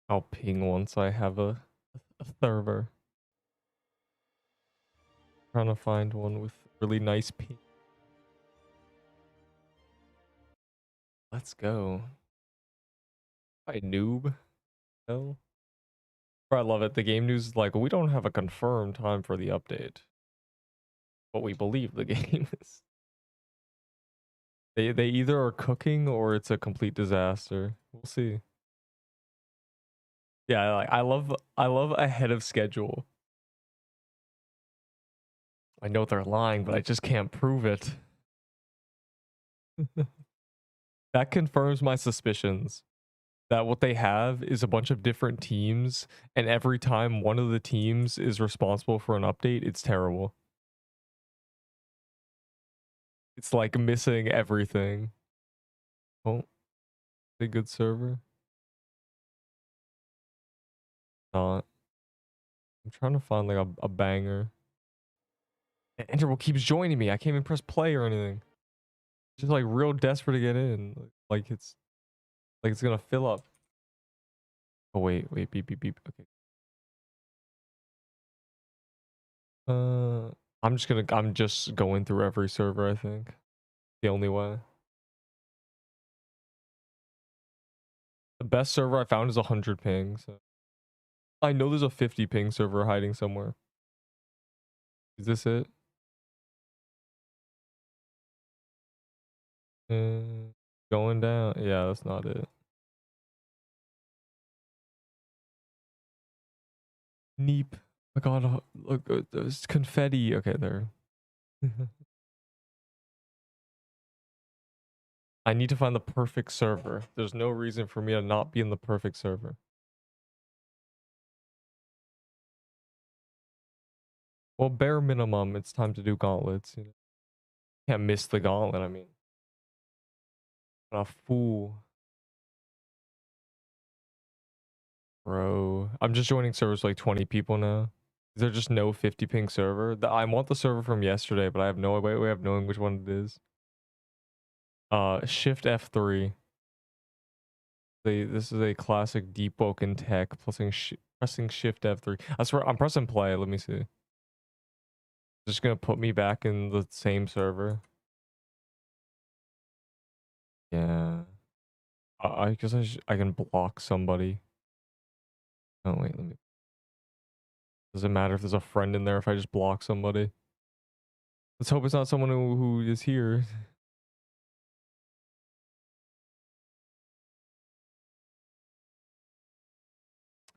I'll ping once I have a server. Trying to find one with really nice ping. Let's go. Hi, noob. Hell. I love it. The game news is like, we don't have a confirmed time for the update, but we believe the game is. They either are cooking or it's a complete disaster. We'll see. Yeah, like I love ahead of schedule. I know they're lying, but I just can't prove it. That confirms my suspicions that what they have is a bunch of different teams, and every time one of the teams is responsible for an update, it's terrible. It's like missing everything. Oh, a good server. Not. I'm trying to find like a banger. And Interval keeps joining me. I can't even press play or anything. Just like real desperate to get in. Like it's gonna fill up. Oh wait, beep beep beep. Okay. I'm just going through every server, I think. The only way. The best server I found is 100 ping, so I know there's a 50 ping server hiding somewhere. Is this it? Going down. Yeah, that's not it. Neep. I got look, there's confetti. Okay, there. I need to find the perfect server. There's no reason for me to not be in the perfect server. Well, bare minimum, it's time to do gauntlets. You know? Can't miss the gauntlet. I mean, I'm a fool, bro. I'm just joining servers with like 20 people now. Is there just no 50 ping server? I want the server from yesterday, but I have no way of knowing which one it is. Shift F3. This is a classic Deepwoken tech. Pressing Shift F3. I swear, I'm pressing play. Let me see. Just gonna put me back in the same server. Yeah. I guess I can block somebody. Oh wait, let me. Does it matter if there's a friend in there if I just block somebody? Let's hope it's not someone who is here.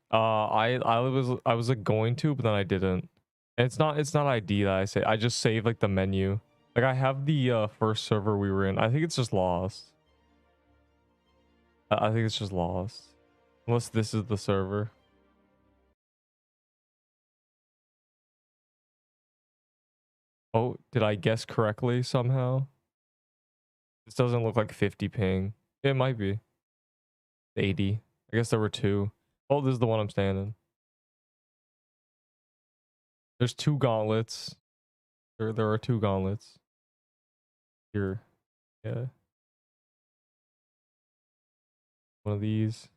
I was like going to, but then I didn't. And it's not ID that I say. I just save like the menu. Like I have the first server we were in. I think it's just lost. I think it's just lost. Unless this is the server. Oh, did I guess correctly somehow? This doesn't look like 50 ping. It might be 80. I guess there were two. Oh, this is the one I'm standing. There's two gauntlets. There are two gauntlets. Here. Yeah. One of these.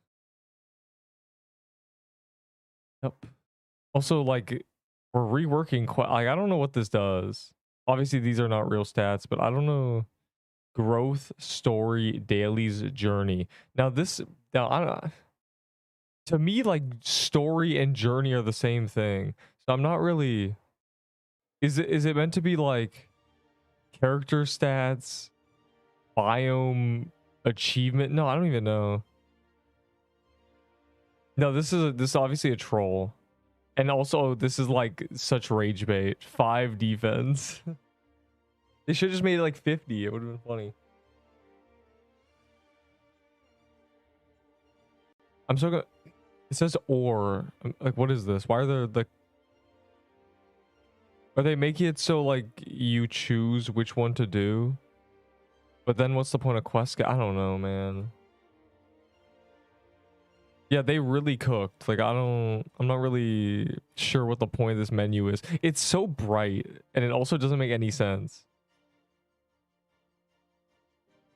Yep. Also, like, we're reworking quite. Like, I don't know what this does. Obviously, these are not real stats, but I don't know. Growth, story, dailies, journey. Now, I don't. To me, like, story and journey are the same thing. So I'm not really. Is it meant to be like character stats, biome, achievement? No, I don't even know. No, this is obviously a troll. And also, this is like such rage bait. 5 defense. They should have just made it like 50. It would have been funny. I'm so good. It says or. Like, what is this? Why are there like. Are they making it so like you choose which one to do? But then what's the point of quest? I don't know, man. Yeah, they really cooked. Like, I'm not really sure what the point of this menu is. It's so bright, and it also doesn't make any sense.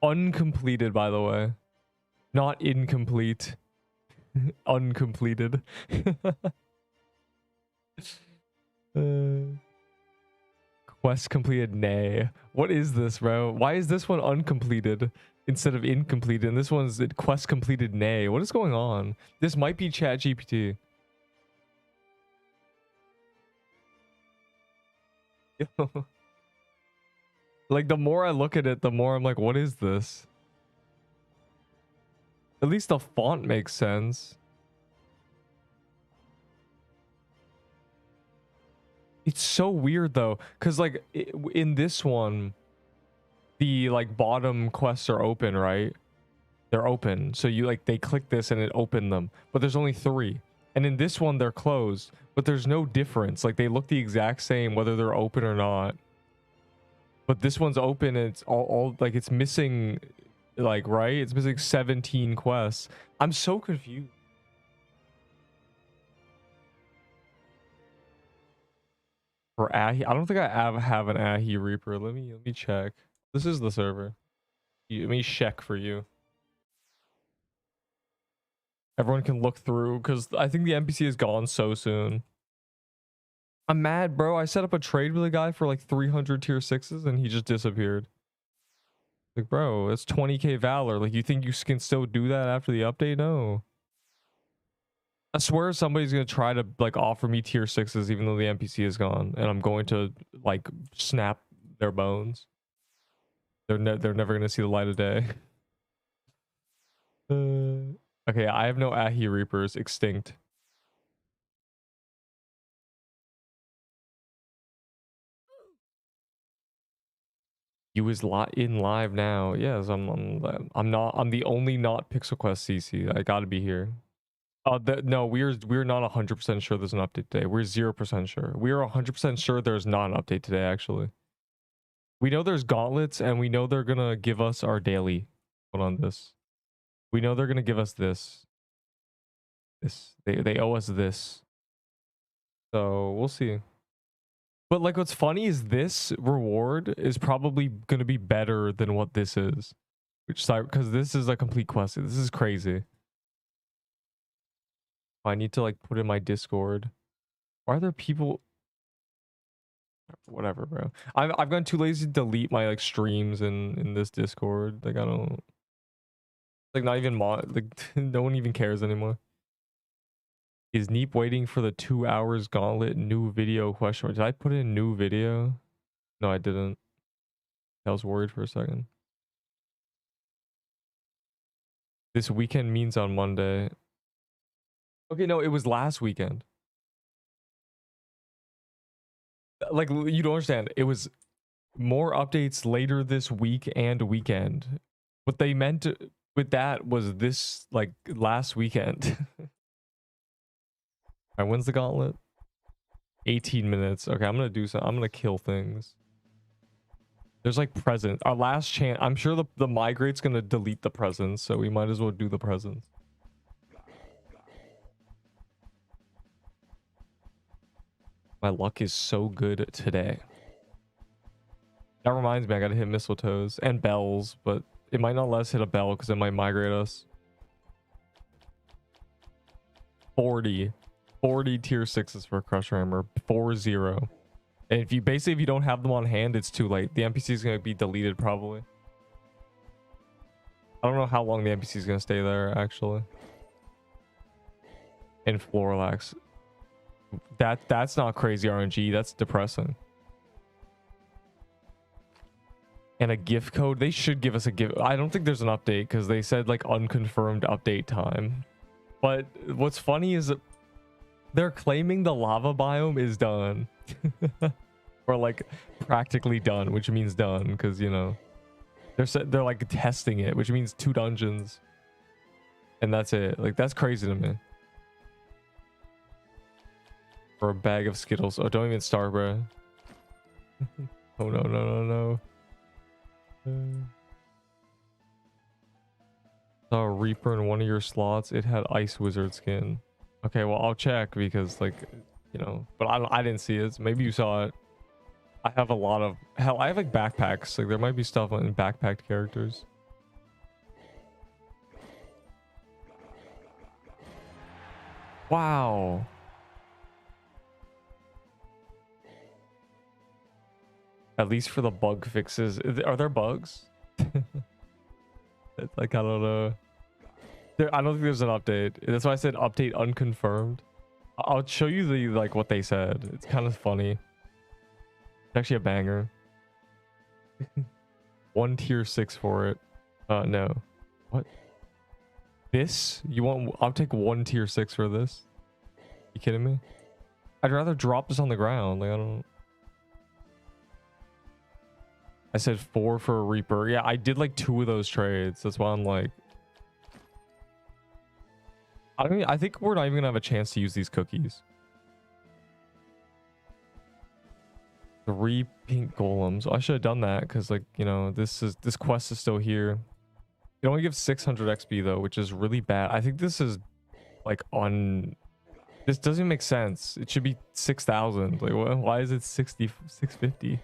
Uncompleted, by the way. Not incomplete. Uncompleted. Quest completed, nay. What is this, bro? Why is this one uncompleted instead of incomplete, and this one's quest completed, nay? What is going on? This might be Chat GPT. Like, the more I look at it, the more I'm like, what is this? At least the font makes sense. It's so weird though, because like in this one, the like bottom quests are open, right? They're open, so you like they click this and it opened them, but there's only 3. And in this one they're closed, but there's no difference. Like they look the exact same whether they're open or not. But this one's open and it's all like it's missing, like, right? It's missing 17 quests. I'm so confused. For Ahi, I don't think I have an Ahi Reaper. Let me check. This is the server. Let me check for you. Everyone can look through because I think the NPC is gone so soon. I'm mad, bro. I set up a trade with a guy for like 300 tier 6s and he just disappeared. Like, bro, it's 20k valor. Like, you think you can still do that after the update? No. I swear somebody's gonna try to like offer me tier 6s even though the NPC is gone, and I'm going to like snap their bones. They're never gonna see the light of day. Okay, I have no Ahi Reapers. Extinct. You is in live now. Yes, I'm not. I'm the only not Pixel Quest CC. I gotta be here. No, we're not 100% sure there's an update today. We're 0% sure. We are 100% sure there's not an update today, actually. We know there's gauntlets, and we know they're gonna give us our daily. Hold on, this. We know they're gonna give us this. They owe us this. So we'll see. But like, what's funny is this reward is probably gonna be better than what this is, which because this is a complete quest. This is crazy. I need to like put in my Discord. Why are there people? Whatever, bro. I've gotten too lazy to delete my like streams in this Discord. Like, I don't like, not even like no one even cares anymore. Is Neep waiting for the 2 hours gauntlet new video question? Did I put in new video? No, I didn't. I was worried for a second. This weekend means on Monday. Okay, no, it was last weekend. Like, you don't understand. It was more updates later this week and weekend. What they meant with that was this, like, last weekend. Alright, when's the gauntlet? 18 minutes. Okay, I'm gonna do something. I'm gonna kill things. There's like presents. Our last chance. I'm sure the migrate's gonna delete the presents, so we might as well do the presents. My luck is so good today. That reminds me, I gotta hit mistletoes and bells, but it might not let us hit a bell because it might migrate us. 40 tier 6s for Crush Rammer. 40. And if you don't have them on hand, it's too late. The NPC is gonna be deleted probably. I don't know how long the NPC is gonna stay there actually. And Floralax. That's not crazy RNG. That's depressing. And a gift code. They should give us a gift. I don't think there's an update because they said like unconfirmed update time. But what's funny is they're claiming the lava biome is done. Or like practically done, which means done because, you know, they're like testing it, which means 2 dungeons. And that's it. Like, that's crazy to me. For a bag of Skittles. Oh, don't even start, bro. Oh, no. Saw a Reaper in one of your slots. It had Ice Wizard skin. Okay, well, I'll check because, like, you know, but I didn't see it. Maybe you saw it. I have a lot of... Hell, I have, like, backpacks. Like, there might be stuff in backpacked characters. Wow. At least for the bug fixes. Are there bugs? Like, I don't know. I don't think there's an update. That's why I said update unconfirmed. I'll show you the like what they said. It's kind of funny. It's actually a banger. One tier 6 for it. No. What? This? You want? I'll take one tier 6 for this. You kidding me? I'd rather drop this on the ground. Like, I don't. I said 4 for a Reaper. Yeah, I did like 2 of those trades. That's why I'm like. I think we're not even gonna have a chance to use these cookies. 3 pink golems. I should have done that because, like, you know, this quest is still here. It only gives 600 XP though, which is really bad. I think this is like on. This doesn't make sense. It should be 6,000. Like, why is it 650?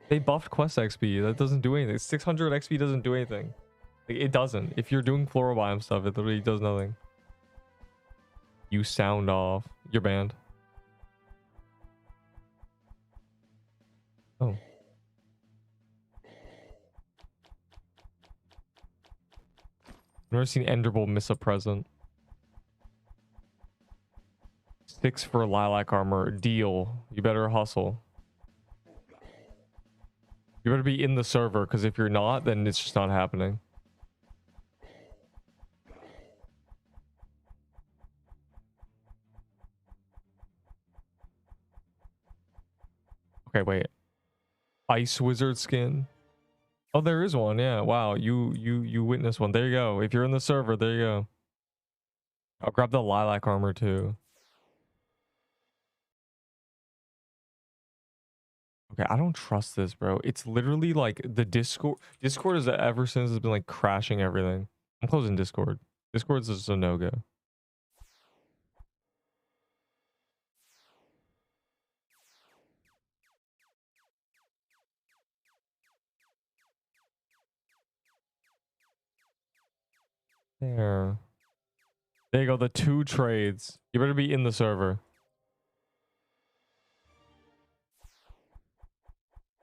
They buffed quest XP. That doesn't do anything. 600 XP doesn't do anything. Like, it doesn't. If you're doing floral biome stuff, it literally does nothing. You sound off. You're banned. Oh. I've never seen Enderbull miss a present. 6 for lilac armor. Deal. You better hustle. You better be in the server, because if you're not, then it's just not happening. Okay, wait. Ice wizard skin. Oh, there is one. Yeah. Wow. You witnessed one. There you go. If you're in the server, there you go. I'll grab the lilac armor too. Okay, I don't trust this, bro. It's literally like the Discord is ever since has been like crashing everything. I'm closing Discord. Discord's just a no-go. There. There you go, the 2 trades. You better be in the server.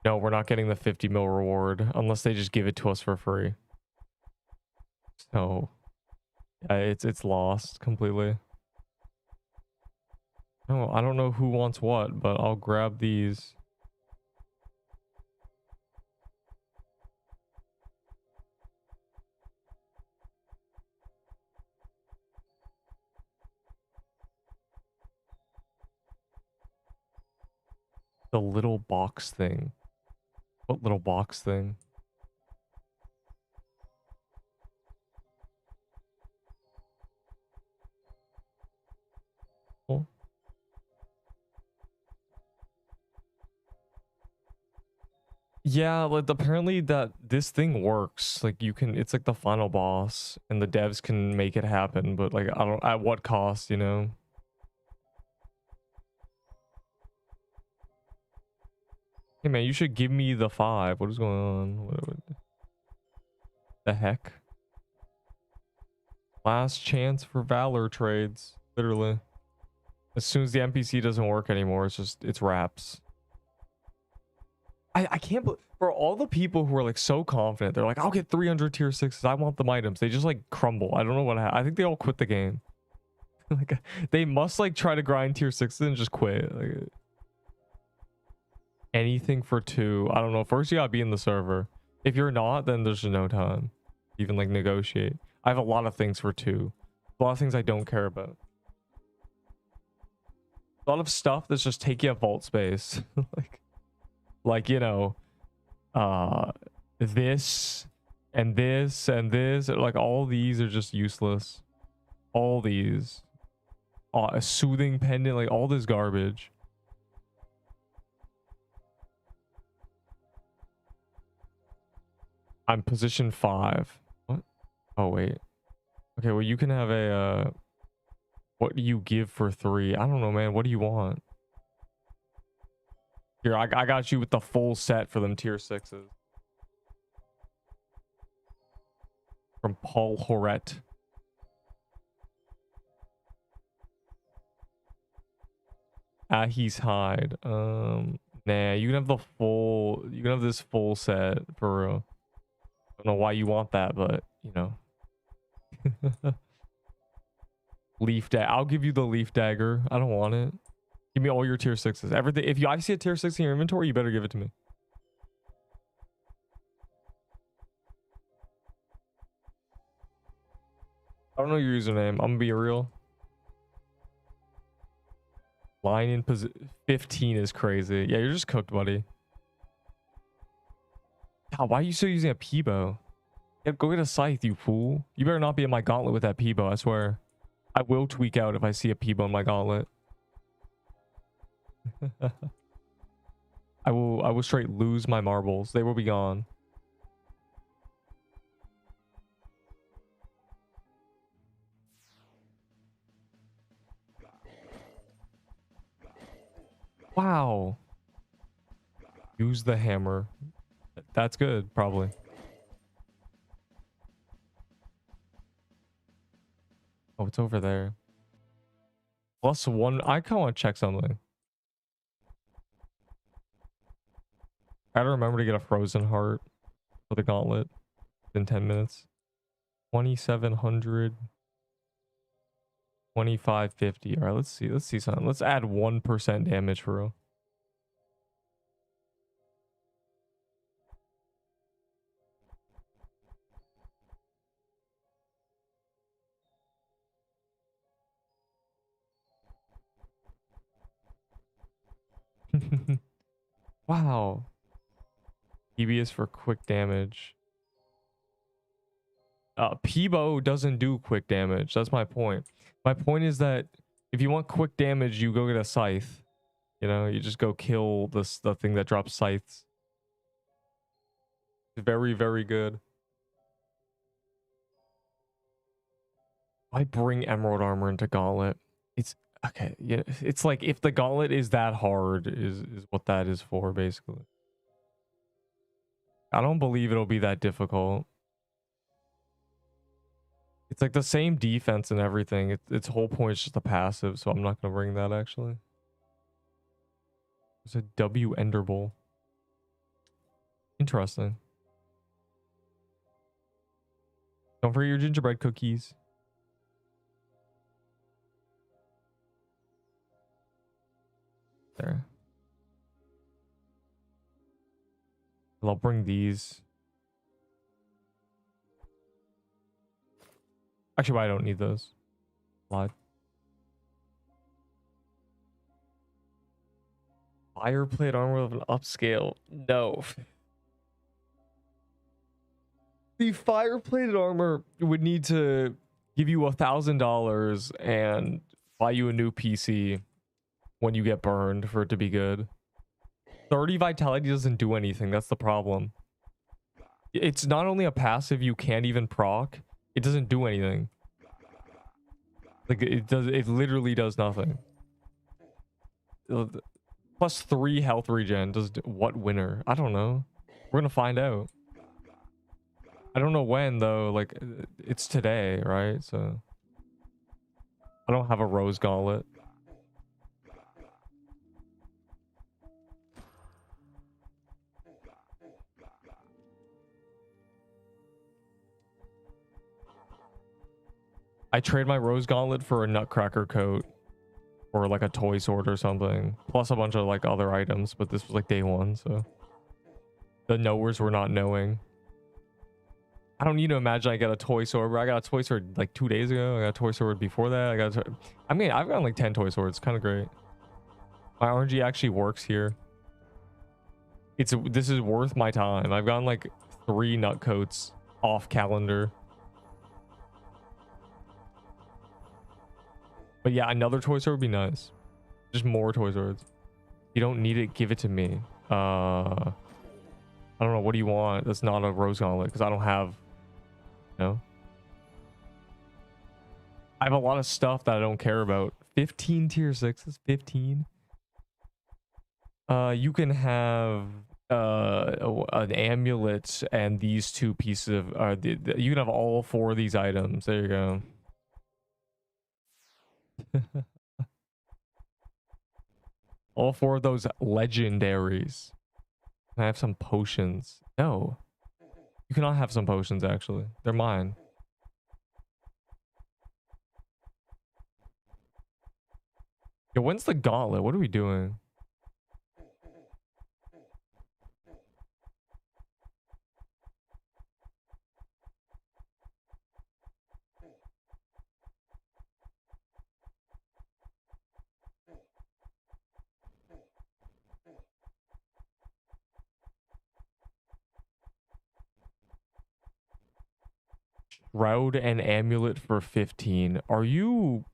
No, we're not getting the 50 mil reward unless they just give it to us for free. So, yeah, it's lost completely. No, I don't know who wants what, but I'll grab these. The little box thing. What little box thing? Oh. Yeah, like apparently that this thing works. Like you can, it's like the final boss, and the devs can make it happen. But like, I don't. At what cost, you know? Hey man, you should give me the 5. What is going on? What the heck? Last chance for Valor trades. Literally. As soon as the NPC doesn't work anymore, it's wraps. I can't believe, for all the people who are like so confident, they're like, I'll get 300 tier 6s. I want them items. They just like crumble. I don't know what happened. I think they all quit the game. Like, they must like try to grind tier 6s and just quit. Like, anything for 2. I don't know. First, you gotta be in the server. If you're not, then there's no time to even like negotiate. I have a lot of things for 2. A lot of things I don't care about. A lot of stuff that's just taking up vault space. like, you know, this and this and this. Like, all these are just useless. All these. A soothing pendant. Like, all this garbage. I'm position 5. What? Oh, wait. Okay, well, you can have a, what do you give for 3? I don't know, man. What do you want? Here, I got you with the full set for them tier 6s. From Paul Horet. Ahi's hide. Nah, you can have the full, you can have this full set for real. I don't know why you want that, but you know. Leaf dagger. I'll give you the leaf dagger. I don't want it. Give me all your tier 6s. Everything. If I see a tier 6 in your inventory, you better give it to me. I don't know your username. I'm gonna be real. Line in position 15 is crazy. Yeah, you're just cooked, buddy. God, why are you still using a Peebo? Yeah, go get a scythe, you fool. You better not be in my gauntlet with that Peebo, I swear. I will tweak out if I see a Peebo in my gauntlet. I will straight lose my marbles. They will be gone. Wow. Use the hammer. That's good, probably. Oh, it's over there. +1. I kind of want to check something. I gotta remember to get a frozen heart for the gauntlet in 10 minutes. 2700. 2550. All right, let's see. Let's see something. Let's add 1% damage for real. Wow. EB is for quick damage. Peebo doesn't do quick damage. That's my point. My point is that if you want quick damage, you go get a scythe. You know, you just go kill the thing that drops scythes. Very, very good. I bring emerald armor into gauntlet. It's okay. Yeah, it's like if the gauntlet is that hard, is what that is for, basically. I don't believe it'll be that difficult. It's like the same defense and everything. Its whole point is just a passive, so I'm not gonna bring that actually. There's a W Enderbull. Interesting. Don't forget your gingerbread cookies. There. I'll bring these. Actually, I don't need those. Lied. Fireplate armor of an upscale. No. The fireplated armor would need to give you $1,000 and buy you a new PC when you get burned for it to be good. 30 vitality doesn't do anything. That's the problem. It's not only a passive you can't even proc, it doesn't do anything. Like it literally does nothing. +3 health regen does what winner? I don't know. We're gonna find out. I don't know when though. Like it's today, right? So I don't have a rose gauntlet. I trade my rose gauntlet for a nutcracker coat or like a toy sword or something, plus a bunch of like other items, but this was like day 1, so the knowers were not knowing. I don't need to imagine I got a toy sword. I got a toy sword like 2 days ago. I got a toy sword before that. I mean, I've got like 10 toy swords. Kind of great. My RNG actually works here. This is worth my time. I've gotten like 3 nut coats off calendar. But yeah, another toy sword would be nice. Just more toy swords. You don't need it, give it to me. I don't know. What do you want? That's not a rose gauntlet because I don't have. No. I have a lot of stuff that I don't care about. 15 tier 6s. 15. You can have an amulet and these 2 pieces of. You can have all 4 of these items. There you go. All four of those legendaries. Can I have some potions? No. You cannot have some potions, actually. They're mine. Yo, when's the gauntlet? What are we doing? Shroud and amulet for 15. Are you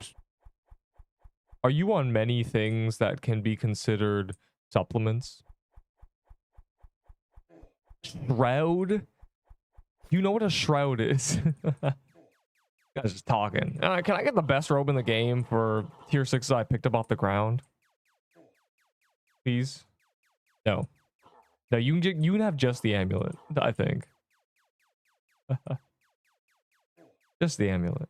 on many things that can be considered supplements? Shroud? You know what a shroud is? Guys just talking. Can I get the best robe in the game for tier 6 I picked up off the ground? Please? No. No, you can have just the amulet, I think. Just the amulet.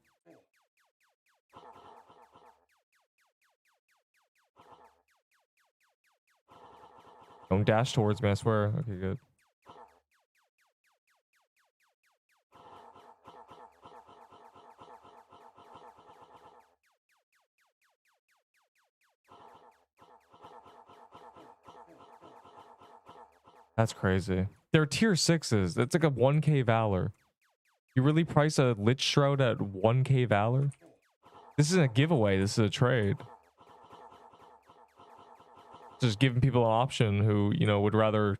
Don't dash towards me, I swear. Okay, good. That's crazy. They're tier 6s. That's like a 1k valor. You really price a Lich Shroud at 1k valor? This isn't a giveaway, this is a trade. Just giving people an option who, you know, would rather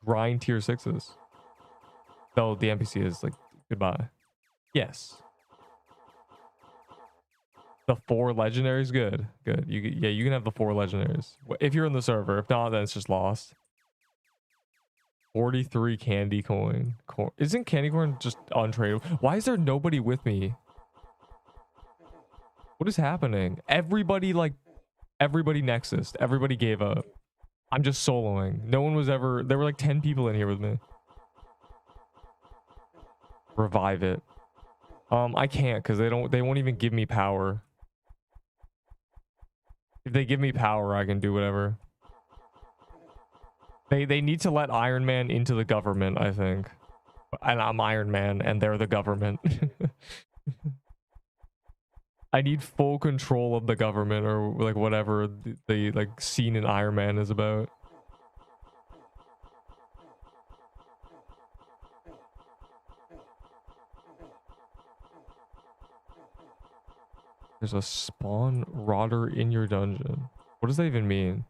grind tier 6s. Though the NPC is like, goodbye. Yes. The 4 legendaries, good. Good. Yeah, you can have the 4 legendaries. If you're in the server. If not, then it's just lost. 43 candy coin. Isn't candy corn just untradeable? Why is there nobody with me? What is happening? Everybody Nexus. Everybody gave up. I'm just soloing. No one was ever... There were like 10 people in here with me. Revive it. I can't because they won't even give me power. If they give me power, I can do whatever. They need to let Iron Man into the government, I think. And I'm Iron Man and they're the government. I need full control of the government or like whatever the like scene in Iron Man is about. There's a spawn rotter in your dungeon. What does that even mean?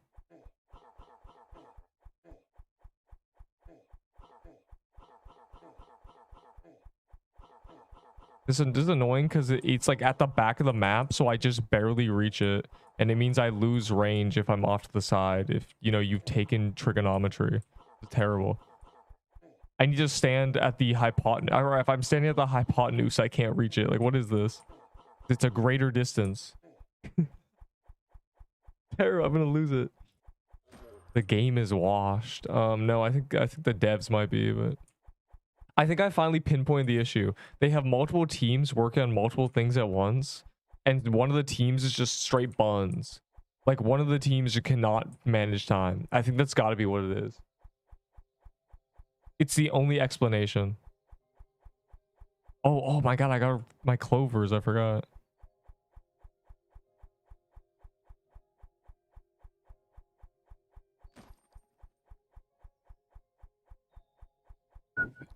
This is annoying because it's like at the back of the map, so I just barely reach it. And it means I lose range if I'm off to the side, if, you know, you've taken trigonometry. It's terrible. I need to stand at the hypotenuse. Or if I'm standing at the hypotenuse, I can't reach it. Like, what is this? It's a greater distance. Terrible, I'm gonna lose it. The game is washed. No, I think the devs might be, but... I think I finally pinpointed the issue. They have multiple teams working on multiple things at once, and one of the teams is just straight buns. Like, one of the teams cannot manage time. I think that's got to be what it is. It's the only explanation. Oh my god, I got my clovers, I forgot.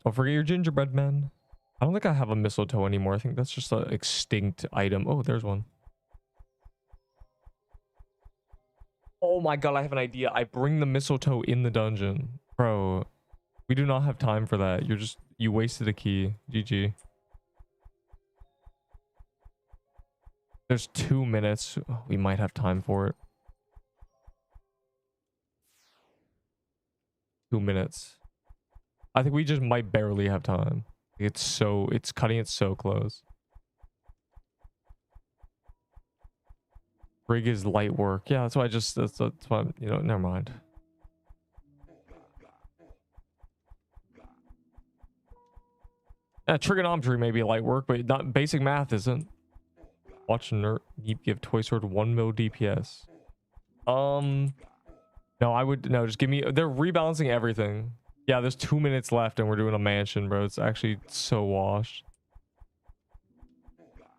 Don't forget your gingerbread man. I don't think I have a mistletoe anymore. I think that's just an extinct item. Oh, there's one. Oh my god, I have an idea. I bring the mistletoe in the dungeon. Bro, we do not have time for that. You wasted a key. GG. There's 2 minutes. Oh, we might have time for it. 2 minutes. I think we just might barely have time. It's cutting it so close. Rig is light work. Yeah, that's why that's why, you know, never mind. Trigonometry may be light work, but not basic math isn't. Watch Nerp give Toy Sword 1 mil DPS. No, I would no. Just give me. They're rebalancing everything. Yeah, there's 2 minutes left, and we're doing a mansion, bro. It's actually so washed.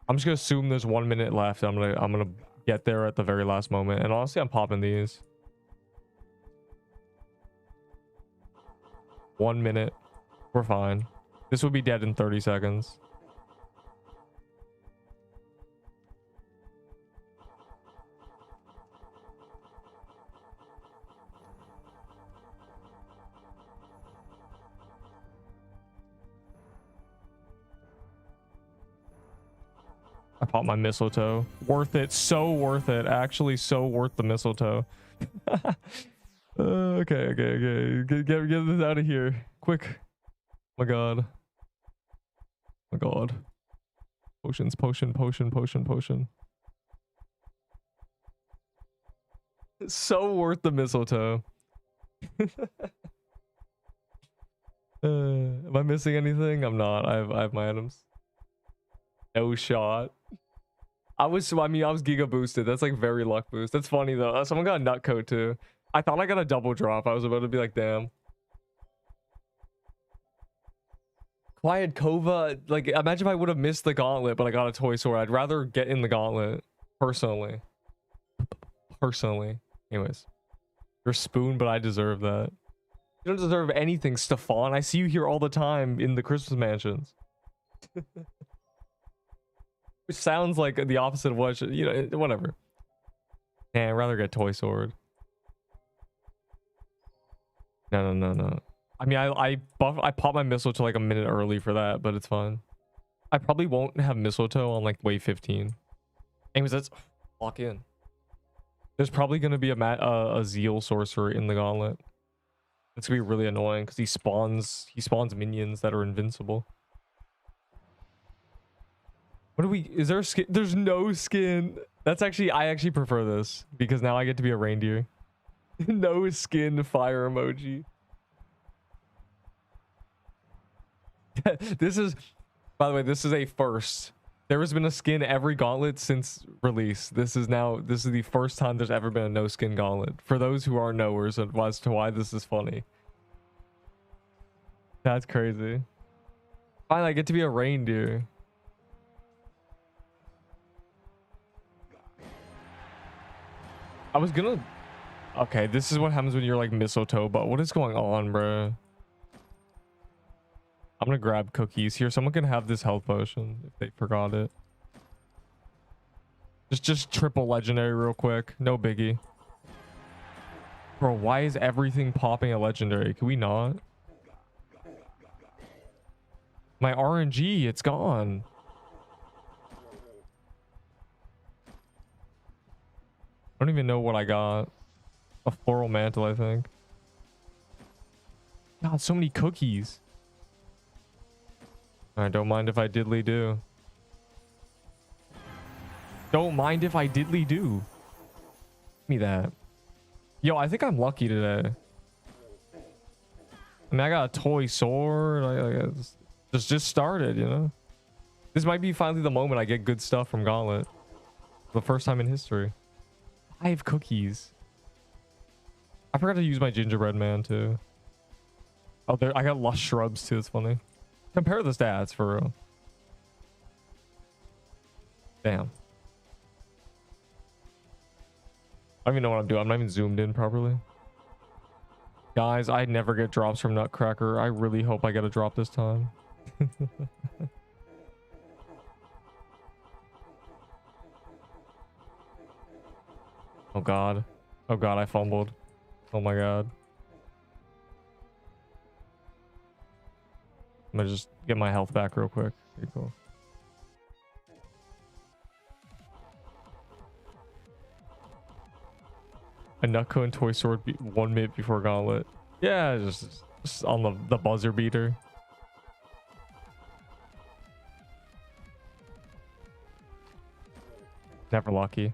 I'm just gonna assume there's 1 minute left. I'm gonna get there at the very last moment. And honestly, I'm popping these. 1 minute. We're fine. This would be dead in 30 seconds. I popped my mistletoe. Worth it. So worth it. Actually, so worth the mistletoe. Okay. Get this out of here. Quick. Oh my god. Oh my god. Potions, potion. It's so worth the mistletoe. Am I missing anything? I'm not. I have my items. No shot. I was giga boosted. That's like very luck boost. That's funny though. Someone got a nut coat too. I thought I got a double drop. I was about to be like, damn. Quiet Kova. Like, imagine if I would have missed the gauntlet, but I got a toy sword. I'd rather get in the gauntlet. Personally. Anyways. You're spoon, but I deserve that. You don't deserve anything, Stefan. I see you here all the time in the Christmas mansions. Which sounds like the opposite of what, you know, whatever. Yeah, I'd rather get toy sword. No. I mean, I popped my mistletoe like a minute early for that, but it's fine. I probably won't have mistletoe on like wave 15. Anyways, let's lock in. There's probably going to be a zeal sorcerer in the gauntlet. It's gonna be really annoying because he spawns minions that are invincible. What do we, is there a skin? There's no skin. That's actually, I actually prefer this because now I get to be a reindeer. No skin fire emoji. This is, by the way, this is a first. There has been a skin every gauntlet since release. This is the first time there's ever been a no skin gauntlet. For those who are knowers as to why this is funny. That's crazy. Finally, I get to be a reindeer. I was gonna... Okay, this is what happens when you're like mistletoe, but what is going on, bro? I'm gonna grab cookies here. Someone can have this health potion if they forgot it. Just triple legendary real quick. No biggie. Bro, why is everything popping a legendary? Can we not? My RNG, it's gone. I don't even know what I got. A floral mantle, I think. God, so many cookies. I don't mind if I diddly do. Don't mind if I diddly do. Give me that. Yo, I think I'm lucky today. I mean, I got a toy sword. I just started, you know? This might be finally the moment I get good stuff from Gauntlet. For the first time in history. 5 cookies. I forgot to use my gingerbread man too. Oh, there, I got lush shrubs too. It's funny. Compare the stats for real. Damn. I don't even know what I'm doing. I'm not even zoomed in properly. Guys, I never get drops from Nutcracker. I really hope I get a drop this time. Oh god. Oh god, I fumbled. Oh my god. I'm gonna just get my health back real quick. Pretty cool. A Nutco and Toy Sword 1 minute before Gauntlet. Yeah, just on the buzzer beater. Never lucky.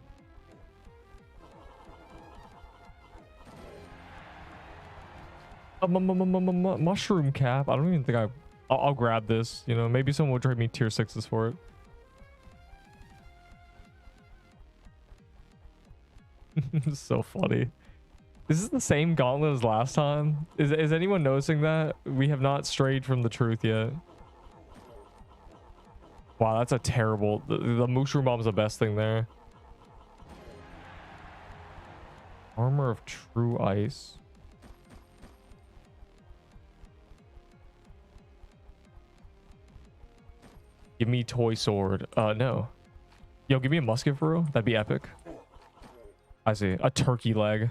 Mushroom cap. I don't even think I'll grab this. You know, maybe someone will trade me tier 6s for it. So funny. Is this the same gauntlet as last time? Is anyone noticing that? We have not strayed from the truth yet. Wow, that's a terrible... The mushroom bomb's the best thing there. Armor of true ice. Give me toy sword. No. Yo, give me a musket for real. That'd be epic. I see. A turkey leg.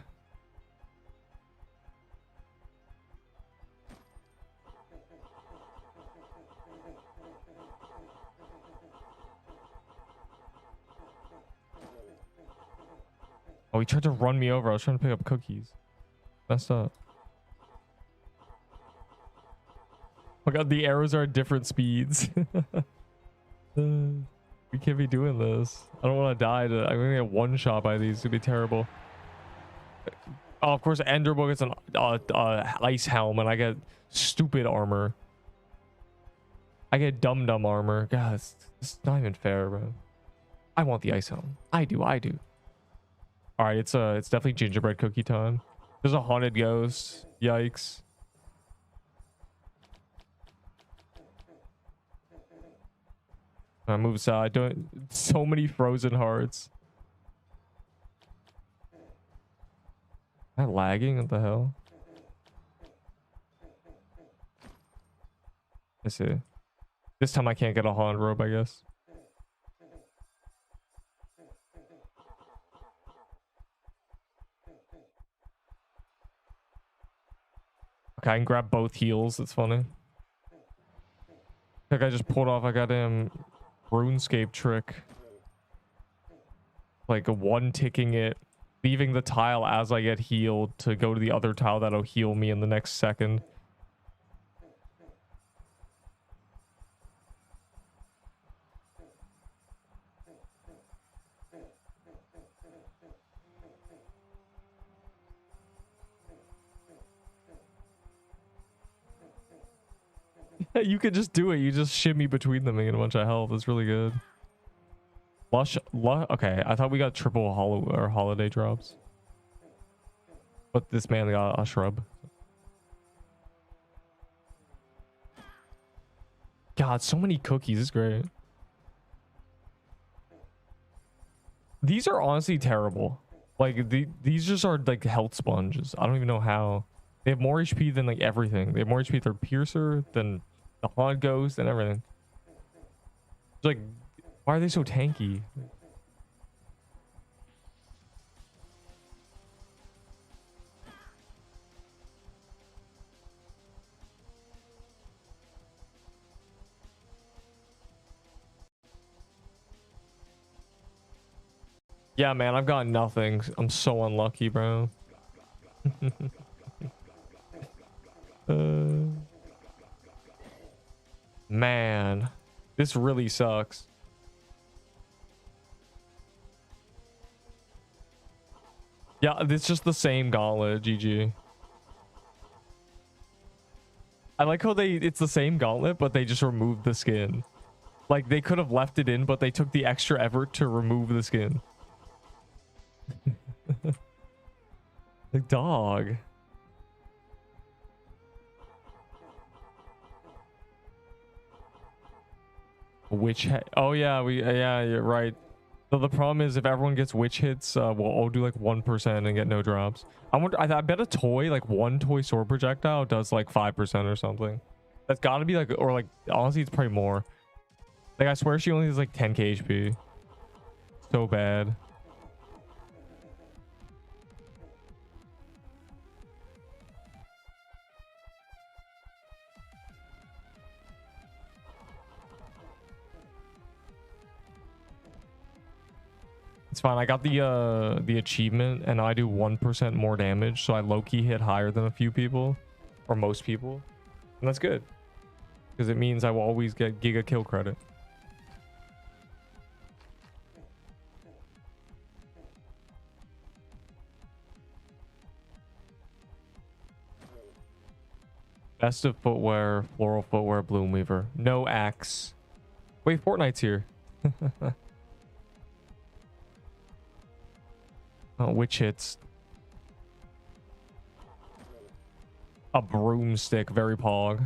Oh, he tried to run me over. I was trying to pick up cookies. Messed up. Oh my god, the arrows are at different speeds. We can't be doing this. I don't want to die. I'm gonna get one shot by these. It's gonna be terrible. Oh, of course, Enderbook gets an ice helm, and I get stupid armor. I get dumb armor. God, it's not even fair, bro. I want the ice helm. I do. All right, it's definitely gingerbread cookie time. There's a haunted ghost. Yikes. I move aside. Don't. So many frozen hearts. Am I lagging? What the hell? I see. This time I can't get a haunted robe, I guess. Okay, I can grab both heals. That's funny. Like I just pulled off a goddamn RuneScape trick. Like one ticking it, leaving the tile as I get healed to go to the other tile that'll heal me in the next second. You could just do it. You just shimmy between them and get a bunch of health. It's really good. Okay, I thought we got triple holiday drops. But this man got a shrub. God, so many cookies. It's great. These are honestly terrible. Like, these just are like health sponges. I don't even know how. They have more HP than like everything. They have more HP than Piercer, than the Haunted Ghost, and everything. It's like, why are they so tanky? Yeah, man, I've got nothing. I'm so unlucky, bro. Man, this really sucks. Yeah, it's just the same gauntlet. GG. I like how it's the same gauntlet, but they just removed the skin. Like, they could have left it in, but they took the extra effort to remove the skin. Like, dog. Oh yeah, yeah, you're right. So the problem is if everyone gets witch hits, we'll all do like 1% and get no drops. I bet a toy, like one toy sword projectile does like 5% or something. That's gotta be like, or like, honestly, it's probably more. Like, I swear she only has like 10k HP. So bad. It's fine. I got the achievement, and I do 1% more damage, so I low-key hit higher than a few people, or most people, and that's good, because it means I will always get Giga kill credit. Best of footwear, floral footwear, bloom weaver. No axe. Wait, Fortnite's here. Oh, witch hits. A broomstick, very pog.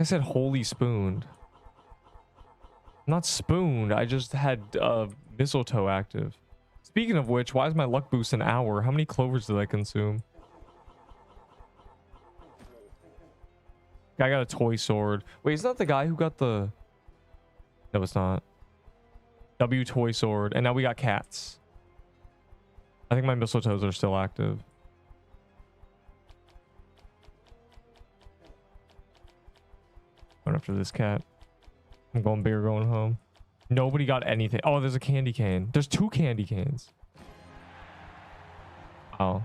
I said holy spooned. Not spooned. I just had mistletoe active. Speaking of which, why is my luck boost an hour? How many clovers did I consume? I got a toy sword. Wait, is that the guy who got the... No, it's not. W toy sword. And now we got cats. I think my mistletoes are still active. Going after this cat. I'm going big or going home. Nobody got anything. Oh, there's a candy cane. There's 2 candy canes. Oh.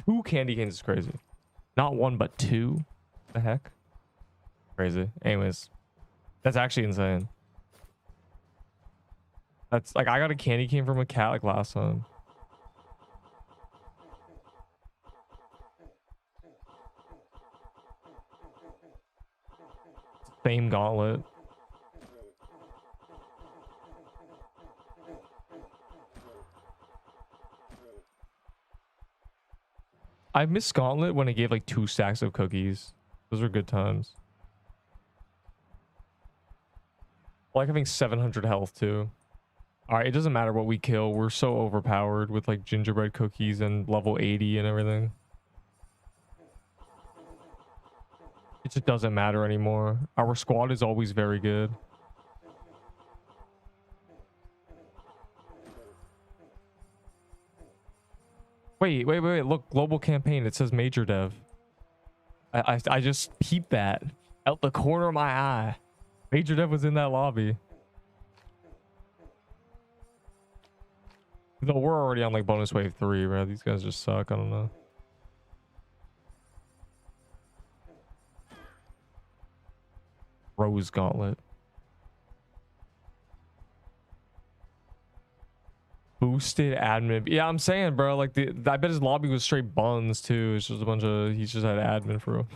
2 candy canes is crazy. Not 1, but 2. The heck? Crazy. Anyways. That's actually insane. That's like, I got a candy cane from a cat like last time. Same gauntlet. I miss Gauntlet when it gave like 2 stacks of cookies. Those were good times. I like having 700 health too. All right, it doesn't matter what we kill. We're so overpowered with like gingerbread cookies and level 80 and everything. It just doesn't matter anymore. Our squad is always very good. Wait. Look, global campaign. It says major dev. I just peeped that out the corner of my eye. Major dev was in that lobby. Though we're already on like bonus wave 3, bro. These guys just suck. I don't know. Rose Gauntlet. Boosted admin. Yeah, I'm saying, bro. Like I bet his lobby was straight buns too. It's just a bunch of. He's just had admin for him.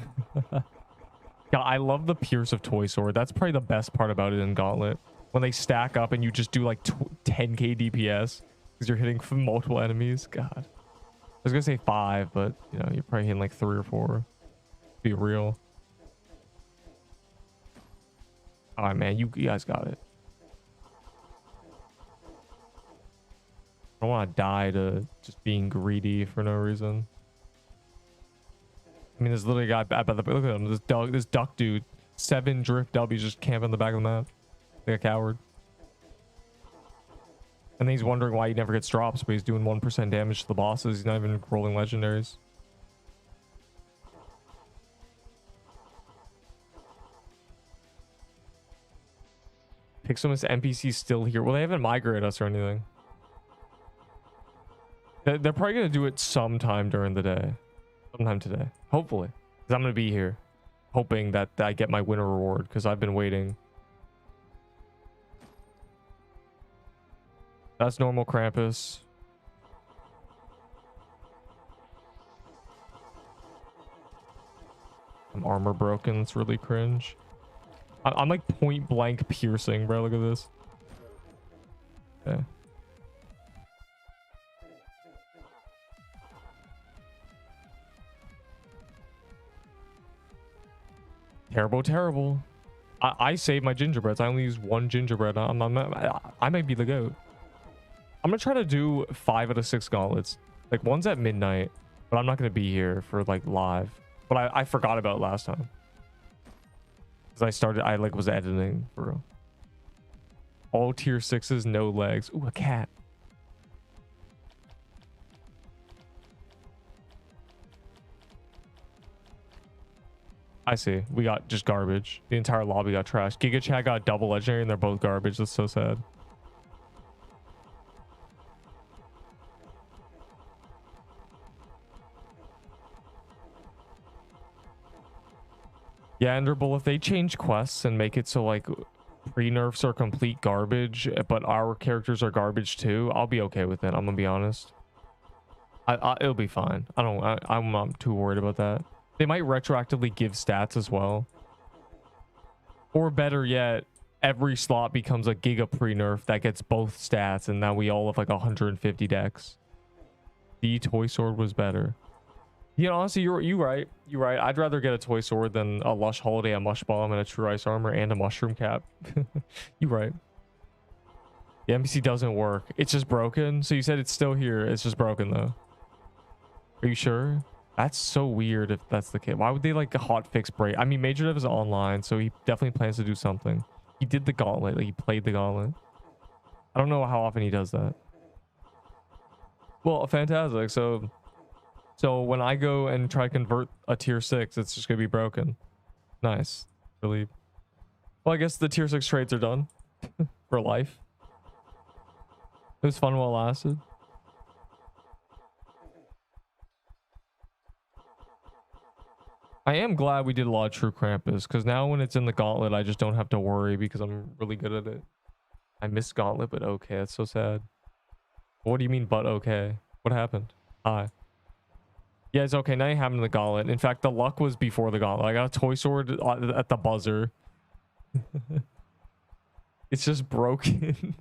Yeah, I love the Pierce of Toy Sword. That's probably the best part about it in Gauntlet. When they stack up and you just do like 10k DPS because you're hitting multiple enemies. God, I was gonna say 5, but you know you're probably hitting like 3 or 4. Be real. All right, man. You guys got it. I don't want to die to just being greedy for no reason. I mean, there's literally a guy look at him. This duck dude, 7 drift W's just camping on the back of the map like a coward. And then he's wondering why he never gets drops, but he's doing 1% damage to the bosses. He's not even rolling legendaries. Pixelmas NPCs still here. Well, they haven't migrated us or anything. They're probably going to do it sometime during the day. Sometime today. Hopefully. Because I'm going to be here. Hoping that I get my winter reward. Because I've been waiting. That's normal Krampus. I'm armor broken. It's really cringe. I'm like point blank piercing, bro. Look at this. Okay. Terrible. I saved my gingerbreads. I only used 1 gingerbread. I might be the goat. I'm gonna try to do 5 out of 6 gauntlets. Like one's at midnight, but I'm not gonna be here for like live. But I forgot about last time. Because I like was editing for real. All tier 6s, no legs. Ooh, a cat. I see. We got just garbage. The entire lobby got trashed. Giga Chat got double legendary and they're both garbage. That's so sad. Yeah, Enderbull, if they change quests and make it so like pre-nerfs are complete garbage, but our characters are garbage too, I'll be okay with it. I'm gonna be honest. It'll be fine. I'm not too worried about that. They might retroactively give stats as well. Or better yet, every slot becomes a giga pre-nerf that gets both stats, and now we all have like 150 decks. The toy sword was better. You know, honestly, you're right. You're right. I'd rather get a toy sword than a lush holiday, a mush bomb, and a true ice armor, and a mushroom cap. You're right. The NPC doesn't work. It's just broken. So you said it's still here. It's just broken though. Are you sure? That's so weird if that's the case. Why would they like a hot fix break? I mean, Major Dev is online, so he definitely plans to do something. He did the Gauntlet. Like, he played the Gauntlet. I don't know how often he does that. Well, fantastic. So when I go and try to convert a tier 6, it's just gonna be broken. Nice. Relief. Well, I guess the tier 6 trades are done for life. It was fun while it lasted. I am glad we did a lot of True Krampus, because now when it's in the Gauntlet, I just don't have to worry because I'm really good at it. I missed Gauntlet, but okay. That's so sad. What do you mean, but okay? What happened? Hi. Yeah, it's okay. Now you have the Gauntlet. In fact, the luck was before the Gauntlet. I got a toy sword at the buzzer. It's just broken.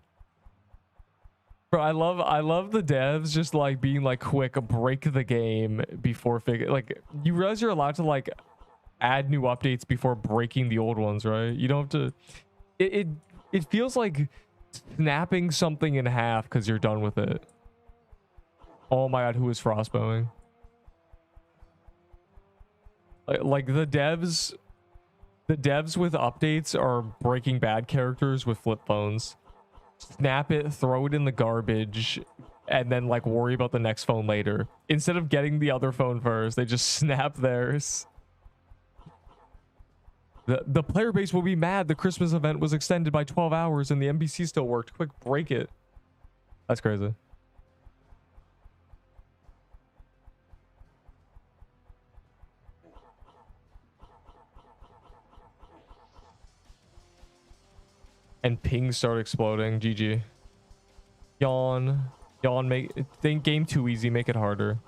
Bro, I love the devs just like being like quick, break the game before like you realize you're allowed to like add new updates before breaking the old ones, right? You don't have to. It feels like snapping something in half because you're done with it. Oh my god, who is frostbowing? Like the devs with updates are breaking bad characters with flip phones. Snap it, throw it in the garbage, and then like worry about the next phone later. Instead of getting the other phone first, they just snap theirs. The player base will be mad. The Christmas event was extended by 12 hours and the NBC still worked. Quick, break it. That's crazy. And pings start exploding. GG. Yawn. Think game too easy. Make it harder.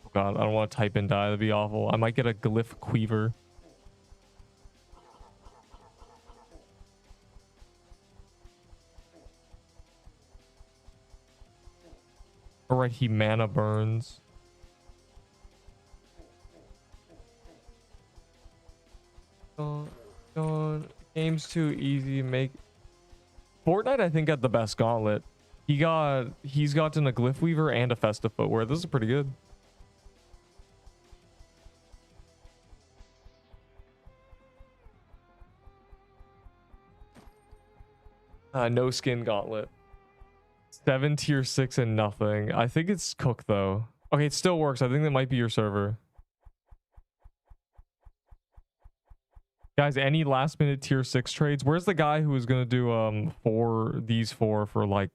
Oh god, I don't want to type and die. That'd be awful. I might get a glyph queaver. Alright, he mana burns. Game's too easy. Make Fortnite, I think, got the best Gauntlet. He's gotten a Glyph Weaver and a Festive Footwear. This is pretty good. No skin Gauntlet. 7 tier 6 and nothing. I think it's cooked though. Okay, it still works. I think that might be your server. Guys, any last minute tier 6 trades? Where's the guy who was gonna do these four for like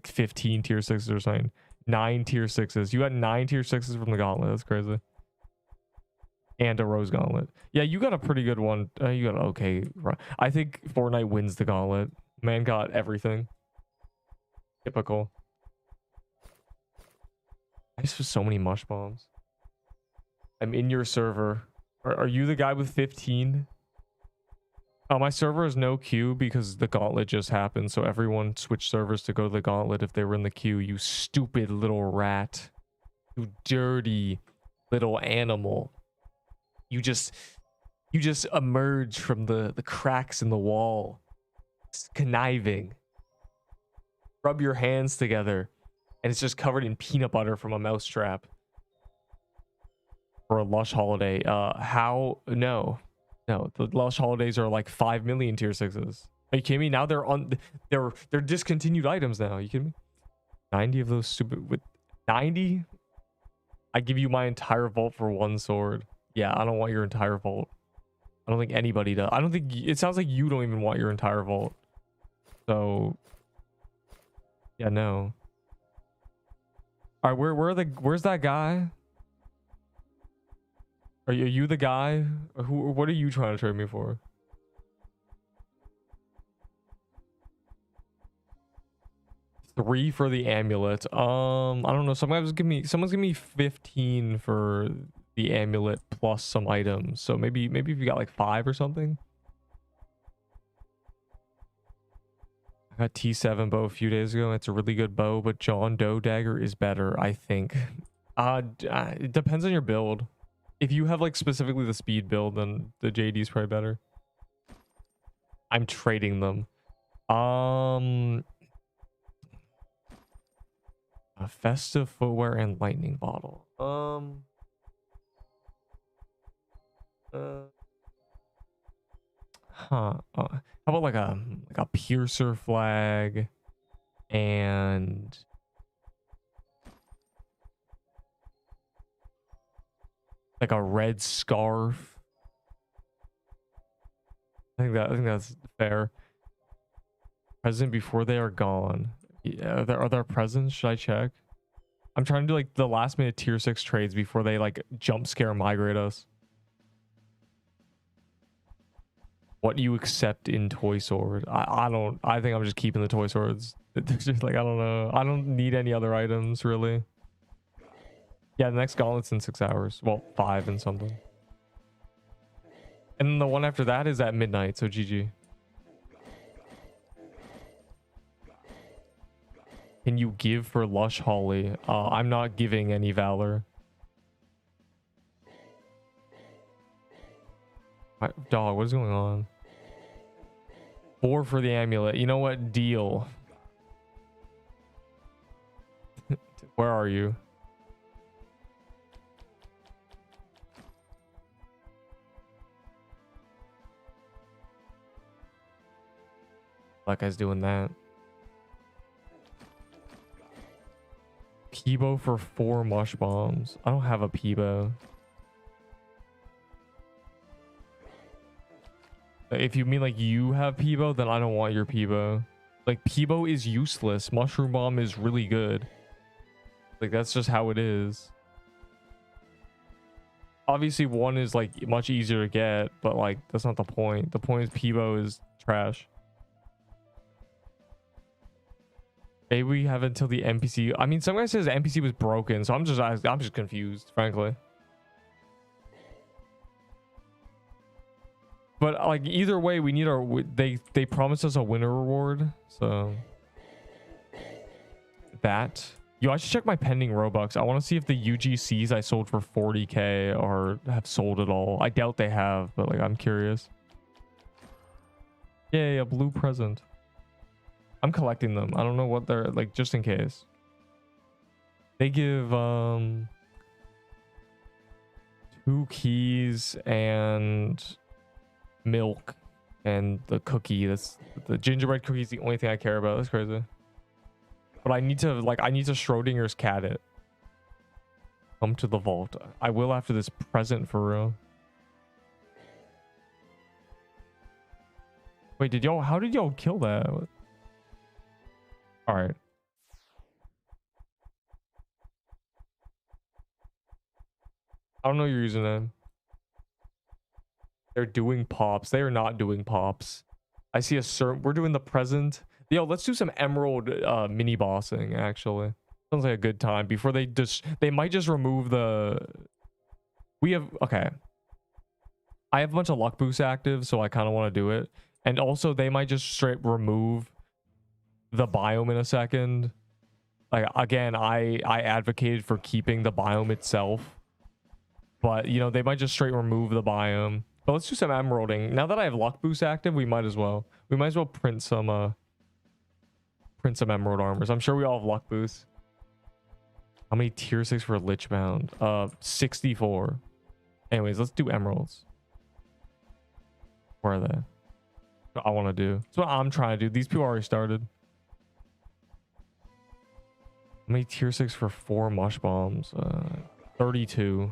15 tier 6s or something? 9 tier 6s. You got 9 tier 6s from the Gauntlet. That's crazy. And a Rose Gauntlet. Yeah, you got a pretty good one. You got okay. I think Fortnite wins the Gauntlet. Man got everything. Typical. I just have so many mush bombs. I'm in your server. Are you the guy with 15? Oh, my server has no queue because the Gauntlet just happened. So everyone switched servers to go to the Gauntlet if they were in the queue. You stupid little rat. You dirty little animal. You just emerge from the cracks in the wall. It's conniving. Rub your hands together. And it's just covered in peanut butter from a mousetrap. For a lush holiday. How? No, the lush holidays are like 5 million tier 6s. Are you kidding me? Now they're discontinued items now. Are you kidding me? 90 of those stupid with 90. I give you my entire vault for one sword. Yeah, I don't want your entire vault. I don't think anybody does. I don't think it sounds like you don't even want your entire vault. So yeah, no. All right, where's that guy? Are you the guy? Who? What are you trying to trade me for? Three for the amulet. I don't know. Someone's give me 15 for the amulet plus some items. So maybe if you got like 5 or something. I got T7 bow a few days ago. It's a really good bow, but John Doe dagger is better, I think. It depends on your build. If you have like specifically the speed build, then the JD is probably better. I'm trading them. A festive footwear and lightning bottle. How about like a piercer flag and like a red scarf? I think that's fair. Present before they are gone. Yeah, are there presents? Should I check? I'm trying to do like the last minute tier 6 trades before they like jump scare migrate us. What you accept in toy sword? I think I'm just keeping the toy swords. It's just like, I don't know. I don't need any other items really. Yeah, the next gauntlet's in 6 hours. Well, 5 and something. And then the one after that is at midnight, so GG. Can you give for Lush Holly? I'm not giving any Valor. Dog, what is going on? 4 for the amulet. You know what? Deal. Where are you? That guy's doing that. Peebo for 4 mush bombs. I don't have a Peebo. If you mean like you have Peebo, then I don't want your Peebo. Like Peebo is useless. Mushroom bomb is really good. Like that's just how it is. Obviously one is like much easier to get, but like that's not the point. The point is Peebo is trash. Maybe we have until the NPC. I mean, some guy says the NPC was broken, so I'm just confused, frankly. But like either way, we need our they promised us a winner reward, so that. Yo, I should check my pending Robux. I want to see if the UGCs I sold for 40k or have sold at all. I doubt they have, but like I'm curious. Yay, a blue present. I'm collecting them. I don't know what they're like, just in case. They give 2 keys and milk and the cookie. That's the gingerbread cookie is the only thing I care about. That's crazy. But I need to Schrodinger's cat it. Come to the vault. I will after this present for real. Wait, how did y'all kill that? All right. I don't know your username. They're doing pops. They are not doing pops. I see a certain. We're doing the present. Yo, let's do some emerald mini bossing. Actually, sounds like a good time before they might just remove the. We have okay. I have a bunch of luck boosts active, so I kind of want to do it. And also, they might just straight remove the biome in a second. Like again, I advocated for keeping the biome itself, but you know they might just straight remove the biome. But let's do some emeralding. Now that I have luck boost active, we might as well print some emerald armors. I'm sure we all have luck boosts. How many tier 6 for Lichbound? 64. Anyways, let's do emeralds. Where are they? What I want to do. That's what I'm trying to do. These people already started. How many tier 6 for 4 mush bombs? 32.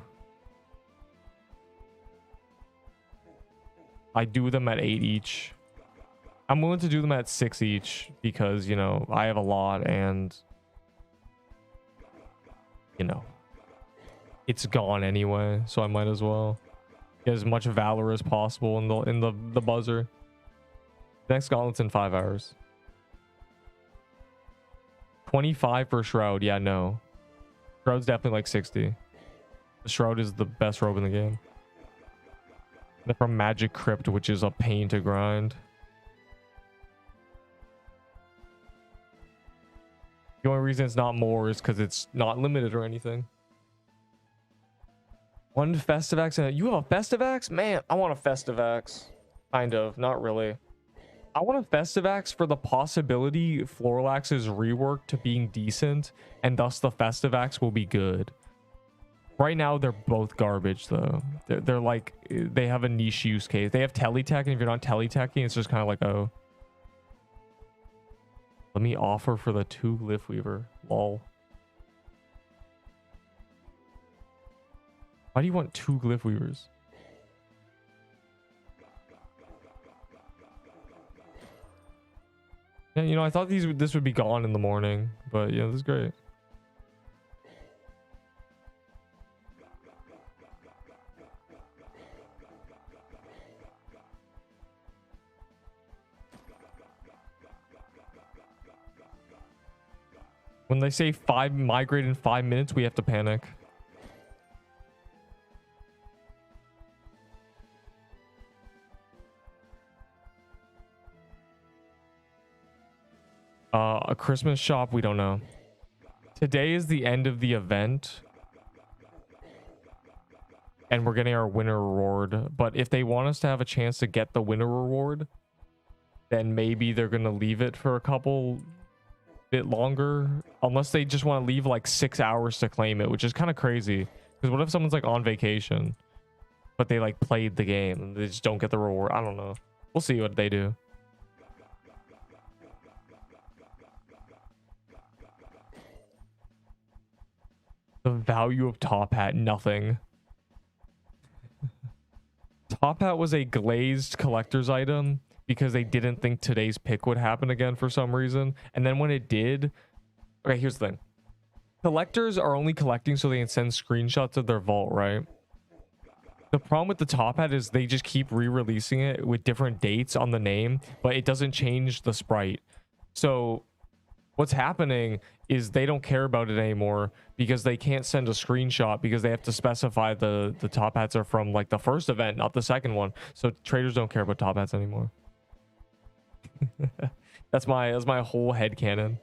I do them at 8 each. I'm willing to do them at 6 each because, you know, I have a lot and, you know, it's gone anyway, so I might as well. Get as much valor as possible in the buzzer. Next Gauntlet's in 5 hours. 25 for Shroud. Yeah, no. Shroud's definitely like 60. The Shroud is the best robe in the game. They're from Magic Crypt, which is a pain to grind. The only reason it's not more is because it's not limited or anything. One Festivax. You have a Festivax? Man, I want a Festivax. Kind of. Not really. I want a Festivax for the possibility Floralax's rework to being decent, and thus the Festivax will be good. Right now, they're both garbage, though. They're like, they have a niche use case. They have teletech, and if you're not teleteching, it's just kind of like, oh. Let me offer for the 2 Glyph Weaver. Lol. Why do you want 2 Glyph Weavers? Yeah, you know, I thought this would be gone in the morning, but yeah, this is great. When they say 5 migrate in 5 minutes, we have to panic. A Christmas shop, we don't know. Today is the end of the event. And we're getting our winner reward. But if they want us to have a chance to get the winner reward, then maybe they're going to leave it for a couple bit longer. Unless they just want to leave like 6 hours to claim it, which is kind of crazy. Because what if someone's like on vacation, but they like played the game and they just don't get the reward? I don't know. We'll see what they do. The value of Top Hat, nothing. Top Hat was a glazed collector's item because they didn't think today's pick would happen again for some reason. And then when it did... Okay, here's the thing. Collectors are only collecting so they can send screenshots of their vault, right? The problem with the Top Hat is they just keep re-releasing it with different dates on the name, but it doesn't change the sprite. So what's happening is they don't care about it anymore because they can't send a screenshot because they have to specify the Top Hats are from like the first event, not the second one. So traders don't care about Top Hats anymore. that's my whole headcanon.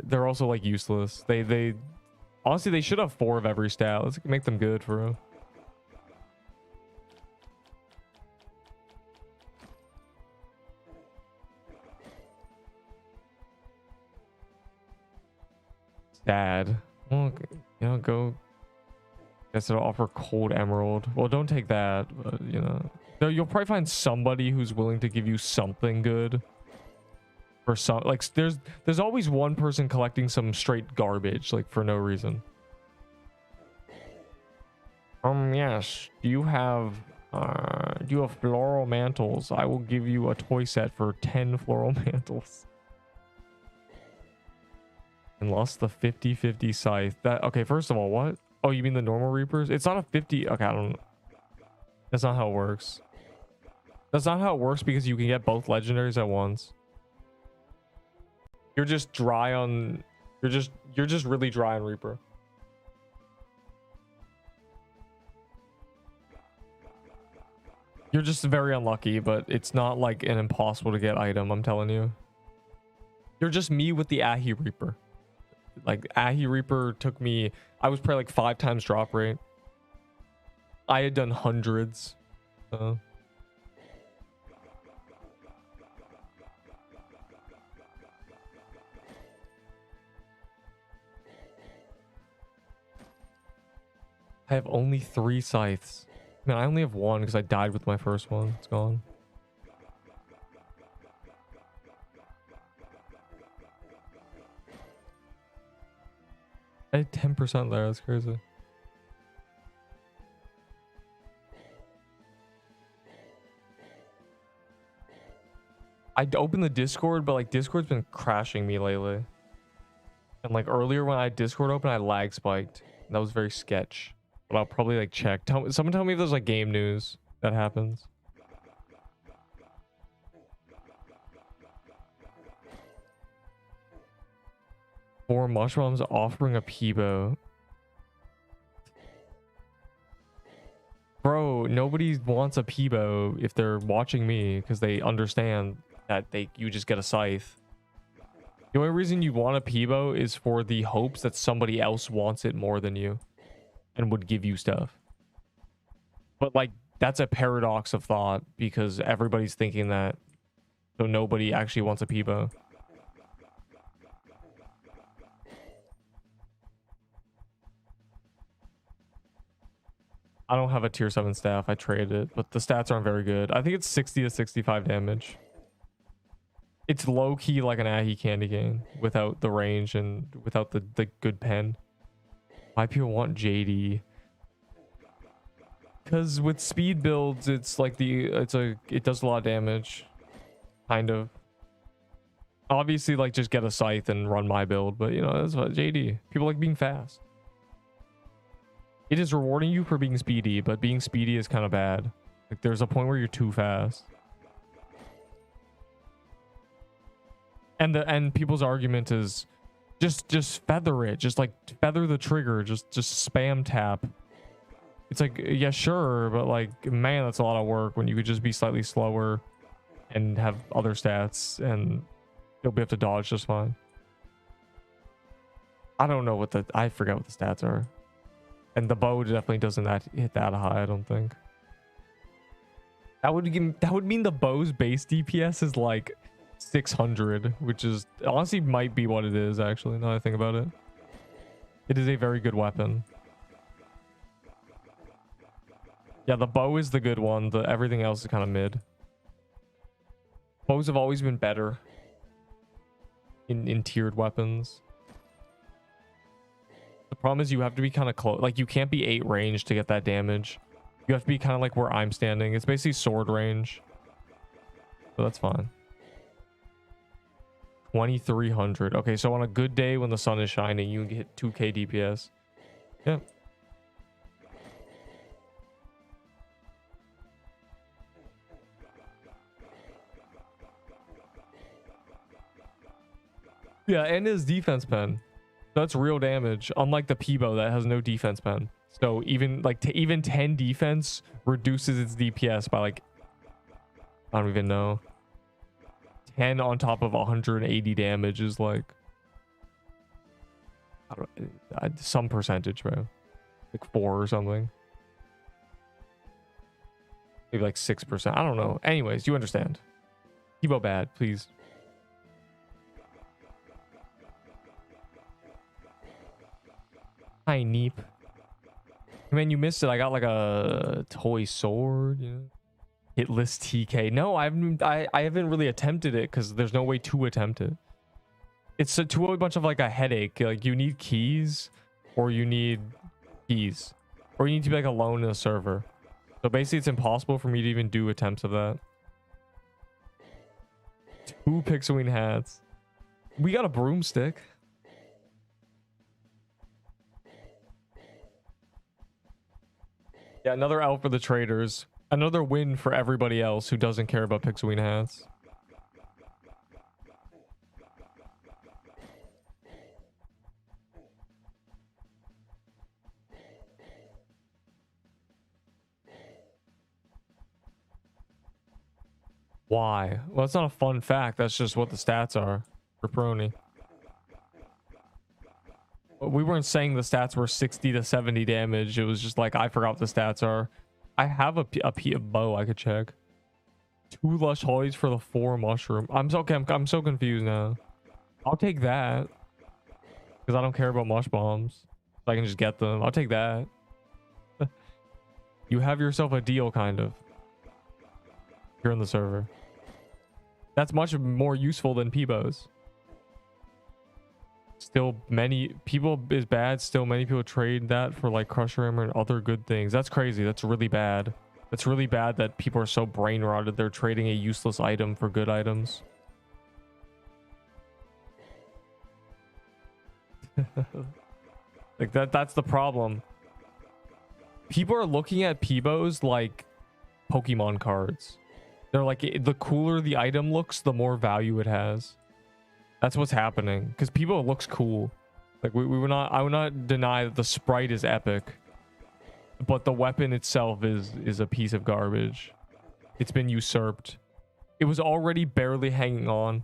They're also like useless. They honestly, they should have 4 of every stat. Let's make them good for real. Sad. Well, you know, go. Guess it'll offer Cold Emerald. Well, don't take that, but you know, you'll probably find somebody who's willing to give you something good. For some, like, there's always one person collecting some straight garbage, like for no reason. Yes. Do you have floral mantles? I will give you a toy set for 10 floral mantles. And lost the 50-50 scythe. That okay, first of all, what? Oh, you mean the normal reapers? It's not a 50. Okay, I don't. That's not how it works. That's not how it works because you can get both legendaries at once. You're just dry on. You're just really dry on Reaper. You're just very unlucky, but it's not like an impossible to get item. I'm telling you. You're just me with the Ahi Reaper. Like Ahi Reaper took me, I was probably like 5 times drop rate. I had done hundreds. I have only 3 scythes. Man, I only have 1 because I died with my first one. It's gone. I had 10% there. That's crazy. I'd open the Discord, but like Discord's been crashing me lately. And like earlier when I had Discord open, I lag spiked. That was very sketch. but I'll probably like check. Someone tell me if there's like game news that happens. For Mush Bombs offering a Peebo. Bro, nobody wants a Peebo if they're watching me because they understand that you just get a scythe. The only reason you want a Peebo is for the hopes that somebody else wants it more than you and would give you stuff. But like, that's a paradox of thought because everybody's thinking that, so nobody actually wants a Peebo. I don't have a tier 7 staff. I traded it, but the stats aren't very good. I think it's 60 to 65 damage. It's low-key like an Ahi candy cane without the range and without the good pen. Why people want JD? Because with speed builds, it's like it does a lot of damage. Kind of. Obviously, like, just get a scythe and run my build, but you know, that's what JD. People like being fast. It is rewarding you for being speedy, but being speedy is kind of bad. Like, there's a point where you're too fast. And people's argument is just feather it. Just like feather the trigger. Just spam tap. It's like, yeah, sure, but like, man, that's a lot of work when you could just be slightly slower and have other stats and you'll be able to dodge just fine. I don't know what I forget what the stats are. And the bow definitely doesn't hit that high, I don't think. That would mean the bow's base DPS is like 600, which is honestly might be what it is actually, now that I think about it. It is a very good weapon. Yeah, the bow is the good one. Everything else is kind of mid. Bows have always been better in tiered weapons. The problem is you have to be kind of close. Like, you can't be 8 range to get that damage. You have to be kind of like where I'm standing. It's basically sword range. So that's fine. 2300. Okay, so on a good day when the sun is shining, you can hit 2k DPS. Yeah. Yeah, and his defense pen. That's real damage, unlike the Peebo that has no defense pen. So even like even 10 defense reduces its DPS by like, I don't even know. 10 on top of 180 damage is like, I don't, some percentage, bro. Like 4 or something. Maybe like 6%. I don't know. Anyways, you understand. Peebo bad, please. Hi, Neep. Man, you missed it. I got like a toy sword, you know. Hitless TK. No, I haven't really attempted it because there's no way to attempt it. It's a bunch of like a headache. Like, you need keys, or you need keys, or you need to be like alone in a server. So basically, it's impossible for me to even do attempts of that. 2 Pixelwing hats. We got a broomstick. Yeah, another L for the traders. Another win for everybody else who doesn't care about Pixelwing hats. Why? Well, it's not a fun fact. That's just what the stats are for Prony. We weren't saying the stats were 60 to 70 damage. It was just like, I forgot what the stats are. I have a bow I could check. 2 lush hollies for the 4 mushroom. I'm so confused now. I'll take that because I don't care about mush bombs. I can just get them. I'll take that. You have yourself a deal, kind of. Here on the server. That's much more useful than Peebo's. Still, many people is bad. Still, many people trade that for like crusher armor and other good things. That's crazy. That's really bad. That's really bad that people are so brain rotted. They're trading a useless item for good items. Like that's the problem. people are looking at Peebos like Pokemon cards. They're like, the cooler the item looks, the more value it has. That's what's happening. Because Peebo looks cool. Like we would not, I would not deny that the sprite is epic, but the weapon itself is a piece of garbage. It's been usurped. It was already barely hanging on.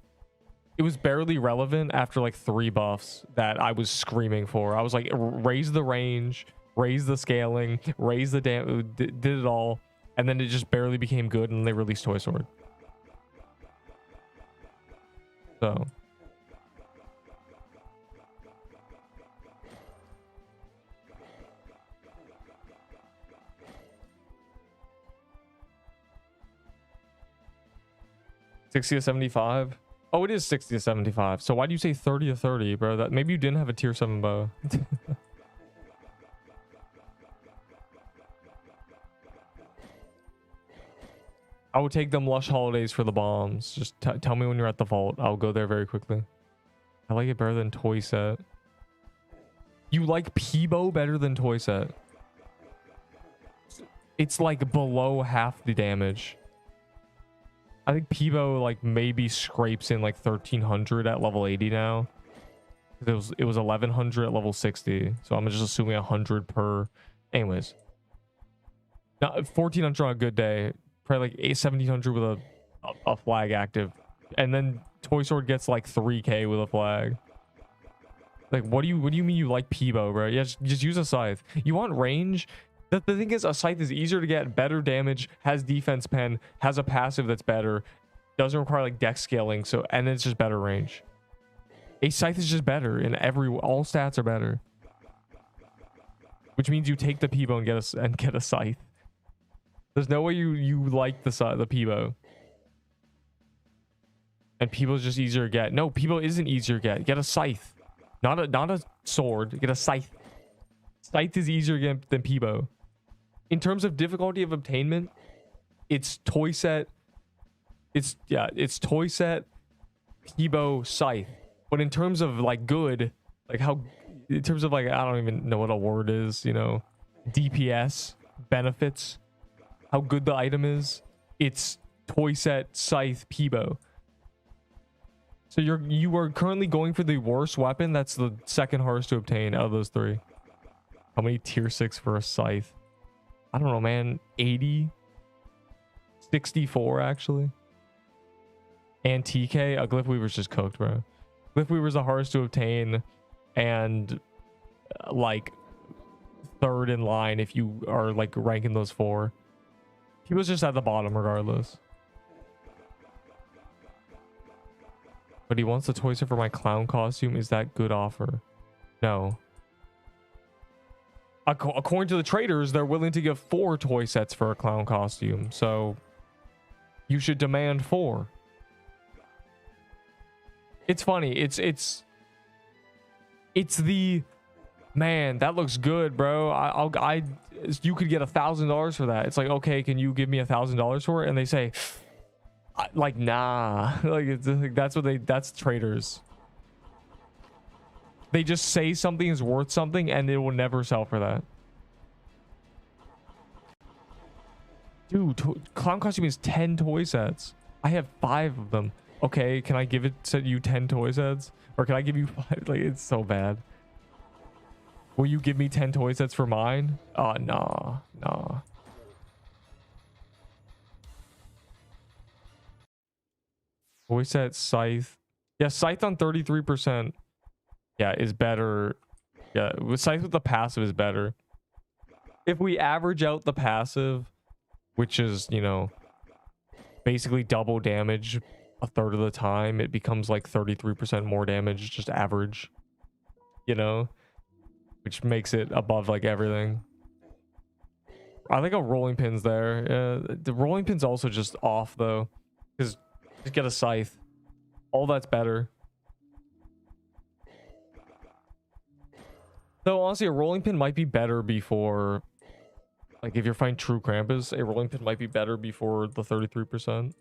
It was barely relevant after like 3 buffs that I was screaming for. I was like, raise the range, raise the scaling, raise the did it all, and then it just barely became good, and they released Toy Sword. So. $60 to $75. Oh, it is $60 to $75. So why do you say 30 to 30, bro? That maybe you didn't have a tier 7 bow. I would take them Lush Holidays for the bombs. Just tell me when you're at the vault. I'll go there very quickly. I like it better than Toy Set. You like Peebo better than Toy Set? It's like below half the damage. I think Peebo like maybe scrapes in like 1300 at level 80 now. It was 1100 at level 60. So I'm just assuming 100 per. Anyways. Now 1400 on a good day. Probably like 1700 with a flag active. And then Toy Sword gets like 3k with a flag. Like what do you mean you like Peebo, bro? Yeah, just use a scythe. You want range? The thing is, a scythe is easier to get, better damage, has defense pen, has a passive that's better, doesn't require like dex scaling, so, and it's just better range. A scythe is just better in all stats are better. Which means you take the Peebo and get a scythe. There's no way you like the Peebo. And Peebo's just easier to get. No, Peebo isn't easier to get. Get a scythe. Not a sword, get a scythe. Scythe is easier to get than Peebo. In terms of difficulty of obtainment, it's Toy Set. It's Toy Set, Peebo, Scythe. But in terms of like good, like how, in terms of like, I don't even know what a word is, you know, DPS, benefits, how good the item is, it's Toy Set, Scythe, Peebo. So you are currently going for the worst weapon. That's the second hardest to obtain out of those 3. How many tier 6 for a scythe? I don't know, man. 80? 64, actually. And TK? Glyph Weaver's just cooked, bro. Glyph Weaver's the hardest to obtain. And, like, 3rd in line if you are, like, ranking those 4. He was just at the bottom, regardless. But he wants the toy set for my clown costume. Is that good offer? No. According to the traders, they're willing to give 4 toy sets for a clown costume. So you should demand 4. It's funny. It's the, man, that looks good, bro. You could get $1,000 for that. It's like, okay, can you give me $1,000 for it? And they say, like, nah. Like, that's traders. They just say something is worth something and it will never sell for that. Dude, clown costume is 10 toy sets. I have 5 of them. Okay, can I give it to you 10 toy sets? Or can I give you 5? Like, it's so bad. Will you give me 10 toy sets for mine? Nah. Toy set, Scythe. Yeah, Scythe on 33%. Yeah, is better. Yeah, with Scythe with the passive is better. If we average out the passive, which is, you know, basically double damage a third of the time, it becomes like 33% more damage, just average, you know, which makes it above like everything. I think a rolling pin's there. The rolling pin's also just off though, because just get a Scythe. All that's better. Though honestly, a rolling pin might be better before, like if you're fighting true Krampus, a rolling pin might be better before the 33%.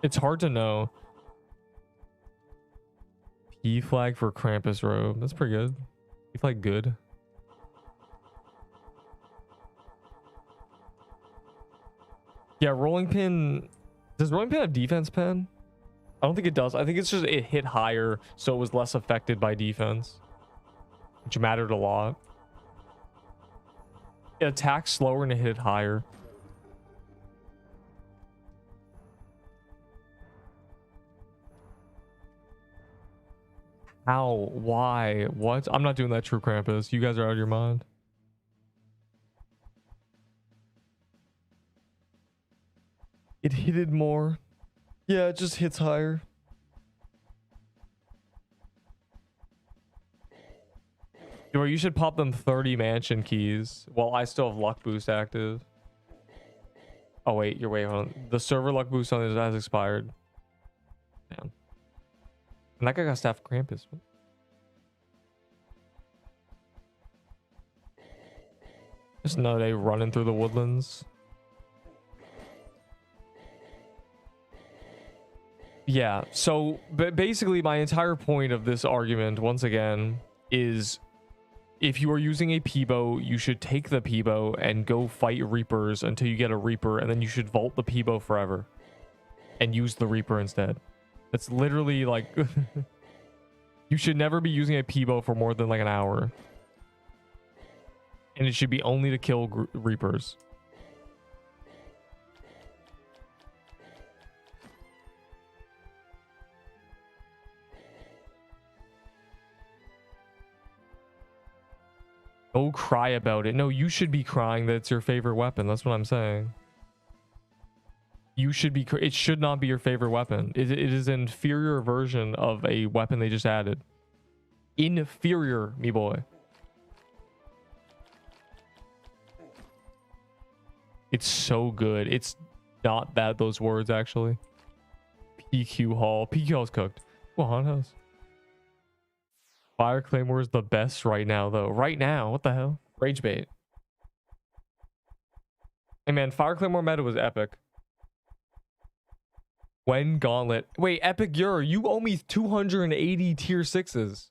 It's hard to know. P flag for Krampus robe. That's pretty good. P flag good. Yeah, rolling pin. Does rolling pin have defense pin? I don't think it does. I think it's just it hit higher, so it was less affected by defense, which mattered a lot. It attacked slower and it hit higher. How? Why? What? I'm not doing that, True Krampus. You guys are out of your mind. It hit more. Yeah, it just hits higher. Or you should pop them 30 mansion keys while I still have luck boost active. Oh wait, you're waiting on the server luck boost on it has expired. Damn. And that guy got staff Krampus. Just another day running through the woodlands. Yeah, so basically my entire point of this argument, once again, is if you are using a Peebo, you should take the Peebo and go fight Reapers until you get a Reaper, and then you should vault the Peebo forever and use the Reaper instead. That's literally like... You should never be using a Peebo for more than like an hour. And it should be only to kill Reapers. Don't cry about it. No, you should be crying that it's your favorite weapon. That's what I'm saying. You should be... It should not be your favorite weapon. It is an inferior version of a weapon they just added. Inferior, me boy. It's so good. It's not that those words, actually. PQ Hall. PQ Hall's cooked. Well, Hunt House. Fire Claymore is the best right now, though. Right now. What the hell? Rage bait. Hey, man. Fire Claymore meta was epic. When Gauntlet. Wait, Epic you owe me 280 tier 6s.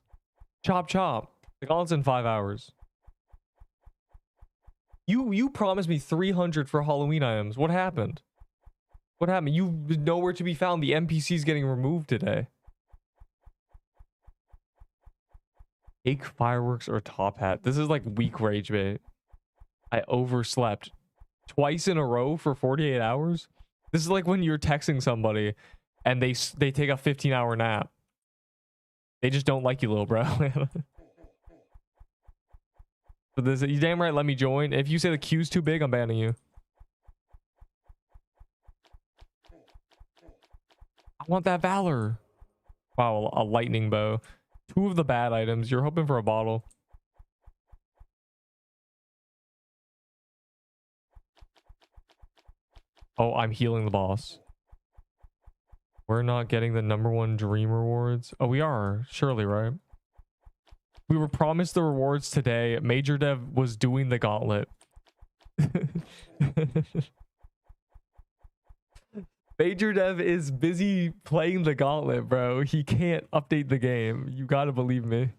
Chop chop. The Gauntlet's in 5 hours. You promised me 300 for Halloween items. What happened? What happened? You nowhere to be found. The NPC's getting removed today. Fake fireworks or top hat. This is like weak rage bait. I overslept twice in a row for 48 hours. This is like when you're texting somebody and they take a 15-hour nap. They just don't like you, little bro. So this, you damn right, let me join. If you say the queue's too big, I'm banning you. I want that Valor. Wow, a lightning bow. 2 of the bad items. You're hoping for a bottle. Oh, I'm healing the boss. We're not getting the #1 dream rewards. Oh, we are. Surely, right? We were promised the rewards today. Major Dev was doing the Gauntlet. Major Dev is busy playing the Gauntlet, bro. He can't update the game. You gotta believe me.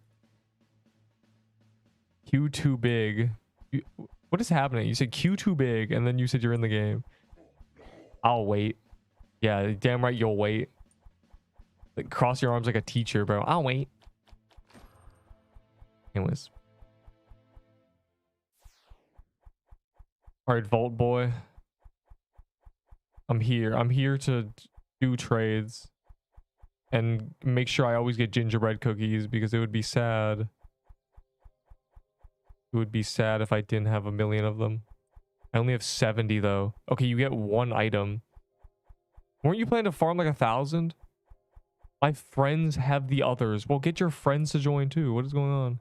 Q too big. What is happening? You said Q too big, and then you said you're in the game. I'll wait. Yeah, damn right you'll wait. Like, cross your arms like a teacher, bro. I'll wait. Anyways. Alright, Vault Boy. I'm here. I'm here to do trades. And make sure I always get gingerbread cookies, because it would be sad. It would be sad if I didn't have 1 million of them. I only have 70 though. Okay, you get 1 item. Weren't you planning to farm like 1,000? My friends have the others. Well, get your friends to join too. What is going on?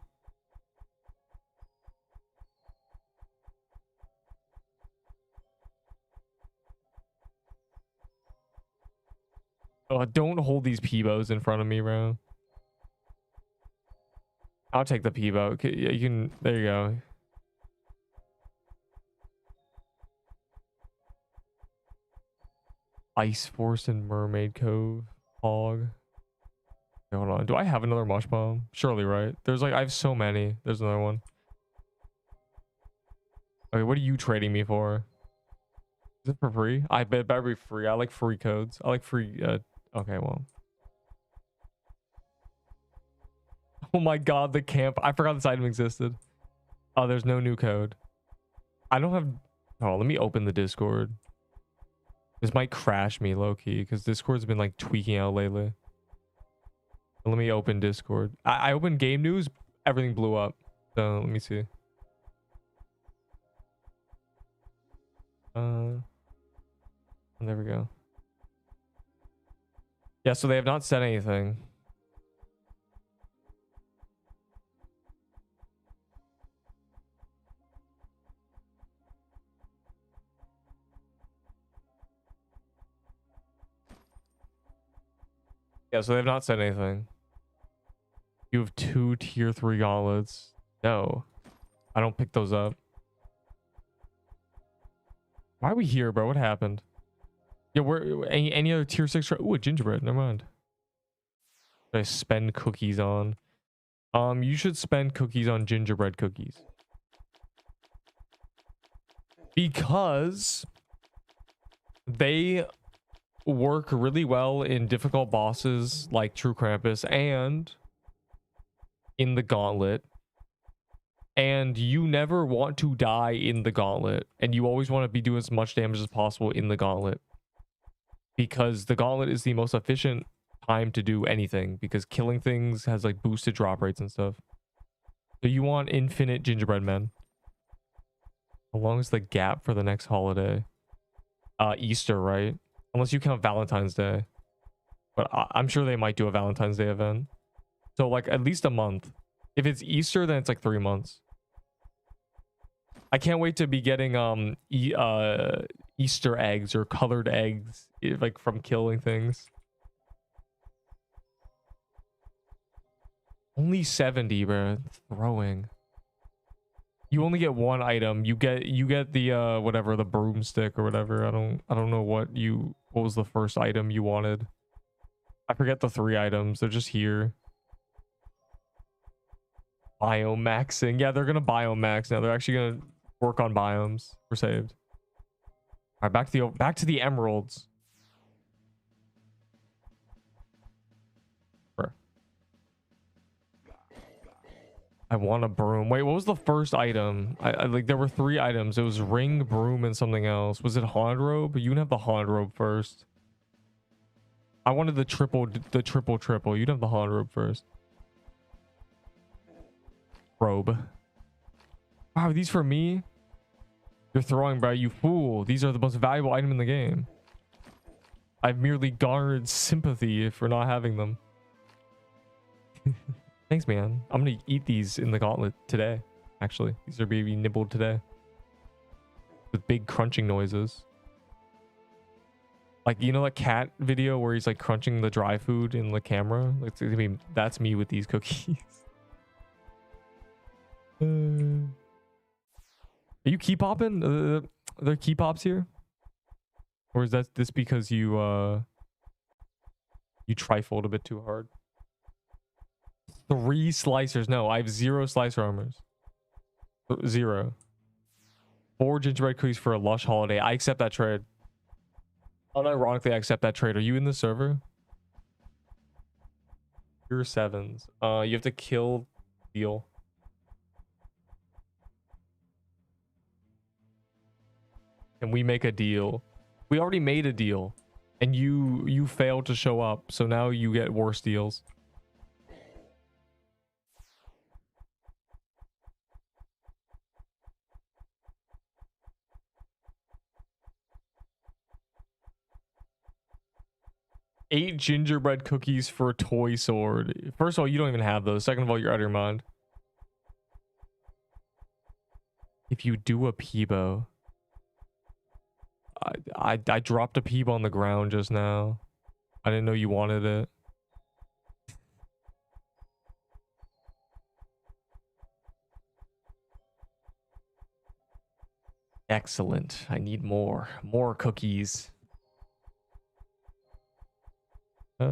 Oh, don't hold these Peebos in front of me, bro. I'll take the Peebo. Okay, yeah, you can. There you go. Ice Force and Mermaid Cove. Hog. Okay, hold on. Do I have another Mush Bomb? Surely, right? There's like, I have so many. There's another one. Okay, what are you trading me for? Is it for free? I bet it better be free. I like free codes. I like free. Okay, well. Oh my god, the camp. I forgot this item existed. Oh, there's no new code. I don't have... Oh, let me open the Discord. This might crash me low-key because Discord's been like tweaking out lately. Let me open Discord. I opened game news. Everything blew up. So let me see. There we go. Yeah, so they have not said anything. Yeah, so they have not said anything. You have 2 tier 3 gauntlets. No, I don't pick those up. Why are we here, bro? What happened? Yeah, we're any other tier 6? Ooh, a gingerbread. Never mind. Should I spend cookies on? You should spend cookies on gingerbread cookies. Because they work really well in difficult bosses like True Krampus and in the Gauntlet. And you never want to die in the Gauntlet. And you always want to be doing as much damage as possible in the Gauntlet. Because the Gauntlet is the most efficient time to do anything. Because killing things has like boosted drop rates and stuff. So you want infinite gingerbread men. How long is the gap for the next holiday? Easter, right? Unless you count Valentine's Day. But I'm sure they might do a Valentine's Day event. So like at least a month. If it's Easter, then it's like 3 months. I can't wait to be getting Easter eggs or colored eggs like from killing things. Only 70, bro. Throwing. You only get one item. You get the whatever, the broomstick or whatever. I don't know what was the first item you wanted. I forget the 3 items. They're just here. Biomaxing. Yeah, they're gonna biomax now. They're actually gonna work on biomes. We're saved. All right, back to the emeralds. I want a broom. Wait, what was the first item? I like there were 3 items. It was ring, broom, and something else. Was it Haunted Robe? You can have the Haunted Robe first. I wanted the triple. You'd have the Haunted Robe first. Robe. Wow, are these for me? You're throwing, bro. You fool. These are the most valuable item in the game. I've merely garnered sympathy for not having them. Thanks, man. I'm gonna eat these in the gauntlet today. Actually, these are being nibbled today with big crunching noises. Like, you know that cat video where he's like crunching the dry food in the camera? Like, I mean, that's me with these cookies. Are you key popping? Are there key pops here? Or is this because you trifled a bit too hard? 3 slicers. No, I have 0 slicer armors. 0. 4 gingerbread cookies for a lush holiday. I accept that trade. Unironically, I accept that trade. Are you in the server? You're 7s. You have to kill deal. Can we make a deal? We already made a deal. And you failed to show up. So now you get worse deals. Eight gingerbread cookies for a toy sword. First of all, you don't even have those. Second of all, you're out of your mind. If you do a Peebo. I dropped a Peebo on the ground just now. I didn't know you wanted it. Excellent. I need more. More cookies. I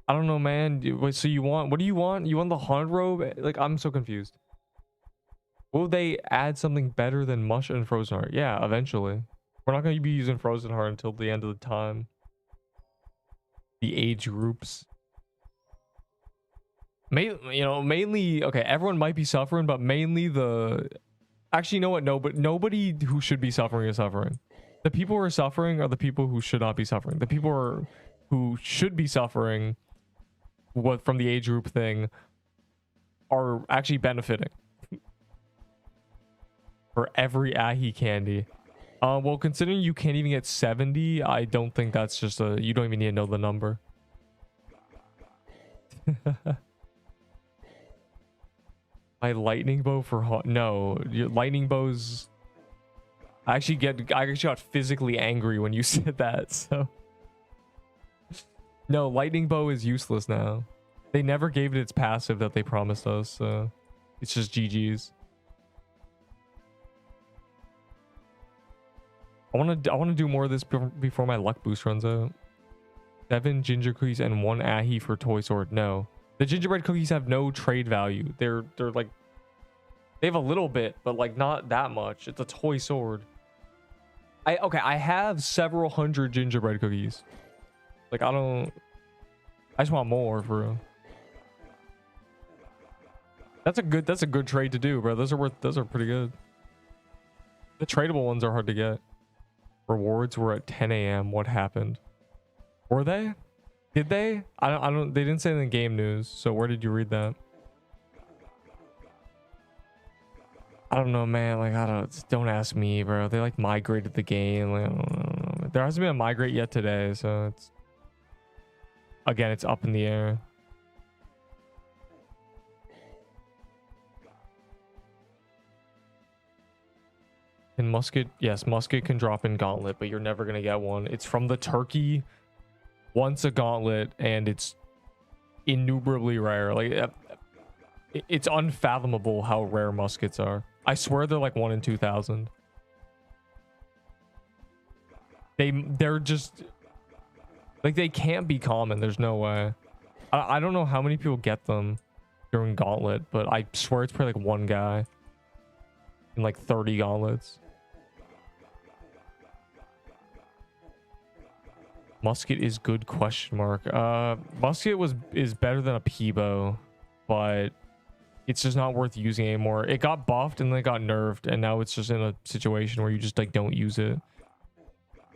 don't know, man. Wait, so what do you want? You want the Haunted Robe? Like, I'm so confused. Will they add something better than mush and frozen heart? Yeah, eventually. We're not going to be using Frozen Heart until the end of the time. The age groups. Mainly, okay, everyone might be suffering, but mainly the... Actually, you know what? No, but nobody who should be suffering is suffering. The people who are suffering are the people who should not be suffering. The people who should be suffering from the age group thing are actually benefiting for every ahi candy. Well, considering you can't even get 70, I don't think that's just you don't even need to know the number. My lightning bow for no, your lightning bows. I actually got physically angry when you said that. So no, lightning bow is useless now. They never gave it its passive that they promised us. So it's just GG's. I want to do more of this before my luck boost runs out. 7 ginger cookies and 1 ahi for toy sword. No, the gingerbread cookies have no trade value. They're like, they have a little bit, but like not that much. It's a toy sword. I have several hundred gingerbread cookies. Like I just want more for real. That's a good trade to do, bro. Those are pretty good. The tradable ones are hard to get. Rewards were at 10 a.m. What happened? Were they? Did they? I don't. They didn't say in the game news. So where did you read that? I don't know, man. Like don't ask me, bro. They like migrated the game. Like, I don't know. There hasn't been a migrate yet today, so it's up in the air. And musket, yes, musket can drop in Gauntlet, but you're never gonna get one. It's from the turkey. Once a Gauntlet, and it's innumerably rare. Like it's unfathomable how rare muskets are. I swear they're like 1 in 2,000. They're just like, they can't be common. There's no way. I don't know how many people get them during Gauntlet, but I swear it's probably like one guy in like 30 gauntlets. Musket is good, question mark. Musket is better than a Peebo, but it's just not worth using anymore. It got buffed and then it got nerfed, and now it's just in a situation where you just like don't use it.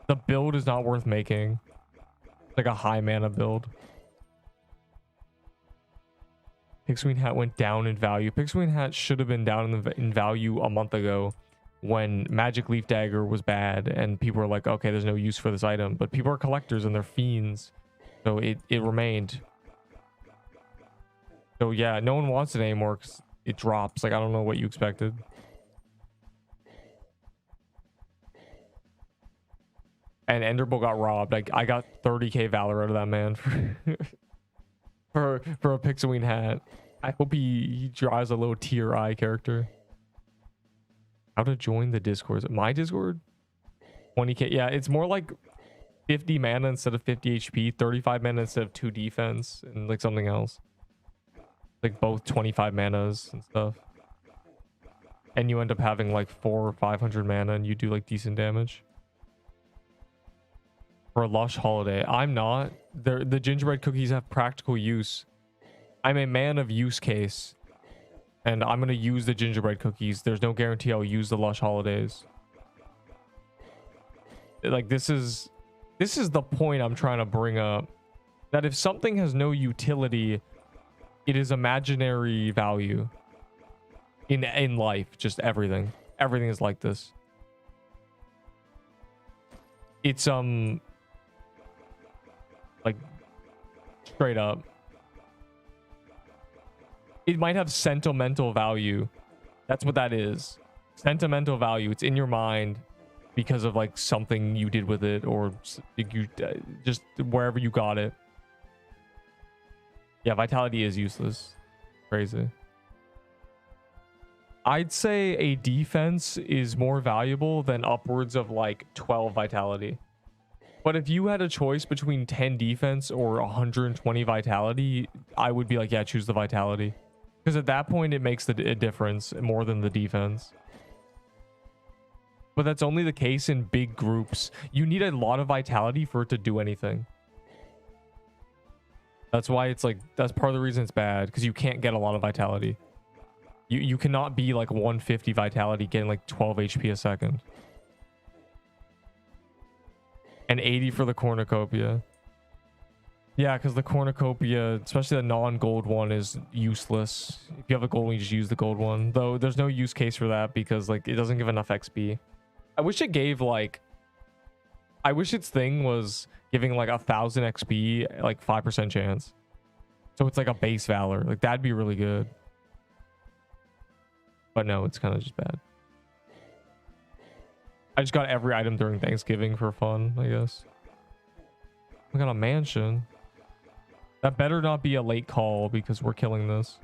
The build is not worth making. It's like a high mana build. Pixelween Hat went down in value. Pixelween Hat should have been down in value a month ago when Magic Leaf Dagger was bad and people were like, okay, there's no use for this item. But people are collectors and they're fiends, so it remained. So yeah, no one wants it anymore because it drops. Like, I don't know what you expected. And Enderbolt got robbed. Like, I got 30k Valor out of that man for a Pixelween Hat. I hope he draws a low tier I character. How to join the Discord? Is it my Discord? 20k. Yeah, it's more like 50 mana instead of 50 HP, 35 mana instead of 2 defense, and like something else. Like both 25 manas and stuff. And you end up having like 400 or 500 mana and you do like decent damage. For a Lush Holiday. I'm not. The gingerbread cookies have practical use. I'm a man of use case. And I'm going to use the gingerbread cookies. There's no guarantee I'll use the Lush Holidays. Like, this is the point I'm trying to bring up. That if something has no utility, it is imaginary value. In life, just everything. Everything is like this. It's like straight up. It might have sentimental value. That's what that is. Sentimental value. It's in your mind because of like something you did with it, or you just wherever you got it. Yeah, vitality is useless. Crazy. I'd say a defense is more valuable than upwards of like 12 vitality. But if you had a choice between 10 defense or 120 vitality, I would be like, yeah, choose the vitality. Because at that point, it makes a difference more than the defense. But that's only the case in big groups. You need a lot of vitality for it to do anything. That's why it's like, that's part of the reason it's bad, because you can't get a lot of vitality. You cannot be like 150 vitality getting like 12 HP a second. And 80 for the cornucopia. Yeah, because the cornucopia, especially the non-gold one, is useless. If you have a gold one, you just use the gold one. Though there's no use case for that because like it doesn't give enough XP. I wish it gave like... I wish its thing was giving like 1,000 XP, like 5% chance. So it's like a base valor. Like that'd be really good. But no, it's kind of just bad. I just got every item during Thanksgiving for fun, I guess. We got a mansion. That better not be a late call because we're killing this.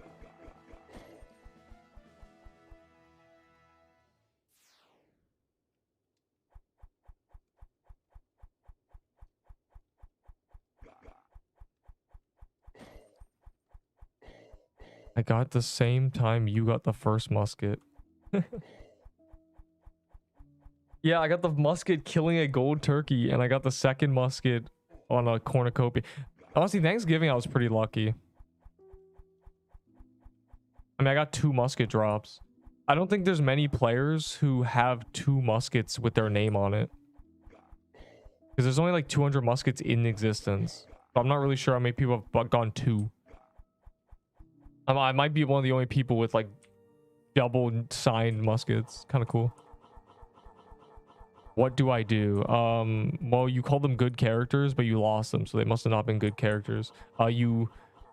I got the same time you got the first musket. Yeah, I got the musket killing a gold turkey, and I got the second musket on a cornucopia. Honestly, Thanksgiving, I was pretty lucky. I mean, I got 2 musket drops. I don't think there's many players who have 2 muskets with their name on it. Because there's only like 200 muskets in existence. So I'm not really sure how many people have gone 2. I might be one of the only people with like double signed muskets. Kind of cool. What do I do? Well, you call them good characters, but you lost them, so they must have not been good characters. You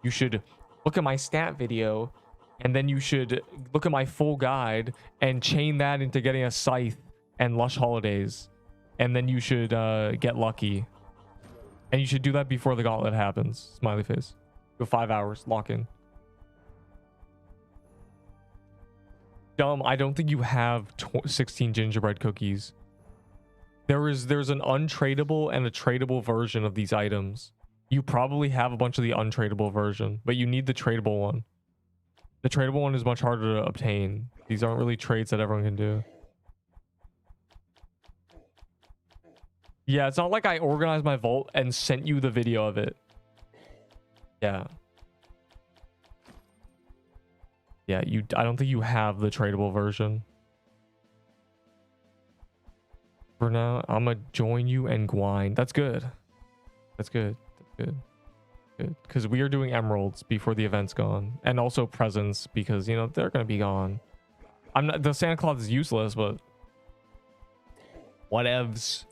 should look at my stat video, and then you should look at my full guide and chain that into getting a scythe and lush holidays, and then you should get lucky. And you should do that before the gauntlet happens. Smiley face. Go 5 hours. Lock in. Dumb. I don't think you have 16 gingerbread cookies. There's an untradeable and a tradable version of these items. You probably have a bunch of the untradeable version, but you need the tradable one. The tradable one is much harder to obtain. These aren't really trades that everyone can do. Yeah, it's not like I organized my vault and sent you the video of it. Yeah. Yeah, I don't think you have the tradable version. For now, I'm gonna join you and grind. That's good. That's good. That's good. Good. Because we are doing emeralds before the event's gone. And also presents because, you know, they're gonna be gone. The Santa Claus is useless, but whatevs.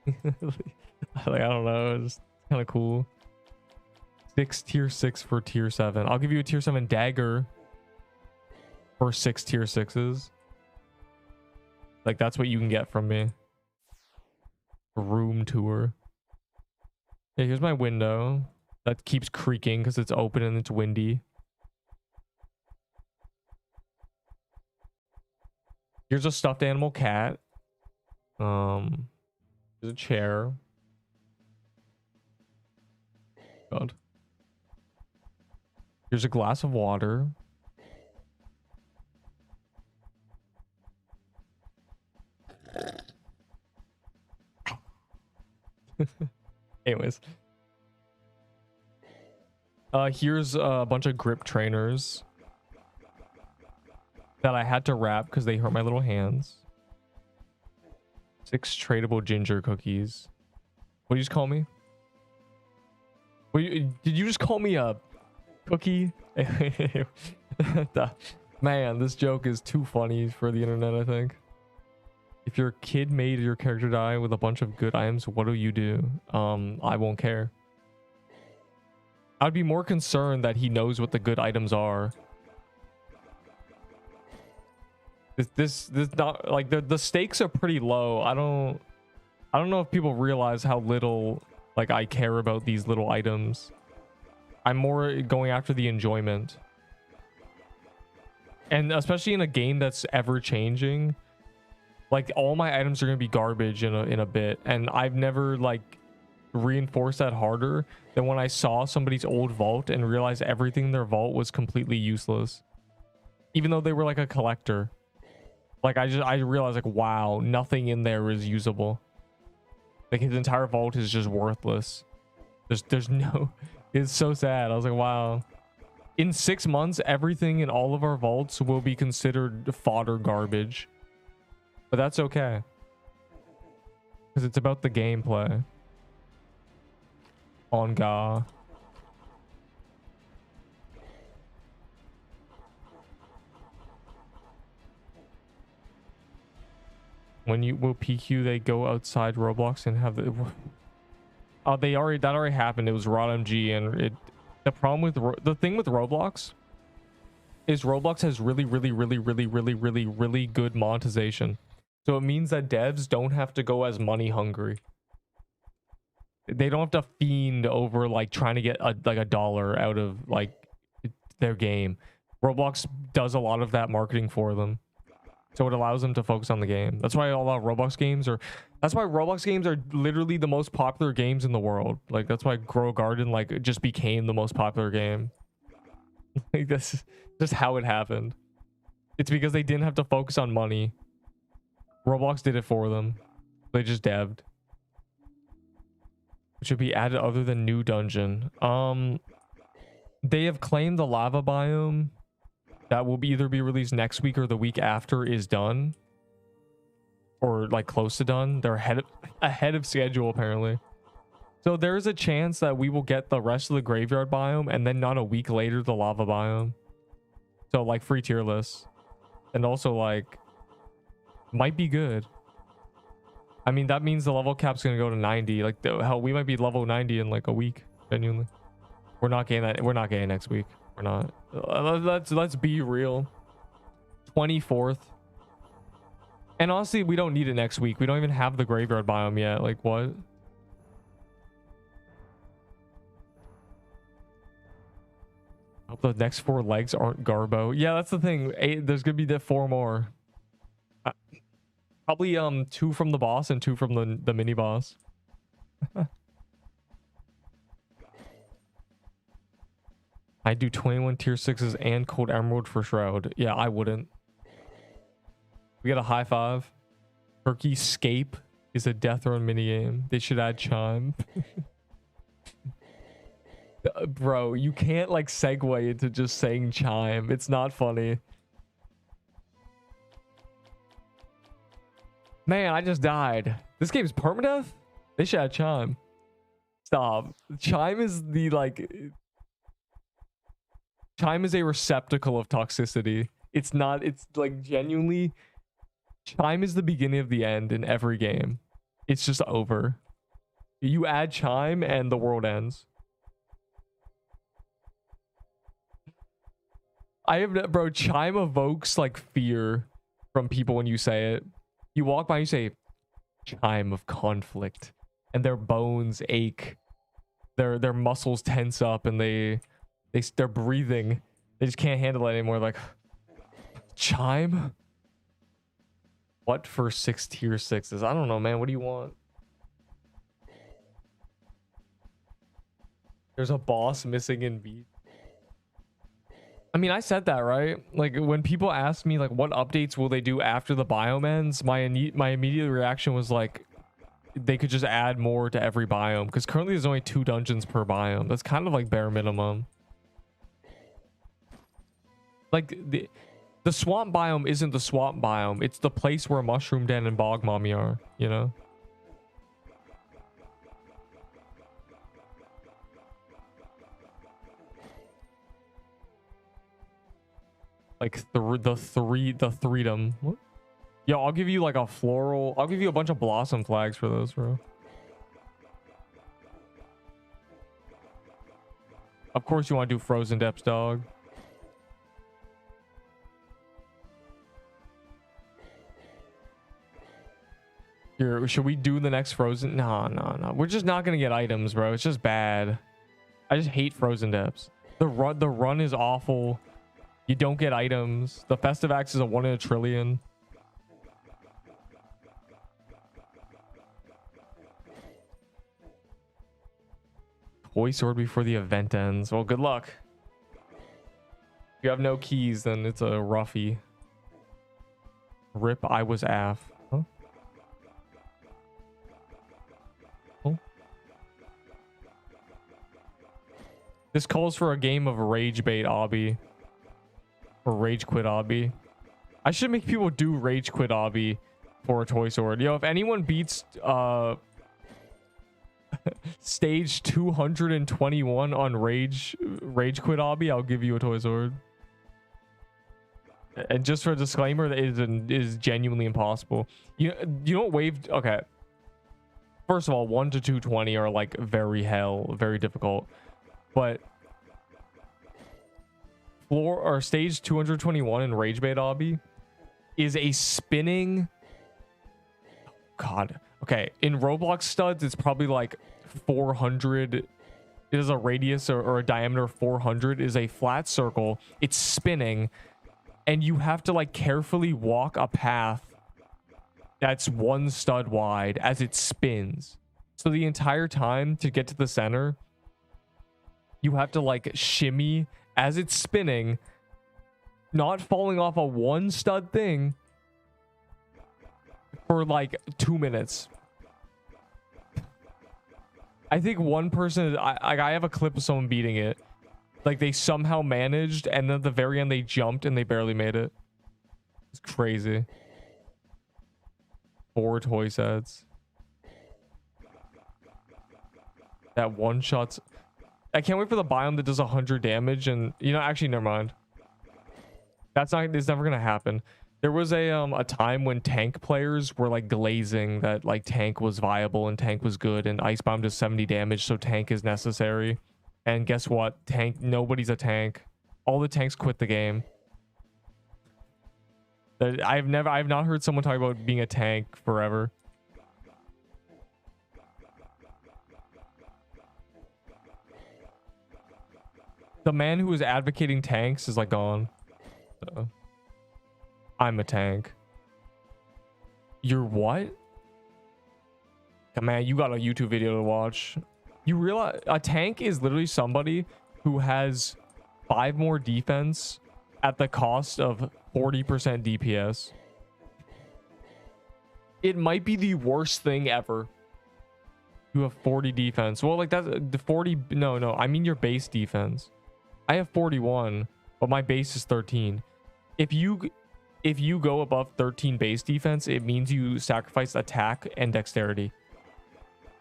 Like, I don't know. It's kind of cool. Tier 6 for tier 7. I'll give you a tier 7 dagger for 6 tier 6s. Like, that's what you can get from me. Room tour. Yeah, here's my window that keeps creaking because it's open and it's windy. Here's a stuffed animal cat. There's a chair. God. Here's a glass of water. Anyways. Here's a bunch of grip trainers that I had to wrap because they hurt my little hands. 6 tradable ginger cookies. What did you just call me? Did you just call me a cookie? Man, this joke is too funny for the internet, I think. If your kid made your character die with a bunch of good items, what do you do? I won't care. I'd be more concerned that he knows what the good items are. This not like the stakes are pretty low. I don't know if people realize how little like I care about these little items. I'm more going after the enjoyment. And especially in a game that's ever changing, like all my items are going to be garbage in a bit, and I've never like reinforced that harder than when I saw somebody's old vault and realized everything in their vault was completely useless, even though they were like a collector. Like I realized like, wow, nothing in there is usable. Like his entire vault is just worthless. There's no, it's so sad. I was like, wow. In 6 months, everything in all of our vaults will be considered fodder garbage. But that's okay. Because it's about the gameplay. On Ga. When you will PQ, they go outside Roblox and have the... Oh, that already happened. It was RodMG, and the problem with the thing with Roblox is Roblox has really good monetization. So it means that devs don't have to go as money hungry. They don't have to fiend over like trying to get like a dollar out of like their game. Roblox does a lot of that marketing for them. So it allows them to focus on the game. That's why a lot of Roblox games are... That's why Roblox games are literally the most popular games in the world. Like, that's why Grow Garden, like, just became the most popular game. Like, that's just how it happened. It's because they didn't have to focus on money. Roblox did it for them. They just devved. Which should be added other than new dungeon. They have claimed the lava biome that will either be released next week or the week after is done, or like close to done. They're ahead of schedule apparently. So there's a chance that we will get the rest of the graveyard biome and then not a week later the lava biome. So like free tier lists, and also like might be good. I mean, that means the level cap's gonna go to 90. Like hell, we might be level 90 in like a week. Genuinely, we're not getting that. We're not getting next week. We're not. Let's be real. 24th. And honestly, we don't need it next week. We don't even have the graveyard biome yet. Like what? I hope the next 4 legs aren't Garbo. Yeah, that's the thing. There's gonna be the 4 more. Probably 2 from the boss and 2 from the mini boss. I do 21 tier 6s and Cold Emerald for Shroud. Yeah, I wouldn't. We got a high 5. Turkey Scape is a death run minigame. They should add Chime. Bro, you can't like segue into just saying Chime. It's not funny. Man, I just died. This game's permadeath? They should add Chime. Stop. Chime is the like... Chime is a receptacle of toxicity. It's not... It's like genuinely... Chime is the beginning of the end in every game. It's just over. You add Chime and the world ends. Bro, Chime evokes like fear from people when you say it. You walk by, you say, Chime of conflict, and their bones ache. Their muscles tense up, and they're breathing. They just can't handle it anymore. Like, Chime? What for 6 tier 6s? I don't know, man. What do you want? There's a boss missing in beat. I mean, I said that, right? Like, when people ask me, like, what updates will they do after the biome ends, my immediate reaction was, like, they could just add more to every biome. Because currently there's only 2 dungeons per biome. That's kind of, like, bare minimum. Like, the swamp biome isn't the swamp biome. It's the place where Mushroom Den and Bog Mommy are, you know? Like the freedom. What? Yo, I'll give you like a floral. I'll give you a bunch of blossom flags for those, bro. Of course you want to do frozen depths, dog. Here, should we do the next frozen? No. We're just not gonna get items, bro. It's just bad. I just hate frozen depths. The run is awful. You don't get items. The festive axe is a 1 in a trillion. Toy sword before the event ends. Well, good luck. If you have no keys, then it's a roughie. Rip, I was AF. Huh? Oh. This calls for a game of rage bait obby. Or rage quit obby. I should make people do rage quit obby for a toy sword. Yo, if anyone beats stage 221 on rage quit obby, I'll give you a toy sword. And just for a disclaimer, that is genuinely impossible. You don't wave. Okay. First of all, 1 to 220 are like very difficult. But floor or stage 221 in rage bait obby is a spinning. God. Okay. In Roblox studs, it's probably like 400. It is a radius or a diameter of 400. It is a flat circle. It's spinning. And you have to like carefully walk a path that's 1 stud wide as it spins. So the entire time to get to the center, you have to like shimmy as it's spinning, not falling off a 1 stud thing for like 2 minutes. I think one person, I have a clip of someone beating it. Like they somehow managed, and then at the very end they jumped and they barely made it. It's crazy. 4 toy sets. That one shots. I can't wait for the biome that does 100 damage, and you know, actually never mind. It's never gonna happen. There was a time when tank players were like glazing that like tank was viable and tank was good, and ice bomb does 70 damage, so tank is necessary. And guess what? Nobody's a tank. All the tanks quit the game. I've not heard someone talk about being a tank forever. The man who is advocating tanks is like gone. So, I'm a tank. You're what? Man, you got a YouTube video to watch. You realize a tank is literally somebody who has 5 more defense at the cost of 40% DPS. It might be the worst thing ever. You have 40 defense. Well, like that's the 40. No, I mean your base defense. I have 41, but my base is 13. If you go above 13 base defense, it means you sacrifice attack and dexterity.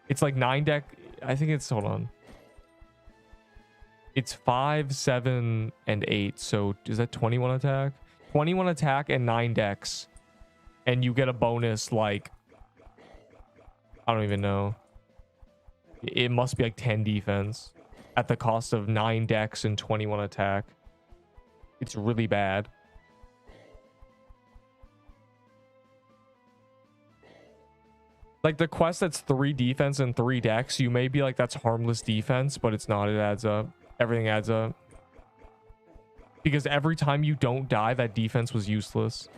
It's like 9 deck. I think it's, hold on. It's 5, 7, and 8. So is that 21 attack? 21 attack and 9 dex. And you get a bonus like, I don't even know. It must be like 10 defense at the cost of 9 dex and 21 attack. It's really bad. Like the quest that's 3 defense and 3 dex, you may be like, that's harmless defense, but it's not. It adds up. Everything adds up. Because every time you don't die, that defense was useless.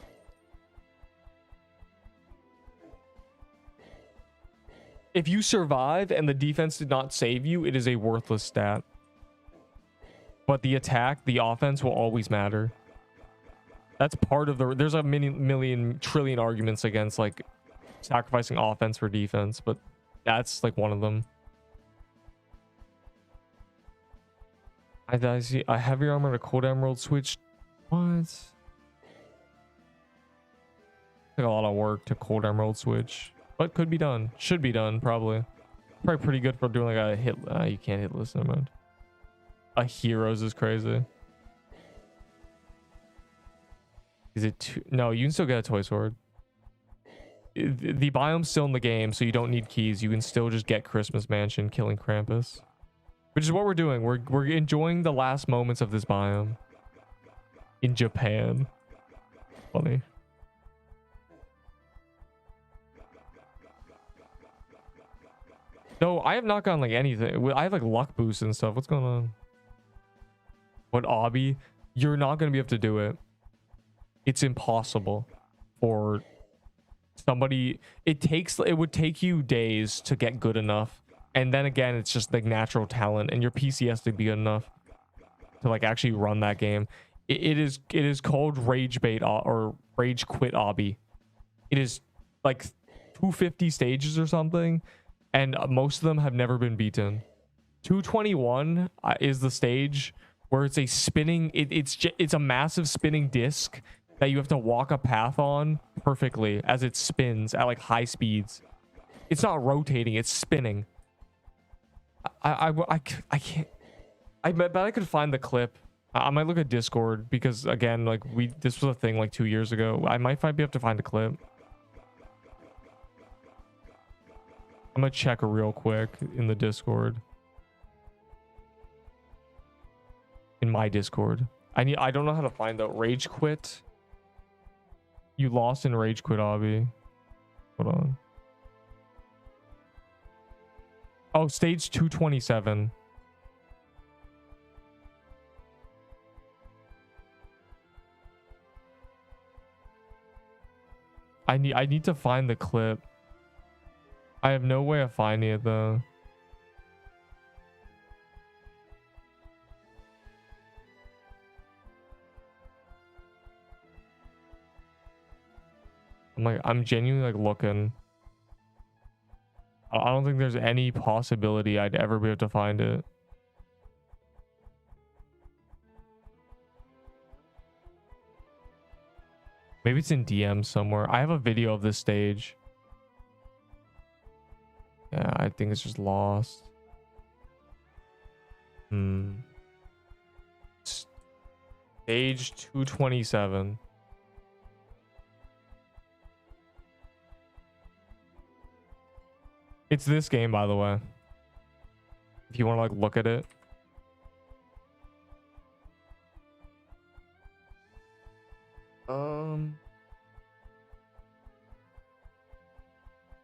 If you survive and the defense did not save you, it is a worthless stat. But the attack, the offense will always matter. That's part of the... There's a million trillion arguments against like sacrificing offense for defense, but that's like one of them. I see a heavy armor and a cold emerald switch. What? Like a lot of work to cold emerald switch, but could be done. Should be done probably. Probably pretty good for doing like a hit. You can't hit list, never mind. A heroes is crazy. Is it too... No, you can still get a toy sword. The biome's still in the game, so you don't need keys. You can still just get Christmas Mansion killing Krampus, which is what we're doing. We're enjoying the last moments of this biome in Japan. Funny. No, I have not gotten like anything. I have like luck boosts and stuff. What's going on? What obby? You're not gonna be able to do it. It's impossible for somebody. It would take you days to get good enough, and then again, it's just like natural talent, and your PC has to be good enough to like actually run that game. It is called rage bait or rage quit obby. It is like 250 stages or something, and most of them have never been beaten. 221 is the stage where it's a spinning, it's a massive spinning disc that you have to walk a path on perfectly as it spins at like high speeds. It's not rotating, it's spinning. I can't. I bet I could find the clip. I might look at Discord because again, like this was a thing like 2 years ago. I might be able to find a clip. I'm gonna check real quick in the Discord. In my Discord. I don't know how to find the rage quit. You lost in rage quit, Obby. Hold on. Oh, stage 227. I need to find the clip. I have no way of finding it though. I'm genuinely like looking. I don't think there's any possibility I'd ever be able to find it. Maybe it's in DM somewhere. I have a video of this stage. Yeah, I think it's just lost. Stage 227. It's this game, by the way. If you want to like look at it.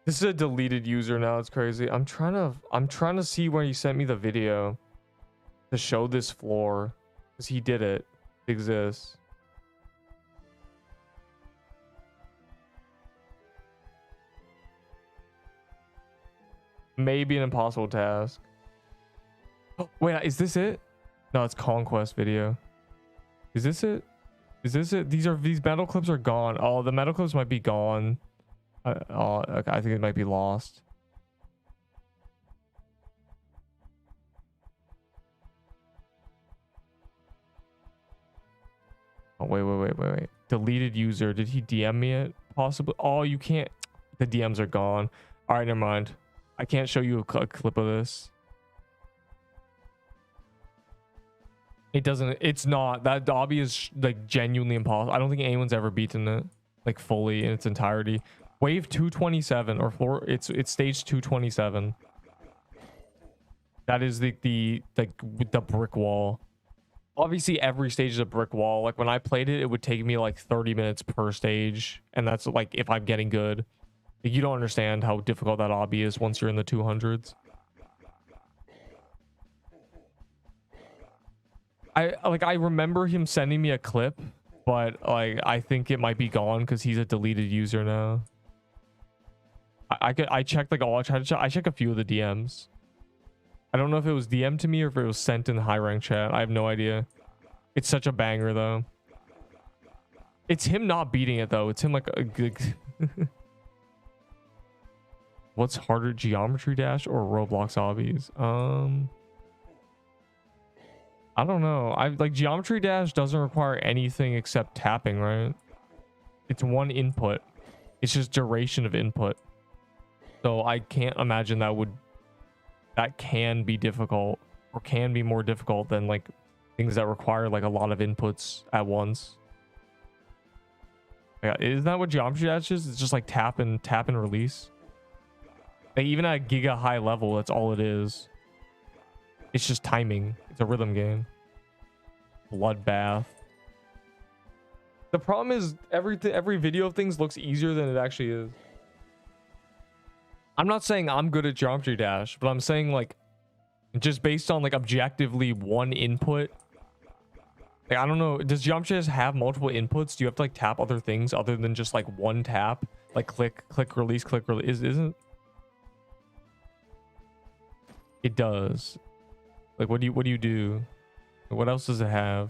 This is a deleted user now. It's crazy. I'm trying to see where he sent me the video to show this floor because he did it. It exists. Maybe an impossible task. Oh, wait, is this it? No, it's conquest video. Is this it? Is this it? These metal clips are gone. Oh, the metal clips might be gone. Oh, okay, I think it might be lost. Oh, wait. Deleted user. Did he DM me it? Possibly. Oh, you can't. The DMs are gone. All right, never mind. I can't show you a clip of this. It doesn't. It's not. That obby is like genuinely impossible. I don't think anyone's ever beaten it like fully in its entirety. Wave 227 or floor. It's stage 227. That is the brick wall. Obviously, every stage is a brick wall. Like when I played it, it would take me like 30 minutes per stage, and that's like if I'm getting good. You don't understand how difficult that obby is once you're in the 200s. I remember him sending me a clip, but like I think it might be gone because he's a deleted user now. I checked like all. I checked a few of the DMs. I don't know if it was DM'd to me or if it was sent in the high rank chat. I have no idea. It's such a banger though. It's him not beating it though. It's him like a good. What's harder, Geometry Dash or Roblox obbies? I don't know. I like Geometry Dash doesn't require anything except tapping, right? It's one input. It's just duration of input. So I can't imagine that can be difficult or can be more difficult than like things that require like a lot of inputs at once. Yeah, isn't that what Geometry Dash is? It's just like tap and release. Like even at giga high level, that's all it is. It's just timing. It's a rhythm game. Bloodbath. The problem is every video of things looks easier than it actually is. I'm not saying I'm good at Geometry Dash, but I'm saying like just based on like objectively one input. Like I don't know, does Geometry Dash have multiple inputs? Do you have to like tap other things other than just like one tap? Like click, release, isn't it does. Like what do you do? What else does it have?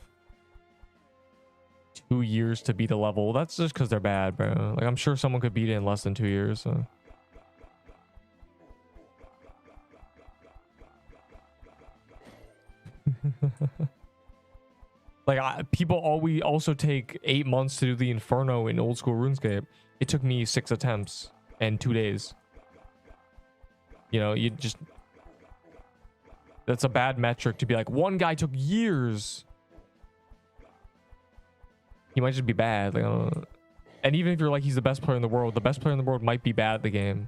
2 years to beat a level. That's just because they're bad, bro. Like, I'm sure someone could beat it in less than 2 years. So. Like, people always also take 8 months to do the Inferno in old school RuneScape. It took me 6 attempts and 2 days. You know, you just... That's a bad metric to be like, one guy took years. He might just be bad. Like, I don't know. And even if you're like, he's the best player in the world might be bad at the game.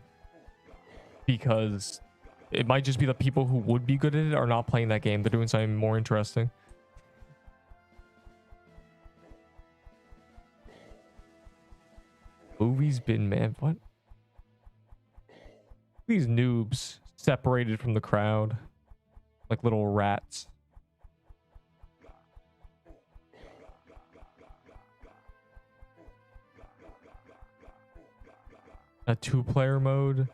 Because it might just be the people who would be good at it are not playing that game. They're doing something more interesting. Movie's been, man, what? These noobs separated from the crowd like little rats. A 2-player mode.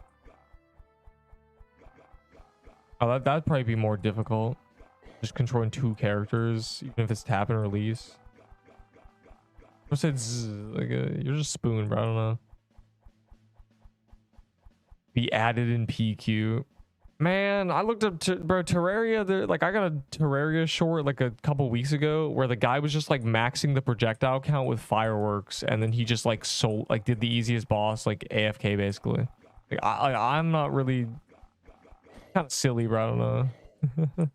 Oh, that'd probably be more difficult. Just controlling 2 characters, even if it's tap and release. I said like you're just spoon, bro. I don't know. Be added in PQ. Man, I looked up bro Terraria. Like I got a Terraria short like a couple weeks ago where the guy was just like maxing the projectile count with fireworks, and then he just like did the easiest boss like AFK basically. Like I'm not really kind of silly, bro. I don't know.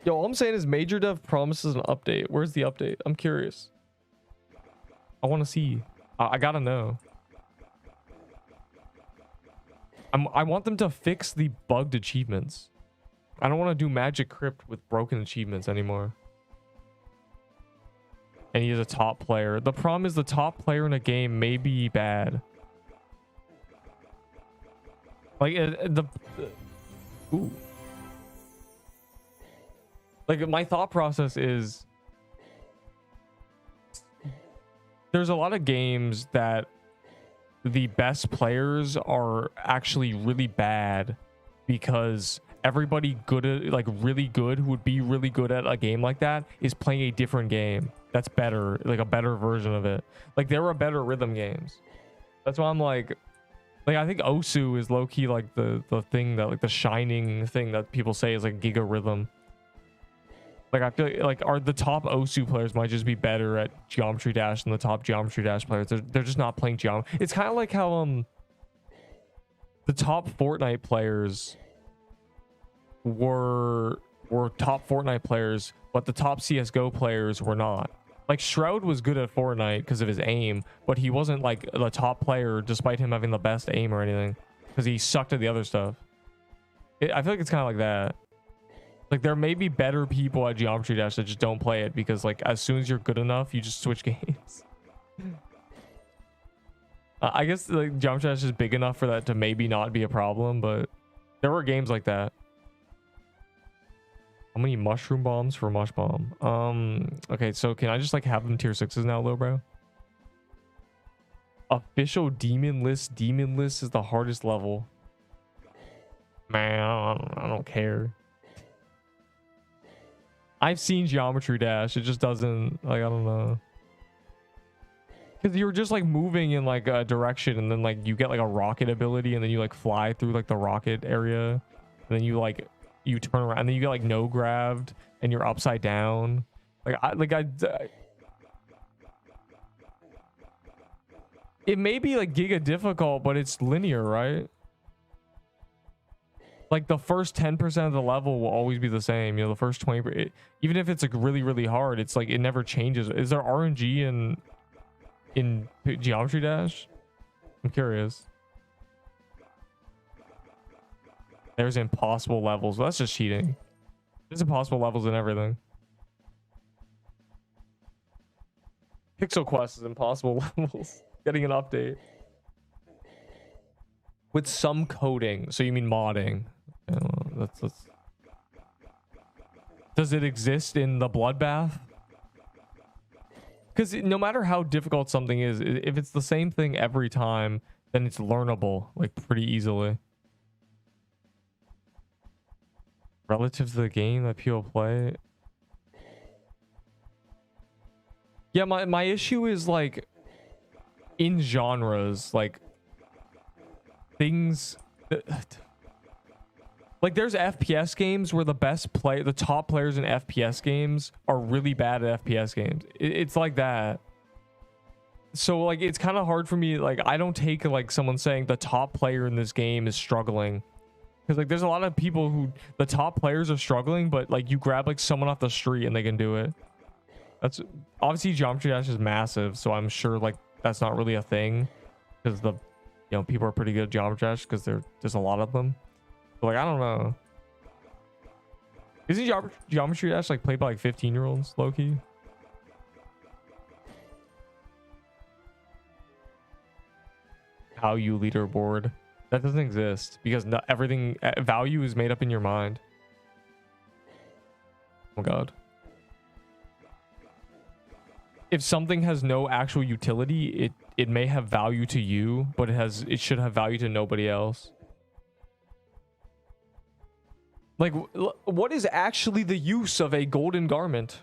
Yo, all I'm saying is Major Dev promises an update. Where's the update? I'm curious. I want to see. I gotta know. I want them to fix the bugged achievements. I don't want to do Magic Crypt with broken achievements anymore. And he is a top player. The problem is the top player in a game may be bad. Like ooh. Like my thought process is there's a lot of games that the best players are actually really bad because everybody good at like really good who would be really good at a game like that is playing a different game that's better, like a better version of it. Like there are better rhythm games. That's why I'm like I think Osu is low-key like the thing that like the shining thing that people say is like Giga Rhythm. Like I feel like the top Osu players might just be better at Geometry Dash than the top Geometry Dash players. They're just not playing geometry. It's kind of like how the top Fortnite players were top Fortnite players, but the top CS:GO players were not. Like Shroud was good at Fortnite because of his aim, but he wasn't like the top player despite him having the best aim or anything because he sucked at the other stuff. I feel like it's kind of like that. Like there may be better people at Geometry Dash that just don't play it because like as soon as you're good enough, you just switch games. I guess like Geometry Dash is big enough for that to maybe not be a problem, but there were games like that. How many mushroom bombs for mush bomb? Okay, so can I just like have them tier 6s now, little bro? Official demon list. Demon list is the hardest level. Man, I don't care. I've seen Geometry Dash. It just doesn't, like, I don't know. Because you're just like moving in like a direction and then like you get like a rocket ability and then you like fly through like the rocket area. And then you like, you turn around and then you get like no grabbed and you're upside down. It may be like giga difficult, but it's linear, right? Like the first 10% of the level will always be the same. You know, the first 20, even if it's like really, really hard, it's like, it never changes. Is there RNG in Geometry Dash? I'm curious. There's impossible levels. Well, that's just cheating. There's impossible levels in everything. Pixel Quest is impossible levels. Getting an update. With some coding. So you mean modding. That's... Does it exist in the Bloodbath? Because no matter how difficult something is, if it's the same thing every time, then it's learnable, like, pretty easily. Relative to the game that people play. Yeah, my issue is like in genres, like things like there's FPS games where the top players in FPS games are really bad at FPS games. It's like that. So like it's kind of hard for me. Like I don't take like someone saying the top player in this game is struggling, because like there's a lot of people who the top players are struggling, but like you grab like someone off the street and they can do it. That's obviously Geometry Dash is massive, so I'm sure like that's not really a thing, because the people are pretty good at Geometry Dash because there's a lot of them. But like I don't know. Isn't Geometry Dash like played by like 15-year-olds low key? Value leaderboard that doesn't exist because not everything value is made up in your mind. Oh god. If something has no actual utility, it may have value to you, but it should have value to nobody else. Like what is actually the use of a golden garment?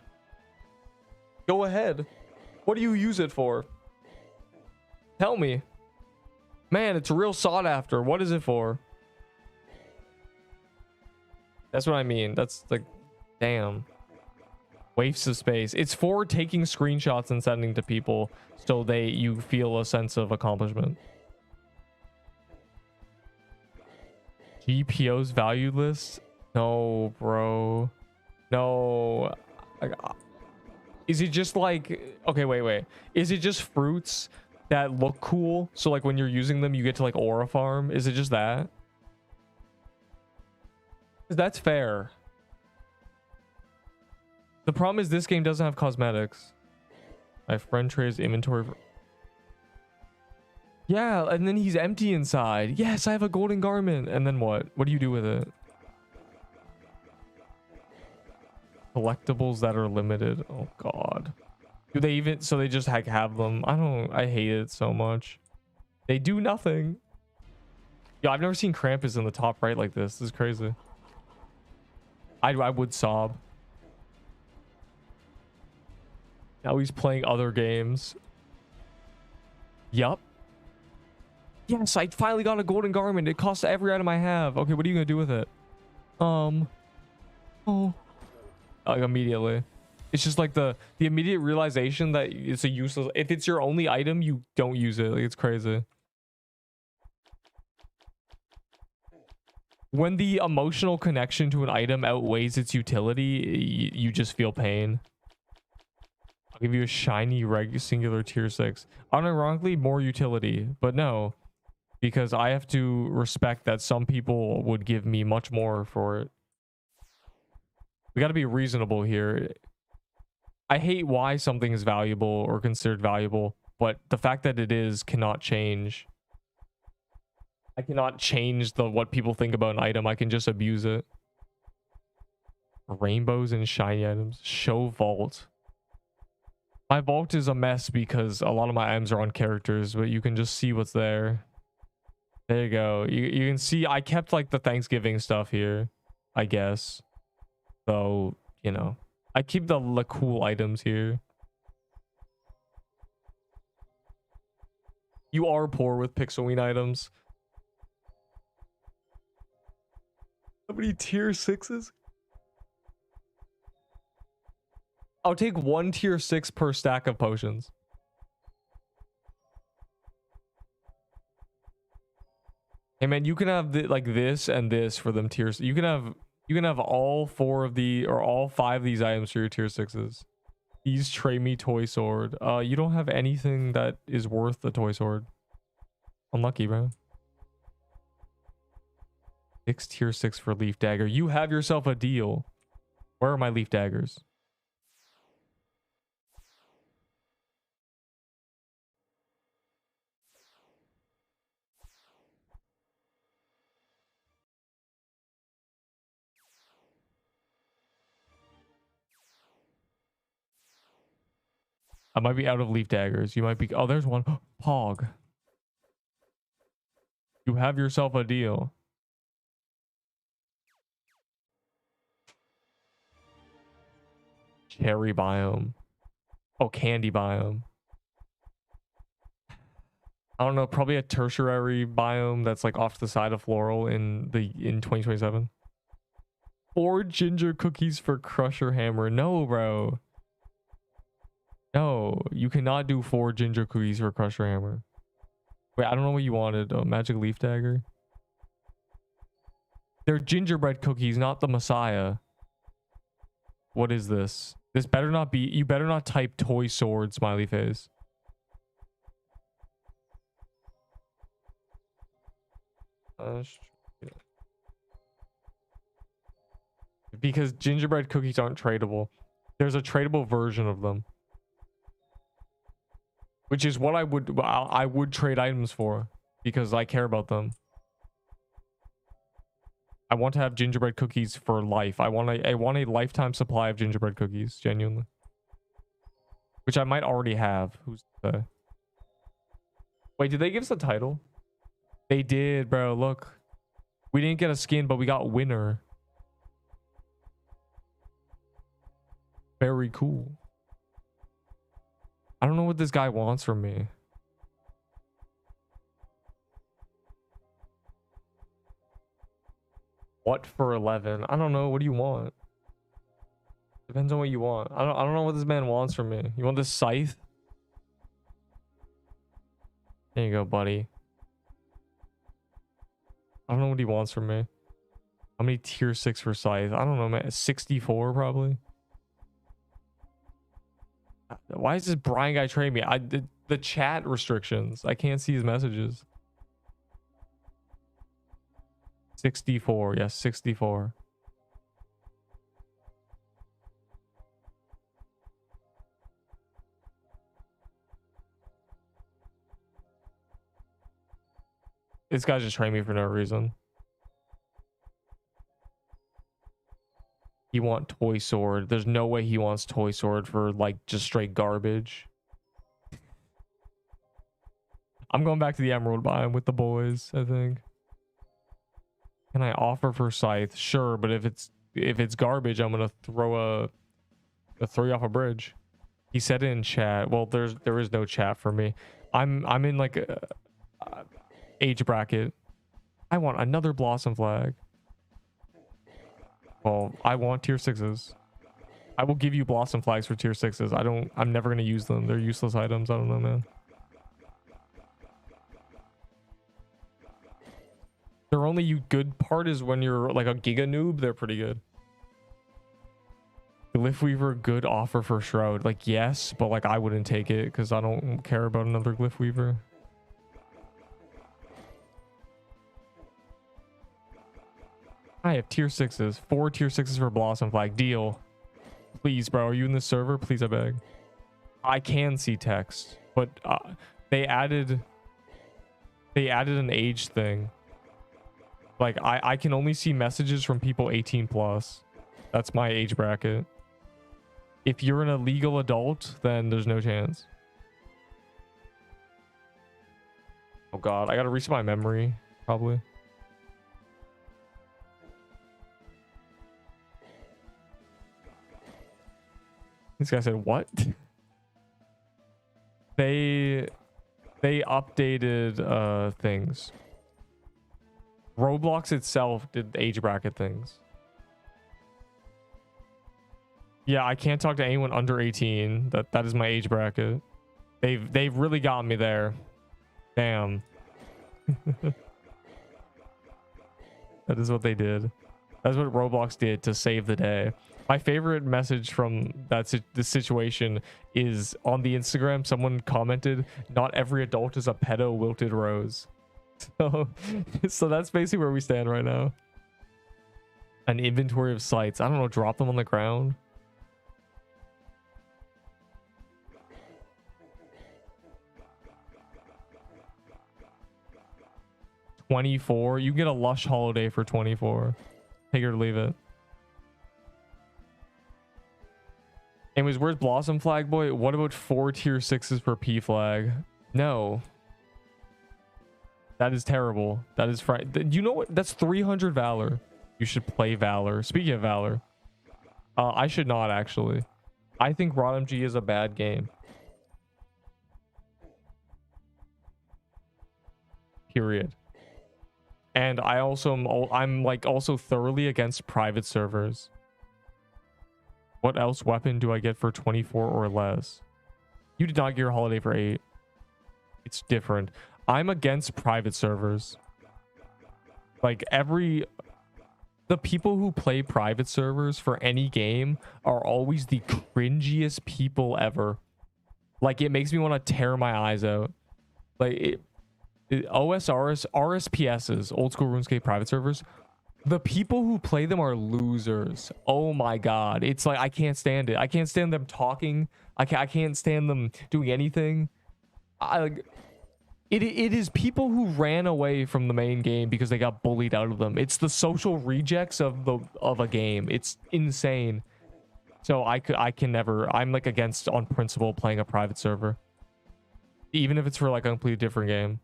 Go ahead. What do you use it for? Tell me. Man, it's real sought after. What is it for? That's what I mean. That's like, damn. Waves of space. It's for taking screenshots and sending to people so you feel a sense of accomplishment. GPO's value list? No, bro. No. Is it just like, okay, wait. Is it just fruits that look cool, so like when you're using them you get to like aura farm? Is it just that? That's fair. The problem is this game doesn't have cosmetics. My friend trades inventory for... Yeah, and then he's empty inside. Yes, I have a golden garment. And then what do you do with it? Collectibles that are limited. Oh god. Do they even, so they just have them? I hate it so much. They do nothing. Yeah, I've never seen Krampus in the top right like this. This is crazy. I would sob. Now he's playing other games. Yup. Yes, I finally got a golden garment. It costs every item I have. Okay, what are you gonna do with it? Oh. Like immediately. It's just like the immediate realization that it's a useless... If it's your only item, you don't use it. Like, it's crazy. When the emotional connection to an item outweighs its utility, you just feel pain. I'll give you a shiny singular tier 6. Unironically, more utility. But no. Because I have to respect that some people would give me much more for it. We gotta be reasonable here. I hate why something is valuable or considered valuable, but the fact that it is cannot change. I cannot change what people think about an item. I can just abuse it. Rainbows and shiny items. Show vault. My vault is a mess because a lot of my items are on characters, but you can just see what's there. There you go. You can see I kept like the Thanksgiving stuff here, I guess. So, I keep the cool items here. You are poor with Pixelween items. How many tier 6s? I'll take 1 tier 6 per stack of potions. Hey man, you can have like this and this for them tiers. You can have all 4 of or all 5 of these items for your tier 6s. These trade me toy sword. You don't have anything that is worth the toy sword. Unlucky, bro. 6 tier 6 for leaf dagger. You have yourself a deal. Where are my leaf daggers? I might be out of leaf daggers. You might be... Oh, there's one. Pog. You have yourself a deal. Cherry biome. Oh, candy biome. I don't know, probably a tertiary biome that's like off to the side of Floral in 2027. 4 ginger cookies for Crusher Hammer. No, bro. No, you cannot do 4 ginger cookies for Crusher Hammer. Wait, I don't know what you wanted. Oh, magic leaf dagger. They're gingerbread cookies, not the Messiah. What is this? This better not be. You better not type toy sword smiley face. Because gingerbread cookies aren't tradable. There's a tradable version of them, which is what I would trade items for because I care about them. I want to have gingerbread cookies for life. I want a lifetime supply of gingerbread cookies, genuinely. Which I might already have. Who's to say? Wait, did they give us a title? They did, bro. Look. We didn't get a skin, but we got winner. Very cool. I don't know what this guy wants from me. What for 11? I don't know. What do you want? Depends on what you want. I don't know what this man wants from me. You want this scythe? There you go, buddy. I don't know what he wants from me. How many tier 6 for scythe? I don't know, man. 64 probably. Why is this Brian guy trading me? The chat restrictions. I can't see his messages. 64. Yes, 64. This guy's just trading me for no reason. He want toy sword. There's no way he wants toy sword for like just straight garbage. I'm going back to the emerald biome with the boys, I think. Can I offer for scythe? Sure, but if it's garbage, I'm gonna throw you off a bridge. He said it in chat. Well, there is no chat for me. I'm in like a age bracket. I want another blossom flag. Well, I want tier 6s. I will give you blossom flags for tier 6s. I'm never gonna use them. They're useless items. I don't know, man. Their only good part is when you're like a giga noob, they're pretty good. Glyph Weaver, good offer for Shroud. Like, yes, but like I wouldn't take it because I don't care about another Glyph Weaver. I have tier 6s. 4 tier 6s for Blossom Flag. Deal. Please, bro. Are you in the server? Please, I beg. I can see text, but they added an age thing. Like, I can only see messages from people 18 plus. That's my age bracket. If you're an illegal adult, then there's no chance. Oh god, I gotta reset my memory, probably. This guy said, what? They updated things. Roblox itself did age bracket things. Yeah, I can't talk to anyone under 18. That is my age bracket. They've really got me there. Damn. That is what they did. That's what Roblox did to save the day. My favorite message from this situation is on the Instagram. Someone commented, "Not every adult is a pedo wilted rose." So that's basically where we stand right now. An inventory of sites. I don't know. Drop them on the ground. $24. You can get a lush holiday for 24. Take it or leave it. Anyways, where's Blossom Flag Boy? What about 4 tier 6s for P Flag? No. That is terrible. That is you know what? That's 300 Valor. You should play Valor. Speaking of Valor, I should not actually. I think ROTMG is a bad game. Period. And I'm like also thoroughly against private servers. What else weapon do I get for 24 or less? You did not get your holiday for 8. It's different. I'm against private servers. Like the people who play private servers for any game are always the cringiest people ever. Like, it makes me want to tear my eyes out. Like, OSRs, RSPSs, old school RuneScape private servers, the people who play them are losers. Oh my god. It's like, I can't stand it. I can't stand them talking. I can't stand them doing anything. It is people who ran away from the main game because they got bullied out of them. It's the social rejects of a game. It's insane. So I can never. I'm like against on principle playing a private server, even if it's for like a completely different game,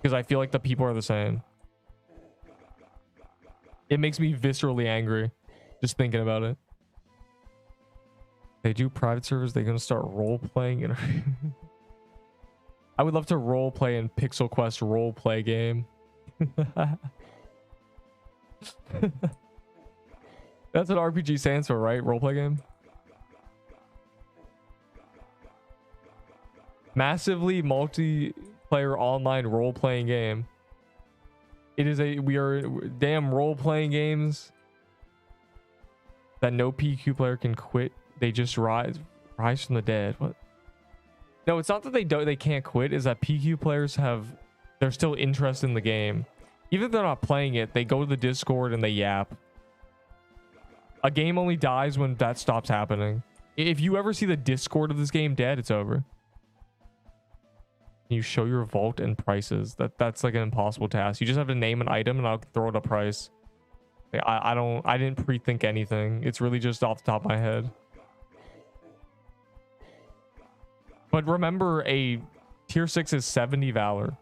because I feel like the people are the same. It makes me viscerally angry just thinking about it. They do private servers. They're gonna start role playing. I would love to role play in Pixel Quest role play game. That's what RPG stands for, right? Role play game. Massively multiplayer online role playing game. It is we are damn role playing games that no PQ player can quit. They just rise from the dead. What? No, it's not that they can't quit. Is that PQ players they're still interested in the game, even if they're not playing it. They go to the Discord and they yap. A game only dies when that stops happening. If you ever see the Discord of this game dead, it's over. You show your vault and prices. That's like an impossible task. You just have to name an item and I'll throw it a price. I didn't pre-think anything. It's really just off the top of my head. But remember, a tier 6 is 70 valor.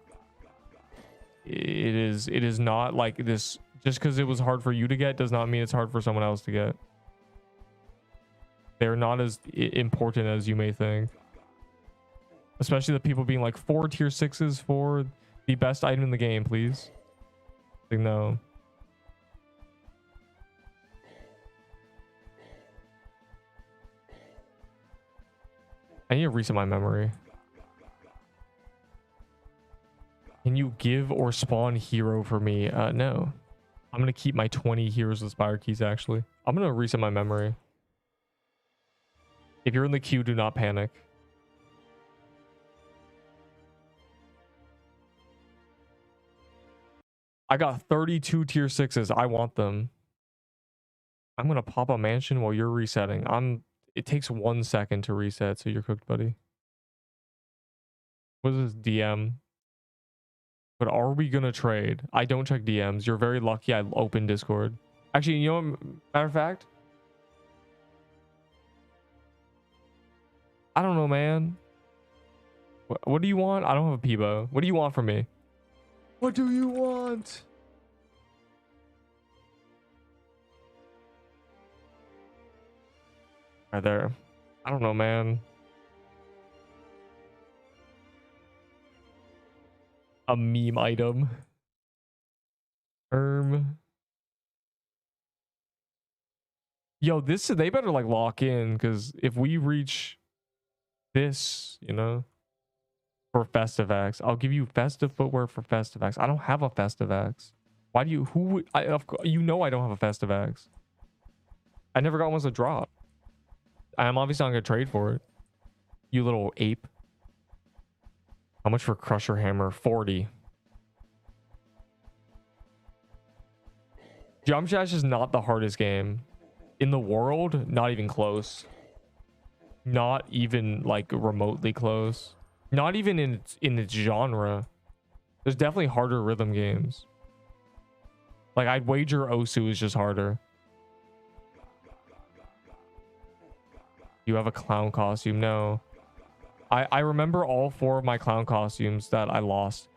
It is not like this. Just because it was hard for you to get does not mean it's hard for someone else to get. They're not as important as you may think. Especially the people being like 4 tier 6s for the best item in the game, please. Like, no. I need to reset my memory. Can you give or spawn hero for me? No. I'm going to keep my 20 heroes with Spire Keys, actually. I'm going to reset my memory. If you're in the queue, do not panic. I got 32 tier 6s. I want them. I'm going to pop a mansion while you're resetting. It takes 1 second to reset, so you're cooked, buddy. What is this DM? But are we going to trade? I don't check DMs. You're very lucky I opened Discord. Actually, you know what? Matter of fact, I don't know, man. What do you want? I don't have a Peebo. What do you want from me? What do you want? Right there. I don't know, man. A meme item. Yo, they better like lock in, because if we reach this, you know, for Festivax, I'll give you festive footwear for Festivax. I don't have a Festivax. Why do you? You know I don't have a Festivax. I never got one as a drop. I'm obviously not gonna trade for it. You little ape. How much for Crusher Hammer? 40. Jump Dash is not the hardest game in the world. Not even close. Not even like remotely close. Not even in its genre. There's definitely harder rhythm games. Like, I'd wager Osu is just harder. You have a clown costume? No. I remember all 4 of my clown costumes that I lost.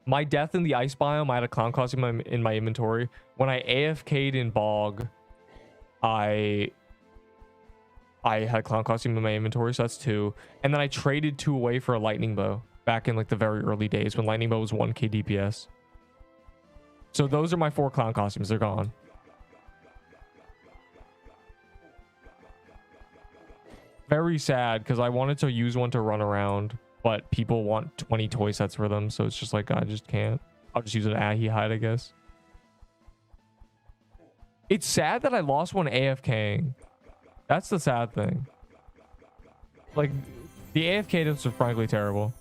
My death in the ice biome, I had a clown costume in my inventory. When I AFK'd in Bog, I I had clown costume in my inventory, so that's 2. And then I traded 2 away for a lightning bow back in like the very early days when lightning bow was 1k DPS. So those are my 4 clown costumes. They're gone. Very sad because I wanted to use one to run around, but people want 20 toy sets for them, so it's just like I just can't. I'll just use an Ahi hide, I guess. It's sad that I lost one AFKing. That's the sad thing. Like, the AFK deaths are frankly terrible.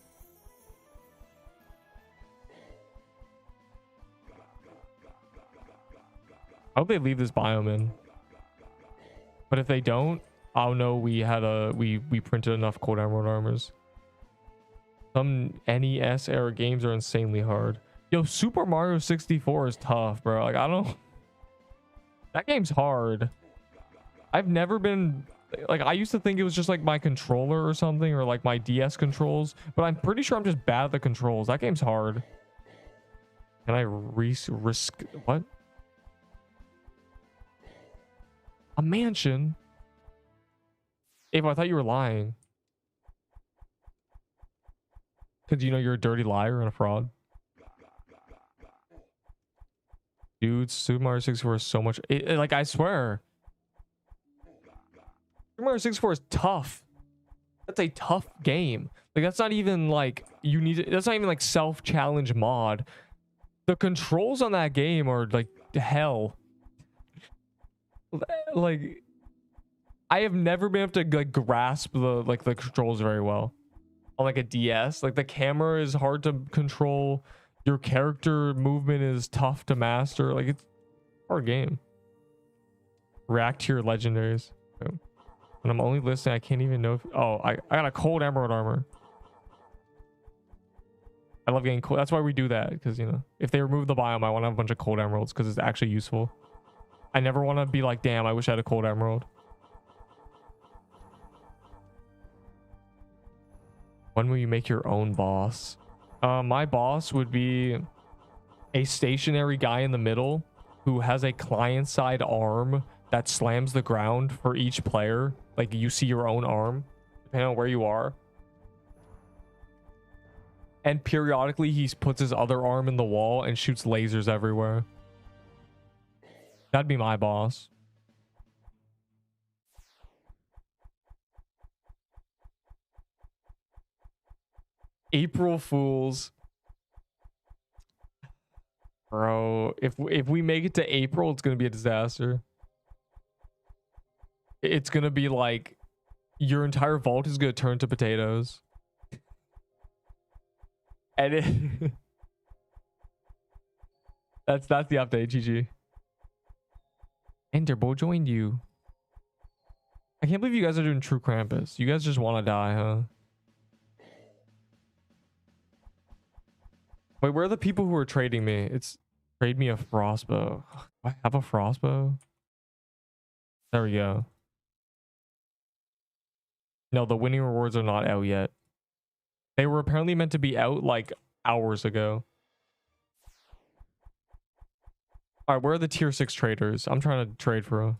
I hope they leave this biome in. But if they don't, I'll know we printed enough cold emerald armors. Some NES era games are insanely hard. Yo, Super Mario 64 is tough, bro. Like, I don't... That game's hard. I've never been... Like, I used to think it was just like my controller or something, or like my DS controls, but I'm pretty sure I'm just bad at the controls. That game's hard. Can I risk... What? A mansion? Ava, I thought you were lying. Because you know you're a dirty liar and a fraud. Dude, Super Mario 64 is so much... like, I swear. Super Mario 64 is tough. That's a tough game. Like, that's not even like... That's not even like self-challenge mod. The controls on that game are like hell. Like... I have never been able to like grasp the controls very well on like a DS. Like the camera is hard to control. Your character movement is tough to master. Like it's a hard game. React to your legendaries. And I'm only listening. I can't even know if... Oh, I got a cold emerald armor. I love getting cold. That's why we do that. Because, you know, if they remove the biome, I want to have a bunch of cold emeralds because it's actually useful. I never want to be like, damn, I wish I had a cold emerald. When will you make your own boss? My boss would be a stationary guy in the middle who has a client-side arm that slams the ground for each player. Like, you see your own arm, depending on where you are. And periodically, he puts his other arm in the wall and shoots lasers everywhere. That'd be my boss. April Fools. Bro, if we make it to April, it's going to be a disaster. It's going to be like your entire vault is going to turn to potatoes. And that's the update, GG. Enderbo joined you. I can't believe you guys are doing True Krampus. You guys just want to die, huh? Wait, where are the people who are trading me? It's trade me a frostbow. Do I have a frostbow? There we go. No, the winning rewards are not out yet. They were apparently meant to be out like hours ago. All right, where are the tier 6 traders? I'm trying to trade for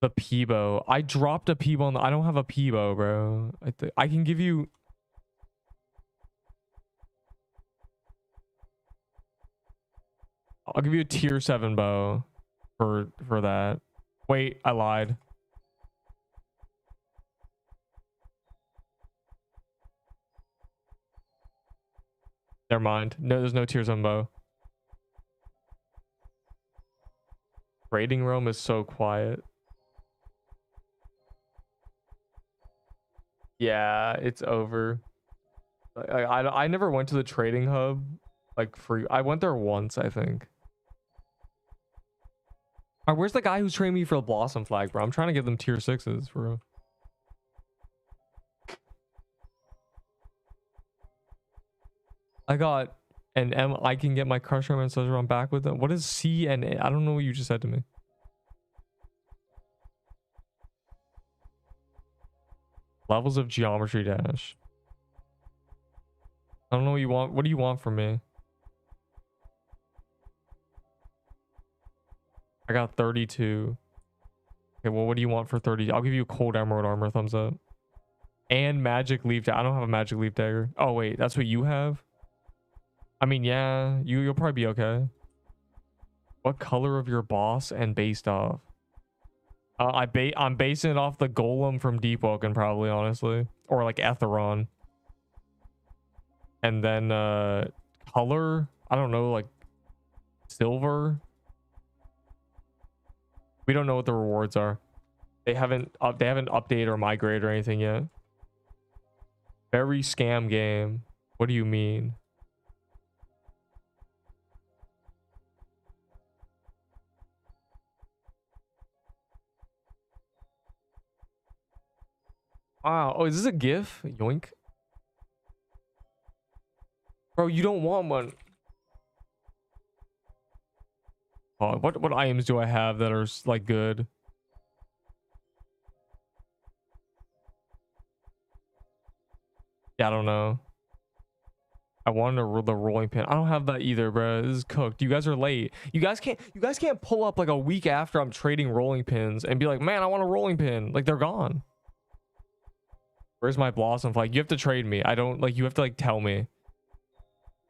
the Peebo. I dropped a Peebo on the... I don't have a Peebo, bro. I can give you... I'll give you a tier 7 bow for that. Wait, I lied. Never mind. No, there's no tier 7 bow. Raiding Realm is so quiet. Yeah, it's over. I never went to the trading hub like free. I went there once, I think. All right, where's the guy who's trading me for the Blossom Flag, bro? I'm trying to get them tier 6s for real. I got an M. I can get my Crusher and Treasure on back with them. What is C and A? I don't know what you just said to me. Levels of Geometry Dash. I don't know what you want. What do you want from me? I got 32. Okay, well, what do you want for 30? I'll give you a cold emerald armor, thumbs up. And magic leaf dagger. I don't have a magic leaf dagger. Oh wait, that's what you have? I mean, yeah, you'll probably be okay. What color of your boss and based off? I'm basing it off the golem from Deepwoken, probably, honestly. Or like Etheron. And then color, I don't know, like silver. We don't know what the rewards are. They haven't updated or migrated or anything yet. Very scam game. What do you mean? Wow. Oh, is this a GIF? Yoink. Bro, you don't want one. Oh, what items do I have that are like good? Yeah, I don't know. I wanted the rolling pin. I don't have that either, bro. This is cooked. You guys are late. You guys can't pull up like a week after I'm trading rolling pins and be like, man, I want a rolling pin. Like, they're gone. Where's my blossom flag? You have to trade me. I don't like, you have to like tell me.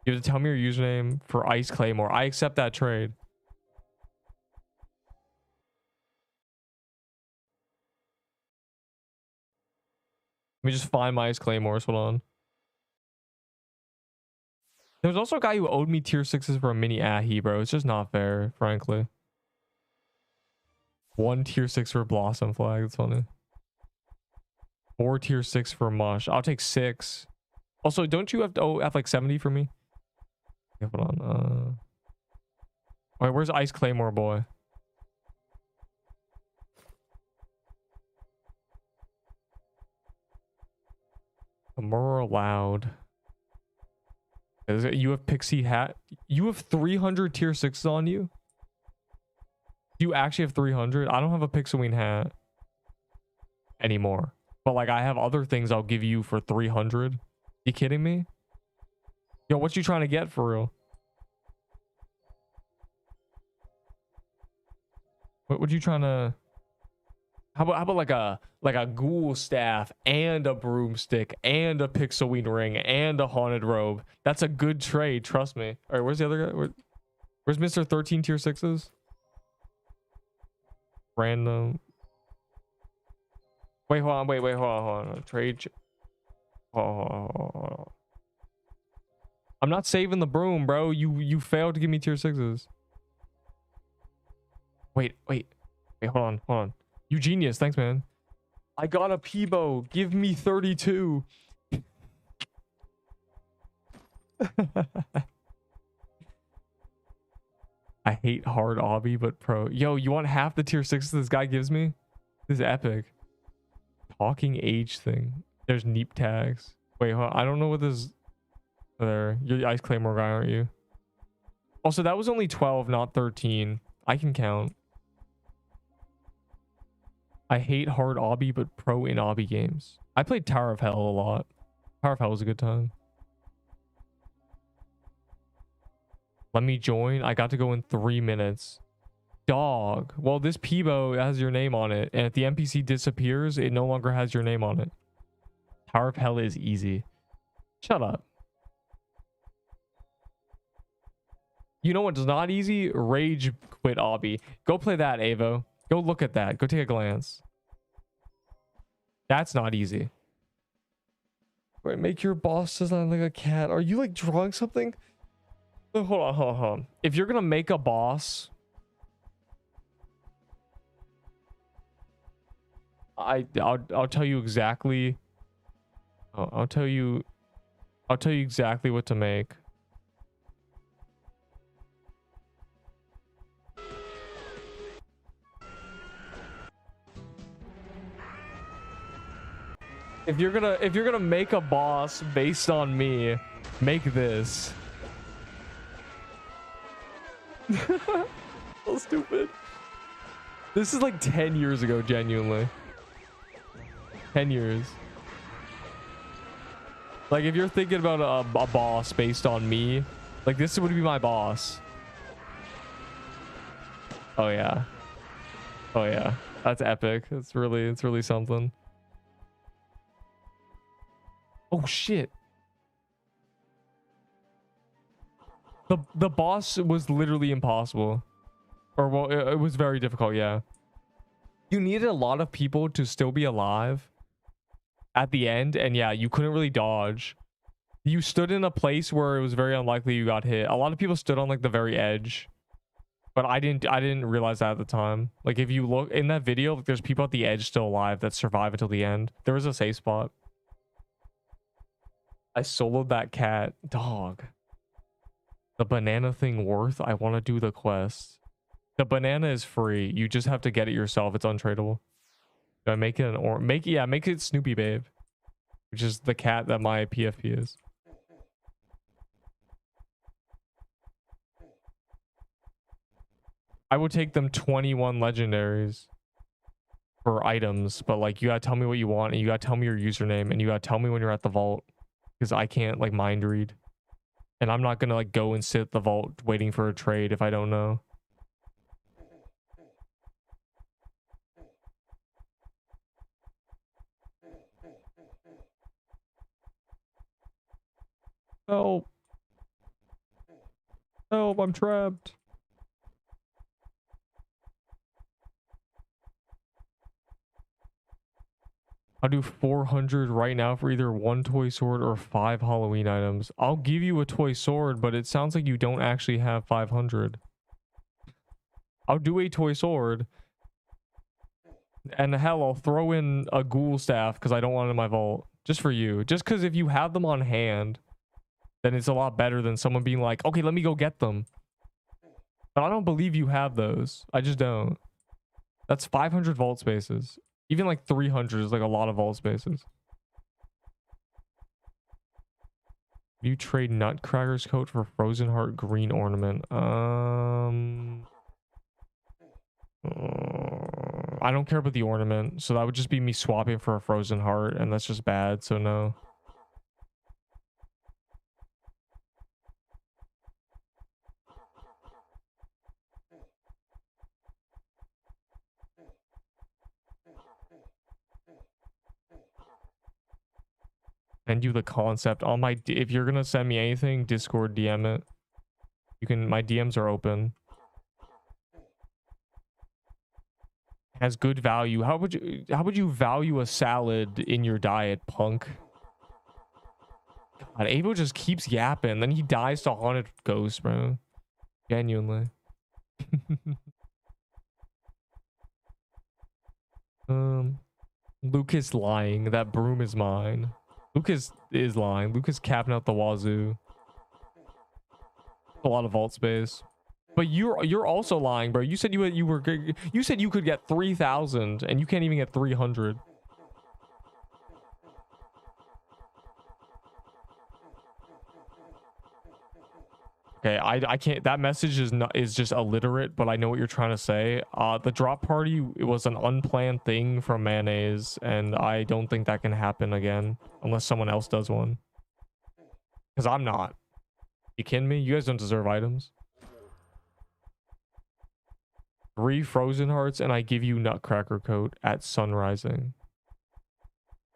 You have to tell me your username for Ice Claymore. I accept that trade. Let me just find my Ice Claymores. Hold on. There was also a guy who owed me tier 6s for a mini Ahi, bro. It's just not fair, frankly. 1 tier 6 for Blossom Flag. That's funny. 4 tier 6 for Mush. I'll take 6. Also, don't you have to have like 70 for me? Okay, hold on. Wait, where's Ice Claymore boy? More allowed. You have Pixie Hat. You have 300 tier 6s on you? You actually have 300? I don't have a Pixelween hat anymore. But like, I have other things I'll give you for 300. You kidding me? Yo, what you trying to get for real? What would you trying to... How about like a ghoul staff and a broomstick and a Pixelween ring and a haunted robe? That's a good trade, trust me. All right, where's the other guy? Where's Mr. 13 tier 6s? Random. Wait, hold on. Wait, hold on. Trade. Oh. I'm not saving the broom, bro. You failed to give me tier 6s. Wait. Hold on. You genius. Thanks, man. I got a Peebo. Give me 32. I hate hard obby, but pro. Yo, you want half the tier 6s this guy gives me? This is epic. Talking age thing. There's Neep tags. Wait, hold on. I don't know what this... There. You're the Ice Claymore guy, aren't you? Also, that was only 12, not 13. I can count. I hate hard obby, but pro in obby games. I played Tower of Hell a lot. Tower of Hell was a good time. Let me join. I got to go in 3 minutes. Dog. Well, this Peebo has your name on it. And if the NPC disappears, it no longer has your name on it. Tower of Hell is easy. Shut up. You know what's not easy? Rage quit obby. Go play that, Avo. Go look at that. Go take a glance. That's not easy. Wait, make your boss design like a cat. Are you like drawing something? Oh, hold on. If you're gonna make a boss, I'll tell you exactly. I'll tell you exactly what to make. If you're gonna make a boss based on me, make this. So stupid. This is like 10 years ago, genuinely. 10 years. Like, if you're thinking about a boss based on me, like, this would be my boss. Oh yeah. That's epic. It's really something. Oh shit. The boss was literally impossible. Or well, it was very difficult, yeah. You needed a lot of people to still be alive at the end, and yeah, you couldn't really dodge. You stood in a place where it was very unlikely you got hit. A lot of people stood on like the very edge. But I didn't realize that at the time. Like if you look in that video, like, there's people at the edge still alive that survive until the end. There was a safe spot. I soloed that cat. Dog. The banana thing worth? I want to do the quest. The banana is free. You just have to get it yourself. It's untradeable. Do I make it an make it Snoopy Babe, which is the cat that my PFP is. I would take them 21 legendaries for items, but like you gotta tell me what you want, and you gotta tell me your username, and you gotta tell me when you're at the vault, because I can't like mind read, and I'm not gonna like go and sit at the vault waiting for a trade if I don't know. Help! Help! I'm trapped. I'll do 400 right now for either 1 toy sword or 5 Halloween items. I'll give you a toy sword, but it sounds like you don't actually have 500. I'll do a toy sword. And hell, I'll throw in a ghoul staff because I don't want it in my vault. Just for you. Just because if you have them on hand, then it's a lot better than someone being like, okay, let me go get them. But I don't believe you have those. I just don't. That's 500 vault spaces. Even like 300 is like a lot of vault spaces. You trade Nutcracker's coat for Frozen Heart green ornament. I don't care about the ornament, so that would just be me swapping for a Frozen Heart, and that's just bad, so no. Send you the concept on my if you're gonna send me anything, Discord DM it. You can, my DMs are open. Has good value. How would you value a salad in your diet, punk? God, Avo just keeps yapping, then he dies to haunted ghosts, bro. Genuinely. Lucas lying. That broom is mine. Lucas is lying. Lucas capping out the wazoo. A lot of vault space. But you're also lying, bro. You said you said you could get 3,000 and you can't even get 300. Okay, I can't. That message is just illiterate, but I know what you're trying to say. The drop party, it was an unplanned thing from Mayonnaise, and I don't think that can happen again unless someone else does one. Because I'm not. You kidding me? You guys don't deserve items. 3 Frozen Hearts, and I give you Nutcracker coat at Sunrising.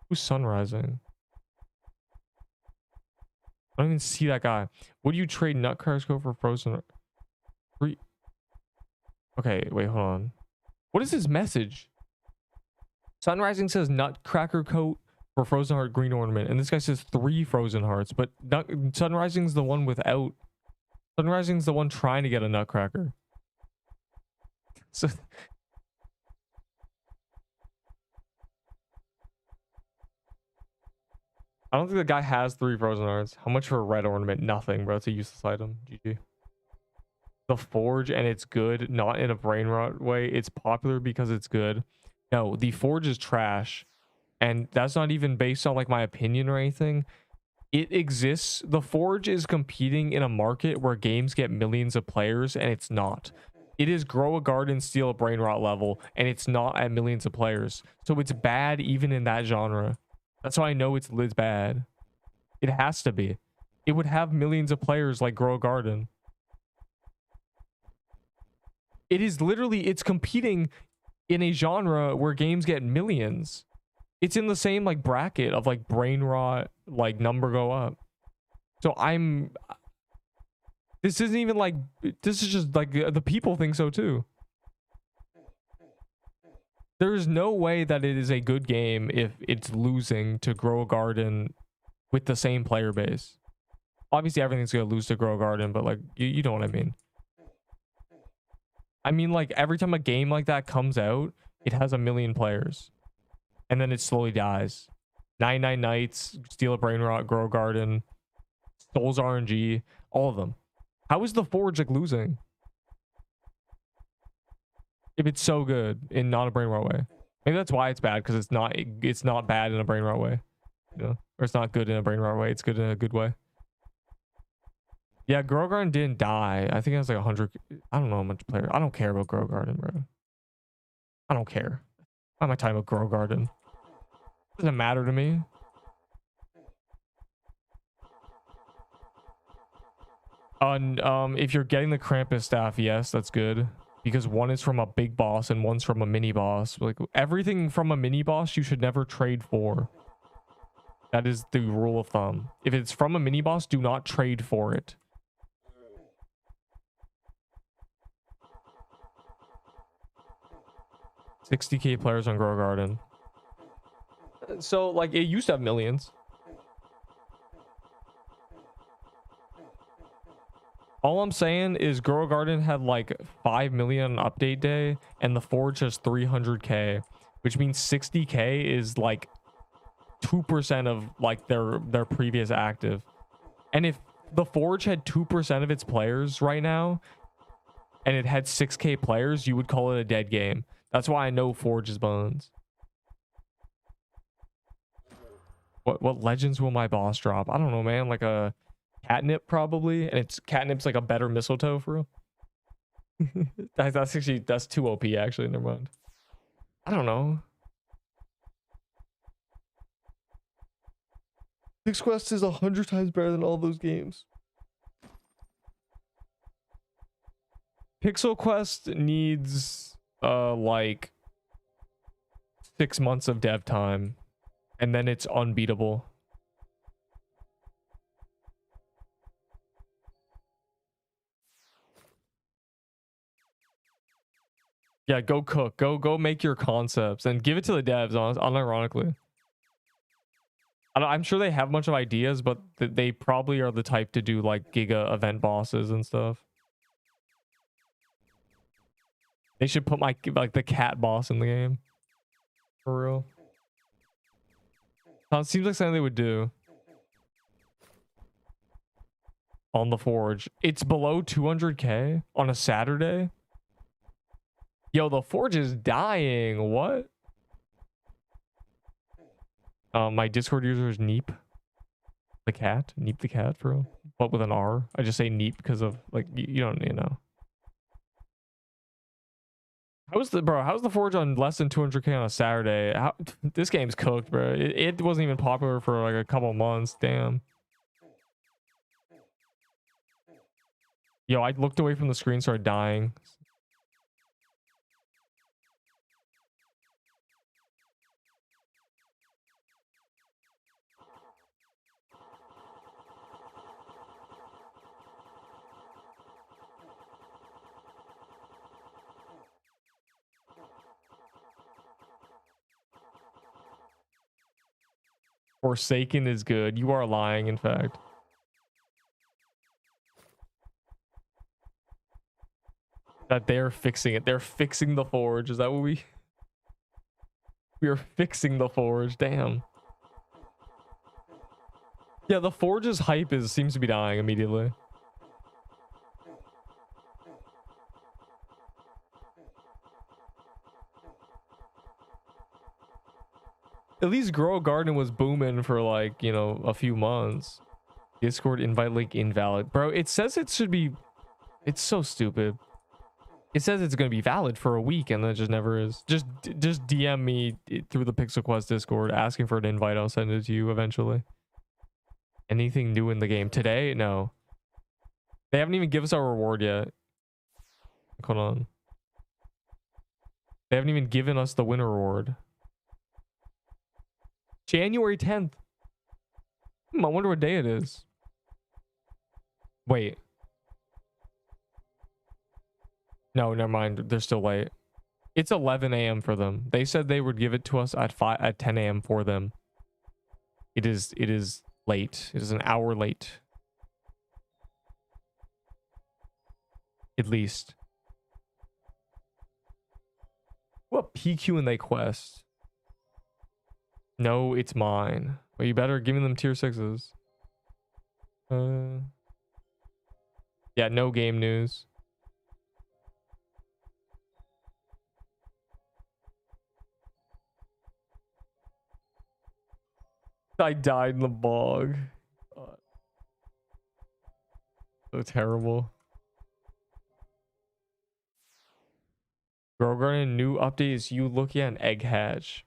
Who's Sunrising? I don't even see that guy. Would you trade Nutcracker's coat for Frozen? Okay, wait, hold on. What is this message? Sunrising says Nutcracker coat for Frozen Heart green ornament, and this guy says 3 Frozen Hearts, but Sunrising's the one without. Sunrising's the one trying to get a Nutcracker. So I don't think the guy has 3 Frozen Hearts. How much for a red ornament? Nothing, bro. It's a useless item. GG. The Forge, and it's good, not in a brain rot way. It's popular because it's good. No, the Forge is trash, and that's not even based on like my opinion or anything. It exists. The Forge is competing in a market where games get millions of players, and it's not. It is grow a garden, steal a brain rot level, and it's not at millions of players. So it's bad even in that genre. That's why I know it's bad. It has to be. It would have millions of players like Grow a Garden. It is literally, it's competing in a genre where games get millions. It's in the same like bracket of like brain rot, like number go up. So this isn't even like, this is just like the people think so too. There's no way that it is a good game if it's losing to Grow a Garden with the same player base. Obviously, everything's gonna lose to Grow a Garden, but like, you know what I mean. I mean, like, every time a game like that comes out, it has 1 million players. And then it slowly dies. 99 Nights, Steal a Brain Rot, Grow a Garden, Souls RNG, all of them. How is the Forge like losing? If it's so good in not a brain rot way. Maybe that's why it's bad, because it's not bad in a brain rot way. You know? Or it's not good in a brain rot way, it's good in a good way. Yeah, Grow Garden didn't die. I think it has like 100. I don't know how much player. I don't care about Grow Garden, bro. I don't care. Why am I talking about Grow Garden? Doesn't matter to me. If you're getting the Krampus staff, yes, that's good. Because one is from a big boss and one's from a mini boss. Like, everything from a mini boss you should never trade for. That is the rule of thumb. If it's from a mini boss, do not trade for it. $60K players on Grow Garden. So, like, it used to have millions. All I'm saying is Grow a Garden had like 5 million on update day, and the Forge has 300K, which means 60K is like 2% of like their previous active. And if the Forge had 2% of its players right now, and it had 6K players, you would call it a dead game. That's why I know Forge is bones. What legends will my boss drop? I don't know, man. Like a catnip probably, and it's catnip's like a better mistletoe for real. that's too OP actually. Never mind. I don't know. Pix Quest is 100 times better than all those games. Pixel Quest needs like 6 months of dev time, and then it's unbeatable. Yeah, go cook. Go make your concepts and give it to the devs, unironically. I'm sure they have a bunch of ideas, but they probably are the type to do like giga event bosses and stuff. They should put like the cat boss in the game. For real. It seems like something they would do. On the Forge. It's below 200K on a Saturday. Yo, the Forge is dying. What? My Discord user is Neep. The cat. Neep the cat, bro. But with an R. I just say Neep because of, like, you don't need to know. How's the Forge on less than 200K on a Saturday? This game's cooked, bro. It wasn't even popular for like a couple months. Damn. Yo, I looked away from the screen, started dying. Forsaken is good. You are lying, in fact. That they're fixing it. They're fixing the Forge. Is that what we are fixing the Forge? Damn. Yeah, the Forge's hype seems to be dying immediately. At least Grow a Garden was booming for like, you know, a few months. Discord invite link invalid. Bro, it says it should be... It's so stupid. It says it's going to be valid for a week and then it just never is. Just DM me through the Pixel Quest Discord asking for an invite. I'll send it to you eventually. Anything new in the game? Today? No. They haven't even given us our reward yet. Hold on. They haven't even given us the winner award. January 10th. I wonder what day it is. Wait. No, never mind. They're still late. It's 11 a.m. for them. They said they would give it to us at 10 a.m. for them. It is late. It is an hour late. At least. What PQ and they quest? No, it's mine. Well, you better give me them tier 6s. Yeah, no game news. I died in the bog. God. So terrible. Grow Garden new update is you look at an egg hatch.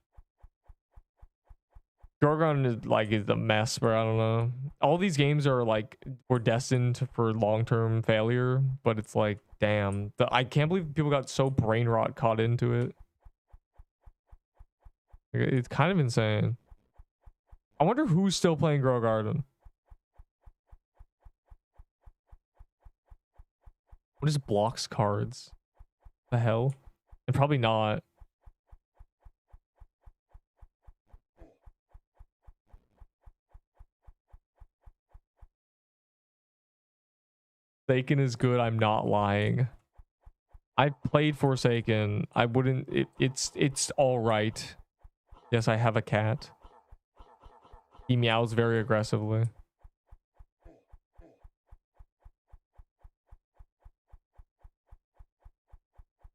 Grow Garden is a mess, bro. I don't know. All these games are like were destined for long-term failure, but it's like, damn. I can't believe people got so brain rot caught into it. It's kind of insane. I wonder who's still playing Grow Garden. What is blocks cards? The hell? And probably not. Forsaken is good. I'm not lying. I've played Forsaken. I wouldn't. It's all right. Yes, I have a cat. He meows very aggressively.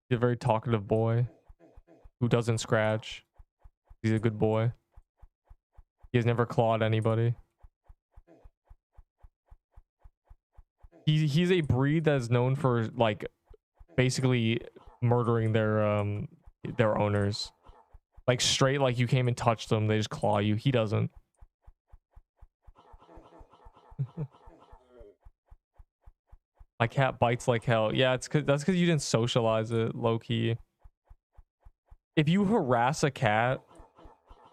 He's a very talkative boy who doesn't scratch. He's a good boy. He has never clawed anybody. He's a breed that is known for like basically murdering their owners. Like straight, like you came and touched them, they just claw you. He doesn't. My cat bites like hell. Yeah, that's because you didn't socialize it, low key. If you harass a cat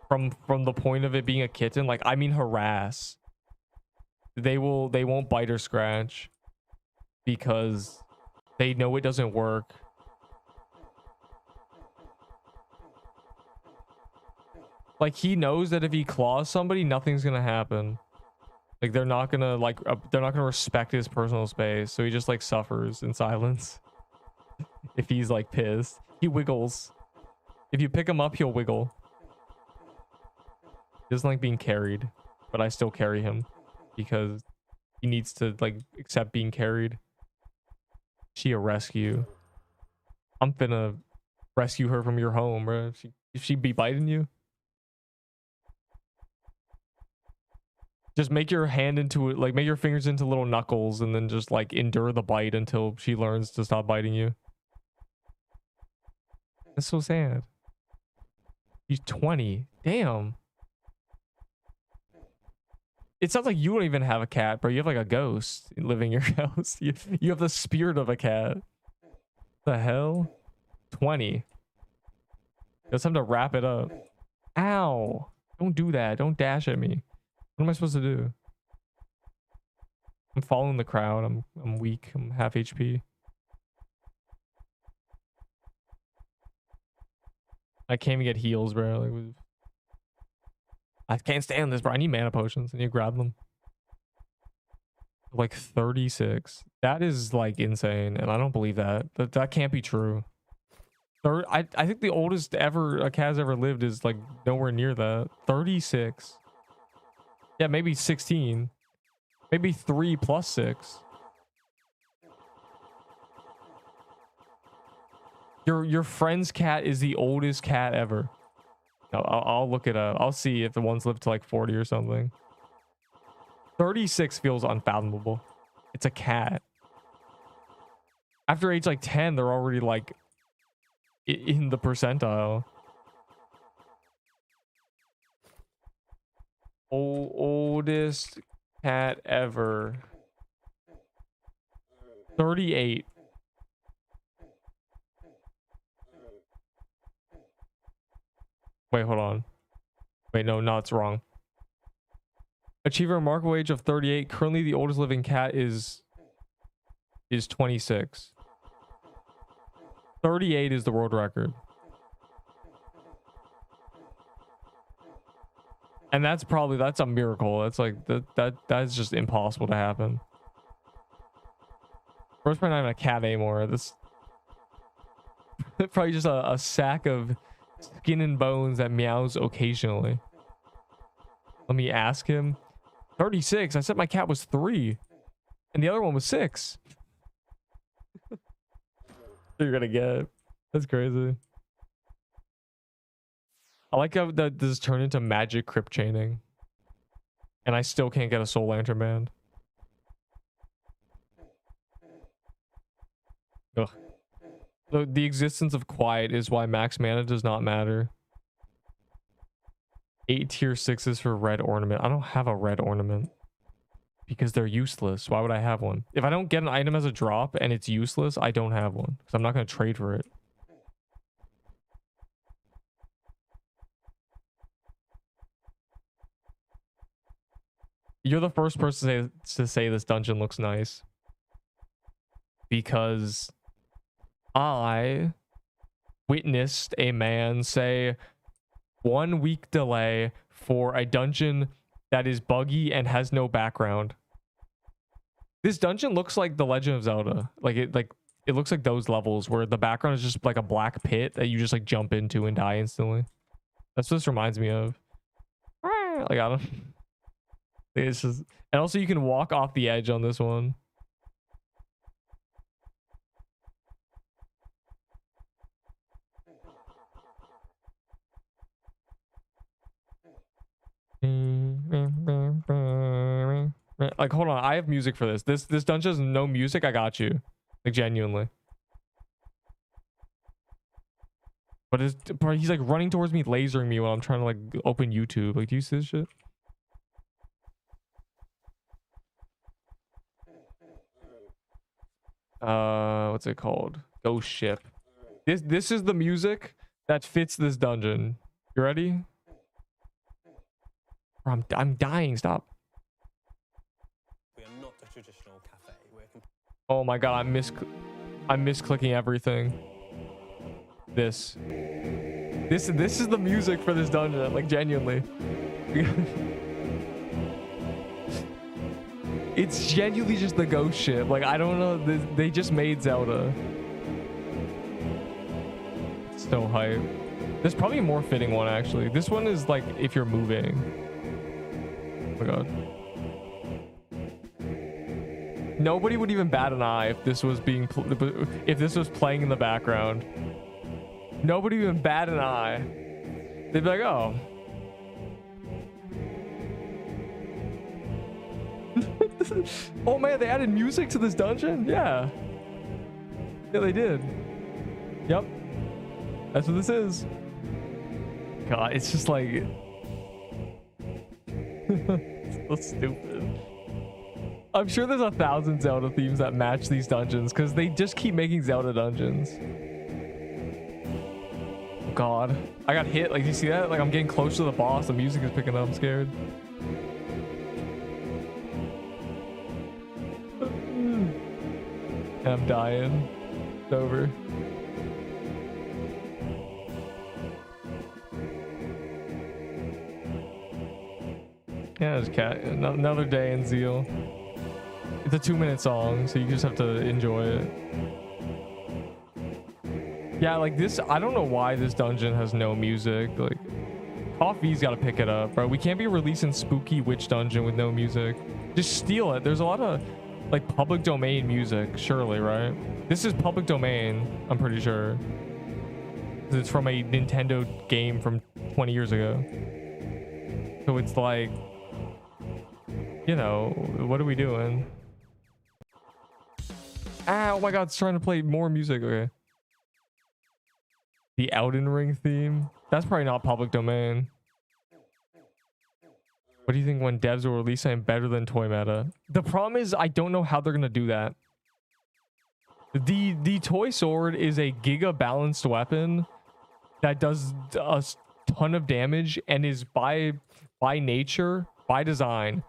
from the point of it being a kitten, like I mean harass, they won't bite or scratch because they know it doesn't work. Like he knows that if he claws somebody, nothing's gonna happen. Like they're not gonna respect his personal space, so he just like suffers in silence. If he's like pissed, he wiggles. If you pick him up, he'll wiggle. He doesn't like being carried, but I still carry him because he needs to like accept being carried. She a rescue. I'm finna rescue her from your home, bro. If she be biting you, just make your hand into it, like make your fingers into little knuckles and then just like endure the bite until she learns to stop biting you. That's so sad. He's 20. Damn. It sounds like you don't even have a cat, bro. You have like a ghost living in your house. You have the spirit of a cat. The hell? 20. It's time to wrap it up. Ow. Don't do that. Don't dash at me. What am I supposed to do? I'm following the crowd. I'm weak. I'm half HP. I can't even get heals, bro. Like, I can't stand this, bro. I need mana potions. I need to grab them. Like 36. That is like insane, and I don't believe that. That can't be true. I think the oldest ever a cat's ever lived is like nowhere near that. 36. Yeah, maybe 16. Maybe 3 plus 6. Your friend's cat is the oldest cat ever. I'll look it up. I'll see if the ones live to like 40 or something. 36 feels unfathomable. It's a cat. After age like 10, they're already like in the percentile. Oldest cat ever. 38. Wait, hold on. Wait, no, it's wrong. Achieve a remarkable age of 38. Currently, the oldest living cat is 26. 38 is the world record. And that's a miracle. That's like that's just impossible to happen. Bro's probably not even a cat anymore. This probably just a sack of skin and bones that meows occasionally. Let me ask him. 36. I said my cat was 3. And the other one was 6. You're gonna get. That's crazy. I like how that this turned into magic crypt chaining. And I still can't get a soul lantern band. Ugh. The existence of quiet is why max mana does not matter. 8 tier 6s for red ornament. I don't have a red ornament. Because they're useless. Why would I have one? If I don't get an item as a drop and it's useless, I don't have one. Because I'm not going to trade for it. You're the first person to say this dungeon looks nice. Because I witnessed a man say 1 week delay for a dungeon that is buggy and has no background. This dungeon looks like The Legend of Zelda. It looks like those levels where the background is just like a black pit that you just like jump into and die instantly. That's what this reminds me of. Like, I don't. It's just, and also you can walk off the edge on this one. Like, hold on, I have music for this. This dungeon has no music. I got you, like, genuinely. But he's like running towards me, lasering me while I'm trying to like open YouTube. Like, do you see this shit? What's it called? Ghost ship. This is the music that fits this dungeon. You ready? I'm dying. Stop. We are not a traditional cafe. Oh my god, I'm misclicking everything. This is the music for this dungeon, like, genuinely. It's genuinely just the ghost ship. Like, I don't know, they just made Zelda. It's so hype. There's probably a more fitting one, actually. This one is like if you're moving. Oh my god. Nobody would even bat an eye if this was playing in the background. Nobody would even bat an eye. They'd be like, oh. Oh man, they added music to this dungeon? Yeah. Yeah, they did. Yep. That's what this is. God, it's just like... it's so stupid. I'm sure there's 1,000 Zelda themes that match these dungeons because they just keep making Zelda dungeons. God, I got hit. Like, you see that? Like, I'm getting close to the boss. The music is picking up. I'm scared. And I'm dying. It's over. Yeah, it's cat. Another day in Zeal. It's a 2-minute song, so you just have to enjoy it. Yeah, like this, I don't know why this dungeon has no music. Like, Coffee's got to pick it up, bro. We can't be releasing Spooky Witch Dungeon with no music. Just steal it. There's a lot of like public domain music, surely, right? This is public domain, I'm pretty sure. It's from a Nintendo game from 20 years ago. So it's like, you know, what are we doing? Ah, oh my god, it's trying to play more music. Okay. The Elden Ring theme? That's probably not public domain. What do you think when devs will release something better than Toy Meta? The problem is I don't know how they're gonna do that. The Toy Sword is a giga balanced weapon that does ton of damage and is by nature, by design,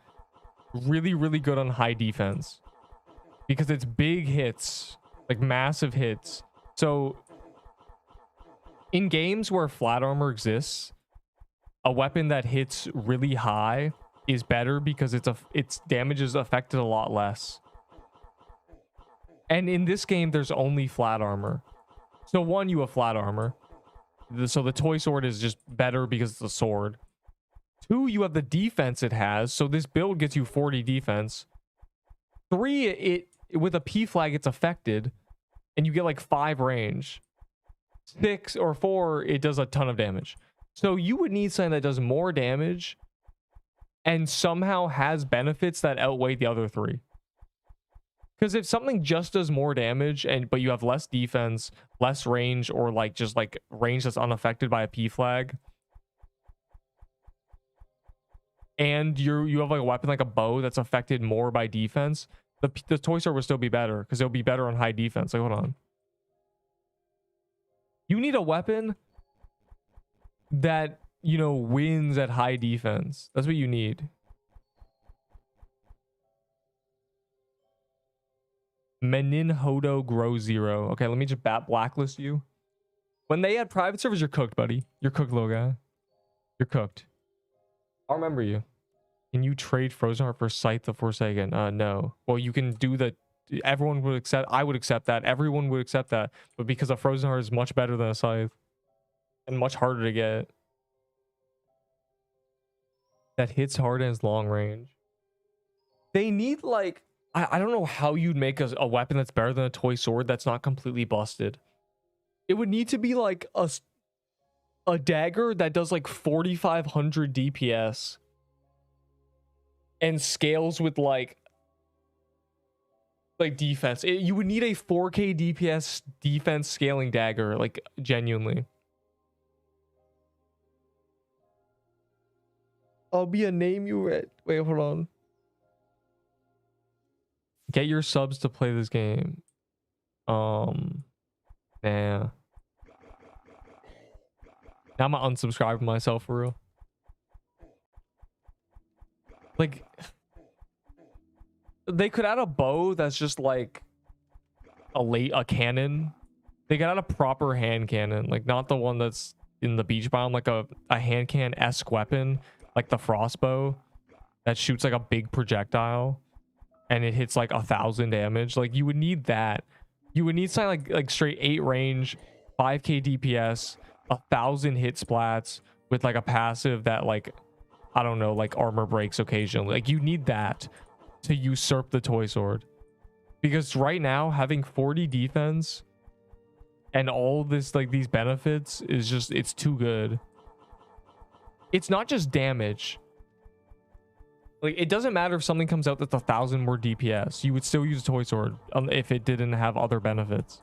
really, really good on high defense because it's big hits, like massive hits. So in games where flat armor exists, a weapon that hits really high is better because its damage is affected a lot less. And in this game, there's only flat armor. So one, you have flat armor. So the toy sword is just better because it's a sword. Two, you have the defense it has. So this build gets you 40 defense. Three, it with a P flag, it's affected. And you get like 5 range. 6 or 4, it does a ton of damage. So you would need something that does more damage and somehow has benefits that outweigh the other 3. Because if something just does more damage but you have less defense, less range, or like just like range that's unaffected by a P flag, and you have like a weapon like a bow that's affected more by defense, the toy sword will still be better because it'll be better on high defense. Like, hold on. You need a weapon that, you know, wins at high defense. That's what you need. Menin Hodo Grow 0. Okay, let me just blacklist you. When they had private servers, you're cooked, buddy. You're cooked, little guy. You're cooked. I'll remember you. Can you trade Frozen Heart for Scythe the Forsaken? No. Well, you can do the... Everyone would accept... I would accept that. Everyone would accept that. But because a Frozen Heart is much better than a Scythe. And much harder to get. That hits hard and is long range. They need, like... I don't know how you'd make a weapon that's better than a toy sword that's not completely busted. It would need to be like a dagger that does like 4,500 DPS and scales with like defense. You would need a 4K DPS defense scaling dagger, like genuinely. I'll be a name you read. Wait, hold on. Get your subs to play this game. Nah. Now I'm gonna unsubscribe myself for real. Like, they could add a bow that's just like a cannon. They could add a proper hand cannon, like not the one that's in the beach biome, like a hand cannon-esque weapon, like the frostbow that shoots like a big projectile. And it hits like 1,000 damage. Like, you would need that. You would need something like straight 8 range, 5k DPS, 1,000 hit splats with like a passive that like, I don't know, like armor breaks occasionally. Like, you need that to usurp the toy sword. Because right now, having 40 defense and all this, like these benefits is just, it's too good. It's not just damage. Like, it doesn't matter if something comes out that's 1,000 more DPS. You would still use a toy sword if it didn't have other benefits.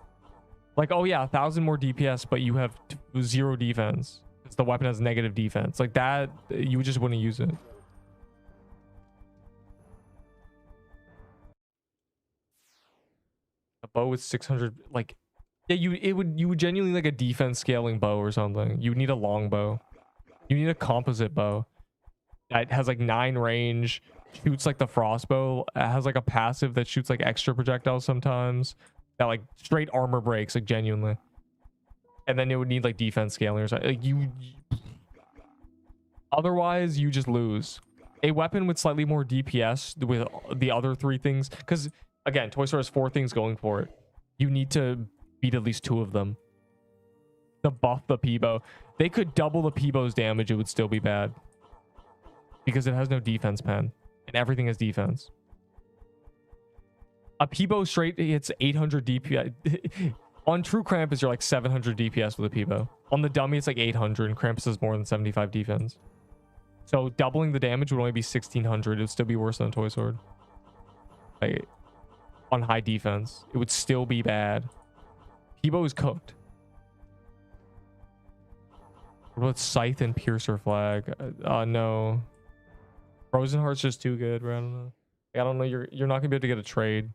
Like, oh yeah, 1,000 more DPS, but you have 0 defense. Because the weapon has negative defense. Like that, you just wouldn't use it. A bow with 600, like, yeah, you would genuinely like a defense scaling bow or something. You would need a long bow. You need a composite bow. It has like 9 range, shoots like the frostbow. It has like a passive that shoots like extra projectiles sometimes. That like straight armor breaks, like genuinely. And then it would need like defense scaling or something. Like otherwise, you just lose. A weapon with slightly more DPS with the other 3 things. Because again, Toy Story has 4 things going for it. You need to beat at least 2 of them. To buff the P-bow. They could double the P-bow's damage, it would still be bad. Because it has no defense pen. And everything has defense. A P-bow straight hits 800 DPS. On true Krampus, you're like 700 DPS with a P-bow. On the dummy, it's like 800, and Krampus has more than 75 defense. So doubling the damage would only be 1,600. It would still be worse than a toy sword. Like, on high defense, it would still be bad. P-bow is cooked. What about Scythe and Piercer Flag? No. Frozen Heart's just too good, bro. I don't know. You're not gonna be able to get a trade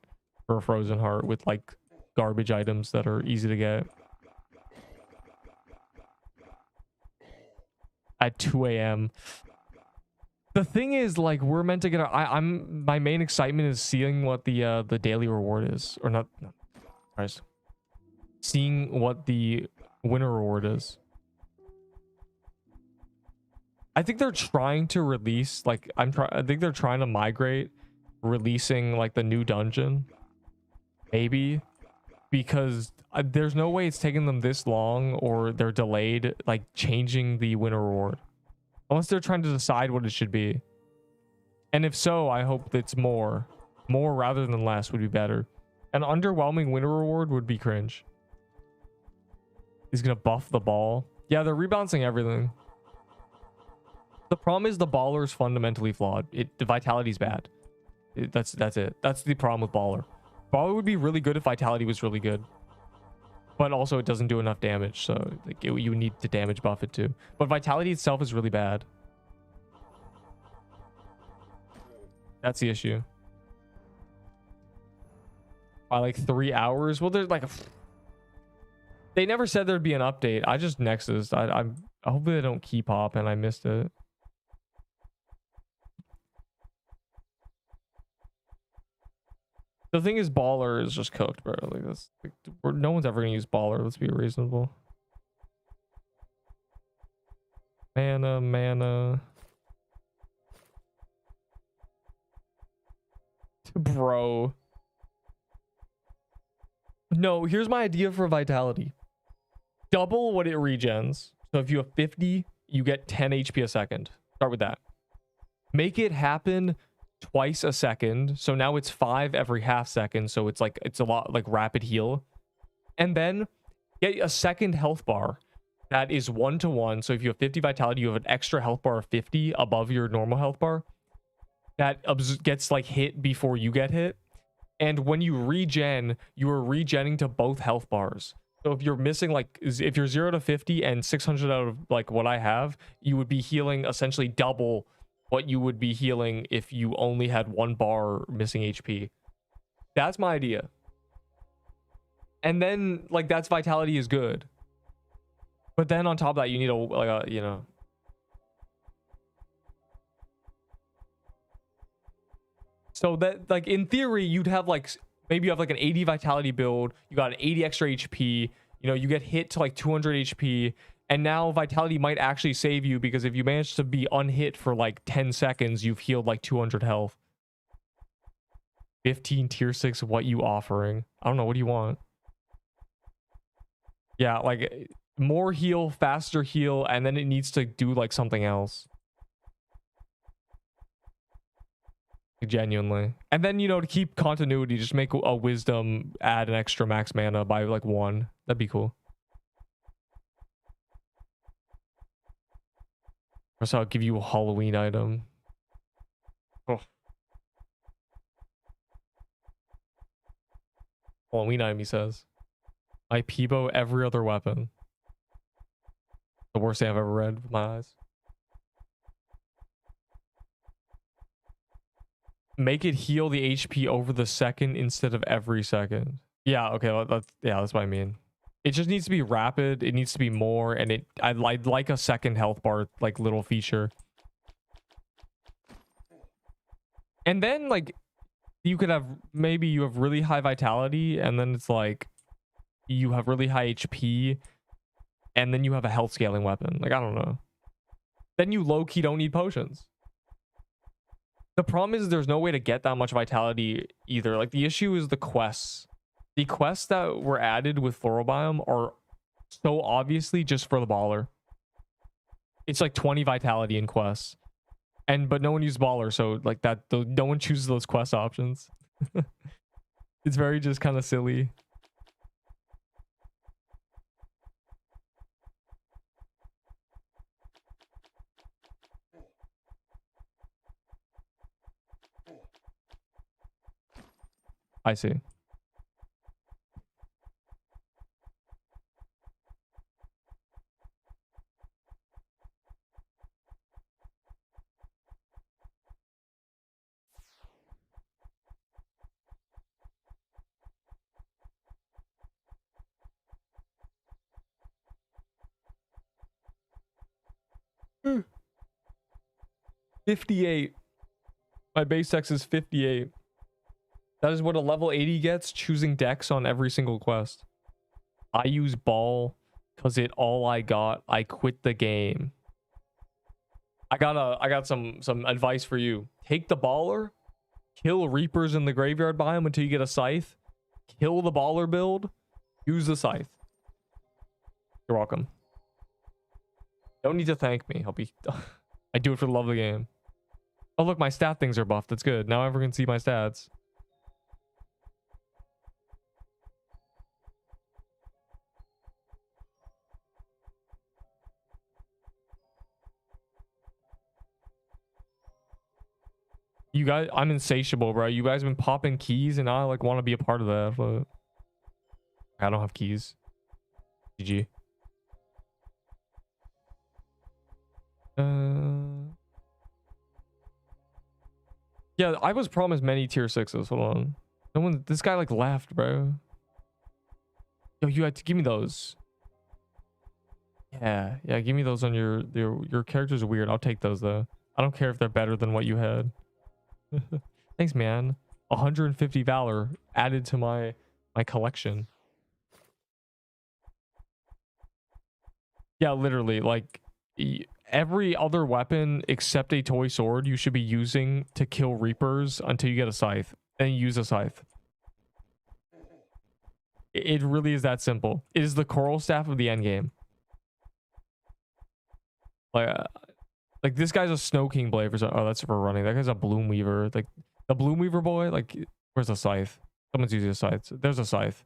for a Frozen Heart with like garbage items that are easy to get. at 2 a.m. The thing is, like, we're meant to get my main excitement is seeing what the daily reward is, or not. No, Christ. Seeing what the winter reward is. I think they're trying to release, like, I think they're trying to migrate releasing like the new dungeon, maybe, because there's no way it's taking them this long, or they're delayed like changing the winter reward, unless they're trying to decide what it should be. And if so, I hope it's more rather than less would be better. An underwhelming winter reward would be cringe. He's gonna buff the ball. Yeah, they're rebalancing everything. The problem is the baller is fundamentally flawed. The vitality's bad. That's it. That's the problem with baller. Baller would be really good if vitality was really good, but also it doesn't do enough damage, so like you need to damage buff it too. But vitality itself is really bad. That's the issue. By like 3 hours. Well, there's like they never said there'd be an update. I just nexused. I hopefully they don't keep up and I missed it. The thing is, baller is just cooked, bro. Like that's like, no one's ever gonna use baller. Let's be reasonable. Mana. Bro. No, here's my idea for vitality. Double what it regens. So if you have 50, you get 10 HP a second. Start with that. Make it happen twice a second. So now it's 5 every half second. So it's a lot like rapid heal. And then get a second health bar that is 1-to-1. So if you have 50 vitality, you have an extra health bar of 50 above your normal health bar. That gets like hit before you get hit. And when you regen, you are regenning to both health bars. So if you're missing, like, if you're 0 to 50 and 600 out of like what I have, you would be healing essentially double what you would be healing if you only had 1 bar missing HP. That's my idea. And then like that's vitality is good. But then on top of that, you need a you know. So that like in theory, you'd have like maybe you have like an 80 vitality build, you got an 80 extra HP, you know, you get hit to like 200 HP, and now vitality might actually save you because if you manage to be unhit for like 10 seconds, you've healed like 200 health. 15 tier 6, what you offering? I don't know, what do you want? Yeah, like more heal, faster heal, and then it needs to do like something else. Genuinely. And then, you know, to keep continuity, just make a wisdom add an extra max mana by like 1. That'd be cool. Or so I'll give you a Halloween item. Oh. Halloween item, he says. My Peebo, every other weapon. The worst thing I've ever read with my eyes. Make it heal the HP over the second instead of every second. Yeah, okay, that's what I mean. It just needs to be rapid. It needs to be more, and I'd like a second health bar, like little feature. And then like you could have, maybe you have really high vitality, and then it's like you have really high HP, and then you have a health scaling weapon. Like, I don't know. Then you low-key don't need potions. The problem is there's no way to get that much vitality either. Like, the issue is the quests. The quests that were added with Floral Biome are so obviously just for the baller. It's like 20 vitality in quests. But no one uses baller, so like that, no one chooses those quest options. It's very just kind of silly. I see. 58. My base dex is 58. That is what a level 80 gets, choosing dex on every single quest. I use ball because it all I got. I quit the game. I got some advice for you. Take the baller, kill reapers in the graveyard biome until you get a scythe, kill the baller build, use the scythe. You're welcome. Don't need to thank me. I'll be I do it for the love of the game. Oh look, my stat things are buffed. That's good. Now everyone can see my stats. You guys, I'm insatiable, bro. You guys have been popping keys and I like want to be a part of that, but I don't have keys. GG. Yeah, I was promised many tier 6s. Hold on. No one, this guy like left, bro. Yo, you had to give me those. Yeah, give me those on your characters are weird. I'll take those though. I don't care if they're better than what you had. Thanks, man. 150 valor added to my collection. Yeah, literally, like every other weapon except a toy sword you should be using to kill reapers until you get a scythe. Then use a scythe. It really is that simple. It is the coral staff of the end game. Like this guy's a Snow King blade for some. Oh, that's for running. That guy's a Bloom Weaver. Like the Bloom Weaver boy. Like where's a scythe? Someone's using a scythe. There's a scythe.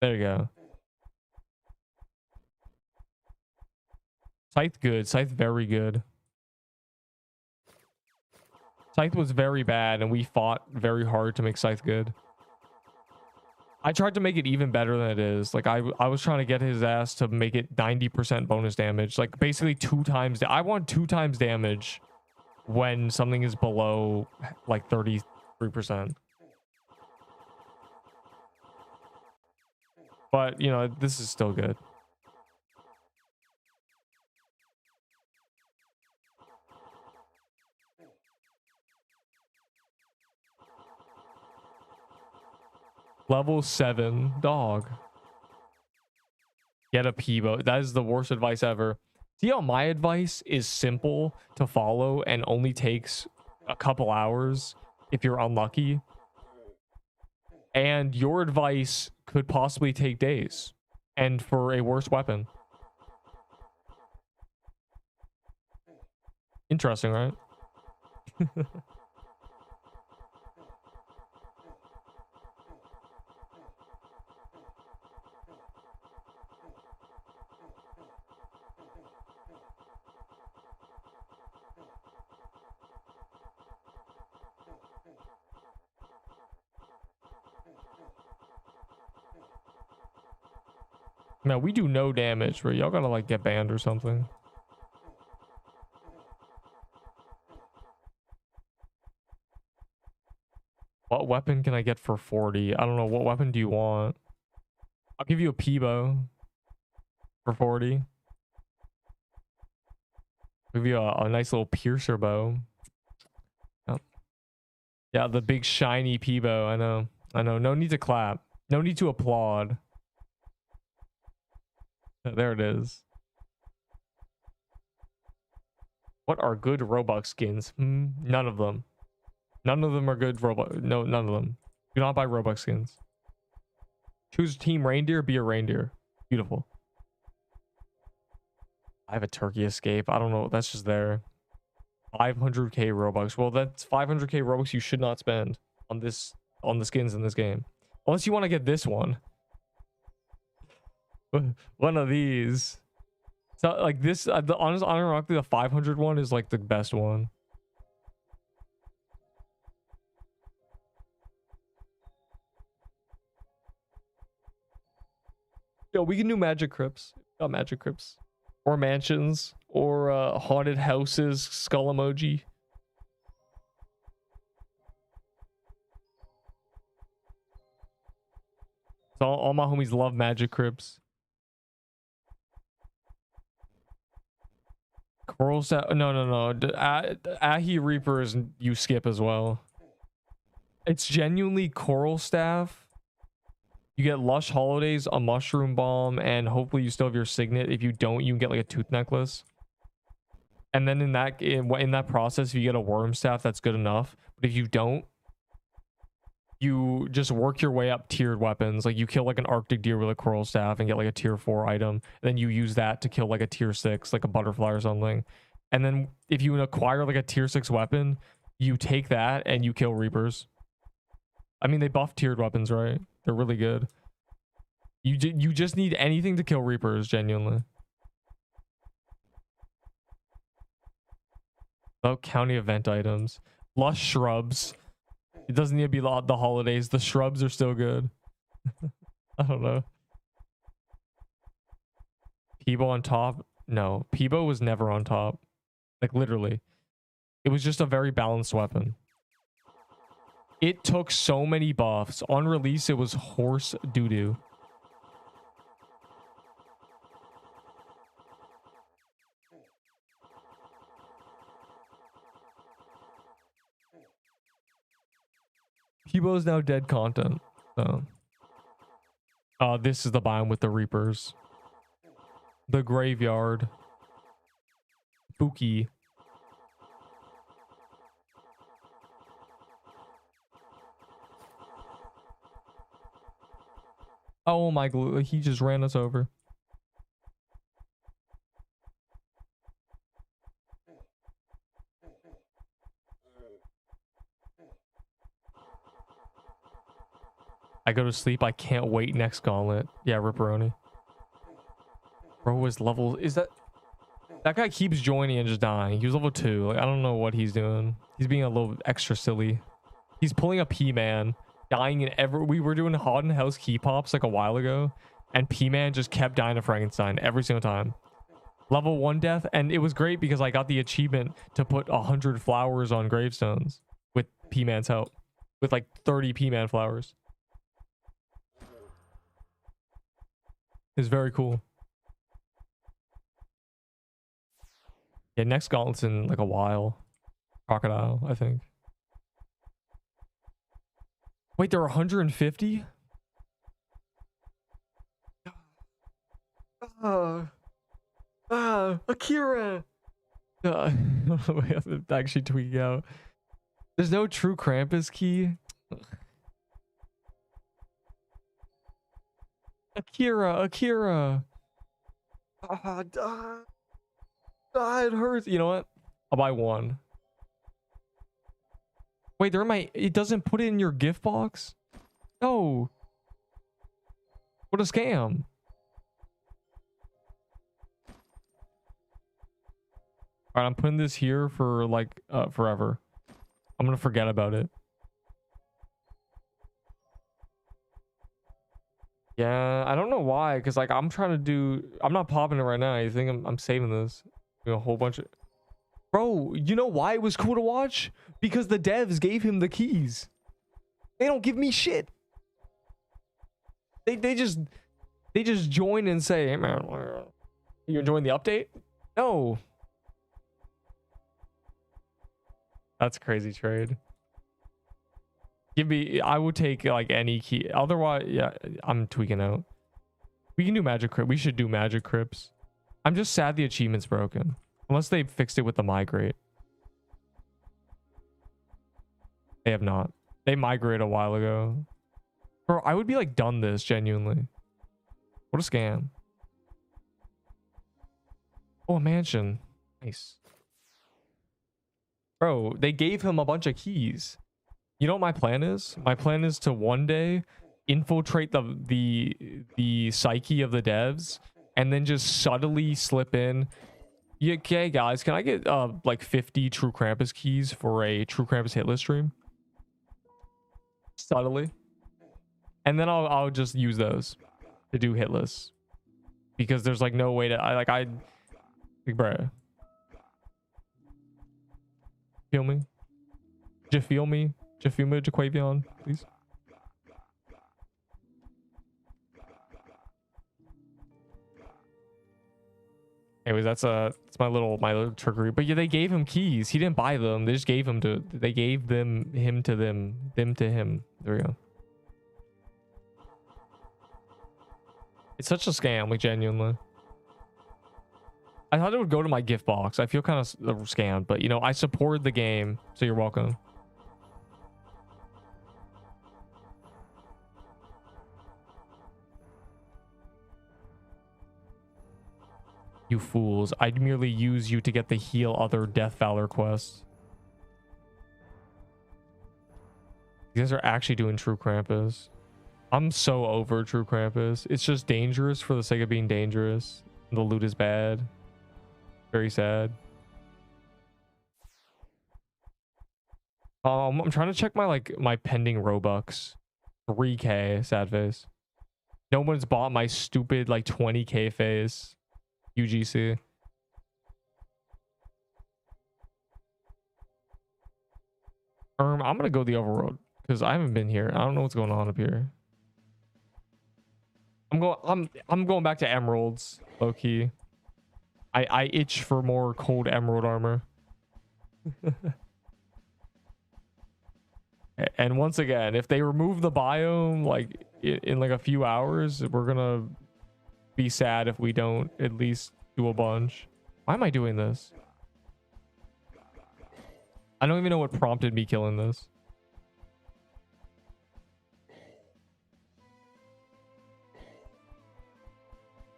There you go. Scythe good. Scythe very good. Scythe was very bad, and we fought very hard to make Scythe good. I tried to make it even better than it is. Like I was trying to get his ass to make it 90% bonus damage. Like basically 2 times. I want 2 times damage when something is below like 33%. But you know, this is still good. Level 7 dog. Get a Peebo. That is the worst advice ever. See how my advice is simple to follow and only takes a couple hours if you're unlucky? And your advice could possibly take days and for a worse weapon. Interesting, right? Man, we do no damage, bro. Y'all gotta like get banned or something. What weapon can I get for 40? I don't know. What weapon do you want? I'll give you a Peebo for 40. Give you a nice little piercer bow. Oh. Yeah, the big shiny Peebo. I know. No need to clap. No need to applaud. There it is. What are good Robux skins? None of them. None of them are good Robux. No, none of them. Do not buy Robux skins. Choose Team Reindeer, be a reindeer. Beautiful. I have a turkey escape. I don't know. That's just there. 500k Robux. Well, that's 500k Robux you should not spend on this, on the skins in this game. Unless you want to get this one. One of these. So like this, the honest, unironically, the 500 one is like the best one. Yo, we can do magic crypts. Got magic crypts. Or mansions. Or haunted houses, skull emoji. So all my homies love magic crypts. Coral staff. No. Ahi Reapers you skip as well. It's genuinely coral staff. You get lush holidays, a mushroom bomb, and hopefully you still have your signet. If you don't, you can get like a tooth necklace. And then in that process, if you get a worm staff, that's good enough. But if you don't, you just work your way up tiered weapons. Like you kill like an Arctic deer with a coral staff and get like a tier 4 item. And then you use that to kill like a tier 6, like a butterfly or something. And then if you acquire like a tier 6 weapon, you take that and you kill Reapers. I mean, they buff tiered weapons, right? They're really good. You just need anything to kill Reapers, genuinely. Oh, county event items. Lush shrubs. It doesn't need to be the holidays. The shrubs are still good. I don't know. Peebo on top? No. Peebo was never on top. Like, literally. It was just a very balanced weapon. It took so many buffs. On release, it was horse doo-doo. Peebo is now dead content. So. This is the biome with the Reapers. The graveyard. Spooky. Oh my god, he just ran us over. I go to sleep. I can't wait next Gauntlet. Yeah, Ripperoni. Bro was level... Is that... That guy keeps joining and just dying. He was level 2. Like, I don't know what he's doing. He's being a little extra silly. He's pulling a P-Man. Dying in every... We were doing Haunted House key pops like a while ago. And P-Man just kept dying to Frankenstein every single time. Level 1 death. And it was great because I got the achievement to put 100 flowers on gravestones. With P-Man's help. With like 30 P-Man flowers. It's very cool. Yeah, next Gauntlet's in like a while. Crocodile, I think. Wait, there are 150? Akira! I'm actually tweaking out. There's no true Krampus key. Akira. It hurts. You know what? I'll buy one. Wait, they're in my... It doesn't put it in your gift box? No. What a scam. Alright, I'm putting this here for like forever. I'm gonna forget about it. Yeah, I don't know why, because like I'm trying to do... I'm not popping it right now. You think I'm saving this? A whole bunch of... Bro, you know why it was cool to watch? Because the devs gave him the keys. They don't give me shit. They just join and say, hey man, you enjoying the update? No. That's a crazy trade. Give me... I would take like any key. Otherwise, yeah, I'm tweaking out. We can do magic crypt. We should do magic crypts. I'm just sad the achievement's broken. Unless they fixed it with the migrate. They have not. They migrated a while ago. Bro, I would be like done this, genuinely. What a scam. Oh, a mansion. Nice. Bro, they gave him a bunch of keys. You know what my plan is? My plan is to one day infiltrate the psyche of the devs and then just subtly slip in. Yeah, okay, guys, can I get like 50 True Krampus keys for a True Krampus hit list stream? Subtly. And then I'll just use those to do hit lists. Because there's like no way to... like, bruh. Feel me? Do you feel me? Do you feel me, Jaquavion? Please. Anyways, that's my little trickery. But yeah, they gave him keys. He didn't buy them. They just gave him to. They gave them to him. There we go. It's such a scam, like genuinely. I thought it would go to my gift box. I feel kind of scammed, but you know, I support the game, so you're welcome. You fools. I'd merely use you to get the heal other Death Valor quests. You guys are actually doing True Krampus. I'm so over True Krampus. It's just dangerous for the sake of being dangerous. The loot is bad. Very sad. I'm trying to check my pending Robux. 3K, sad face. No one's bought my stupid like 20K face. UGC. I'm gonna go the overworld because I haven't been here. I don't know what's going on up here. I'm going back to emeralds, low key. I itch for more cold emerald armor. And once again, if they remove the biome like in like a few hours, we're gonna be sad if we don't at least do a bunch. Why am I doing this? I don't even know what prompted me killing this.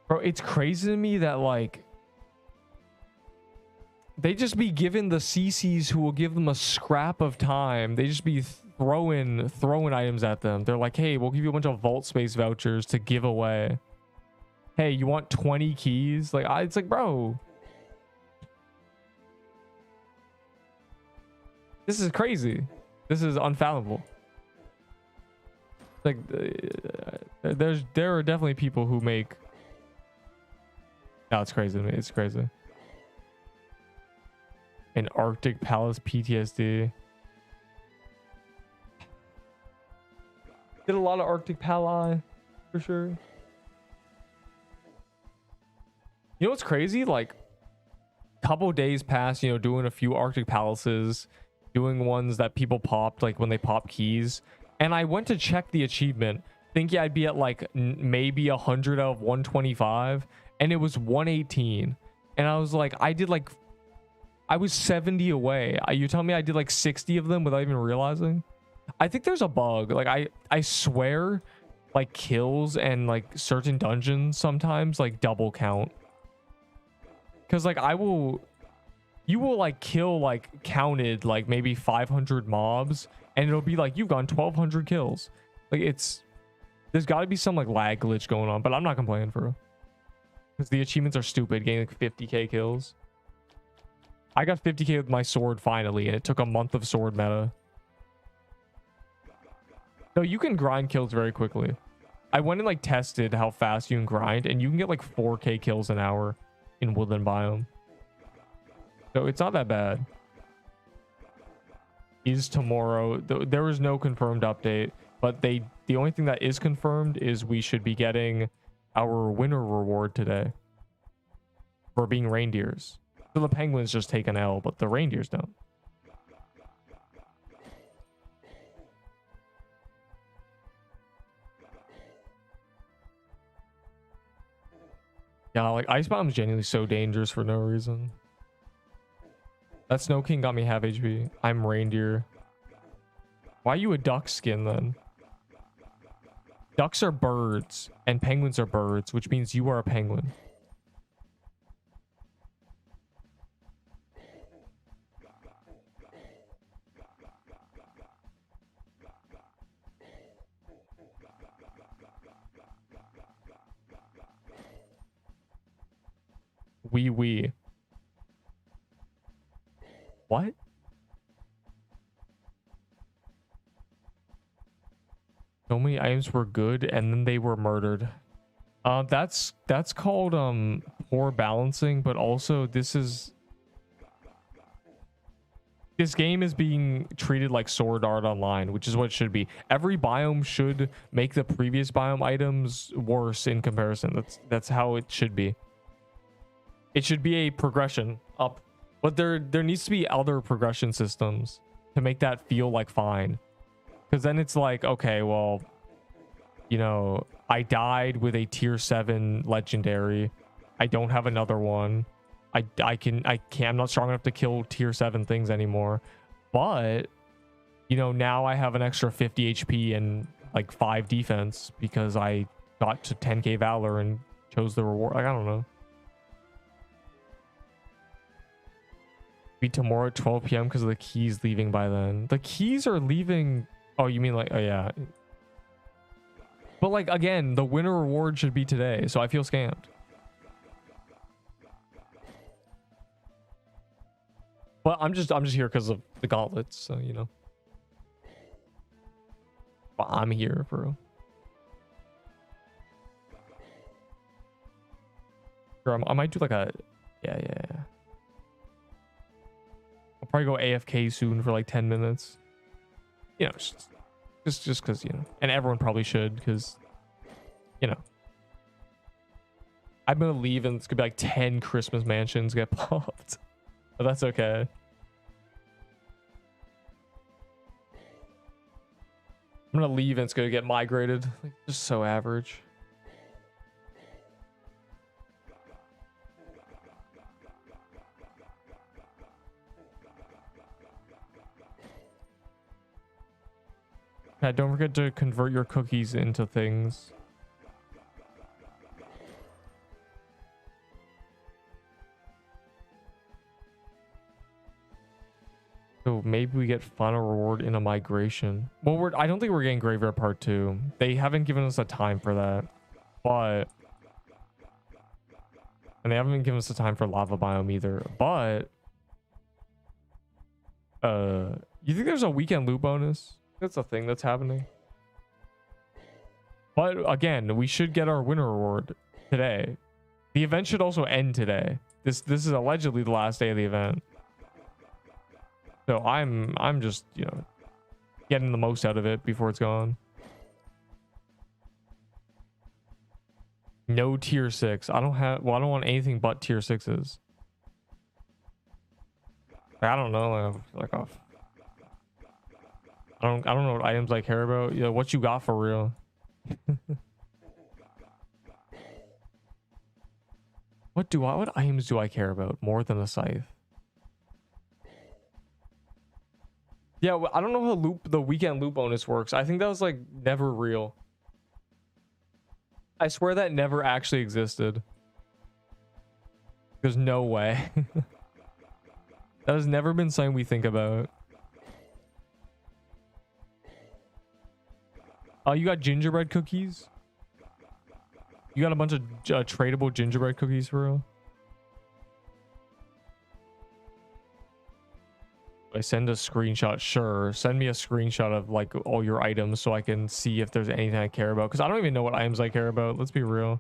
Bro, it's crazy to me that like they just be given the CCs who will give them a scrap of time. They just be throwing items at them. They're like, hey, we'll give you a bunch of vault space vouchers to give away. Hey, you want 20 keys? Like, it's like, bro, this is crazy. This is unfathomable. Like, there are definitely people who make. No, it's crazy to me. It's crazy. An Arctic Palace PTSD. Did a lot of Arctic Palace for sure. You know what's crazy? Like, couple days past, you know, doing a few Arctic Palaces, doing ones that people popped, like when they pop keys. And I went to check the achievement, thinking I'd be at like maybe 100 out of 125. And it was 118. And I was like, I was 70 away. You tell me I did like 60 of them without even realizing? I think there's a bug. Like, I swear, like, kills and like certain dungeons sometimes like double count. Because like you will like kill like counted like maybe 500 mobs and it'll be like you've gone 1200 kills. Like there's got to be some like lag glitch going on, but I'm not complaining for real. Because the achievements are stupid, getting like 50k kills. I got 50k with my sword finally, and it took a month of sword meta. No, you can grind kills very quickly. I went and like tested how fast you can grind, and you can get like 4k kills an hour in woodland biome. So it's not that bad. Is tomorrow. There is no confirmed update, but the only thing that is confirmed is we should be getting our winner reward today for being reindeers. So the penguins just take an L, but the reindeers don't. Yeah, like ice bomb's genuinely so dangerous for no reason. That Snow King got me half HP. I'm reindeer. Why are you a duck skin then? Ducks are birds and penguins are birds, which means you are a penguin. Wee. What? So many items were good and then they were murdered. That's called poor balancing, but also this game is being treated like Sword Art Online, which is what it should be. Every biome should make the previous biome items worse in comparison. That's how it should be. It should be a progression up, but there needs to be other progression systems to make that feel like fine. Because then it's like, okay, well, you know, I died with a tier 7 legendary. I don't have another one. I'm not strong enough to kill tier 7 things anymore. But, you know, now I have an extra 50 HP and like 5 defense because I got to 10k valor and chose the reward. Like, I don't know. Be tomorrow at 12 p.m. because of the keys leaving by then. The keys are leaving. Oh, you mean like, oh yeah. But like, again, the winter reward should be today, so I feel scammed. But I'm just here because of the gauntlets, so you know. But I'm here, bro. Sure, I might do like a yeah. I'll probably go AFK soon for like 10 minutes. You know, just because, you know, and everyone probably should because, you know, I'm gonna leave and it's gonna be like 10 Christmas mansions get popped, but that's okay. I'm gonna leave and it's gonna get migrated. Like, just so average. Yeah, don't forget to convert your cookies into things. So maybe we get final reward in a migration. Well, I don't think we're getting Graveyard Part 2. They haven't given us a time for that. But... and they haven't given us a time for Lava Biome either. But... you think there's a weekend loot bonus? That's a thing that's happening. But again, we should get our winter reward today. The event should also end today. This is allegedly the last day of the event. So I'm just, you know, getting the most out of it before it's gone. No tier 6. I don't want anything but tier 6s. I don't know, like off. I don't know what items I care about. Yeah, what you got for real? What items do I care about more than a scythe? Yeah, well, I don't know how the weekend loot bonus works. I think that was like never real. I swear that never actually existed. There's no way. That has never been something we think about. Oh, you got gingerbread cookies? You got a bunch of tradable gingerbread cookies for real? I send a screenshot. Sure, send me a screenshot of like all your items so I can see if there's anything I care about, because I don't even know what items I care about. Let's be real.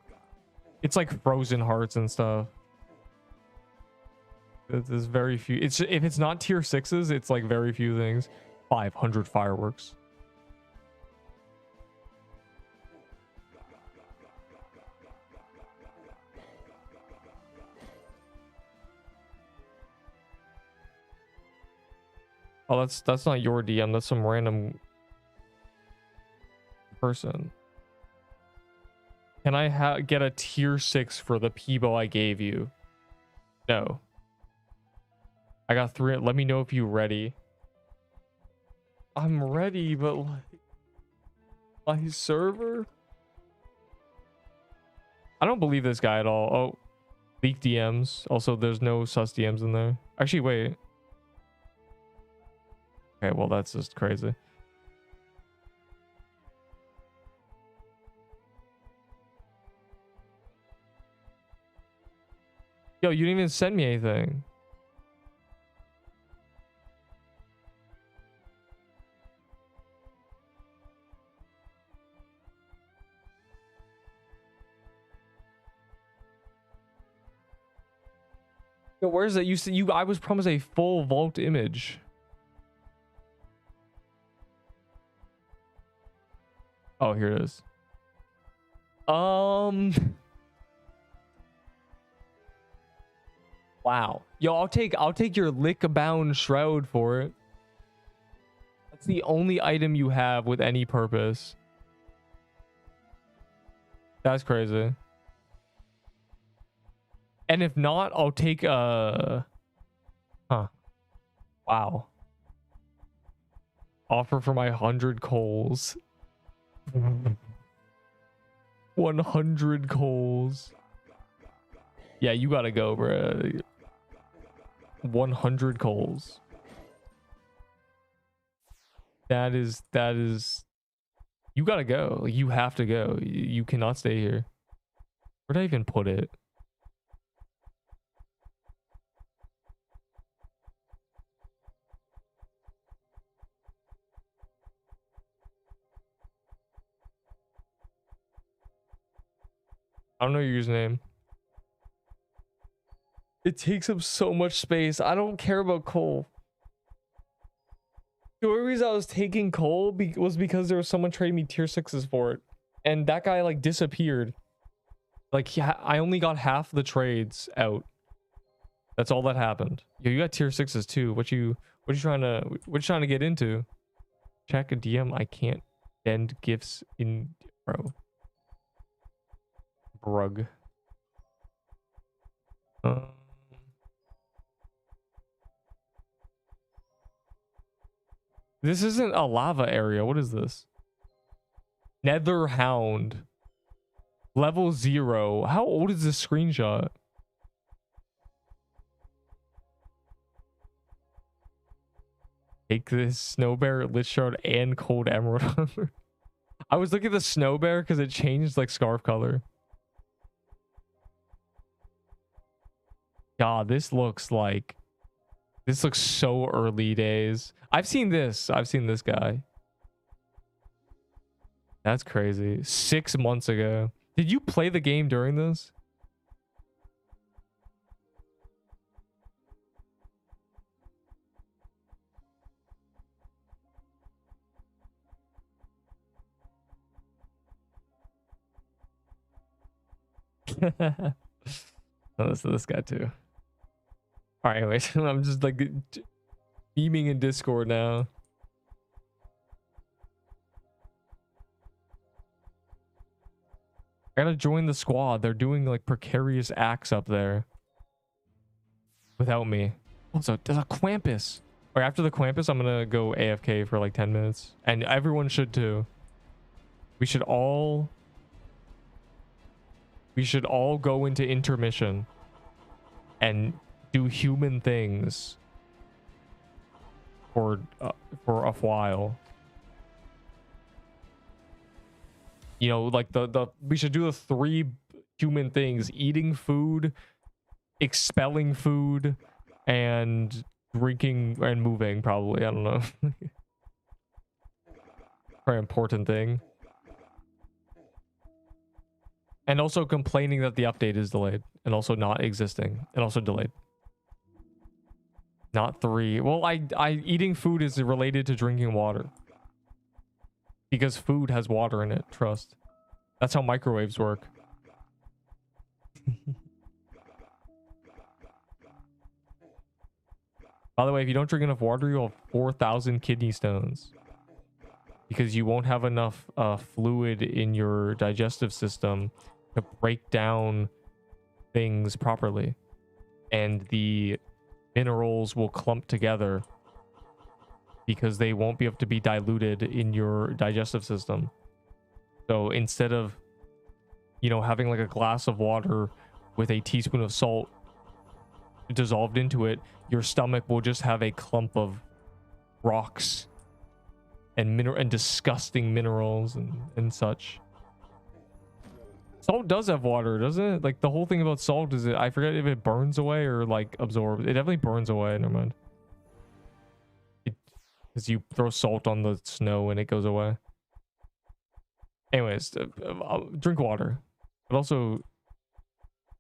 It's like frozen hearts and stuff. There's very few. If it's not tier 6s, it's like very few things. 500 fireworks. Oh, that's not your DM. That's some random person. Can I get a tier 6 for the Peebo I gave you? No. I got 3. Let me know if you're ready. I'm ready, but like my server? I don't believe this guy at all. Oh, leak DMs. Also, there's no sus DMs in there. Actually, wait. Okay, well, that's just crazy. Yo, you didn't even send me anything. Yo, where's it? You said I was promised a full vault image. Oh, here it is. Wow. Yo, I'll take your lick-bound shroud for it. That's the only item you have with any purpose. That's crazy. And if not, I'll take Huh. Wow. Offer for my 100 coals. 100 coals. Yeah, you gotta go, bro. 100 coals. That is you gotta go. You have to go. You cannot stay here. Where'd I even put it? I don't know your username. It takes up so much space. I don't care about coal. The only reason I was taking coal was because there was someone trading me tier 6s for it. And that guy like disappeared. Like I only got half the trades out. That's all that happened. Yo, you got tier 6s too. What you trying to get into? Check a DM. I can't send gifts in, bro. Brug. This isn't a lava area. What is this? Nether Hound. Level 0. How old is this screenshot? Take this snow bear, lich shard, and cold emerald. I was looking at the snow bear because it changed like scarf color. God, this looks so early days. I've seen this guy. That's crazy. 6 months ago. Did you play the game during this? Oh, this guy too. All right, anyways, I'm just like beaming in Discord now. I gotta join the squad. They're doing like precarious acts up there without me. Also, there's a Krampus. Or after the Krampus, I'm gonna go AFK for like 10 minutes, and everyone should too. We should all go into intermission and do human things for a while. You know, like we should do the 3 human things: eating food, expelling food, and drinking and moving, probably. I don't know. Very important thing. And also complaining that the update is delayed, and also not existing, and also delayed. Not 3. Well, eating food is related to drinking water. Because food has water in it, trust. That's how microwaves work. By the way, if you don't drink enough water, you'll have 4,000 kidney stones. Because you won't have enough fluid in your digestive system to break down things properly. And the minerals will clump together because they won't be able to be diluted in your digestive system. So instead of, you know, having like a glass of water with a teaspoon of salt dissolved into it, your stomach will just have a clump of rocks and disgusting minerals and such. Salt does have water, doesn't it? Like the whole thing about salt is I forget if it burns away or like absorbs. It definitely burns away. Never mind. Because you throw salt on the snow and it goes away. Anyways, drink water. But also, you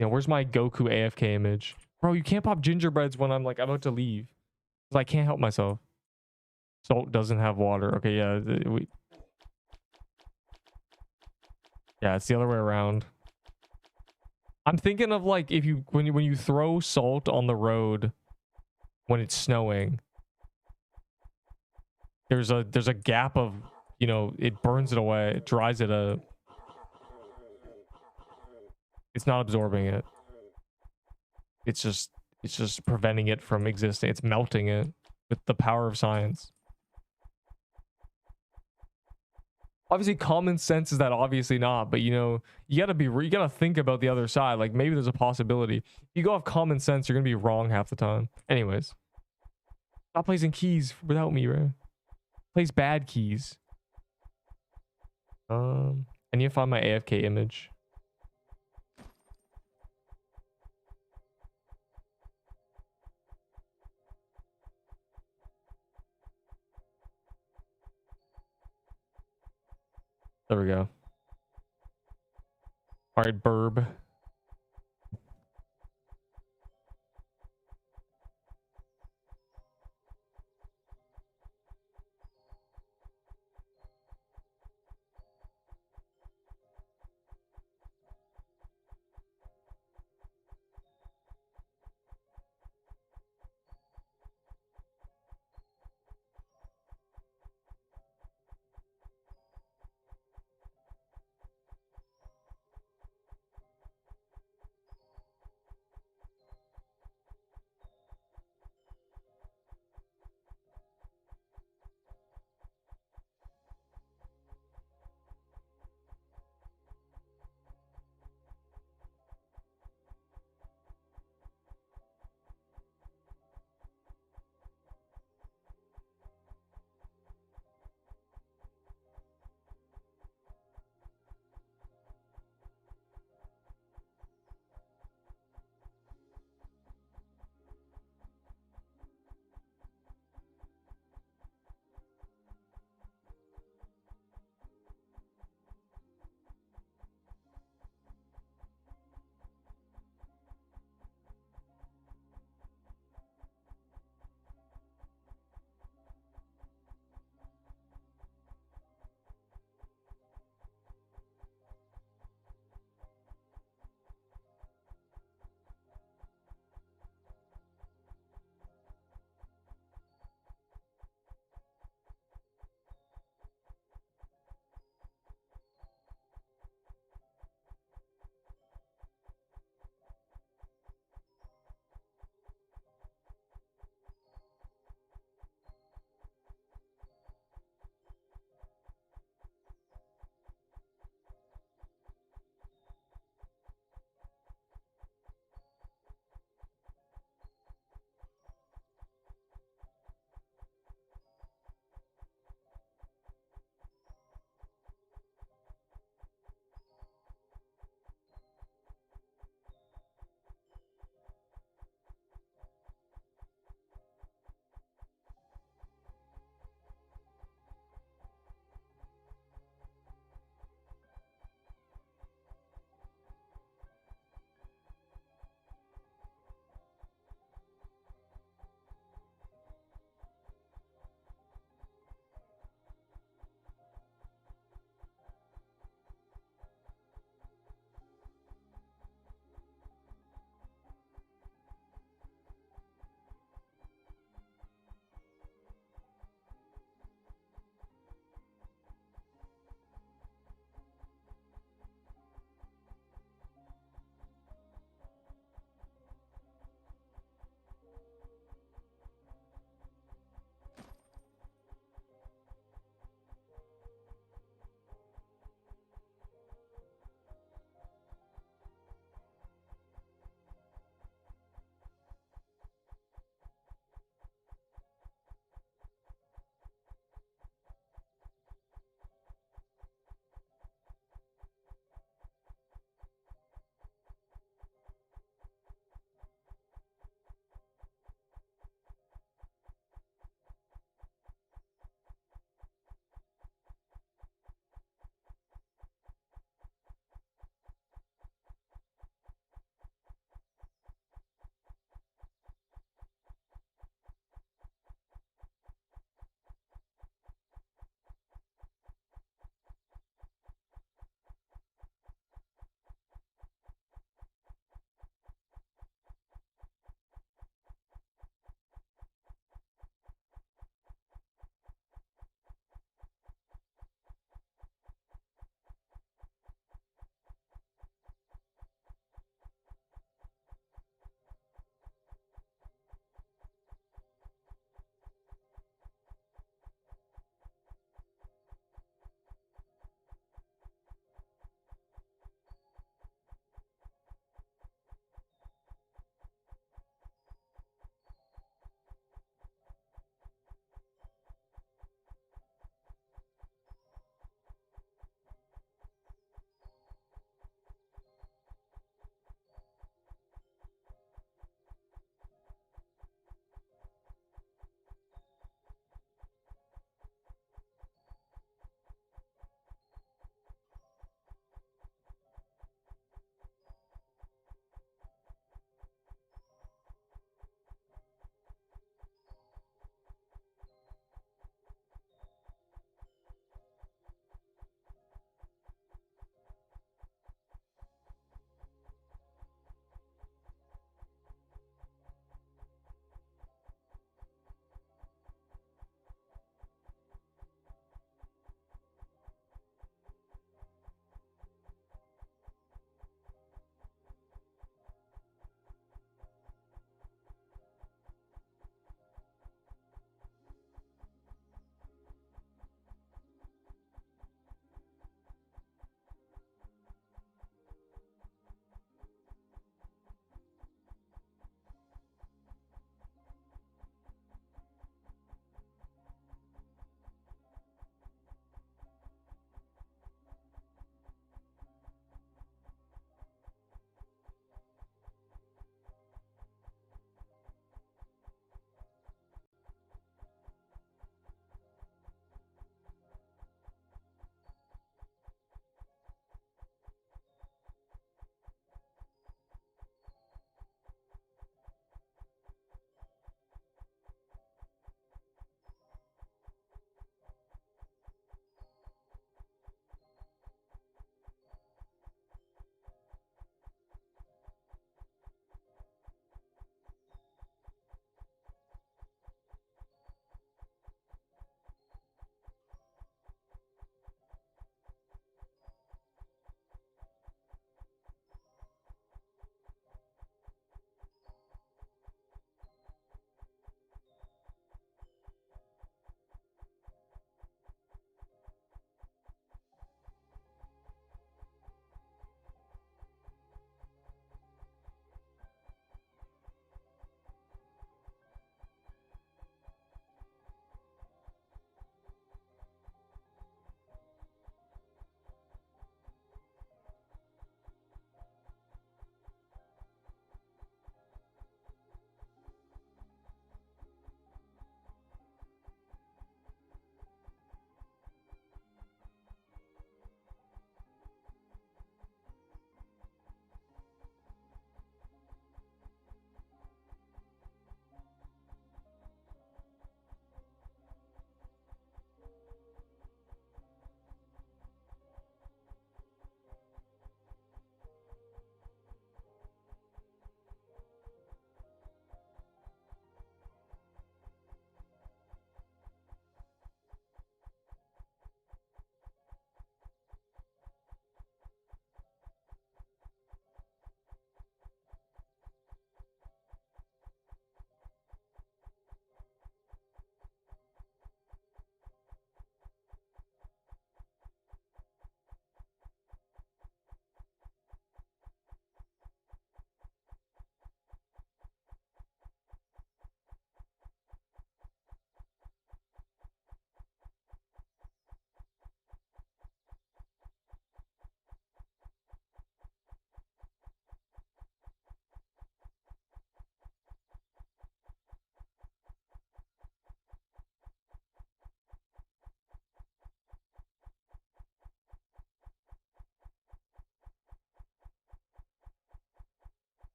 know, where's my Goku AFK image? Bro, you can't pop gingerbreads when I'm like about to leave. Because I can't help myself. Salt doesn't have water. Okay, yeah. Yeah, it's the other way around. I'm thinking of like if you when you throw salt on the road when it's snowing, there's a gap of, you know, it burns it away, it dries it up. It's not absorbing it. It's just preventing it from existing. It's melting it with the power of science. Obviously, common sense is that obviously not, but you know, you gotta think about the other side. Like maybe there's a possibility. If you go off common sense, you're gonna be wrong half the time. Anyways, stop placing keys without me, bro. Place bad keys. I need to find my AFK image. There we go. All right, burb.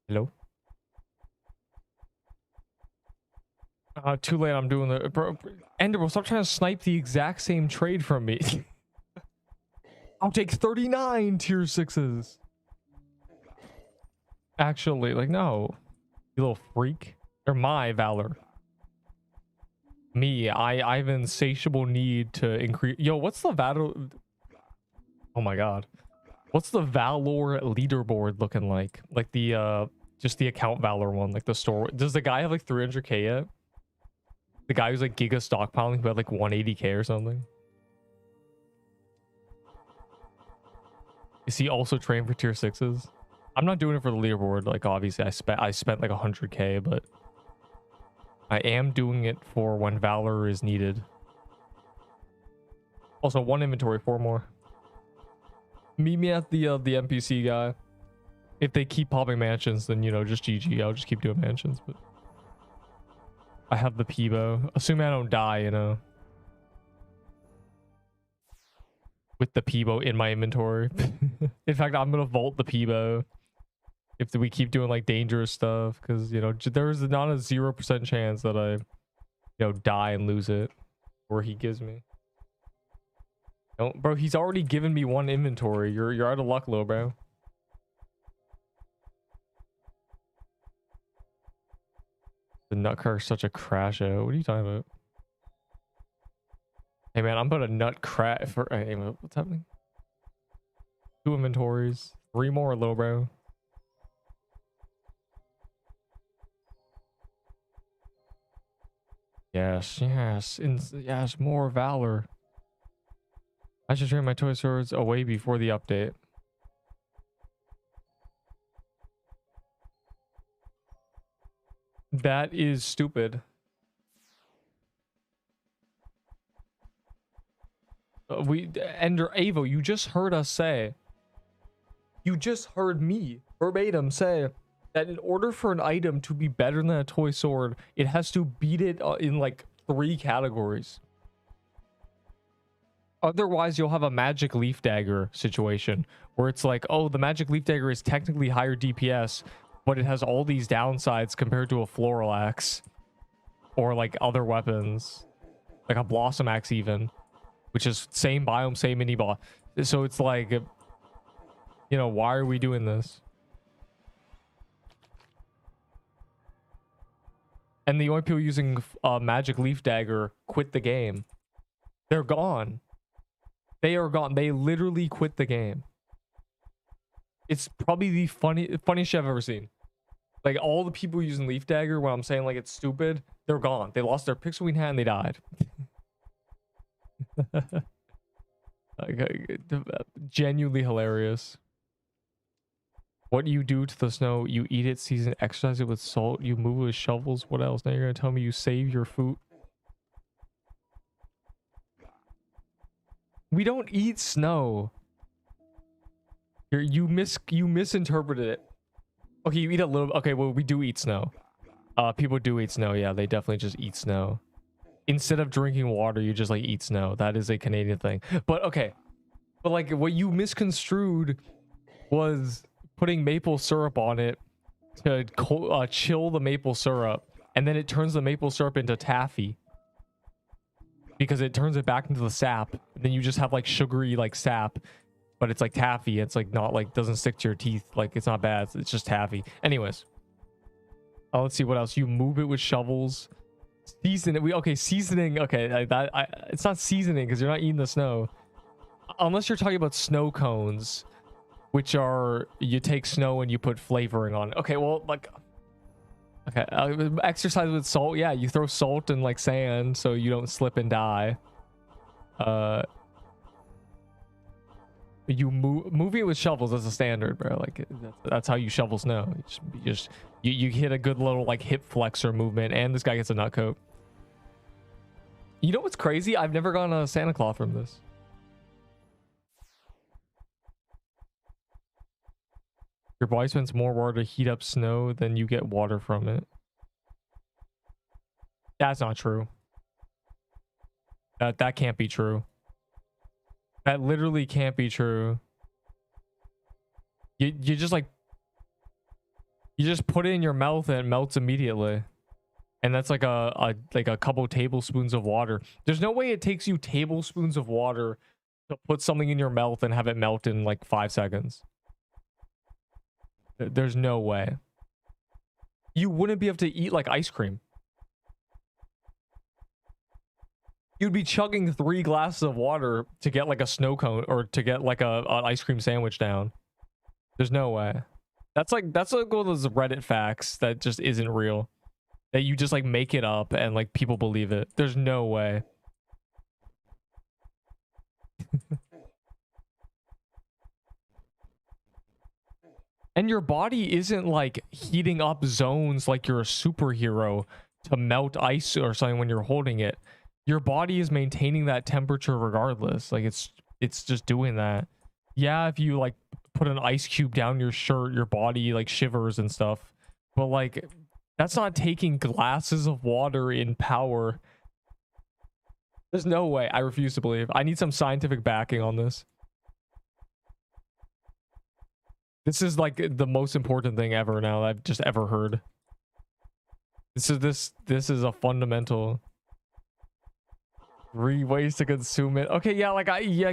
Hello. Too late. I'm doing the Ender. Stop trying to snipe the exact same trade from me. I'll take 39 tier 6s. Actually, like, no, you little freak. They're my valor. Me, I have an insatiable need to increase. Yo, what's the valor? Oh my god, what's the valor leaderboard looking like? Like the just the account valor one, like the store. Does the guy have like 300k yet? The guy who's like giga stockpiling who had like 180k or something. Is he also trained for tier 6s? I'm not doing it for the leaderboard. Like, obviously I spent like 100k, but I am doing it for when valor is needed. Also, 1 inventory, 4 more. Meet me at the NPC guy. If they keep popping mansions, then, you know, just GG. I'll just keep doing mansions, but I have the Peebo. Assuming I don't die, you know. With the Peebo in my inventory. In fact, I'm gonna vault the Peebo if we keep doing like dangerous stuff, because, you know, there's not a 0% chance that I, you know, die and lose it, or he gives me. Don't, bro. He's already given me 1 inventory. You're out of luck, little bro. The nutcracker is such a crash out. What are you talking about? Hey man, I'm about to nut crash for. Hey, what's happening? 2 inventories, 3 more, little bro. Yes, yes, yes, more valor. I should train my toy swords away before the update. That is stupid. Ender Avo, you just heard us say. You just heard me verbatim say that in order for an item to be better than a toy sword, it has to beat it in like 3 categories. Otherwise, you'll have a magic leaf dagger situation where it's like, oh, the magic leaf dagger is technically higher DPS, but it has all these downsides compared to a floral axe or like other weapons, like a blossom axe even, which is same biome, same mini boss. So it's like, you know, why are we doing this? And the only people using magic leaf dagger quit the game. They're gone. They are gone. They literally quit the game. It's probably the funniest shit I've ever seen. Like, all the people using leaf dagger, when I'm saying like it's stupid, they're gone. They lost their pixel queen hat and they died. Okay, genuinely hilarious. What you do to the snow? You eat it, season, exercise it with salt. You move it with shovels. What else? Now you're gonna tell me you save your food? We don't eat snow. You misinterpreted it. Okay, you eat a little. Okay, well, we do eat snow. People do eat snow. Yeah, they definitely just eat snow. Instead of drinking water, you just like eat snow. That is a Canadian thing. But okay, but like what you misconstrued was putting maple syrup on it to chill the maple syrup, and then it turns the maple syrup into taffy because it turns it back into the sap. And then you just have like sugary like sap, but it's like taffy. It's like not like doesn't stick to your teeth. Like it's not bad. It's just taffy. Anyways, let's see what else. You move it with shovels. Season it. Okay, seasoning. Okay, it's not seasoning because you're not eating the snow, unless you're talking about snow cones, which are you take snow and you put flavoring on it. Okay, well, like, okay, exercise with salt. Yeah, you throw salt and like sand so you don't slip and die. You move it with shovels as a standard, bro. Like that's how you shovel snow. You hit a good little like hip flexor movement, and this guy gets a nut coat. You know what's crazy? I've never gotten a Santa Claus from this. Your body spends more water to heat up snow than you get water from it. That's not true. That can't be true. That literally can't be true. You just like You just put it in your mouth and it melts immediately. And that's like a couple tablespoons of water. There's no way it takes you tablespoons of water to put something in your mouth and have it melt in like 5 seconds. There's no way. You wouldn't be able to eat like ice cream. You'd be chugging 3 glasses of water to get like a snow cone or to get like an ice cream sandwich down. There's no way. That's like one of those Reddit facts that just isn't real. That you just like make it up and like people believe it. There's no way. And your body isn't like heating up zones like you're a superhero to melt ice or something when you're holding it. Your body is maintaining that temperature regardless. Like it's just doing that. Yeah, if you like put an ice cube down your shirt, your body like shivers and stuff. But like that's not taking glasses of water in power. There's no way. I refuse to believe. I need some scientific backing on this. This is like the most important thing ever now that I've just ever heard. This is a fundamental. 3 ways to consume it. Okay, yeah, like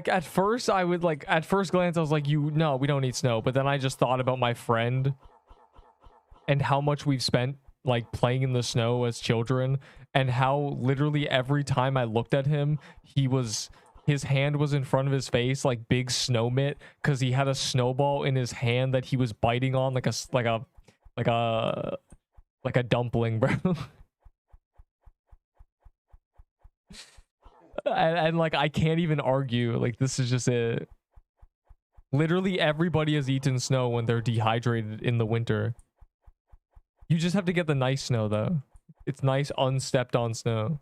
at first I would like at first glance I was like, no, we don't need snow. But then I just thought about my friend and how much we've spent like playing in the snow as children, and how literally every time I looked at him, his hand was in front of his face like big snow mitt because he had a snowball in his hand that he was biting on like a dumpling, bro. and like I can't even argue. Like this is just it. Literally everybody has eaten snow when they're dehydrated in the winter. You just have to get the nice snow though. It's nice unstepped on snow.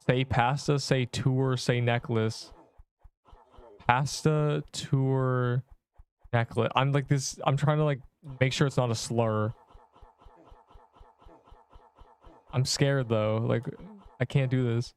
Say pasta, say tour, say necklace. Pasta, tour, necklace. I'm like this. I'm trying to like make sure it's not a slur. I'm scared though. Like I can't do this.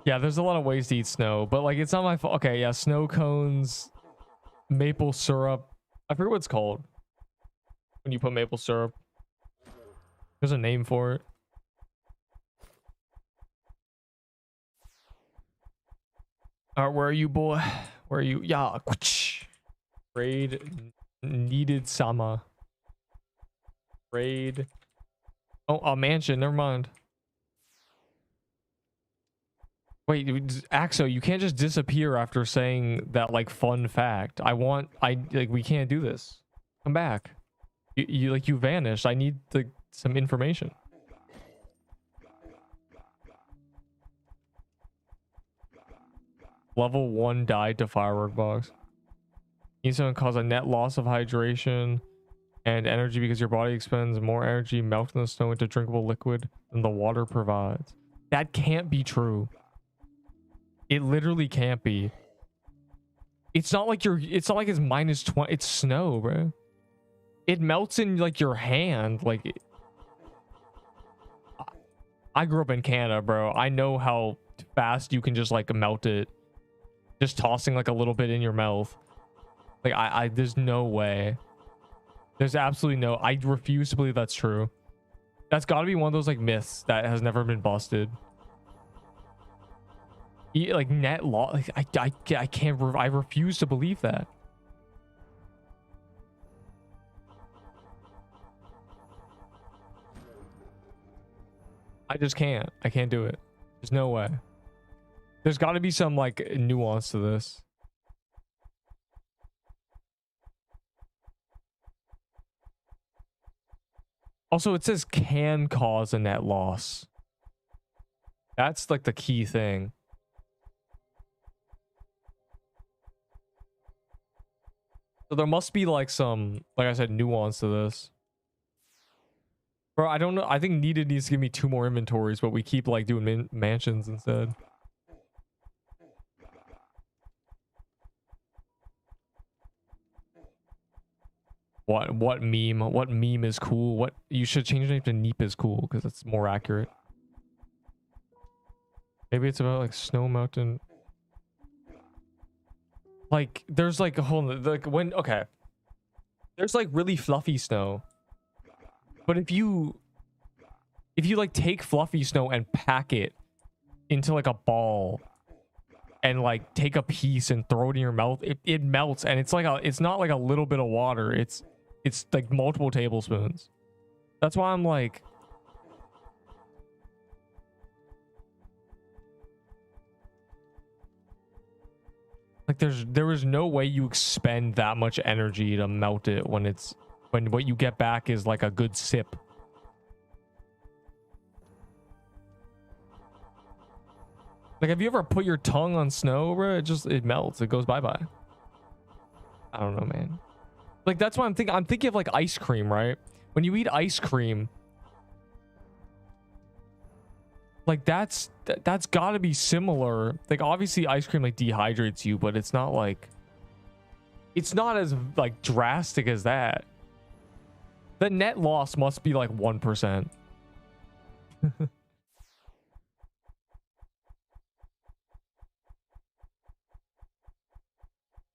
Yeah, there's a lot of ways to eat snow, but like it's not my fault. Okay, yeah, snow cones, maple syrup. I forget what it's called when you put maple syrup. There's a name for it. All right, where are you, boy? Where are you? Yeah, raid needed sama. Raid. Oh, a mansion. Never mind. Wait, Axo, you can't just disappear after saying that like fun fact. We can't do this. Come back. You vanished. I need some information. Level 1 died to firework box. Incident cause a net loss of hydration and energy because your body expends more energy melting the snow into drinkable liquid than the water provides. That can't be true. It literally can't be. It's not like it's minus 20. It's snow, bro. It melts in like your hand. Like I grew up in Canada, bro. I know how fast you can just like melt it. Just tossing like a little bit in your mouth. Like there's no way. There's absolutely no. I refuse to believe that's true. That's got to be one of those like myths that has never been busted. Like net loss. Like, I can't. I refuse to believe that. I just can't. I can't do it. There's no way. There's got to be some like nuance to this. Also, it says can cause a net loss. That's like the key thing. So there must be like some, like I said, nuance to this. Bro, I don't know. I think Needed needs to give me 2 more inventories, but we keep like doing mansions instead. What meme? What meme is cool? What you should change your name to Neep is cool because it's more accurate. Maybe it's about like Snow Mountain. Like there's like a whole like when okay. There's like really fluffy snow. But if you like take fluffy snow and pack it into like a ball and like take a piece and throw it in your mouth, it melts, and it's not like a little bit of water. It's like multiple tablespoons. That's why I'm like, there is no way you expend that much energy to melt it when what you get back is like a good sip. Like, have you ever put your tongue on snow, bro? It melts. It goes bye-bye. I don't know, man. Like, that's why I'm thinking of like ice cream, right? When you eat ice cream, like that's gotta be similar. Like, obviously ice cream like dehydrates you, but it's not as like drastic as that. The net loss must be like 1%.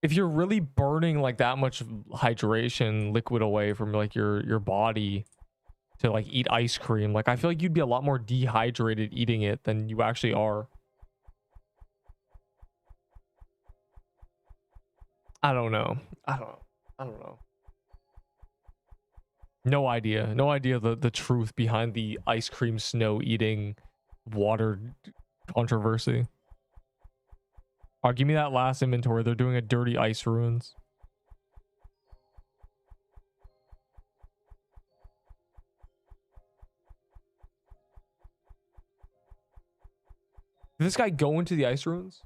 If you're really burning like that much hydration liquid away from like your body to like eat ice cream, like I feel like you'd be a lot more dehydrated eating it than you actually are. I don't know. I don't know. No idea the truth behind the ice cream snow eating water controversy. Oh, give me that last inventory. They're doing a dirty ice ruins. Did this guy go into the ice ruins?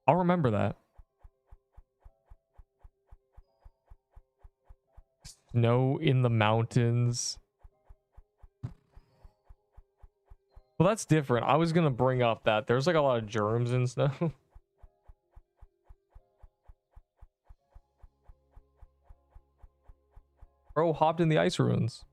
I'll remember that. Snow in the mountains. Well, that's different. I was gonna bring up that there's like a lot of germs in snow. Bro hopped in the ice ruins.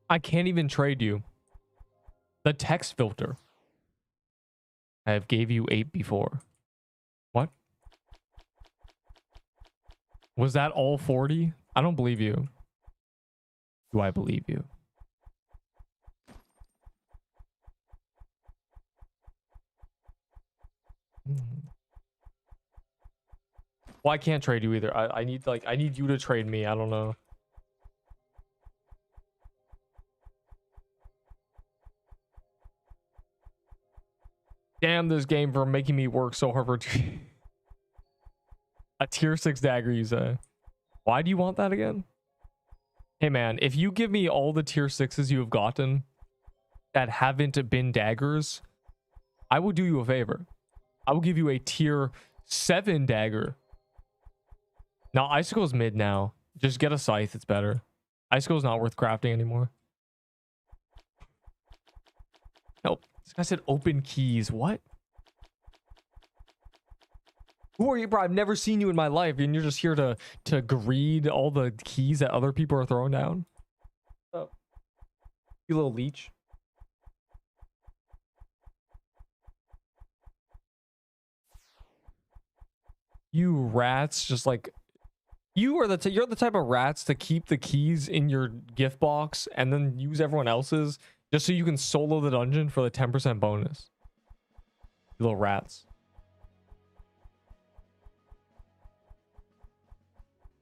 I can't even trade you. The text filter. I have gave you 8 before. What? Was that all 40? I don't believe you. Do I believe you? Well, I can't trade you either. I need you to trade me. I don't know. Damn this game for making me work so hard for a tier 6 dagger, you say. Why do you want that again? Hey man, if you give me all the tier 6s you have gotten that haven't been daggers, I will do you a favor. I will give you a tier 7 dagger. Now, Icicle's mid now. Just get a scythe, it's better. Icicle's not worth crafting anymore. Nope. This guy said open keys. What? Who are you, bro? I've never seen you in my life, and you're just here to greed all the keys that other people are throwing down. Oh, you little leech. You rats, just like you're the type of rats to keep the keys in your gift box and then use everyone else's just so you can solo the dungeon for the 10% bonus. You little rats.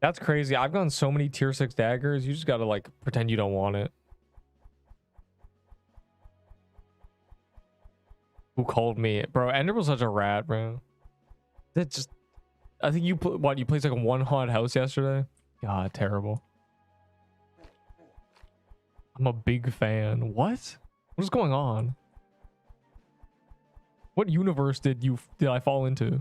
That's crazy. I've gotten so many tier 6 daggers. You just gotta like pretend you don't want it. Who called me? Bro, Ender was such a rat, bro. That just... I think you put... What, you played like a one haunted house yesterday? God, terrible. I'm a big fan. What? What is going on? What universe did I fall into?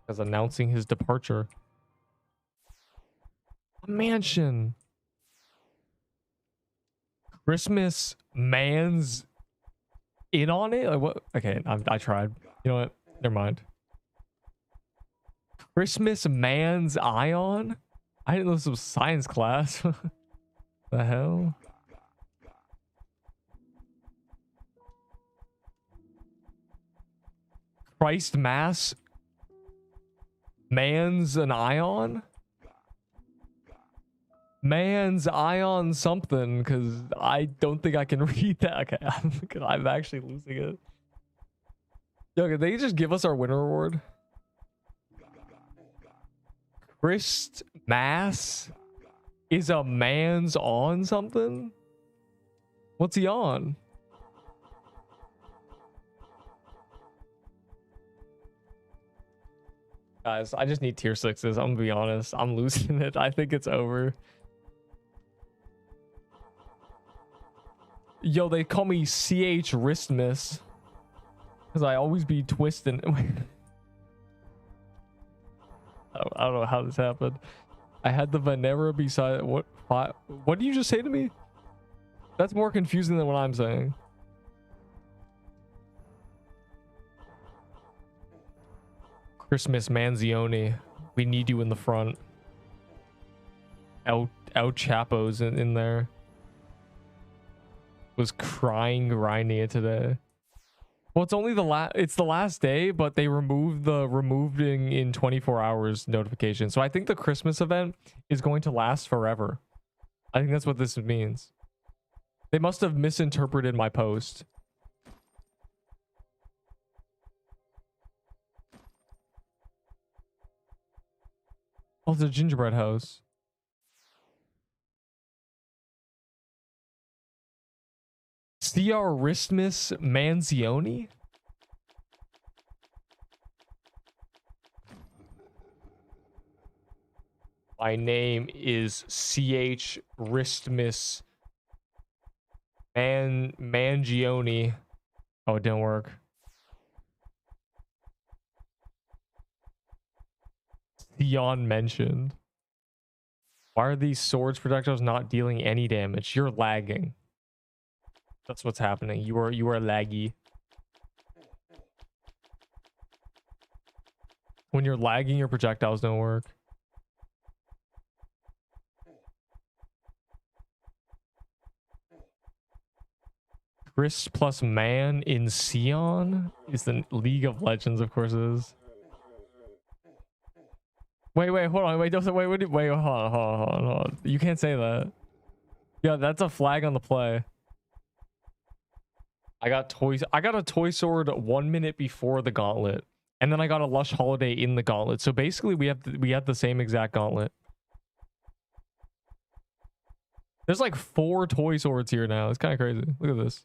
As announcing his departure. A mansion. Christmas man's in on it? Like what? Okay, I tried. You know what? Never mind. Christmas man's ion? I didn't know this was science class. The hell? Christ mass man's an ion? Man's ion something, because I don't think I can read that. Okay, I'm actually losing it. Yo, can they just give us our winner award? Christ mass is a man's on something? What's he on? Guys, I just need tier 6s. I'm gonna be honest. I'm losing it. I think it's over. Yo, they call me CH Wristmiss. Because I always be twisting. I don't know how this happened. I had the Venera beside... What did you just say to me? That's more confusing than what I'm saying. Christmas Manzioni, we need you in the front. El Chapo's in there. Was crying Reindeer today. Well, it's only it's the last day, but they removed the removing in 24 hours notification. So I think the Christmas event is going to last forever. I think that's what this means. They must have misinterpreted my post. Oh, it's a gingerbread house. C.R. Wristmiss Manzioni? My name is C.H. Wristmiss Mangione. Oh, it didn't work. Theon mentioned. Why are these swords projectiles not dealing any damage? You're lagging. That's what's happening. You are laggy. When you're lagging, your projectiles don't work. Chris plus man in Sion is the League of Legends, of course it is. Wait, hold on. Wait, hold on. You can't say that. Yeah, that's a flag on the play. I got a toy sword 1 minute before the gauntlet, and then I got a lush holiday in the gauntlet. So basically, we have the same exact gauntlet. There's like 4 toy swords here now. It's kind of crazy. Look at this.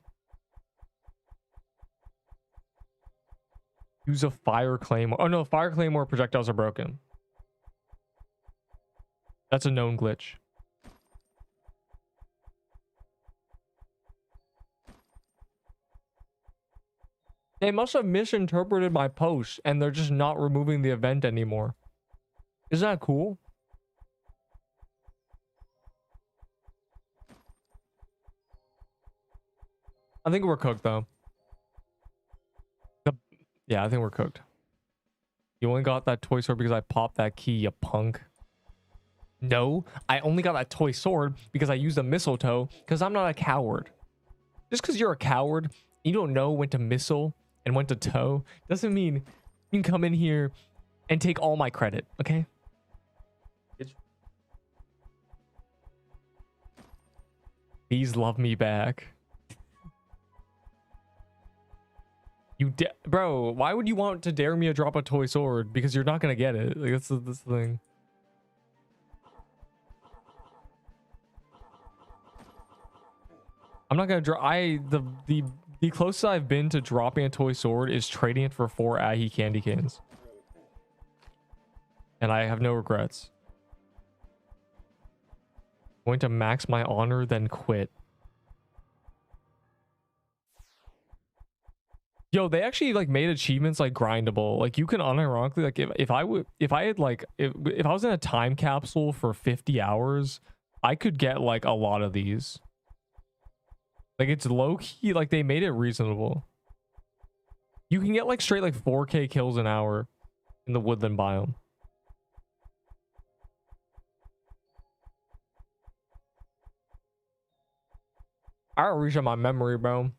Use a fire claymore. Oh no, fire claymore projectiles are broken. That's a known glitch. They must have misinterpreted my post and they're just not removing the event anymore. Isn't that cool? I think we're cooked though. Yeah, I think we're cooked. You only got that toy sword because I popped that key, you punk. No, I only got that toy sword because I used a mistletoe because I'm not a coward. Just because you're a coward, you don't know when to missile and when to toe, doesn't mean you can come in here and take all my credit, okay? Please love me back. Bro, why would you want to dare me to drop a toy sword? Because you're not gonna get it. Like that's the thing. I'm not gonna drop. The closest I've been to dropping a toy sword is trading it for 4 Ahi candy canes, and I have no regrets. Going to max my honor, then quit. Yo, they actually like made achievements like grindable. Like you can unironically like if I was in a time capsule for 50 hours, I could get like a lot of these. Like it's low key, like they made it reasonable. You can get like straight like 4K kills an hour in the woodland biome. I gotta reach out my memory, bro.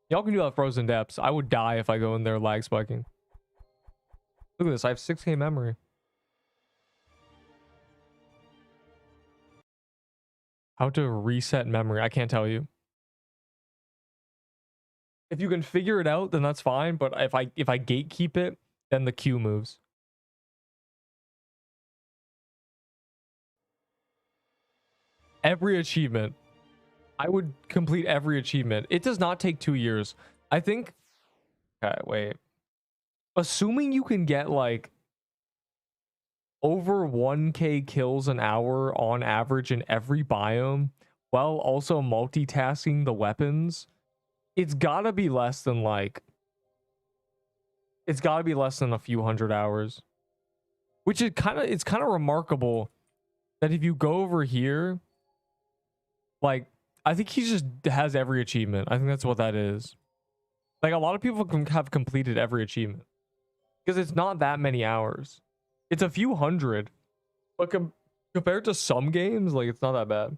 Y'all can do that frozen depths. I would die if I go in there lag spiking. Look at this. I have 6K memory. How to reset memory? I can't tell you. If you can figure it out, then that's fine. But if I gatekeep it, then the queue moves. Every achievement. I would complete every achievement. It does not take 2 years. I think. Okay, wait. Assuming you can get like over 1K kills an hour on average in every biome while also multitasking the weapons, it's gotta be less than like. It's gotta be less than a few hundred hours. Which is it's kind of remarkable that if you go over here, like, I think he just has every achievement. I think that's what that is. Like, a lot of people have completed every achievement. Because it's not that many hours. It's a few hundred. But compared to some games, like, it's not that bad.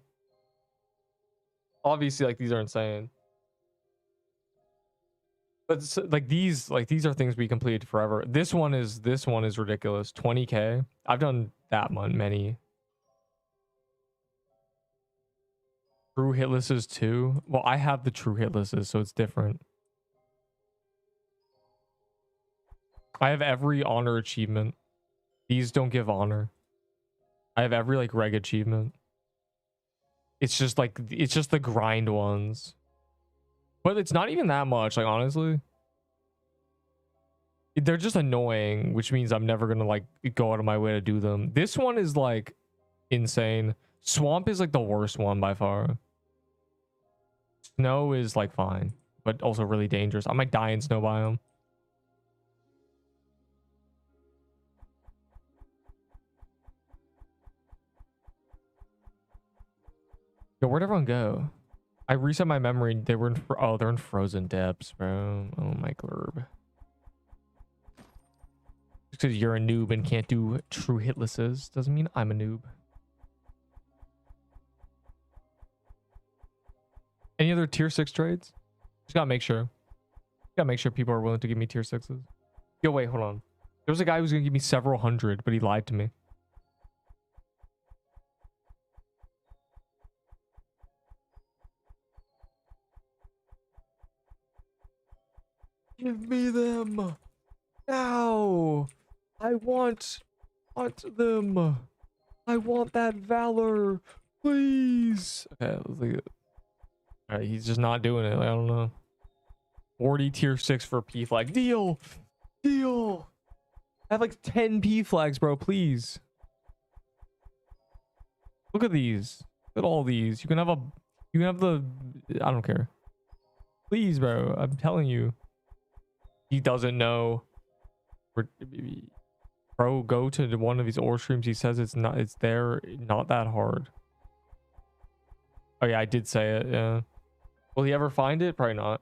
Obviously, like, these are insane. But like these are things we completed forever. This one is ridiculous. 20K. I've done that many. True hit lists too. Well, I have the true hit lists, so it's different. I have every honor achievement. These don't give honor. I have every like reg achievement. It's just the grind ones. But it's not even that much, like honestly. They're just annoying, which means I'm never gonna like go out of my way to do them. This one is like insane. Swamp is like the worst one by far. Snow is like fine, but also really dangerous. I might die in snow biome. Yo, where'd everyone go? I reset my memory. They were in they're in frozen depths, bro. Oh my glurb. Just because you're a noob and can't do true hit lists doesn't mean I'm a noob. Any other tier 6 trades? Just gotta make sure. Gotta make sure people are willing to give me tier 6s. Yo, wait, hold on. There was a guy who was gonna give me several hundred, but he lied to me. Give me them now. I want them. I want that valor, please. Okay, let's look at it. All right, he's just not doing it. I don't know. 40 tier 6 for P flag. Deal. I have like 10 P flags, bro. Please. Look at these. Look at all these. You can have the. I don't care. Please, bro. I'm telling you. He doesn't know. Bro, go to one of these ore streams. He says it's not that hard. Oh yeah, I did say it. Yeah. Will he ever find it? Probably not.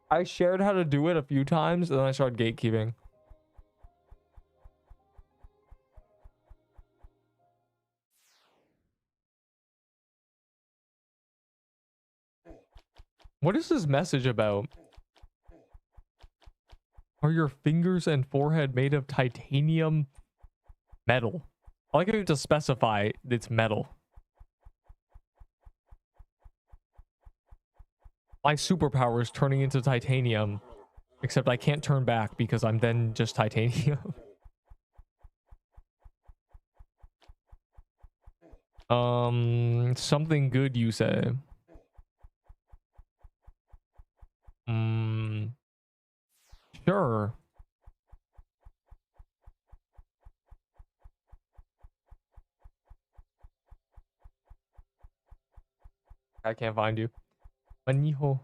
I shared how to do it a few times, and then I started gatekeeping. What is this message about? Are your fingers and forehead made of titanium metal? I like it to specify it's metal. My superpower is turning into titanium, except I can't turn back because I'm then just titanium. Something good you say. Sure. I can't find you. Maniho.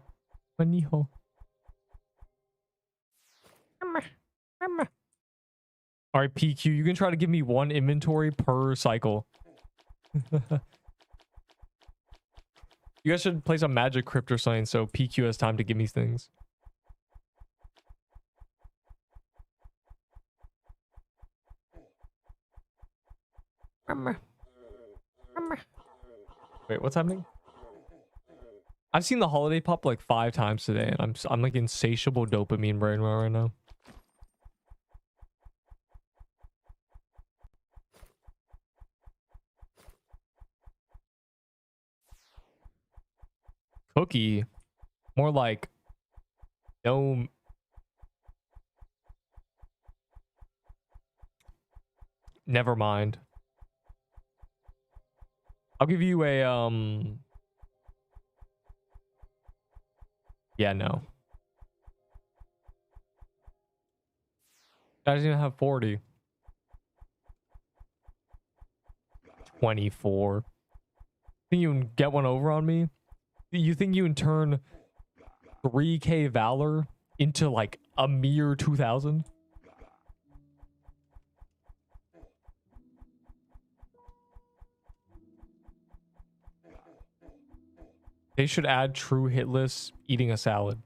Maniho. All right, PQ, you can try to give me one inventory per cycle. You guys should play some Magic Crypt or something so PQ has time to give me things. Wait, what's happening? I've seen the holiday pop like 5 times today, and I'm like insatiable dopamine brain right now. Cookie, more like no. Never mind. I'll give you a yeah, no. I doesn't even have 40. 24. Think you can get one over on me? You think you can turn 3k valor into like a mere 2000? They should add true hitless eating a salad.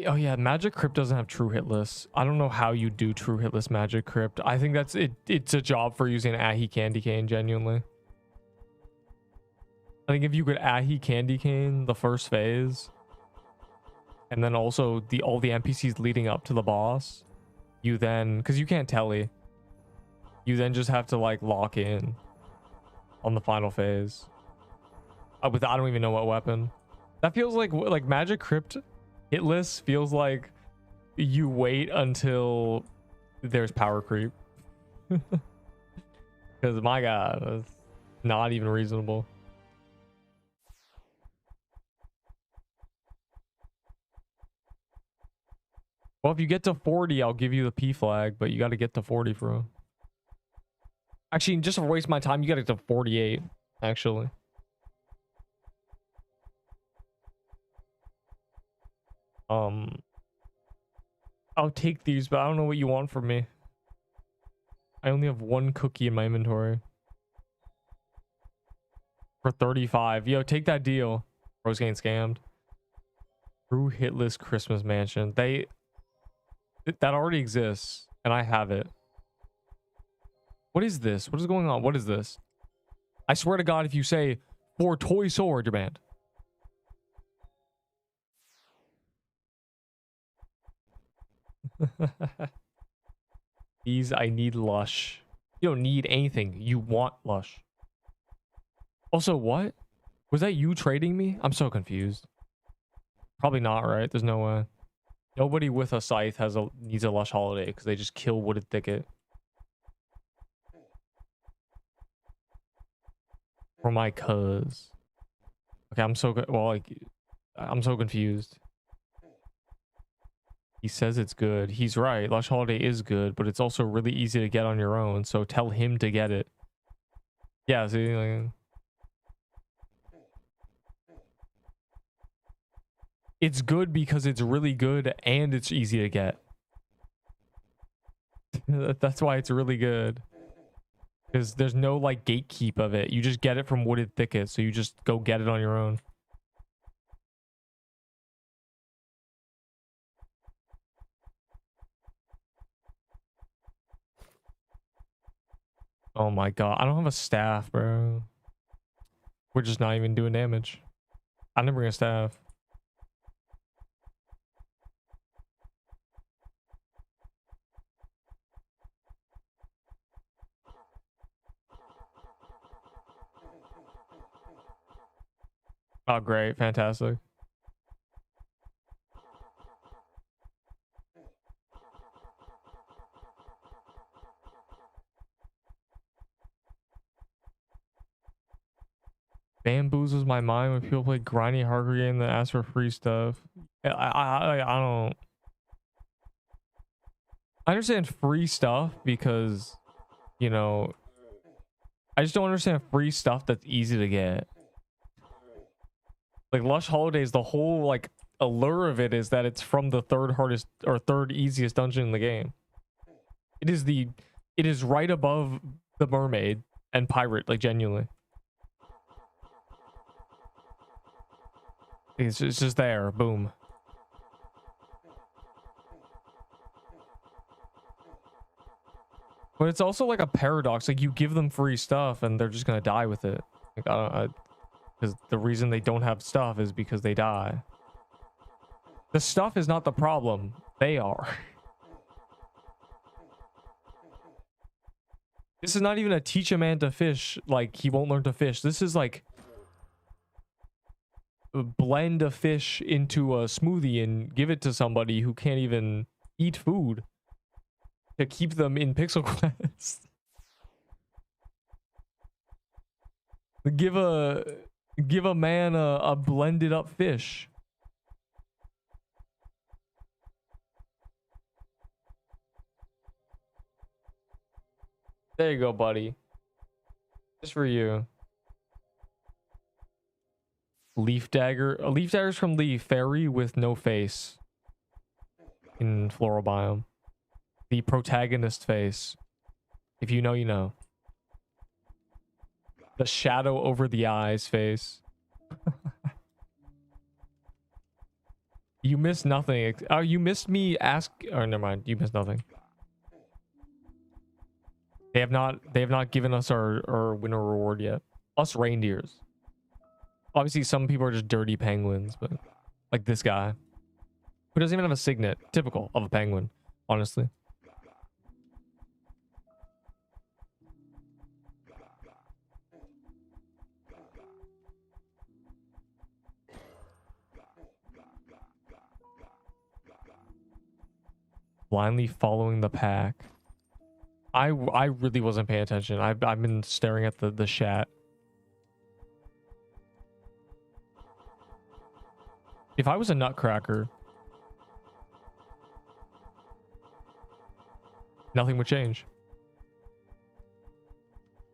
Oh yeah, Magic Crypt doesn't have true hitless. I don't know how you do true hitless Magic Crypt. I think that's it. It's a job for using Ahi Candy Cane, genuinely. I think if you could Ahi Candy Cane the first phase, and then also all the NPCs leading up to the boss, you then, because you can't telly, you then just have to like lock in on the final phase with I don't even know what weapon. That feels like Magic Crypt hitless feels like you wait until there's power creep. Because my god, that's not even reasonable. Well, if you get to 40, I'll give you the P flag, but you got to get to 40 for. Actually, just to waste my time, you got to get to 48. Actually. I'll take these, but I don't know what you want from me. I only have 1 cookie in my inventory. For 35. Yo, take that deal. Bro's getting scammed. True hitless Christmas mansion. That already exists, and I have it. What is this? What is going on? What is this? I swear to God, if you say for toy sword, you're banned. These I need lush. You don't need anything. You want lush. Also, what? Was that you trading me? I'm so confused. Probably not, right? There's no way. Nobody with a scythe needs a lush holiday because they just kill wooded thicket. For my cuz. Okay, I'm so I'm so confused. He says it's good. He's right. Lush holiday is good, but it's also really easy to get on your own. So tell him to get it. Yeah, see, like, It's good because it's really good and it's easy to get. That's why it's really good. Because there's no like gatekeep of it. You just get it from wooded thickets, so you just go get it on your own. Oh my god, I don't have a staff, bro. We're just not even doing damage. I didn't bring a staff. Oh, great. Fantastic. Bamboozles my mind when people play grindy hardcore game that ask for free stuff. I don't. I understand free stuff because, you know, I just don't understand free stuff that's easy to get. Like Lush Holidays, the whole like allure of it is that it's from the third hardest or third easiest dungeon in the game. It is right above the mermaid and pirate, like genuinely. It's just there, boom. But it's also like a paradox. Like you give them free stuff and they're just gonna die with it. Like because the reason they don't have stuff is because they die. The stuff is not the problem. They are. This is not even a teach a man to fish. Like he won't learn to fish. This is like blend a fish into a smoothie and give it to somebody who can't even eat food to keep them in Pixel Quest. Give a man a blended up fish. There you go, buddy. Just for you. Leaf dagger. A leaf dagger's from the fairy with no face in floral biome. The protagonist face. If you know, you know. The shadow over the eyes face. You missed nothing. Oh, you missed me ask. Oh, never mind. You missed nothing. They have not given us our winner reward yet. Us reindeers. Obviously, some people are just dirty penguins, but like this guy, who doesn't even have a signet. Typical of a penguin, honestly. Blindly following the pack. I really wasn't paying attention. I've been staring at the chat. If I was a nutcracker, nothing would change.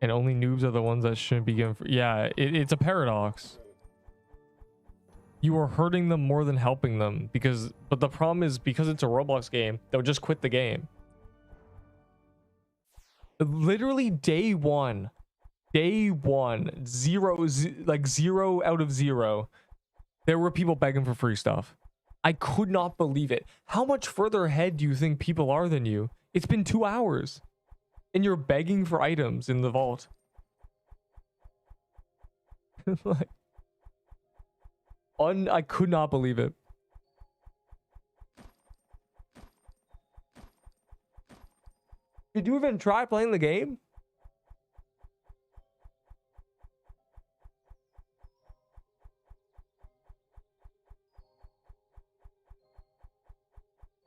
And only noobs are the ones that shouldn't be given for. Yeah, it's a paradox. You are hurting them more than helping them but the problem is because it's a Roblox game, they'll just quit the game. Literally day one, like 0 out of 0, there were people begging for free stuff. I could not believe it. How much further ahead do you think people are than you? It's been 2 hours and you're begging for items in the vault. Like, I could not believe it. Did you even try playing the game?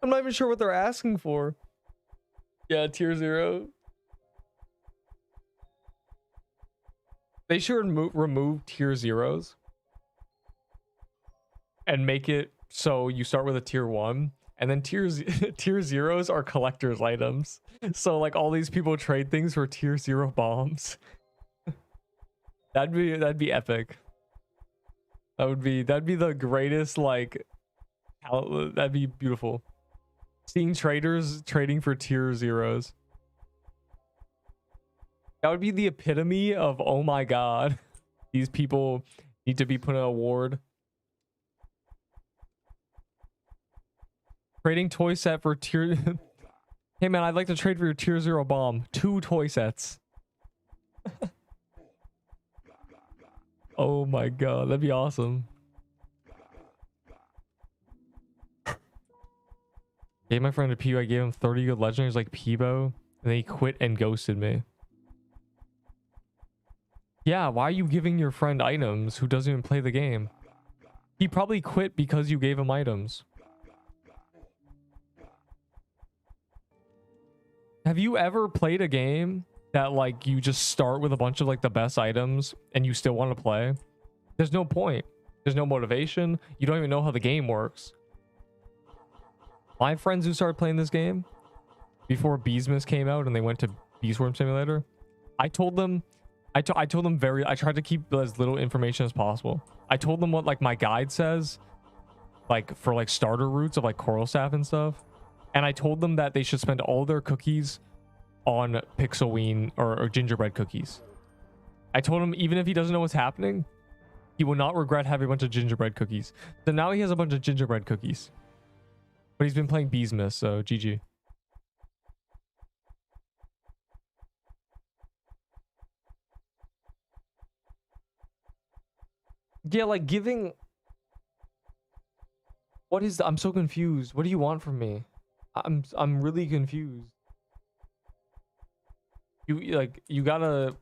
I'm not even sure what they're asking for. Yeah, tier 0. They should remove tier 0s and make it so you start with a tier 1 and then tier 0s are collector's items. So like all these people trade things for tier 0 bombs. That'd be epic. That'd be the greatest like That'd be beautiful. Seeing traders trading for tier zeros. That would be the epitome of, oh my god, these people need to be put in an award. Trading toy set for tier... Hey man, I'd like to trade for your tier 0 bomb. 2 toy sets. Oh my god, that'd be awesome. Gave my friend a Peebo. I gave him 30 good legendaries like Peebo, and then he quit and ghosted me. Yeah, why are you giving your friend items who doesn't even play the game? He probably quit because you gave him items. Have you ever played a game that like you just start with a bunch of like the best items and you still want to play? There's no point. There's no motivation. You don't even know how the game works. My friends who started playing this game before Beesmas came out and they went to Beastworm Simulator, I told them I tried to keep as little information as possible. I told them what like my guide says, like for like starter routes of like coral staff and stuff. And I told them that they should spend all their cookies on Pixelween or gingerbread cookies. I told him even if he doesn't know what's happening, he will not regret having a bunch of gingerbread cookies. So now he has a bunch of gingerbread cookies. But he's been playing Beesmas, so GG. Yeah, like giving... What is... I'm so confused. What do you want from me? I'm really confused. You gotta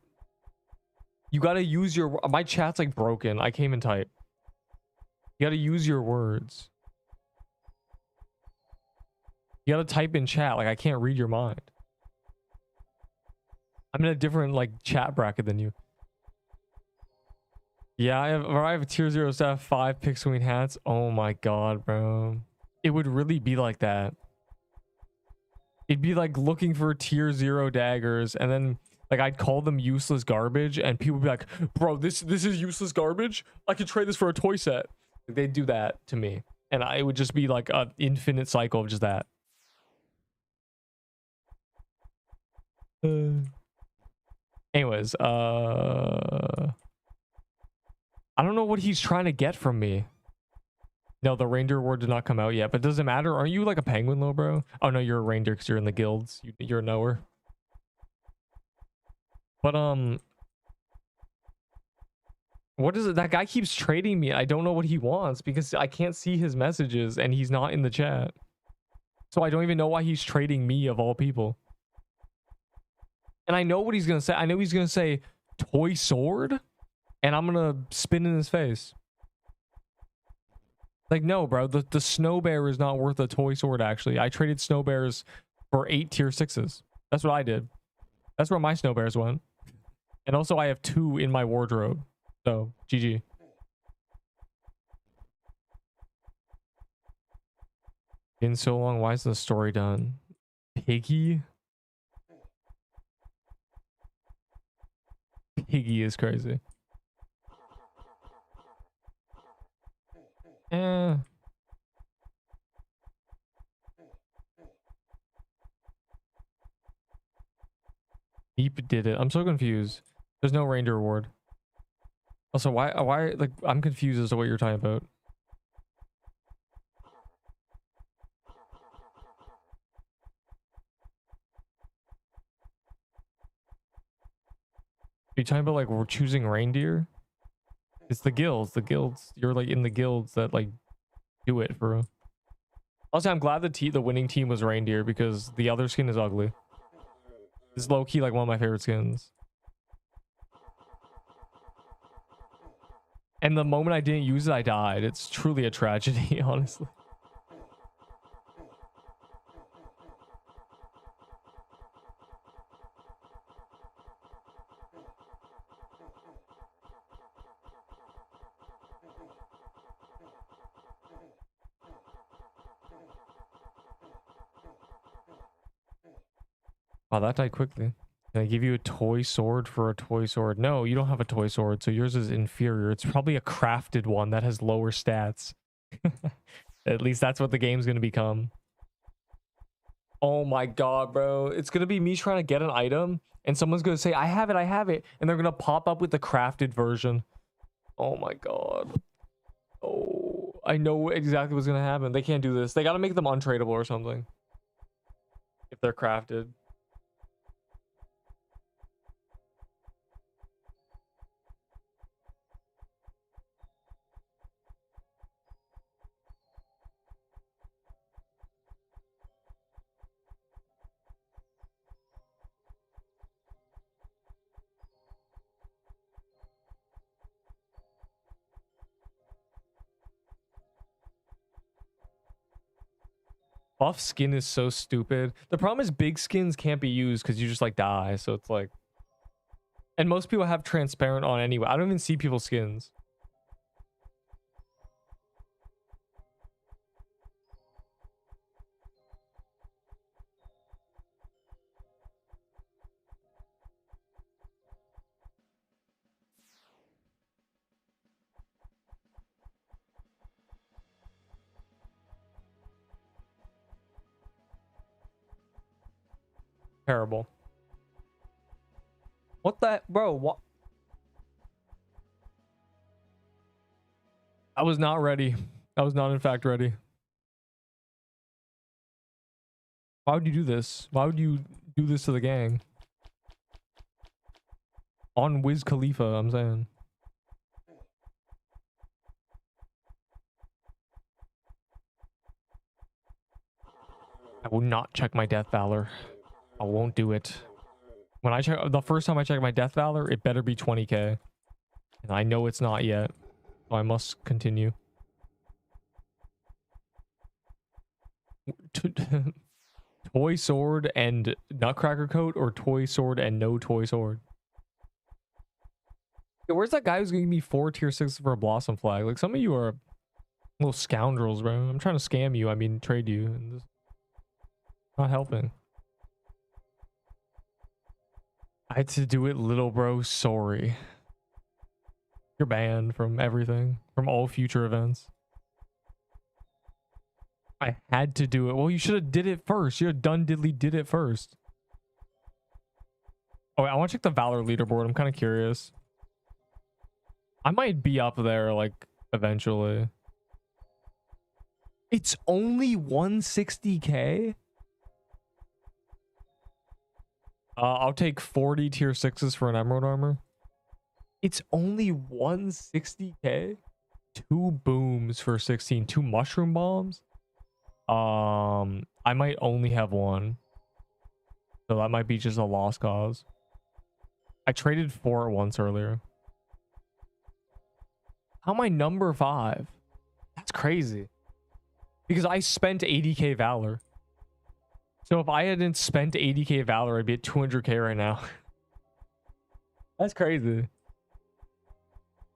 use your... My chat's like broken. I can't even type. You gotta use your words. You gotta type in chat. Like I can't read your mind. I'm in a different like chat bracket than you. Yeah, I have tier 0 staff 5 Pixelween hats. Oh my god, bro. It would really be like that. It'd be like looking for tier 0 daggers, and then like I'd call them useless garbage, and people would be like, bro, this is useless garbage? I could trade this for a toy set. They'd do that to me. And it would just be like an infinite cycle of just that. Anyways, I don't know what he's trying to get from me. No, the reindeer award did not come out yet, but does it matter? Aren't you like a penguin though, bro? Oh no, you're a reindeer because you're in the guilds. You're a knower. But what is it? That guy keeps trading me. I don't know what he wants because I can't see his messages and he's not in the chat. So I don't even know why he's trading me of all people. And I know what he's gonna say. I know he's gonna say toy sword, and I'm gonna spin in his face. Like, no, bro, the snow bear is not worth a toy sword, actually. I traded snow bears for 8 tier 6s. That's what I did. That's where my snow bears went. And also, I have 2 in my wardrobe. So, GG. Been so long, why is the story done? Piggy? Piggy is crazy. Deep did it. I'm so confused. There's no reindeer reward. Also, why like I'm confused as to what you're talking about. Are you talking about like we're choosing reindeer? It's the guilds. The guilds. You're like in the guilds that like do it, bro. Also, I'm glad the winning team was reindeer because the other skin is ugly. This is low-key like one of my favorite skins. And the moment I didn't use it, I died. It's truly a tragedy, honestly. Wow, that died quickly. Can I give you a toy sword for a toy sword? No, you don't have a toy sword, so yours is inferior. It's probably a crafted one that has lower stats. At least that's what the game's gonna become. Oh my god, bro. It's gonna be me trying to get an item and someone's gonna say, I have it, and they're gonna pop up with the crafted version. Oh my god. Oh, I know exactly what's gonna happen. They can't do this. They gotta make them untradeable or something. If they're crafted. Buff skin is so stupid. The problem is big skins can't be used because you just like die. So it's like, and most people have transparent on anyway. I don't even see people's skins. Terrible. What the, bro? What? I was not ready. I was not, in fact, ready. Why would you do this? Why would you do this to the gang? On Wiz Khalifa, I'm saying. I will not check my death valor. I won't do it. When I check, the first time I check my death valor, it better be 20k. And I know it's not yet. So I must continue. Toy sword and nutcracker coat, or toy sword and no toy sword? Yo, where's that guy who's gonna give me 4 tier 6 for a blossom flag? Like, some of you are little scoundrels, bro. I'm trying to scam you. I mean, trade you. And this not helping. I had to do it, little bro. Sorry. You're banned from everything, from all future events. I had to do it. Well, you should have did it first. You should have done diddly did it first. Oh, wait, I want to check the Valor leaderboard. I'm kind of curious. I might be up there, like, eventually. It's only 160k? I'll take 40 tier 6s for an emerald armor. It's only 160k? 2 booms for 16. 2 mushroom bombs? I might only have 1. So that might be just a lost cause. I traded 4 once earlier. How am I number 5? That's crazy. Because I spent 80k Valor. So if I hadn't spent 80k Valor, I'd be at 200k right now. That's crazy.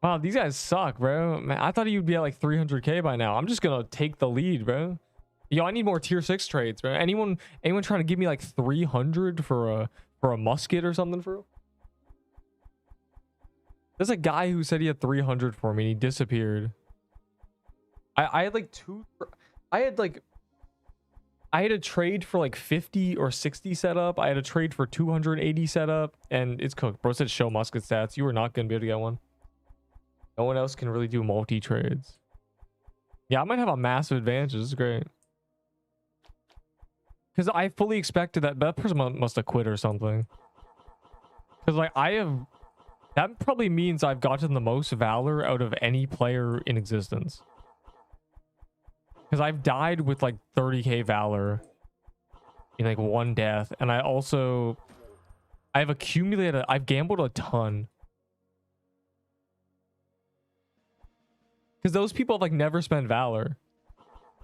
Wow, these guys suck, bro. Man, I thought you'd be at like 300k by now. I'm just gonna take the lead, bro. Yo, I need more tier 6 trades, bro. Anyone trying to give me like 300 for a musket or something, for real? There's a guy who said he had 300 for me and he disappeared. I had like I had a trade for like 50 or 60 setup. I had a trade for 280 setup, and it's cooked. Bro said show musket stats. You are not going to be able to get one. No one else can really do multi-trades. Yeah, I might have a massive advantage. This is great. Because I fully expected that person must have quit or something. Because like that probably means I've gotten the most Valor out of any player in existence. Because I've died with like 30k Valor in like 1 death. And I've accumulated, I've gambled a ton. Because those people have like never spent Valor.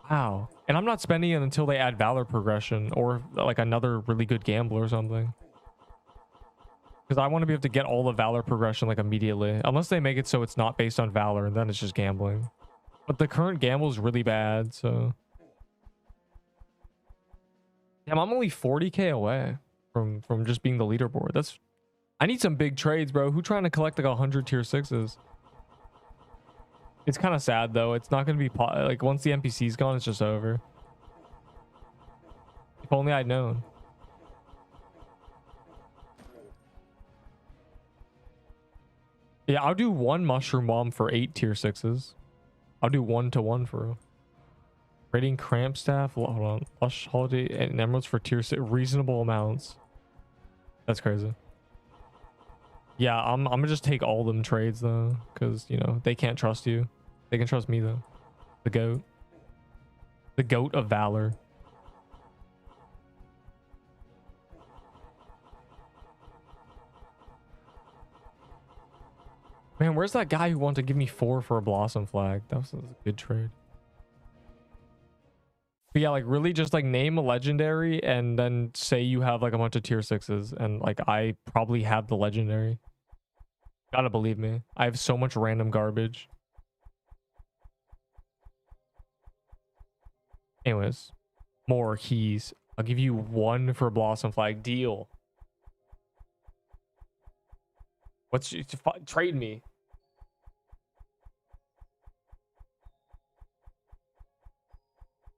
Wow. And I'm not spending it until they add Valor progression or like another really good gamble or something. Because I want to be able to get all the Valor progression like immediately. Unless they make it so it's not based on Valor, and then it's just gambling. But the current gamble is really bad, so... Damn, I'm only 40k away from just being the leaderboard. That's... I need some big trades, bro. Who trying to collect like 100 tier 6s? It's kind of sad though. It's not gonna be like once the NPC's gone, it's just over. If only I'd known. Yeah, I'll do one mushroom bomb for 8 tier 6s. I'll do 1-to-1 for real. Rating cramp staff. Hold on. Lush holiday and emeralds for tier 6. Reasonable amounts. That's crazy. Yeah, I'm gonna just take all them trades though, because you know they can't trust you. They can trust me though. The goat. The goat of valor. Man, where's that guy who wanted to give me 4 for a blossom flag? That was a good trade. But yeah, like really just like name a legendary and then say you have like a bunch of tier 6s and like I probably have the legendary. Gotta believe me. I have so much random garbage. Anyways, more keys. I'll give you 1 for blossom flag. Deal. What's trade me?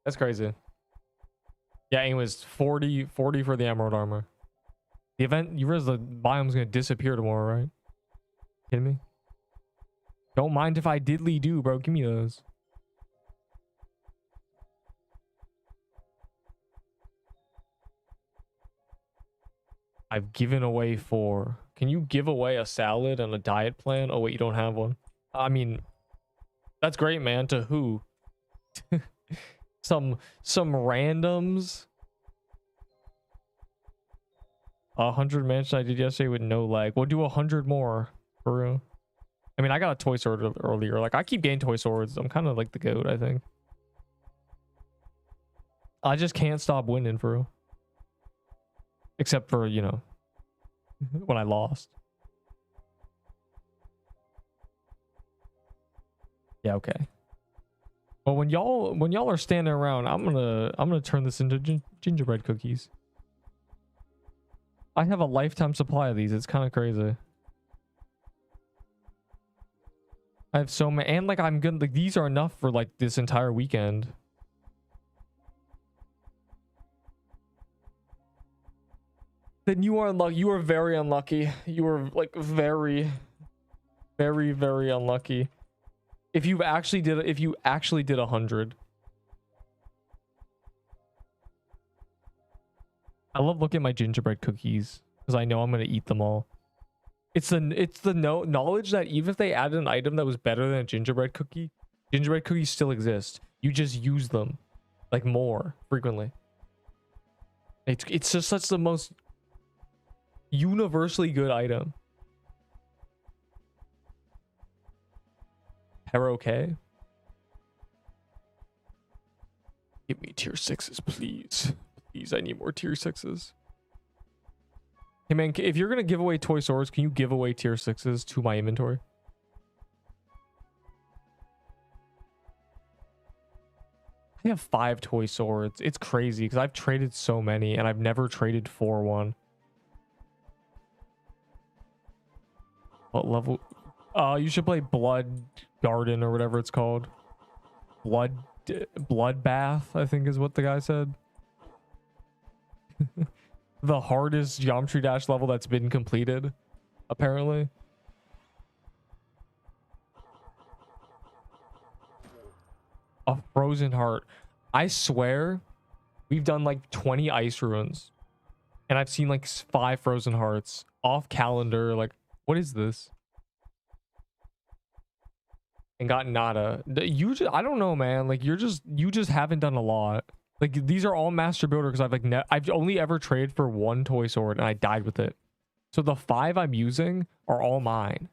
That's crazy. Yeah, anyways, 40 for the emerald armor. The event, you realize the biome's gonna disappear tomorrow, right? Kidding me? Don't mind if I diddly do, bro. Give me those. I've given away 4. Can you give away a salad and a diet plan? Oh wait, you don't have one. I mean, that's great, man. To who? some randoms. 100 mansion I did yesterday with no lag. We'll do 100 more for real. I mean, I got a toy sword earlier. Like I keep getting toy swords. I'm kind of like the goat, I think. I just can't stop winning for real. Except for, you know, when I lost. Yeah, okay. Well, when y'all are standing around, I'm gonna turn this into gingerbread cookies. I have a lifetime supply of these. It's kind of crazy. I have so many, and like I'm good. Like these are enough for like this entire weekend. Then you are unlucky. You are very unlucky. You are like very, very, very unlucky. If you actually did 100. I love looking at my gingerbread cookies because I know I'm gonna eat them all. It's the knowledge that even if they added an item that was better than a gingerbread cookies still exist. You just use them like more frequently. It's just such the most universally good item. Okay. Give me tier 6s, please. Please, I need more tier 6s. Hey man, if you're gonna give away toy swords, can you give away tier 6s to my inventory? I have 5 toy swords. It's crazy because I've traded so many and I've never traded for one. What level? You should play Blood Garden or whatever it's called. Bloodbath, I think is what the guy said. The hardest Geometry Dash level that's been completed, apparently. A frozen heart. I swear we've done like 20 ice ruins and I've seen like 5 frozen hearts off calendar. Like, what is this? And got nada. I don't know, man. Like you just haven't done a lot. Like these are all master builder because I've only ever traded for 1 toy sword and I died with it. So the 5 I'm using are all mine.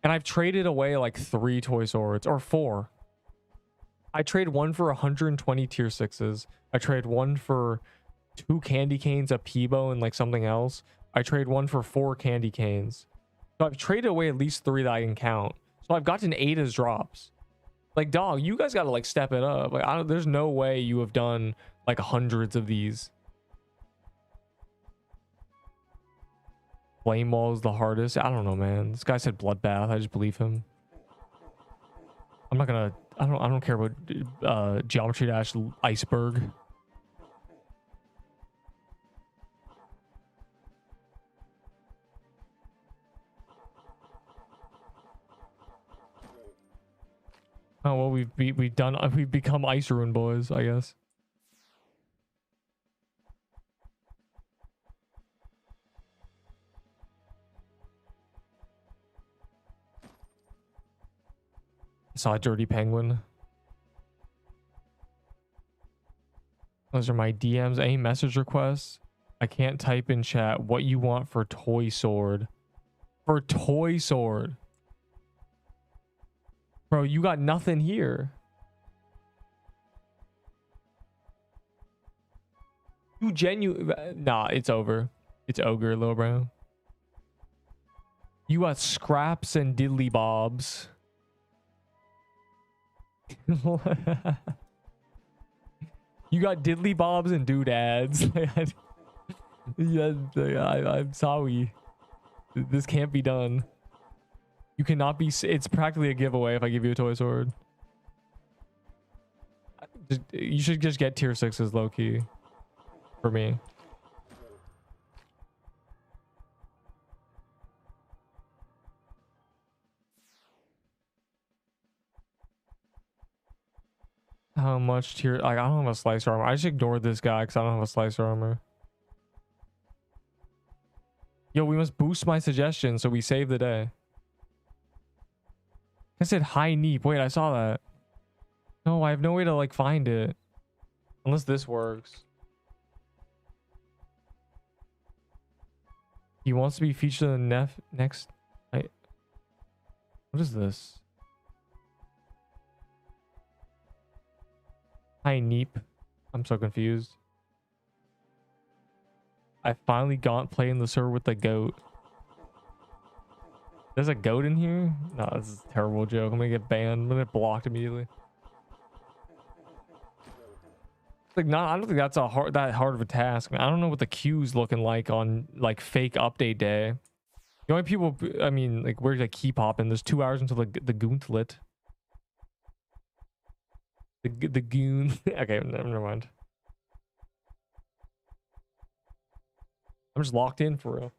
And I've traded away like 3 toy swords or 4. I trade 1 for 120 tier 6s. I trade 1 for 2 candy canes, a Peebo, and like something else. I trade 1 for 4 candy canes. So I've traded away at least 3 that I can count. So I've gotten 8 as drops. Like, dog, you guys got to like step it up. Like, there's no way you have done like hundreds of these. Flame Wall is the hardest. I don't know, man. This guy said Bloodbath. I just believe him. I'm not gonna. I don't care about Geometry Dash iceberg. Oh well, we've become Ice Rune boys, I guess. I saw a dirty penguin. Those are my DMs. Any message requests? I can't type in chat what you want for toy sword. For toy sword. Bro, you got nothing here. You genuine. Nah, it's over. It's ogre, little bro. You got scraps and diddly bobs. You got diddly bobs and doodads. Yeah, I'm sorry. This can't be done. You cannot be. It's practically a giveaway if I give you a toy sword. You should just get tier 6s low key. For me. How much tier? Like, I don't have a slicer armor. I just ignored this guy because I don't have a slicer armor. Yo, we must boost my suggestion so we save the day. I said high neep. Wait, I saw that. No, I have no way to like find it. Unless this works. He wants to be featured in the next. What is this? Hi, Neep. I'm so confused. I finally got playing the server with the goat. There's a goat in here? No, this is a terrible joke. I'm gonna get banned. I'm gonna get blocked immediately. Like, not. I don't think that's that hard of a task. I don't know what the queue's looking like on like fake update day. The only people, I mean, like, where's the key popping? There's 2 hours until the Gauntlet. The goon. Okay, never mind. I'm just locked in for real.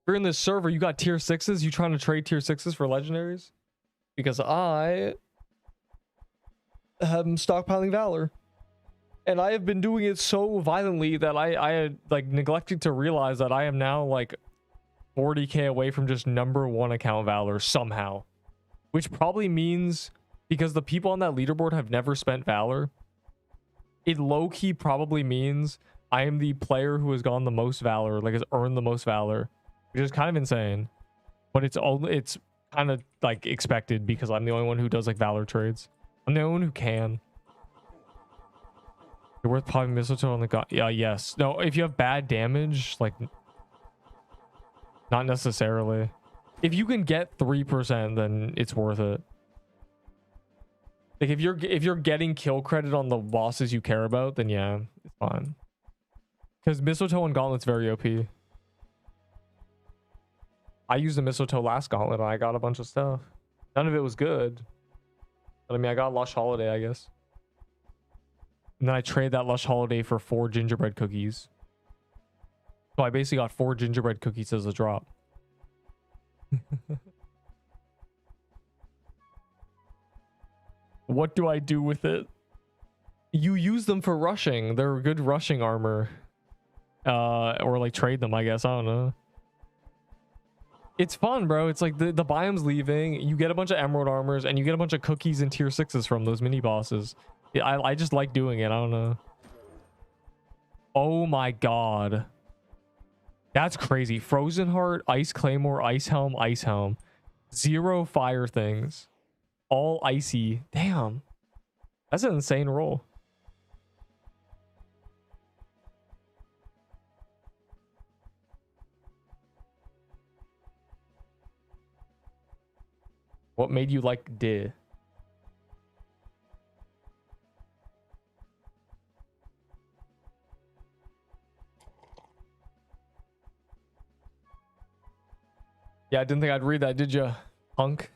If you're in this server, you got tier 6s. You trying to trade tier 6s for legendaries? Because I am stockpiling Valor. And I have been doing it so violently that I had like neglected to realize that I am now like 40k away from just #1 account Valor somehow. Which probably means, because the people on that leaderboard have never spent Valor, it low-key probably means I am the player who has gone the most Valor, like has earned the most Valor. Which is kind of insane. But it's kind of like expected because I'm the only one who does like Valor trades. I'm the only one who can. You're worth popping mistletoe on the god. Yeah, yes. No, if you have bad damage, like, not necessarily. If you can get 3%, then it's worth it. Like, if you're getting kill credit on the bosses you care about, then yeah, it's fine. Because mistletoe and Gauntlet's very OP. I used the mistletoe last Gauntlet and I got a bunch of stuff. None of it was good. But I mean, I got Lush Holiday, I guess. And then I trade that Lush Holiday for 4 gingerbread cookies. So I basically got 4 gingerbread cookies as a drop. What do I do with it? You use them for rushing. They're good rushing armor. Or like trade them, I guess. I don't know. It's fun, bro. It's like the biome's leaving. You get a bunch of emerald armors and you get a bunch of cookies and tier 6s from those mini bosses. I just like doing it. I don't know. Oh my god. That's crazy. Frozen Heart, Ice Claymore, Ice Helm, Ice Helm. 0 fire things. All icy. Damn. That's an insane roll. What made you like D? Yeah, I didn't think I'd read that, did you, punk?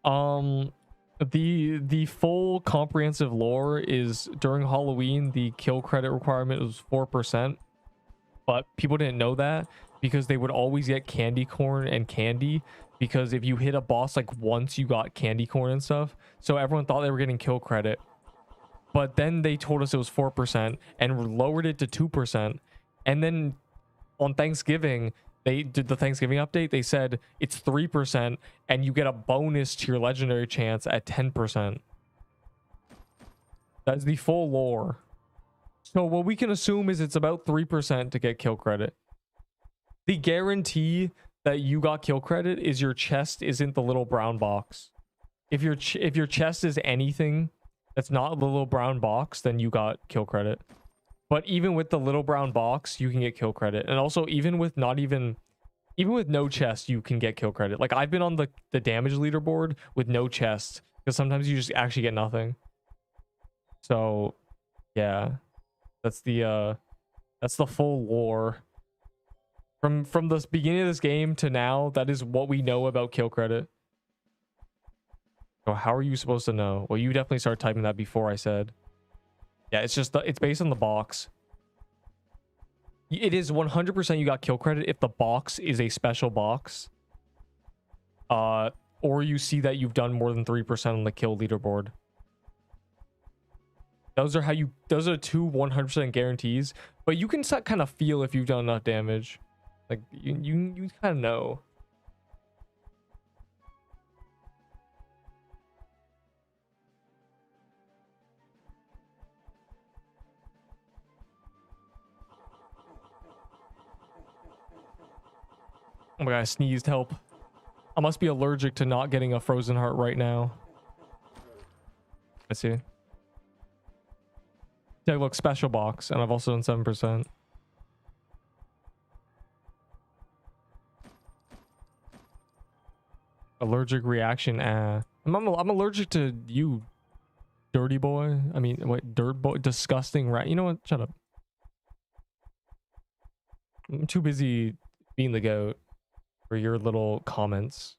The full comprehensive lore is during Halloween, the kill credit requirement was 4%, but people didn't know that because they would always get candy corn and candy, because if you hit a boss like once, you got candy corn and stuff. So everyone thought they were getting kill credit. But then they told us it was 4% and lowered it to 2%. And then on Thanksgiving, they did the Thanksgiving update. They said it's 3% and you get a bonus to your legendary chance at 10%. That's the full lore. So what we can assume is it's about 3% to get kill credit. The guarantee that you got kill credit is your chest isn't the little brown box. If your chest is anything that's not the little brown box, then you got kill credit. But even with the little brown box, you can get kill credit. And also even with no chest, you can get kill credit. Like I've been on the damage leaderboard with no chest, because sometimes you just actually get nothing. So yeah, that's the full lore. From the beginning of this game to now, that is what we know about kill credit. So how are you supposed to know? Well, you definitely started typing that before I said. Yeah, it's just it's based on the box. It is 100% you got kill credit if the box is a special box. Or you see that you've done more than 3% on the kill leaderboard. Those are two 100% guarantees, but you can kind of feel if you've done enough damage. Like you kind of know. Oh my god, I sneezed. Help. I must be allergic to not getting a frozen heart right now. Let's see. Yeah, look, special box, and I've also done 7%. Allergic reaction. I'm allergic to you, dirty boy. I mean, what, dirt boy, disgusting rat. You know what? Shut up. I'm too busy being the goat for your little comments.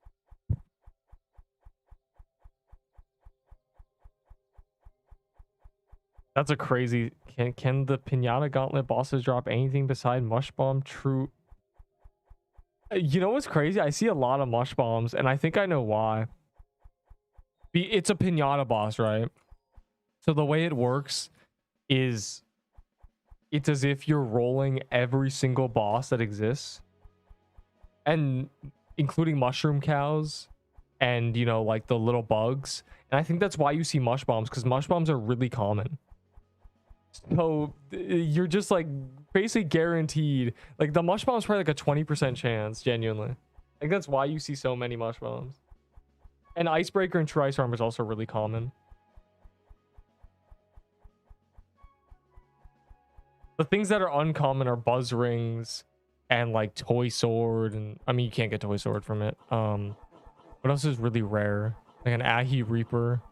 That's a crazy. Can the Pinata Gauntlet bosses drop anything beside Mush Bomb? True. You know what's crazy? I see a lot of Mush Bombs, and I think I know why. It's a Pinata boss, right? So the way it works is it's as if you're rolling every single boss that exists, and including mushroom cows and, you know, like the little bugs. And I think that's why you see Mush Bombs, because Mush Bombs are really common. So you're just like basically guaranteed. Like the Mush Bomb's probably like a 20% chance, genuinely. Like that's why you see so many Mush Bombs. And Icebreaker and True Ice Armor is also really common. The things that are uncommon are Buzz Rings and like Toy Sword, and I mean you can't get Toy Sword from it. What else is really rare? Like an Ahi Reaper.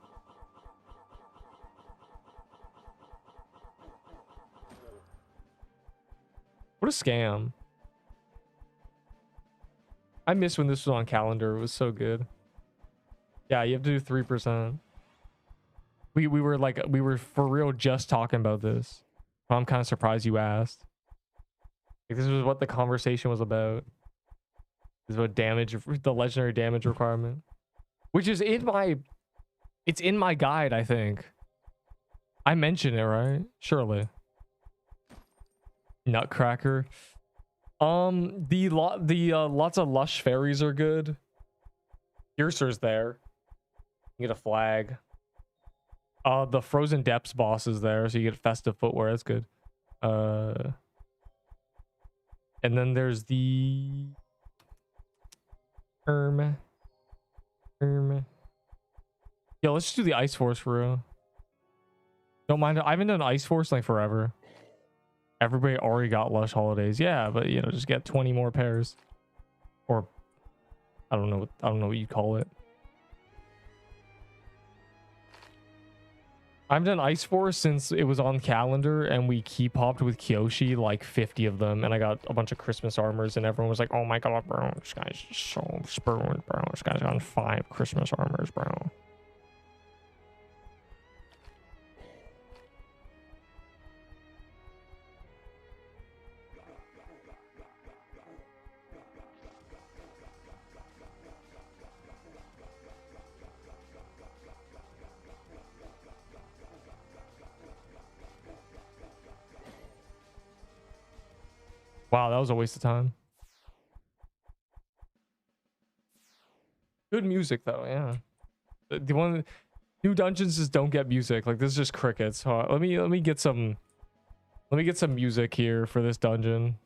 What a scam. I miss when this was on calendar. It was so good. Yeah, you have to do 3%. We were for real just talking about this. I'm kind of surprised you asked. Like, this was what the conversation was about. This is what damage, the legendary damage requirement, which is it's in my guide, I think. I mentioned it, right? Surely. Nutcracker. Lots of lush fairies are good. Piercer's there. You get a flag. The Frozen Depths boss is there, so you get festive footwear. That's good. And then there's the Yeah, let's just do the Ice Force for real. Don't mind it. I haven't done Ice Force like forever. Everybody already got Lush Holidays. Yeah, but you know, just get 20 more pairs. Or I don't know what you call it. I've done Ice Force since it was on calendar, and we key popped with Kyoshi like 50 of them, and I got a bunch of Christmas armors, and everyone was like, "Oh my god, bro, this guy's so spooned, bro. This guy's got 5 Christmas armors, bro." Wow, that was a waste of time. Good music though, yeah. The one new dungeons just don't get music. Like this is just crickets. Let me get some music here for this dungeon.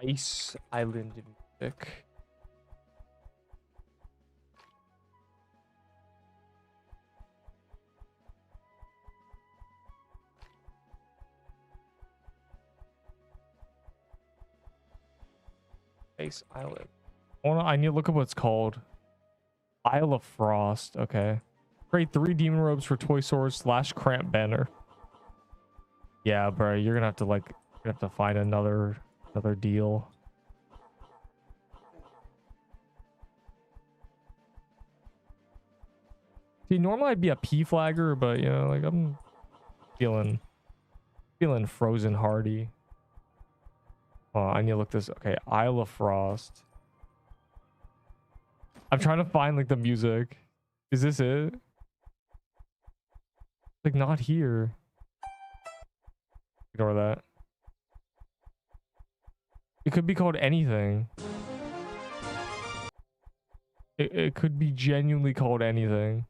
Ice Island music. Ice Island. I need to look up what it's called. Isle of Frost. Okay. Create 3 demon robes for toy swords / cramp banner. Yeah, bro, you're gonna have to like find another deal. See, normally I'd be a P flagger, but you know, like I'm feeling frozen hardy. Oh, I need to look this. Okay, Isle of Frost. I'm trying to find like the music. Is this it? Like not here. Ignore that. It could be called anything. It could be genuinely called anything.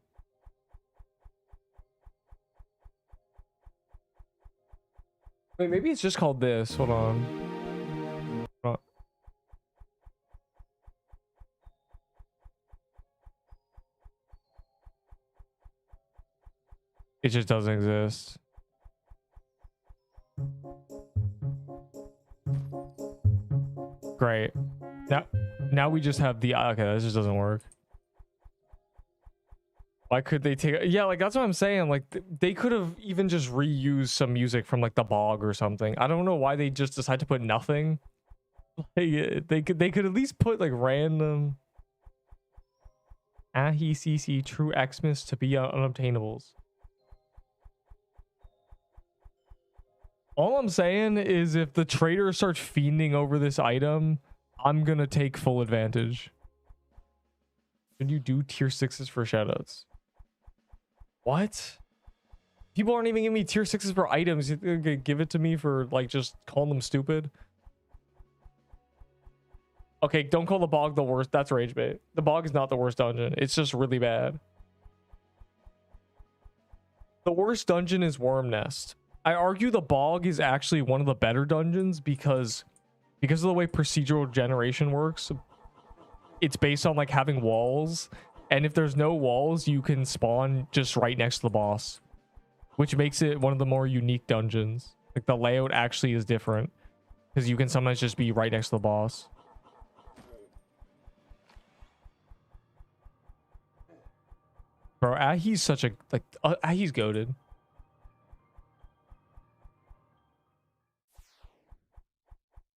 Wait, maybe it's just called this. Hold on. It just doesn't exist. Great. Now we just have the okay, this just doesn't work. Why could they take yeah, like that's what I'm saying. Like they could have even just reused some music from like the bog or something. I don't know why they just decide to put nothing. Like, they could at least put like random Ahi CC true Xmas to be unobtainables. All I'm saying is if the trader starts fiending over this item, I'm gonna take full advantage. Should you do tier 6s for shoutouts? What? People aren't even giving me tier 6s for items. You give it to me for like just calling them stupid? Okay, don't call the bog the worst. That's rage bait. The bog is not the worst dungeon. It's just really bad. The worst dungeon is Worm Nest. I argue the bog is actually one of the better dungeons because of the way procedural generation works. It's based on like having walls, and if there's no walls, you can spawn just right next to the boss, which makes it one of the more unique dungeons. Like the layout actually is different because you can sometimes just be right next to the boss. Bro, Ahi's such a like Ahi's goated.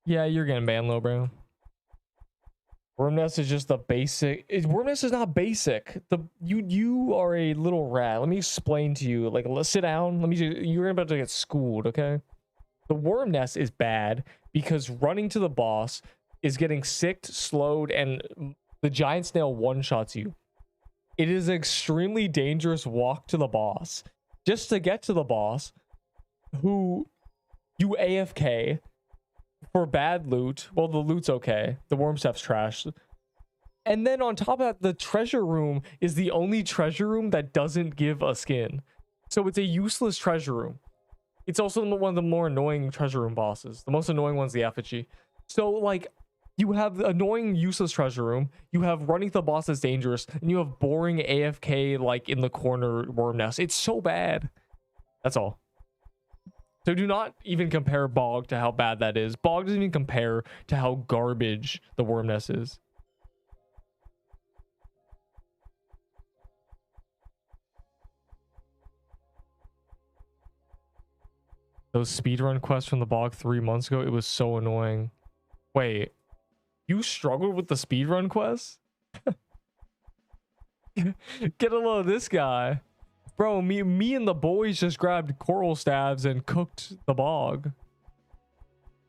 Yeah, you're getting banned low, bro. Worm Nest is just the basic. Worm Nest is not basic. You are a little rat. Let me explain to you. Like, let's sit down. You're about to get schooled, okay? The Worm Nest is bad because running to the boss is getting sicked, slowed, and the giant snail one-shots you. It is an extremely dangerous walk to the boss. Just to get to the boss, who you AFK for bad loot. Well, the loot's okay. The worm stuff's trash. And then on top of that, the treasure room is the only treasure room that doesn't give a skin. So it's a useless treasure room. It's also one of the more annoying treasure room bosses. The most annoying one's the effigy. So like, You have the annoying useless treasure room, you have running the boss that's dangerous, and you have boring AFK like in the corner worm nest. It's so bad. That's all. So do not even compare Bog to how bad that is. Bog doesn't even compare to how garbage the worm nest is. Those speedrun quests from the Bog 3 months ago, it was so annoying. Wait, you struggled with the speedrun quests? Get a load of this guy. Bro, me and the boys just grabbed coral stabs and cooked the Bog.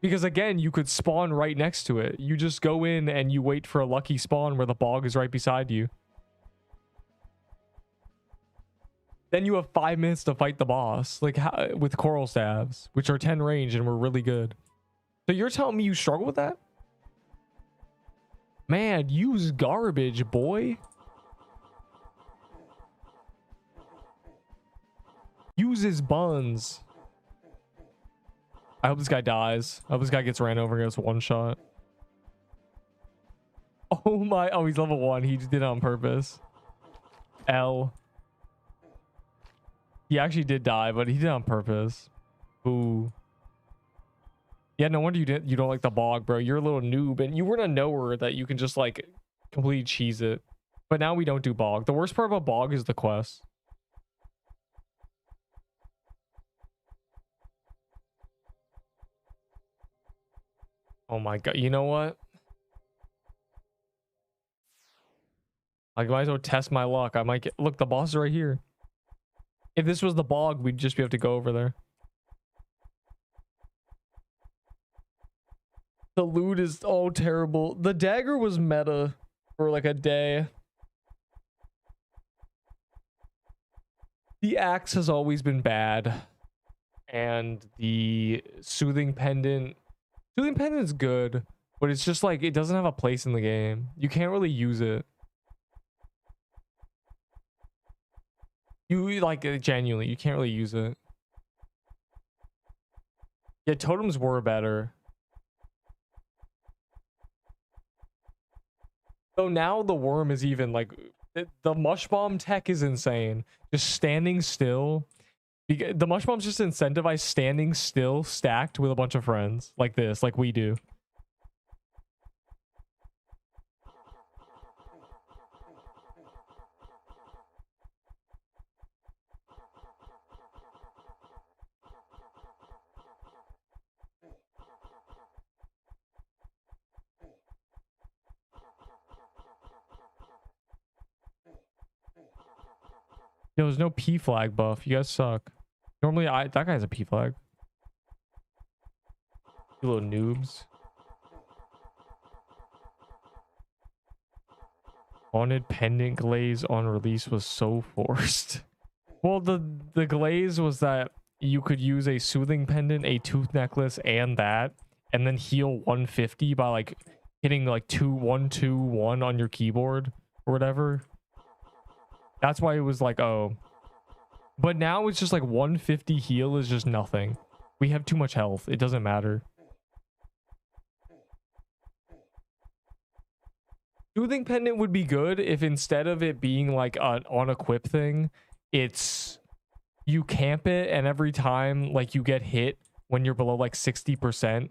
Because again, you could spawn right next to it. You just go in and you wait for a lucky spawn where the Bog is right beside you. Then you have 5 minutes to fight the boss, like with coral stabs, which are 10 range and were really good. So you're telling me you struggle with that? Man, use garbage, boy. Use his buns. I hope this guy dies. I hope this guy gets ran over and gets one shot. Oh my. Oh, he's level 1. He did it on purpose. L. He actually did die, but he did it on purpose. Ooh. Yeah, no wonder you don't like the Bog, bro. You're a little noob, and you weren't a knower that you can just like completely cheese it. But now we don't do Bog. The worst part about Bog is the quest. Oh my god. You know what? I might as well test my luck. I might get... Look, the boss is right here. If this was the Bog, we'd just be able to go over there. The loot is all terrible. The dagger was meta for like a day. The axe has always been bad. And the soothing pendant... Soothing pendant is good, but it's just like it doesn't have a place in the game. You can't really use it. You like genuinely, you can't really use it. Yeah, totems were better. So now the worm is even like the mush bomb tech is insane. Just standing still. The mush bombs just incentivize standing still stacked with a bunch of friends like this, like we do. There's no P flag buff. You guys suck. Normally, that guy has a P flag. You little noobs. Haunted pendant glaze on release was so forced. Well, the glaze was that you could use a soothing pendant, a tooth necklace, and that, and then heal 150 by like hitting like 121 on your keyboard or whatever. That's why it was like, oh. But now it's just like 150 heal is just nothing. We have too much health. It doesn't matter. Soothing pendant would be good if instead of it being like an on-equip thing, it's you camp it and every time like you get hit when you're below like 60%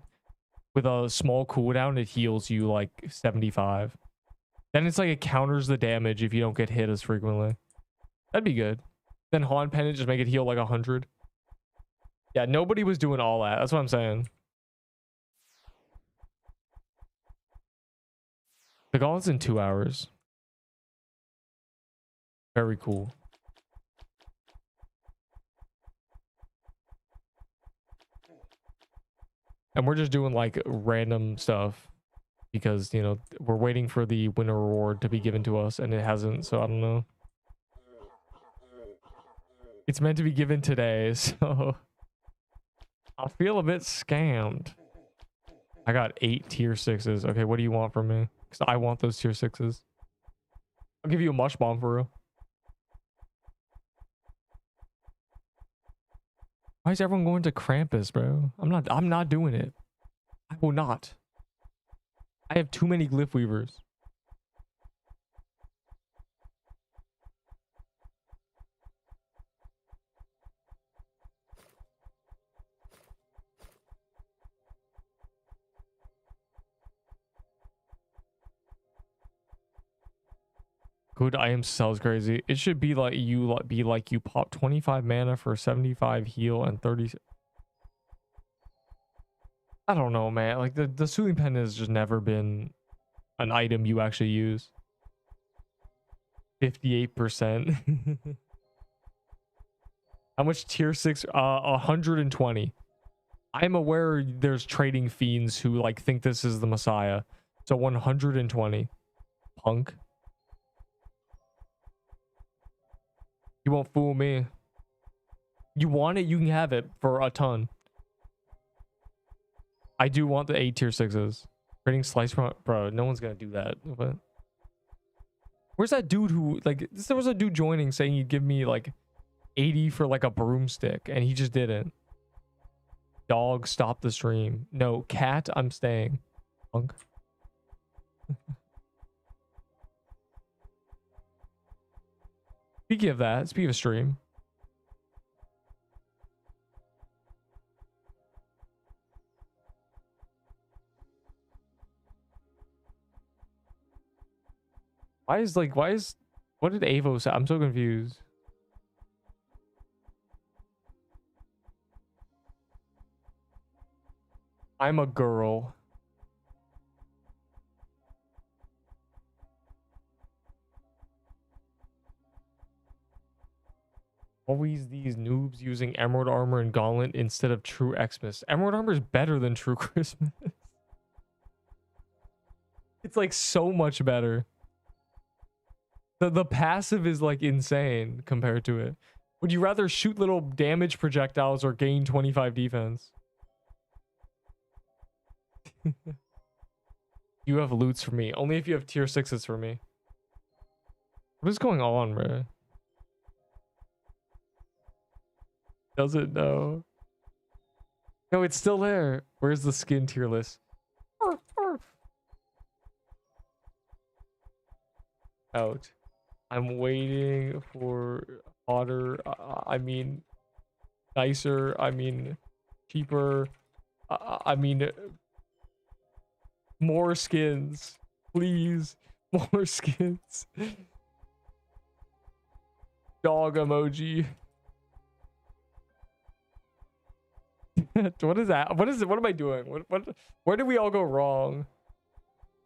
with a small cooldown, it heals you like 75. Then it's like it counters the damage if you don't get hit as frequently. That'd be good. Then Haunt Pendant, just make it heal like 100. Yeah, nobody was doing all that. That's what I'm saying. The Gauntlet's in 2 hours. Very cool. And we're just doing like random stuff because, you know, we're waiting for the winner reward to be given to us and it hasn't, so I don't know. It's meant to be given today, so I feel a bit scammed. I got 8 tier 6s. Okay, what do you want from me? Because I want those tier 6s. I'll give you a mush bomb for real. Why is everyone going to Krampus, bro? I'm not doing it. I will not. I have too many glyph weavers. Good item sounds crazy. It should be like you pop 25 mana for 75 heal and 30. I don't know, man. Like the soothing pen has just never been an item you actually use. 58%. How much tier 6? 120. I'm aware there's trading fiends who like think this is the Messiah. So 120. Punk. You won't fool me. You want it, you can have it for a ton. I do want the 8 tier 6s. Trading slice from, bro, no one's gonna do that. But where's that dude who like there was a dude joining saying he'd give me like 80 for like a broomstick and he just didn't. Dog, stop the stream. No, cat, I'm staying. Punk. Speaking of that, speaking of stream. What did Avo say? I'm so confused. I'm a girl. Always these noobs using Emerald Armor and Gauntlet instead of True Xmas. Emerald Armor is better than True Christmas. It's like so much better. The passive is like insane compared to it. Would you rather shoot little damage projectiles or gain 25 defense? You have loots for me. Only if you have tier 6s for me. What is going on, bro? Doesn't know. No, it's still there. Where's the skin tier list? Out. I'm waiting for hotter. I mean, nicer. I mean, cheaper. I mean, more skins. Please. More skins. Dog emoji. What is that? What is it? What am I doing? Where did we all go wrong?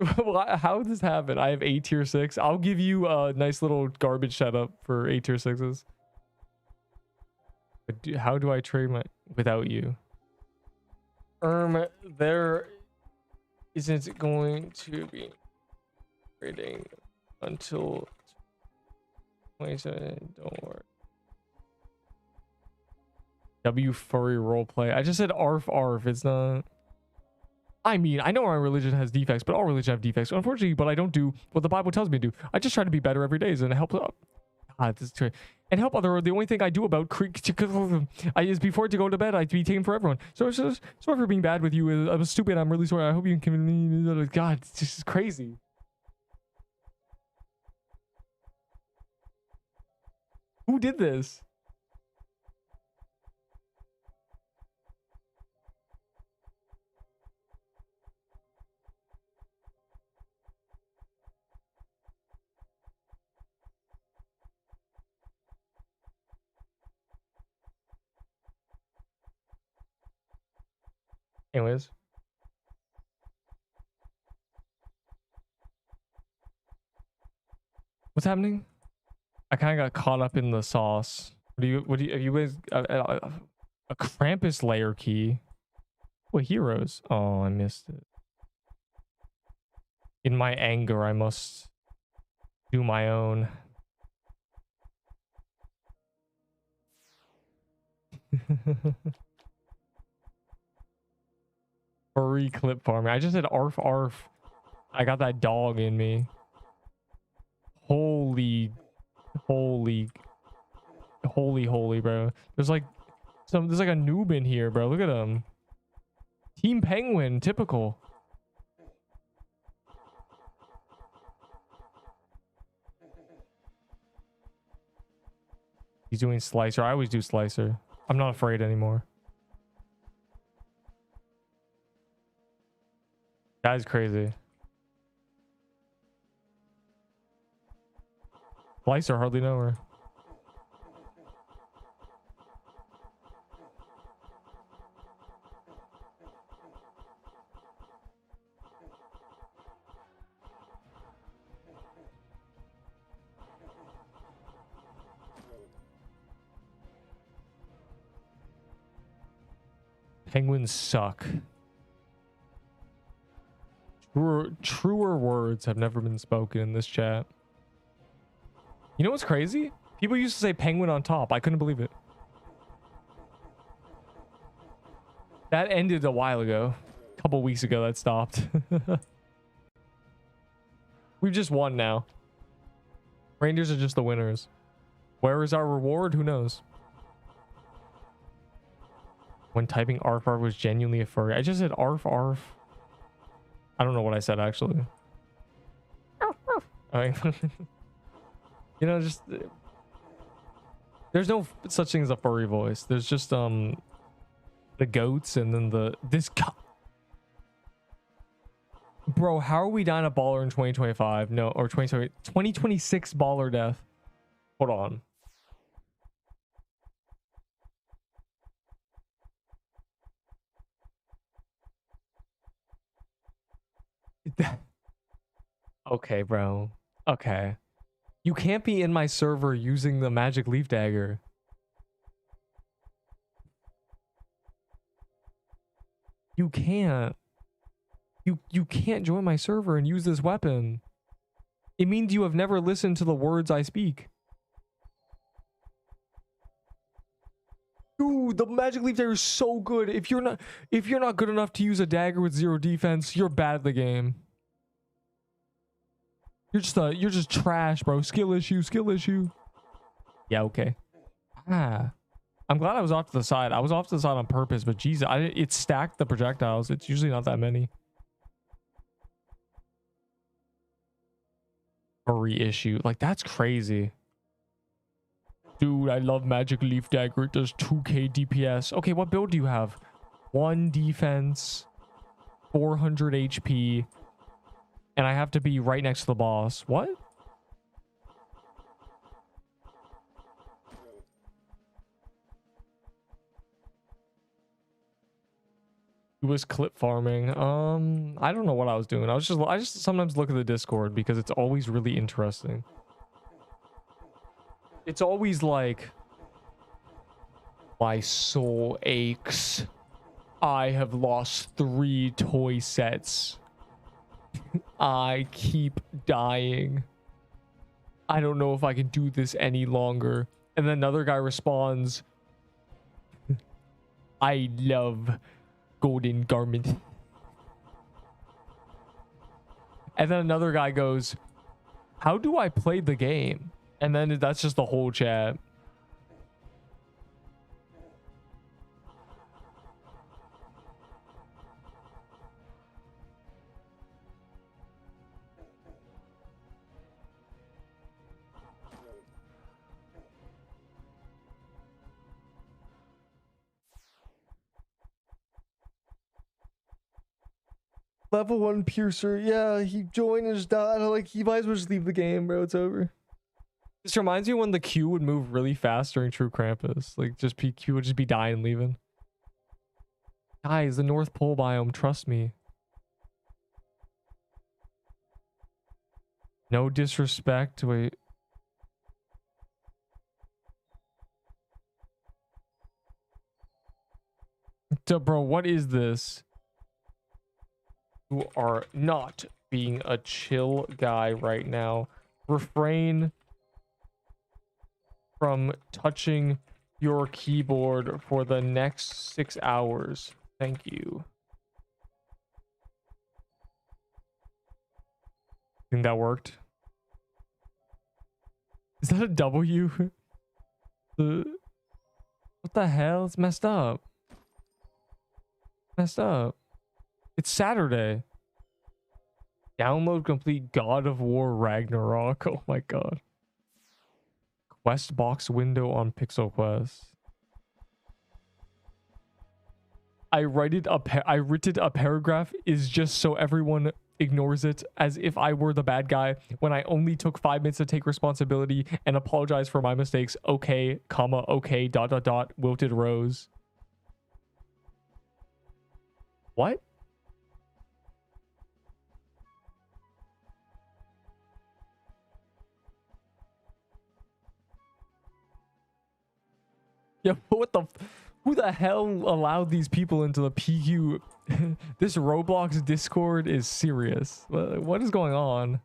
How did this happen? I have 8 tier 6. I'll give you a nice little garbage setup for 8 tier 6s. But how do I trade my without you? There isn't going to be trading until 27. Don't worry. W furry roleplay. I just said arf arf. It's not. I mean, I know our religion has defects, but all religion have defects. Unfortunately, but I don't do what the Bible tells me to do. I just try to be better every day and help. God, this is true. And help other. The only thing I do about is before to go to bed, I be taken for everyone. So sorry for being bad with you. I'm stupid. I'm really sorry. I hope you can. God, it's just crazy. Who did this? Anyways. What's happening? I kind of got caught up in the sauce. Have you guys, a Krampus layer key? What heroes? Oh, I missed it. In my anger, I must do my own. Furry clip farming. I just said arf arf. I got that dog in me. Holy, bro. There's like a noob in here, bro. Look at him. Team Penguin, typical. He's doing slicer. I always do slicer. I'm not afraid anymore. That is crazy. Slicer, hardly know her. Penguins suck. Truer words have never been spoken in this chat. You know what's crazy? People used to say penguin on top. I couldn't believe it. That ended a while ago. A couple weeks ago that stopped. We've just won now. Reindeers are just the winners. Where is our reward? Who knows? When typing arf arf was genuinely a furry. I just said arf arf. I don't know what I said actually. I mean, you know, just there's no such thing as a furry voice. There's just the goats and then this bro, how are we dying a baller in 2025? No, or 2026 baller death. Hold on. Okay, bro. Okay. You can't be in my server using the magic leaf dagger. You can't. You can't join my server and use this weapon. It means you have never listened to the words I speak. Dude, the magic leaf dagger is so good. If you're not good enough to use a dagger with 0 defense, you're bad at the game. You're just trash, bro. Skill issue, skill issue. Yeah, okay. Ah. I'm glad I was off to the side. I was off to the side on purpose, but Jesus, it stacked the projectiles. It's usually not that many. Furry issue. Like, that's crazy. Dude, I love magic leaf dagger. It does 2k DPS. Okay, what build do you have? 1 defense, 400 HP, and I have to be right next to the boss. What? It was clip farming. I don't know what I was doing. I just sometimes look at the Discord because it's always really interesting. It's always like, my soul aches. I have lost 3 toy sets. I keep dying. I don't know if I can do this any longer. And then another guy responds, I love golden garment. And then another guy goes, how do I play the game? And then that's just the whole chat. Level 1 piercer. Yeah, he joined and just died. Like, he might as well just leave the game, bro. It's over. This reminds me when the Q would move really fast during True Krampus. Like, Q would just be dying and leaving. Guys, the North Pole biome, trust me. No disrespect. Wait. Bro, what is this? You are not being a chill guy right now. Refrain from touching your keyboard for the next 6 hours. Thank you. Think that worked? Is that a W? What the hell? It's messed up. Messed up. It's Saturday. Download complete God of War Ragnarok. Oh my god. quest box window on Pixel Quest. I written a paragraph is just so everyone ignores it as if I were the bad guy when I only took 5 minutes to take responsibility and apologize for my mistakes. Okay, comma, okay, dot, dot, dot, wilted rose. What? Yeah, what the... Who the hell allowed these people into the PQ? This Roblox Discord is serious. What is going on?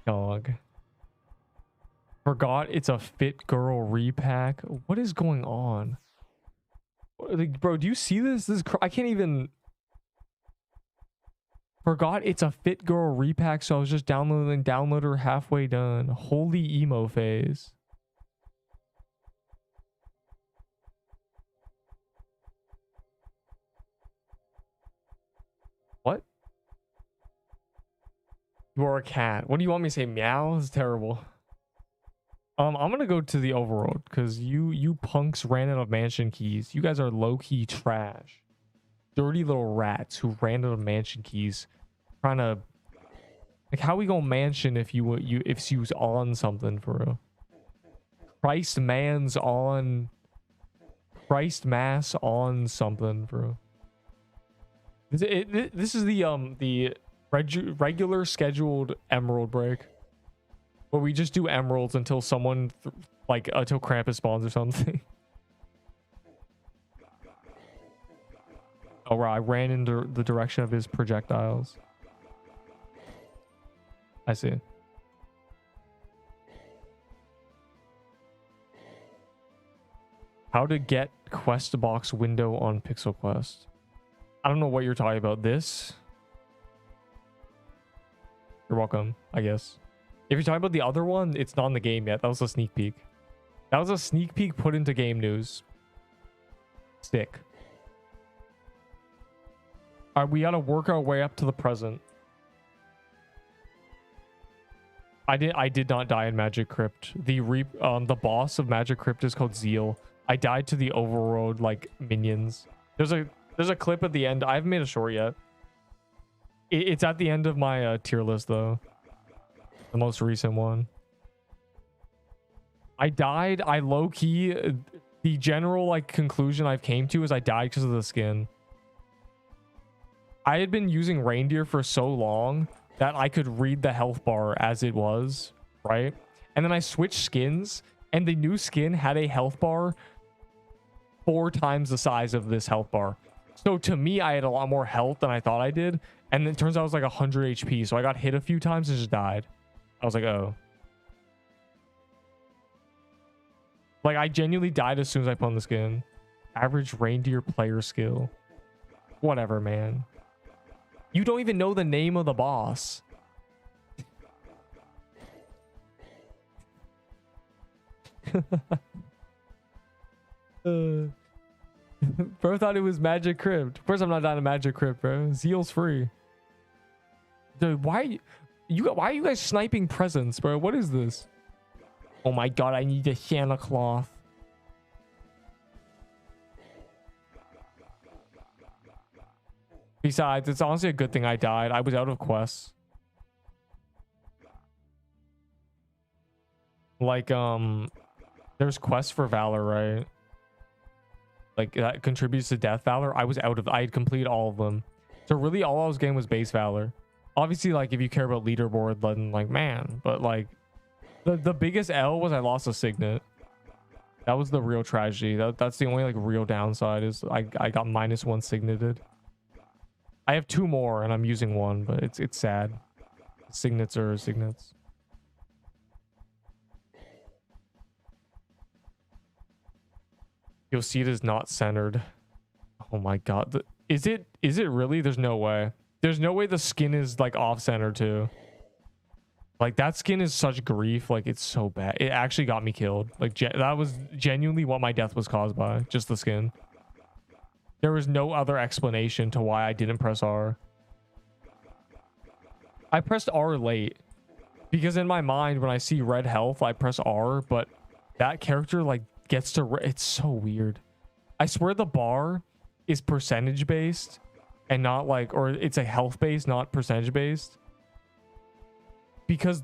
Dog. Forgot it's a Fit Girl repack. What is going on? Like, bro, do you see this? I can't even... Forgot it's a Fit Girl repack, so I was just downloading downloader halfway done. Holy emo phase. What? You are a cat. What do you want me to say? Meow? It's terrible. I'm gonna go to the overworld because you punks ran out of mansion keys. You guys are low-key trash. Dirty little rats who ran out of mansion keys, trying to, like, how we gonna mansion if you was on something for real? Christ mass on something for real. This is the regular scheduled emerald break, where we just do emeralds until someone until Krampus spawns or something. Oh, right. I ran into the direction of his projectiles. I see. How to get quest box window on Pixel Quest. I don't know what you're talking about. This? You're welcome, I guess. If you're talking about the other one, it's not in the game yet. That was a sneak peek. That was a sneak peek put into game news. Sick. All right, we gotta work our way up to the present. I did not die in Magic Crypt. The boss of Magic Crypt is called Zeal. I died to the overworld like minions. There's a clip at the end. I haven't made a short yet. It's at the end of my tier list though. The most recent one. I died. I low key. The general conclusion I've came to is I died because of the skin. I had been using Reindeer for so long that I could read the health bar as it was, right? And then I switched skins, and the new skin had a health bar 4 times the size of this health bar. So to me, I had a lot more health than I thought I did. And it turns out I was like 100 HP. So I got hit a few times and just died. I was like, oh. Like, I genuinely died as soon as I put on the skin. Average Reindeer player skill. Whatever, man. You don't even know the name of the boss. Bro thought it was Magic Crypt. Of course I'm not down to Magic Crypt, bro. Zeal's free. Dude, why are you guys sniping presents, bro? What is this? Oh my god, I need a Santa cloth. Besides, it's honestly a good thing I died. I was out of quests. Like, there's quests for Valor, right? Like, that contributes to Death Valor. I had completed all of them. So really, all I was getting was base Valor. Obviously, like, if you care about leaderboard, then, like, man. But, like, the biggest L was I lost a Signet. That was the real tragedy. That's the only, like, real downside is I got -1 Signeted. I have 2 more and I'm using 1, but it's sad. Signets are signets. You'll see it is not centered. Oh my god. Is it really? There's no way. There's no way the skin is like off center too. Like that skin is such grief. Like it's so bad. It actually got me killed. Like that was genuinely what my death was caused by. Just the skin. There was no other explanation to why I didn't press R. I pressed R late because in my mind, when I see red health, I press R, but that character like gets to, it's so weird. I swear the bar is percentage based and not like, or it's a health based, not percentage based. Because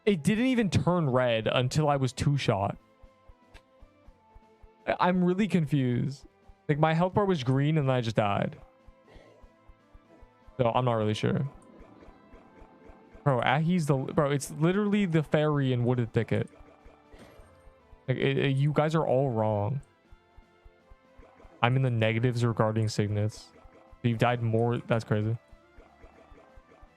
it didn't even turn red until I was 2-shot. I'm really confused. Like my health bar was green and then I just died. So I'm not really sure. Bro, Ahi's the... Bro, it's literally the fairy in Wooded Thicket. Like, you guys are all wrong. I'm in the negatives regarding signets. You've died more. That's crazy.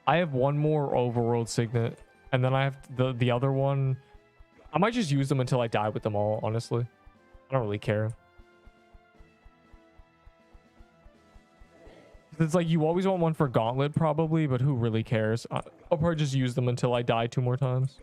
I have one more overworld signet. And then I have the other one. I might just use them until I die with them all, honestly. I don't really care. It's like you always want one for Gauntlet probably, but who really cares? I'll probably just use them until I die 2 more times.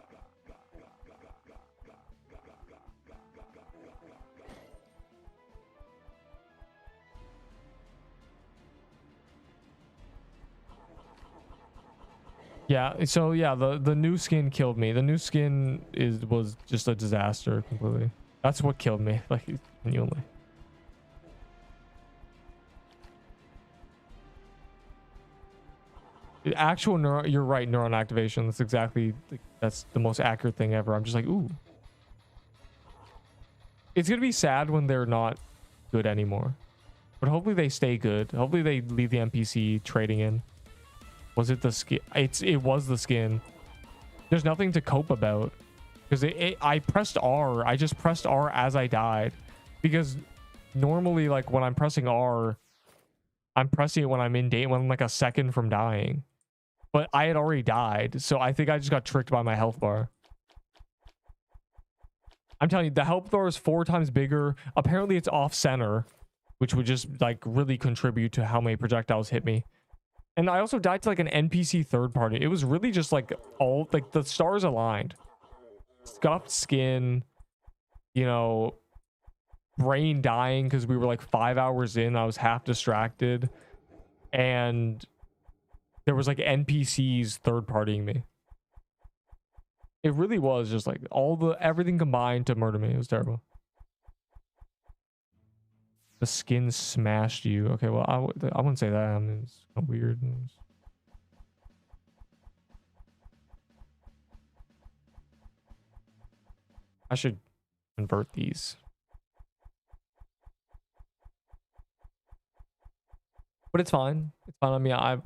Yeah, so yeah, the new skin killed me. The new skin was just a disaster completely. That's what killed me, like genuinely. Actual neuron, you're right, neuron activation. That's exactly, that's the most accurate thing ever. I'm just like, ooh. It's gonna be sad when they're not good anymore. But hopefully they stay good. Hopefully they leave the NPC trading in. Was it the skin? It was the skin. There's nothing to cope about. Because I pressed R. I just pressed R as I died. Because normally, like, when I'm pressing R, I'm pressing it when I'm in when I'm like a second from dying. But I had already died, so I think I just got tricked by my health bar. I'm telling you, the health bar is 4 times bigger. Apparently it's off center, which would just like really contribute to how many projectiles hit me. And I also died to like an NPC third party. It was really just like all like the stars aligned. Scuffed skin, you know, brain dying because we were like 5 hours in. I was half distracted. And there was like NPCs third partying me. It really was just like everything combined to murder me. It was terrible. The skin smashed you. Okay, well, I wouldn't say that. I mean, it's kind of weird. I should convert these. But it's fine. It's fine. I mean, I've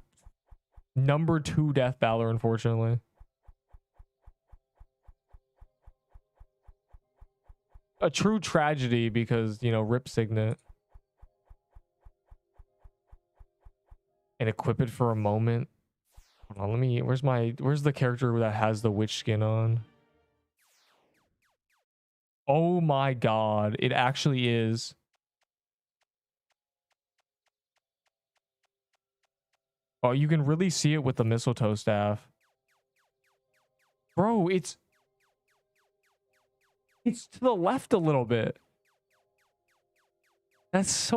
number 2 Death Valor, unfortunately. A true tragedy because, you know, rip signet. And equip it for a moment. Hold on, let me... Where's the character that has the witch skin on? Oh my god. It actually is. Oh, you can really see it with the mistletoe staff. Bro, it's to the left a little bit. That's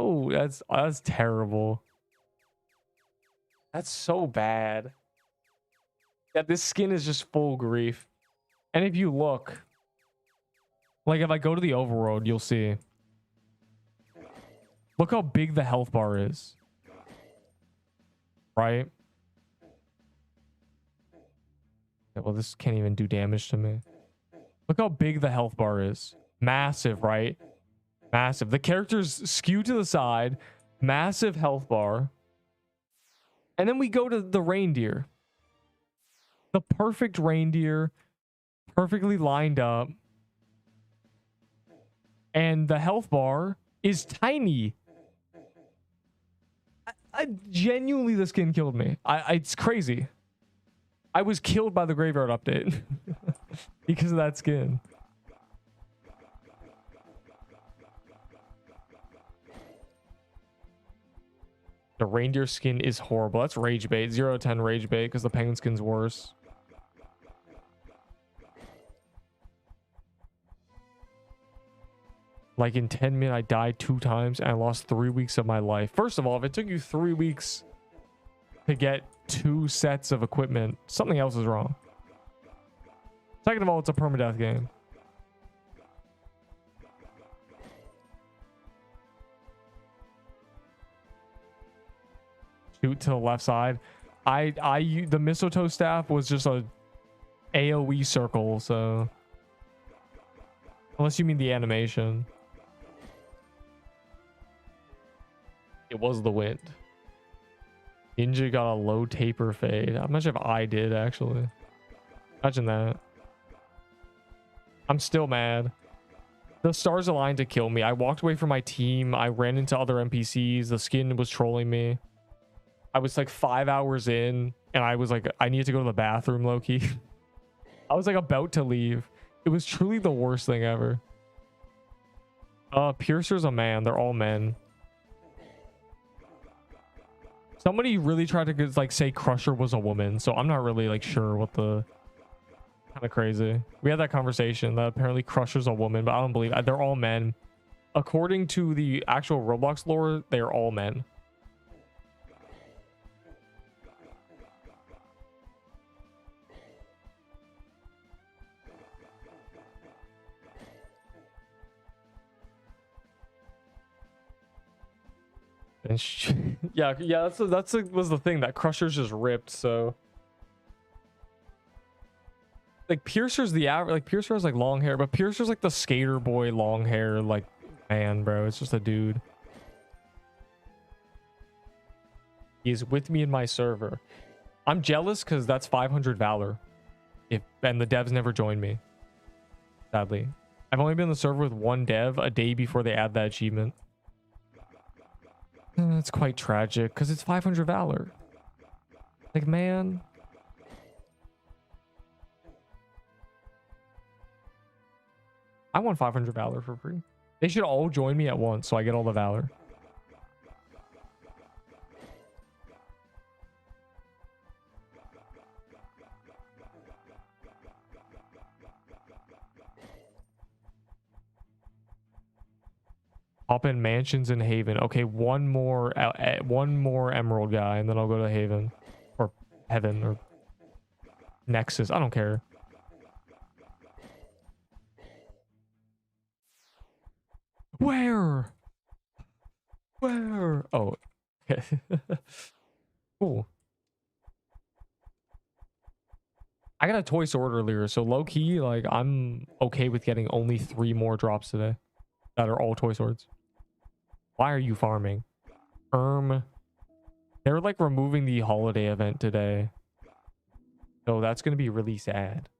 terrible. That's so bad. Yeah, this skin is just full grief. And if you look, like if I go to the overworld, you'll see. Look how big the health bar is. Right? Yeah, well, this can't even do damage to me. Look how big the health bar is. Massive, right? Massive. The characters skew to the side. Massive health bar. And then we go to the reindeer. The perfect reindeer. Perfectly lined up. And the health bar is tiny. I genuinely, the skin killed me. It's crazy. I was killed by the graveyard update because of that skin. The reindeer skin is horrible. That's rage bait. 0 to 10 rage bait because the penguin skin's worse. Like in 10 minutes, I died 2 times and I lost 3 weeks of my life. First of all, if it took you 3 weeks to get 2 sets of equipment, something else is wrong. Second of all, it's a permadeath game. Shoot to the left side. The mistletoe staff was just a AoE circle, so unless you mean the animation. It was the wind. Ninja got a low taper fade. I'm not sure if I did actually. Imagine that. I'm still mad. The stars aligned to kill me. I walked away from my team. I ran into other NPCs. The skin was trolling me. I was like 5 hours in and I was like, I needed to go to the bathroom, low-key. I was like about to leave. It was truly the worst thing ever. Piercer's a man. They're all men. Somebody really tried to like say Crusher was a woman, so I'm not really like sure what the... Kind of crazy. We had that conversation that apparently Crusher's a woman, but I don't believe it. They're all men. According to the actual Roblox lore, they're all men. And yeah, that's was the thing, that Crusher's just ripped. So like Piercer's the average, like Piercer has like long hair, but Piercer's like the skater boy long hair, like man, bro. It's just a dude. He's with me in my server. I'm jealous because that's 500 valor. And the devs never joined me. Sadly. I've only been in the server with one dev a day before they add that achievement. It's quite tragic because it's 500 valor. Like, man. I want 500 valor for free. They should all join me at once so I get all the valor. Hop in mansions in Haven. Okay, one more emerald guy, and then I'll go to Haven or Heaven or Nexus. I don't care. Where? Oh, okay. Cool. I got a toy sword earlier, so low key, like I'm okay with getting only 3 more drops today that are all toy swords. Why are you farming? They're like removing the holiday event today. So that's going to be really sad.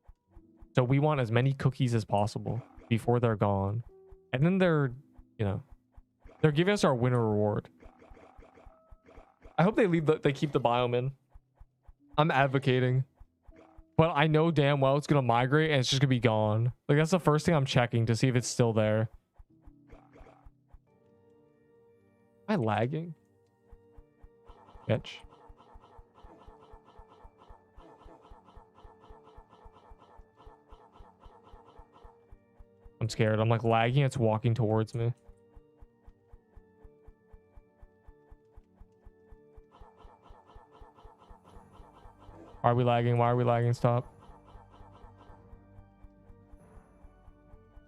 So we want as many cookies as possible before they're gone. And then they're, you know, they're giving us our winter reward. I hope they keep the biome in. I'm advocating. But I know damn well it's going to migrate and it's just going to be gone. Like that's the first thing I'm checking to see if it's still there. Am I lagging? Bitch. I'm scared. I'm like lagging. It's walking towards me. Why are we lagging? Why are we lagging? Stop.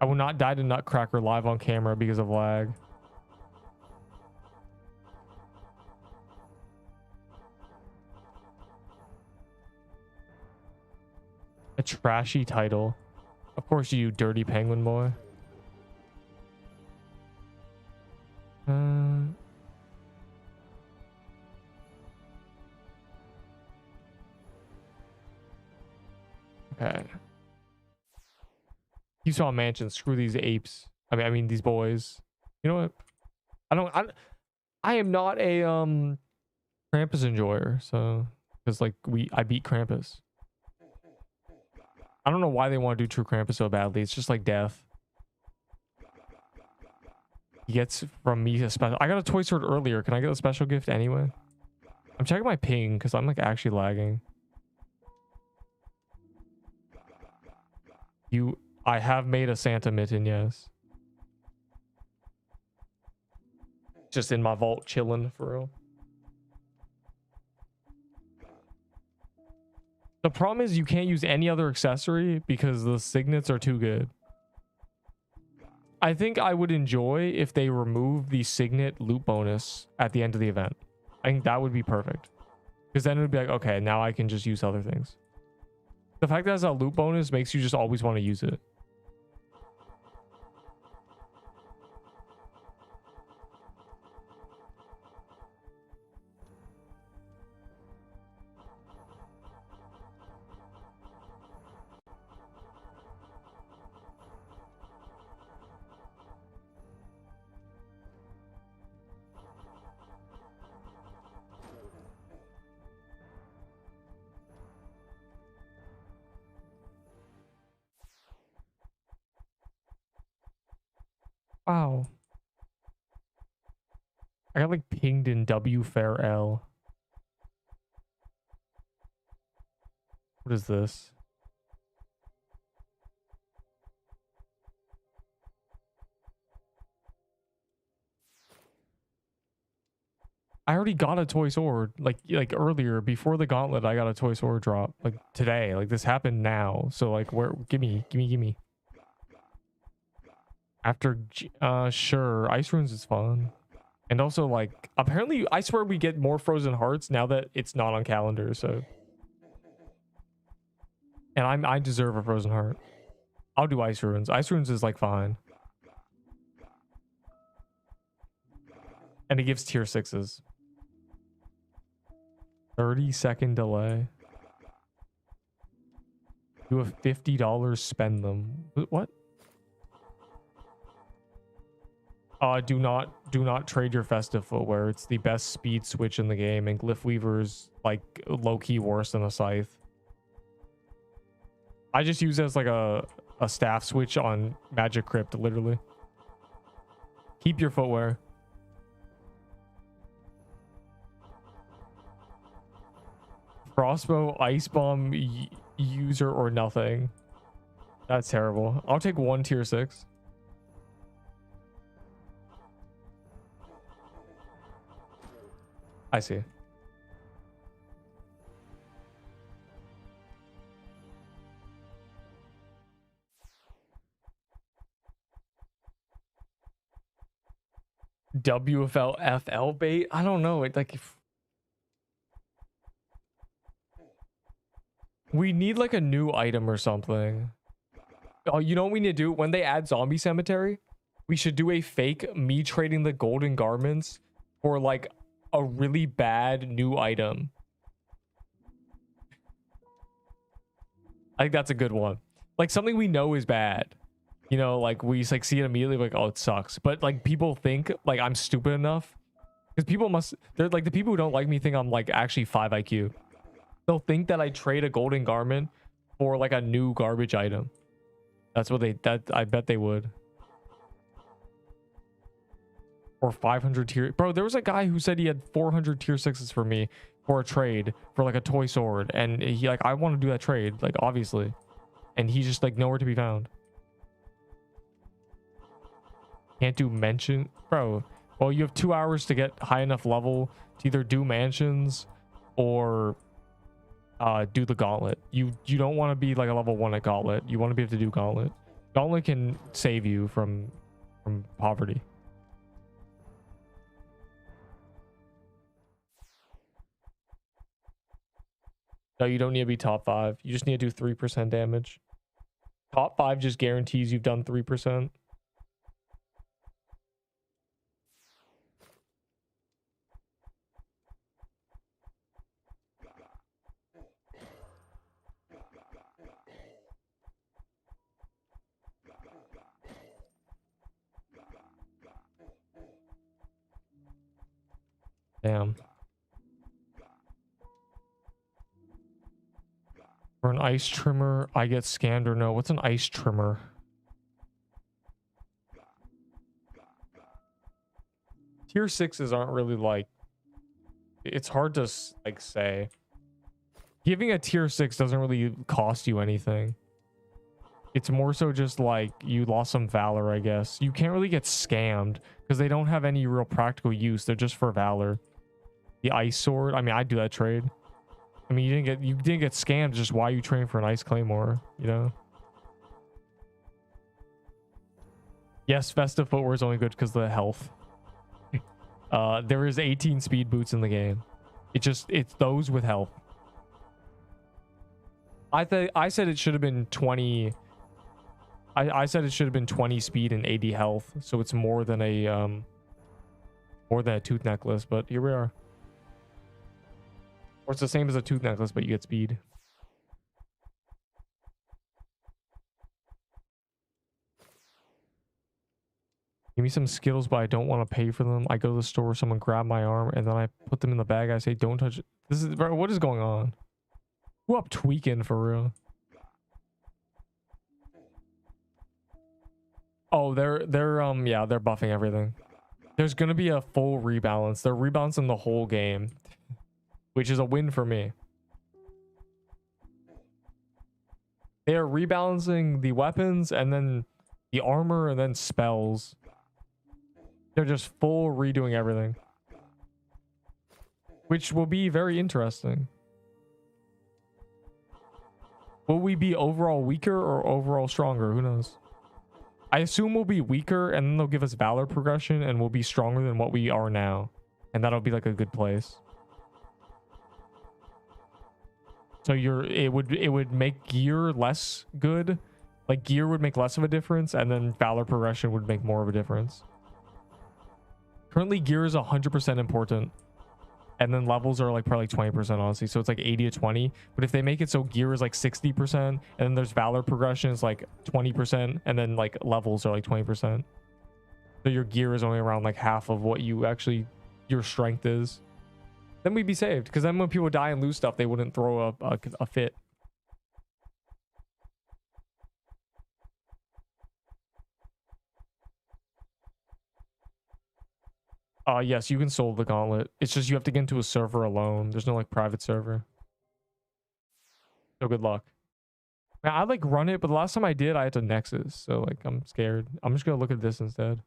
I will not die to Nutcracker live on camera because of lag. A trashy title. Of course you dirty penguin boy. Okay. You saw a mansion. Screw these apes. I mean these boys. You know what? I am not a Krampus enjoyer, so because like I beat Krampus. I don't know why they want to do True Krampus so badly. It's just like death. He gets from me a special. I got a toy sword earlier. Can I get a special gift anyway? I'm checking my ping because I'm like actually lagging. I have made a Santa mitten, yes. just in my vault chilling for real. The problem is you can't use any other accessory because the signets are too good. I think I would enjoy if they remove the signet loot bonus at the end of the event. I think that would be perfect. Because then it would be like, okay, now I can just use other things. The fact that it's a loot bonus makes you just always want to use it. Wow. I got like pinged in W Fair L. What is this? I already got a toy sword like earlier before the gauntlet. I got a toy sword drop like today. Like this happened now. So like where? Give me. After sure, ice runes is fun. And also like apparently I swear we get more frozen hearts now that it's not on calendar. So and I deserve a frozen heart. I'll do ice runes. Ice runes is like fine. And it gives tier 6s. 30-second delay. You have $50, spend them. What? Do not trade your festive footwear. It's the best speed switch in the game, and Glyph Weaver's like low-key worse than a scythe. I just use it as like a staff switch on Magic Crypt, literally. Keep your footwear. Crossbow, ice bomb, user or nothing. That's terrible. I'll take one tier 6. I see. WFL FL bait? I don't know. It like we need like a new item or something. Oh, you know what we need to do? When they add zombie cemetery, we should do a fake me trading the golden garments for like a really bad new item. I think that's a good one. Like something we know is bad. You know, like we like see it immediately like, oh, it sucks. But like people think like I'm stupid enough. Because people they're like the people who don't like me think I'm like actually 5 IQ. They'll think that I trade a golden garment for like a new garbage item. That's what I bet they would. Or 500 tier. Bro, there was a guy who said he had 400 tier 6s for me for a trade for like a toy sword. And he like, I want to do that trade, like obviously. And he's just like nowhere to be found. Can't do mention. Bro, well, you have 2 hours to get high enough level to either do mansions or do the gauntlet. You don't want to be like a level 1 at gauntlet. You want to be able to do gauntlet. Gauntlet can save you from poverty. No, you don't need to be top 5. You just need to do 3% damage. Top 5 just guarantees you've done 3%. Damn. For an ice trimmer, I get scanned or no? What's an ice trimmer? Tier 6s aren't really like... It's hard to like say. Giving a tier 6 doesn't really cost you anything. It's more so just like you lost some valor, I guess. You can't really get scammed because they don't have any real practical use. They're just for valor. The ice sword. I mean, I'd do that trade. I mean, you didn't get scammed. Just why you train for an ice claymore, you know? Yes, festive footwear is only good because of the health. There is 18 speed boots in the game. It's those with health. I said it should have been 20. I said it should have been 20 speed and 80 health, so it's more than a tooth necklace, but here we are. Or it's the same as a tooth necklace, but you get speed. Give me some Skittles, but I don't want to pay for them. I go to the store, someone grab my arm, and then I put them in the bag. I say, don't touch it. This is, bro, what is going on? Who up tweaking for real? Oh, they're buffing everything. There's gonna be a full rebalance. They're rebalancing the whole game, which is a win for me. They are rebalancing the weapons and then the armor and then spells. They're just full redoing everything, which will be very interesting. Will we be overall weaker or overall stronger? Who knows? I assume we'll be weaker, and then they'll give us valor progression, and we'll be stronger than what we are now, and that'll be like a good place. So it would make gear less good, like gear would make less of a difference, and then valor progression would make more of a difference. Currently, gear is 100% important, and then levels are like probably 20%, honestly. So it's like 80 to 20. But if they make it so gear is like 60%, and then there's valor progression is like 20%, and then like levels are like 20%. So your gear is only around like half of what you actually your strength is. Then we'd be saved, because then when people die and lose stuff, they wouldn't throw a fit. Yes, you can solve the gauntlet. It's just you have to get into a server alone. There's no like private server. So good luck. Man, I like run it, but the last time I did, I had to Nexus. So like I'm scared. I'm just gonna look at this instead.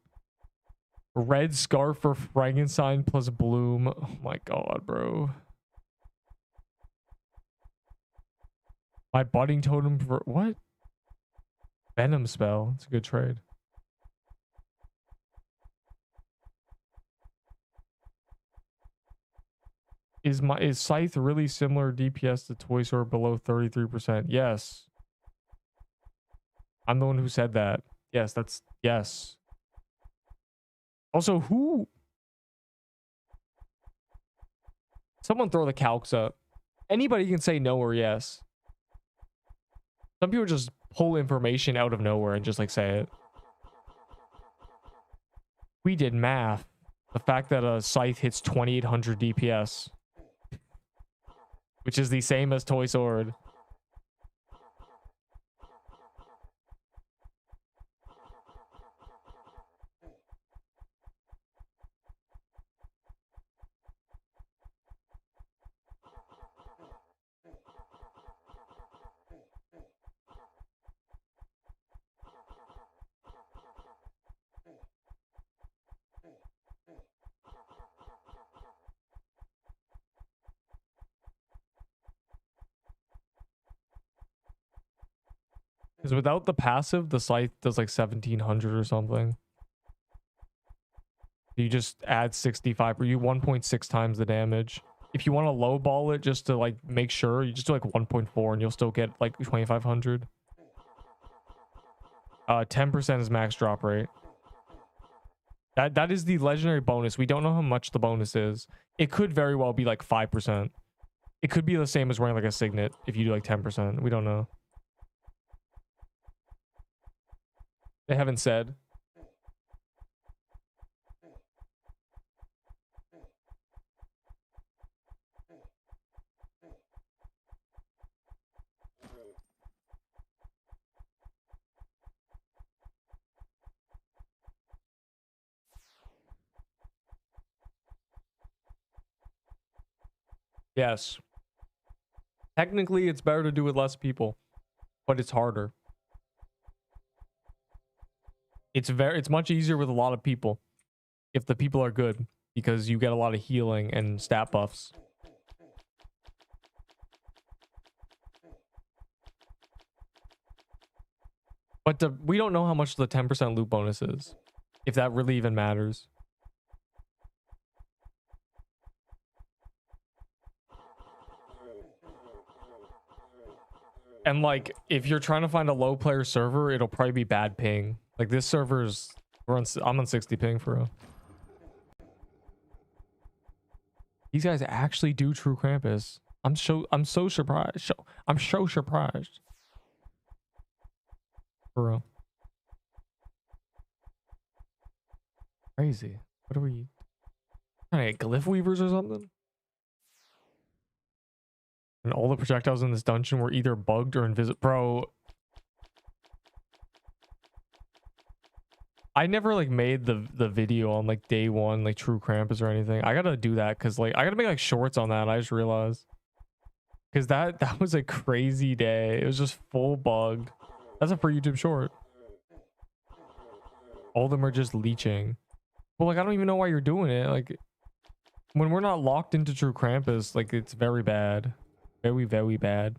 Red scarf for Frankenstein plus bloom. Oh my god, bro. My budding totem for what? Venom spell. It's a good trade. Is Scythe really similar DPS to Toy Sword below 33%? Yes. I'm the one who said that. Yes, that's yes. Also, who? Someone throw the calcs up. Anybody can say no or yes. Some people just pull information out of nowhere and just like say it. We did math. The fact that a Scythe hits 2800 DPS, which is the same as Toy Sword. Because without the passive, the Scythe does like 1700 or something. You just add 65, or you 1.6 times the damage. If you want to lowball it just to like make sure, you just do like 1.4 and you'll still get like 2500. 10% is max drop rate. That is the legendary bonus. We don't know how much the bonus is. It could very well be like 5%. It could be the same as wearing like a signet if you do like 10%. We don't know. They haven't said. Yes. Technically, it's better to do with less people, but it's harder. It's much easier with a lot of people if the people are good, because you get a lot of healing and stat buffs. But we don't know how much the 10% loot bonus is, if that really even matters. And like, if you're trying to find a low player server, it'll probably be bad ping. Like this server's, I'm on 60 ping for real. These guys actually do true Krampus. I'm so surprised. I'm so surprised. For real. Crazy. What are we trying to get glyph weavers or something? And all the projectiles in this dungeon were either bugged or invisible. Bro, I never like made the video on like day one, like true Krampus or anything. I gotta do that because like I gotta make like shorts on that. I just realized, because that was a crazy day. It was just full bugged. That's a free YouTube short. All of them are just leeching. Well, like I don't even know why you're doing it. Like when we're not locked into true Krampus, like it's very bad. Very, very bad.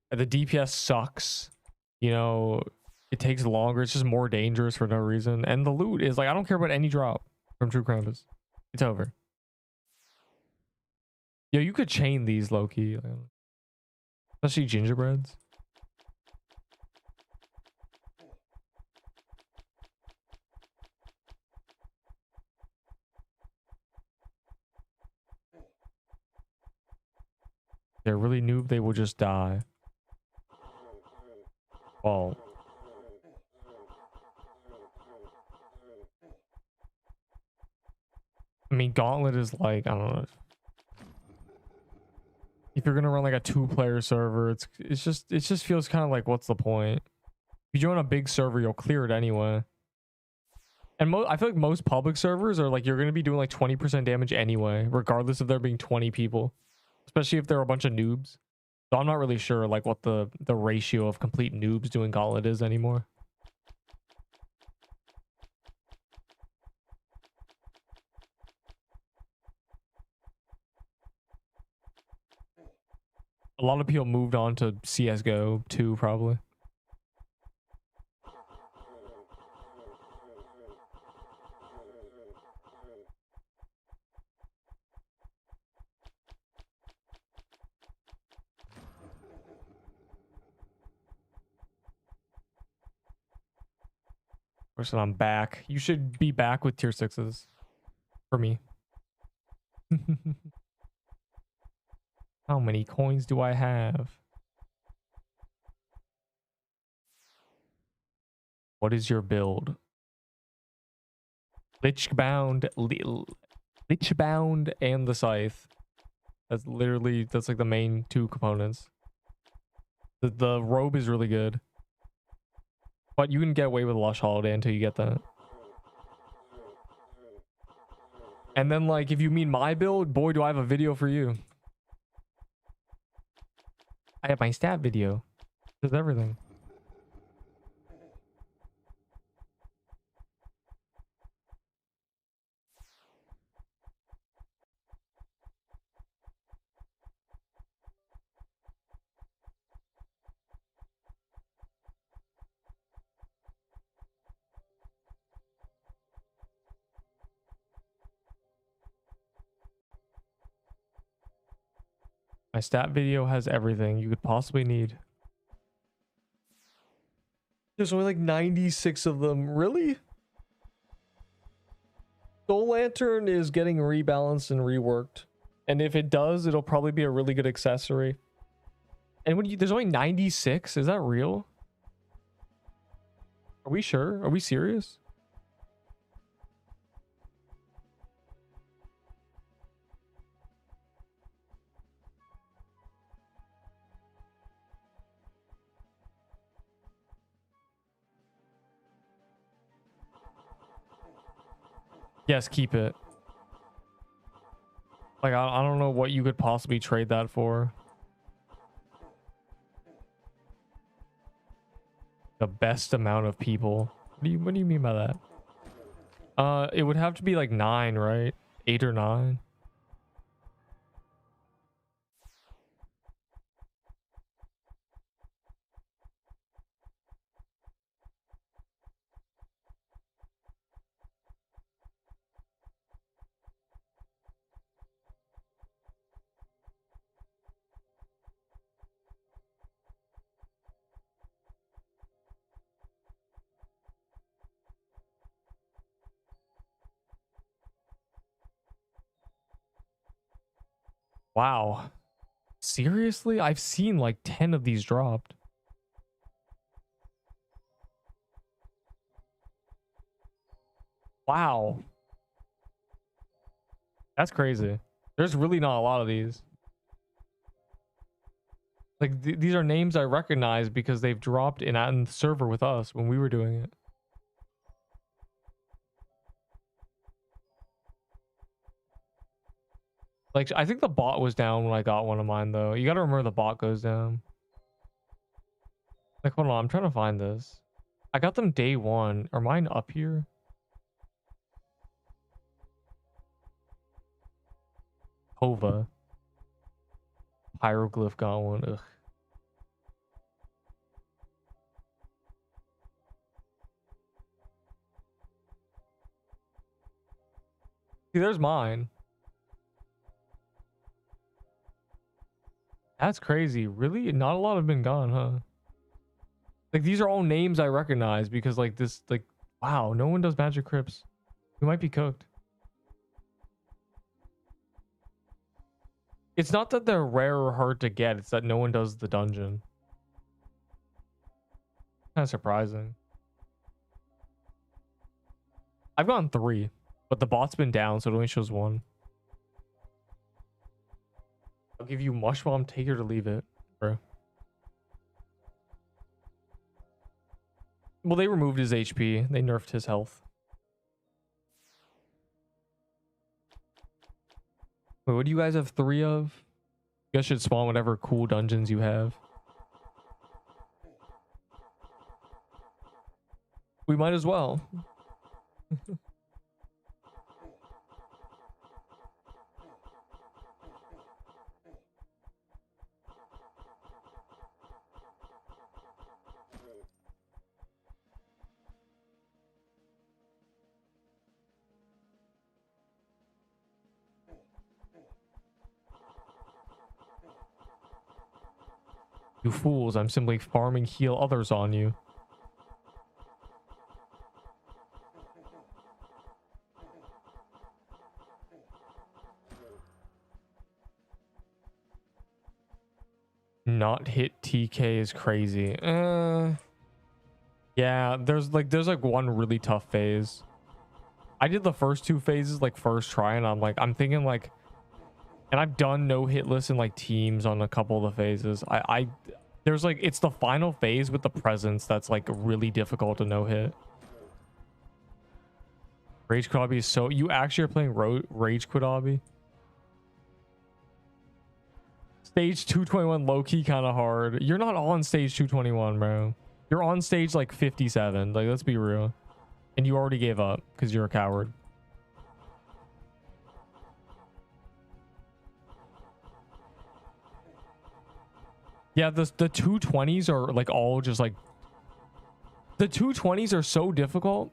The DPS sucks. You know, it takes longer. It's just more dangerous for no reason. And the loot is like, I don't care about any drop from true Krampus. It's over. Yo, you could chain these low-key. Especially gingerbreads. They're really noob, they will just die. Well, I mean, Gauntlet is like, I don't know. If you're gonna run like a 2-player server, it just feels kind of like, what's the point? If you join a big server, you'll clear it anyway. And I feel like most public servers are like, you're gonna be doing like 20% damage anyway, regardless of there being 20 people. Especially if there are a bunch of noobs. So I'm not really sure like what the ratio of complete noobs doing Gauntlet is anymore. A lot of people moved on to CSGO too, probably. Person, I'm back. You should be back with tier 6s for me. How many coins do I have? What is your build? Lichbound and the scythe. That's like the main 2 components. The robe is really good. But you can get away with Lush Holiday until you get that. And then, like, if you mean my build, boy, do I have a video for you. I have my stat video. Does everything. My stat video has everything you could possibly need. There's only like 96 of them. Really? Soul Lantern is getting rebalanced and reworked. And if it does, it'll probably be a really good accessory. And there's only 96? Is that real? Are we sure? Are we serious? Yes, keep it. Like, I don't know what you could possibly trade that for. The best amount of people. What do you mean by that? It would have to be like 9, right? 8 or 9. Wow. Seriously? I've seen like 10 of these dropped. Wow. That's crazy. There's really not a lot of these. Like these are names I recognize because they've dropped in on the server with us when we were doing it. Like I think the bot was down when I got one of mine though. You got to remember the bot goes down. Like hold on, I'm trying to find this. I got them day 1. Are mine up here? Hova. Hieroglyph got one. Ugh. See, there's mine. That's crazy. Really? Not a lot have been gone, huh? Like these are all names I recognize because like this, like, wow, no one does magic crypts. We might be cooked. It's not that they're rare or hard to get. It's that no one does the dungeon. Kind of surprising. I've gotten 3, but the bot's been down, so it only shows 1. I'll give you Mush Bomb, take it or leave it, bro. Well, they removed his HP. They nerfed his health. Wait, what do you guys have 3 of? You guys should spawn whatever cool dungeons you have. We might as well. You fools, I'm simply farming heal others on you. Not hit TK is crazy. Yeah, there's like one really tough phase. I did the first 2 phases like first try, and I'm thinking like, and I've done no hit lists in like teams on a couple of the phases. There's like, it's the final phase with the presence that's like really difficult to no hit. Rage Quit Obby is so, you actually are playing Rage Quit Obby? Stage 221 low-key kind of hard. You're not on stage 221, bro. You're on stage like 57. Like, let's be real. And you already gave up because you're a coward. Yeah, the 220s are like all just like, the 220s are so difficult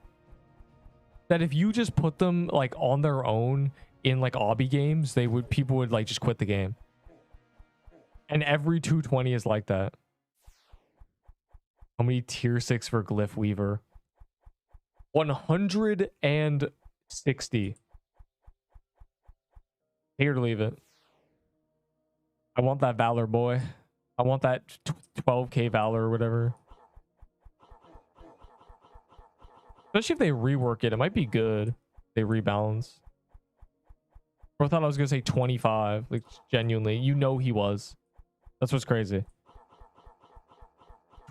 that if you just put them like on their own in like obby games, people would like just quit the game. And every 220 is like that. How many tier 6 for Glyph Weaver? 160. Here to leave it. I want that Valor boy. I want that 12k Valor or whatever. Especially if they rework it, it might be good. They rebalance. Or I thought I was gonna say 25. Like genuinely, you know he was. That's what's crazy.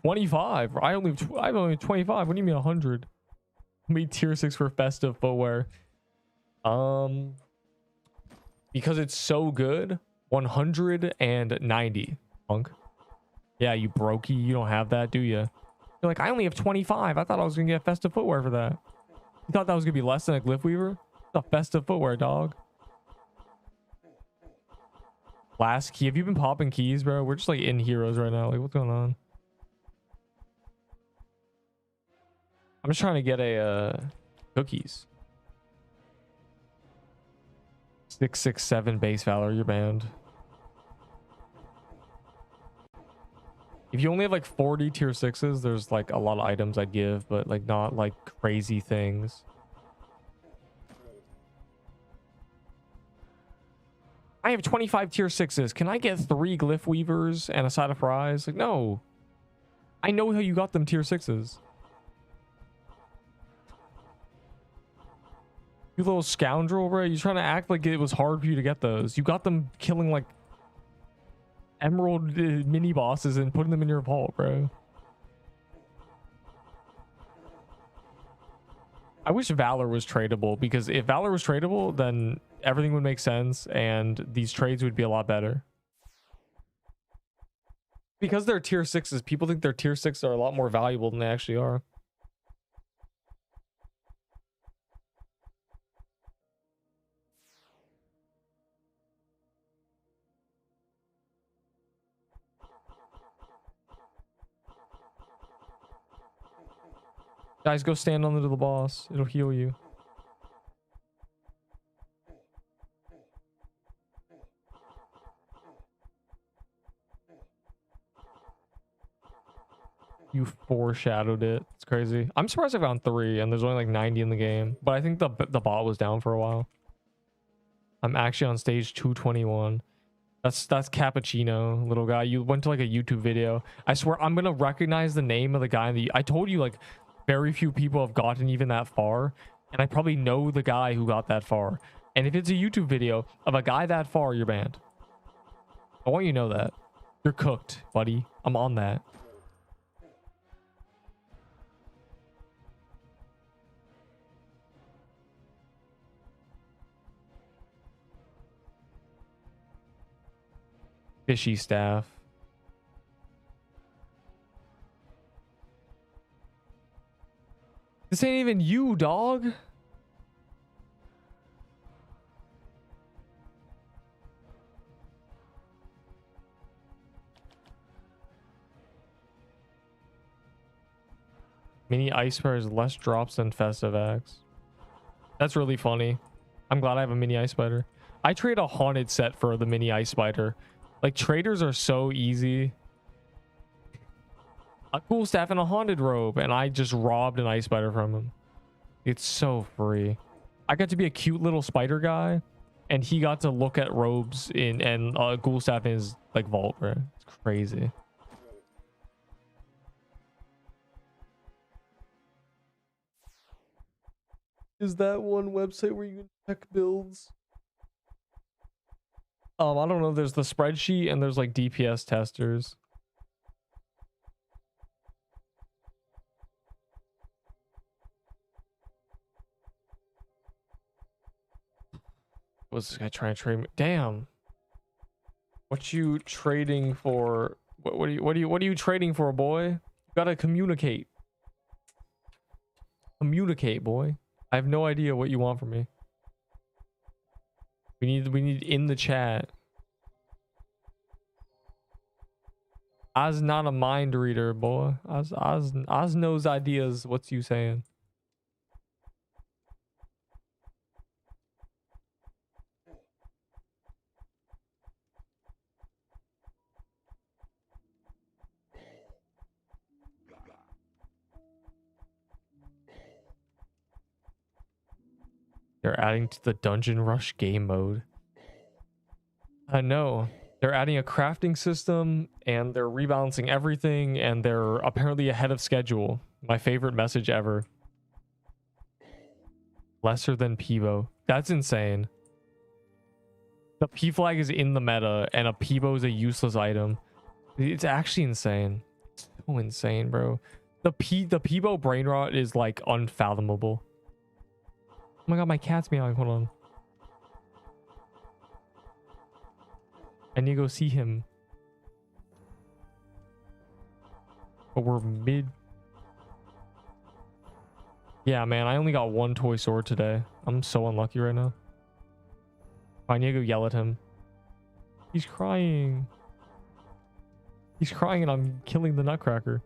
25. I'm only 25. What do you mean 100? I mean tier 6 for festive footwear. Because it's so good. 190. Punk. Yeah, you brokey. You don't have that, do you? You're like, I only have 25. I thought I was gonna get festive footwear for that. You thought that was gonna be less than a glyph weaver? It's a festive footwear, dog. Last key. Have you been popping keys, bro? We're just like in heroes right now. Like, what's going on? I'm just trying to get a cookies. 667 base valor. You're banned. If you only have like 40 tier 6s, there's like a lot of items I'd give, but like not like crazy things. I have 25 tier 6s. Can I get 3 glyph weavers and a side of fries? Like, no. I know how you got them tier 6s. You little scoundrel, bro. You're trying to act like it was hard for you to get those. You got them killing like emerald mini bosses and putting them in your vault, bro. I wish Valor was tradable, because if Valor was tradable, then everything would make sense and these trades would be a lot better. Because they're tier 6s, people think their tier 6s are a lot more valuable than they actually are. Guys, go stand on the little boss. It'll heal you. You foreshadowed it. It's crazy. I'm surprised I found 3 and there's only like 90 in the game. But I think the bot was down for a while. I'm actually on stage 221. That's Cappuccino, little guy. You went to like a YouTube video. I swear I'm gonna recognize the name of the guy. I told you, like, very few people have gotten even that far, and I probably know the guy who got that far. And if it's a YouTube video of a guy that far, you're banned. I want you to know that. You're cooked, buddy. I'm on that. Fishy staff. This ain't even you, dog. Mini ice bear is less drops than festive axe. That's really funny. I'm glad I have a mini ice spider. I trade a haunted set for the mini ice spider. Like, traders are so easy. A cool staff and a haunted robe, and I just robbed an ice spider from him. It's so free. I got to be a cute little spider guy, and he got to look at robes in and ghoul staff in his like vault, bro. It's crazy. Is that one website where you can check builds? I don't know. There's the spreadsheet and there's like DPS testers. What's this guy trying to trade me? Damn. What you trading for? What are you trading for, boy? You gotta communicate. Communicate, boy. I have no idea what you want from me. We need in the chat. Oz not a mind reader, boy. Oz knows ideas. What's you saying? They're adding to the Dungeon Rush game mode. I know. They're adding a crafting system and they're rebalancing everything and they're apparently ahead of schedule. My favorite message ever. Lesser than Peebo. That's insane. The P flag is in the meta and a Peebo is a useless item. It's actually insane. It's so insane, bro. The Peebo brain rot is like unfathomable. Oh my god, my cat's meowing. Hold on. I need to go see him. But we're mid Yeah, man, I only got one toy sword today. I'm so unlucky right now. I need to go yell at him. He's crying. He's crying and I'm killing the nutcracker.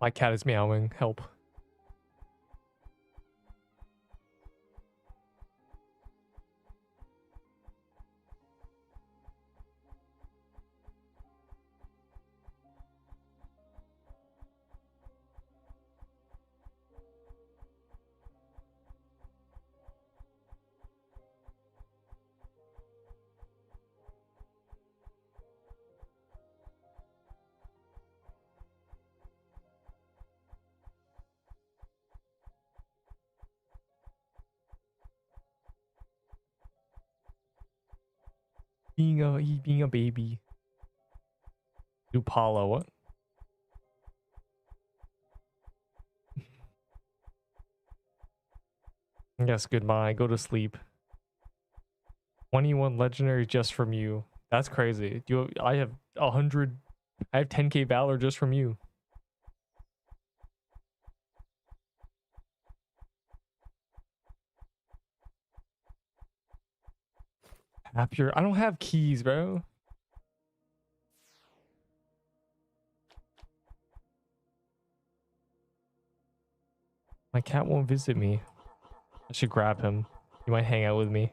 My cat is meowing. Help. Being a baby. Dupala, what? Yes, goodbye. Go to sleep. 21 legendary just from you. That's crazy. I have 100. I have 10k valor just from you. Happier. I don't have keys, bro. My cat won't visit me. I should grab him. He might hang out with me.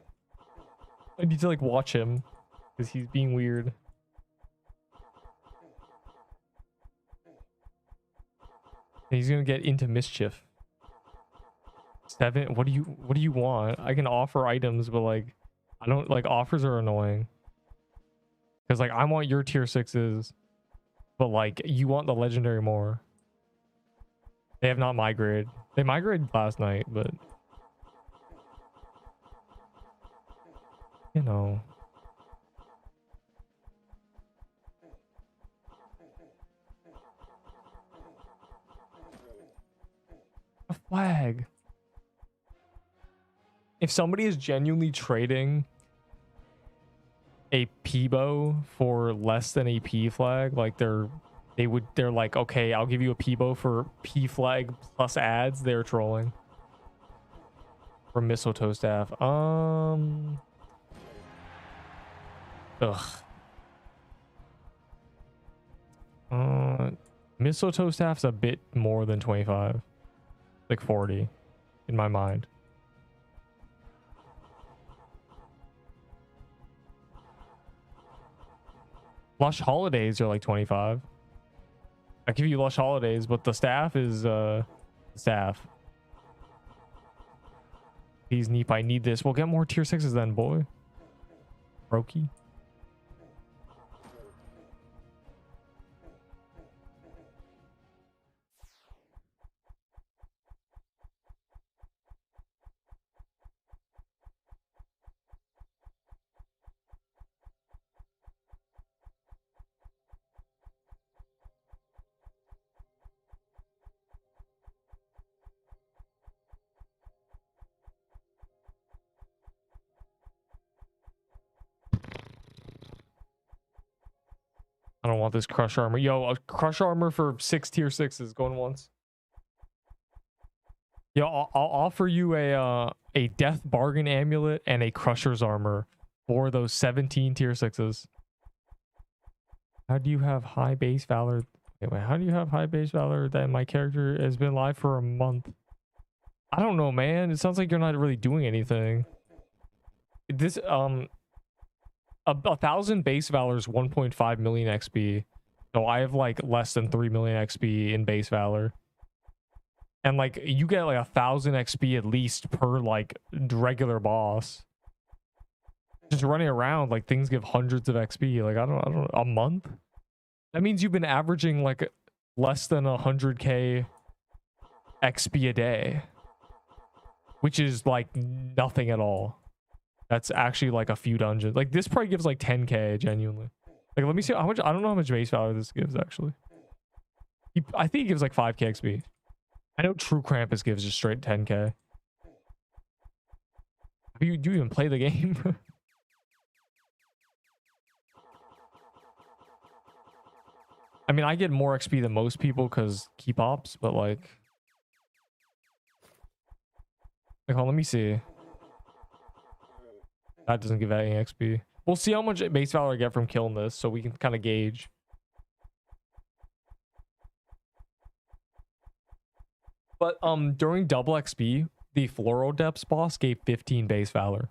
I need to like watch him. because he's being weird. And he's gonna get into mischief. 7. What do you want? I can offer items, but like I don't like offers are annoying. Because like I want your tier 6s, but like you want the legendary more. They have not migrated. They migrated last night, but you know. A flag. If somebody is genuinely trading a Peebo for less than a P flag, like they're like, okay, I'll give you a Peebo for P flag plus ads, they're trolling. For mistletoe staff. Mistletoe staff's a bit more than 25. Like 40 in my mind. Lush holidays are like 25. I give you lush holidays, but the staff is staff. Please, Neep, I need this. We'll get more tier 6s then, boy. Brokey. I don't want this crush armor. Yo, a crush armor for 6 tier 6s going once. Yo, I'll offer you a death bargain amulet and a crusher's armor for those 17 tier 6s. How do you have high base valor? Wait, how do you have high base valor that my character has been live for a month? I don't know, man. It sounds like you're not really doing anything. This 1,000 base valor is 1.5 million XP. So I have like less than 3 million XP in base valor. And like you get like 1,000 XP at least per like regular boss. Just running around, like things give hundreds of XP. Like I don't know, a month? That means you've been averaging like less than 100k XP a day. Which is like nothing at all. That's actually like a few dungeons. Like this probably gives like 10k genuinely. Like let me see how much. I don't know how much base value this gives actually. I think it gives like 5k XP. I know True Krampus gives just straight 10k. Do you even play the game? I mean, I get more XP than most people because keep ops, but like hold on, let me see. That doesn't give any XP. We'll see how much base valor I get from killing this so we can kind of gauge. But during double XP, the Floral Depths boss gave 15 base valor.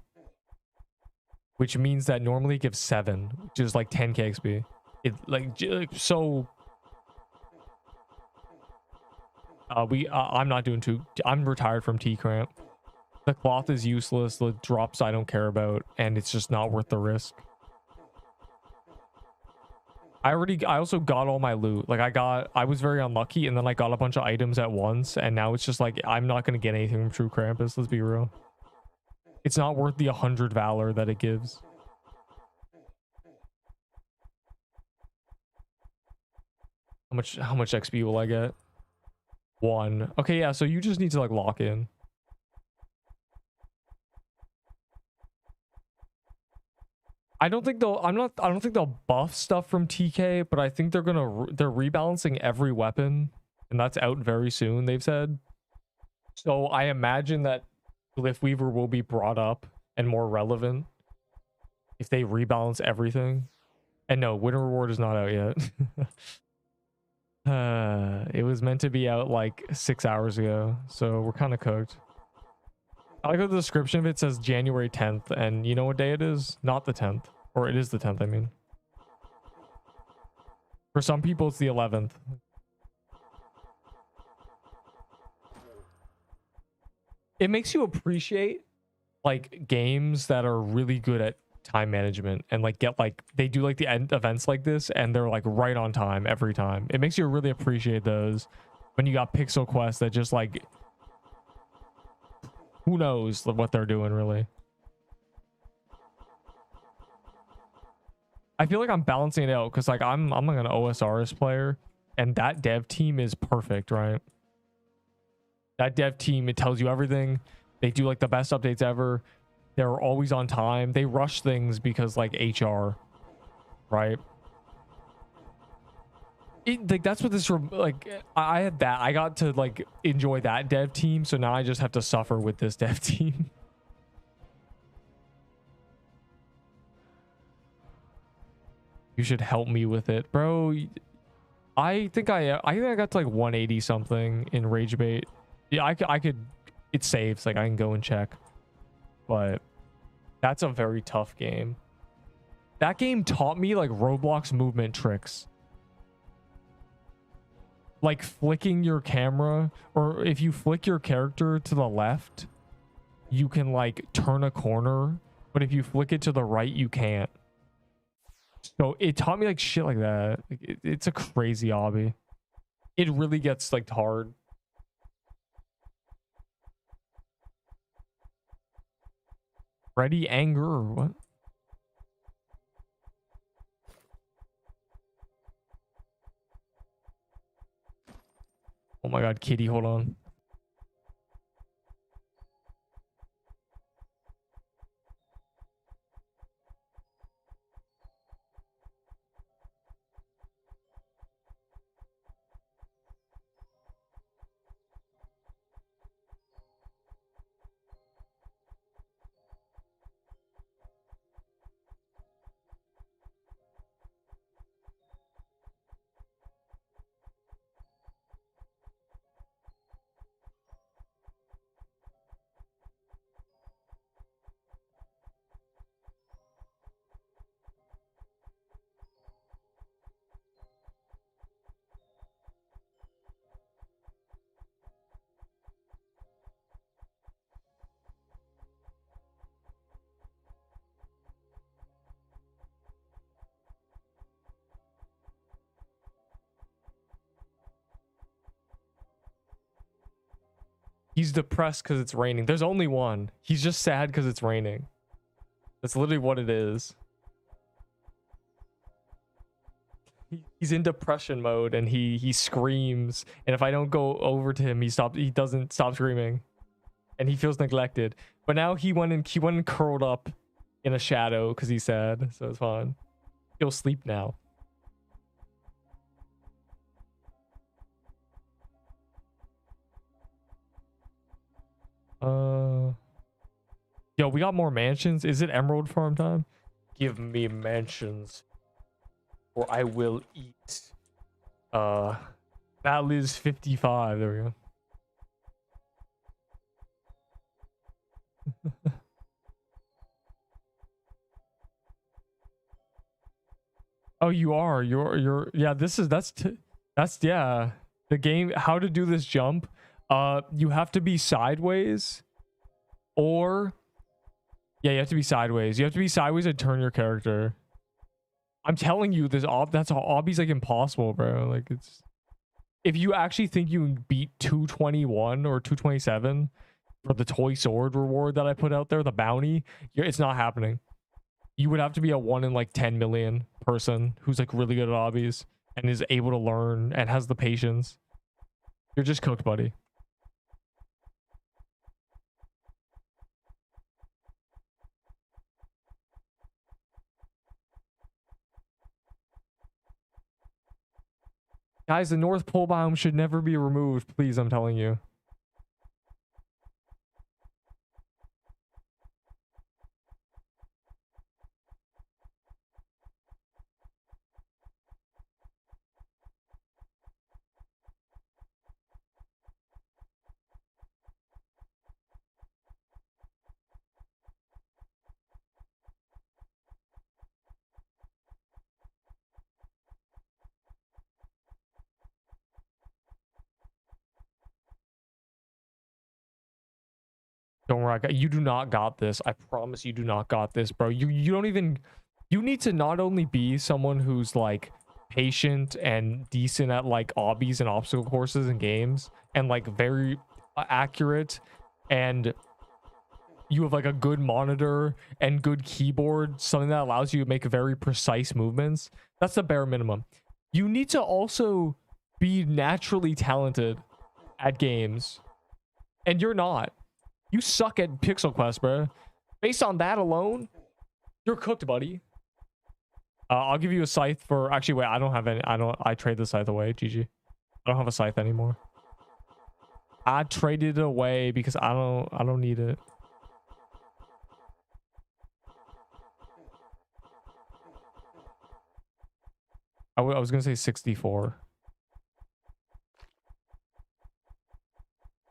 Which means that normally it gives 7, which is like 10k XP. It like so I'm not doing I'm retired from T-Cramp. The cloth is useless, the drops I don't care about, and it's just not worth the risk. I also got all my loot. Like I was very unlucky, and then I got a bunch of items at once, and now it's just like I'm not gonna get anything from True Krampus, let's be real. It's not worth the 100 valor that it gives. How much XP will I get? 1. Okay, yeah, so you just need to like lock in. I don't think they'll buff stuff from TK, but I think they're rebalancing every weapon, and that's out very soon, they've said. So I imagine that Glyph Weaver will be brought up and more relevant if they rebalance everything. And no, Winter Reward is not out yet. It was meant to be out like 6 hours ago, so we're kind of cooked. I like how the description of it says January 10th, and you know what day it is? Not the 10th. Or it is the 10th, I mean. For some people, it's the 11th. It makes you appreciate like games that are really good at time management and like get like they do like the end events like this and they're like right on time every time. It makes you really appreciate those when you got Pixel Quest that just like who knows what they're doing really. I feel like I'm balancing it out because like I'm like an OSRS player and that dev team is perfect, right? That dev team, it tells you everything. They do like the best updates ever. They're always on time. They rush things because like HR, right? Like that's what this like I had that. I got to like enjoy that dev team, so now I just have to suffer with this dev team. You should help me with it, bro. I think I got to like 180 something in Rage Bait. Yeah, I could it saves, like I can go and check. But that's a very tough game. That game taught me like Roblox movement tricks. Like flicking your camera, or if you flick your character to the left, you can like turn a corner, but if you flick it to the right, you can't. So it taught me like shit like that. Like, it's a crazy hobby. It really gets like hard. Ready anger or what? Oh my god, kitty, hold on. He's depressed because it's raining. There's only one. He's just sad because it's raining. That's literally what it is. He's in depression mode and he screams. And if I don't go over to him, he doesn't stop screaming. And he feels neglected. But now he went and curled up in a shadow because he's sad. So it's fine. He'll sleep now. Yo, we got more mansions. Is it Emerald Farm time? Give me mansions, or I will eat. That is 55. There we go. Oh, you are. You're. Yeah. That's yeah. The game. How to do this jump? You have to be sideways, or yeah, you have to be sideways. You have to be sideways and turn your character. I'm telling you, that's obby's like impossible, bro. Like it's if you actually think you can beat 221 or 227 for the toy sword reward that I put out there, the bounty, it's not happening. You would have to be a 1 in like 10 million person who's like really good at obbies and is able to learn and has the patience. You're just cooked, buddy. Guys, the North Pole biome should never be removed, please, I'm telling you. Don't worry, you do not got this. I promise you do not got this, bro. You don't even... You need to not only be someone who's like patient and decent at like obbies and obstacle courses and games and like very accurate, and you have like a good monitor and good keyboard, something that allows you to make very precise movements. That's the bare minimum. You need to also be naturally talented at games, and you're not. You suck at Pixel Quest, bro. Based on that alone, you're cooked, buddy. I'll give you a scythe for... Actually, wait, I don't have any... I trade the scythe away. GG. I don't have a scythe anymore. I traded it away because I don't need it. I was gonna say 64.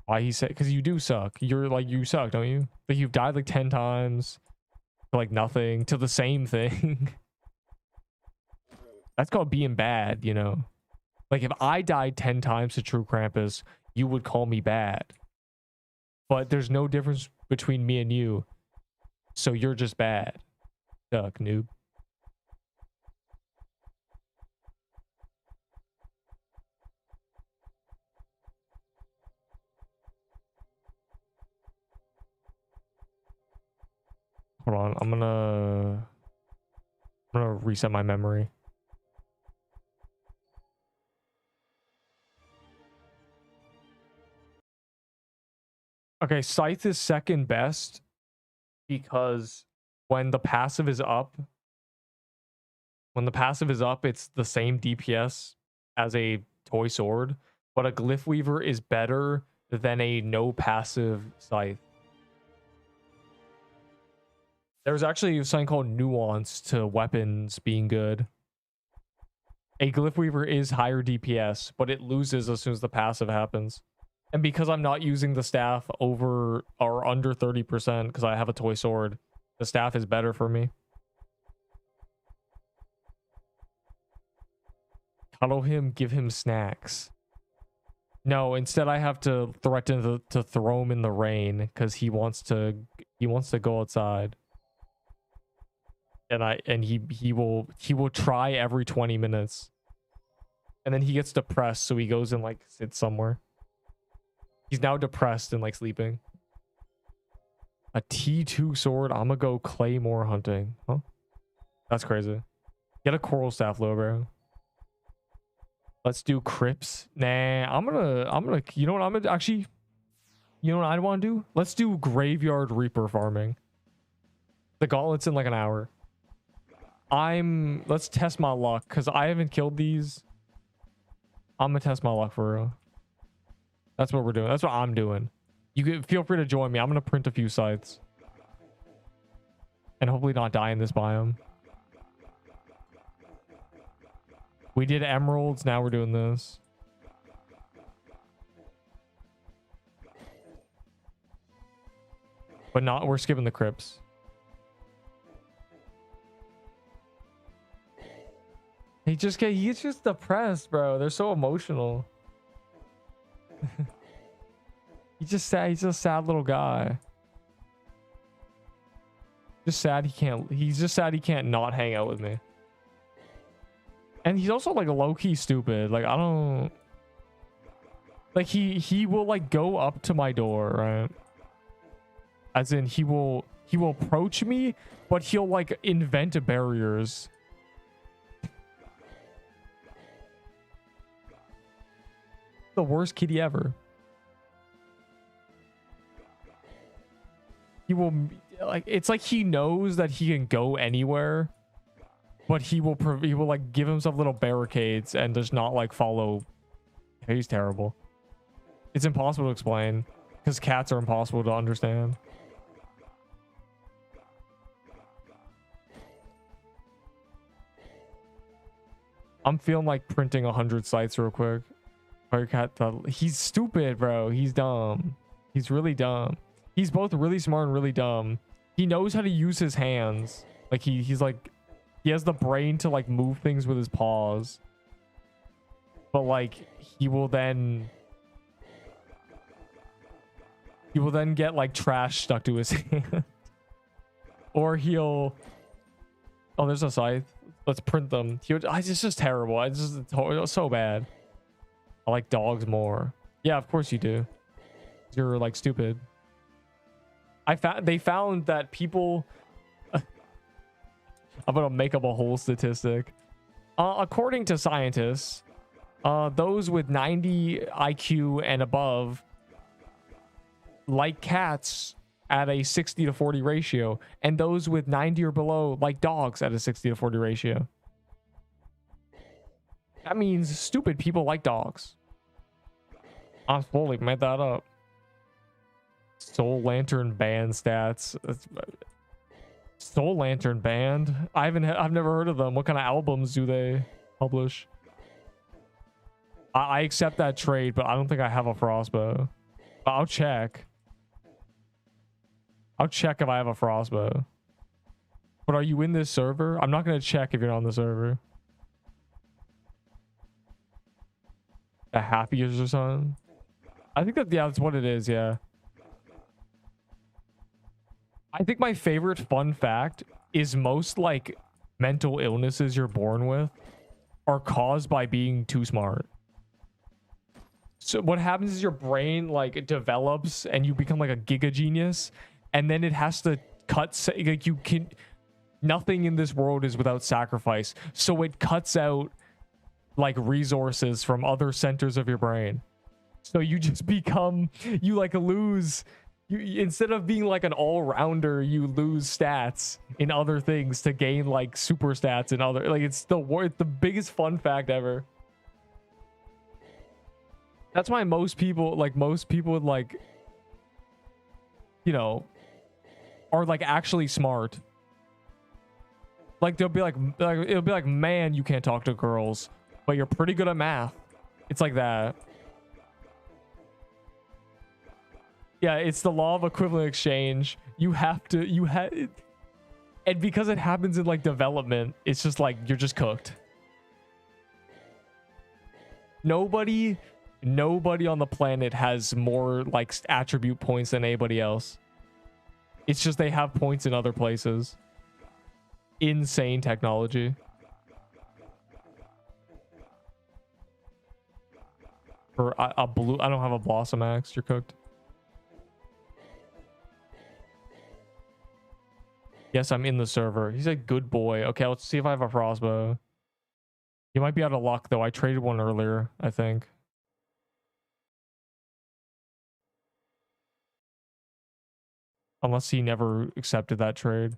Why he said... Because you do suck. You're like... You suck, don't you? Like, you've died like 10 times. To like nothing. To the same thing. That's called being bad, you know? Like, if I died 10 times to True Krampus, you would call me bad. But there's no difference between me and you. So you're just bad. Suck, noob. Hold on, I'm gonna reset my memory. Okay, Scythe is second best because when the passive is up, it's the same DPS as a toy sword, but a Glyph Weaver is better than a no passive Scythe. There's actually something called nuance to weapons being good. A Glyph Weaver is higher DPS, but it loses as soon as the passive happens. And because I'm not using the staff over or under 30% because I have a toy sword, the staff is better for me. Cuddle him, give him snacks. No, instead I have to threaten to throw him in the rain because he wants to go outside. And he will try every 20 minutes. And then he gets depressed, so he goes and like sits somewhere. He's now depressed and like sleeping. A T2 sword. I'm gonna go claymore hunting. Huh? That's crazy. Get a coral staff, low, bro. Let's do crypts. Nah, I'm gonna. You know what I'm gonna actually? You know what I want to do? Let's do graveyard reaper farming. The gauntlets in like an hour. Let's test my luck because I haven't killed these. I'm gonna test my luck for real. That's what we're doing. That's what I'm doing. You can feel free to join me. I'm gonna print a few sites and hopefully not die in this biome. We did emeralds. Now we're doing this. But not. We're skipping the crypts. He's just depressed, bro. They're so emotional. He's just sad. He's a sad little guy. Just sad he can't. He's just sad he can't not hang out with me. And he's also like low-key stupid. Like I don't. Like he will like go up to my door, right? As in he will approach me, but he'll like invent barriers. The worst kitty ever. He will like, it's like he knows that he can go anywhere, but he will like give himself little barricades and does not like follow. He's terrible. It's impossible to explain because cats are impossible to understand. I'm feeling like printing 100 sites real quick. He's stupid, bro. He's dumb. He's really dumb. He's both really smart and really dumb. He knows how to use his hands. Like he's like, he has the brain to like move things with his paws. But like he will then he will then get like trash stuck to his hand. Or he'll... Oh, there's a scythe. Let's print them. It's just terrible. It's just so bad. I like dogs more. Yeah, of course you do. You're like stupid. They found that people... I'm gonna make up a whole statistic. According to scientists, those with 90 IQ and above like cats at a 60 to 40 ratio, and those with 90 or below like dogs at a 60 to 40 ratio. That means stupid people like dogs. I fully made that up. Soul Lantern Band stats. Soul Lantern Band? I've never heard of them. What kind of albums do they publish? I accept that trade, but I don't think I have a Frostbow. I'll check. I'll check if I have a Frostbow. But are you in this server? I'm not going to check if you're on the server. The happiest or something? I think that, yeah, that's what it is, yeah. I think my favorite fun fact is most like mental illnesses you're born with are caused by being too smart. So what happens is your brain like develops and you become like a giga genius, and then it has to cut, like you can, nothing in this world is without sacrifice. So it cuts out like resources from other centers of your brain. So you just become, you like lose, you, instead of being like an all-rounder, you lose stats in other things to gain like super stats and other, like it's the biggest fun fact ever. That's why most people would like, you know, are like actually smart. Like they'll be like it'll be like, man, you can't talk to girls, but you're pretty good at math. It's like that. Yeah, it's the law of equivalent exchange. You have to, and because it happens in like development, it's just like you're just cooked. Nobody on the planet has more like attribute points than anybody else. It's just they have points in other places. Insane technology. For a blue, I don't have a Blossom Axe. You're cooked. Yes, I'm in the server. He's a good boy. Okay, let's see if I have a Frostbow. You might be out of luck though. I traded one earlier, I think. Unless he never accepted that trade.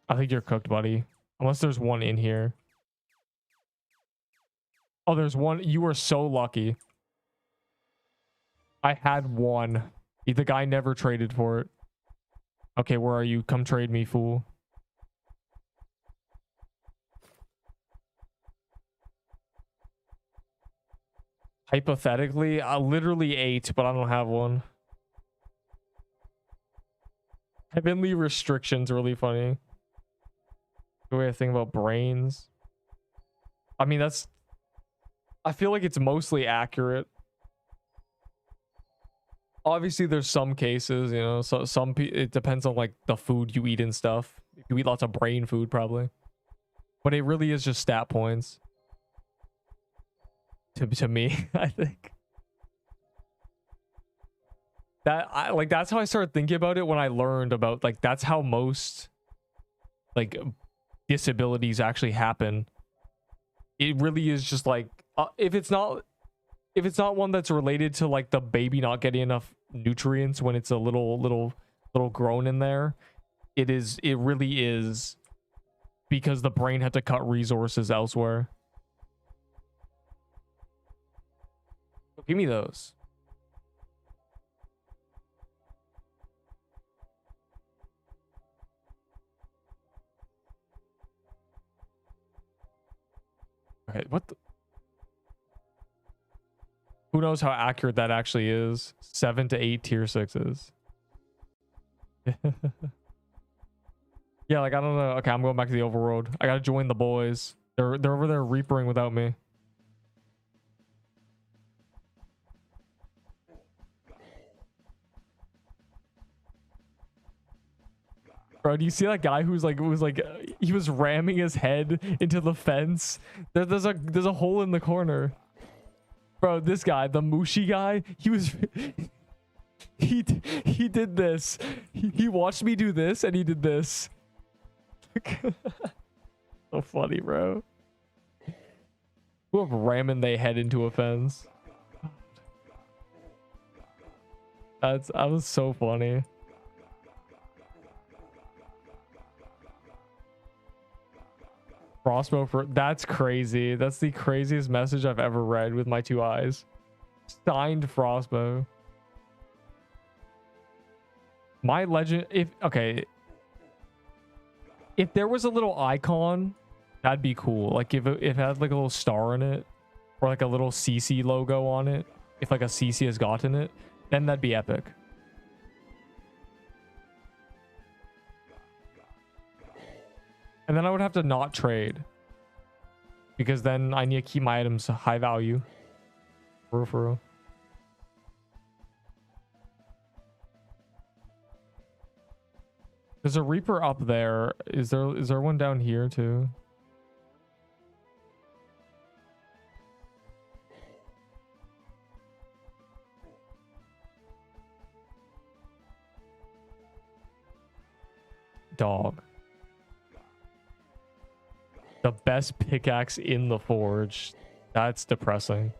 I think you're cooked, buddy. Unless there's one in here. Oh, there's one. You were so lucky. I had one. The guy never traded for it. Okay, where are you? Come trade me, fool. Hypothetically, I literally 8, but I don't have one. Heavenly restrictions really funny. The way I think about brains. I mean, that's... I feel like it's mostly accurate. Obviously, there's some cases, you know, so it depends on like the food you eat and stuff. You eat lots of brain food, probably. But it really is just stat points. To me, I think. That's how I started thinking about it when I learned about, like, that's how most, like, disabilities actually happen. It really is just like, if it's not one that's related to like the baby not getting enough nutrients when it's a little grown in there, it really is because the brain had to cut resources elsewhere. Give me those. Okay, what the... Who knows how accurate that actually is? 7 to 8 tier 6s. Yeah, like, I don't know. Okay, I'm going back to the overworld. I gotta join the boys. They're over there reapering without me. Bro, do you see that guy who's like he was ramming his head into the fence? There's a hole in the corner. Bro, this guy, the Mushi guy, he was he did this. He watched me do this and he did this. So funny, bro. Who have ramming they head into a fence? That was so funny. Frostbow for that's crazy. That's the craziest message I've ever read with my 2 eyes. Signed Frostbow. My legend, if there was a little icon, that'd be cool. Like if it had like a little star in it, or like a little CC logo on it, if like a CC has gotten it, then that'd be epic. And then I would have to not trade, because then I need to keep my items high value. For real. There's a Reaper up there. Is there one down here too? Dog. The best pickaxe in the forge. That's depressing.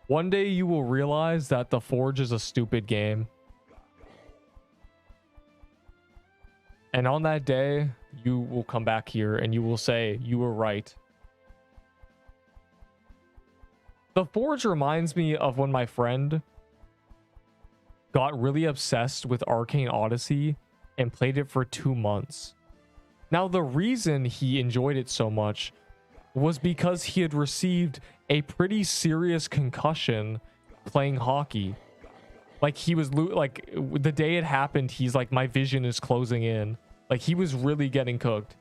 One day you will realize that the forge is a stupid game. And on that day, you will come back here and you will say, you were right. The forge reminds me of when my friend got really obsessed with Arcane Odyssey and played it for 2 months. Now, the reason he enjoyed it so much was because he had received a pretty serious concussion playing hockey. Like he was like the day it happened, he's like, my vision is closing in. Like he was really getting cooked.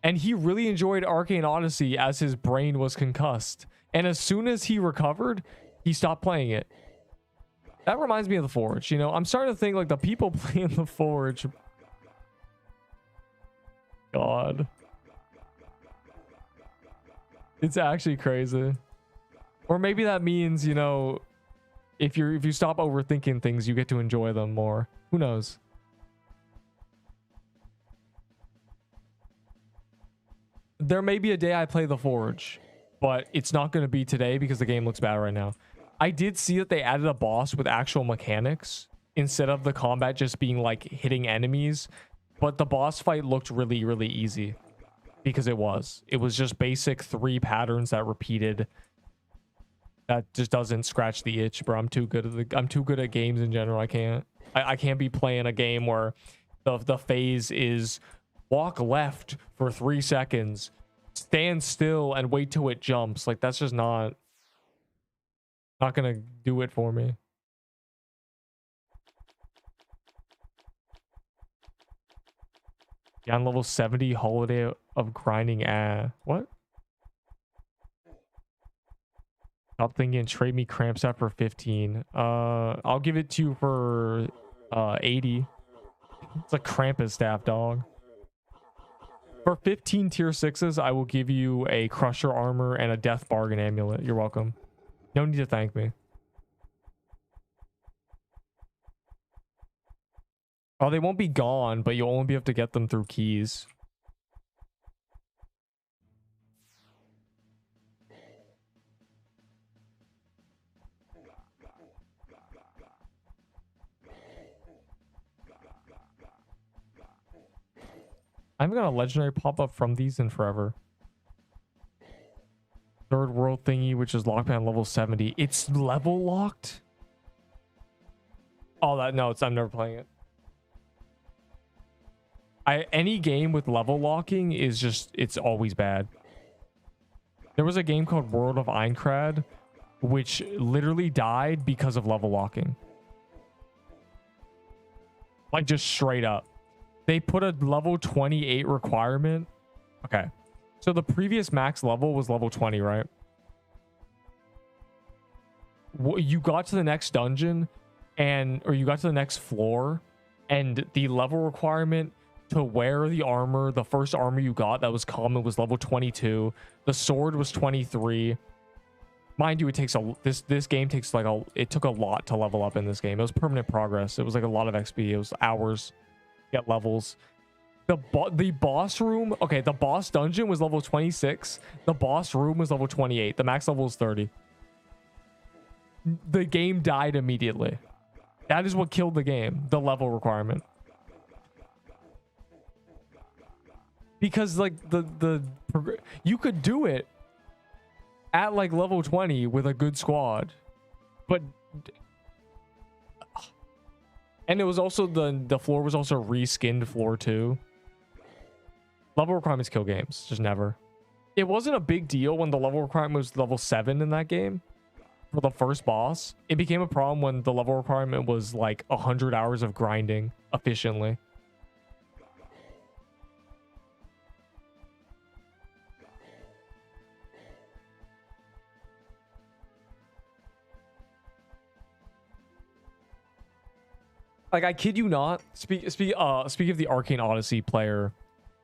And he really enjoyed Arcane Odyssey as his brain was concussed. And as soon as he recovered, he stopped playing it. That reminds me of the Forge. You know, I'm starting to think like the people playing the Forge. God. It's actually crazy. Or maybe that means, you know, if you stop overthinking things, you get to enjoy them more. Who knows? There may be a day I play the Forge, but it's not going to be today because the game looks bad right now. I did see that they added a boss with actual mechanics instead of the combat just being like hitting enemies, but the boss fight looked really, really easy because it was just basic 3 patterns that repeated. That just doesn't scratch the itch, bro. I'm too good at games in general. I can't be playing a game where the phase is walk left for 3 seconds, stand still and wait till it jumps. Like that's just not gonna do it for me. Yeah, on level 70, holiday of grinding. What? Stop thinking, trade me cramp staff for 15. I'll give it to you for 80. It's a Krampus staff, dog. For 15 tier 6s, I will give you a crusher armor and a death bargain amulet. You're welcome. No need to thank me. Oh, they won't be gone, but you'll only be able to get them through keys. I haven't got a legendary pop-up from these in forever. Third world thingy, which is locked behind level 70. It's level locked? Oh, no, I'm never playing it. Any game with level locking is just, it's always bad. There was a game called World of Aincrad, which literally died because of level locking. Like just straight up. They put a level 28 requirement. Okay. So the previous max level was level 20, right? you got to the next dungeon or you got to the next floor, and the level requirement to wear the armor, the first armor you got that was common, was level 22. The sword was 23. Mind you, it takes this game takes like it took a lot to level up in this game. It was permanent progress. It was like a lot of XP. It was hours to get levels. The boss room, okay, the boss dungeon was level 26. The boss room was level 28. The max level is 30. The game died immediately. That is what killed the game, the level requirement. Because like you could do it at like level 20 with a good squad, but and it was also the floor was also reskinned floor too. Level requirements kill games, just never. It wasn't a big deal when the level requirement was level 7 in that game for the first boss. It became a problem when the level requirement was like 100 hours of grinding efficiently. Like, I kid you not. Speak of the Arcane Odyssey player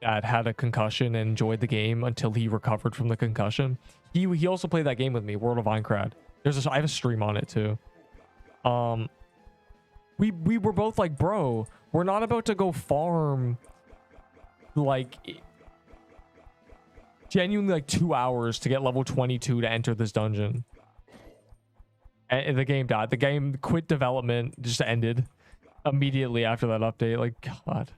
that had a concussion and enjoyed the game until he recovered from the concussion. He also played that game with me, World of Minecraft. I have a stream on it too. We were both like, bro, we're not about to go farm like genuinely like 2 hours to get level 22 to enter this dungeon. And the game died. The game quit development, just ended immediately after that update. Like, God,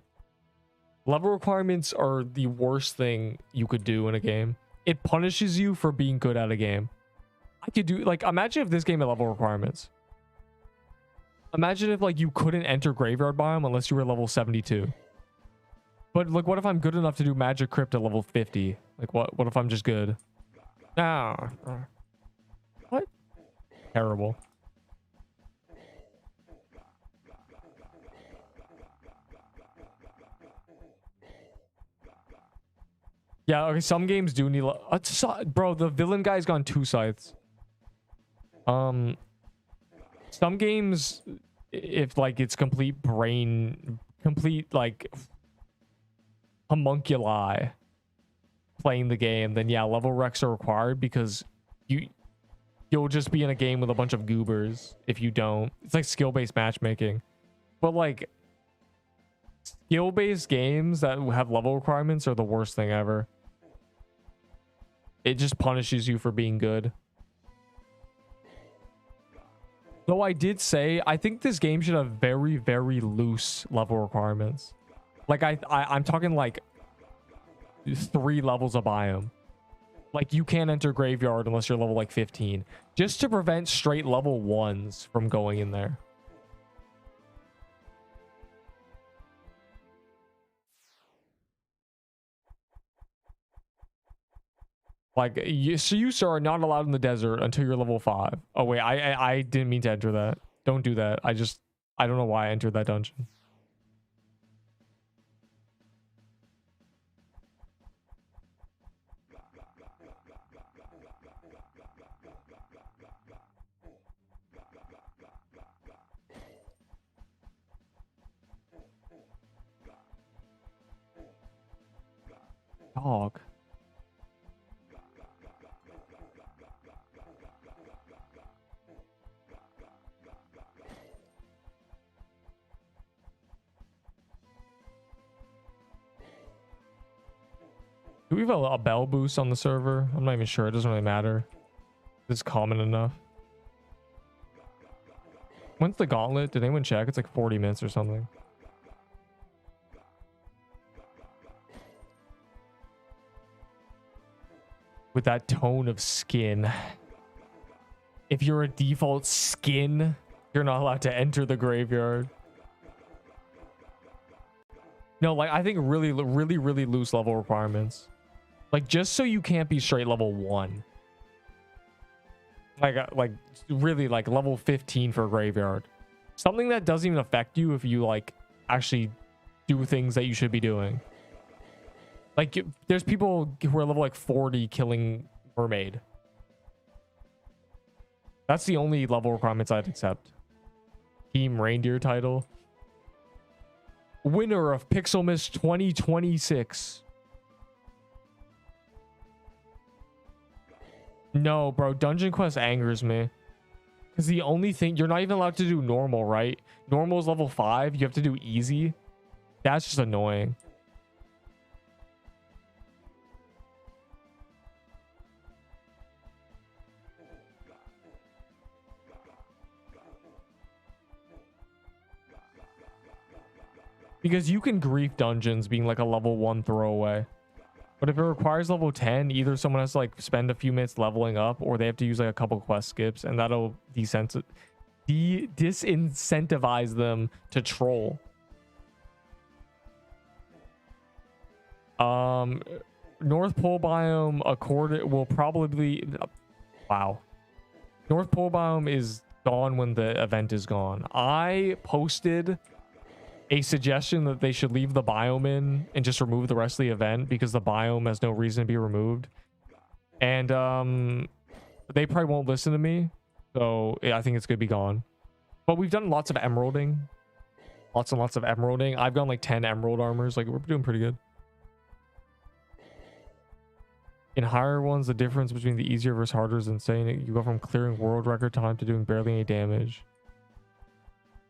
level requirements are the worst thing you could do in a game. It punishes you for being good at a game. I could do, like, imagine if this game had level requirements. Imagine if like you couldn't enter graveyard biome unless you were level 72. But like, what if I'm good enough to do magic crypt at level 50? Like, what if I'm just good? Nah. What? Terrible. Yeah, okay, some games do need... bro, the villain guy's gone 2 scythes. Some games, if, like, it's complete like, homunculi playing the game, then, yeah, level recs are required because you'll just be in a game with a bunch of goobers if you don't. It's like skill-based matchmaking. But, like, skill-based games that have level requirements are the worst thing ever. It just punishes you for being good. Though I did say, I think this game should have very, very loose level requirements. Like, I'm talking like 3 levels of biome. Like, you can't enter graveyard unless you're level like 15. Just to prevent straight level 1s from going in there. Like, you sir, are not allowed in the desert until you're level 5. Oh, wait, I didn't mean to enter that. Don't do that. I don't know why I entered that dungeon. Dog. Do we have a bell boost on the server? I'm not even sure. It doesn't really matter. It's common enough. When's the gauntlet? Did anyone check? It's like 40 minutes or something. With that tone of skin. If you're a default skin, you're not allowed to enter the graveyard. No, like, I think really loose level requirements. Like, just so you can't be straight level 1. Like really, like, level 15 for graveyard. Something that doesn't even affect you if you, like, actually do things that you should be doing. Like, there's people who are level, like, 40 killing Mermaid. That's the only level requirements I'd accept. Team Reindeer title. Winner of Pixelmas 2026. No, bro. Dungeon Quest angers me. Because the only thing... You're not even allowed to do normal, right? Normal is level 5. You have to do easy. That's just annoying. Because you can grief dungeons being like a level 1 throwaway. But if it requires level 10, either someone has to like spend a few minutes leveling up, or they have to use like a couple quest skips, and that'll disincentivize them to troll. North Pole biome will probably... Wow. North Pole biome is gone when the event is gone. I posted a suggestion that they should leave the biome in and just remove the rest of the event because the biome has no reason to be removed. And they probably won't listen to me. So yeah, I think it's gonna be gone. But we've done lots of emeralding. Lots and lots of emeralding. I've gone like 10 emerald armors. Like, we're doing pretty good. In higher ones, the difference between the easier versus harder is insane. You go from clearing world record time to doing barely any damage.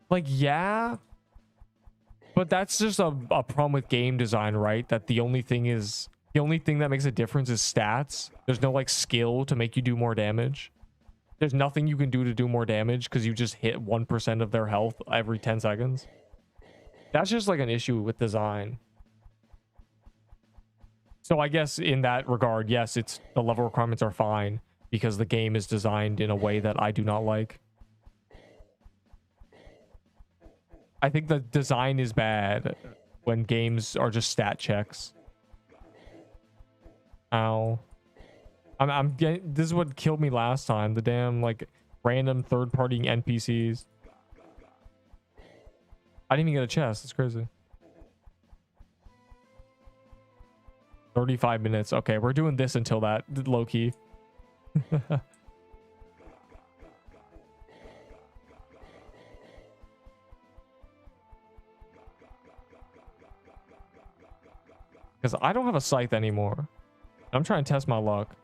Like, yeah. But that's just a problem with game design, right? That the only thing that makes a difference is stats. There's no like skill to make you do more damage. There's nothing you can do to do more damage because you just hit 1% of their health every 10 seconds. That's just like an issue with design. So I guess in that regard, yes, the level requirements are fine because the game is designed in a way that I do not like. I think the design is bad when games are just stat checks. Ow. I'm getting... This is what killed me last time. The damn, like, random third-party NPCs. I didn't even get a chest. That's crazy. 35 minutes. Okay, we're doing this until that, low-key. Because I don't have a scythe anymore. I'm trying to test my luck.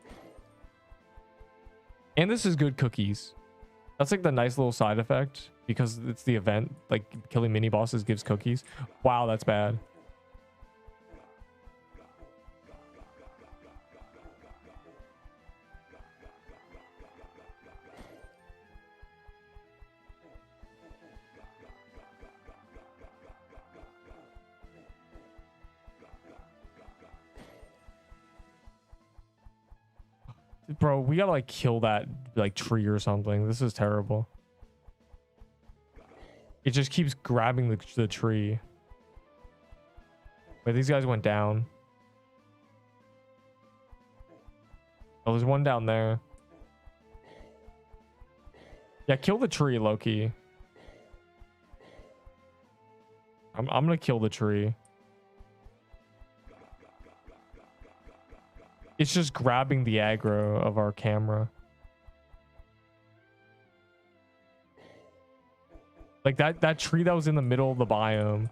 And this is good cookies. That's like the nice little side effect. Because it's the event. Like, killing mini bosses gives cookies. Wow, that's bad. Bro, we gotta like kill that like tree or something. This is terrible. It just keeps grabbing the tree. Wait, these guys went down. Oh, there's one down there. Yeah, kill the tree, Loki. I'm gonna kill the tree. It's just grabbing the aggro of our camera. Like that tree that was in the middle of the biome.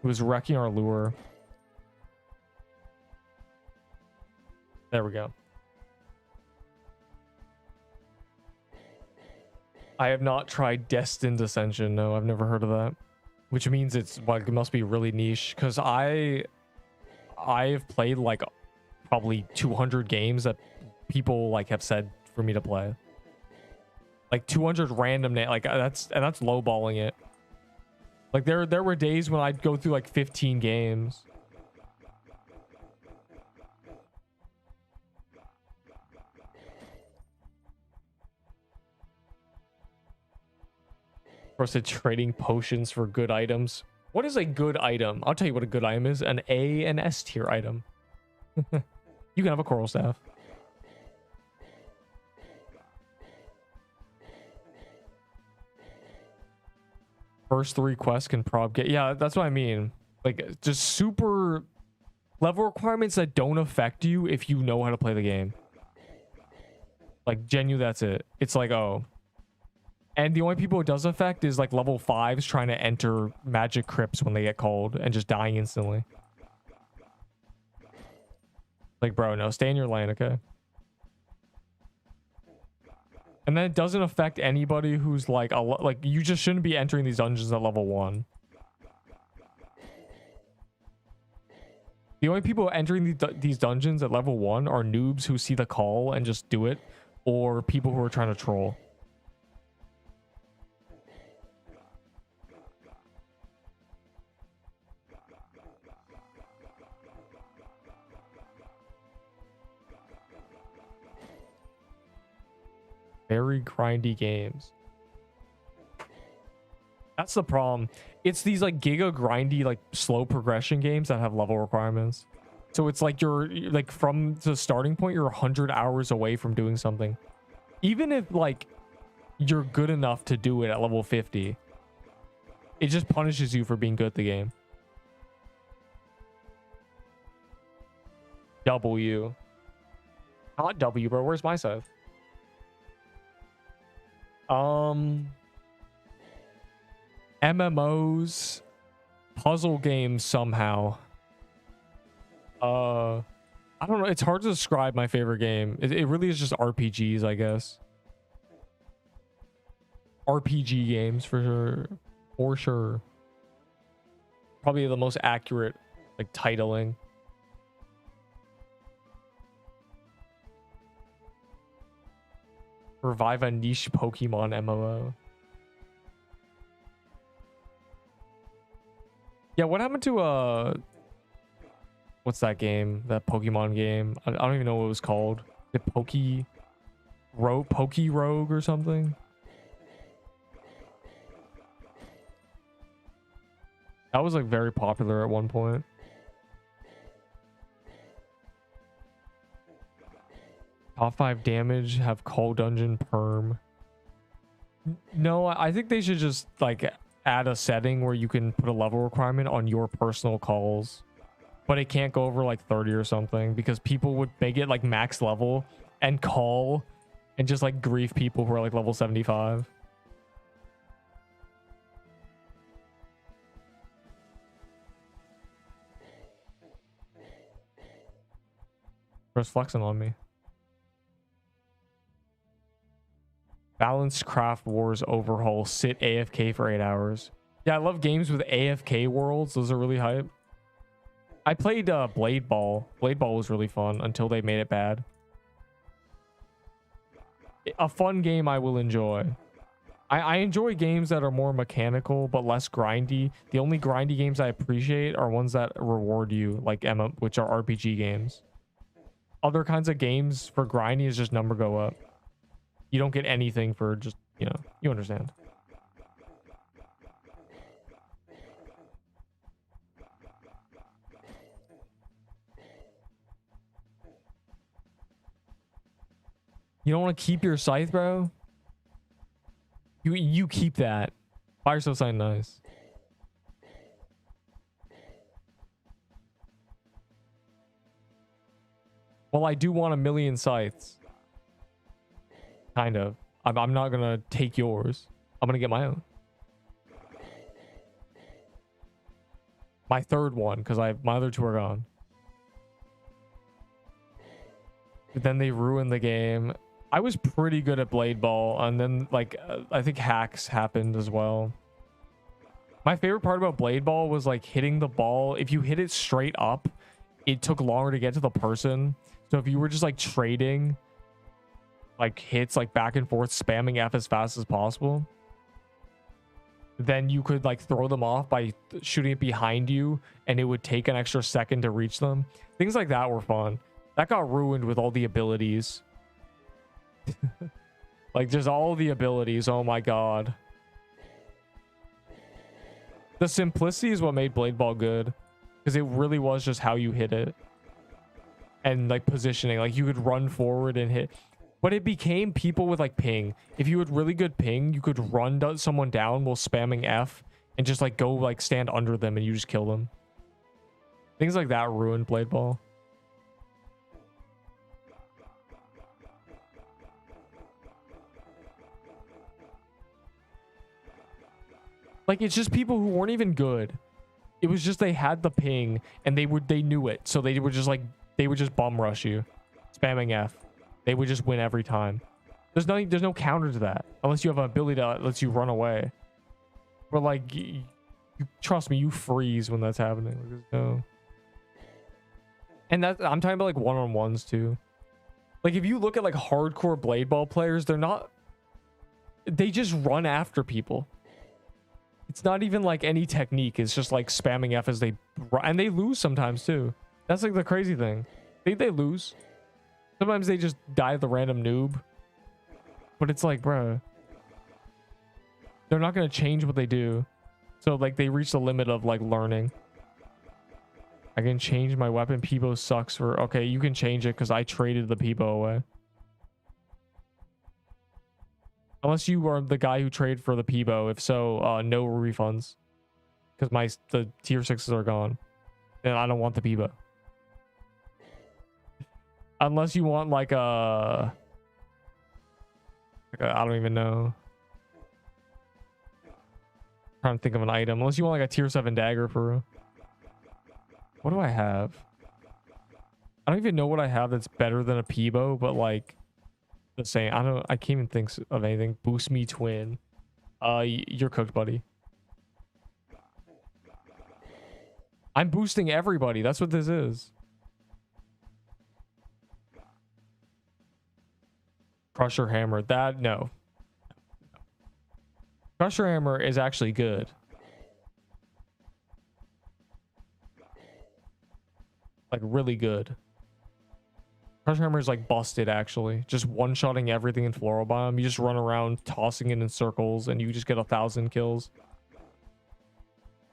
It was wrecking our lure. There we go. I have not tried Destined Ascension. No, I've never heard of that. Which means it's like it must be really niche because I've played like probably 200 games that people like have said for me to play. Like 200 random like that's lowballing it. Like there were days when I'd go through like 15 games. Versus trading potions for good items. What is a good item? I'll tell you what a good item is. An A and S tier item. You can have a coral staff. First 3 quests can get. Yeah, that's what I mean. Like, just super level requirements that don't affect you if you know how to play the game. Like genuinely, that's it. It's like, oh. And the only people it does affect is like level 5s trying to enter magic crypts when they get called and just dying instantly. Like, bro, no, stay in your lane, okay? And then it doesn't affect anybody who's like like you just shouldn't be entering these dungeons at level 1. The only people entering these dungeons at level 1 are noobs who see the call and just do it, or people who are trying to troll. Very grindy games. That's the problem. It's these like giga grindy, like slow progression games that have level requirements. So it's like you're like from the starting point, you're 100 hours away from doing something. Even if like you're good enough to do it at level 50, it just punishes you for being good at the game. W. Not W, bro. Where's my side? MMOs, puzzle games somehow. I don't know. It's hard to describe my favorite game. It really is just RPGs, I guess. RPG games for sure. For sure. Probably the most accurate, like, titling. Revive a niche Pokemon MMO. Yeah, what happened to what's that game? That Pokemon game? I don't even know what it was called. The Poke Rogue or something? That was like very popular at one point. Top 5 damage, have call dungeon perm. No, I think they should just like add a setting where you can put a level requirement on your personal calls, but it can't go over like 30 or something, because people would make it like max level and call and just like grief people who are like level 75. Bro's flexing on me. Balanced Craft Wars overhaul. Sit AFK for 8 hours. Yeah, I love games with AFK worlds. Those are really hype. I played Blade Ball. Blade Ball was really fun until they made it bad. A fun game I will enjoy. I enjoy games that are more mechanical but less grindy. The only grindy games I appreciate are ones that reward you, like which are RPG games. Other kinds of games for grindy is just number go up. You don't get anything for just, you know, you understand. You don't want to keep your scythe, bro? You keep that. Buy yourself something nice. Well, I do want 1,000,000 scythes. Kind of. I'm not gonna take yours. I'm gonna get my own. My third one, because my other 2 are gone. But then they ruined the game. I was pretty good at Blade Ball, and then like I think hacks happened as well. My favorite part about Blade Ball was like hitting the ball. If you hit it straight up, it took longer to get to the person. So if you were just like trading like hits like back and forth, spamming F as fast as possible, then you could like throw them off by shooting it behind you, and it would take an extra second to reach them. Things like that were fun. That got ruined with all the abilities. Like just all the abilities. Oh my god. The simplicity is what made Blade Ball good, because it really was just how you hit it and like positioning. Like you could run forward and hit. But it became people with like ping. If you had really good ping, you could run someone down while spamming F and just like go like stand under them and you just kill them. Things like that ruined Blade Ball. Like, it's just people who weren't even good. It was just they had the ping and they knew it. So they would just like, they would just bum rush you. Spamming F. They would just win every time. There's no counter to that. Unless you have an ability that lets you run away. But like, trust me, you freeze when that's happening. There's no... And that, I'm talking about like one-on-ones too. Like if you look at like hardcore blade ball players, they're not... They just run after people. It's not even like any technique. It's just like spamming F as they... And they lose sometimes too. That's like the crazy thing. They lose. Sometimes they just die the random noob. But it's like, bro, they're not going to change what they do. So like they reach the limit of like learning. I can change my weapon. Peebo sucks for... Okay, you can change it because I traded the Peebo away. Unless you are the guy who traded for the Peebo. If so, no refunds. Because the tier 6s are gone. And I don't want the Peebo. Unless you want like a... I don't even know. Trying to think of an item. Unless you want like a tier 7 dagger for real. What do I have? I don't even know what I have that's better than a Peebo, but like the same. I can't even think of anything. Boost me twin. You're cooked, buddy. I'm boosting everybody. That's what this is. Crusher hammer. That no. Crusher hammer is actually good. Like really good. Crusher hammer is like busted actually. Just one-shotting everything in floral biome. You just run around tossing it in circles and you just get 1,000 kills.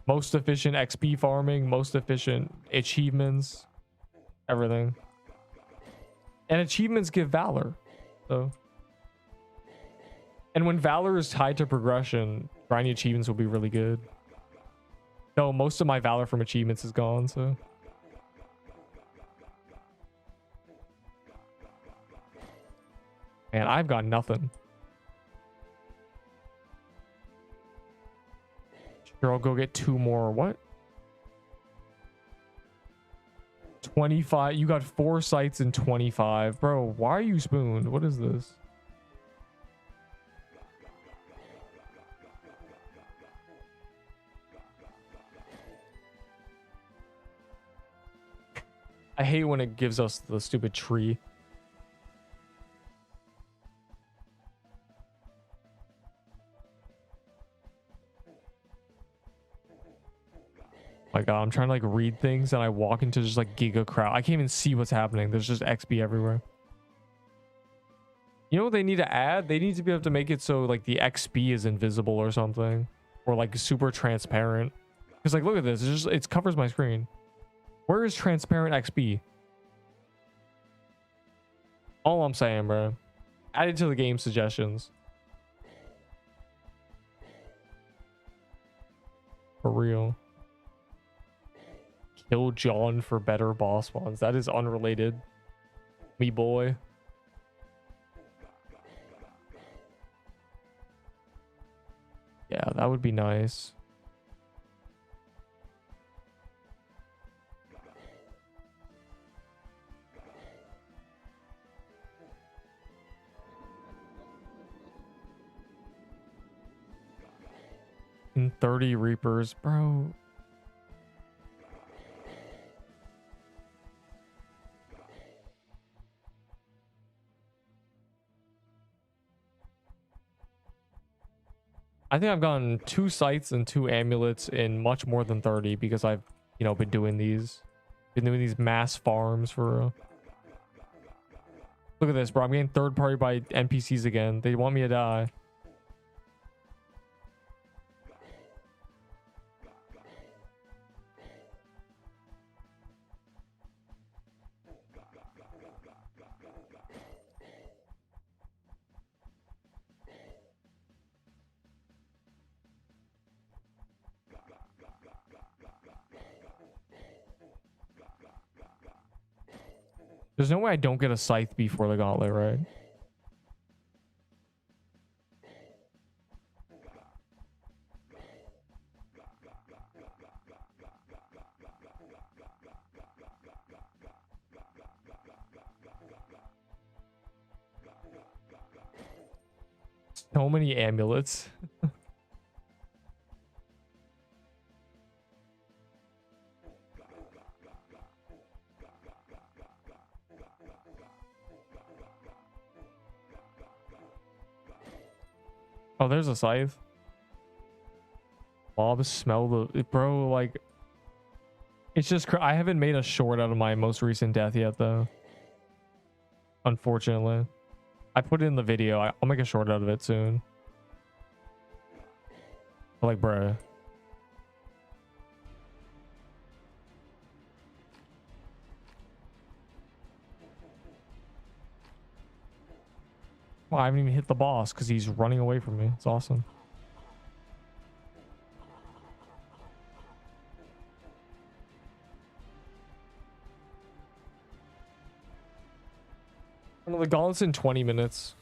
Most efficient XP farming, most efficient achievements, everything. And achievements give valor. So, and when valor is tied to progression, grinding achievements will be really good. Though most of my valor from achievements is gone, so. Man, I've got nothing. Sure, I'll go get 2 more. What? 25. You got 4 sites in 25. Bro, why are you spooned? What is this? I hate when it gives us the stupid tree. My god, I'm trying to like read things and I walk into just like giga crowd. I can't even see what's happening. There's just XP everywhere. You know what they need to add? They need to be able to make it so like the XP is invisible or something, or like super transparent. Because like look at this, it covers my screen. Where is transparent XP? All I'm saying, bro. Add it to the game suggestions. For real. Kill John for better boss spawns. That is unrelated. Me boy. Yeah, that would be nice. In 30 Reapers, bro. I think I've gotten 2 sites and 2 amulets in much more than 30 because I've, you know, been doing these mass farms for real. Look at this, bro. I'm getting third party by NPCs again. They want me to die. There's no way I don't get a scythe before the gauntlet, right? So many amulets. Oh, there's a scythe. Bob, smell the bro. Like, it's just I haven't made a short out of my most recent death yet, though. Unfortunately, I put it in the video. I'll make a short out of it soon. But like, bro. Well, I haven't even hit the boss because he's running away from me. It's awesome. The Gauntlet's in 20 minutes.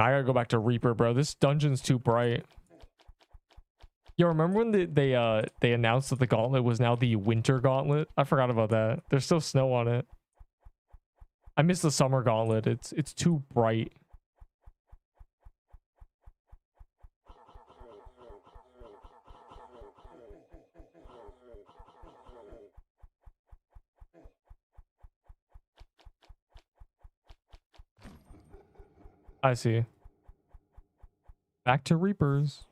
I gotta go back to Reaper, bro. This dungeon's too bright. Yo, remember when they announced that the Gauntlet was now the Winter Gauntlet? I forgot about that. There's still snow on it. I miss the Summer Gauntlet. It's too bright. I see. Back to Reapers.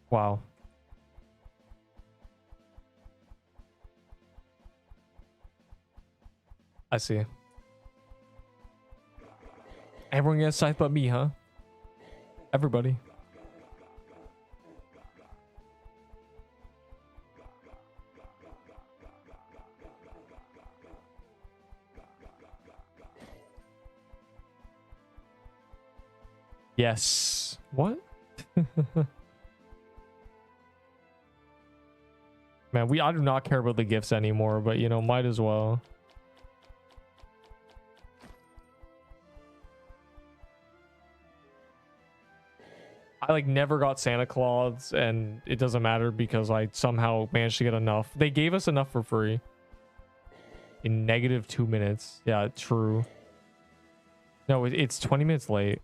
Wow. I see. Everyone gets scythe but me, huh? Everybody. Yes. What? Man, I do not care about the gifts anymore, but you know, might as well. I like never got Santa Claus, and it doesn't matter because I somehow managed to get enough. They gave us enough for free in negative 2 minutes. Yeah, true. No, it's 20 minutes late.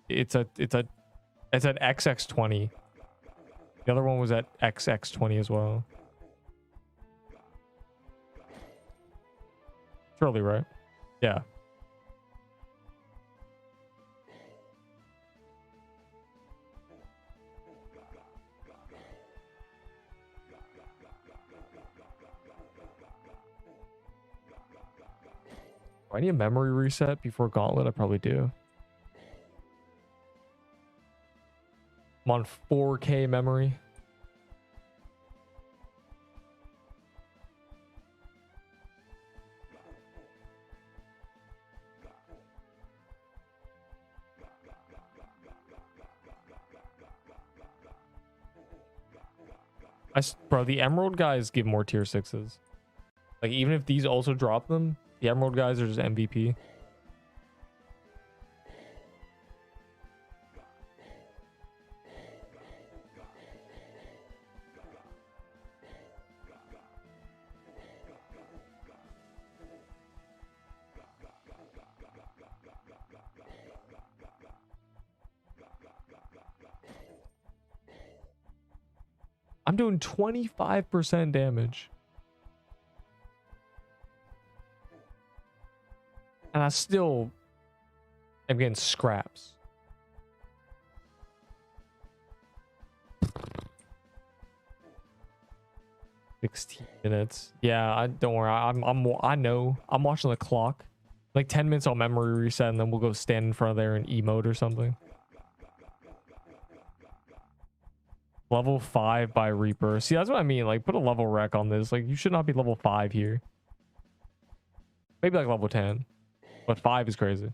It's at XX20. The other one was at XX20 as well. Surely, right? Yeah. Do I need a memory reset before Gauntlet? I probably do. I'm on 4K memory. Bro, the Emerald guys give more tier 6s. Like, even if these also drop them, the Emerald guys are just MVP. I'm doing 25% damage. And I still am getting scraps. "16 minutes. Yeah, don't worry. I know. I'm watching the clock. Like 10 minutes on memory reset, and then we'll go stand in front of there and emote or something. Level 5 by Reaper. See, that's what I mean. Like, put a level rec on this. Like, you should not be level 5 here. Maybe like level 10. But 5 is crazy.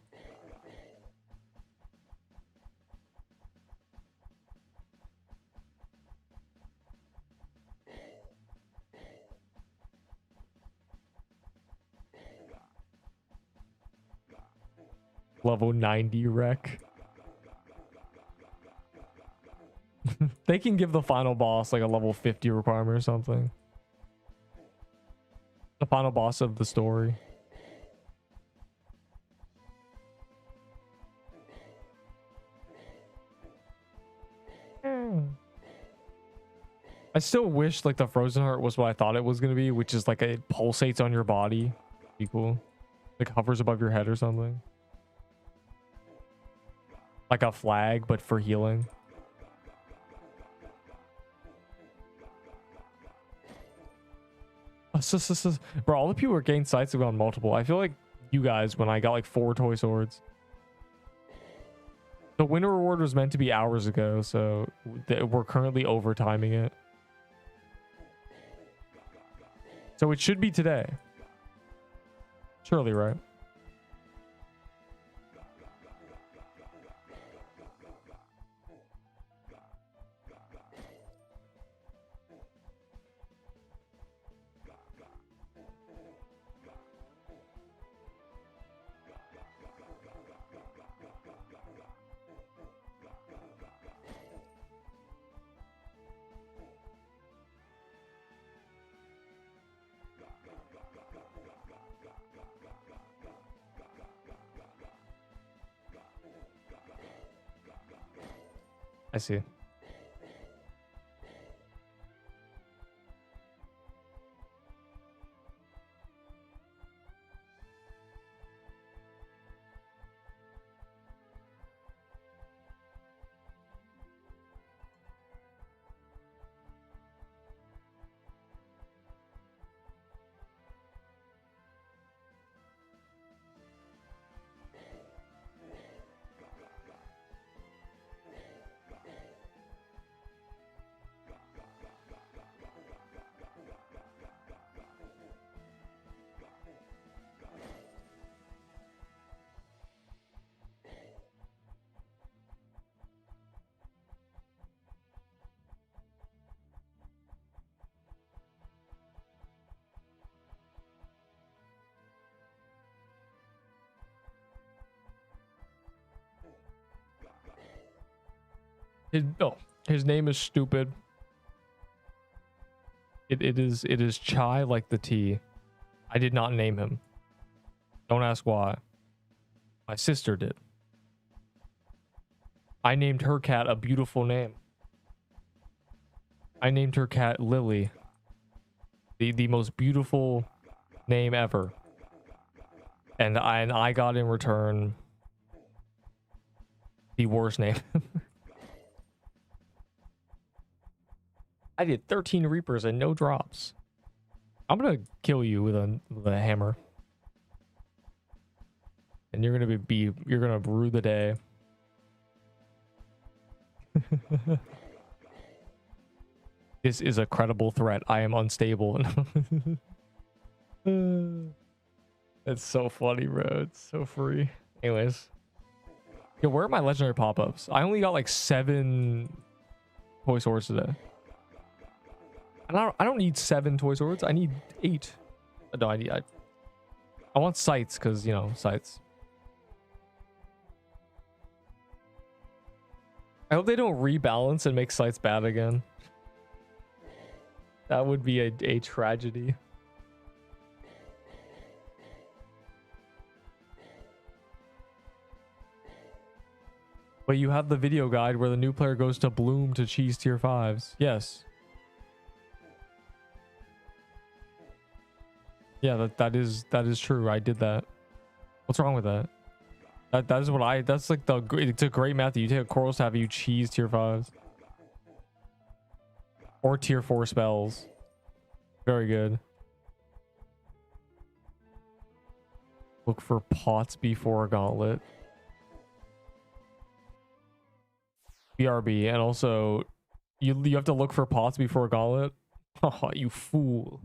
Level 90 rec. They can give the final boss like a level 50 requirement or something. The final boss of the story. I still wish like the frozen heart was what I thought it was going to be, which is like it pulsates on your body. Be cool. Like hovers above your head or something. Like a flag, but for healing. Bro, all the people who gained sights have gone multiple. I feel like you guys when I got like 4 toy swords. The winter reward was meant to be hours ago, so we're currently overtiming it. So it should be today. Surely, right? I see. His name is stupid. It is chai like the tea. I did not name him. Don't ask why. My sister did. I named her cat a beautiful name. I named her cat Lily. The most beautiful name ever. And I got in return the worst name. I did 13 Reapers and no drops. I'm gonna kill you with a hammer. And you're gonna you're gonna brew the day. This is a credible threat. I am unstable. It's so funny, bro. It's so free. Anyways. Yo, where are my legendary pop-ups? I only got like 7 toy swords today. And I don't need 7 toy swords. I need 8. No, I want sights because, you know, sights. I hope they don't rebalance and make sights bad again. That would be a tragedy. But you have the video guide where the new player goes to Bloom to cheese tier 5s. Yes. Yeah, that is true. I did that. What's wrong with that? That is what that's like it's a great method. You take a coral staff, you cheese tier 5s. Or tier 4 spells. Very good. Look for pots before a gauntlet. BRB, and also You have to look for pots before a gauntlet? Oh, you fool.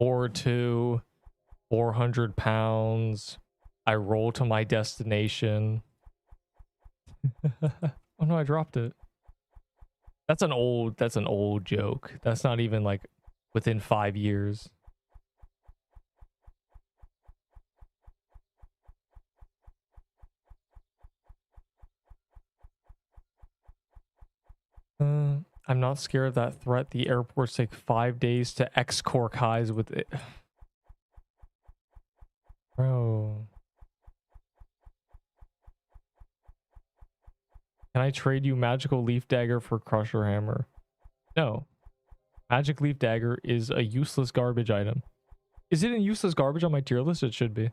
Or to 400 pounds. I roll to my destination. Oh no, I dropped it. That's an old joke. That's not even like within 5 years. I'm not scared of that threat. The airports take 5 days to X-Cork highs with it. Bro. Can I trade you Magical Leaf Dagger for Crusher Hammer? No. Magic Leaf Dagger is a useless garbage item. Is it in useless garbage on my tier list? It should be.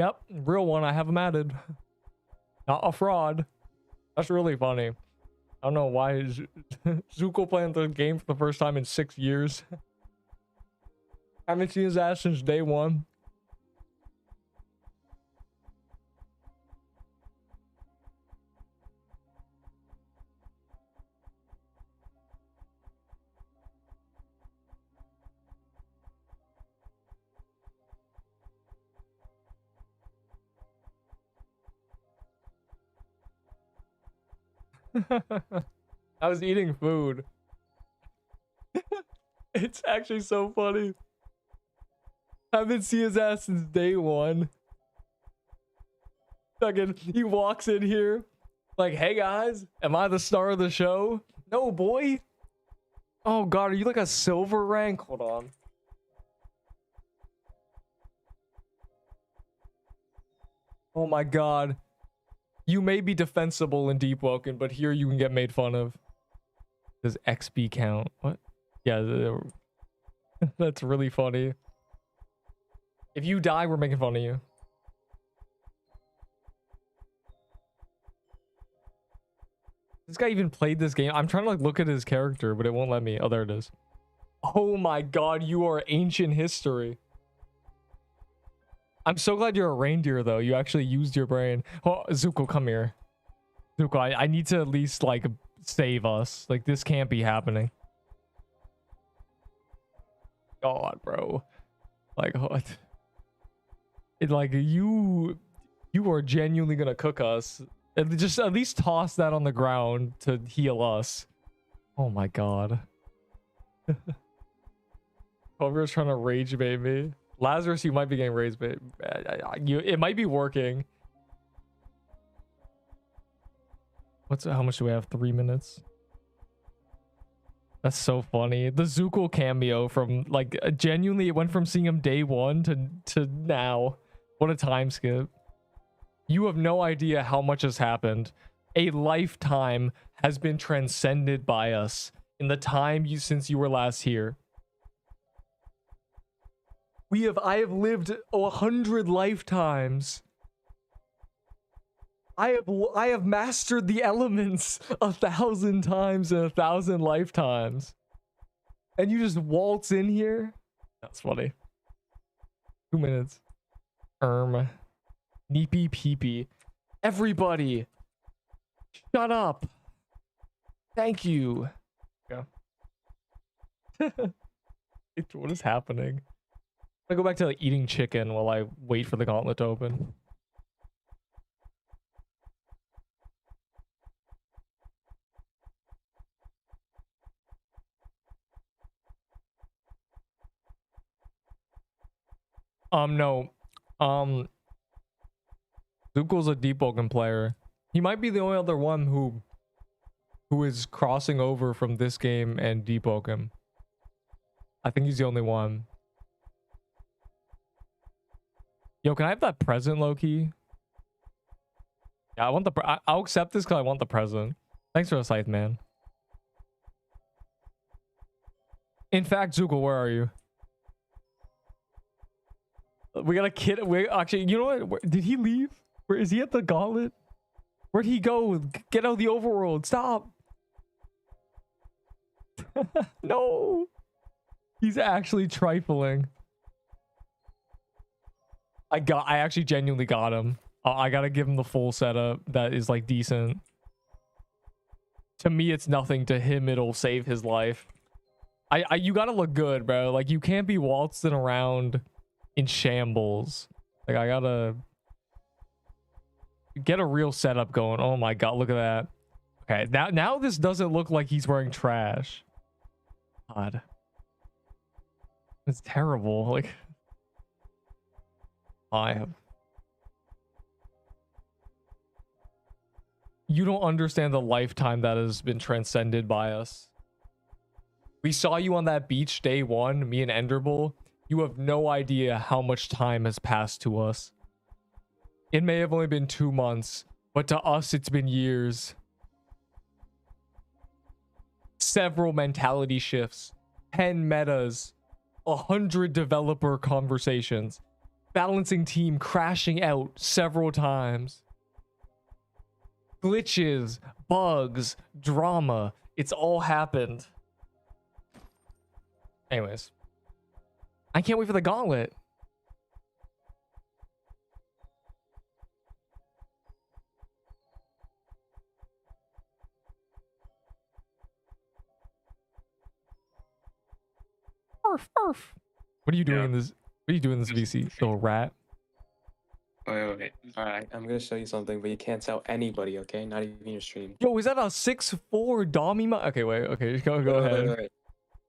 Yep, real one. I have them added. Not a fraud. That's really funny. I don't know why is Zuko playing the game for the first time in 6 years. Haven't seen his ass since day one. I was eating food. It's actually so funny. Haven't seen his ass since day one. Fucking, he walks in here like, hey guys, am I the star of the show? No, boy. Oh god, are you like a silver rank? Hold on. Oh my god. You may be defensible in Deepwoken, but here you can get made fun of. Does XP count? What? Yeah, that's really funny. If you die, we're making fun of you. This guy even played this game. I'm trying to like look at his character, but it won't let me. Oh, there it is. Oh my god, you are ancient history. I'm so glad you're a reindeer, though. You actually used your brain. Oh, Zuko, come here. Zuko, I need to at least, like, save us. Like, this can't be happening. God, bro. Like, what? Like, you are genuinely gonna cook us. Just at least toss that on the ground to heal us. Oh, my God. Cover's trying to rage bait me. Lazarus, you might be getting raised, but it might be working. How much do we have? 3 minutes. That's so funny. The Zuko cameo from like genuinely, it went from seeing him day one to now. What a time skip. You have no idea how much has happened. A lifetime has been transcended by us in the time since you were last here. I have lived 100 lifetimes. I have mastered the elements 1,000 times in 1,000 lifetimes. And you just waltz in here? That's funny. 2 minutes. Neepy peepee. Everybody. Shut up. Thank you. Yeah. What is happening? I go back to like eating chicken while I wait for the gauntlet to open. No. Zuko's a Deepwoken player. He might be the only other one who is crossing over from this game and Deepwoken. I think he's the only one. Yo, can I have that present, Loki? Yeah, I want I'll accept this because I want the present. Thanks for the scythe, man. In fact, Zuko, where are you? We got a kid. Actually, you know what? Did he leave? Where is he at the gauntlet? Where'd he go? Get out of the overworld. Stop. No. He's actually trifling. I actually genuinely got him. I gotta give him the full setup that is like decent. To me, it's nothing. To him, it'll save his life. You gotta look good, bro. Like, you can't be waltzing around in shambles. Like, I gotta get a real setup going. Oh my god, look at that. Okay, now this doesn't look like he's wearing trash. God. It's terrible. Like, you don't understand the lifetime that has been transcended by us. We saw you on that beach day one, me and Enderbull. You have no idea how much time has passed to us. It may have only been 2 months, but to us it's been years. Several mentality shifts, 10 metas, 100 developer conversations. Balancing team crashing out several times. Glitches, bugs, drama. It's all happened. Anyways. I can't wait for the Gauntlet. Arf, arf. What are you doing in this? What are you doing in this VC, little rat? Wait. All right, I'm gonna show you something, but you can't tell anybody, okay? Not even your stream. Yo, is that a 6'4" Dommy? Okay, wait. Okay, go ahead. Wait.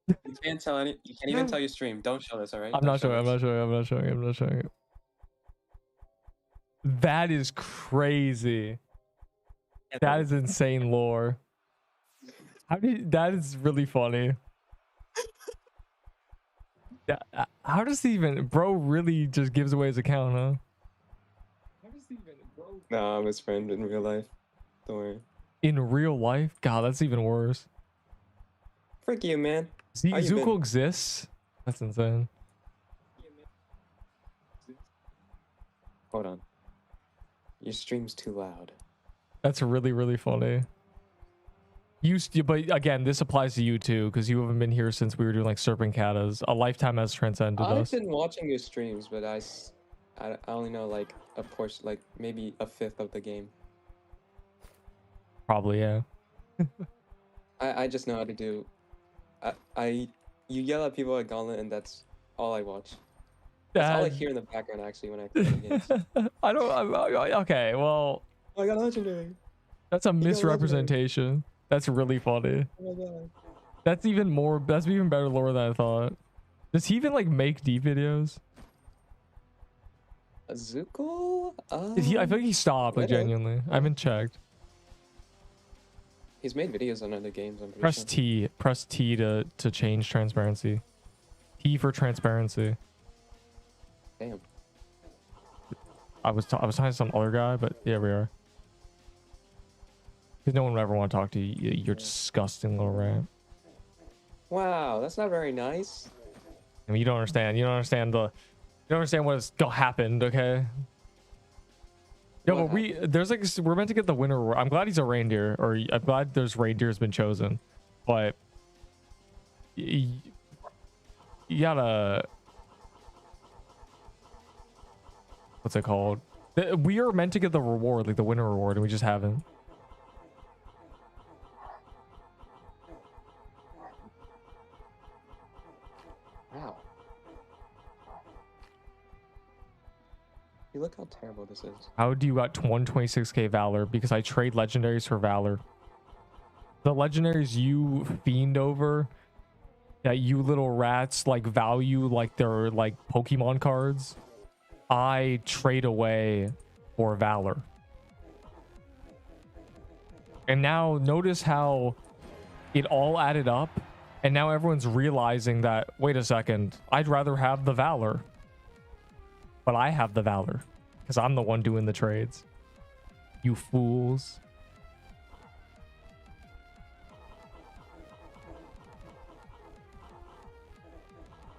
You can't tell any. You can't even tell your stream. Don't show this, all right? I'm not showing. I'm not showing it. That is crazy. That is insane lore. That is really funny. How does he even, bro? Really just gives away his account, huh? How does he even, bro? No, I'm his friend in real life. Don't worry. In real life, God, that's even worse. Frick you, man. Zuko exists. That's insane. Hold on. Your stream's too loud. That's really, really funny. But again, this applies to you too, because you haven't been here since we were doing like Serpent Katas. A lifetime has transcended us. I've been watching your streams, but I only know like a portion, like maybe a fifth of the game. Probably, yeah. I just know how to do. You yell at people at Gauntlet, and that's all I watch. That's all I hear in the background actually when I play the games. Okay, well. Oh, I got legendary. That's a misrepresentation. That's really funny. Oh my god. That's even better lore than I thought. Does he even like make deep videos? Zuko? I feel like he stopped, like genuinely. I haven't checked. He's made videos on other games, I'm pretty Press sure. T. Press T to change transparency. T for transparency. Damn. I was talking to some other guy, but yeah, we are. Because no one would ever want to talk to you. You're disgusting little rat. Wow, that's not very nice. I mean, you don't understand. You don't understand what's happened, okay? Yo, we're meant to get the winner. I'm glad he's a reindeer, or I'm glad there's reindeers been chosen, but you gotta, what's it called? We are meant to get the reward, like the winner reward, and we just haven't. Wow. You look how terrible this is. How do you got 126k valor? Because I trade legendaries for valor. The legendaries you fiend over, that you little rats like value like they're like Pokemon cards, I trade away for valor. And now notice how it all added up, and now everyone's realizing that, wait a second, I'd rather have the valor. But I have the valor because I'm the one doing the trades. You fools.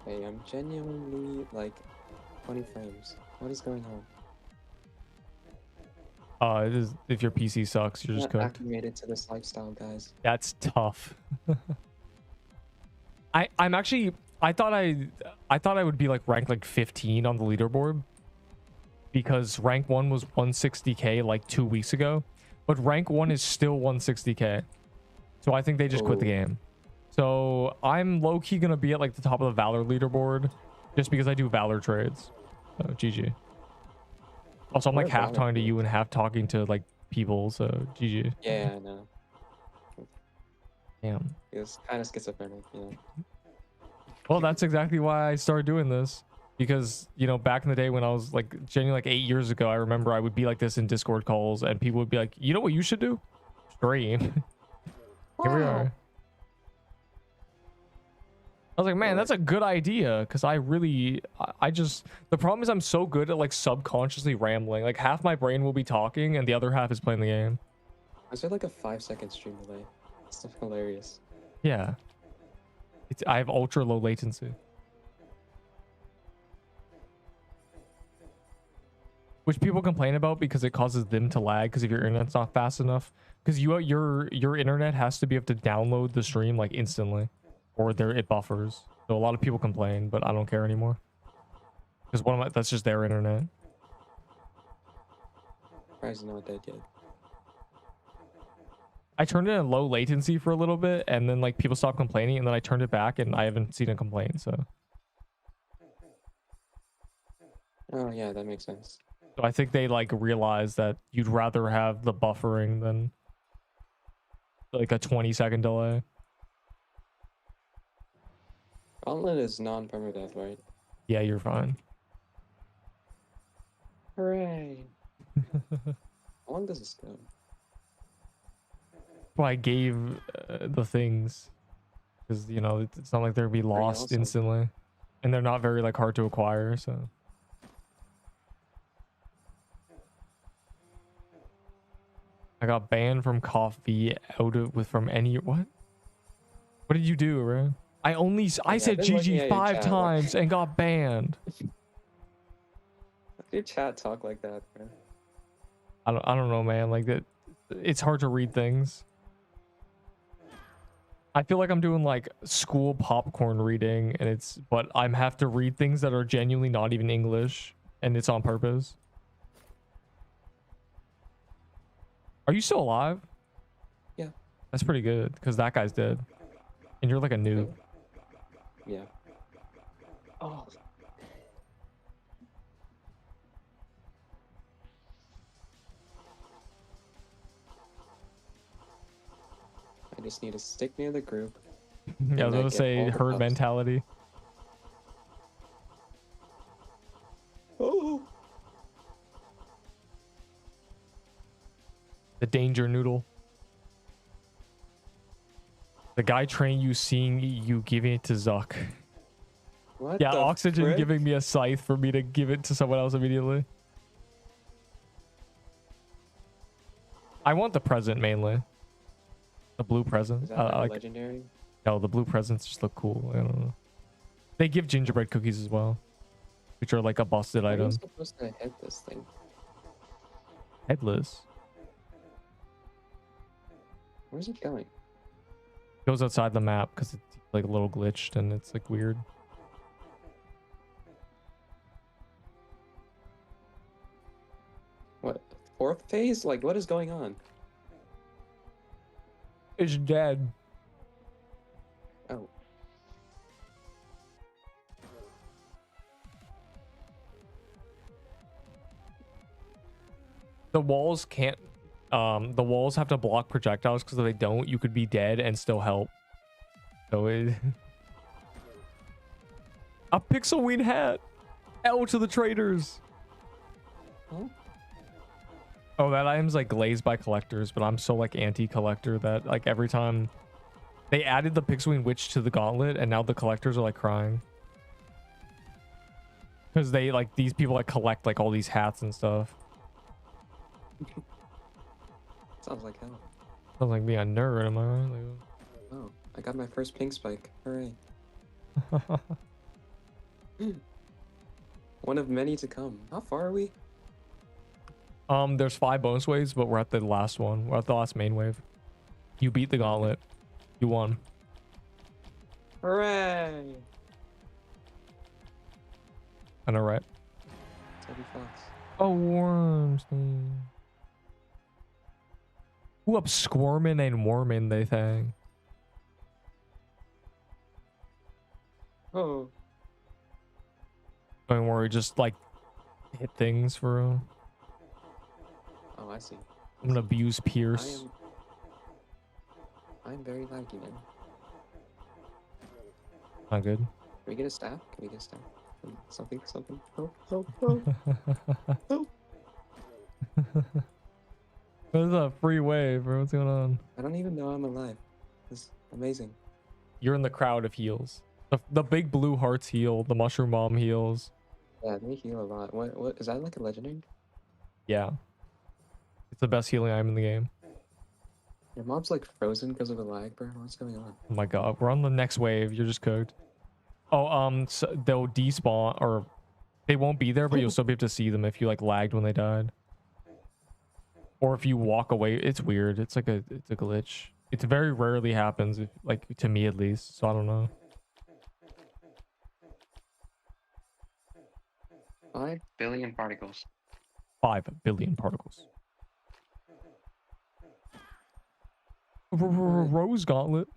Hey, I'm genuinely like 20 frames. What is going on? It is, if your PC sucks, you're just not cooked. acclimated to this lifestyle, guys. That's tough. I'm actually, I thought I would be like ranked like 15 on the leaderboard, because rank 1 was 160k like 2 weeks ago, but rank 1 is still 160k. So I think they just quit the game. So I'm low-key gonna be at like the top of the valor leaderboard just because I do valor trades. So GG. Also, I'm like half talking to you and half talking to like people, so GG. Yeah, I know. Damn. It's kind of schizophrenic, you know. Well, that's exactly why I started doing this, because, you know, back in the day when I was like genuinely like 8 years ago, I remember I would be like this in Discord calls and people would be like, you know what you should do? Stream. Here we are. I was like, man, that's a good idea, because I just, the problem is I'm so good at like subconsciously rambling. Like half my brain will be talking and the other half is playing the game. Is there like a 5-second stream delay? It's hilarious. Yeah. I have ultra low latency. which people complain about because it causes them to lag because if your internet's not fast enough, because your internet has to be able to download the stream like instantly, or there it buffers. So a lot of people complain, but I don't care anymore because that's just their internet. Surprised not dead yet. I turned it in low latency for a little bit, and then like people stopped complaining, and then I turned it back, and I haven't seen a complaint. So. Oh yeah, that makes sense. So I think they like realize that you'd rather have the buffering than like a 20-second delay. Gauntlet is non-permadeath, right? Yeah, you're fine. Hooray! How long does this go? Well, I gave the things because you know it's not like they'd be lost awesome. instantly, and they're not very like hard to acquire. So I got banned from coffee from any what? What did you do, bro? I said GG 5 times and got banned. Your chat talk like that, bro. I don't know, man. Like that, it's hard to read things. I feel like I'm doing like school popcorn reading, but I have to read things that are genuinely not even English, and it's on purpose. Are you still alive? Yeah. That's pretty good because that guy's dead, and you're like a noob. Yeah. Oh. I just need to stick near the group. Yeah, I was gonna say herd pups. mentality. Oh. The danger noodle. The guy trained you seeing you giving it to Zuck. What? Yeah, the Oxygen frick? giving me a scythe for me to give it to someone else immediately. I want the present mainly. The blue present. Is that like legendary? No, the blue presents just look cool. I don't know. They give gingerbread cookies as well, which are like a busted How are item. you supposed to hit this thing? Headless. Where's it going? Goes outside the map because it's like a little glitched and it's like weird. What? Fourth phase? Like, what is going on? It's dead. Oh. The walls can't. The walls have to block projectiles because if they don't, you could be dead and still help. So it. A Pixelween hat. L to the traders. Huh? Oh, that item's like glazed by collectors, but I'm so like anti-collector that like every time they added the Pixelween witch to the gauntlet, and now the collectors are like crying because they like these people like collect like all these hats and stuff. Sounds like hell. Sounds like being a nerd, am I right? Like, Oh, I got my first pink spike. Hooray. One of many to come. How far are we? There's 5 bonus waves, but we're at the last one. We're at the last main wave. You beat the gauntlet. You won. Hooray! I know, right? Toby Fox. Oh, worms. Who up squirming and worming, they think. Oh. Don't worry, just like hit things for real. Oh, I see. I'm gonna abuse Pierce. I'm very laggy now. Not good. Can we get a staff? Can we get a staff? Something. Help. Help. This is a free wave, bro. What's going on? I don't even know I'm alive. This is amazing. You're in the crowd of heals. The big blue hearts heal. The mushroom bomb heals. Yeah, they heal a lot. What is that like a legendary? Yeah. It's the best healing item in the game. Your mob's like frozen because of the lag, bro. What's going on? Oh my god. We're on the next wave. You're just cooked. Oh, so they'll despawn or They won't be there, but you'll still be able to see them if you like lagged when they died. Or if you walk away. It's weird. It's a glitch. It very rarely happens, if, like to me at least. So I don't know. 5 billion particles. 5 billion particles. Rose Gauntlet.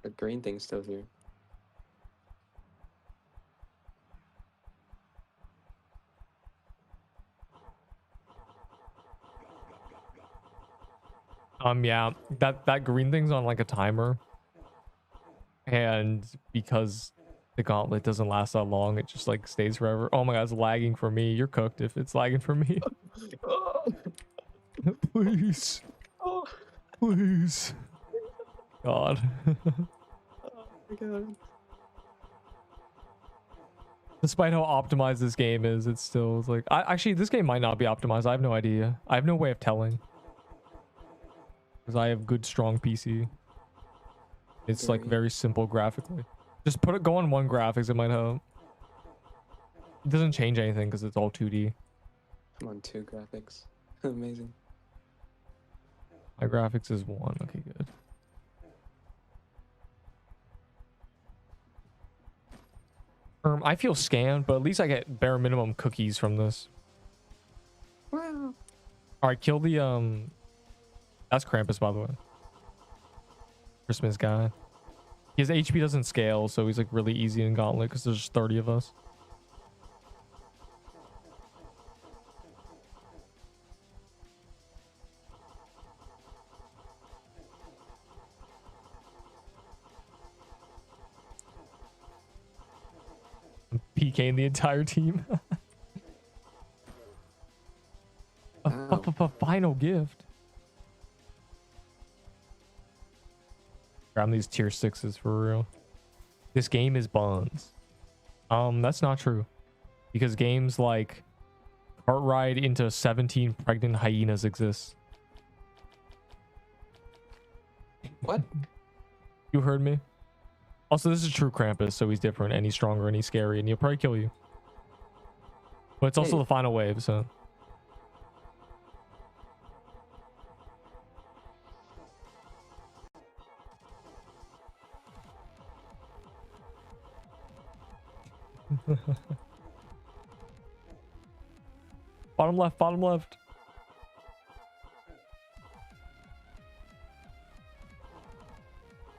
The green thing's still here. Yeah, that green thing's on like a timer, and because the gauntlet doesn't last that long, it just like stays forever. Oh my god, it's lagging for me. You're cooked if it's lagging for me. Please, please, God. Oh my god. Despite how optimized this game is, it's still like actually this game might not be optimized. I have no idea. I have no way of telling. Because I have good strong PC. It's like very simple graphically. Just go on one graphics, it might help. It doesn't change anything because it's all 2D. I'm on 2 graphics. Amazing. My graphics is 1. Okay, good. I feel scammed, but at least I get bare minimum cookies from this. Wow. Alright, kill the that's Krampus, by the way. Christmas guy. His HP doesn't scale, so he's like really easy in Gauntlet because there's just 30 of us. I'm PKing the entire team. A final gift. Grab these tier 6s for real. This game is buns. That's not true. Because games like Cart Ride into 17 Pregnant Hyenas exist. What? You heard me? Also, this is true Krampus, so he's different and he's stronger and he's scary and he'll probably kill you. But it's also the final wave, so. Bottom left, bottom left.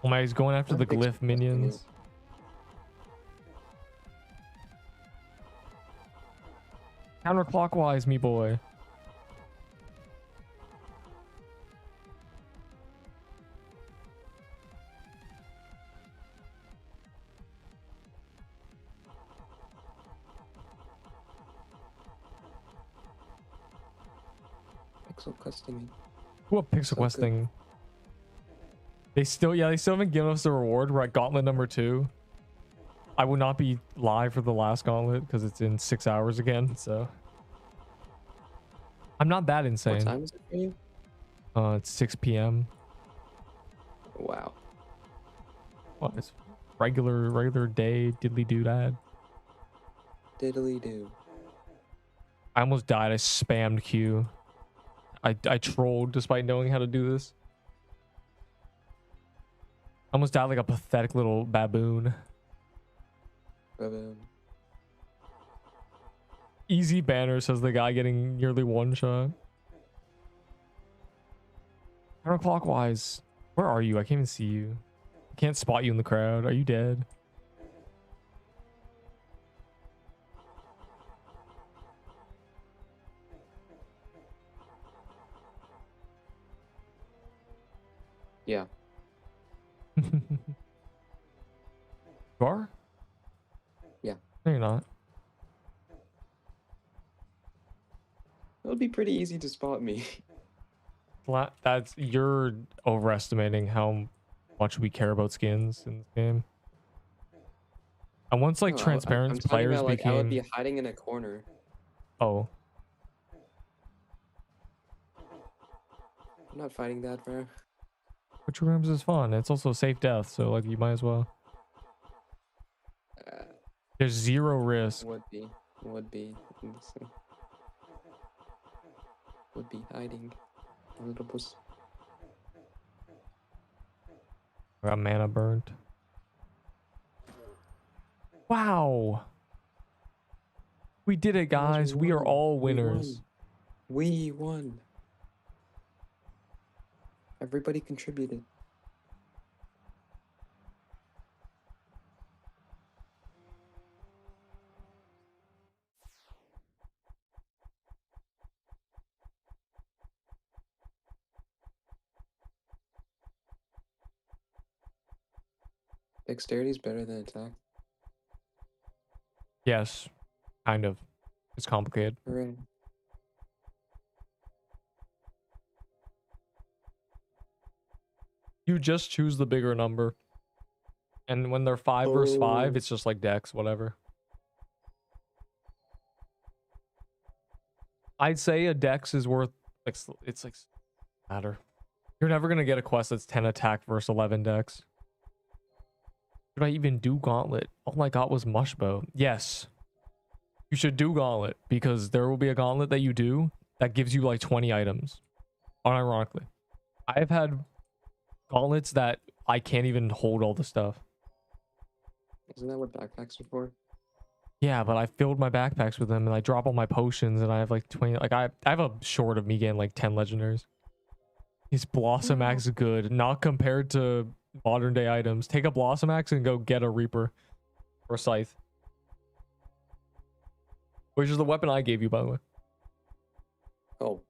Oh my, he's going after the glyph minions. Counterclockwise, me boy. Pixel questing. What pixel So questing? They still haven't given us the reward. We're at Gauntlet number 2. I will not be live for the last Gauntlet because it's in 6 hours again, so I'm not that insane. What time is it for you? It's 6 p.m. Wow. Well, it's regular day diddly doo dad. Diddly do. I almost died. I spammed Q. I trolled despite knowing how to do this. I almost died like a pathetic little baboon. Baboon. Easy banner, says the guy getting nearly one shot. Counterclockwise. Where are you? I can't even see you. I can't spot you in the crowd. Are you dead? Yeah. You are? Yeah. No, you're not. It would be pretty easy to spot me. You're overestimating how much we care about skins in this game. And once like No, transparent I'm talking players about, like, became I would be hiding in a corner. Oh. I'm not fighting that, bro. Which rooms is fun. It's also a safe death, so like you might as well. There's zero risk. Would be. Would be. Listen. Would be hiding. A little puss. I got mana burnt. Wow. We did it, guys. We are all winners. We won. Everybody contributed. Dexterity is better than attack. Yes, kind of. It's complicated. Hooray. You just choose the bigger number. And when they're 5 versus 5, it's just like dex, whatever. I'd say a dex is worth, like, it's like, matter. You're never going to get a quest that's 10 attack versus 11 dex. Should I even do Gauntlet? All I got was Mushbow. Yes. You should do Gauntlet, because there will be a Gauntlet that you do that gives you like 20 items. Unironically. I've had Gauntlets that I can't even hold all the stuff. Isn't that what backpacks are for? Yeah, but I filled my backpacks with them and I drop all my potions and I have like 20. Like I have a short of me getting like 10 legendaries. His Blossom Axe is good, not compared to modern day items. Take a Blossom Axe and go get a Reaper or a Scythe, which is the weapon I gave you, by the way. Oh,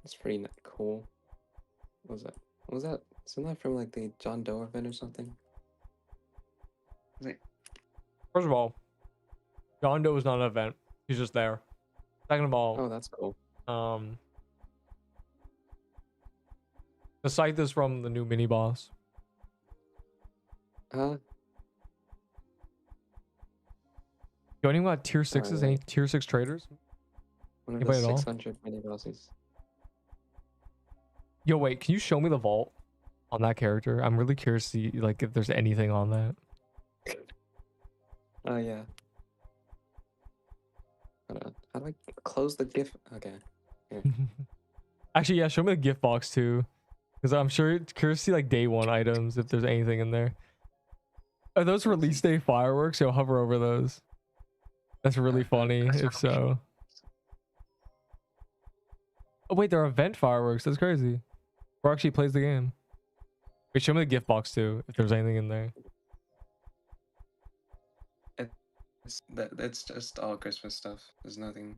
that's pretty cool. What was that? What was that? Isn't that from like the John Doe event or something? First of all, John Doe is not an event. He's just there. Second of all, oh, that's cool. The Scythe is from the new mini boss. Huh? You anyone got tier 6s? Any tier 6 traders? One of Anybody the at all? 600 mini bosses. Yo, wait, can you show me the vault on that character? I'm really curious to see like if there's anything on that. Oh yeah. How do I close the GIF? Okay. Yeah. Actually, yeah, show me the gift box too, because I'm sure curious to see like day one items if there's anything in there. Are those release day fireworks? Yo, hover over those. That's really funny if so. Oh wait, they're event fireworks. That's crazy. Or actually plays the game. Wait, show me the gift box too if there's anything in there. That's just all Christmas stuff. There's nothing.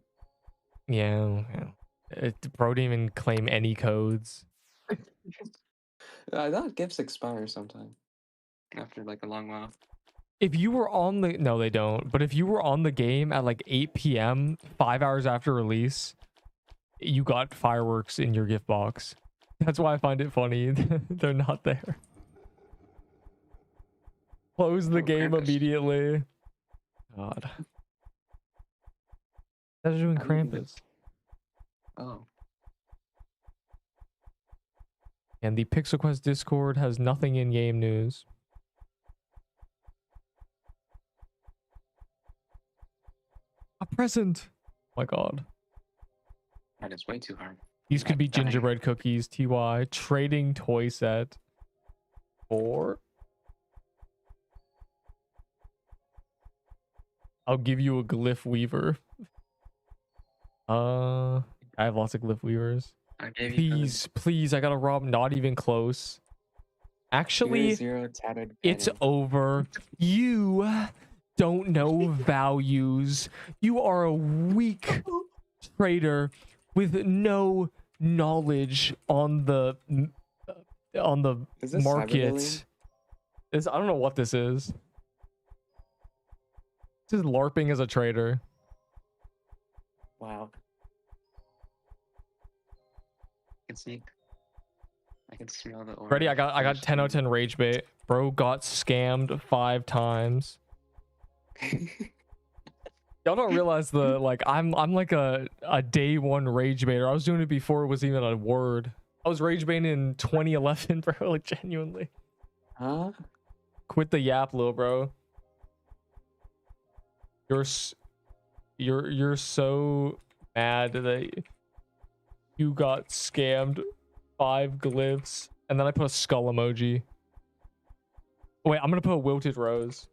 Yeah. Bro didn't even claim any codes. I thought gifts expire sometime after like a long while. If you were on the no, they don't. But if you were on the game at like 8 p.m., 5 hours after release, you got fireworks in your gift box. That's why I find it funny. They're not there. Close the game immediately. God. That's doing Krampus. Oh. And the Pixel Quest Discord has nothing in game news. A present. Oh my God. That is way too hard. These could be gingerbread cookies. TY trading toy set. Or I'll give you a glyph weaver. I have lots of glyph weavers. Please, I gotta rob. Not even close. Actually, it's over. You don't know values. You are a weak trader with no knowledge on the market. I don't know what this is. This is LARPing as a trader. Wow. I can smell the orange. Ready? I got 10 out of 10 rage bait. Bro got scammed 5 times. Y'all don't realize the like I'm like a day one rage baiter. I was doing it before it was even a word. I was rage baiting in 2011, bro. Like genuinely. Huh? Quit the yap, little bro. You're so mad that you got scammed 5 glyphs, and then I put a skull emoji. Wait, I'm gonna put a wilted rose.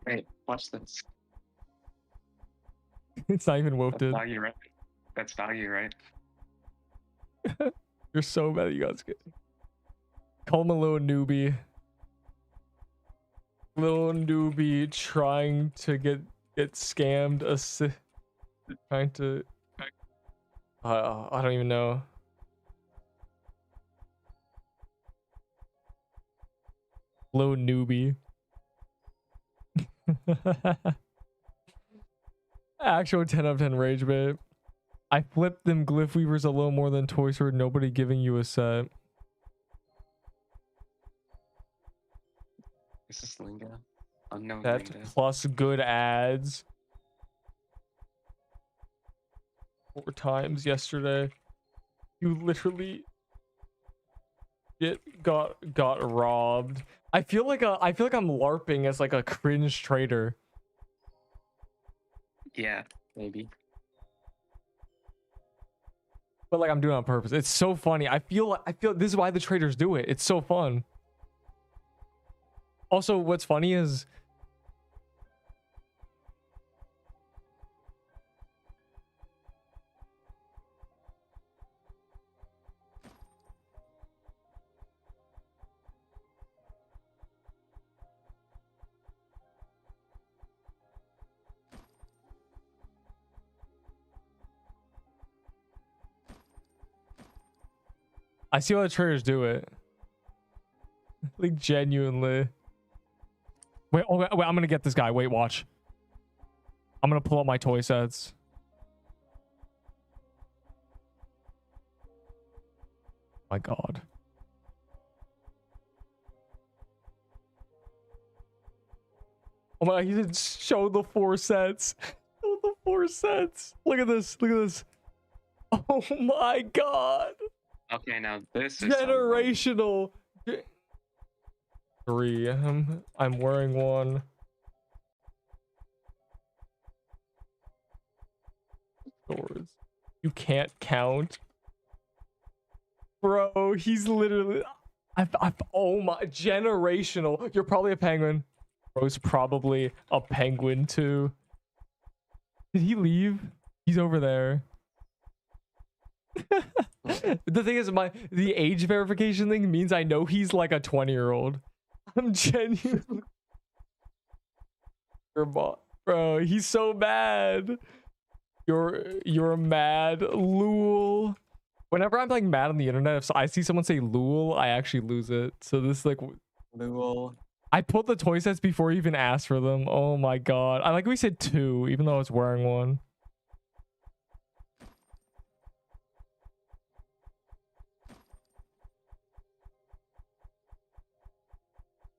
Wait, watch this. It's not even That's wilted. doggy, right? That's doggy, right? You're so mad that you got scammed. Call him a little newbie. Little newbie trying to get scammed. Trying to. I don't even know. Little newbie. Actual 10 out of 10 rage bait. I flipped them glyph weavers a little more than Toy Sword. Nobody giving you a set. Is this Linga? Unknown That Linga. plus good ads. 4 times yesterday. You literally got robbed. I feel like I'm LARPing as like a cringe trader. Yeah, maybe. But like I'm doing it on purpose. It's so funny. I feel this is why the traders do it. It's so fun. Also, what's funny is I see why the traders do it. Like genuinely. Wait, oh, wait, I'm gonna get this guy. Wait, watch. I'm gonna pull up my toy sets. My God. Oh my God, he didn't show the 4 sets. Show the 4 sets. Look at this. Look at this. Oh my God. Okay, now this is Generational. 3. I'm wearing one. Swords. You can't count. Bro, he's literally oh my, generational. You're probably a penguin. Bro's probably a penguin too. Did he leave? He's over there. The thing is, the age verification thing means I know he's like a 20-year-old. I'm genuinely. Bro, he's so mad. You're mad, Lul. Whenever I'm like mad on the internet, if I see someone say Lul, I actually lose it. So this like Lul. I pulled the toy sets before he even asked for them. Oh my God. I like we said 2, even though I was wearing one.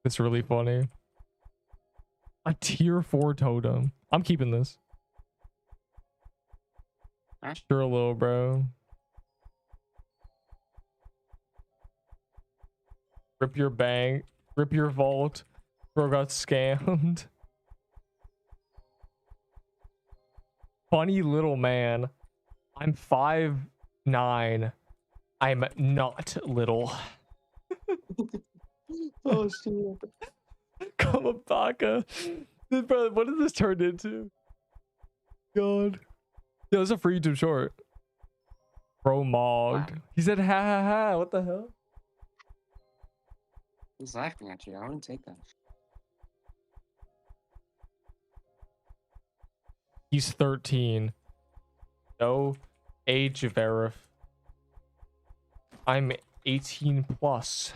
It's really funny. A tier 4 totem. I'm keeping this. Huh? Sure, little bro. Rip your bank. Rip your vault. Bro got scammed. Funny little man. I'm 5'9". I'm not little. Oh shit. Kamabaka. Bro, what did this turn into? God. That was a free YouTube short. Bro mogged. He said ha ha ha. What the hell? He's laughing at you. I wouldn't take that. He's 13. No age verif. I'm 18 plus.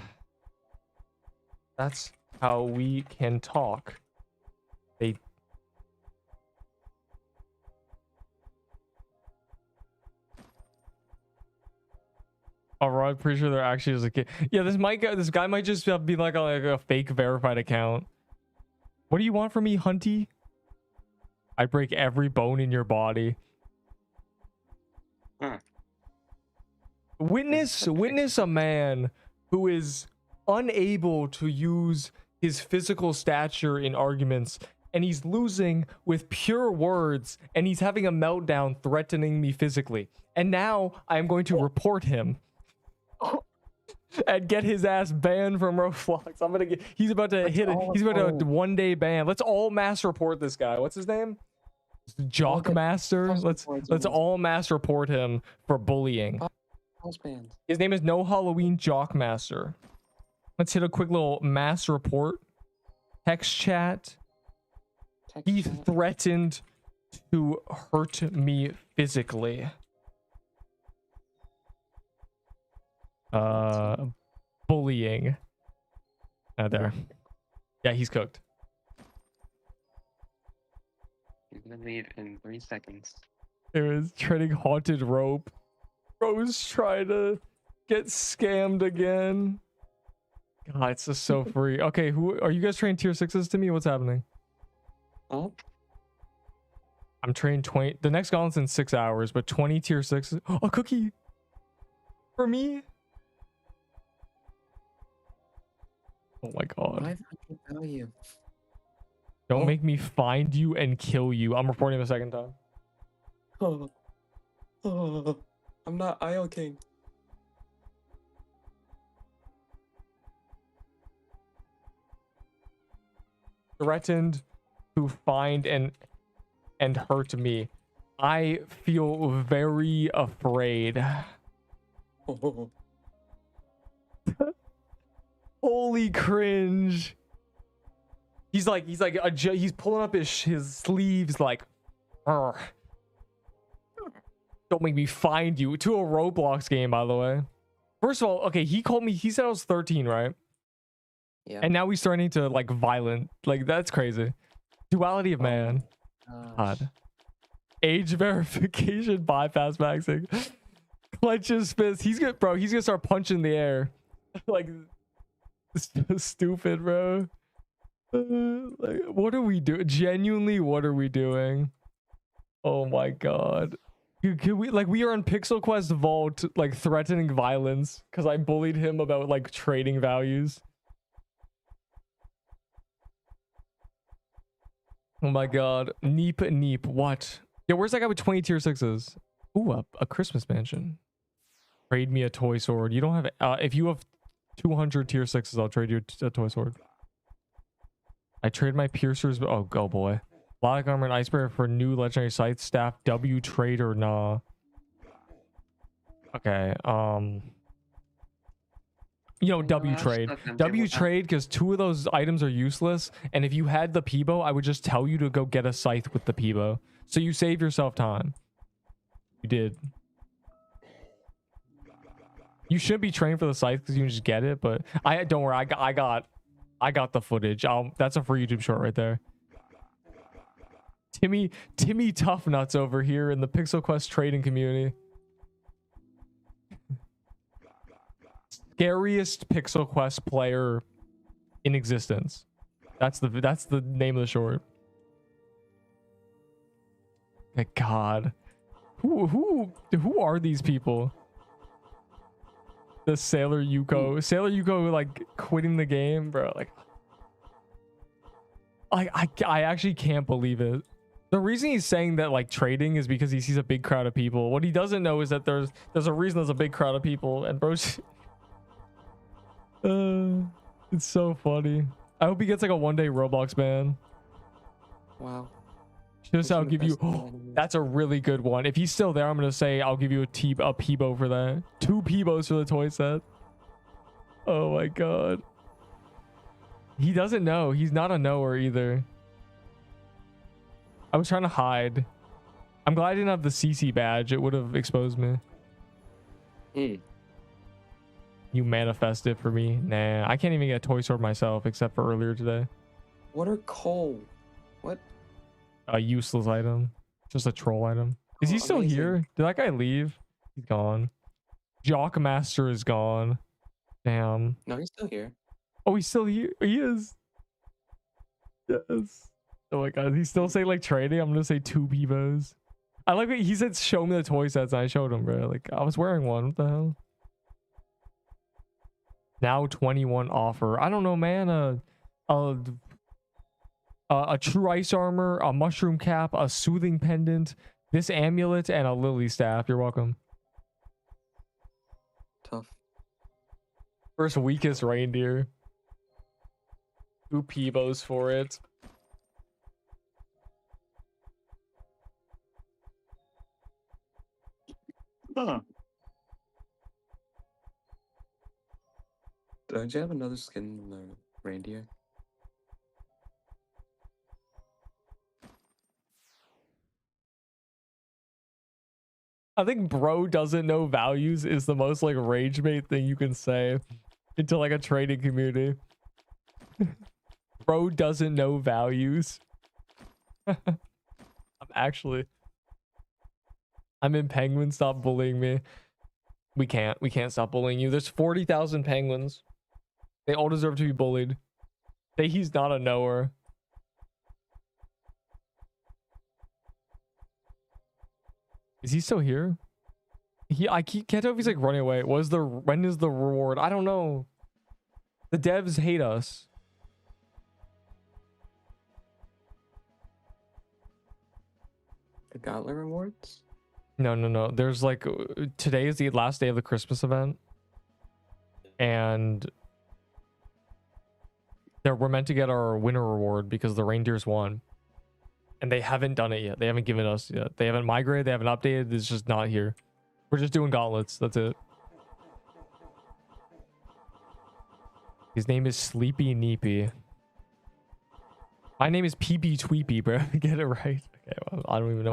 That's how we can talk. They. Alright, I'm pretty sure they're actually just a kid. Yeah, this guy might just be like a fake verified account. What do you want from me, Hunty? I break every bone in your body. Huh. Witness a man who is unable to use his physical stature in arguments and he's losing with pure words, and he's having a meltdown threatening me physically. And now I am going to report him and get his ass banned from Roblox. I'm gonna get, he's about to hit it. He's about to 1-day ban. Let's all mass report this guy. What's his name? Jock Master. Let's all mass report him for bullying. His name is No Halloween Jock Master. Let's hit a quick little mass report. Text chat. He threatened to hurt me physically. Bullying. There. Yeah, he's cooked. He's gonna leave in 3 seconds. It was trading haunted rope. Bro's trying to get scammed again. God, it's just so free. Okay, who are you guys trading tier 6s to me? What's happening? Oh, I'm trading 20. The next gauntlet's in 6 hours, but 20 tier 6s. Oh, a cookie for me. Oh my god. 500 value. Don't make me find you and kill you. I'm reporting the second time. Oh, I'm not IO King. Threatened to find and hurt me. I feel very afraid. Oh, Holy cringe. He's pulling up his sleeves like, "Arr. Don't make me find you," to a Roblox game, by the way. First of all, okay, he said I was 13, right? yeah. And now he's starting to like violent. Like, that's crazy. Duality of man. God. Age verification bypass maxing. Clench his fist. He's gonna start punching the air. Like, it's so stupid, bro. Like, what are we doing? Genuinely, what are we doing? Oh my god. Can we are on Pixel Quest Vault, like, threatening violence because I bullied him about like trading values. Oh my god. Neep. What? Yeah, where's that guy with 20 tier 6s? Ooh, a Christmas mansion. Trade me a toy sword. You don't have if you have 200 tier 6s, I'll trade you a toy sword. I trade my piercers. Oh, go boy. Black armor and icebreaker for new legendary scythe staff. W trade or nah. Okay. You know, W trade because 2 of those items are useless, and if you had the Peebo, I would just tell you to go get a scythe with the Peebo, so you save yourself time. You did. You should be trained for the scythe because you can just get it, but don't worry, I got the footage. That's a free YouTube short right there. Timmy Tough Nuts over here in the Pixel Quest trading community. Scariest Pixel Quest player in existence. That's the name of the short. My god. Who are these people? The Sailor Yuko. Sailor Yuko like quitting the game, bro. Like I actually can't believe it. The reason he's saying that like trading is because he sees a big crowd of people. What he doesn't know is that there's a reason there's a big crowd of people, and bro's it's so funny. I hope he gets like a 1-day Roblox ban. Wow. Just I'll give you that's a really good one. If he's still there, I'm gonna say I'll give you a Peebo for that. 2 Peebos for the toy set. Oh my god. He doesn't know. He's not a knower either. I was trying to hide. I'm glad I didn't have the CC badge. It would have exposed me. You manifest it for me. Nah, I can't even get a toy sword myself except for earlier today. What are coal? What? A useless item. Just a troll item. Is he still here? Did that guy leave? He's gone. Jock Master is gone. Damn. No, he's still here. Oh, he's still here. He is. Yes. Oh my god. He's still saying like trading. I'm gonna say 2 Peebos. I like what he said. Show me the toy sets. And I showed him, bro. Like I was wearing one. What the hell? Now 21 offer. I don't know, man. a true ice armor, a mushroom cap, a soothing pendant, this amulet, and a lily staff. You're welcome. Tough. First weakest reindeer. 2 Peebos for it. Huh. Don't you have another skin in the reindeer? I think bro doesn't know values is the most like rage bait thing you can say into like a trading community. Bro doesn't know values. I'm in penguin, stop bullying me. We can't stop bullying you. There's 40,000 penguins. They all deserve to be bullied. Say he's not a knower. Is he still here? Can't tell if he's like running away. When is the reward? I don't know. The devs hate us. The Gauntlet rewards? No. There's like today is the last day of the Christmas event, and we're meant to get our winner reward because the reindeers won, and they haven't done it yet. They haven't given us yet. They haven't migrated. They haven't updated. It's just not here. We're just doing gauntlets. That's it. His name is Sleepy Neepy. My name is PB Tweepy, bro. Get it right. Okay, well, I don't even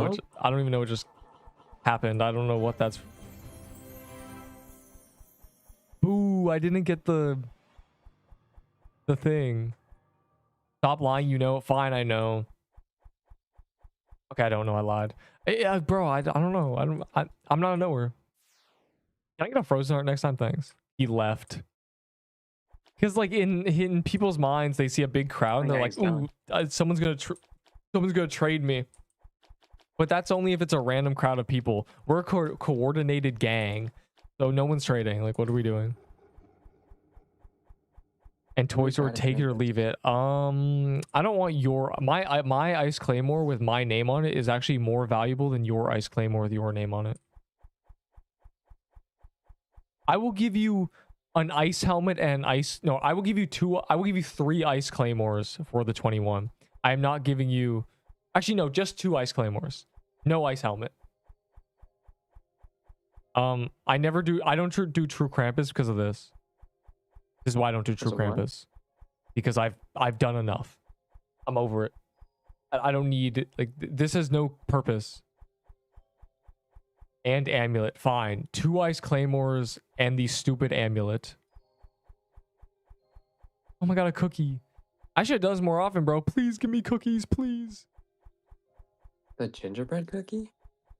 know what just happened. I don't know what that's. Boo! I didn't get the thing. Stop lying. You know. Fine. I know. Okay, I don't know. I lied. Yeah, bro. I don't know. I'm not a knower. Can I get a frozen heart next time? Thanks. He left. Because like in people's minds, they see a big crowd and they're like, "Ooh, someone's gonna trade me." But that's only if it's a random crowd of people. We're a coordinated gang, so no one's trading. Like, what are we doing? And Toy Store, take it or leave it. I don't want my ice claymore with my name on it is actually more valuable than your ice claymore with your name on it. I will give you an ice helmet and ice. No, I will give you 3 ice claymores for the 21. I am not giving you. Actually, no, just 2 ice claymores. No ice helmet. I don't do true Krampus because of this. This is why I don't do true Krampus. Because I've done enough. I'm over it. I don't need like this has no purpose. And amulet, fine. 2 ice claymores and the stupid amulet. Oh my god, a cookie. I should have done this more often, bro. Please give me cookies, please. The gingerbread cookie?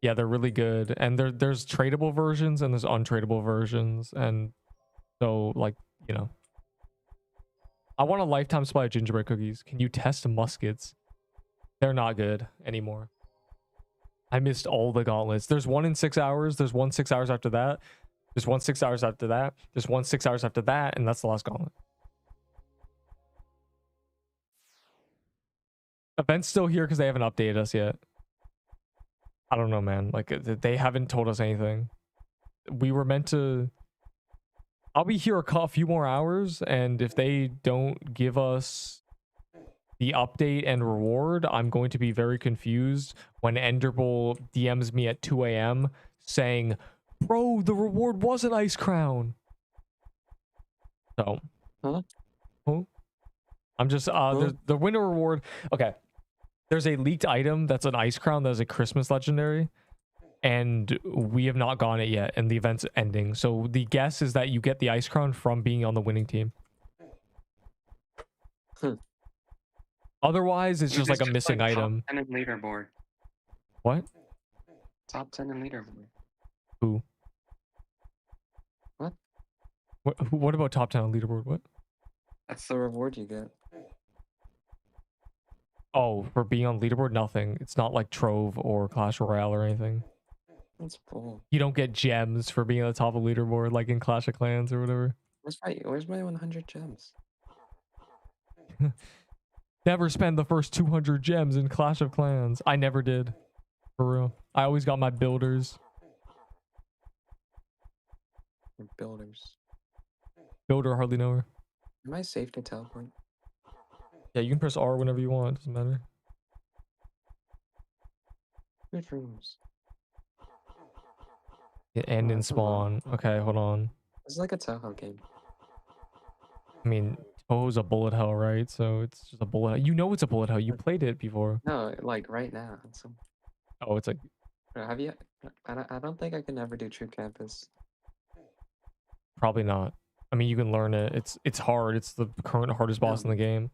Yeah, they're really good. And there's tradable versions and there's untradable versions. And so, like, you know. I want a lifetime supply of gingerbread cookies. Can you test muskets? They're not good anymore. I missed all the gauntlets. There's one in 6 hours. There's one 6 hours after that. There's one 6 hours after that. There's one 6 hours after that. And that's the last gauntlet. Event's still here because they haven't updated us yet. I don't know, man. Like, they haven't told us anything. We were meant to... I'll be here a few more hours, and if they don't give us the update and reward, I'm going to be very confused when Enderbull DMs me at 2 a.m. saying, "Bro, the reward was an ice crown." So, I'm just the winner reward. Okay, there's a leaked item that's an ice crown that's a Christmas legendary, and we have not gotten it yet, and the event's ending. So the guess is that you get the ice crown from being on the winning team. Otherwise, it's just like a missing item. Top 10 in leaderboard. What? Top 10 in leaderboard. Who? What? What about top 10 on leaderboard? What? That's the reward you get. Oh, for being on leaderboard? Nothing. It's not like Trove or Clash Royale or anything. That's bull. You don't get gems for being on the top of leaderboard like in Clash of Clans or whatever. Where's my 100 gems? Never spend the first 200 gems in Clash of Clans. I never did. For real. I always got my builders. Builders. Builder, hardly know her. Am I safe to teleport? Yeah, you can press R whenever you want. Doesn't matter. Which rooms? And in that's a lot. spawn. Okay, hold on. It's like a Toho game. I mean, Toho's a bullet hell, right? So it's just a bullet hell. You know it's a bullet hell. You played it before. No, like right now. Oh, it's like... Have you? I don't think I can ever do True Campus. Probably not. I mean, you can learn it. It's hard. It's the current hardest boss in the game.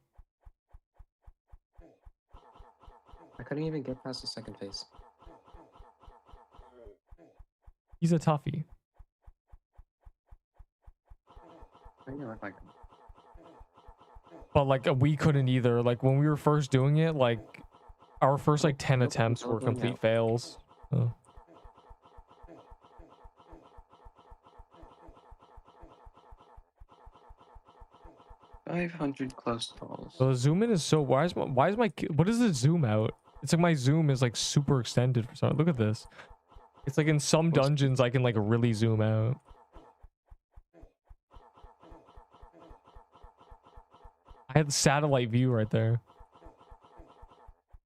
I couldn't even get past the second phase. He's a toughie. Why do you look like him? But like we couldn't either. Like when we were first doing it, like our first like 10 attempts were complete fails. Oh. 500 close calls. So the zoom in is so... Why is my... What is the zoom out? It's like my zoom is like super extended for some... Look at this. It's like in some dungeons I can like really zoom out. I had the satellite view right there.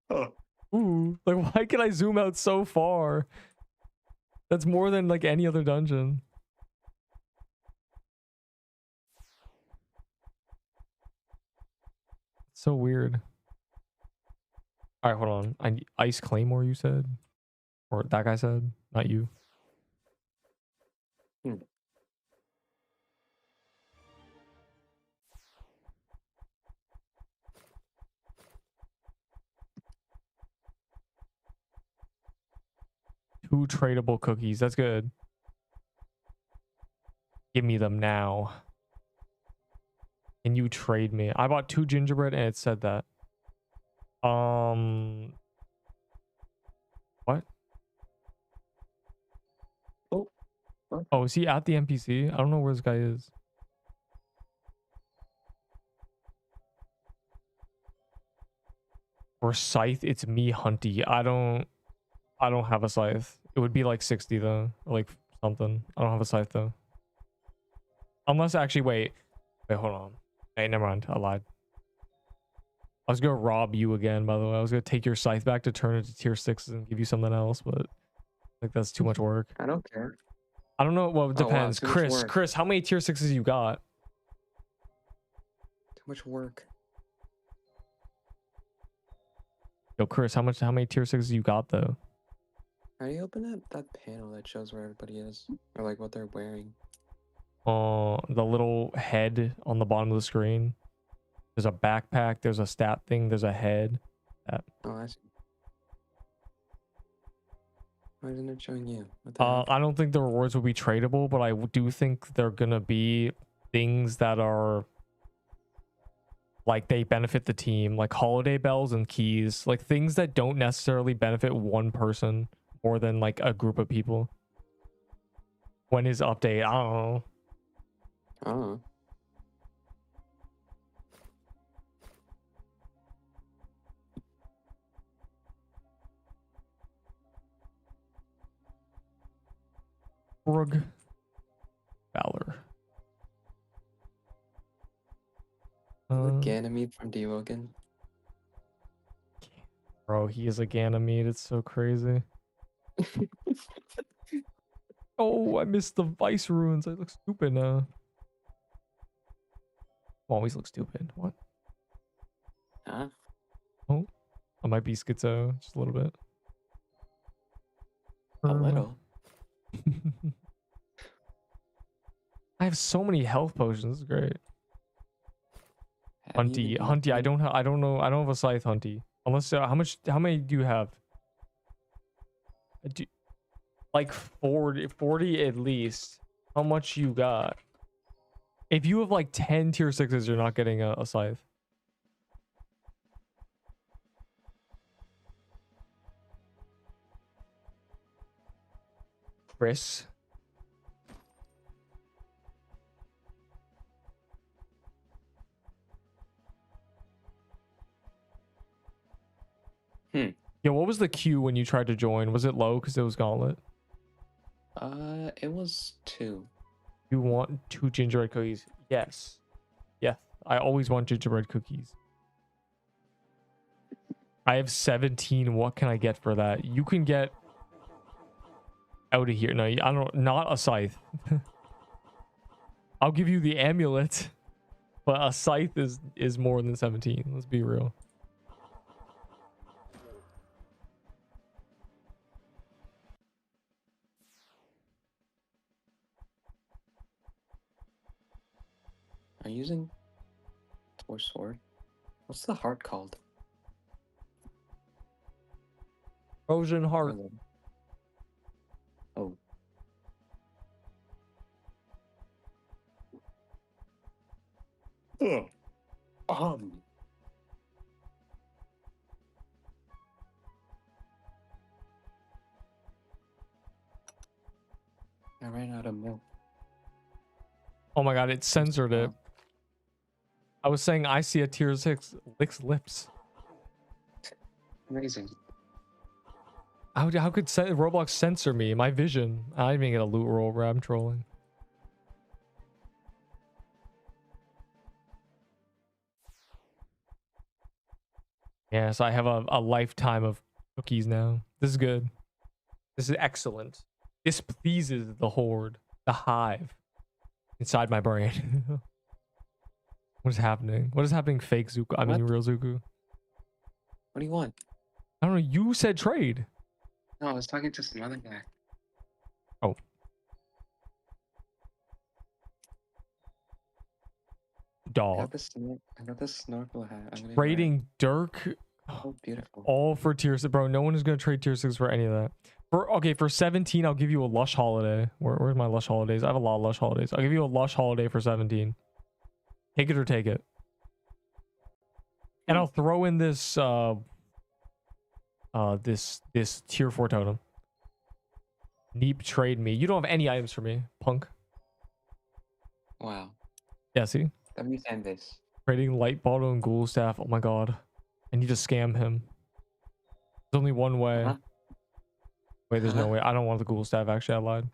Oh. Ooh, like why can I zoom out so far? That's more than like any other dungeon. So weird. All right, hold on. Ice Claymore, you said? Or that guy said? Not you. Two tradable cookies. That's good. Give me them now. Can you trade me? I bought 2 gingerbread and it said that. What? Oh. What? Oh, is he at the NPC? I don't know where this guy is. For scythe, it's me, Hunty. I don't have a scythe. It would be like 60 though, or like something. I don't have a scythe though. Unless actually, wait, hold on. Hey, never mind. I lied. I was gonna rob you again, by the way. I was gonna take your scythe back to turn it to tier 6s and give you something else, but like that's too much work. I don't care. I don't know. Well, it depends. Too much work. Chris, how many tier 6s you got? Too much work. Yo, Chris, how many tier 6s you got though? How do you open that panel that shows where everybody is? Or like what they're wearing? The little head on the bottom of the screen. There's a backpack, there's a stat thing, there's a head. Oh, I see. Why isn't it showing you? What the heck? I don't think the rewards will be tradable, but I do think they're gonna be things that are like they benefit the team, like holiday bells and keys, like things that don't necessarily benefit one person more than like a group of people. When is update? I don't know. Oh. Brug Valor. Look, Ganymede from Deepwoken. Bro, he is a Ganymede. It's so crazy. Oh, I missed the Vice ruins. I look stupid now. Always look stupid. What? Huh? Oh, I might be schizo just a little bit. A little. I have so many health potions. This is great. Have you Hunty. I don't know. I don't have a scythe, Hunty. Unless how many do you have? Like 40 at least. How much you got? If you have like 10 tier 6s, you're not getting a scythe. Chris. Yeah, what was the queue when you tried to join? Was it low because it was Gauntlet? It was 2. You want 2 gingerbread cookies? Yes. Yes. I always want gingerbread cookies. I have 17. What can I get for that? You can get out of here. No, I don't. Not a scythe. I'll give you the amulet, but a scythe is more than 17. Let's be real. Are you using Toy Sword? What's the heart called? Trojan heart. Oh. Ugh. I ran out of milk. Oh my god, it censored it. I was saying I see a tier 6 licks lips. Amazing. How could Roblox censor me? My vision. I didn't even get a loot roll where I'm trolling. Yes, I have a lifetime of cookies now. This is good. This is excellent. This pleases the horde, the hive inside my brain. What is happening? What is happening, fake Zuko? I mean, real Zuko. What do you want? I don't know. You said trade. No, I was talking to some other guy. Oh. Dog. I got this snorkel hat. Trading Dirk. Oh, beautiful. All for tier 6. Bro, no one is going to trade tier 6 for any of that. For 17, I'll give you a lush holiday. Where's my lush holidays? I have a lot of lush holidays. I'll give you a lush holiday for 17. Take it or take it. And I'll throw in this this tier 4 totem. Neep trade me. You don't have any items for me, punk. Wow. Yeah, see? Let me send this. Trading light bottle and ghoul staff. Oh my god. I need to scam him. There's only one way. Wait, there's no way. I don't want the ghoul staff. Actually, I lied.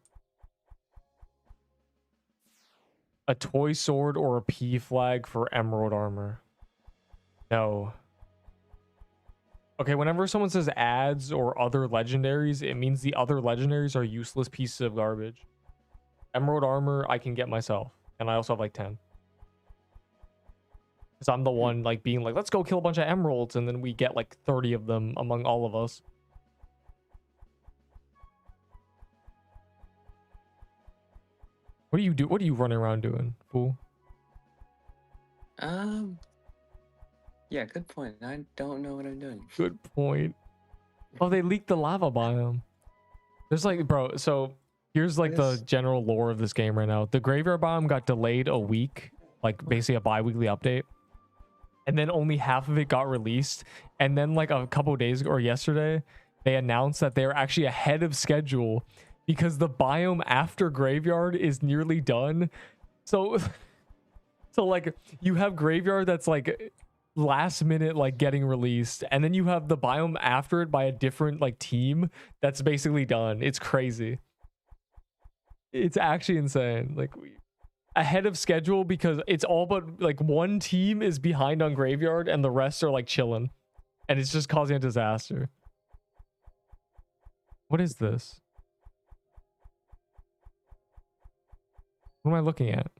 A toy sword or a P flag for emerald armor. No. Okay, whenever someone says ads or other legendaries, it means the other legendaries are useless pieces of garbage. Emerald armor, I can get myself. And I also have like 10. Because I'm the one like being like, let's go kill a bunch of emeralds. And then we get like 30 of them among all of us. What do you do? What are you running around doing, fool? Yeah, good point. I don't know what I'm doing. Good point. Oh, they leaked the lava biome. There's like, bro, so here's like the general lore of this game right now. The graveyard biome got delayed a week, like basically a bi-weekly update. And then only half of it got released. And then like a couple days ago or yesterday, they announced that they're actually ahead of schedule because the biome after graveyard is nearly done. So like you have graveyard that's like last minute like getting released, and then you have the biome after it by a different like team that's basically done. It's crazy. It's actually insane. Like ahead of schedule because it's all but like one team is behind on graveyard and the rest are like chilling, and it's just causing a disaster. What is this? What am I looking at?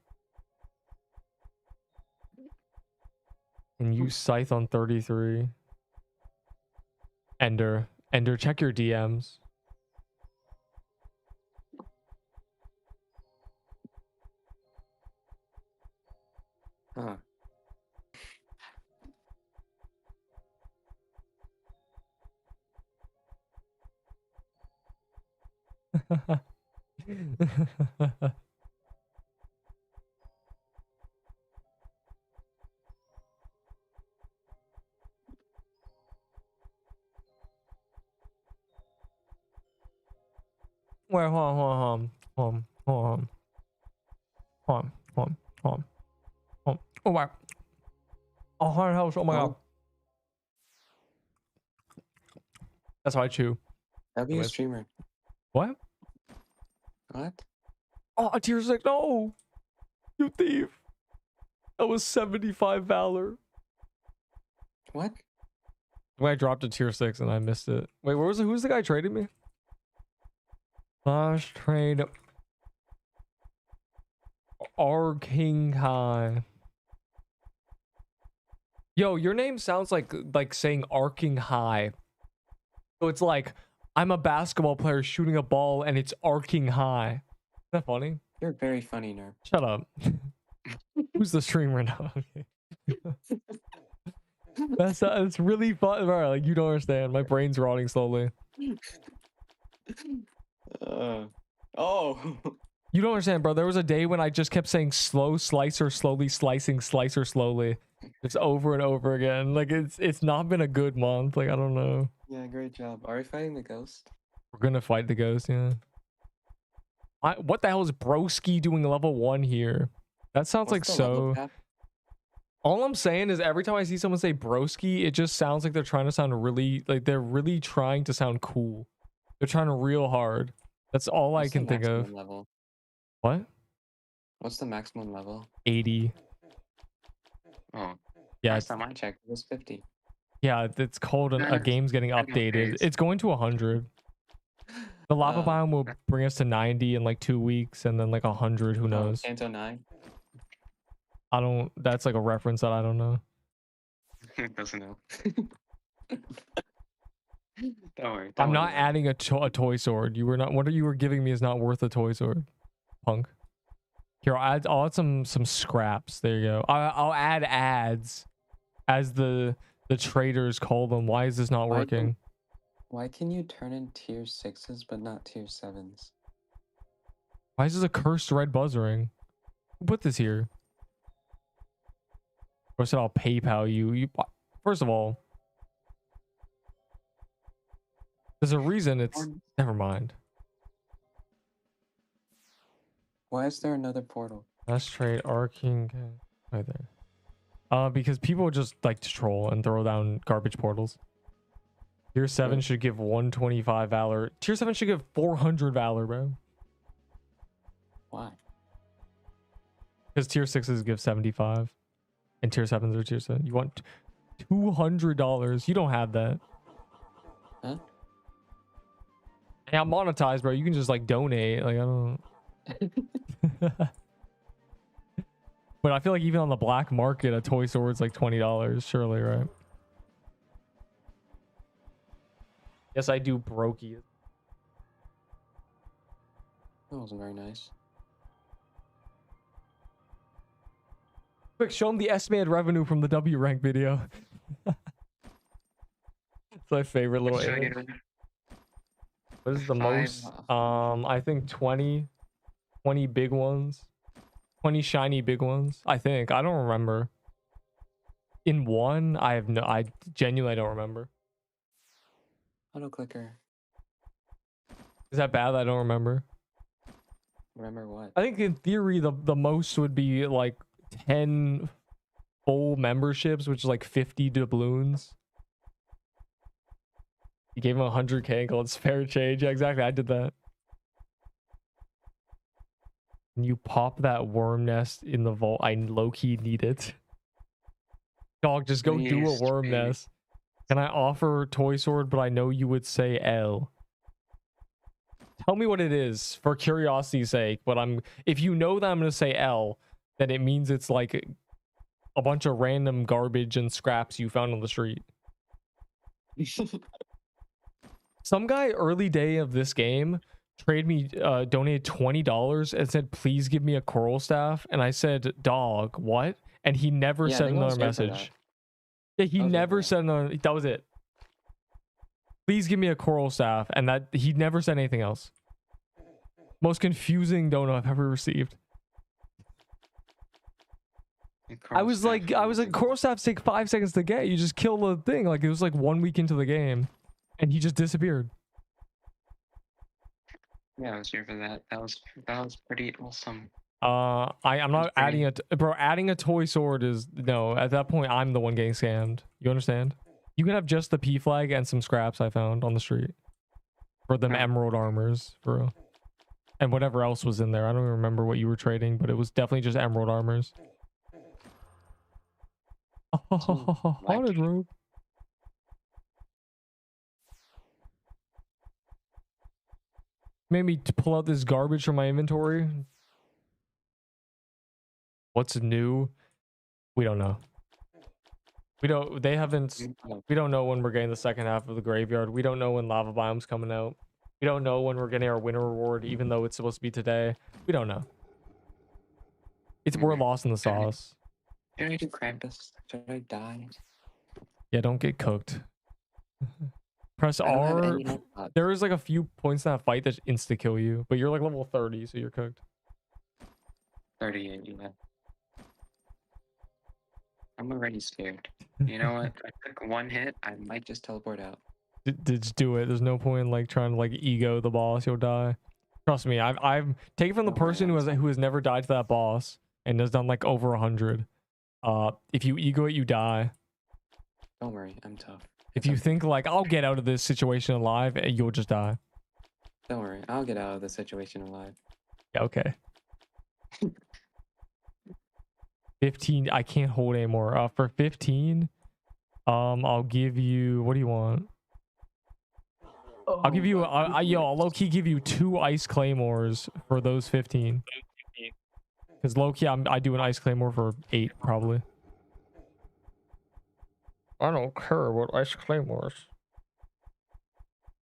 And use scythe on 33. Ender, check your DMs. Huh. Wait, hold on. Oh my. 100 health. Oh my god. That's how I chew. That'd be a Anyways. streamer. What? What? Oh, Tier 6. No! You thief. That was 75 Valor. What? When I dropped to Tier 6 and I missed it. Wait, where was it? Who's the guy trading me? Flash trade. King High. Yo, your name sounds like saying Arcing High. So it's like, I'm a basketball player shooting a ball and it's arcing high. Isn't that funny? You're very funny, Nerp. Shut up. Who's the streamer now? That's really fun, bro. Like, you don't understand. My brain's rotting slowly. Oh. You don't understand, bro. There was a day when I just kept saying slow slicer, slowly slicing, slicer, slowly. It's over and over again. Like, it's not been a good month. Like, I don't know. Yeah, great job. Are we fighting the ghost? We're gonna fight the ghost, yeah. What the hell is Broski doing level 1 here? That sounds like so... All I'm saying is every time I see someone say broski, it just sounds like they're trying to sound really... Like, they're really trying to sound cool. They're trying real hard. That's all I can think of. Level? What? What's the maximum level? 80. Oh. Yeah. Last time I checked, it was 50. Yeah, it's called a game's getting updated. It's going to 100. The lava biome will bring us to 90 in like 2 weeks, and then like 100. Who knows? Kanto 9. I don't. That's like a reference that I don't know. Doesn't know. Don't worry. I'm not adding a toy sword. You were not. What you were giving me is not worth a toy sword, punk. Here, I'll add some scraps. There you go. I'll add ads, as the traders call them. Why is this not working? Why can you turn in tier 6s but not tier 7s? Why is this a cursed red buzz ring? Who put this here? Or said I'll PayPal you. First of all, there's a reason it's... Never mind. Why is there another portal? Let's trade Arcing right there. Because people just like to troll and throw down garbage portals. Tier 7 should give 125 Valor. Tier 7 should give 400 Valor, bro. Why? Because Tier 6s give 75. And Tier 7s are Tier 7. You want $200. You don't have that. Huh? Yeah, I'm monetized, bro. You can just like donate. Like, I don't... But I feel like even on the black market, a toy sword's like $20, surely, right? Yes, I do brokey. That wasn't very nice. Quick, show him the estimated revenue from the W rank video. It's my favorite little image. What is the most? I think 20 big ones. 20 shiny big ones. I think. I don't remember. In one, I genuinely don't remember. Auto clicker. Is that bad that I don't remember? Remember what? I think in theory the most would be like 10 full memberships, which is like 50 doubloons. You gave him 100k and called it spare change. Yeah, exactly. I did that. And you pop that worm nest in the vault. I low-key need it. Dog, just go do a worm nest. Can I offer toy sword, but I know you would say L. Tell me what it is for curiosity's sake, but if you know that I'm going to say L, then it means it's like a bunch of random garbage and scraps you found on the street. Some guy early day of this game donated $20 and said, please give me a coral staff. And I said, dog, what? And he never sent another message. Yeah, he never said another. That was it. Please give me a coral staff. And that he never said anything else. Most confusing dono I've ever received. I was like, coral staffs take 5 seconds to get. You just kill the thing. Like, it was like 1 week into the game. And he just disappeared. Yeah, I was here for that. That was pretty awesome. I'm not adding bro, adding a toy sword is no, at that point I'm the one getting scammed. You understand? You can have just the P flag and some scraps I found on the street. For them emerald armors, for real. And whatever else was in there. I don't even remember what you were trading, but it was definitely just emerald armors. Oh, haunted robe. Made me pull out this garbage from my inventory. What's new? We don't know. We don't know when we're getting the second half of the graveyard. We don't know when lava biome's coming out. We don't know when we're getting our winter reward, even though it's supposed to be today. We don't know. We're lost in the sauce. Should I do Krampus? Should I die? Yeah, don't get cooked. Press R. There is like a few points in that fight that insta kill you, but you're like level 30, so you're cooked. 38, yeah. I'm already scared. You know what? I took one hit, I might just teleport out. Just do it. There's no point in like trying to like ego the boss. You'll die. Trust me. I've taken from the person who has never died to that boss and has done like over 100. If you ego it, you die. Don't worry, I'm tough. If you think like I'll get out of this situation alive, you'll just die. Don't worry, I'll get out of the situation alive. Yeah, okay. 15. I can't hold anymore. For 15, I'll give you. What do you want? I'll give you. I'll low key give you 2 ice claymores for those 15. Because low key, I do an ice claymore for 8 probably. I don't care about ice claymores.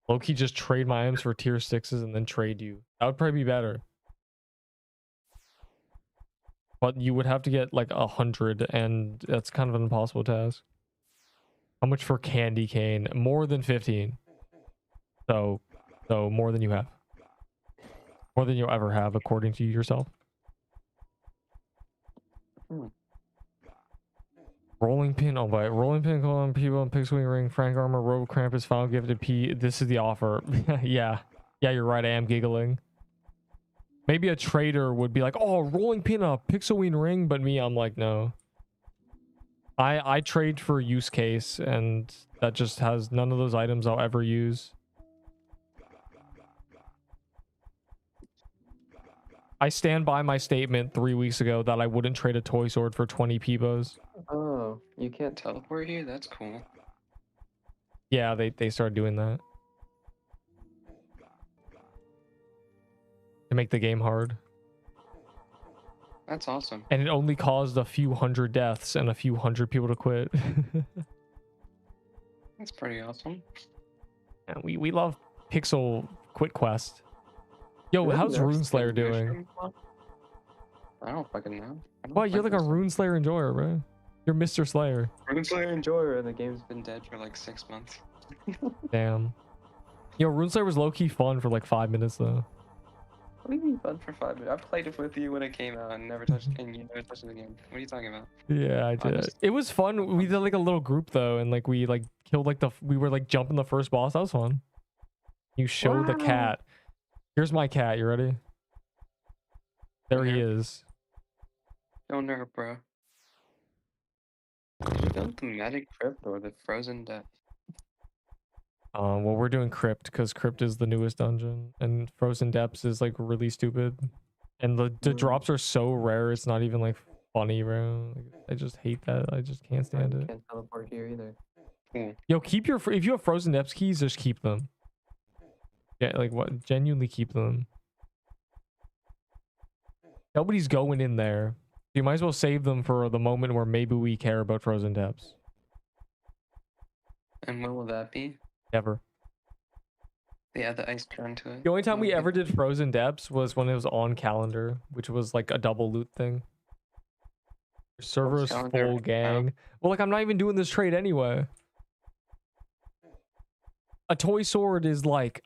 Low key, just trade my items for tier 6s and then trade you. That would probably be better. But you would have to get like 100, and that's kind of an impossible task. How much for candy cane? More than 15. So more than you have. More than you'll ever have, according to yourself. Rolling pin. Oh, wait. Rolling pin, colon, people on Pixelwing Ring, Frank Armor, Robo Krampus, Final Gifted P. This is the offer. Yeah. Yeah, you're right. I am giggling. Maybe a trader would be like, oh, rolling pin, a Pixelwing Ring. But me, I'm like, no. I trade for use case, and that just has none of those items I'll ever use. I stand by my statement 3 weeks ago that I wouldn't trade a toy sword for 20 Peebos. Oh, you can't tell. Teleport you? That's cool. Yeah, they started doing that. To make the game hard. That's awesome. And it only caused a few hundred deaths and a few hundred people to quit. That's pretty awesome. Yeah, we love Pixel Quit Quest. Yo, how's Runeslayer doing? I don't fucking know. Well, you're like a Runeslayer enjoyer, bro. You're Mr. Slayer. Runeslayer enjoyer, and the game's Been dead for like 6 months. Damn. Yo, Runeslayer was low-key fun for like 5 minutes though. What do you mean fun for 5 minutes? I played it with you when it came out and never touched and you never touched it again. What are you talking about? Yeah, I did. It was fun. We did like a little group though, and like we like killed like we were like jumping the first boss. That was fun. You showed the cat. Here's my cat. You ready? There he is. No Nerp, bro. Did you build the Magic Crypt or the Frozen Depth? Well, we're doing Crypt because Crypt is the newest dungeon, and Frozen Depths is like really stupid, and the drops are so rare. It's not even like funny, bro. Like, I just hate that. I just can't stand it. Can't teleport here either. Yo, keep your if you have Frozen Depths keys, just keep them. Yeah, like what? Genuinely keep them. Nobody's going in there. You might as well save them for the moment where maybe we care about Frozen Depths. And when will that be? Never. Yeah, the ice turn to it. The only time we ever did Frozen Depths was when it was on calendar, which was like a double loot thing. Your server is full, gang. Well, like I'm not even doing this trade anyway. A toy sword is like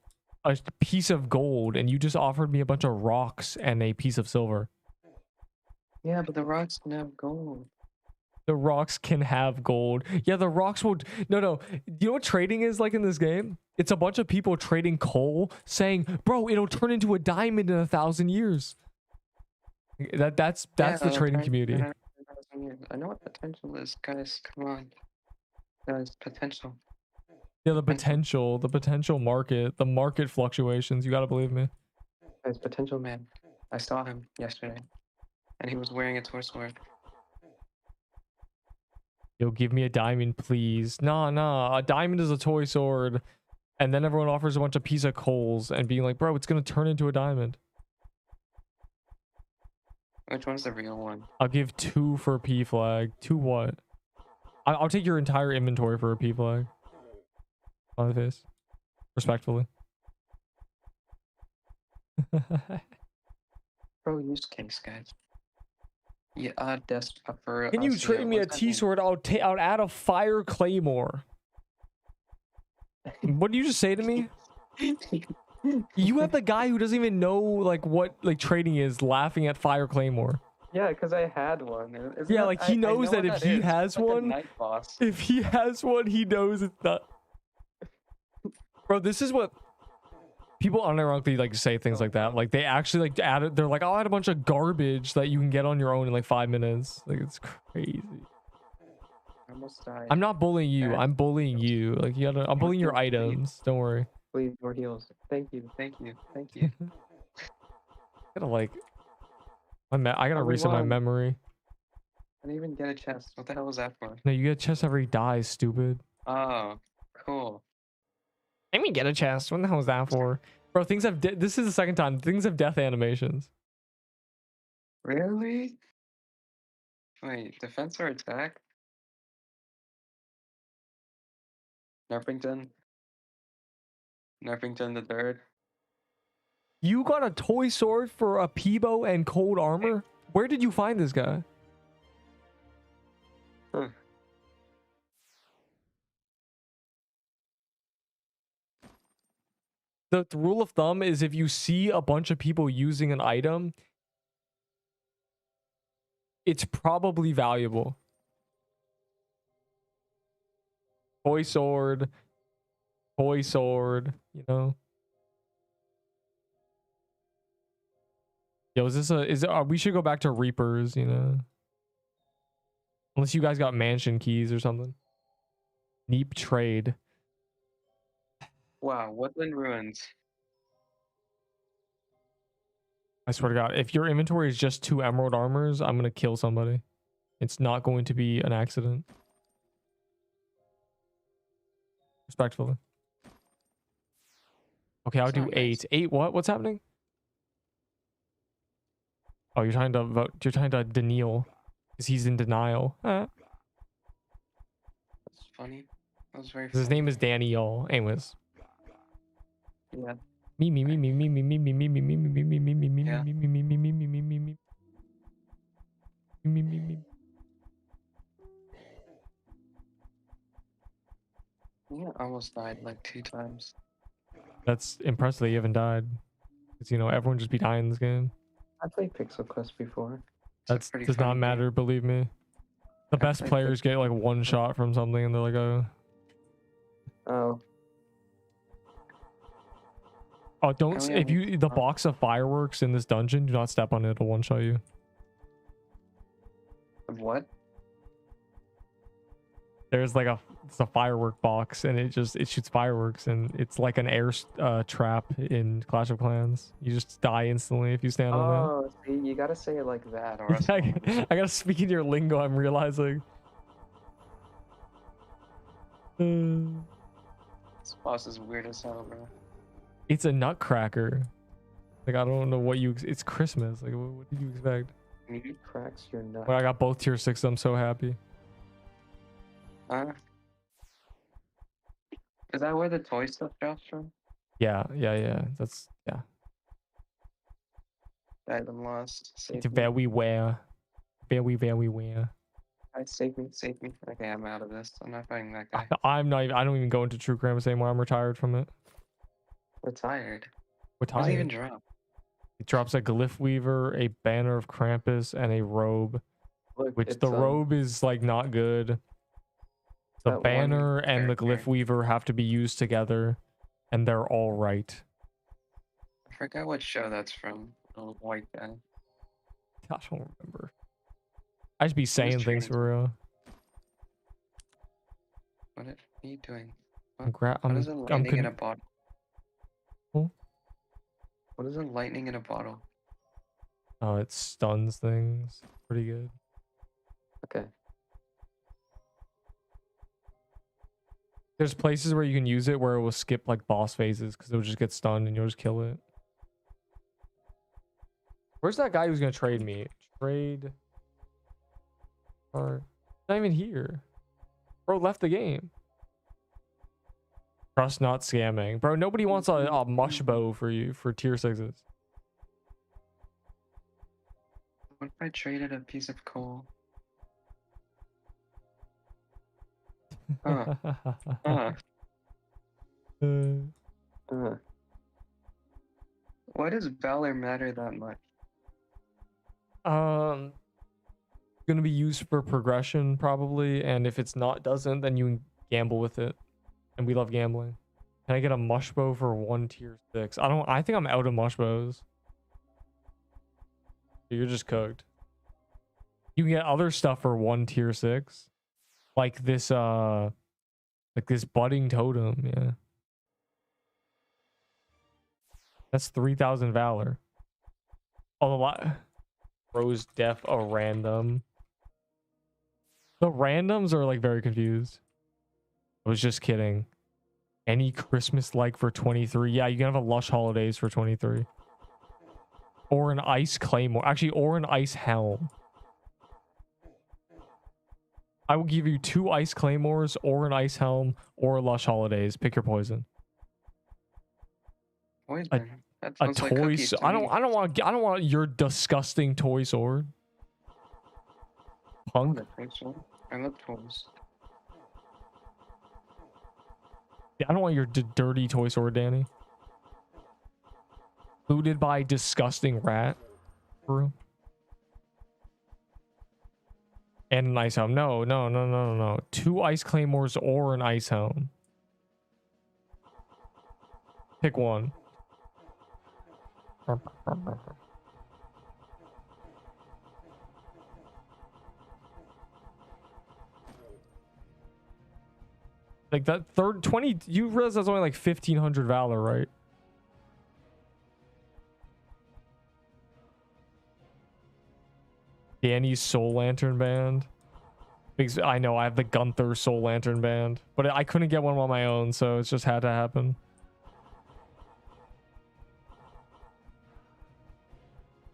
a piece of gold, and you just offered me a bunch of rocks and a piece of silver. Yeah, but the rocks can have gold. The rocks can have gold. Yeah, the rocks will. No. You know what trading is like in this game? It's a bunch of people trading coal, saying, "Bro, it'll turn into a diamond in 1,000 years." That's the trading community. I know what potential is, guys. Come on. There's potential. Yeah, the potential market, the market fluctuations. You gotta believe me. There's potential, man. I saw him yesterday, and he was wearing a toy sword. Yo, give me a diamond, please. Nah. A diamond is a toy sword. And then everyone offers a bunch of piece of coals and being like, bro, it's gonna turn into a diamond. Which one's the real one? I'll give 2 for a P flag. 2 what? I'll take your entire inventory for a P flag. On the face. Respectfully. Bro, use case, guys. Yeah, desktop for. Can you us, trade yeah, me a what's that T mean? sword? I'll add a fire claymore. What did you just say to me? You have the guy who doesn't even know like what like trading is laughing at fire claymore. Yeah, because I had one. Isn't Yeah, that- like he I knows know that what if he is. has It's like a one, night boss. if he has one, he knows it's not. Bro, this is what people unironically like say things like that. Like they actually like add it. They're like, I'll add a bunch of garbage that you can get on your own in like 5 minutes. Like it's crazy. I almost died. I'm not bullying you. I'm bullying you. Like you gotta. I'm bullying your Please. items. Don't worry. Please, more heals. Thank you. Thank you. Thank you. Gotta like. I gotta Oh, we reset my won. memory. I didn't even get a chest. What the hell was that for? No, you get a chest every die, stupid. Oh, cool. Let me get a chest. What the hell was that for? Bro, things have. This is the second time. Things have death animations. Really? Wait, defense or attack? Nerpington? Nerpington the third? You got a toy sword for a Peebo and cold armor? Where did you find this guy? Huh. The rule of thumb is if you see a bunch of people using an item, it's probably valuable. Toy sword, you know. Yo, we should go back to Reapers, you know. Unless you guys got mansion keys or something. Neep trade. Wow, Woodland Ruins. I swear to God, if your inventory is just 2 emerald armors, I'm gonna kill somebody. It's not going to be an accident. Respectfully. Okay, I'll That's do not nice. 8. 8 what? What's happening? Oh, you're trying to vote. You're trying to denial. Because he's in denial. That's funny. That was very 'Cause his funny. name is Daniel. Anyways. Yeah. Me. Yeah. Yeah, I almost died like 2 times. That's impressive that you haven't died. Because, you know, everyone just be dying in this game. I played Pixel Quest before. That does not matter, believe me. The best played players get like 1 shot from something and they're like, oh. Oh. Oh, don't, if you, the box of fireworks in this dungeon, do not step on it, it'll 1-shot you. What? There's like it's a firework box and it shoots fireworks and it's like an air trap in Clash of Clans. You just die instantly if you stand on Oh, see, you gotta say it like that, or else. that. I gotta speak in your lingo, I'm realizing. This boss is weird as hell, bro. It's a nutcracker. Like, I don't know what it's Christmas. Like, what did you expect? Meat cracks your nut. Well, I got both tier 6, I'm so happy. Is that where the toy stuff drops from? Yeah. That's, yeah. I'm lost. It's very rare. Very rare. Save me. Okay, I'm out of this. I'm not fighting that guy. I don't even go into True Krampus anymore. I'm retired from it. Retired. What What does it even time? drop? It drops a Glyph Weaver, a banner of Krampus, and a robe. Look, Which it's, the robe is like not good. The that one banner and the Glyph character. Weaver have to be used together, and they're all right. I forgot what show that's from. Little white guy. I don't remember. I just be saying things training for real. What are you doing? I'm What is a I'm lightning in a bottle? Oh. What is a lightning in a bottle? Oh, it stuns things. Pretty good. Okay. There's places where you can use it where it will skip like boss phases because it'll just get stunned and you'll just kill it. Where's that guy who's gonna trade me? Trade. Or not even here. Bro left the game. Trust not scamming. Bro, nobody wants a mush bow for you for tier 6s. What if I traded a piece of coal? Uh, uh, why does valor matter that much? Gonna be used for progression probably, and if it's not doesn't, then you gamble with it. And we love gambling. Can I get a mush bow for 1 tier 6? I think I'm out of mush bows. You're just cooked. You can get other stuff for 1 tier 6. Like this budding totem, yeah. That's 3,000 valor. Oh, a lot. Rose def a random. The randoms are like very confused. I was just kidding. Any Christmas like for 23. Yeah, you can have a lush holidays for 23. Or an ice claymore. Actually, or an ice helm. I will give you 2 ice claymores or an ice helm or lush holidays. Pick your poison. Poison. That A sounds like toy. cookies to I me. don't want your disgusting toy sword. Punk. I love toys. Yeah, I don't want your dirty toy sword, Danny. Looted by disgusting rat. Bro. And an ice helm. No. 2 ice claymores or an ice helm. Pick one. Like that third 20, you realize that's only like 1,500 valor, right? Danny's Soul Lantern Band. I know I have the Gunther Soul Lantern Band, but I couldn't get one on my own, so it's just had to happen.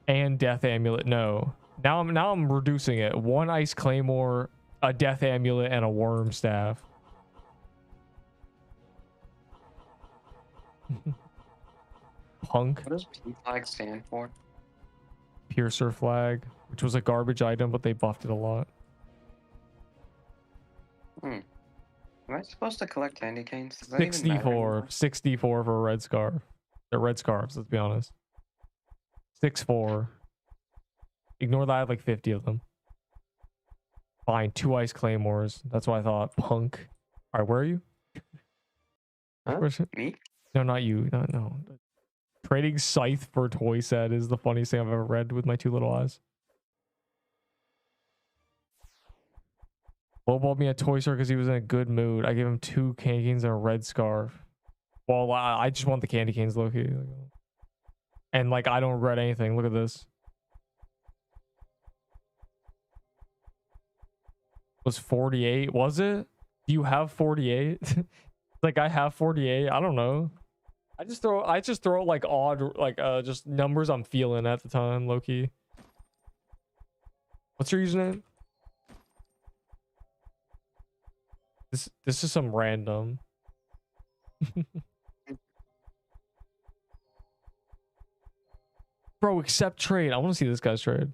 And Death Amulet, no. Now I'm reducing it. 1 Ice Claymore, a Death Amulet, and a Worm Staff. Punk. What does P flag stand for? Piercer Flag, which was a garbage item, but they buffed it a lot. Am I supposed to collect candy canes? Does that even matter 64. anymore? 64 for a red scarf. They're red scarves, let's be honest. 6-4. Ignore that, I have like 50 of them. Fine, 2 ice claymores. That's what I thought. Punk. Alright, where are you? Huh? Me? No, not you. No. Trading Scythe for toy set is the funniest thing I've ever read with my 2 little eyes. Bo bought me a toy store because he was in a good mood. I gave him 2 candy canes and a red scarf. Well, I just want the candy canes, low-key. And like, I don't regret anything. Look at this. Was 48? Was it? Do you have 48? Like, I have 48. I don't know. I just throw like odd, like just numbers I'm feeling at the time, low-key. What's your username? This is some random. Bro, accept trade. I want to see this guy's trade.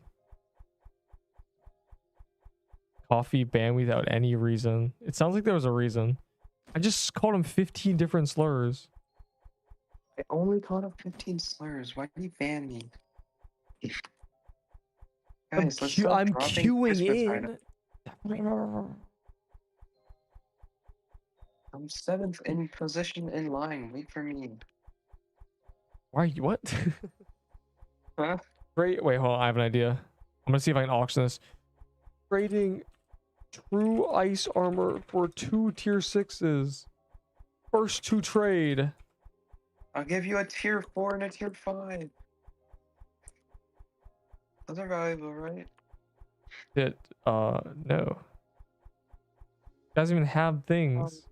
Coffee ban without any reason. It sounds like there was a reason. I just called him 15 different slurs. I only called up 15 slurs. Why did you ban me? Guys, let's stop I'm dropping queuing Christmas in. items. I'm 7th in position in line. Wait for me. Why are you what? Huh? Great. Wait, hold on. I have an idea. I'm gonna see if I can auction this. Trading True ice armor for 2 tier 6s. First to trade. I'll give you a tier 4 and a tier 5. Those are valuable, right? No. Doesn't even have things.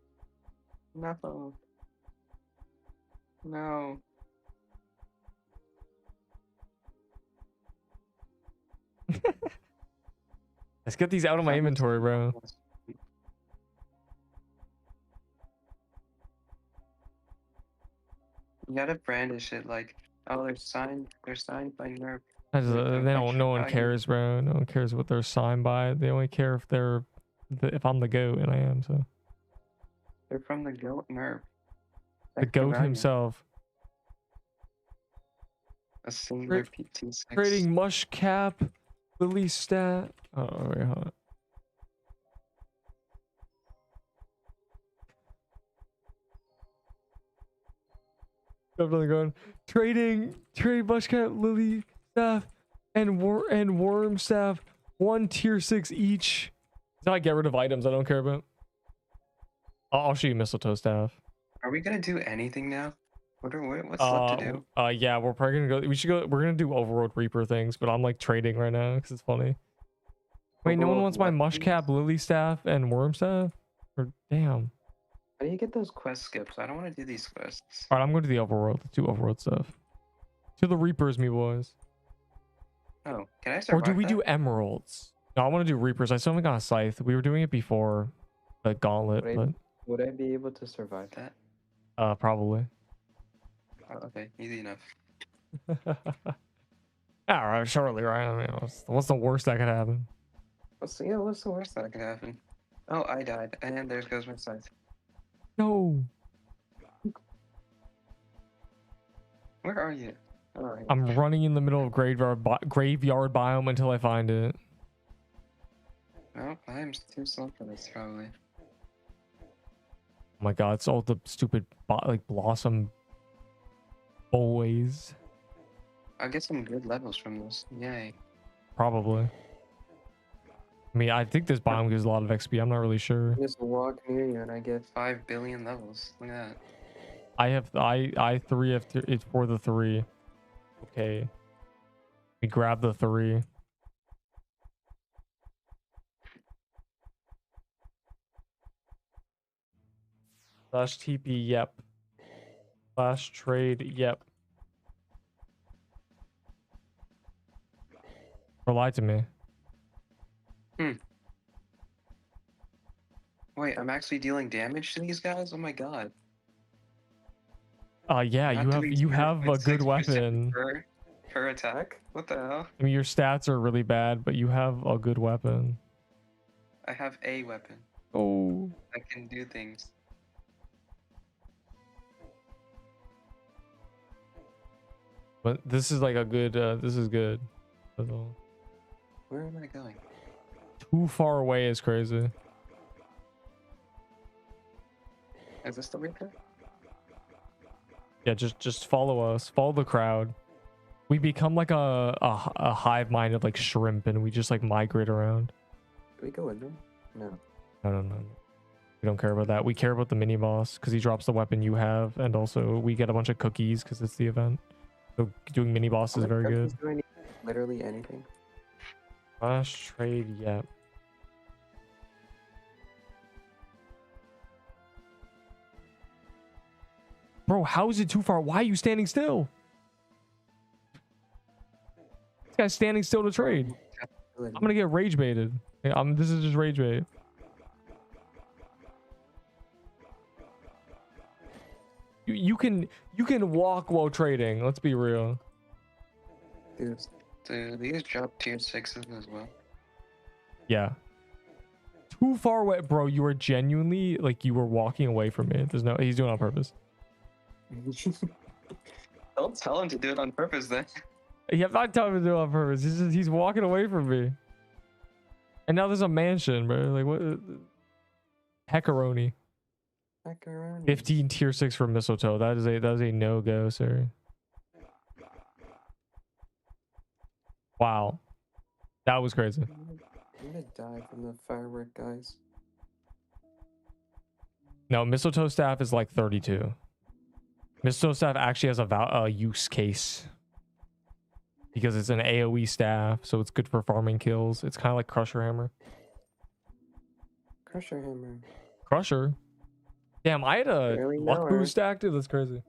No. No. Let's get these out of my inventory, bro. You gotta brandish it like, oh, they're signed by Nerp. They don't. No one cares, bro. No one cares what they're signed by. They only care if they're, if I'm the goat, and I am. So. They're from the goat Nerp. The goat himself. A singular P26. Trading mush cap, Lily stat. Oh wait, hold on. Definitely going. Trading mush cap, Lily staff, and worm staff. 1 tier 6 each. So I get rid of items I don't care about. I'll show you mistletoe staff. Are we gonna do anything now? What's left to do? Yeah, we're probably gonna go. We should go. We're gonna do Overworld Reaper things, but I'm like trading right now because it's funny. Wait, no one wants my mush cap, lily staff, and worm staff? Or damn. How do you get those quest skips? I don't want to do these quests. All right, I'm going to the Overworld. Let's do Overworld stuff. To the Reapers, me boys. Oh, can I survive Or do we that? do Emeralds? No, I want to do Reapers. I still haven't got a scythe. We were doing it before the Gauntlet, Would I be able to survive that? Probably. Oh, okay, easy enough. All right, shortly, right? I mean, what's the worst that could happen? What's the worst that could happen? Oh, I died, and there goes my scythe. No. Where are you? All right. I'm running in the middle of graveyard biome until I find it. No, I'm too slow for this, probably. Oh my god, it's all the stupid like blossom boys. I'll get some good levels from this. Yay. Probably. I mean, I think this biome gives a lot of XP. I'm not really sure. Just walk near you and I get 5 billion levels. Look at that. I have it's for the 3. Okay. We grab the 3. Slash TP, yep. Slash trade, yep. Or lie to me. Wait, I'm actually dealing damage to these guys? Oh my god. Yeah, you have a good weapon. Per attack? What the hell? I mean, your stats are really bad, but you have a good weapon. I have a weapon. Oh. I can do things. But this is like a good, this is good. That's all. Where am I going? Too far away is crazy. Is this the Reaper? Yeah, just follow us. Follow the crowd. We become like a hive mind of like shrimp, and we just like migrate around. Do we go in there? No. No. We don't care about that. We care about the mini boss because he drops the weapon you have, and also we get a bunch of cookies because it's the event. So doing mini boss is very good. Literally anything. Flash trade, yeah. Bro, how is it too far? Why are you standing still? This guy's standing still to trade. I'm gonna get rage baited. This is just rage bait. You can walk while trading. Let's be real. Dude, these drop tier 6s as well. Yeah. Too far away, bro. You were genuinely like you were walking away from me. There's no. He's doing it on purpose. Don't tell him to do it on purpose then. Yeah, I'm not telling him to do it on purpose. He's walking away from me. And now there's a mansion, bro. Like what? Heckaroni. 15 tier 6 for mistletoe. That is a no-go, sir. Wow. That was crazy. I'm gonna die from the firework, guys. No, mistletoe staff is like 32. Mistletoe staff actually has a use case because it's an AoE staff, so it's good for farming kills. It's kind of like Crusher Hammer. Crusher hammer. Crusher? Damn, I had a Barely luck know her. boost stack, dude. That's crazy.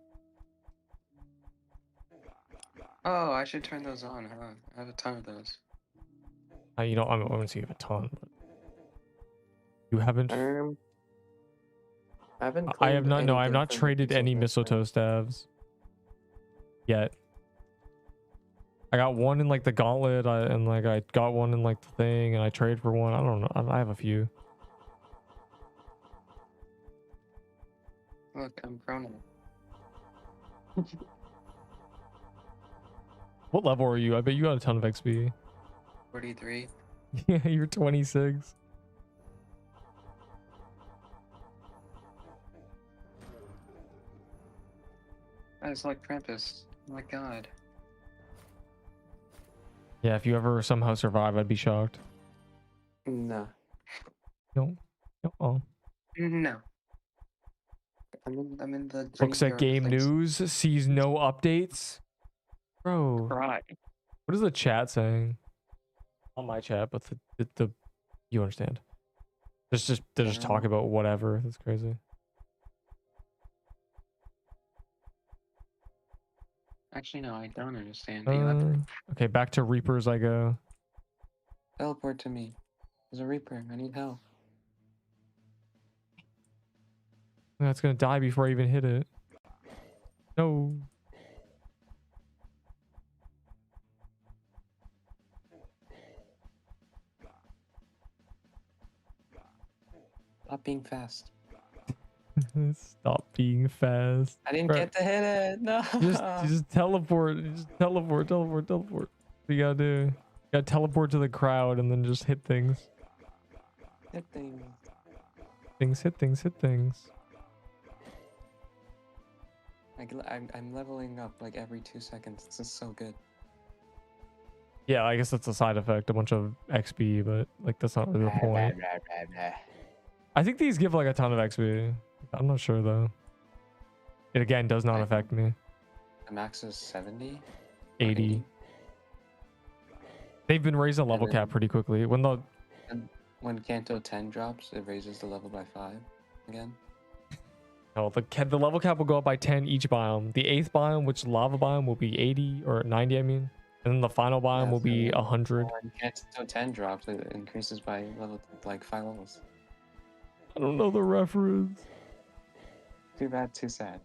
Oh, I should turn those on, huh? I have a ton of those. You know, I wouldn't say you have a ton, but you haven't. I haven't. I have claimed not. No, I have anything not from the traded any Pixel mistletoe staves yet. I got one in like the Gauntlet, and like I got one in like the thing, and I traded for one. I don't know. I have a few. Look, I'm Chrono. What level are you? I bet you got a ton of XP. 43. Yeah, you're 26. That's like Krampus. Oh my god. Yeah, if you ever somehow survive, I'd be shocked. Nah. No. Oh. No. I'm in the Looks at graveyard game place. news, sees no updates. Bro, Right. what is the chat saying? On my chat, but the you understand. They're just talking about whatever. That's crazy. Actually, no, I don't understand. The Okay, back to Reapers I go. Teleport to me. There's a Reaper. I need help. That's gonna die before I even hit it. No. Stop being fast. Stop being fast. I didn't Right. get to hit it. No. You just teleport. You just teleport. What you gotta do? You gotta teleport to the crowd and then just hit things. Hit things. Hit things. I'm leveling up like every 2 seconds. This is so good. Yeah, I guess that's a side effect, a bunch of XP, but like that's not really the point. I think these give like a ton of XP. I'm not sure though. It again does not affect me. The max is 70? 80. They've been raising the level And cap then- pretty quickly. When Canto 10 drops, it raises the level by 5 again. No, the level cap will go up by 10 each biome. The 8th biome, which is lava biome, will be 80 or 90, I mean. And then the final biome Yeah, will so be 100. When Canto 10 drops, it increases by like 5 levels. I don't know the reference. Too bad, too sad.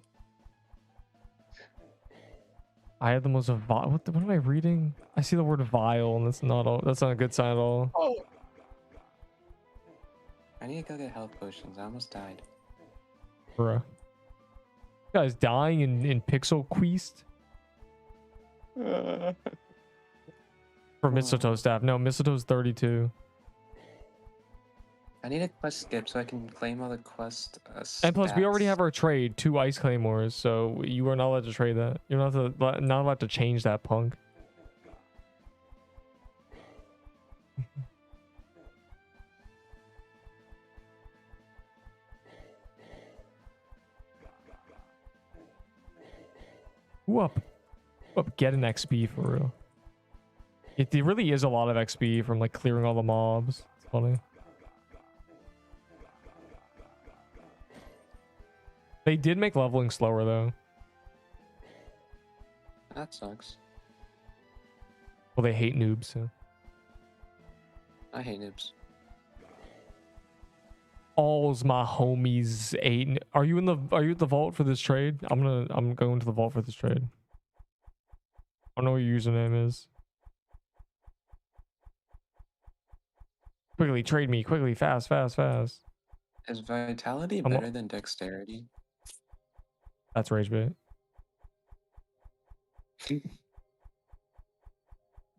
I had the most vile. What am I reading? I see the word vile, and that's not a good sign at all. Oh. I need to go get health potions. I almost died. Bruh. You guys dying in Pixel Quest? For mistletoe staff. No, mistletoe's 32. I need a quest skip so I can claim all the quest And plus, we already stats. have our trade, 2 ice claymores, so you are not allowed to trade that. You're not allowed to change that, punk. Whoop. Get an XP for real. It really is a lot of XP from like clearing all the mobs. It's funny. They did make leveling slower though. That sucks. Well, they hate noobs, so. I hate noobs. All's my homies 8. Are you at the vault for this trade? I'm going to the vault for this trade. I don't know what your username is. Quickly, trade me. Quickly, fast. Is vitality I'm better than dexterity? That's rage bait. It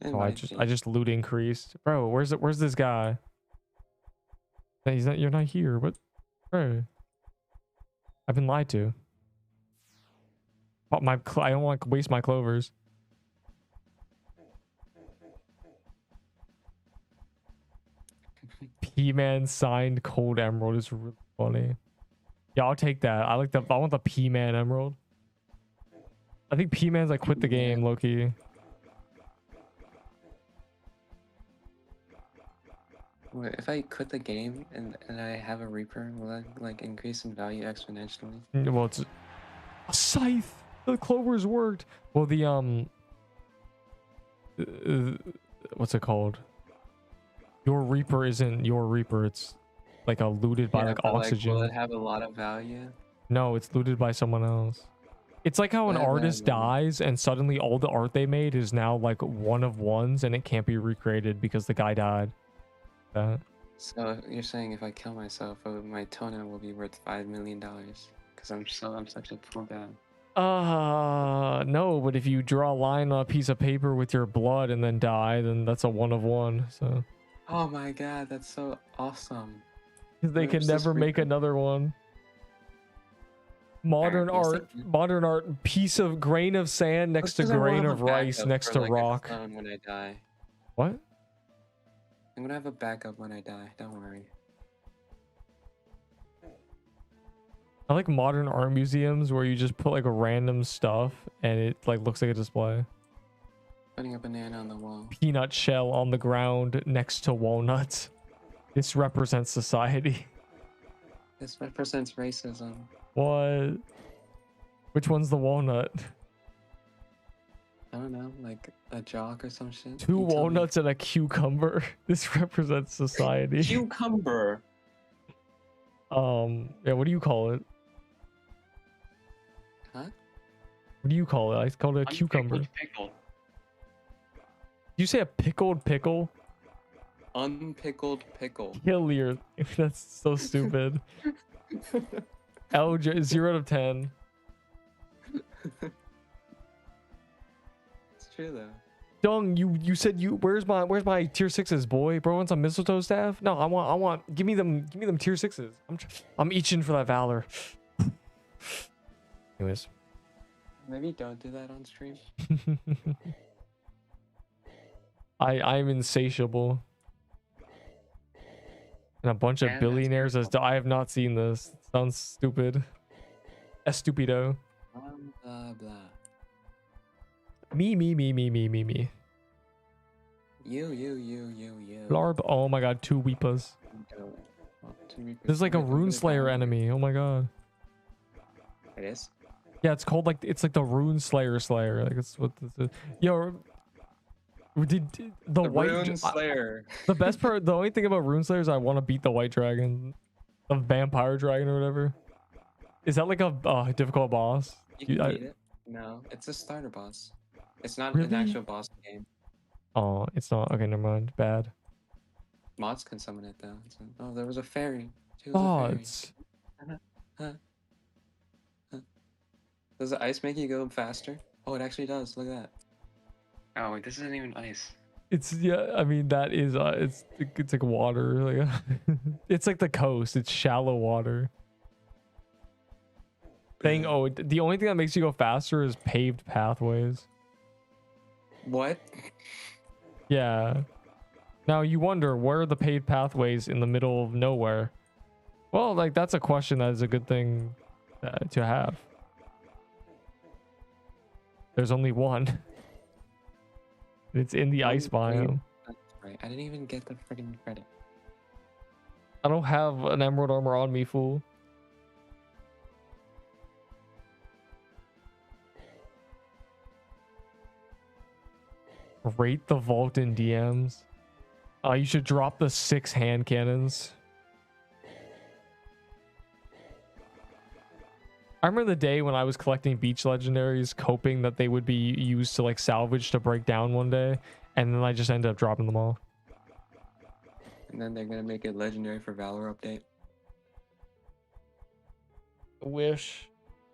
Oh, I might be. just loot increased. Bro, where's this guy? You're not here. What? Bro. I've been lied to. Oh, I don't want to waste my clovers. P-Man signed Cold Emerald is really funny. Yeah, I'll take that. I want the P-Man Emerald. I think P-Man's like quit the game, Loki. Wait, if I quit the game and I have a Reaper, will that like increase in value exponentially? Well, it's a scythe. The clovers worked. Well, the what's it called? Your Reaper isn't your Reaper. It's like a looted by like oxygen. Will it have a lot of value? No, it's looted by someone else. It's like how an artist dies and suddenly all the art they made is now like one of ones and it can't be recreated because the guy died. So you're saying if I kill myself, my toenail will be worth $5 million because I'm such a poor guy. No, but if you draw a line on a piece of paper with your blood and then die, then that's a one of one. So. Oh my god, that's so awesome. They can never make another one. Modern art, piece of grain of sand next to grain of rice next to rock. When I die. What? I'm gonna have a backup when I die. Don't worry. I like modern art museums where you just put like random stuff and it like looks like a display. Putting a banana on the wall. Peanut shell on the ground next to walnuts. This represents society. This represents racism. What? Which one's the walnut? I don't know, like a jock or some shit. Two walnuts and a cucumber. This represents society. Cucumber. Yeah, what do you call it? Huh? What do you call it? I call it a cucumber. Pickle. Did you say a pickled pickle? Unpickled pickle. Kill your. That's so stupid. LJ 0 out of 10. It's true though. Dung, you said you where's my tier 6s, boy? Bro wants some mistletoe staff? No, I want give me them tier 6s. I'm itching for that valor. Anyways. Maybe don't do that on stream. I'm insatiable. And a bunch of billionaires as I have not seen this. Sounds stupid. Estupido. Blah blah. Me. You. Blarb. Oh my god, 2 weepas. This is like a rune slayer enemy. Oh my god. It is? Yeah, it's called like the rune slayer. Like it's what this is. Yo, did the white rune slayer. The best part, the only thing about rune slayer is I want to beat the white dragon, the vampire dragon or whatever. Is that like a difficult boss? You can beat it. No, it's a starter boss. It's not Really? an actual boss game. Oh, it's not. Okay, never mind. Bad. Mods can summon it though. Oh, there was a fairy. Mods. Does the ice make you go faster? Oh, it actually does. Look at that. Oh, wait, this isn't even ice. It's yeah. I mean that is it's like water. Like it's like the coast. It's shallow water. Thing. Oh, the only thing that makes you go faster is paved pathways. What? Yeah. Now you wonder where are the paved pathways in the middle of nowhere? Well, like that's a question that is a good thing to have. There's only one. It's in the ice biome. That's right. I didn't even get the friggin' credit. I don't have an emerald armor on me, fool. Rate the vault in DMs. You should drop the 6 hand cannons. I remember the day when I was collecting beach legendaries, hoping that they would be used to like salvage to break down one day, and then I just ended up dropping them all. And then they're gonna make it legendary for Valor update. I wish.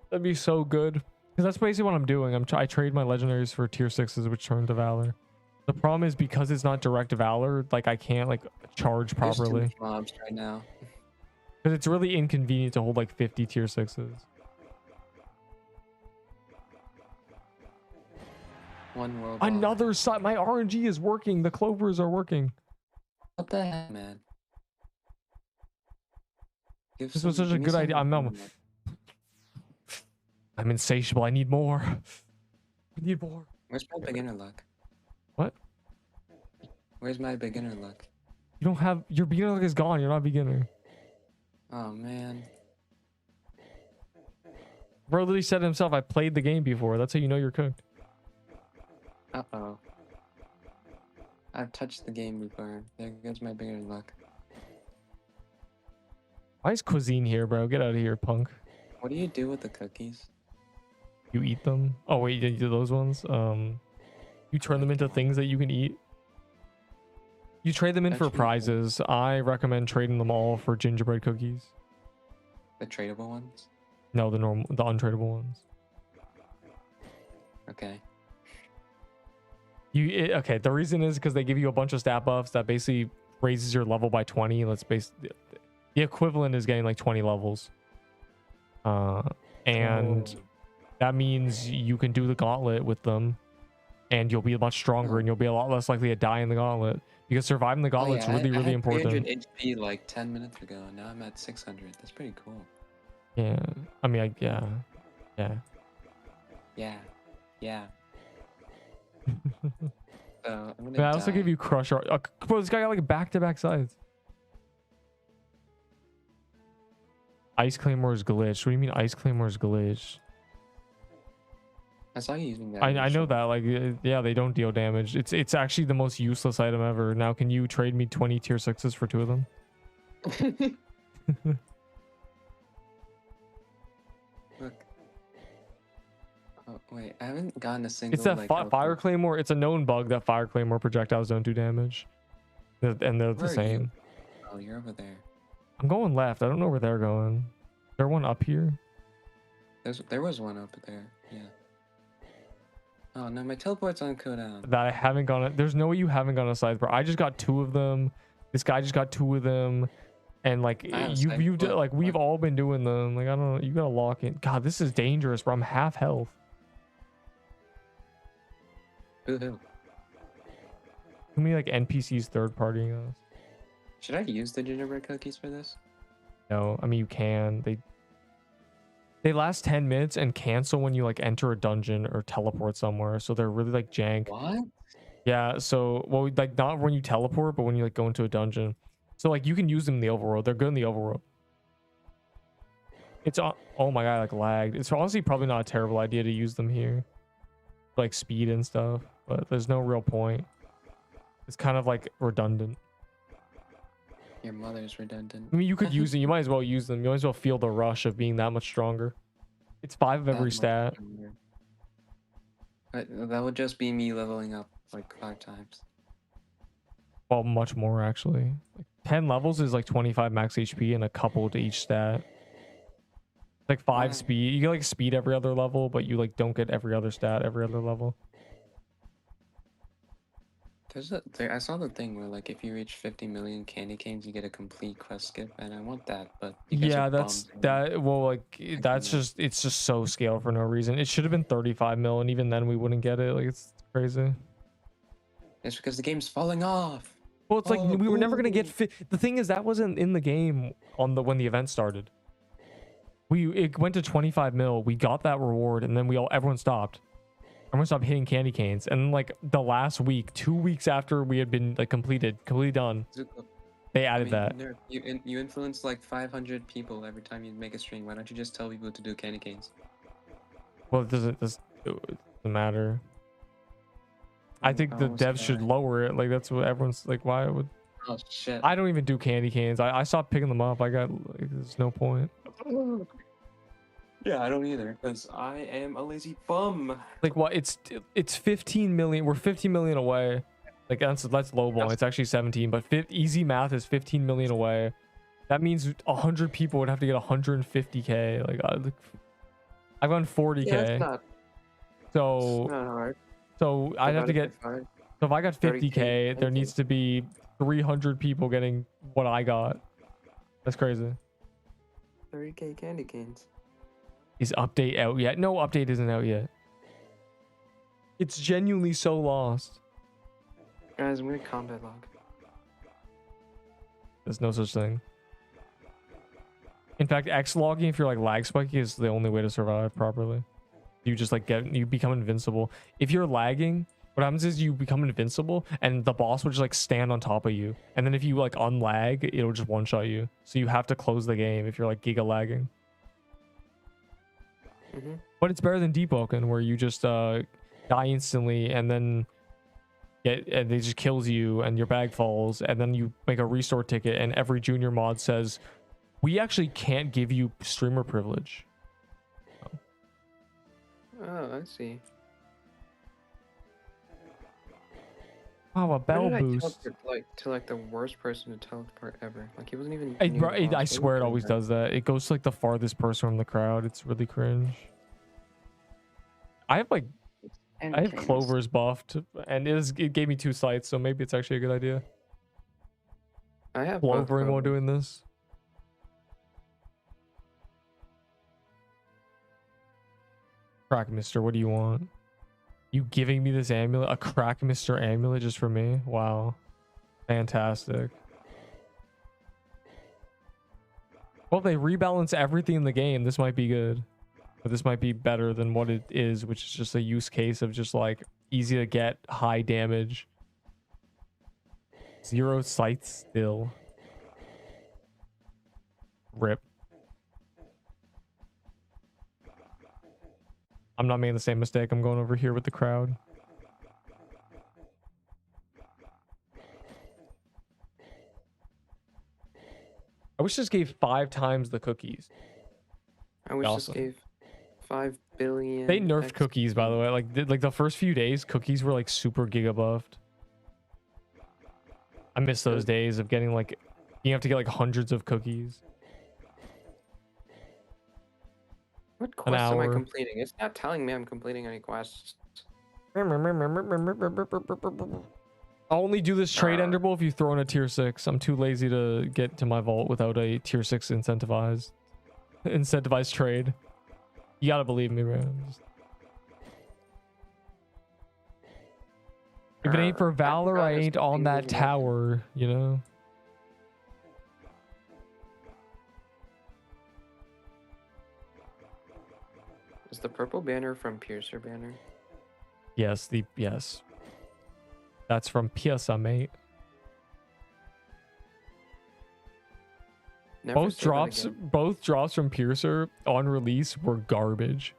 That'd be so good. Because that's basically what I'm doing. I trade my legendaries for tier 6s, which turn to Valor. The problem is because it's not direct Valor, like I can't like charge properly. There's too many mobs right now. Because it's really inconvenient to hold like 50 tier 6s. One world. Another side. My RNG is working. The clovers are working. What the heck, man? This was such a good idea. I'm insatiable. I need more. I need more. Where's my beginner luck? What? Where's my beginner luck? You don't have your beginner luck is gone. You're not a beginner. Oh man. Bro literally said himself, I played the game before. That's how you know you're cooked. Uh-oh. I've touched the game before. There goes my beginner luck. Why is cuisine here, bro? Get out of here, punk. What do you do with the cookies? You eat them? Oh wait, you do those ones? You turn them into things that you can eat. You trade them in for prizes. I recommend trading them all for gingerbread cookies. The tradable ones? No, the untradeable ones. Okay. Okay, the reason is because they give you a bunch of stat buffs that basically raises your level by 20. The equivalent is getting like 20 levels. And that means you can do the gauntlet with them and you'll be much stronger and you'll be a lot less likely to die in the gauntlet because surviving the gauntlet's really I had important. 300 HP like 10 minutes ago and now I'm at 600. That's pretty cool. Yeah. I mean, yeah. So, I'm gonna But I also give you crush art. Bro, this guy got like back-to-back sides. Ice Claymore's glitched. What do you mean Ice Claymore's glitched? I saw you using that. I know that. Like, yeah, they don't deal damage. It's actually the most useless item ever. Now, can you trade me 20 tier 6s for 2 of them? Look. Oh, wait. I haven't gotten a single. It's that fire claymore. It's a known bug that fire claymore projectiles don't do damage. And they're the same. Oh, you're over there. I'm going left. I don't know where they're going. Is there one up here? There was one up there. Yeah. Oh no, my teleport's on cooldown. That I haven't gone. There's no way you haven't gone aside, bro. I just got 2 of them. This guy just got 2 of them. And like we've all been doing them. Like I don't know. You gotta lock in. God, this is dangerous, bro. I'm half health. Who? Too many like NPCs third partying us. Should I use the gingerbread cookies for this? No, I mean you can. They last 10 minutes and cancel when you like enter a dungeon or teleport somewhere. So they're really like jank. What? Yeah. So well, like not when you teleport, but when you like go into a dungeon. So like you can use them in the overworld. They're good in the overworld. It's oh my god, like lagged. It's honestly probably not a terrible idea to use them here, like speed and stuff. But there's no real point. It's kind of like redundant. Your mother's redundant. I mean, you could use them. You might as well use them. You might as well feel the rush of being that much stronger. It's 5 of every stat. That would just be me leveling up like 5 times. Well, much more actually. Like 10 levels is like 25 max HP and a couple to each stat. Like 5 speed. You get like speed every other level, but you like don't get every other stat every other level. I saw the thing where like if you reach 50 million candy canes, you get a complete quest skip, and I want that, but yeah, that's that. Well, like that's just it's just so scaled for no reason. It should have been 35 mil, and even then we wouldn't get it. Like it's crazy. It's because the game's falling off. Well, it's like we were never gonna get the thing is that wasn't in the game on when the event started. It went to 25 mil. We got that reward, and then everyone stopped. Everyone stopped hitting candy canes, and like the last week, 2 weeks after we had been like completely done, they added that. Nerp, you influence like 500 people every time you make a stream. Why don't you just tell people to do candy canes? Well, it doesn't matter. I think the devs should lower it. Like that's what everyone's like. Why would? Oh shit! I don't even do candy canes. I stopped picking them up. There's no point. Yeah, I don't either, because I am a lazy bum. Like what? It's 15 million. We're 15 million away. Like that's lowball. It's actually 17, but easy math is 15 million away. That means 100 people would have to get 150k. Like I've gone 40k. Yeah, that's not hard. So I'd have to get. So if I got 50k, there needs to be 300 people getting what I got. That's crazy. 30k candy canes. Is update out yet? No, update isn't out yet. It's genuinely so lost. Guys, I'm gonna combat log. There's no such thing. In fact, X logging, if you're like lag spiking, is the only way to survive properly. You just like you become invincible. If you're lagging, what happens is you become invincible and the boss will just like stand on top of you. And then if you like unlag, it'll just one shot you. So you have to close the game if you're like giga lagging. But it's better than Deepwoken, where you just die instantly and then and they just kills you and your bag falls, and then you make a restore ticket and every junior mod says, we actually can't give you streamer privilege. Oh, I see. Wow, a bell boost. To like the worst person to teleport ever. Like he wasn't even. I swear it always does that. It goes to like the farthest person from the crowd. It's really cringe. I have Clover's buffed, and it gave me 2 sites, so maybe it's actually a good idea. I have Clovering while doing this. Crack Mister, what do you want? You giving me this amulet? A Crack Mister amulet just for me? Wow. Fantastic. Well, they rebalance everything in the game. This might be good. But this might be better than what it is, which is just a use case of just like easy to get, high damage. 0 sights still. Rip. I'm not making the same mistake. I'm going over here with the crowd. I wish this gave 5 times the cookies. I wish this gave 5 billion. They nerfed cookies, by the way. Like the first few days, cookies were like super giga buffed. I miss those days of getting like, you have to get like hundreds of cookies. What quest am I completing? It's not telling me I'm completing any quests. I'll only do this trade enderable if you throw in a tier 6. I'm too lazy to get to my vault without a tier 6 incentivized trade. You gotta believe me, bro. If it ain't for Valor, I ain't on that tower, you know? Is the purple banner from Piercer banner? Yes, yes. That's from Piercer, mate. Both drops from Piercer on release were garbage.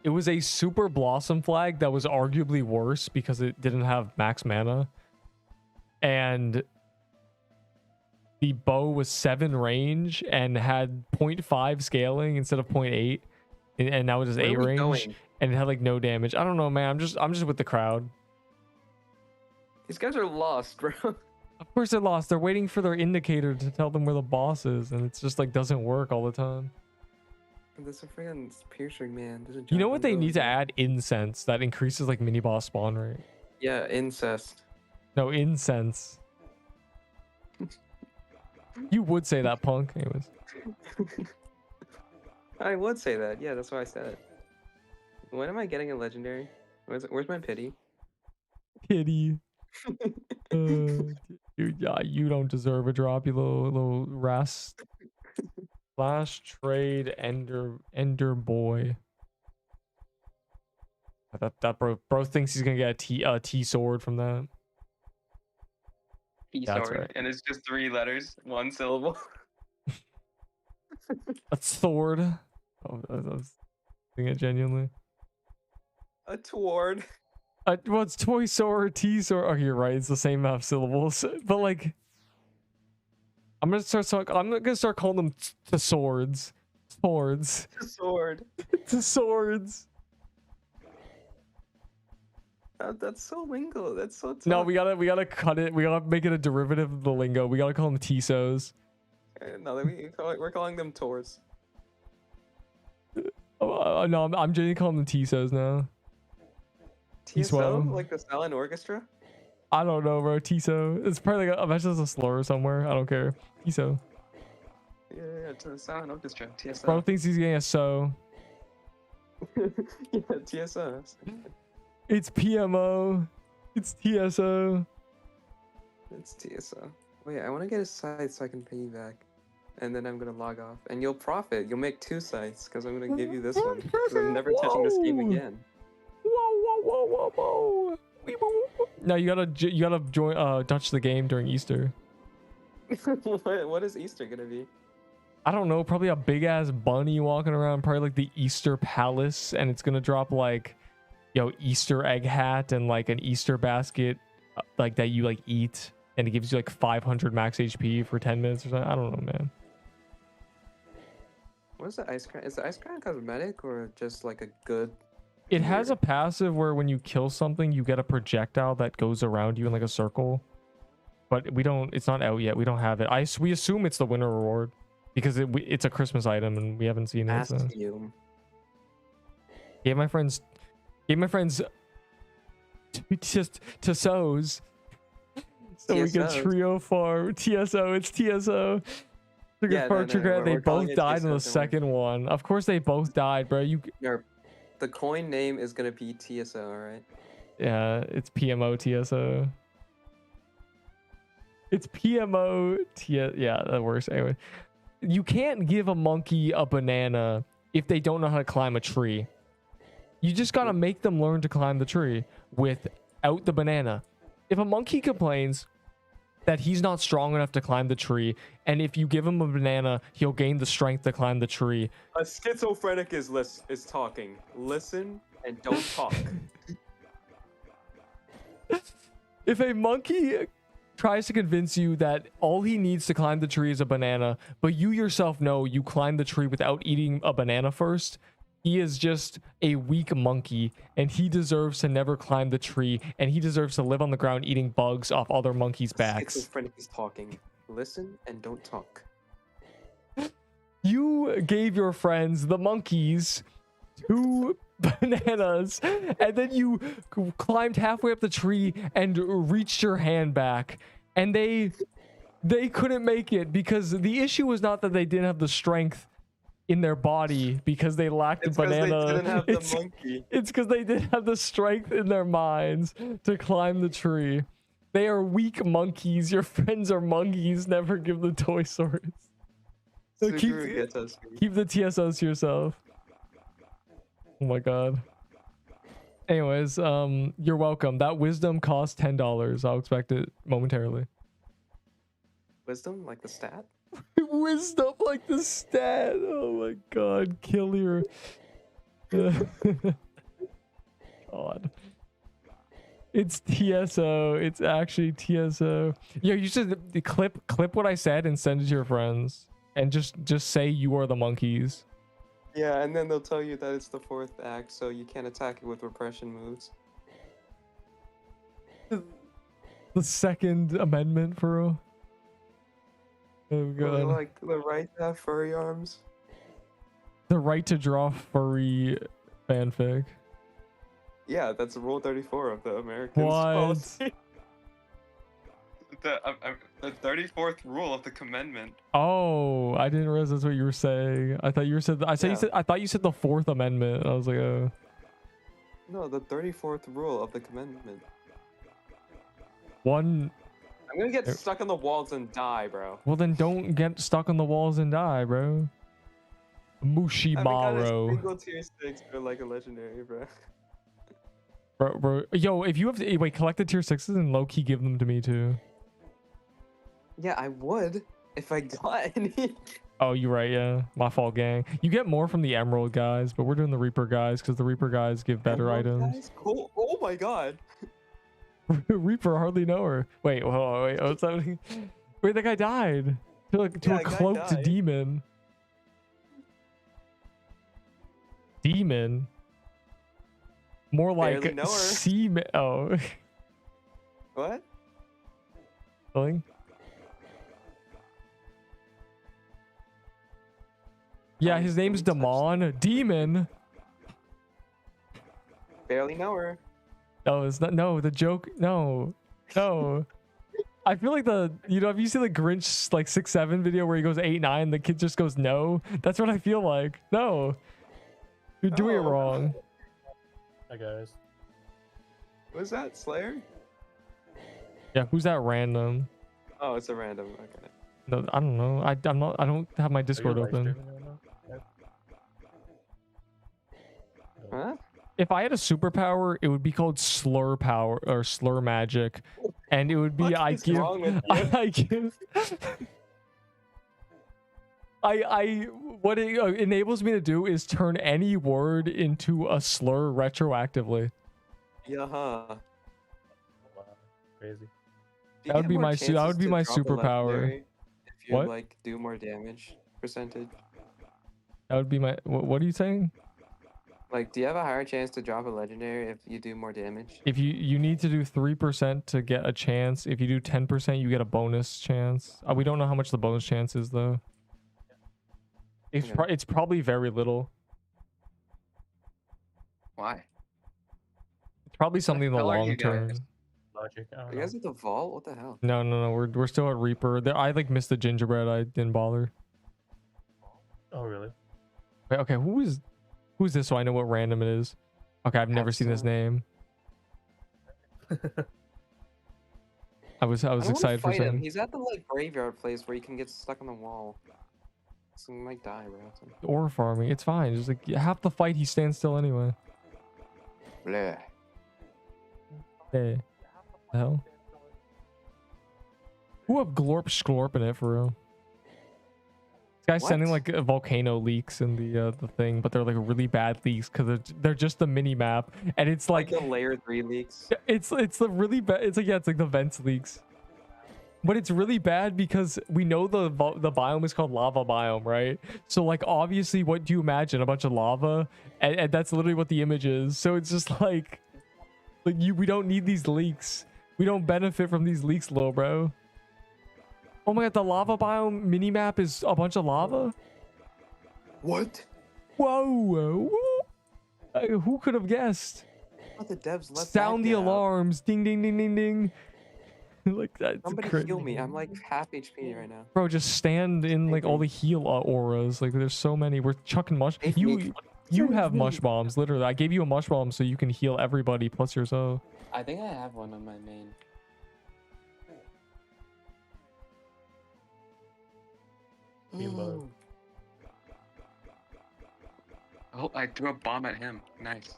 It was a super blossom flag that was arguably worse because it didn't have max mana. And the bow was 7 range and had 0.5 scaling instead of 0.8. And now it is 8 range. And it had like no damage. I don't know, man. I'm just with the crowd. These guys are lost, bro. Of course they're lost. They're waiting for their indicator to tell them where the boss is, and it's just like doesn't work all the time. This freaking piercing man. You know what they need to add? Incense that increases like mini boss spawn rate. Yeah, incest. No, incense. You would say that, punk. Anyways. I would say that. Yeah, that's why I said it. When am I getting a legendary? Where's my pity? Pity. Dude, yeah, you don't deserve a drop, you little rest. Flash trade ender boy. That bro thinks he's gonna get a T sword from that. T sword, right. And it's just 3 letters, 1 syllable. A sword. Oh, I was thinking it genuinely. A tward. What's toy sword, T sword? Oh, you're right. It's the same amount of syllables, but like, I'm gonna start calling them the swords. Swords. The sword. The swords. That's so lingo. That's so tough. No, we gotta cut it. We gotta make it a derivative of the lingo. We gotta call them Tisos. No, we're calling them Tors. No, I'm genuinely calling them Tisos now. TSO? Like the silent orchestra? I don't know, bro. Tiso. It's probably like I bet there's a slur somewhere. I don't care. Tiso. Yeah, to the silent orchestra. TSO. Bro thinks he's getting a so. Yeah, TSO. It's PMO. It's TSO. It's TSO. Wait, I want to get a site so I can pay you back. and then I'm gonna log off, and you'll profit. You'll make 2 sites because I'm gonna give you this one. Because I'm never touching this game Whoa. again. Whoa. No, you gotta join touch the game during Easter. What is Easter gonna be? I don't know, probably a big ass bunny walking around, probably like the Easter palace, and it's gonna drop like, Easter egg hat and like an Easter basket, like that you like eat, and it gives you like 500 max HP for 10 minutes or something. I don't know, man. What is the ice crown? Is the ice crown cosmetic or just like a good? It has a passive where when you kill something, you get a projectile that goes around you in like a circle. But it's not out yet. We don't have it. We assume it's the winter reward because it's a Christmas item and we haven't seen it. So. You. Gave my friends just Tassos. So we can trio farm. TSO, it's TSO. They both died in the second one. Of course they both died, bro. The coin name is gonna be TSO, alright? Yeah, it's PMO TSO. It's PMO yeah, that works. Anyway, you can't give a monkey a banana if they don't know how to climb a tree. You just gotta make them learn to climb the tree without the banana. If a monkey complains that he's not strong enough to climb the tree, and if you give him a banana, he'll gain the strength to climb the tree. A schizophrenic is talking. Listen and don't talk. If a monkey tries to convince you that all he needs to climb the tree is a banana, but you yourself know you climb the tree without eating a banana first, he is just a weak monkey, and he deserves to never climb the tree, and he deserves to live on the ground eating bugs off other monkeys' backs. Schizophrenic is talking. Listen and don't talk. You gave your friends, the monkeys, 2 bananas, and then you climbed halfway up the tree and reached your hand back, and they couldn't make it because the issue was not that they didn't have the strength in their body because they lacked a banana. They didn't have the monkey. It's because they didn't have the strength in their minds to climb the tree. They are weak monkeys. Your friends are monkeys. Never give the toy swords. So keep the TSOs to yourself. Oh my god. Anyways, you're welcome. That wisdom costs $10. I'll expect it momentarily. Wisdom, like the stat? Wisdom, like the stat. Oh my god, kill your. God. It's TSO. It's actually TSO. Yo, you should clip what I said and send it to your friends, and just say you are the monkeys. Yeah, and then they'll tell you that it's the 4th act, so you can't attack it with repression moves. The Second Amendment, for real. Oh god. Like the right to have furry arms. The right to draw furry fanfic. Yeah, that's Rule 34 of the American What? policy. The 34th rule of the commandment. Oh, I didn't realize that's what you were saying. I thought you said I thought you said the 4th Amendment. I was like, oh. No, the 34th rule of the commandment. I'm gonna get stuck on the walls and die, bro. Well, then don't get stuck on the walls and die, bro. Mushimaro. Single tier 6 for like a legendary, bro. Bro, yo, if you have to wait, collect the tier 6s and low-key give them to me too. Yeah, I would if I got any. Oh, you're right, yeah. My fault, gang. You get more from the Emerald guys, but we're doing the Reaper guys because the Reaper guys give better items. Guys? Cool. Oh my god. Reaper, hardly know her. Wait, what's happening? Wait, that guy died to a cloaked demon. Demon. More like seaman. Oh. What? Something? Yeah, his name's Damon. Demon. Barely know her. No, it's not. No, the joke. No. I feel like have you seen the Grinch like 6-7 video where he goes 8-9, the kid just goes no? That's what I feel like. No. You're doing it wrong. Hi guys. What's that, Slayer? Yeah, who's that random? Oh, it's a random. Okay. No, I don't know. I'm not. I don't have my Are you Discord live open. streaming right now? Huh? If I had a superpower, it would be called Slur Power or Slur Magic, and it would be What I is give wrong with you? I give I what it enables me to do is turn any word into a slur retroactively. Yeah, huh. Wow, crazy. Do you That would get be more my that would chances be to my drop a superpower. legendary if you What? like do more damage percentage? That would be my. What are you saying? Like, do you have a higher chance to drop a legendary if you do more damage? If you need to do 3% to get a chance. If you do 10%, you get a bonus chance. We don't know how much the bonus chance is though. It's Okay. it's probably very little. Why? It's probably something in the hell are long you term. guys? Logic. I don't Are you know. guys at the vault? What the hell? No. We're still at Reaper. I like missed the gingerbread. I didn't bother. Oh really? Wait, okay, who's this so I know what random it is? Okay, I've never seen his Absolutely. name. I was I don't wanna excited for fight him. some. He's at the like graveyard place where you can get stuck on the wall. So you might die, bro. Ore farming. It's fine. Just like half the fight he stands still anyway. Bleh. Hey. The hell? Who have glorp sklorp in it for real? This guy's sending What? like volcano leaks in the thing, but they're like really bad leaks because they're just the mini map, and it's Like like the layer 3 leaks. it's the really bad. It's like, yeah, it's like the vents leaks, but it's really bad because we know the biome is called lava biome, right? So like obviously, what do you imagine? A bunch of lava, and that's literally what the image is. So it's just like we don't need these leaks. We don't benefit from these leaks, lol, bro. Oh my god, the lava biome mini map is a bunch of lava. What? Whoa! Who could have guessed? I thought the devs let Sound that the get out. alarms! Ding ding ding ding ding! Like that's Somebody crazy. heal me. I'm like half HP right now. Bro, just stand in like all the heal auras. Like there's so many. We're chucking mush. Save You me. you Save have me. mush bombs. Literally, I gave you a mush bomb so you can heal everybody plus yourself. I think I have one on my main. You love. Oh, I threw a bomb at him. Nice.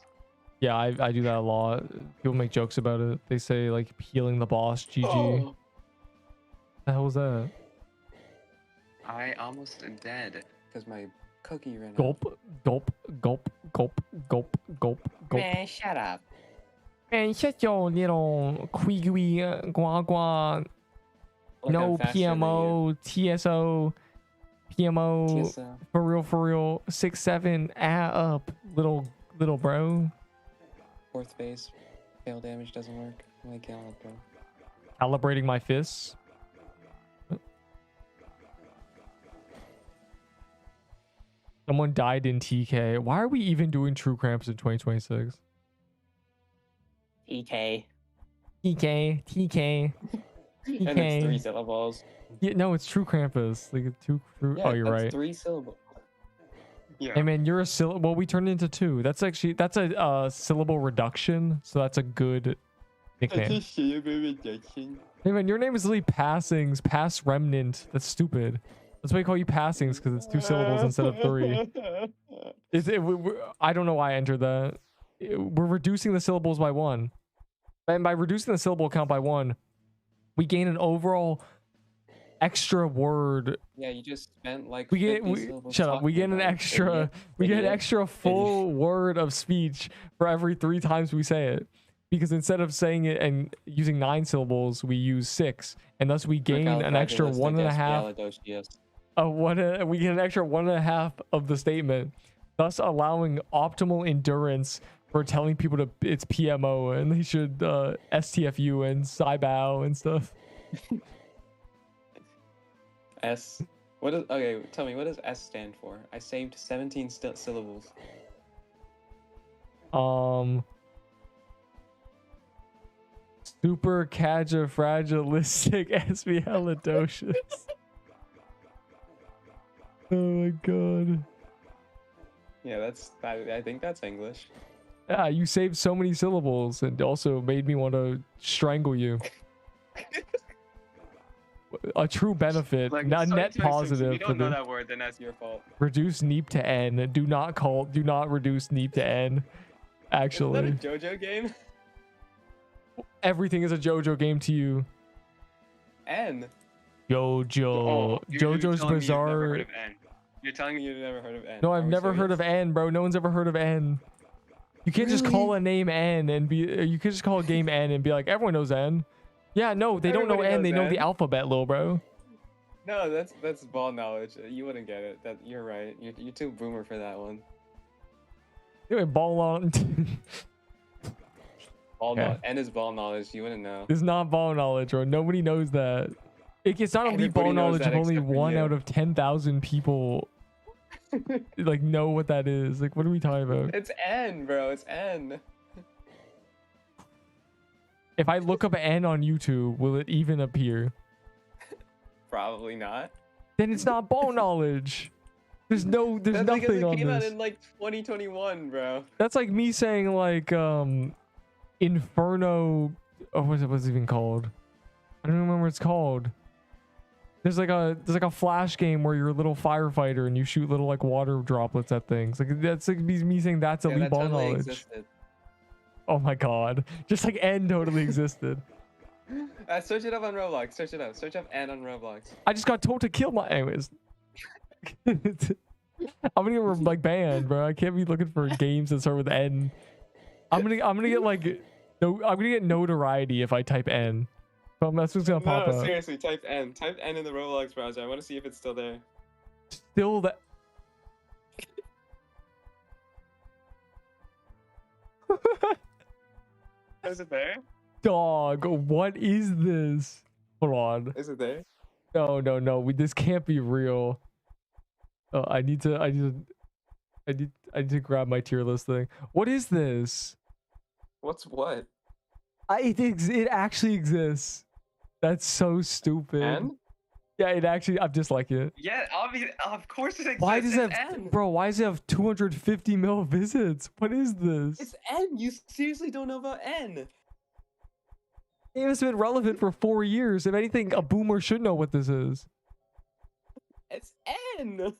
Yeah, I do that a lot. People make jokes about it. They say like healing the boss. GG. Oh. The hell was that? I almost dead. Because my cookie ran out. Gulp, gulp, gulp, gulp, gulp, gulp, gulp. Man, shut up. Man, shut your little queegly guan guan. Look, No I'm faster than you. PMO, TSO, PMO. TSO. For real. 6-7. Up, little bro. Fourth base. Fail damage doesn't work. I'm like Gauntlet, bro. Calibrating my fists. Someone died in TK. Why are we even doing True Cramps in 2026? EK. TK. And it's 3 syllables. Yeah, no, it's True Krampus. Like two true. Yeah, Oh, you're that's right. 3 syllables. Yeah. Hey man, you're a syllable. Well, we turned it into 2. That's a syllable reduction. So that's a good nickname. Hey man, your name is literally Passings, Pass Remnant. That's stupid. That's why I call you Passings, because it's 2 syllables instead of 3. I don't know why I entered that. We're reducing the syllables by 1. And by reducing the syllable count by 1, we gain an overall extra word. Yeah, you just spent like We get 50 syllables shut up. We talking get an about it. extra. Idiot. We get an Idiot. extra full word of speech for every 3 times we say it. Because instead of saying it and using 9 syllables, we use 6, and thus we gain an extra 1.5. We get an extra 1.5 of the statement, thus allowing optimal endurance for telling people to it's PMO and they should STFU and SciBow and stuff. S. What is okay? Tell me, what does S stand for? I saved 17 syllables. Super fragilistic espialidocious. Oh my god. Yeah, I think that's English. Yeah, you saved so many syllables and also made me want to strangle you. a true benefit, Like, not so net interesting. So if positive you for don't know the that word, then that's your fault. reduce neep to n. Do not reduce neep to n. Actually, Isn't that a JoJo game? everything is a JoJo game to you. N. JoJo. JoJo's telling me you've never Bizarre. heard of N. You're telling me You've never heard of N? No, Are I've we never heard of serious? N, bro. No one's ever heard of N. You can't just call a name N and be. You can just call a game N and be like, everyone knows N. Yeah, no, they don't know Everybody N. They knows know the N. alphabet, little bro. No, that's ball knowledge. You wouldn't get it. That you're right. You're too boomer for that one. Anyway, ball on. Yeah. N is ball knowledge. You wouldn't know. It's not ball knowledge, bro. Nobody knows that. It's not elite Everybody ball knows knowledge that if only except for 1 you. out of 10,000 people like know what that is. Like, what are we talking about? It's N, bro. It's N. If I look up N on YouTube, will it even appear? Probably not. Then it's not ball knowledge. There's That's because nothing it on came out this. in like 2021, bro. That's like me saying like Inferno. Oh, what's it even called? I don't remember what it's called. There's like a flash game where you're a little firefighter and you shoot little like water droplets at things. Like that's like me saying that's Yeah, elite that ball totally knowledge. existed. Oh my god. Just like N totally existed. Search it up on Roblox. Search it up. Search up N on Roblox. I just got told to kill my. Anyways. I'm gonna get like banned, bro. I can't be looking for games that start with N. I'm gonna get like no. I'm gonna get notoriety if I type N. So that's what's gonna pop No, up. seriously, type N. Type N in the Roblox browser. I want to see if it's still there. Still that. Is it there? Dog, what is this? Hold on. Is it there? No. This can't be real. Oh, I need to grab my tier list thing. What is this? What's what? It actually exists. That's so stupid. N? Yeah, it actually. I'm just like it. Yeah, obviously, of course it exists. Why does it It's have, N. bro? Why does it have 250 mil visits? What is this? It's N. You seriously don't know about N? It has been relevant for 4 years. If anything, a boomer should know what this is. It's N.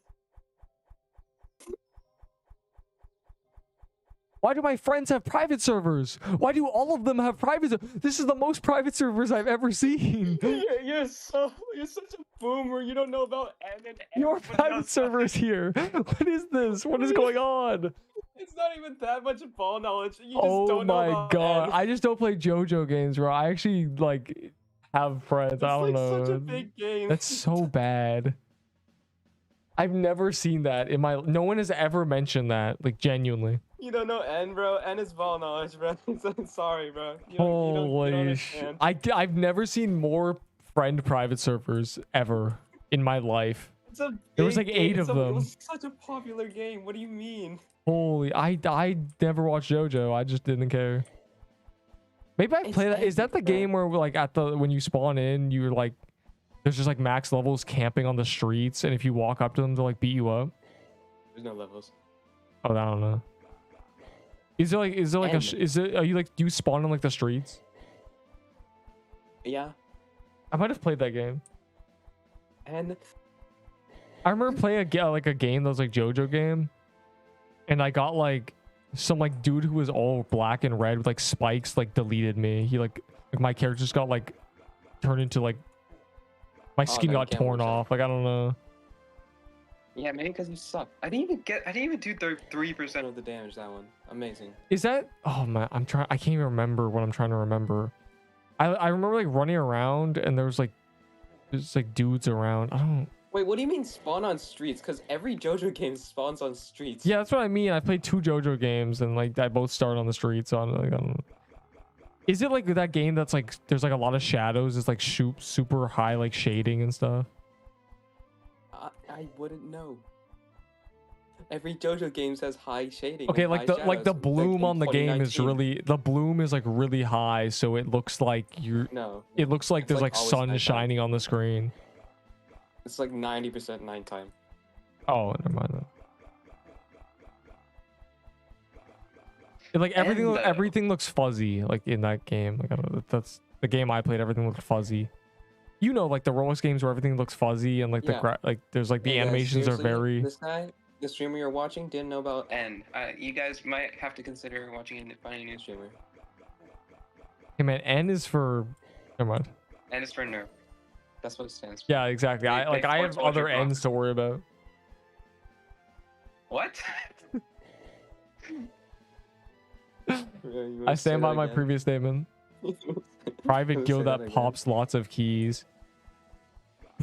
Why do my friends have private servers? Why do all of them have private? This is the most private servers I've ever seen. You're such a boomer. You don't know about N and N. Your private server is here. What is this? What is going on? It's not even that much ball knowledge. You just Oh don't know my about god! N. I just don't play JoJo games, bro. I actually like have friends. It's I don't like know. such a big game. That's so bad. I've never seen that in my. No one has ever mentioned that. Like genuinely. You don't know N, bro. N is ball knowledge, bro. I'm sorry, bro. You don't Holy understand. I've never seen more friend private servers ever in my life. It's a There was big like game. 8 of It them. was such a popular game. What do you mean? Holy, I never watched JoJo. I just didn't care. Maybe I It's play that. Is that the epic, bro. game where like when you spawn in, you're like, there's just like max levels camping on the streets, and if you walk up to them, they'll like beat you up. There's no levels. Oh, I don't know. Is there like are you like, do you spawn in like the streets? Yeah. I might have played that game. N. I remember playing a game that was like JoJo game, and I got like some like dude who was all black and red with like spikes like deleted me. He like my character just got like turned into like my skin then you got can't torn watch it. off. Like I don't know. Yeah, maybe because you suck. I didn't even do 3% Of the damage, that one. Amazing. Is that? Oh man, I can't even remember what I'm trying to remember. I remember like running around and there's like dudes around. I don't. Wait, what do you mean spawn on streets? Because every JoJo game spawns on streets. Yeah, that's what I mean. I played 2 JoJo games and like I both start on the streets. So I don't know. Is it like that game that's like there's like a lot of shadows? It's like super high like shading and stuff. I wouldn't know. Every JoJo game has high shading. Okay, and like high the shadows, bloom in on the game is 2019. really the bloom is like really high, so it looks like No. it looks like It's there's like like always sun nighttime. shining on the screen. It's like 90% nighttime. Oh, never mind that. Like everything looks fuzzy like in that game. Like I don't know, that's the game I played. Everything looked fuzzy. You know, like the Roblox games where everything looks fuzzy and like Yeah. like there's like the Hey, guys, animations are seriously, very. This guy, the streamer you're watching, didn't know about. And you guys might have to consider watching and finding a new streamer. Hey man, N is for. Never mind. And it's for Nerp. That's what it stands for. Yeah, exactly. They- I they have foretold other your N's to worry about. What? I stand by my previous statement. Private guild that pops lots of keys.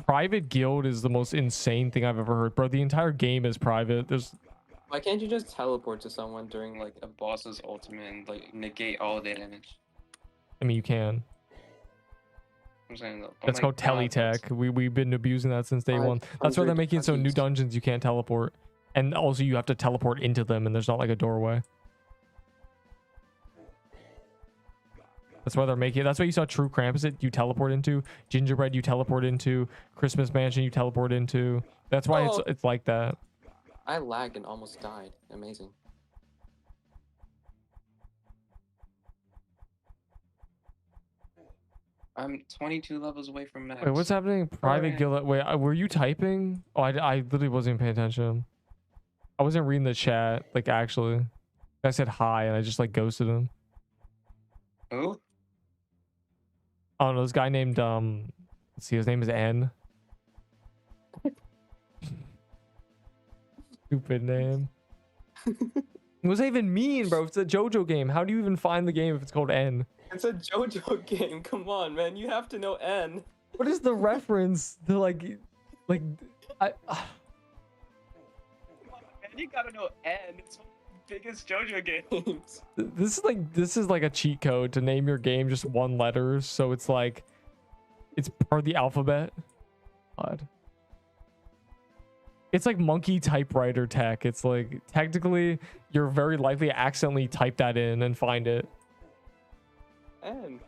Private guild is the most insane thing I've ever heard, bro. The entire game is private. There's. Why can't you just teleport to someone during like A boss's ultimate and like negate all the damage. I mean, you can. I'm saying that. That's called teletech. We've been abusing that since day one. That's why they're making it so new dungeons you can't teleport, and also you have to teleport into them, and there's not like a doorway. That's why they're making it. That's why you saw True Krampus you teleport into, Gingerbread you teleport into, Christmas Mansion you teleport into. That's why it's like that. I lagged and almost died. Amazing. I'm 22 levels away from max. Wait, what's happening? Private guild. Wait, were you typing? Oh, I literally wasn't even paying attention. I wasn't reading the chat. Like actually, I said hi and I just like ghosted him. Who? I don't know. This guy named let's see, his name is N. Stupid name. What does that even mean, bro? It's a JoJo game. How do you even find the game if it's called N? It's a JoJo game. Come on, man. You have to know N. What is the reference to like I You gotta know N. It's one of the biggest JoJo games. this is like a cheat code to name your game just one letter, so it's like it's part of the alphabet. God. It's like monkey typewriter tech. It's like technically you're very likely to accidentally type that in and find it. N.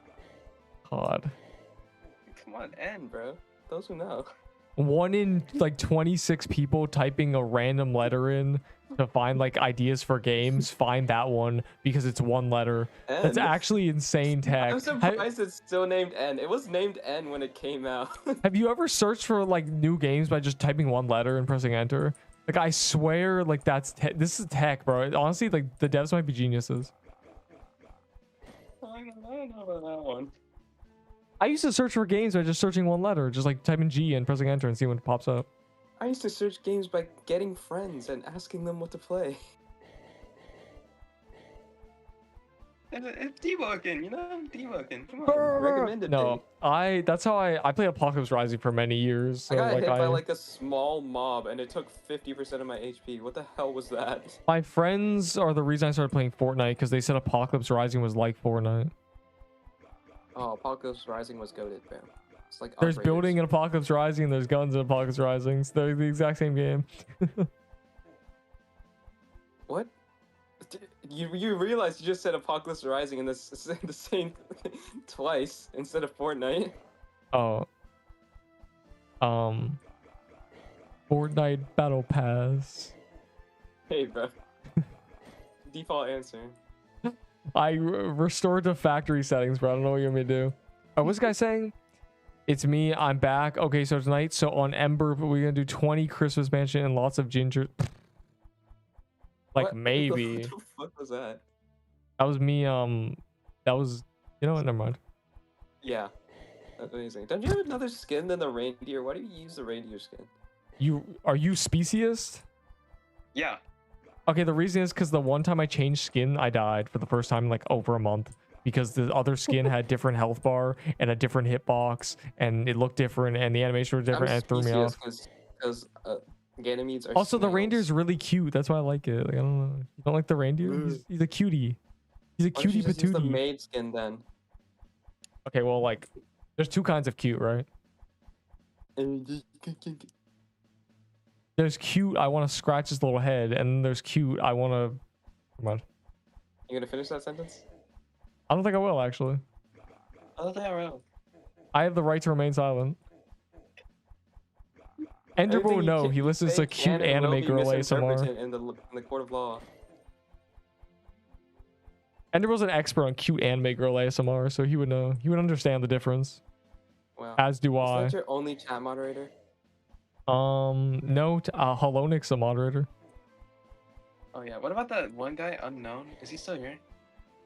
God. Come on, N, bro. Those who know. 1 in like 26 people typing a random letter in to find like ideas for games find that one because it's one letter. N. That's actually insane tech. I'm surprised it's still named N. It was named N when it came out. Have you ever searched for like new games by just typing one letter and pressing enter? Like I swear, like this is tech, bro. Honestly, like the devs might be geniuses. I don't know about that one. I used to search for games by just searching one letter, just like typing G and pressing enter and see what pops up. I used to search games by getting friends and asking them what to play. It's Deepwoken, you know? Deepwoken. Come on. Recommended No, that's how I played Apocalypse Rising for many years. So I got like hit by like a small mob and it took 50% of my HP. What the hell was that? my friends are the reason I started playing Fortnite because they said Apocalypse Rising was like Fortnite. Oh, Apocalypse Rising was goated, bro. It's like There's Upgraders. building in Apocalypse Rising and there's guns in Apocalypse Rising. So they're the exact same game. What? You realize you just said Apocalypse Rising and the same twice instead of Fortnite. Oh. Fortnite Battle Pass. Hey, bro. Default answer. I restored to factory settings, bro. I don't know what you want me to do. Oh, what's this guy saying? It's me. I'm back. Okay, so tonight, so on Ember, we're gonna do 20 Christmas Mansion and lots of ginger. Like What? maybe. What the fuck was that? That was me. That was. You know what? Never mind. Yeah. That's amazing. Don't you have another skin than the reindeer? Why do you use the reindeer skin? Are you speciest? Yeah. Okay, the reason is because the one time I changed skin, I died for the first time in like over a month because the other skin had different health bar and a different hitbox and it looked different and the animation was different and it threw me off. Because Ganymedes are Also, the snails. reindeer's really cute. That's why I like it. Like I don't know. You don't like the reindeer? He's a cutie. He's a Why don't cutie you just use the patootie. maid skin then? Okay, well, like, there's two kinds of cute, right? There's cute, I want to scratch his little head, and then there's cute, I want to. Come on. You gonna finish that sentence? I don't think I will, actually. I don't think I will. I have the right to remain silent. Ender Everything will you know. can- He you listens to say cute can and will anime be girl misinterpreted ASMR. in the court of law. Ender was an expert on cute anime girl ASMR, so he would know. He would understand the difference. Wow. As do Is I. that your only chat moderator? No, Halonic's a moderator. Oh yeah. What about that one guy, Unknown? Is he still here?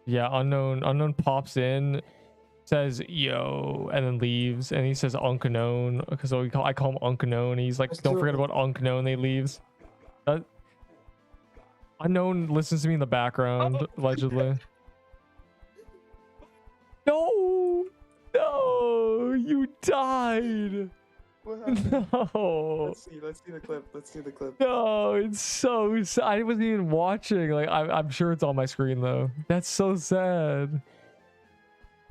Yeah, unknown pops in, says yo, and then leaves, and he says unknown because I call him unknown. He's like, There's don't two forget of about unknown. They leaves. Unknown listens to me in the background, allegedly. No, no, you died. What happened? No, Let's see the clip. Let's see the clip. no, it's so sad. I wasn't even watching. Like, I'm sure it's on my screen though. That's so sad.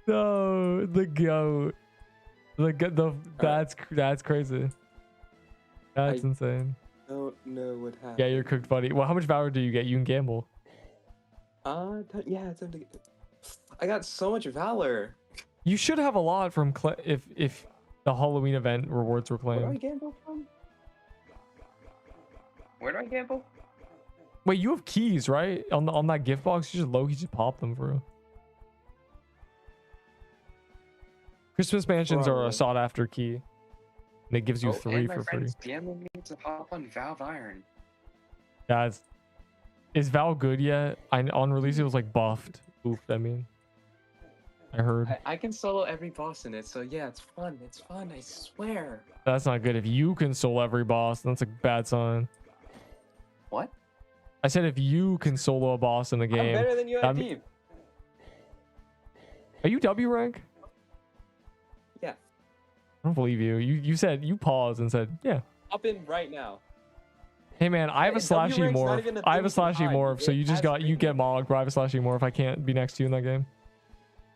No, the goat. That's crazy. That's insane. Don't know what happened. Yeah, you're cooked, buddy. Well, how much valor do you get? You can gamble. Yeah, it's time to get... I got so much valor. You should have a lot from if the Halloween event rewards were Where do I claimed. gamble from? Where do I gamble? Wait, you have keys, right? On that gift box, you just low-key just pop them for real. Christmas mansions are a Probably. sought-after key. And it gives you 3 and my for free. friend's DMing me to hop on Valve Iron. Guys, is Val good yet? On release it was like buffed. Oofed, I mean. I heard. I can solo every boss in it, so yeah, it's fun. It's fun, I swear. That's not good. If you can solo every boss, that's a bad sign. What? I said if you can solo a boss in the I'm game. better than you at that Deep. Are you W rank? Yeah. I don't believe you. You said you paused and said, yeah. Hop in right now. Hey man, I have a Hey, W slashy rank's not morph. even a I have a thing you can slashy hide. morph, so It you just has you get rank. mogged, but I have a slashy morph. I can't be next to you in that game.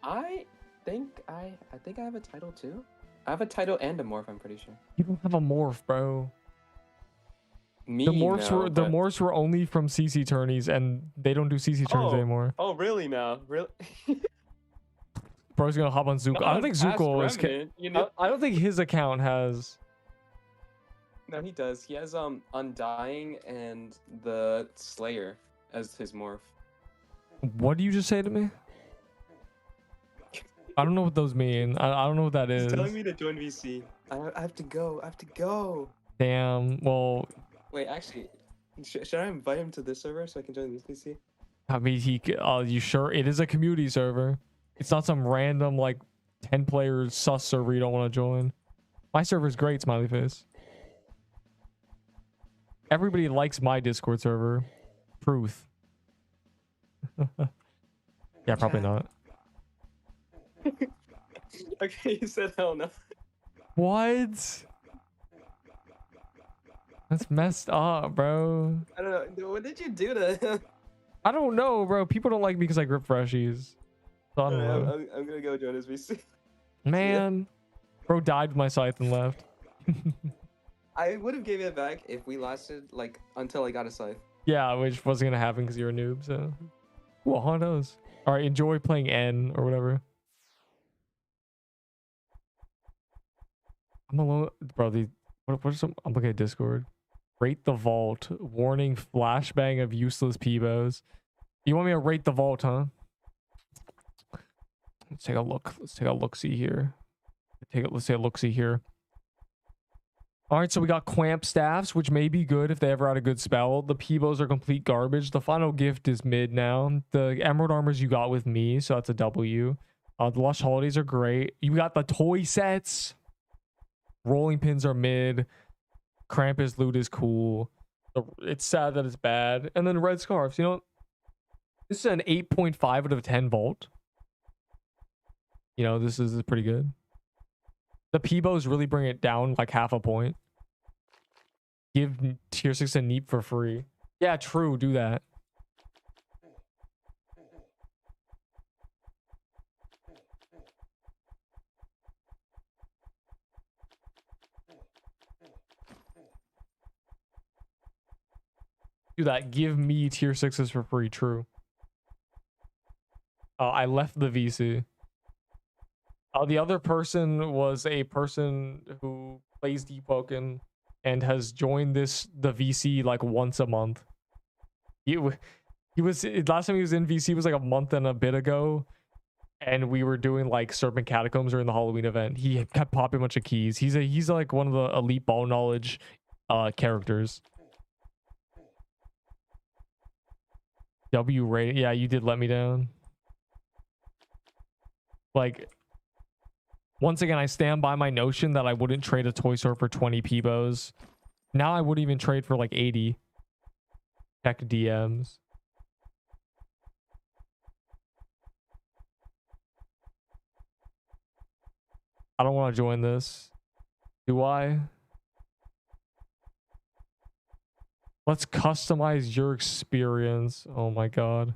I think I have a title too. I have a title and a morph, I'm pretty sure. You don't have a morph, bro. Me, The morphs no, were the but- morphs were only from CC tourneys, and they don't do CC tourneys Oh. anymore. Oh, really now? Really? Bro's gonna hop on Zuko. I don't think Zuko is. You know? I don't think his account has. No, he does. He has Undying and the Slayer as his morph. What do you just say to me? I don't know what those mean. I don't know what that is. He's telling me to join VC. I have to go. I have to go. Damn. Well, Wait, actually, should I invite him to this server so I can join this VC? I mean, you sure? It is a community server. It's not some random like 10 players sus server you don't want to join. My server's great, smiley face. Everybody likes my Discord server. Truth. Yeah, probably not. Okay, you said hell no. What? That's messed up, bro. I don't know. What did you do to him? I don't know, bro. People don't like me because I grip freshies. So I don't know. I'm gonna go join his VC. Man. Bro died with my scythe and left. I would have gave it back if we lasted like until I got a scythe. Yeah, which wasn't gonna happen because you're a noob, so. Ooh, how knows? Alright, enjoy playing N or whatever. I'm alone, bro. What are some? I'm looking at Discord. Rate the vault. Warning: flashbang of useless Peebos. You want me to rate the vault, huh? Let's take a look. Let's take a look. See here. Let's take a look. See here. All right, so we got Quamp staffs, which may be good if they ever had a good spell. The Peebos are complete garbage. The final gift is mid now. The Emerald Armors you got with me, so that's a W. The Lush Holidays are great. You got the toy sets. Rolling pins are mid. Krampus loot is cool. It's sad that it's bad. And then red scarves. You know, this is an 8.5 out of 10 vault. You know, this is pretty good. The Peebos really bring it down like half a point. Give tier 6 a Neep for free. Yeah, true. Do that. Do that. Give me tier 6s for free. True. I left the VC. The other person was a person who plays Deepwoken and has joined the VC like once a month. He was last time he was in VC was like a month and a bit ago, and we were doing like Serpent Catacombs during the Halloween event. He kept popping a bunch of keys. He's like one of the elite ball knowledge characters. W rating. Yeah, you did let me down. Like, once again, I stand by my notion that I wouldn't trade a toy store for 20 Peebos. Now I wouldn't even trade for like 80. Check DMs. I don't want to join this. Do I? Let's customize your experience. Oh my god.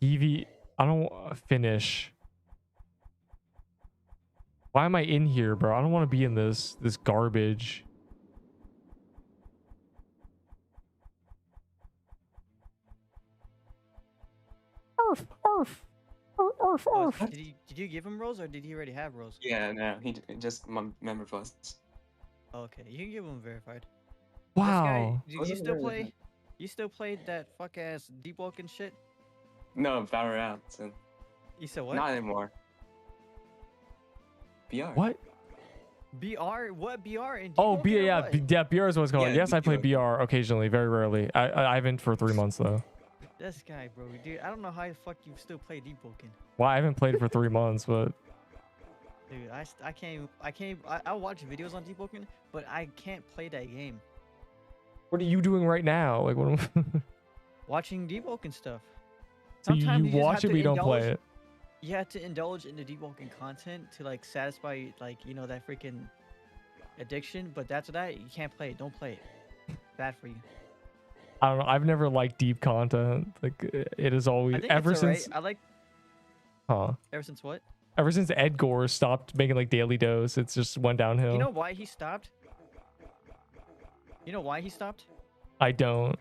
PV. I don't finish. Why am I in here, bro? I don't want to be in this garbage. Arf, arf. Arf, arf. Did you give him Rose or did he already have Rose? Yeah, no, he just member plus. Okay, you can give him verified. Wow. This guy, you still play? You still play that fuck ass Deepwoken shit? No, Power out. So You said what? not anymore. BR. What? BR? What BR? In Oh, Deepwoken or yeah, what? yeah, BR is what's going on. Yeah, Yes, I play Deepwoken. BR occasionally, very rarely. I haven't for 3 months though. This guy, bro, dude. I don't know how the fuck you still play Deepwoken. Well, I haven't played it for 3 months, but Dude, I watch videos on Deepwoken, but I can't play that game. what are you doing right now? Like, what? Watching Deepwoken stuff. So you Sometimes just watch have it, to but you don't play indulge- it. You have to indulge in the Deepwoken content to like satisfy like that freaking addiction. But that's that you can't play it. Don't play it. Bad for you. I don't know. I've never liked deep content. Like, it is I always think ever it's alright. since. I like ever since what? Ever since Edgar stopped making like daily dose, it's just went downhill. You know why he stopped? You know why he stopped? I don't.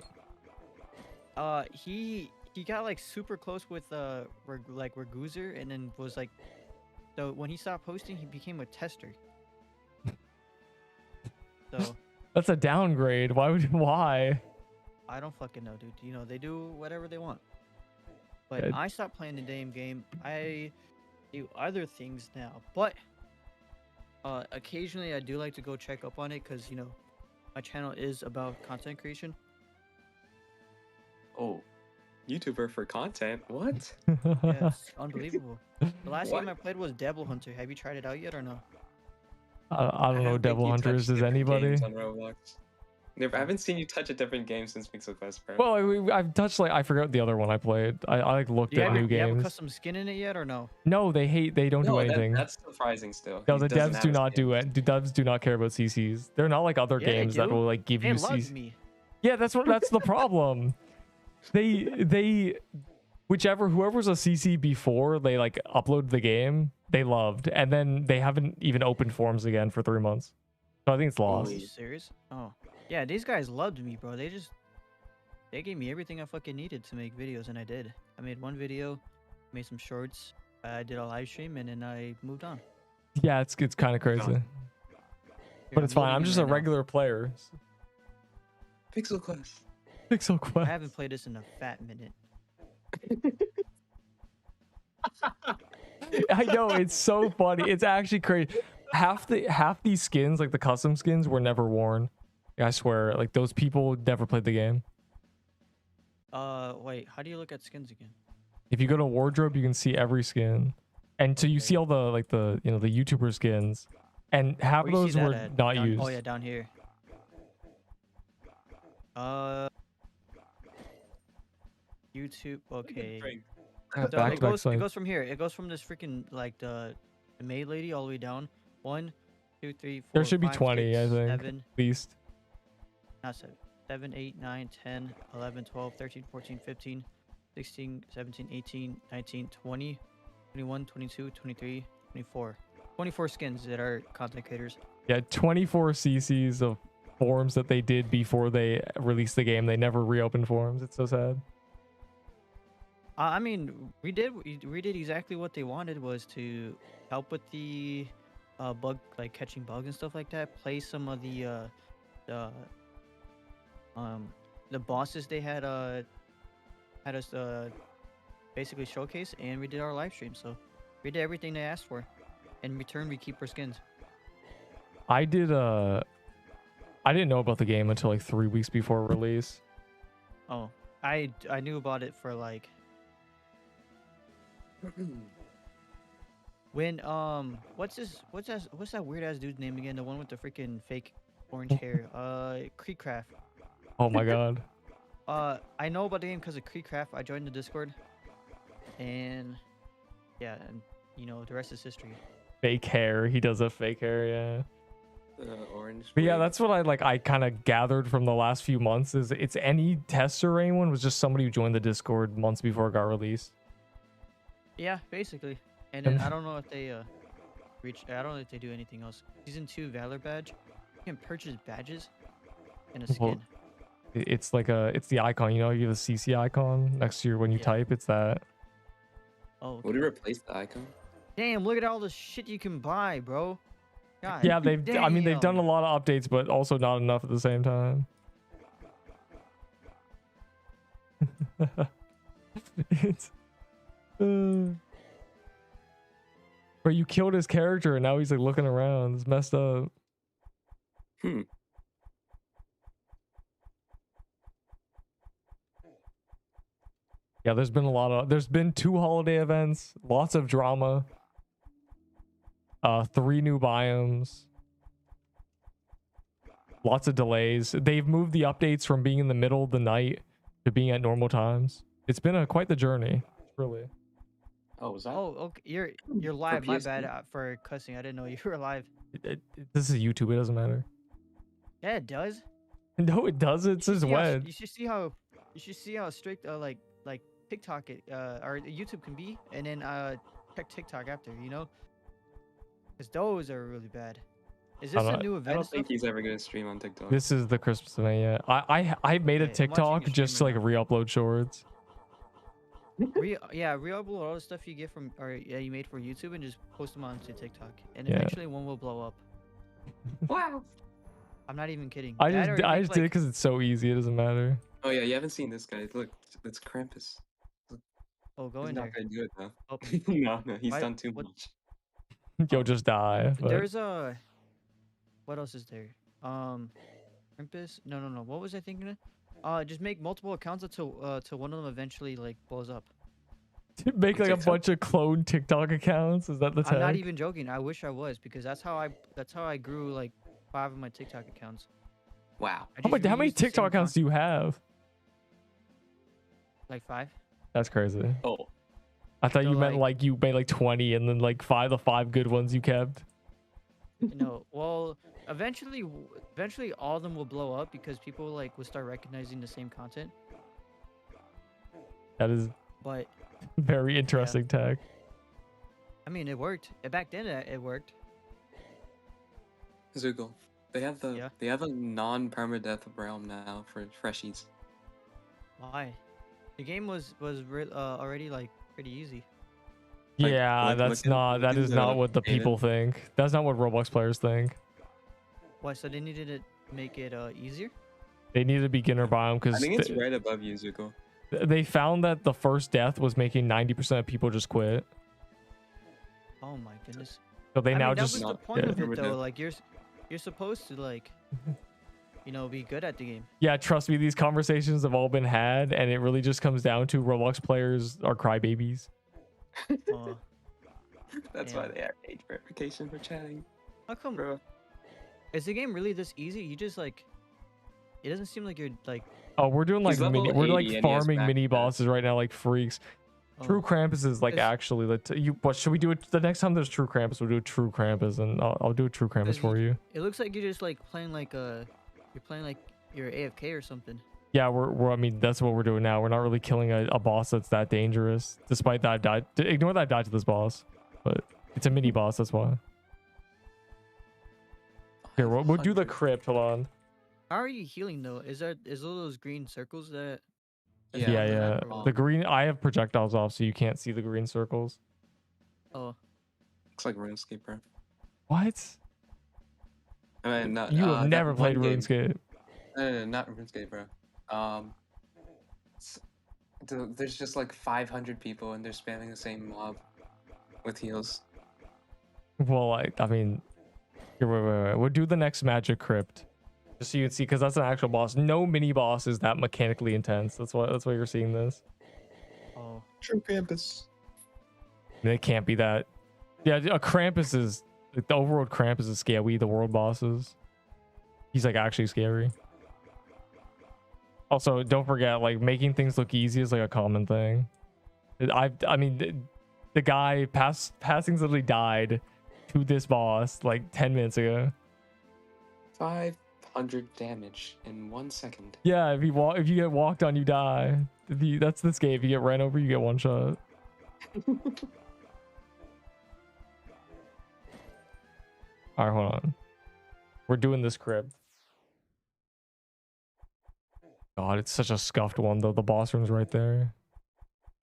He got like super close with Raguzer, and then was like, so when he stopped posting, he became a tester. So That's a downgrade. Why? I don't fucking know, dude. They do whatever they want. But Yeah. I stopped playing the damn game. I do other things now. But occasionally I do like to go check up on it because my channel is about content creation. Oh, YouTuber for content? What? Yeah, it's unbelievable. The last What? game I played was Devil Hunter. Have you tried it out yet or no? I don't know. think Devil you Hunters. touched Does different anybody? games on Roblox. I haven't seen you touch a different game since Pixel Quest, bro. Well, I've touched I forgot the other one I played. I like looked Do you at have, new do you have a games. custom skin in it yet or no? No, they don't do No, anything. that's surprising still. No, He the doesn't devs have do a not skin. do it. The devs do not care about CCs. They're not like other Yeah, they games that do. will like give They you loved CCs. me. Yeah, that's the problem. They whoever's a CC before they like upload the game, they loved, and then they haven't even opened forums again for 3 months. So I think it's Are lost. you serious? Oh, yeah. These guys loved me, bro. They gave me everything I fucking needed to make videos, and I did. I made one video, made some shorts. I did a live stream, and then I moved on. Yeah, it's kind of crazy, Dude, but it's fine. loading I'm in just right a now. regular player. Pixel Quest. Pixel I Quest. haven't played this in a fat minute. I know, it's so funny. It's actually crazy. Half these skins, like the custom skins, were never worn. I swear, like those people never played the game. Wait. How do you look at skins again? If you go to wardrobe, you can see every skin, and so you Okay. see all the the YouTuber skins, and half Where of you see those that were at? not Down- used. Oh yeah, down here. YouTube. Okay. So Back it to back goes sides. from here. It goes from this freaking like the maid lady all the way down. 1, 2, 3, 4. There should be 5, 20, I 6, think, 7, at least. not 7. 7, 8, 9, 10, 11, 12, 13, 14, 15, 16, 17, 18, 19, 20, 21, 22, 23, 24. 24 skins that are content creators. Yeah, 24 CCs of forums that they did before they released the game. They never reopened forums. It's so sad. I mean, we did exactly what they wanted, was to help with the bug, like catching bugs and stuff like that. Play some of the the bosses they had us basically showcase, and we did our live stream. So we did everything they asked for. In return, we keep our skins. I did I didn't know about the game until like 3 weeks before release. Oh, I knew about it for like when what's that weird ass dude's name again? The one with the freaking fake orange hair. Creekcraft. Oh my god. I know about the game because of Creekcraft. I joined the Discord, and yeah, and you know the rest is history. Fake hair. He does have fake hair, yeah. Orange. But yeah, wig. that's what I kind of gathered from the last few months is it's any tester or anyone was just somebody who joined the Discord months before it got released. Yeah, basically. And then I don't know if they I don't know if they do anything else. Season 2 Valor badge. You can purchase badges and a skin. Well, it's like it's the icon, you know, you have the CC icon next to your when you Yeah. type, it's that. Oh, Would it replace the icon? damn! Look at all the shit you can buy, bro. God Yeah, I mean they've done a damn. lot of updates, but also not enough at the same time. It's But you killed his character and now he's like looking around. It's messed up. Yeah, there's been 2 holiday events, lots of drama. 3 new biomes. Lots of delays. They've moved the updates from being in the middle of the night to being at normal times. It's been quite the journey, really. Oh, was that? Oh, okay. You're live. My PS2? bad for cussing. I didn't know you were live. This is YouTube. It doesn't matter. Yeah, it does. No, it doesn't. It's just wet. You should see how strict like TikTok or YouTube can be, and then check TikTok after. You know, because those are really bad. Is this a new I event? don't think he's ever gonna stream on TikTok. This is the Christmas event. Yeah, I made a Okay, I'm watching TikTok you just to stream like right re-upload shorts. Re-upload all the stuff you get from you made for YouTube and just post them onto TikTok, and Yeah. eventually one will blow up. Wow. I'm not even kidding. I That just or make, did it like- because it's so easy. It doesn't matter. Oh yeah, you haven't seen this guy. Look, it's Krampus. Oh, go He's in not there. gonna do it though. Oh, No, he's Why- done too what- much. You'll just die. But There's a. What else is there? Krampus? No. What was I thinking of? Just make multiple accounts until one of them eventually like blows up. make like a TikTok? bunch of clone TikTok accounts. Is that the tag? I'm not even joking. I wish I was, because that's how I grew like 5 of my TikTok accounts. Wow. I How just many reused the same TikTok accounts do you have? Like 5. That's crazy. Oh. I thought So, you meant like- like you made like 20 and then like the 5 good ones you kept. No, well, eventually all of them will blow up because people like will start recognizing the same content. That is But very interesting tag. I mean, it worked. Back then, it worked. Zugal. They have Yeah. a non-permadeath realm now for freshies. Why? The game was already like pretty easy. Like, Yeah, look that's in- not look that in is the not what the data. people think. That's not what Roblox players think. Why? So they needed to make it easier. They need a beginner biome I because think it's right above you, Zugal. they found that the first death was making 90% of people just quit. Oh my goodness. So they I now mean, that just was the Not point of permadeath. it though. Like you're supposed to like, be good at the game. yeah, trust me, these conversations have all been had, and it really just comes down to Roblox players are crybabies. Uh, That's Yeah. why they have age verification for chatting, how come? bro. Is the game really this easy? You just like, it doesn't seem like you're like. Oh, we're doing like He's level we're 80 like and he has farming back mini stats. bosses right now like freaks. True Oh, Krampus is like Is- actually what should we do it the next time there's True Krampus? We'll do a True Krampus and I'll do a True Krampus Is- for you. it looks like you're just like playing like you're playing like you're AFK or something. Yeah, we're I mean that's what we're doing now. We're not really killing a boss that's that dangerous. Despite that I died. Ignore that I died to this boss, but it's a mini boss. That's why. Here we'll do the crypt. Hold on. How are you healing though? Is all those green circles that? Yeah, Yeah, the yeah. map or The what? green. I have projectiles off, so you can't see the green circles. Oh, Looks like RuneScape, bro. What? I mean, not, You that have never one played game. RuneScape. No, not RuneScape, bro. s- there's just like 500 people and they're spamming the same mob with heals. Well, I mean, here, wait. We'll do the next magic crypt, just so you can see, because that's an actual boss. No mini boss is that mechanically intense. That's why you're seeing this. Oh. True Krampus. It can't be that. Yeah, a Krampus is like, the overworld Krampus is scary. The world bosses, he's like actually scary. Also, don't forget, like, making things look easy is like a common thing. I mean, the guy passing literally died to this boss like 10 minutes ago. 500 damage in 1 second. Yeah, if you get walked on, you die. That's this game. If you get ran over, you get one shot. All right, hold on. We're doing this crib. God, it's such a scuffed one though. The boss room's right there.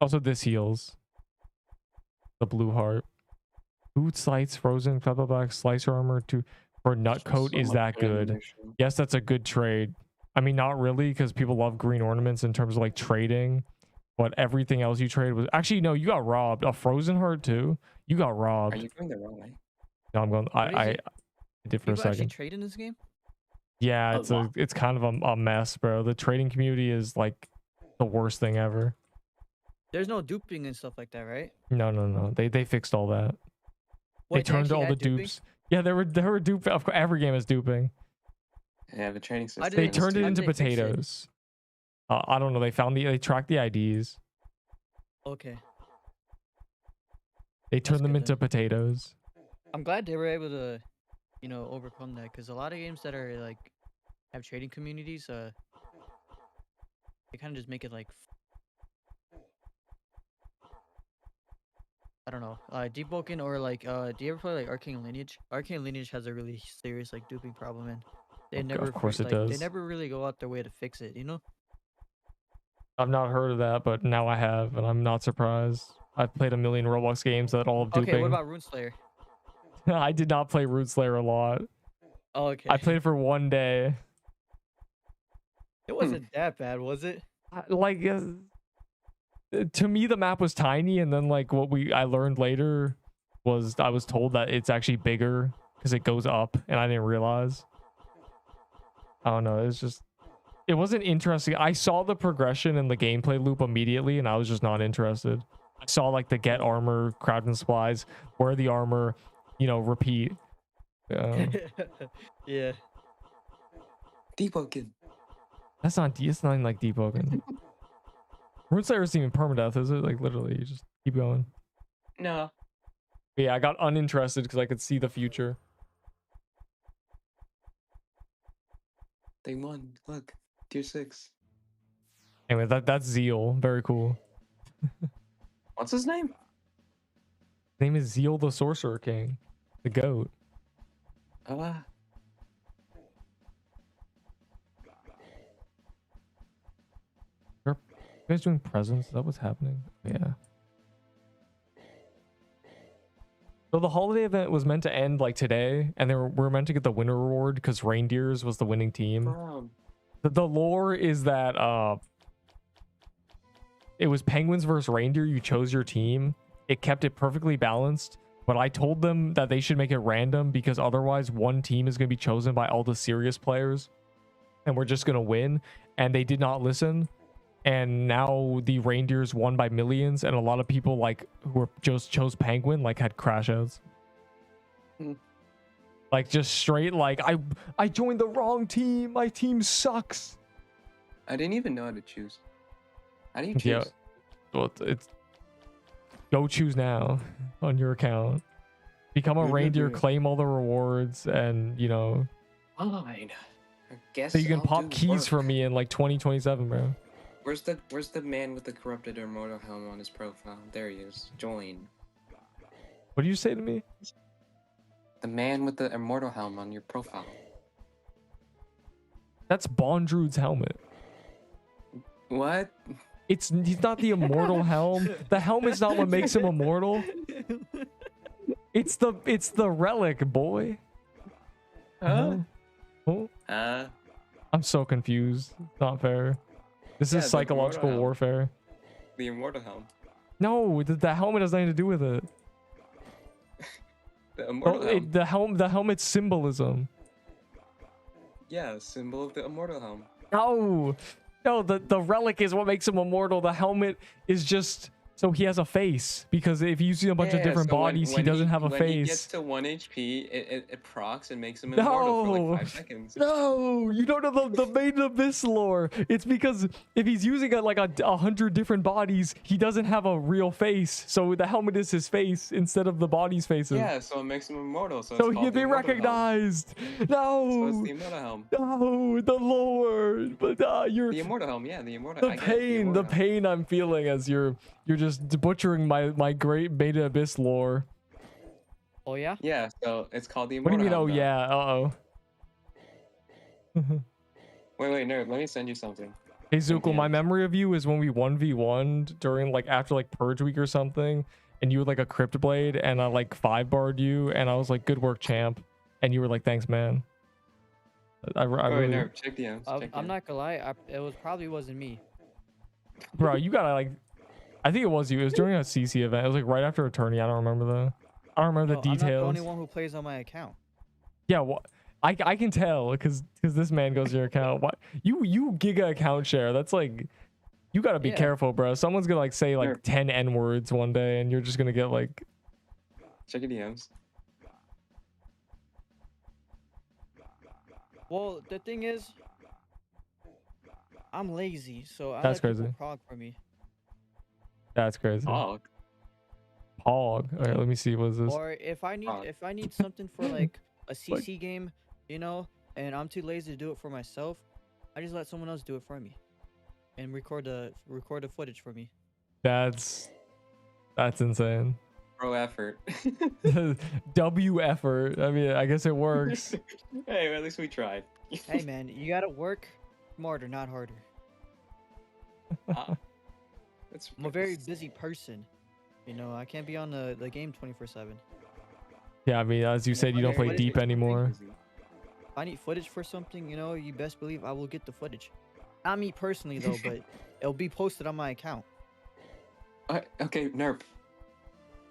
Also, this heals. The blue heart. Boot sights, frozen, back, slicer armor for nutcoat is that good. Yes, that's a good trade. I mean, not really, because people love green ornaments in terms of like trading. But everything else you trade was actually no. You got robbed. A frozen heart too. You got robbed. Are you going the wrong way? No, I'm going. I did for a People actually second. trade in this game? Yeah, A it's kind of a mess, bro. The trading community is like the worst thing ever. There's no duping and stuff like that, right? No. They fixed all that. They Wait, turned actually all the had duping? dupes. Yeah, there were dupe. Of course, every game is duping. Yeah, the training system. did They they- turned it how into did they fix it? potatoes. I don't know. They tracked the IDs. Okay. They turned them good into then. potatoes. I'm glad they were able to, overcome that, because a lot of games that are like have trading communities, they kind of just make it like, I don't know, Deepwoken or like, do you ever play like Arcane Lineage? Arcane Lineage has a really serious like duping problem, and they Of never, course it They does. never really go out their way to fix it, you know? I've not heard of that, but now I have, and I'm not surprised. I've played a million Roblox games that all have duping. Okay, what about Runeslayer? I did not play Root Slayer a lot. Oh, okay. I played it for one day. It wasn't that bad, was it? Like, to me, the map was tiny, and then like what I learned later was I was told that it's actually bigger because it goes up, and I didn't realize. I don't know. It wasn't interesting. I saw the progression in the gameplay loop immediately, and I was just not interested. I saw like the get armor, crowd and supplies, wear the armor, repeat. Yeah. Deepwoken. It's nothing like Deepwoken. Rune Slayer isn't even permadeath, is it? Like literally, you just keep going. No. But yeah, I got uninterested because I could see the future. They won. Look. Tier 6. Anyway, that's Zeal. Very cool. What's his name? His name is Zeal the Sorcerer King. The goat. Oh, You guys doing presents? Is that what's happening? Yeah. So the holiday event was meant to end like today, and we're meant to get the winner reward because Reindeers was the winning team. The lore is that it was Penguins versus Reindeer. You chose your team. It kept it perfectly balanced, but I told them that they should make it random because otherwise one team is going to be chosen by all the serious players, and we're just going to win. And they did not listen. And now the Reindeers won by millions, and a lot of people like who were just chose Penguin like had crash outs. Like just straight like I joined the wrong team. My team sucks. I didn't even know how to choose. How do you choose? Yeah. Well, it's go choose now on your account. Become a reindeer, claim all the rewards, and Fine. I guess so you can I'll pop do keys work. for me in like 2027, bro. Where's the man with the corrupted immortal helm on his profile? There he is. Join. What do you say to me? The man with the immortal helm on your profile. That's Bondrude's helmet. What? He's not the immortal helm. The helm is not what makes him immortal. It's the relic, boy. Huh? Oh, I'm so confused. Not fair. This Yeah, is the psychological immortal helm. warfare. The immortal helm. No, the helmet has nothing to do with it. The Oh, immortal helm. the helmet's symbolism. Yeah, symbol of the immortal helm. No, no, the relic is what makes him immortal. The helmet is just so he has a face, because if you see a bunch of Yeah, different so bodies, he doesn't have a when he gets face. to 1 HP, it procs and makes him immortal for No, like 5 seconds. no, you don't know the main abyss lore. It's because if he's using like 100 different bodies, he doesn't have a real face. So the helmet is his face instead of the body's faces. Yeah, so it makes him immortal. So, So it's he can called the be immortal helm. recognized. So it's No, the immortal helm. no, the lore. But you're The immortal helm, yeah, the immortal. the I get it, pain, immortal the helm. pain I'm feeling as you're just butchering my great beta abyss lore. Oh yeah. Yeah, so it's called the What do immortal you mean? Oh helm. yeah. Wait, Nerp, let me send you something. Hey Zuko, my DMs. memory of you is when we 1v1'd during like after like Purge Week or something, and you were like a Crypt Blade, and I like 5-barred you, and I was like, "Good work, champ," and you were like, "Thanks, man." I Wait, really, Nerp, check DMs. Check I'm DMs. not gonna lie. It probably wasn't me. bro, you gotta like, I think it was you. It was during a CC event. It was like right after a tourney. I don't remember the, I don't remember the I'm not the details. only one who plays on my account. Yeah, well, I can tell because this man goes to your account. What you giga account share? That's like, you gotta be Yeah. careful, bro. Someone's gonna like say like Nerp. 10 N words one day, and you're just gonna get like. Check your DMs. Well, the thing is, I'm lazy, so I That's let people crazy. prog for me. That's crazy. Oh, Pog. All right, let me see. What is this? Or if I Prog. need something for like a CC game, you know, and I'm too lazy to do it for myself, I just let someone else do it for me, and record the footage for me. That's insane. pro effort. W effort. I mean, I guess it works. Hey, well, at least we tried. Hey man, you gotta work smarter, not harder. That's I'm a very busy person. You know, I can't be on the game 24/7. Yeah, I mean, as you said, you don't play what is deep it? anymore. If I need footage for something, you know, you best believe I will get the footage. Not me personally though, but it'll be posted on my account. Okay, Nerp.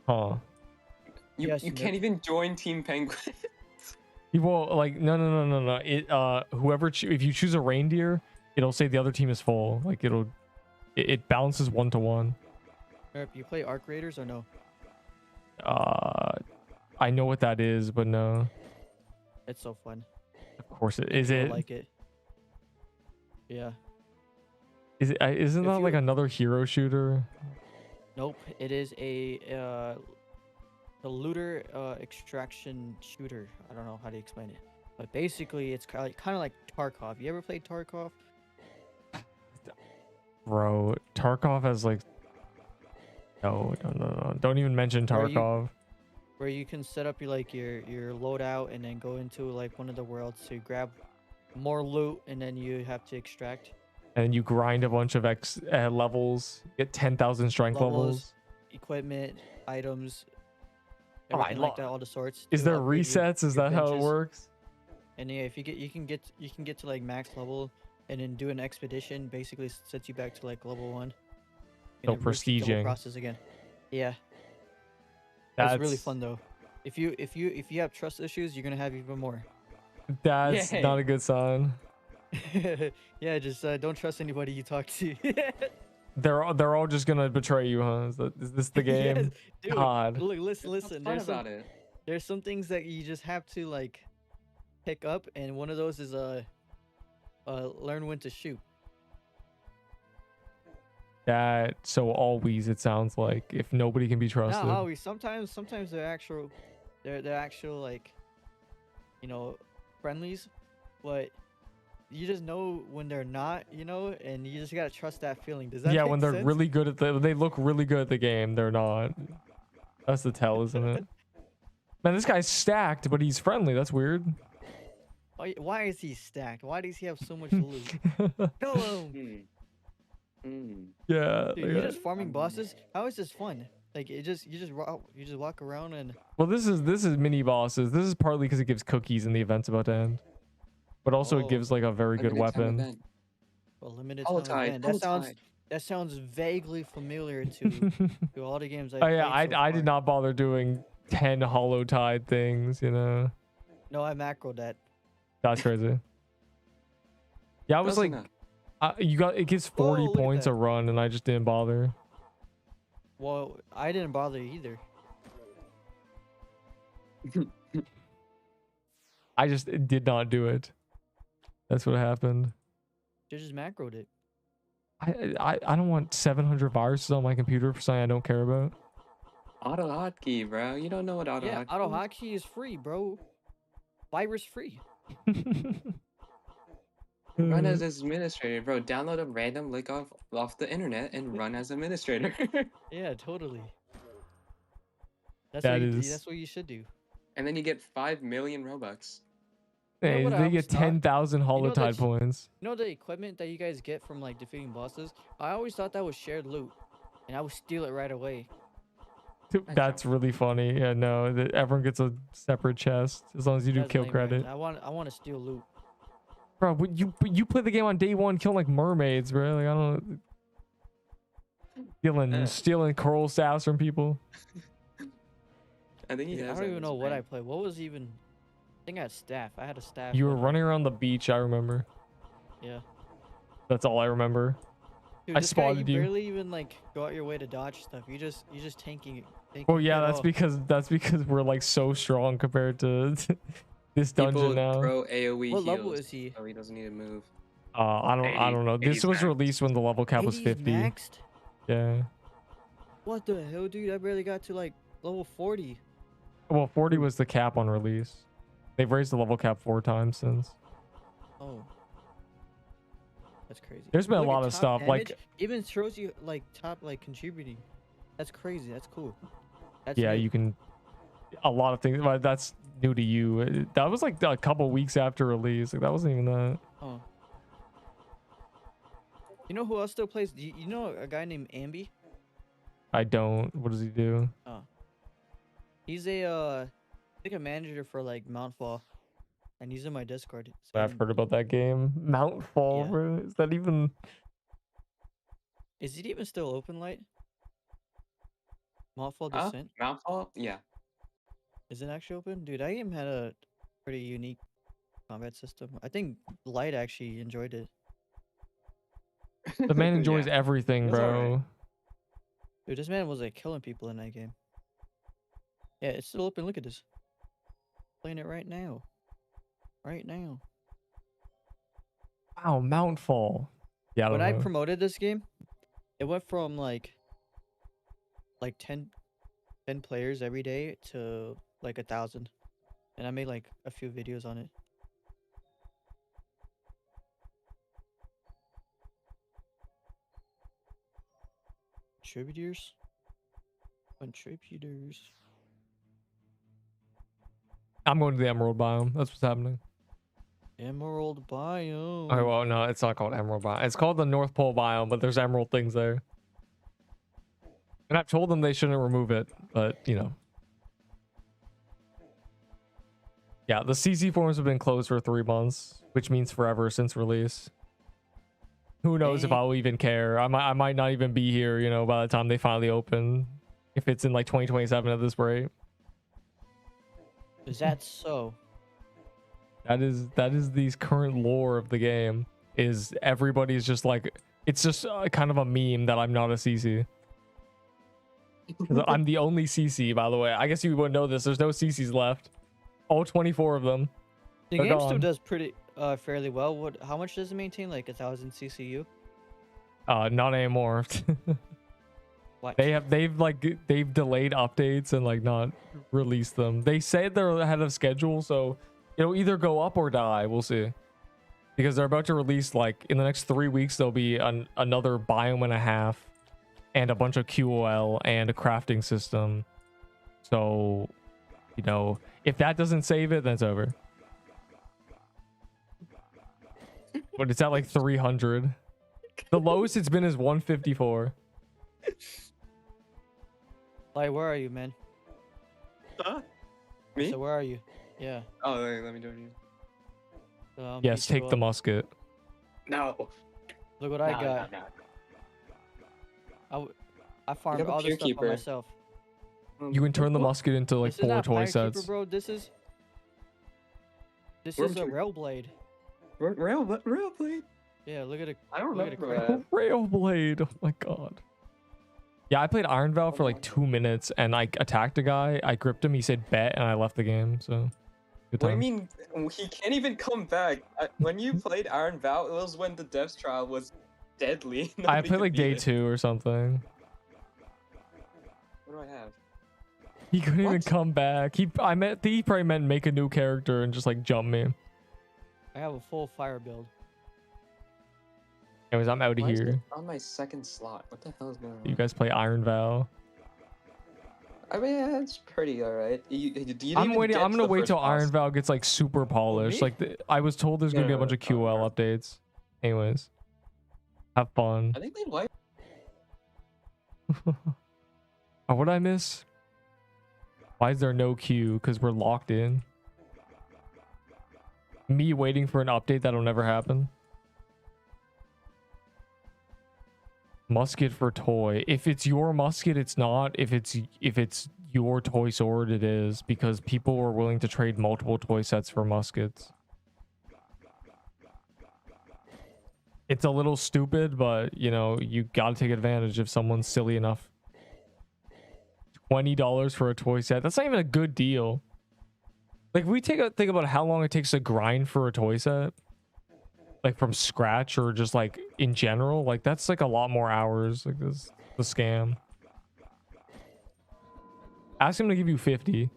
Huh. You Yes, you Nerp. can't even join Team Penguin. You won't like no. It if you choose a reindeer, it'll say the other team is full. Like it bounces 1-to-1. Nerp, you play Arc Raiders or no? I know what that is, but no. It's so fun. Of course it is. You'll It like it. Yeah. is it. Isn't If that like you- another hero shooter? Nope. It is a looter extraction shooter. I don't know how to explain it, but basically it's kind of like Tarkov. You ever played Tarkov? Bro, Tarkov has like. No. Don't even mention Where you- Tarkov. Where you can set up your loadout and then go into like one of the worlds to grab more loot, and then you have to extract And you grind a bunch of levels, get 10,000 strength levels. equipment, items, Oh my everything like that, lord. all the sorts. Is to there upgrade resets? Is your that how it benches. works? And yeah, if you can get to like max level, and then do an expedition. Basically, sets you back to like level 1. So and then repeat the whole prestiging. process again. Yeah, That's it's really fun though. If you have trust issues, you're gonna have even more. That's Yay. not a good sign. Yeah, just don't trust anybody you talk to. They're all just gonna betray you, huh? Is this the game? Yes, dude, God. look, What's listen. fun about it? There's some things that you just have to like pick up, and one of those is learn when to shoot. That so always it sounds like if nobody can be trusted. Not always. Sometimes they're actual like, you know, friendlies, but you just know when they're not, you know, and you just gotta trust that feeling. Does that Yeah, make when they're sense? really good at they look really good at the game, they're not. That's the tell, isn't it? Man, this guy's stacked, but he's friendly. That's weird. Why is he stacked? Why does he have so much loot? Kill him! Yeah. Dude, you're just farming bosses. How is this fun? Like you just walk around and Well, this is mini bosses. This is partly because it gives cookies and the event's about to end, but also it Oh. gives like a very good weapon. A limited time Holotide, event. Holotide. That sounds vaguely familiar to all the games I Oh yeah, played so I far. did not bother doing 10 Holotide things, you know. No, I macroed that. That's crazy. Yeah, I was Close like, enough. it gives 40 Whoa, look at points a that. run, and I just didn't bother. Well, I didn't bother either. I just did not do it. That's what happened. You just macroed it. I don't want 700 viruses on my computer for something I don't care about. Auto hotkey, bro. You don't know what auto Yeah, hotkey auto is? hotkey is free, bro. Virus free. Run as administrator, bro. Download a random link off the internet and run as administrator. Yeah, totally. That's That what you should do. And then you get 5 million Robux. You know Hey, what I they always get thought? 10,000 Holotide that's- points. You know the equipment that you guys get from like defeating bosses? I always thought that was shared loot, and I would steal it right away. That's really funny. Yeah, no, everyone gets a separate chest as long as you do That's kill lame, right? credit. I want to steal loot. Bro, you play the game on day one, killing like mermaids, bro. Like I don't know, stealing coral staffs from people. I think he Dude, I has don't that even in know his what I brain. played. What was even? I think I had staff. I had a staff. You were one. running around the beach, I remember. Yeah. That's all I remember. Dude, I this guy, spotted you. barely even like go out your way to dodge stuff. You just tanking it. Well, yeah, it that's off. because we're like so strong compared to this dungeon People now. throw AoE What heals, level is he? so he doesn't need to move. I don't know. This 80's was maxed. released when the level cap was 80's 50. maxed? Yeah. What the hell, dude? I barely got to like level 40. Well, 40 was the cap on release. They've raised the level cap 4 times since. Oh. That's crazy. There's been a Look at lot of top stuff, like- damage, even shows you like top like contributing. That's crazy. That's cool. That's Yeah, new. you can a lot of things, but that's new to you. That was like a couple weeks after release. Like that wasn't even that. Oh. You know who else still plays? You know a guy named Ambi? I don't. What does he do? Oh. He's like a manager for like Mountfall, and he's in my Discord. I've heard about that game. Mountfall, Yeah. bro. Is that even? Is it even still open light? Mountfall Huh? Descent? Mountfall? Yeah. Is it actually open? Dude, that game had a pretty unique combat system. I think Light actually enjoyed it. The man enjoys Yeah. everything, It was bro. alright. Dude, this man was like killing people in that game. Yeah, it's still open. Look at this. Playing it right now. Right now. Wow, Mountfall. Yeah, I When don't I know. promoted this game, it went from like 10 players every day to like 1,000. And I made like a few videos on it. Contributors? Contributors. I'm going to the Emerald biome. That's what's happening. Emerald biome. Oh well, no, it's not called Emerald biome. It's called the North Pole biome, but there's emerald things there. And I've told them they shouldn't remove it, but you know. Yeah, the CC forums have been closed for 3 months, which means forever since release. Who knows if Dang. I'll even care? I might not even be here, you know, by the time they finally open. If it's in like 2027 at this rate. Is that so? That is the current lore of the game. Is everybody's just like, it's just kind of a meme that I'm not a CC. 'Cause I'm the only CC, by the way. I guess you wouldn't know this. There's no CCs left. All 24 of them. The They're game still gone. does pretty fairly well. How much does it maintain? Like 1,000 CCU? Not anymore. What? they've delayed updates and like not released them. They say they're ahead of schedule, so it'll either go up or die. We'll see. Because they're about to release, like, in the next 3 weeks, there'll be another biome and a half and a bunch of QOL and a crafting system. So, you know, if that doesn't save it, then it's over. But it's at like 300. The lowest it's been is 154. Like, where are you, man? Huh? Me? So where are you? Yeah. Oh, let me join you. Yes, me take too, the musket. No. Look what I got. I farmed have a all this peer stuff by keeper. myself. You can turn the musket into like This is 4 not toy Fire sets. Keeper, bro. This is Worm a Tree. rail blade. Rail blade. Yeah, look at it. I don't Look at remember it. that. Rail blade. Oh my god. Yeah, I played Iron Valve for like 2 minutes and I attacked a guy. I gripped him. He said bet and I left the game. So good What do you time. mean? He can't even come back. When you played Iron Vow, it was when the devs trial was deadly. I Nobody played could like beat day it. 2 or something. What do I have? He couldn't even What? come back. He probably meant make a new character and just like jump me. I have a full fire build. Anyways, I'm out of Why is it here. on my second slot? What the hell is going on? You guys play Iron Vow. I mean, yeah, it's pretty alright. You didn't I'm even waiting. get I'm to gonna the wait first till boss. Iron Vow gets like super polished. me? Like I was told there's gonna be a No, bunch of QL updates. Anyways, have fun. I think they like. Oh, what did I miss? Why is there no queue? Because we're locked in. Me waiting for an update that'll never happen. Musket for toy. If it's your musket, it's not. If it's your toy sword, it is, because people are willing to trade multiple toy sets for muskets. It's a little stupid, but you know, you gotta take advantage if someone's silly enough. $20 for a toy set. That's not even a good deal. Like, we think about how long it takes to grind for a toy set, like from scratch or just like in general. Like, that's like a lot more hours. Like, this the scam. Ask him to give you 50.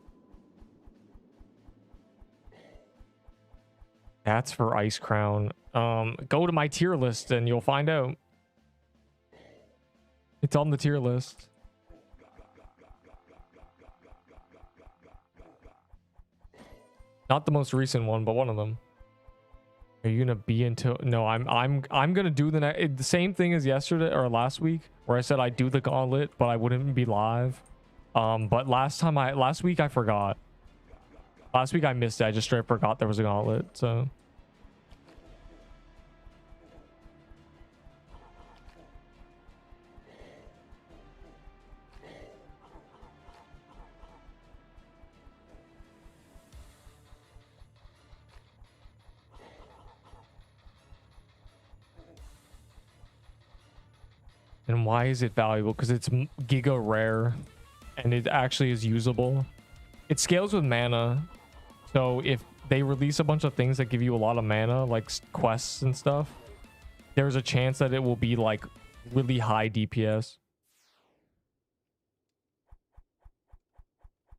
That's for Ice Crown. Go to my tier list and you'll find out. It's on the tier list. Not the most recent one, but one of them. Are you gonna be until? No, I'm gonna do the same thing as yesterday or last week, where I said I'd do the Gauntlet, but I wouldn't be live. But last week I forgot. Last week I missed it. I just straight forgot there was a Gauntlet. So. And why is it valuable? Because it's giga rare and it actually is usable. It scales with mana. So if they release a bunch of things that give you a lot of mana, like quests and stuff, there's a chance that it will be like really high DPS.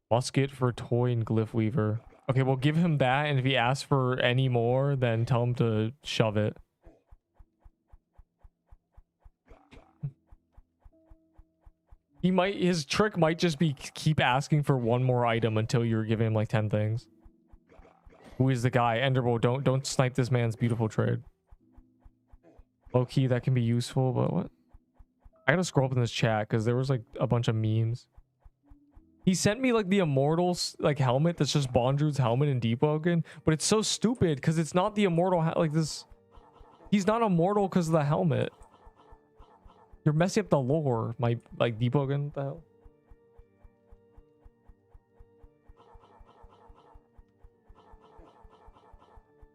Musket for toy and glyph weaver. Okay, well, give him that, and if he asks for any more, then tell him to shove it. His trick might just be keep asking for one more item until you're giving him like 10 things. Who is the guy? Enderbo, don't snipe this man's beautiful trade. Low key, that can be useful, but what? I gotta scroll up in this chat because there was like a bunch of memes. He sent me like the Immortals like helmet that's just Bondrew's helmet in Deepwoken, but it's so stupid because it's not the Immortal like this. He's not immortal because of the helmet. You're messing up the lore, my like Deepwoken. What the hell?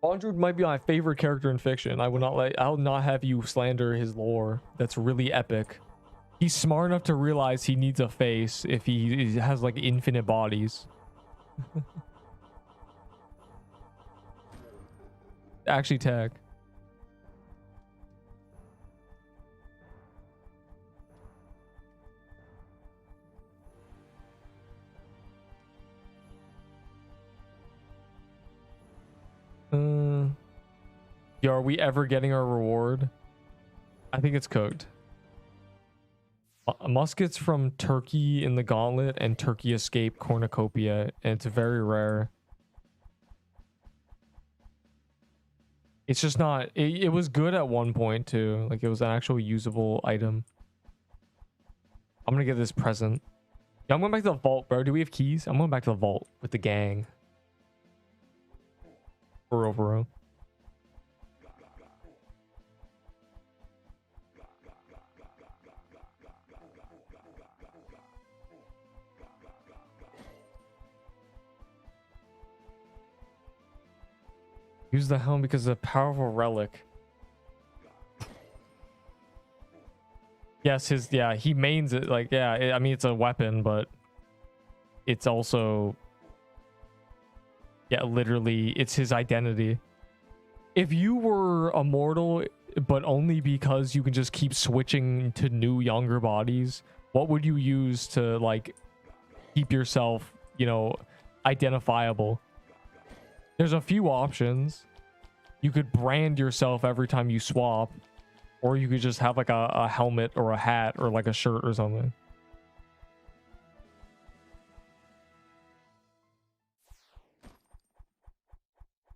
Bondrew might be my favorite character in fiction. I'll not have you slander his lore. That's really epic. He's smart enough to realize he needs a face if he has like infinite bodies. Actually, tag. Yo, are we ever getting our reward? I think it's cooked. Muskets from Turkey in the Gauntlet and Turkey Escape Cornucopia, and it's very rare. It's just not. It was good at one point too. Like it was an actual usable item. I'm gonna get this present. Yeah, I'm going back to the vault, bro. Do we have keys? I'm going back to the vault with the gang. For real, for real. Use the helm because it's a powerful relic. Yes, he mains it like, yeah, I mean, it's a weapon, but it's also, yeah, literally, it's his identity. If you were immortal, but only because you can just keep switching to new, younger bodies, what would you use to, like, keep yourself, you know, identifiable? There's a few options. You could brand yourself every time you swap, or you could just have like a helmet or a hat or like a shirt or something.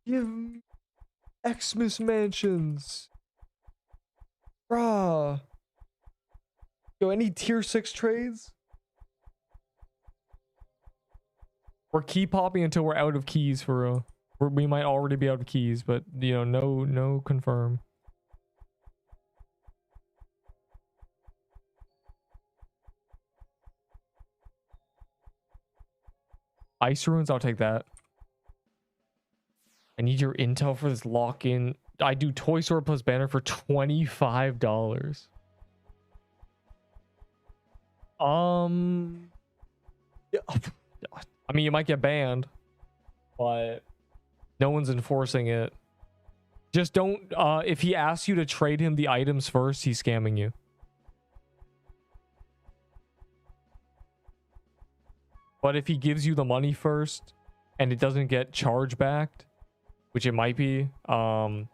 Give Xmas mansions. Bruh. Yo, any tier 6 trades? We're key popping until we're out of keys for real. We might already be out of keys, but you know, no confirm. Ice runes, I'll take that. I need your intel for this lock-in. I do toy sword plus banner for $25. Yeah. I mean, you might get banned, but no one's enforcing it. Just don't, if he asks you to trade him the items first, he's scamming you. But if he gives you the money first and it doesn't get charge backed, which it might be, you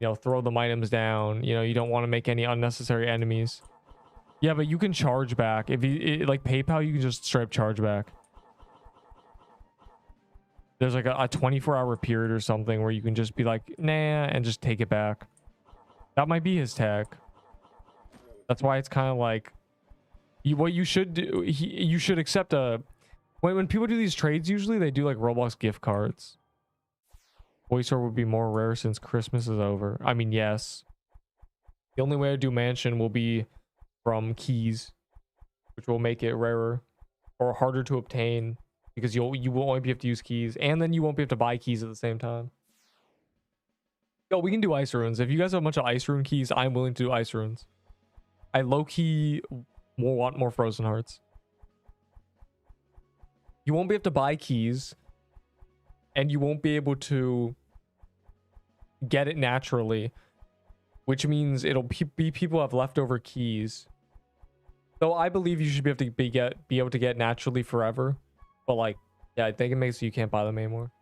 know, throw the items down. You know, you don't want to make any unnecessary enemies. Yeah, but you can charge back. If you like PayPal, you can just straight up charge back. There's like a 24-hour period or something where you can just be like, nah, and just take it back. That might be his tag. That's why it's kind of like, what you should do, you should accept a, when people do these trades, usually they do like Roblox gift cards. Toy Store would be more rare since Christmas is over. I mean, yes. The only way to do mansion will be from keys, which will make it rarer or harder to obtain because you will only be able to use keys, and then you won't be able to buy keys at the same time. Yo, we can do ice runes. If you guys have a bunch of ice rune keys, I'm willing to do ice runes. I low-key want more frozen hearts. You won't be able to buy keys, and you won't be able to get it naturally, which means it'll be people have leftover keys. Though I believe you should be able to be able to get naturally forever, but like, yeah, I think it makes so you can't buy them anymore.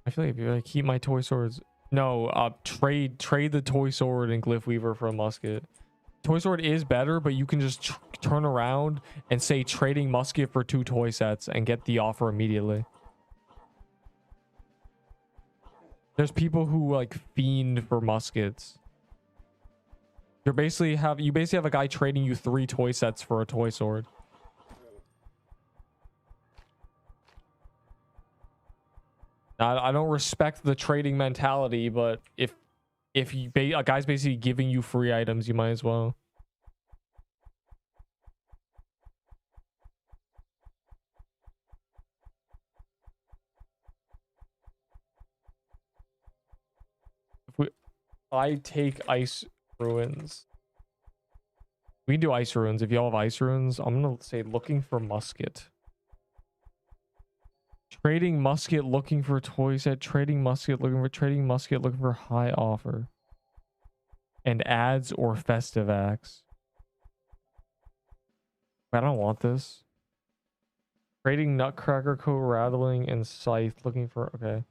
I feel like if you like keep my toy swords, no, trade the toy sword and glyph weaver for a musket. Toy sword is better, but you can just turn around and say trading musket for 2 toy sets and get the offer immediately. There's people who like fiend for muskets. You basically have a guy trading you 3 toy sets for a toy sword. Now, I don't respect the trading mentality, but if a guy's basically giving you free items, you might as well. I take ice ruins. We can do ice ruins. If y'all have ice ruins, I'm gonna say looking for musket. Trading musket looking for toy set. Trading musket looking for high offer. And ads or festive acts. I don't want this. Trading nutcracker coat rattling and scythe looking for, okay.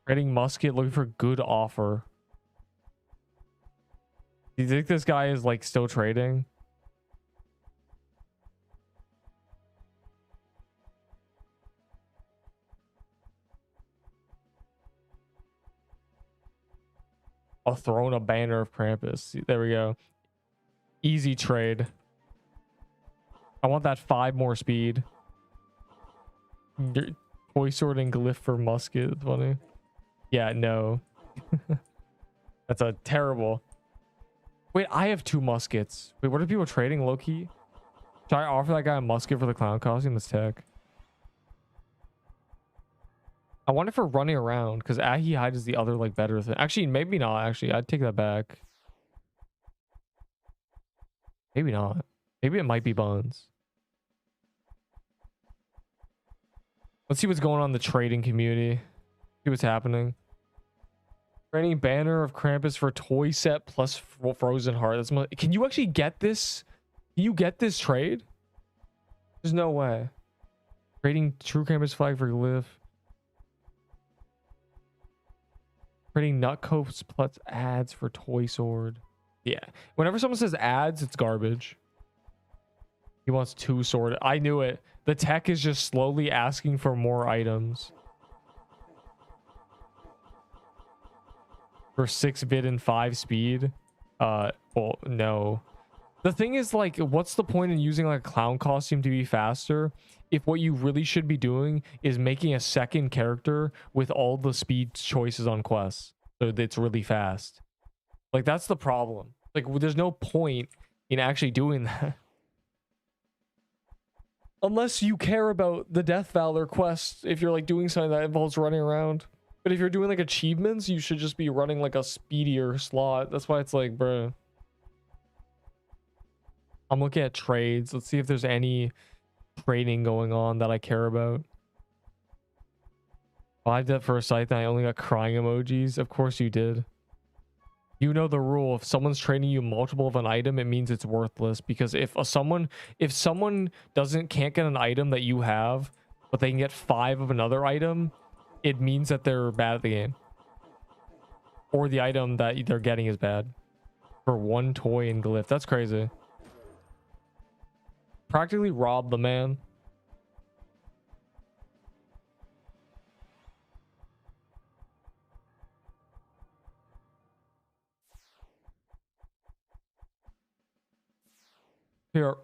Trading musket looking for good offer. Do you think this guy is like still trading? I'll throw in a banner of Krampus. There we go. Easy trade. I want that 5 more speed. Toy sword and glyph for musket. It's funny. Yeah, no. That's a terrible. Wait, I have 2 muskets. Wait, what are people trading low-key? Should I offer that guy a musket for the clown costume? That's tech. I wonder for running around, because Ahi hide is the other like better thing. Actually, maybe not. Actually, I'd take that back. Maybe not. Maybe it might be buns. Let's see what's going on in the trading community. See what's happening. Training banner of Krampus for toy set plus frozen heart. That's can you actually get this? Can you get this trade? There's no way. Trading true Krampus flag for glyph. Trading nutcoats plus ads for toy sword. Yeah. Whenever someone says ads, it's garbage. He wants 2 sword. I knew it. The tech is just slowly asking for more items. For 6 bit and 5 speed. Well, no. The thing is, like, what's the point in using like a clown costume to be faster if what you really should be doing is making a second character with all the speed choices on quests so that it's really fast? Like, that's the problem. Like, there's no point in actually doing that. Unless you care about the Death Valor quest, if you're like doing something that involves running around. But if you're doing like achievements, you should just be running like a speedier slot. That's why it's like, bruh. I'm looking at trades. Let's see if there's any trading going on that I care about. Oh, I did that for a site and I only got crying emojis. Of course you did. You know the rule. If someone's trading you multiple of an item, it means it's worthless. Because if someone can't get an item that you have, but they can get 5 of another item, it means that they're bad at the game. Or the item that they're getting is bad. For 1 toy and glyph. That's crazy. Practically robbed the man. Here.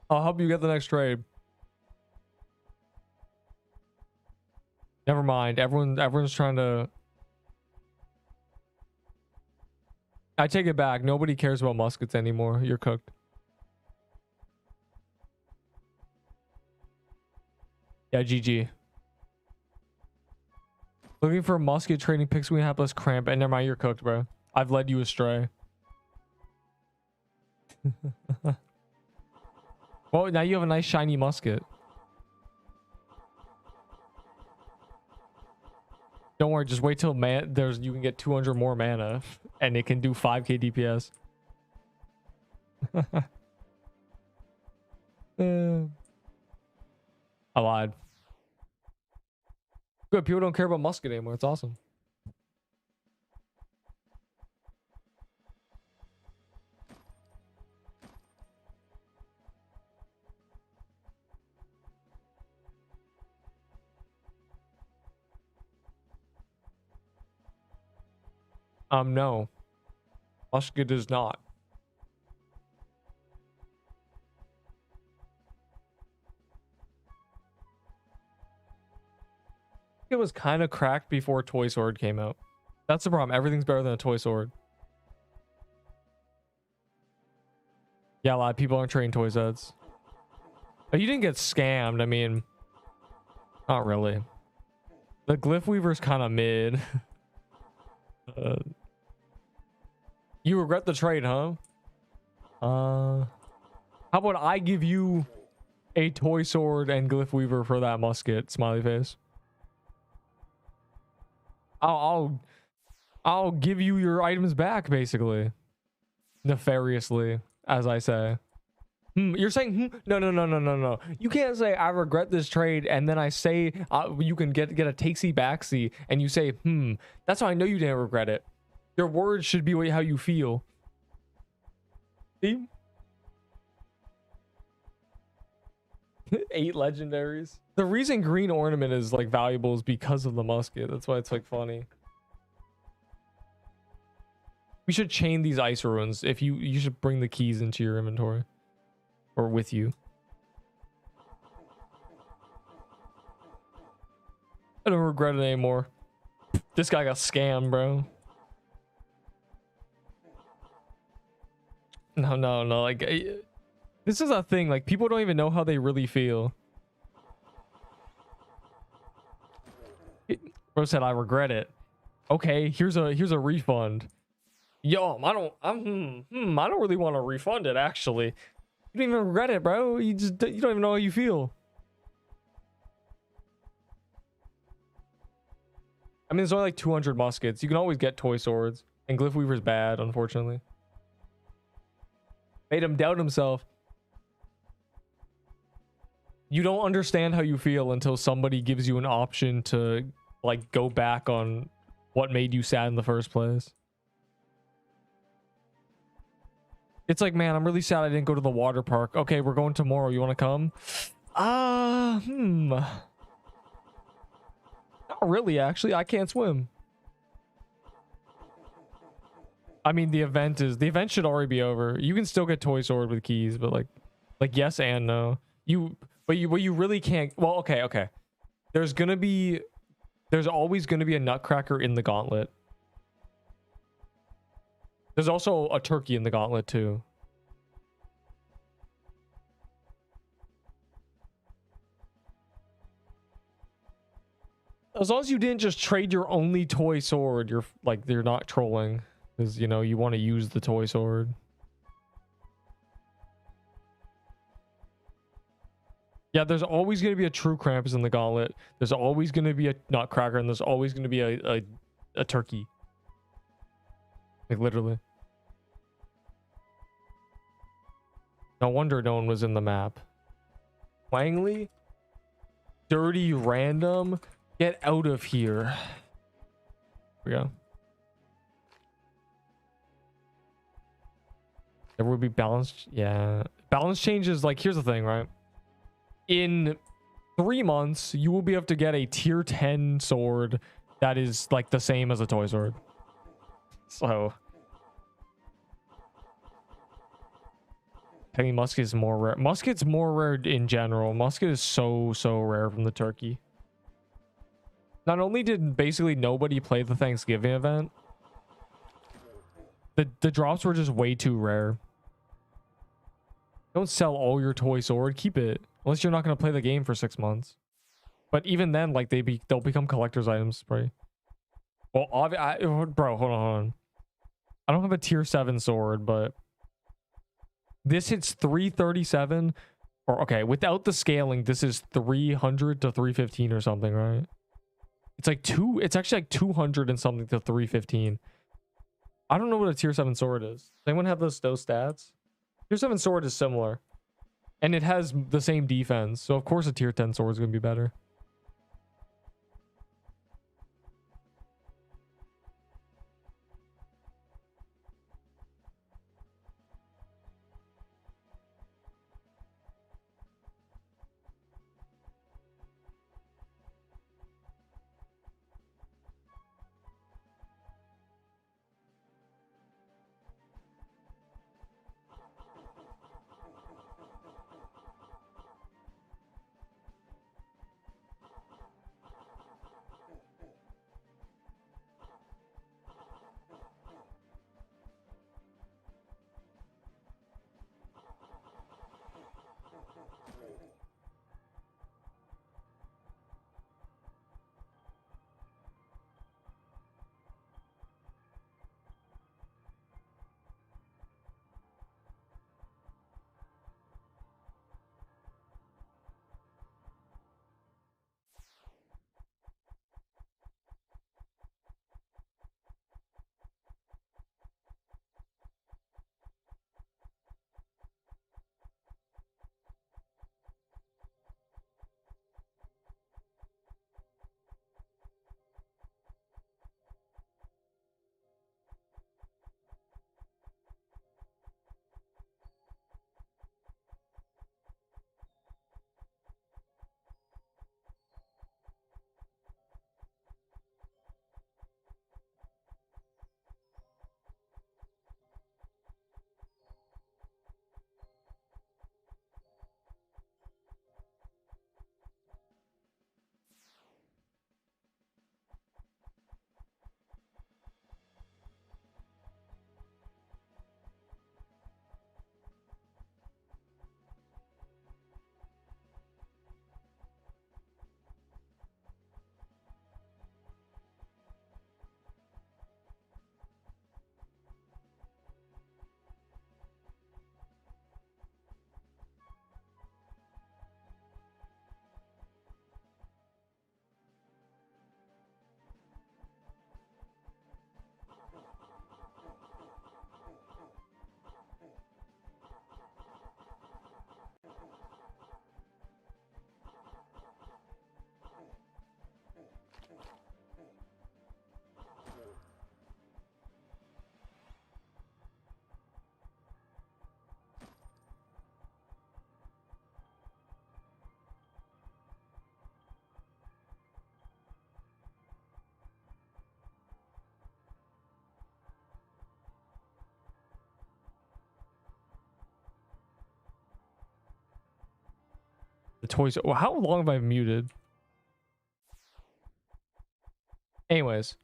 I'll help you get the next trade. Never mind. Everyone's trying to... I take it back. Nobody cares about muskets anymore. You're cooked. Yeah, GG. Looking for a musket trading picks we have less cramp. And never mind, you're cooked, bro. I've led you astray. Well, now you have a nice shiny musket. Don't worry, just wait till you can get 200 more mana and it can do 5k DPS. I lied. Good, people don't care about musket anymore. It's awesome. No. Musket is not. It was kind of cracked before Toy Sword came out. That's the problem. Everything's better than a Toy Sword. Yeah, a lot of people aren't trading toy sets. But you didn't get scammed. I mean, not really. The Glyph Weaver's kind of mid. You regret the trade, huh? How about I give you a Toy Sword and Glyph Weaver for that musket? Smiley face. I'll give you your items back, basically. Nefariously, as I say. You're saying no. You can't say I regret this trade and then I say you can get a takesy backsy and you say that's how I know you didn't regret it. Your words should be how you feel. See? 8 legendaries. The reason green ornament is like valuable is because of the musket. That's why it's like funny. We should chain these ice ruins. If you should bring the keys into your inventory or with you. I don't regret it anymore. This guy got scammed, bro. No. Like, this is a thing. Like, people don't even know how they really feel. Bro said I regret it. Okay, here's a refund. Yo, I don't really want to refund it actually. You don't even regret it, bro. You don't even know how you feel. I mean, there's only like 200 muskets. You can always get toy swords. And Glyphweaver's bad, unfortunately. Made him doubt himself. You don't understand how you feel until somebody gives you an option to like go back on what made you sad in the first place. It's like, man, I'm really sad I didn't go to the water park. Okay, we're going tomorrow. You want to come? Not really, actually. I can't swim. I mean, the event should already be over. You can still get Toy Sword with keys, but like yes and no. You really can't. Well, okay. There's always gonna be a nutcracker in the gauntlet. There's also a turkey in the gauntlet too. As long as you didn't just trade your only toy sword, you're not trolling, because you know you want to use the toy sword. Yeah, there's always going to be a true Krampus in the gauntlet. There's always going to be a nutcracker, and there's always going to be a turkey. Like literally. No wonder no one was in the map. Langley? Dirty random? Get out of here. Here we go. There would be balance. Yeah. Balance changes. Like, here's the thing, right? In 3 months, you will be able to get a tier 10 sword that is like the same as a toy sword. So. I mean, musket is more rare. Musket's more rare in general. Musket is so rare from the turkey. Not only did basically nobody play the Thanksgiving event, the drops were just way too rare. Don't sell all your toy sword. Keep it. Unless you're not going to play the game for 6 months. But even then, like, they'll become collector's items, right? Well, bro, hold on. I don't have a tier 7 sword, but this hits 337. Or, okay, without the scaling, this is 300 to 315 or something, right? It's actually like 200 and something to 315. I don't know what a tier 7 sword is. Does anyone have those stats? Tier 7 sword is similar. And it has the same defense. So of course a tier 10 sword is going to be better. The toys. Well, how long have I muted? Anyways.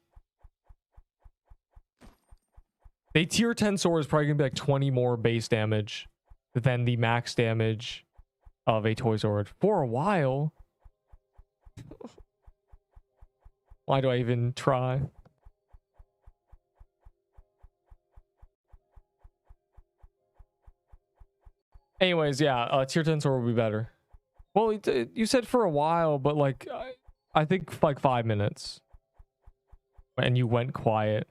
A tier 10 sword is probably gonna be like 20 more base damage than the max damage of a toy sword for a while. Why do I even try? Anyways, yeah, tier 10 sword would be better. Well, you said for a while, but like, I think like 5 minutes. And you went quiet.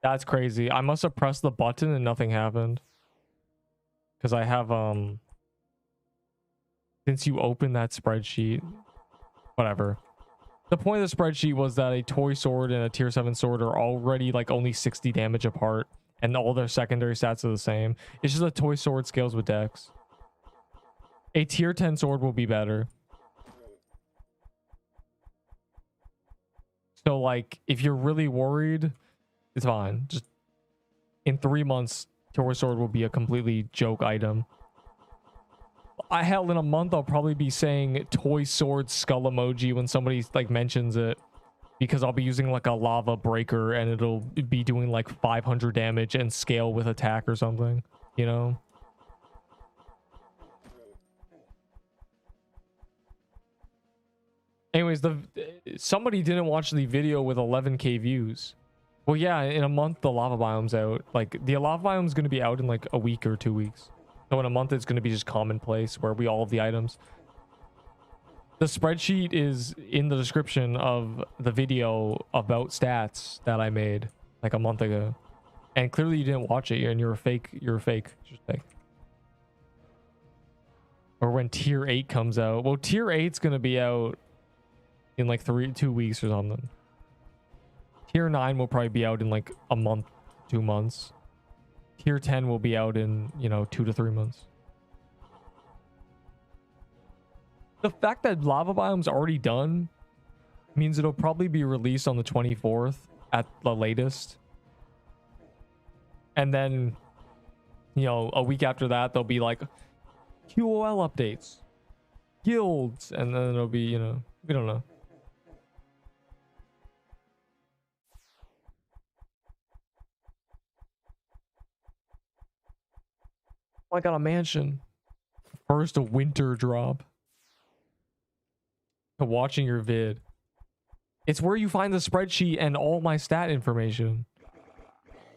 That's crazy. I must have pressed the button and nothing happened. Because I have, since you opened that spreadsheet, whatever. The point of the spreadsheet was that a toy sword and a tier 7 sword are already like only 60 damage apart. And all their secondary stats are the same. It's just a toy sword scales with dex. A tier 10 sword will be better. So like, if you're really worried, it's fine. Just in 3 months, toy sword will be a completely joke item. Hell, in a month, I'll probably be saying toy sword skull emoji when somebody like mentions it. Because I'll be using like a lava breaker and it'll be doing like 500 damage and scale with attack or something, you know? Anyways, somebody didn't watch the video with 11k views. Well, yeah, in a month the lava biome's out. Like the lava biome's going to be out in like a week or 2 weeks. So in a month it's going to be just commonplace where we all have the items. The spreadsheet is in the description of the video about stats that I made like a month ago. And clearly you didn't watch it and you're a fake. You're a fake. Just fake. Or when tier 8 comes out. Well, tier 8's going to be out in like 2 weeks or something. Tier 9 will probably be out in like a month, 2 months. Tier 10 will be out in, you know, 2 to 3 months. The fact that lava biome's already done means it'll probably be released on the 24th at the latest. And then, you know, a week after that, there'll be like QOL updates, guilds, and then it'll be, you know, we don't know. I got a mansion. First a winter drop. To watching your vid. It's where you find the spreadsheet and all my stat information.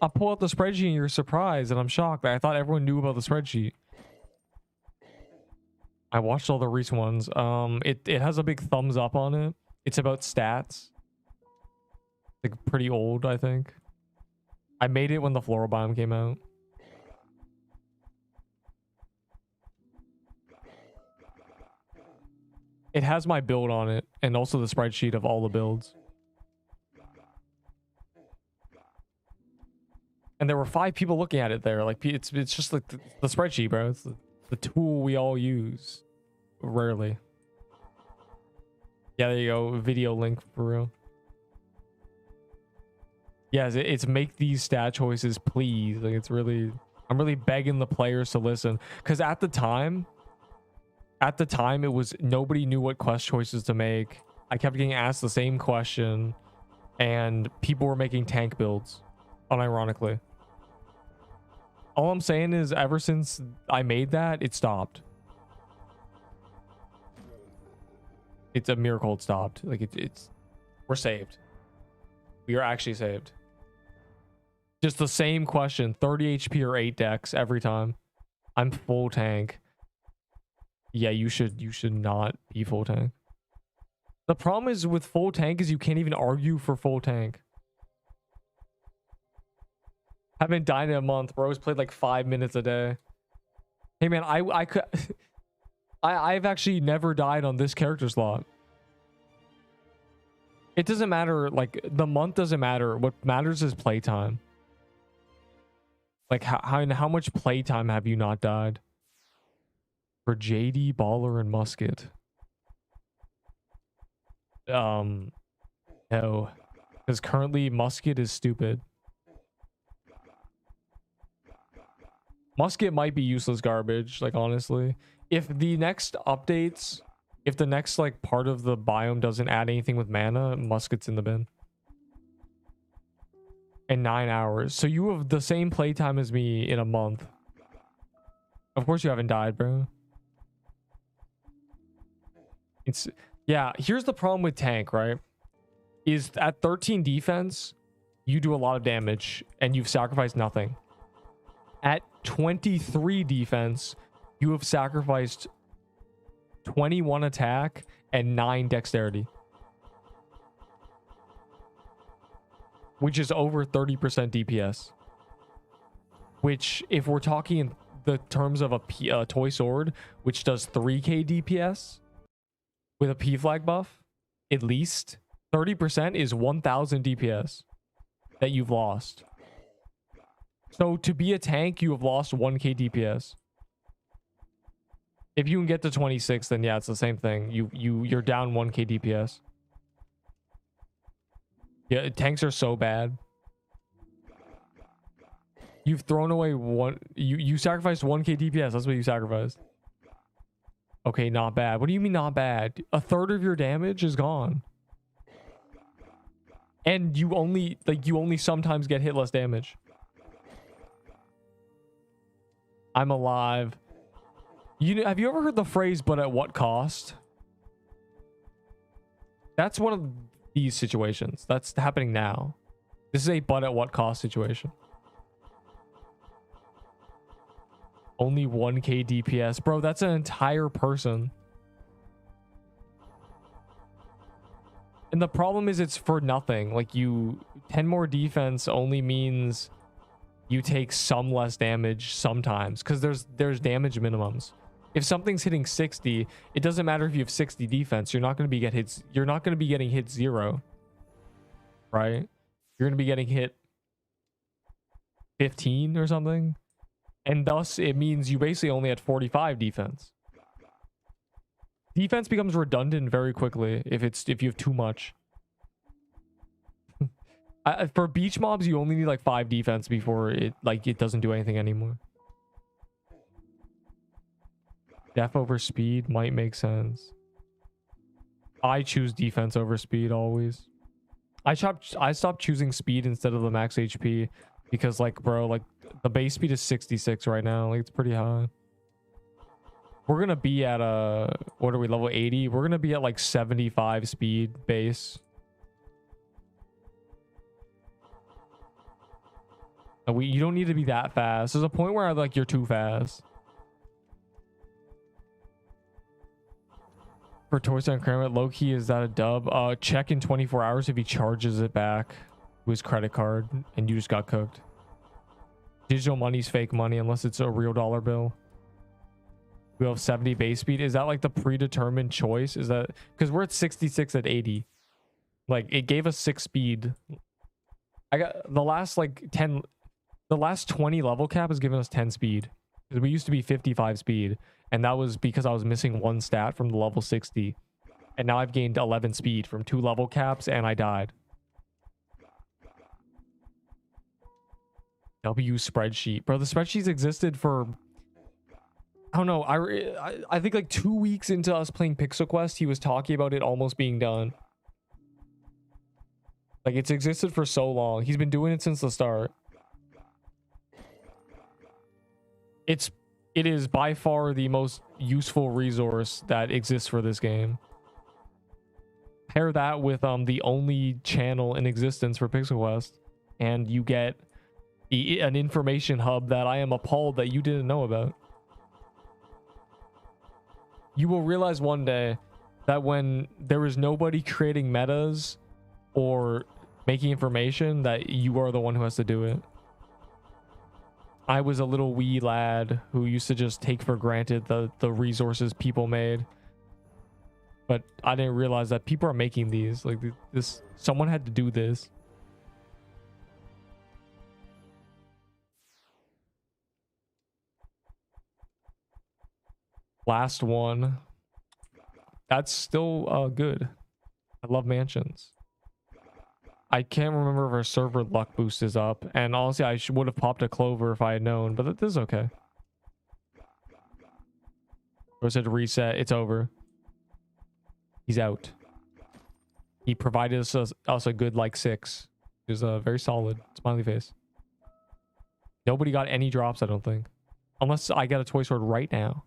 I pull out the spreadsheet and you're surprised and I'm shocked. I thought everyone knew about the spreadsheet. I watched all the recent ones. It has a big thumbs up on it. It's about stats. Like pretty old, I think. I made it when the floral biome came out. It has my build on it and also the spreadsheet of all the builds. And there were 5 people looking at it there. Like it's just like the spreadsheet, bro. It's the tool we all use. Rarely. Yeah, there you go. Video link for real. Yes, it's make these stat choices, please. Like it's really, I'm really begging the players to listen. Because at the time, it was nobody knew what quest choices to make. I kept getting asked the same question, and people were making tank builds, unironically. All I'm saying is, ever since I made that, it stopped. It's a miracle it stopped. Like we're saved. We are actually saved. Just the same question, 30 HP or 8 dex every time. I'm full tank. Yeah, you should not be full tank. The problem is with full tank is you can't even argue for full tank. Haven't died in a month, bro. Played like 5 minutes a day. Hey man, I could I've actually never died on this character slot. It doesn't matter, like the month doesn't matter. What matters is playtime. Like how much playtime have you not died? For JD, Baller, and Musket. No. Because currently Musket is stupid. Musket might be useless garbage, like honestly. If the next updates If the next like part of the biome doesn't add anything with mana, musket's in the bin. In 9 hours. So you have the same playtime as me in a month. Of course you haven't died, bro. It's yeah, here's the problem with tank, right? Is at 13 defense, you do a lot of damage and you've sacrificed nothing. At 23 defense, you have sacrificed 21 attack and 9 dexterity. Which is over 30% DPS. Which, if we're talking in the terms of a toy sword, which does 3k DPS with a P flag buff, at least 30% is 1000 DPS that you've lost. So to be a tank, you have lost 1k DPS. If you can get to 26, then yeah, it's the same thing. You're down 1k DPS. Yeah, tanks are so bad. You've thrown away one. You sacrificed 1k DPS. That's what you sacrificed. Okay, not bad. What do you mean not bad? A third of your damage is gone. And you only sometimes get hit less damage. I'm alive. Have you ever heard the phrase, but at what cost? That's one of these situations. That's happening now. This is a but at what cost situation. Only 1k DPS. Bro, that's an entire person. And the problem is it's for nothing. Like 10 more defense only means you take some less damage sometimes. Because there's damage minimums. If something's hitting 60, it doesn't matter if you have 60 defense. You're not going to be getting hit 0. Right? You're going to be getting hit 15 or something. And thus it means you basically only had 45 defense. Defense becomes redundant very quickly if you have too much. For beach mobs, you only need like 5 defense before it doesn't do anything anymore. Def over speed might make sense. I choose defense over speed always. I stopped choosing speed instead of the max HP because like bro, like the base speed is 66 right now. Like it's pretty high. We're gonna be at what are we, level 80? We're gonna be at like 75 speed base. You don't need to be that fast. There's a point where like you're too fast. For Toy Story Increment, low-key, is that a dub? Check in 24 hours if he charges it back to his credit card and you just got cooked. Digital money's fake money unless it's a real dollar bill. We have 70 base speed. Is that like the predetermined choice? Is that because we're at 66 at 80? Like it gave us 6 speed. I got the last like 10, the last 20 level cap has given us 10 speed. Because we used to be 55 speed. And that was because I was missing 1 stat from the level 60. And now I've gained 11 speed from 2 level caps and I died. W spreadsheet. Bro, the spreadsheets existed for... I don't know. I think like 2 weeks into us playing Pixel Quest, he was talking about it almost being done. Like it's existed for so long. He's been doing it since the start. It is by far the most useful resource that exists for this game. Pair that with the only channel in existence for Pixel Quest, and you get an information hub that I am appalled that you didn't know about. You will realize one day that when there is nobody creating metas or making information, that you are the one who has to do it. I was a little wee lad who used to just take for granted the resources people made. But I didn't realize that people are making these. Like this, someone had to do this. Last one. That's still good. I love mansions. I can't remember if our server luck boost is up, and honestly I would have popped a clover if I had known, but this is okay. Or said reset, it's over. He's out. He provided us a good like 6. It was a very solid smiley face. Nobody got any drops, I don't think. Unless I get a toy sword right now.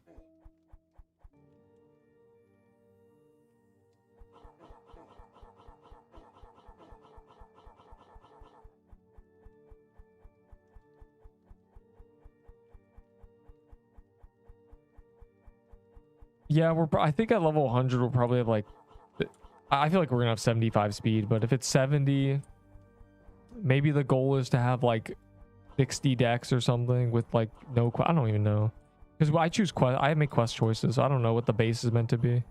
Yeah, I think at level 100 we'll probably have like, I feel like we're gonna have 75 speed, but if it's 70, maybe the goal is to have like 60 dex or something with like no, I don't even know. Because I make quest choices, so I don't know what the base is meant to be.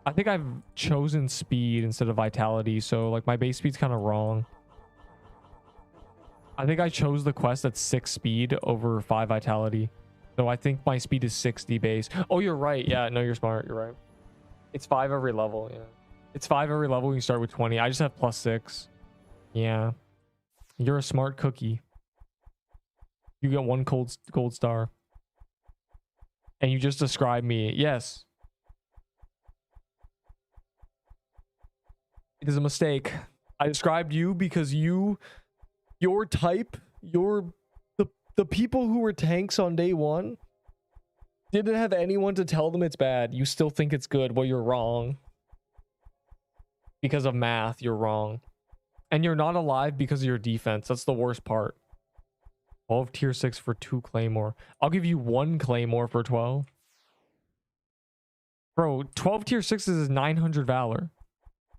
I think I've chosen speed instead of vitality, so like my base speed's kind of wrong. I think I chose the quest at 6 speed over 5 vitality. So I think my speed is 60 base. Oh, you're right. Yeah, no, you're smart. You're right. It's 5 every level. Yeah. It's 5 every level. You start with 20. I just have +6. Yeah. You're a smart cookie. You get 1 gold star. And you just described me. Yes. It is a mistake. I described you because your type, the people who were tanks on day 1 didn't have anyone to tell them it's bad. You still think it's good. Well, you're wrong. Because of math, you're wrong. And you're not alive because of your defense. That's the worst part. 12 tier 6 for 2 claymore. I'll give you 1 claymore for 12. Bro, 12 tier 6s is 900 valor.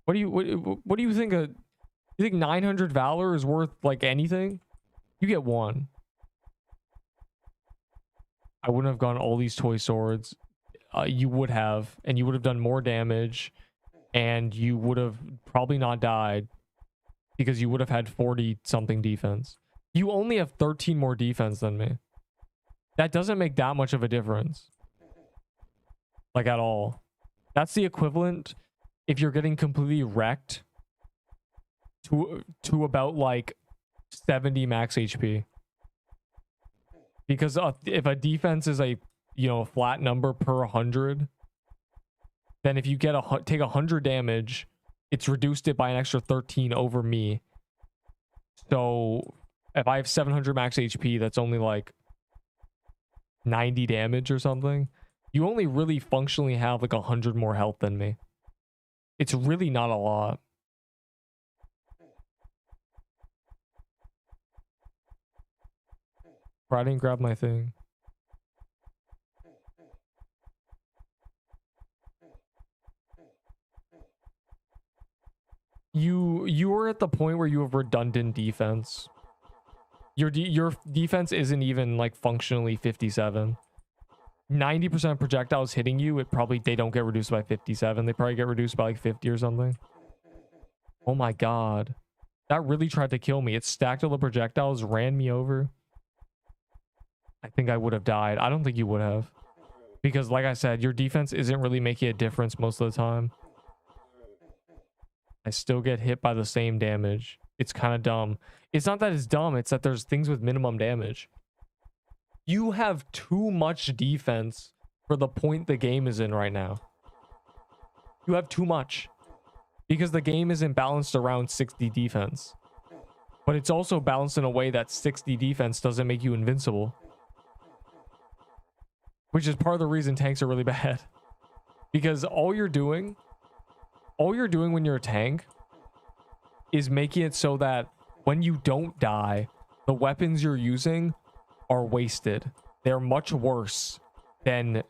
What do you think you think 900 valor is worth like anything? You get 1. I wouldn't have gone all these toy swords. You would have, and you would have done more damage, and you would have probably not died because you would have had 40 something defense. You only have 13 more defense than me. That doesn't make that much of a difference. Like at all. That's the equivalent if you're getting completely wrecked to about like 70 max HP. Because if a defense is a flat number per 100, then if you take 100 damage, it's reduced it by an extra 13 over me. So if I have 700 max HP, that's only like 90 damage or something. You only really functionally have like 100 more health than me. It's really not a lot. I didn't grab my thing. You are at the point where you have redundant defense. Your defense isn't even like functionally 57. 90% of projectiles hitting you, they don't get reduced by 57. They probably get reduced by like 50 or something. Oh my god. That really tried to kill me. It stacked all the projectiles, ran me over. I think I would have died. I don't think you would have. Because like I said, your defense isn't really making a difference most of the time. I still get hit by the same damage. It's kind of dumb. It's not that it's dumb, it's that there's things with minimum damage. You have too much defense for the point the game is in right now. You have too much. Because the game isn't balanced around 60 defense. But it's also balanced in a way that 60 defense doesn't make you invincible. Which is part of the reason tanks are really bad. Because all you're doing when you're a tank is making it so that when you don't die, the weapons you're using are wasted. They're much worse than...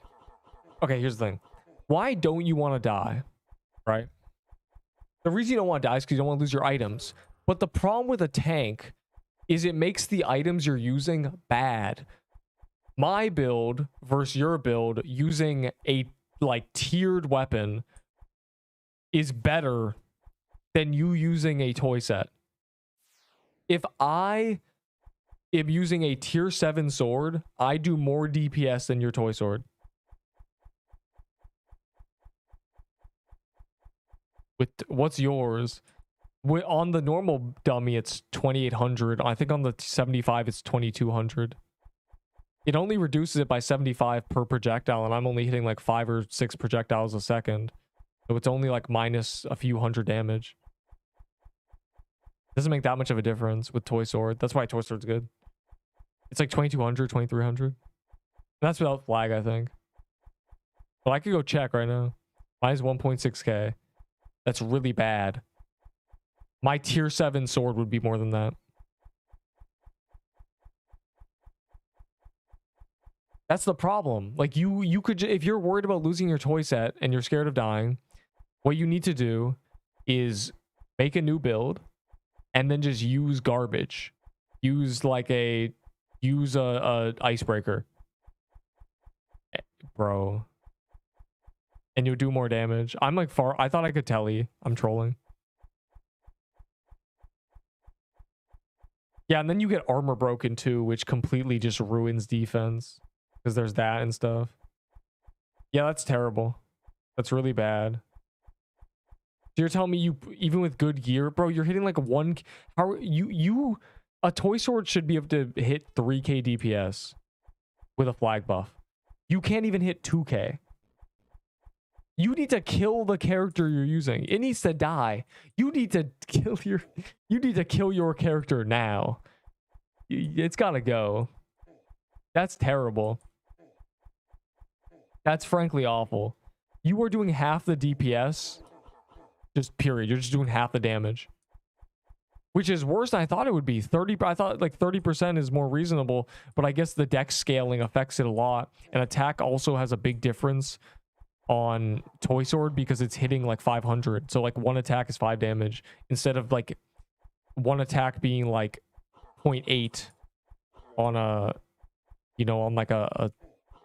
Okay, here's the thing. Why don't you want to die? Right? The reason you don't want to die is because you don't want to lose your items. But the problem with a tank is it makes the items you're using bad. My build versus your build using a like tiered weapon is better than you using a toy set. If I am using a tier 7 sword, I do more DPS than your toy sword. With what's yours? On the normal dummy, it's 2800. I think on the 75, it's 2200. It only reduces it by 75 per projectile, and I'm only hitting like 5 or 6 projectiles a second. So it's only like minus a few hundred damage. Doesn't make that much of a difference with Toy Sword. That's why Toy Sword's good. It's like 2200, 2300. That's without flag, I think. But I could go check right now. Mine's 1.6k. That's really bad. My tier 7 sword would be more than that. That's the problem. Like you could, if you're worried about losing your toy set and you're scared of dying, what you need to do is make a new build and then just use garbage. Use a icebreaker. Bro. And you'll do more damage. I'm like I thought I could tell you. I'm trolling. Yeah, and then you get armor broken too, which completely just ruins defense. Because there's that and stuff. Yeah, that's terrible. That's really bad. So you're telling me you, even with good gear, bro, you're hitting like one... How you a Toy Sword should be able to hit 3k DPS with a flag buff. You can't even hit 2k. You need to kill the character you're using. It needs to die. You need to kill your character now. It's gotta go. That's terrible. That's frankly awful. You are doing half the DPS. Just period. You're just doing half the damage. Which is worse than I thought it would be. I thought like 30% is more reasonable, but I guess the dex scaling affects it a lot. And attack also has a big difference on Toy Sword because it's hitting like 500. So like one attack is 5 damage instead of like one attack being like 0.8 on a, you know, on like a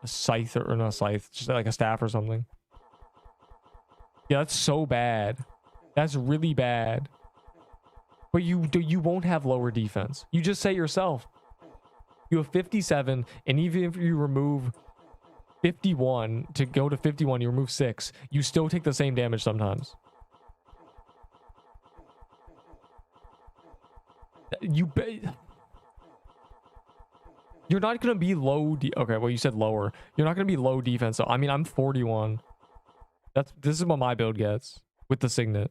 scythe or not a scythe, just like a staff or something. Yeah, that's so bad. That's really bad. But you won't have lower defense. You just say yourself. You have 57, and even if you remove 51 to go to 51, you remove 6, you still take the same damage sometimes. You're not gonna be low. Okay, well you said lower. You're not gonna be low defense. So I mean, I'm 41. This is what my build gets with the Signet.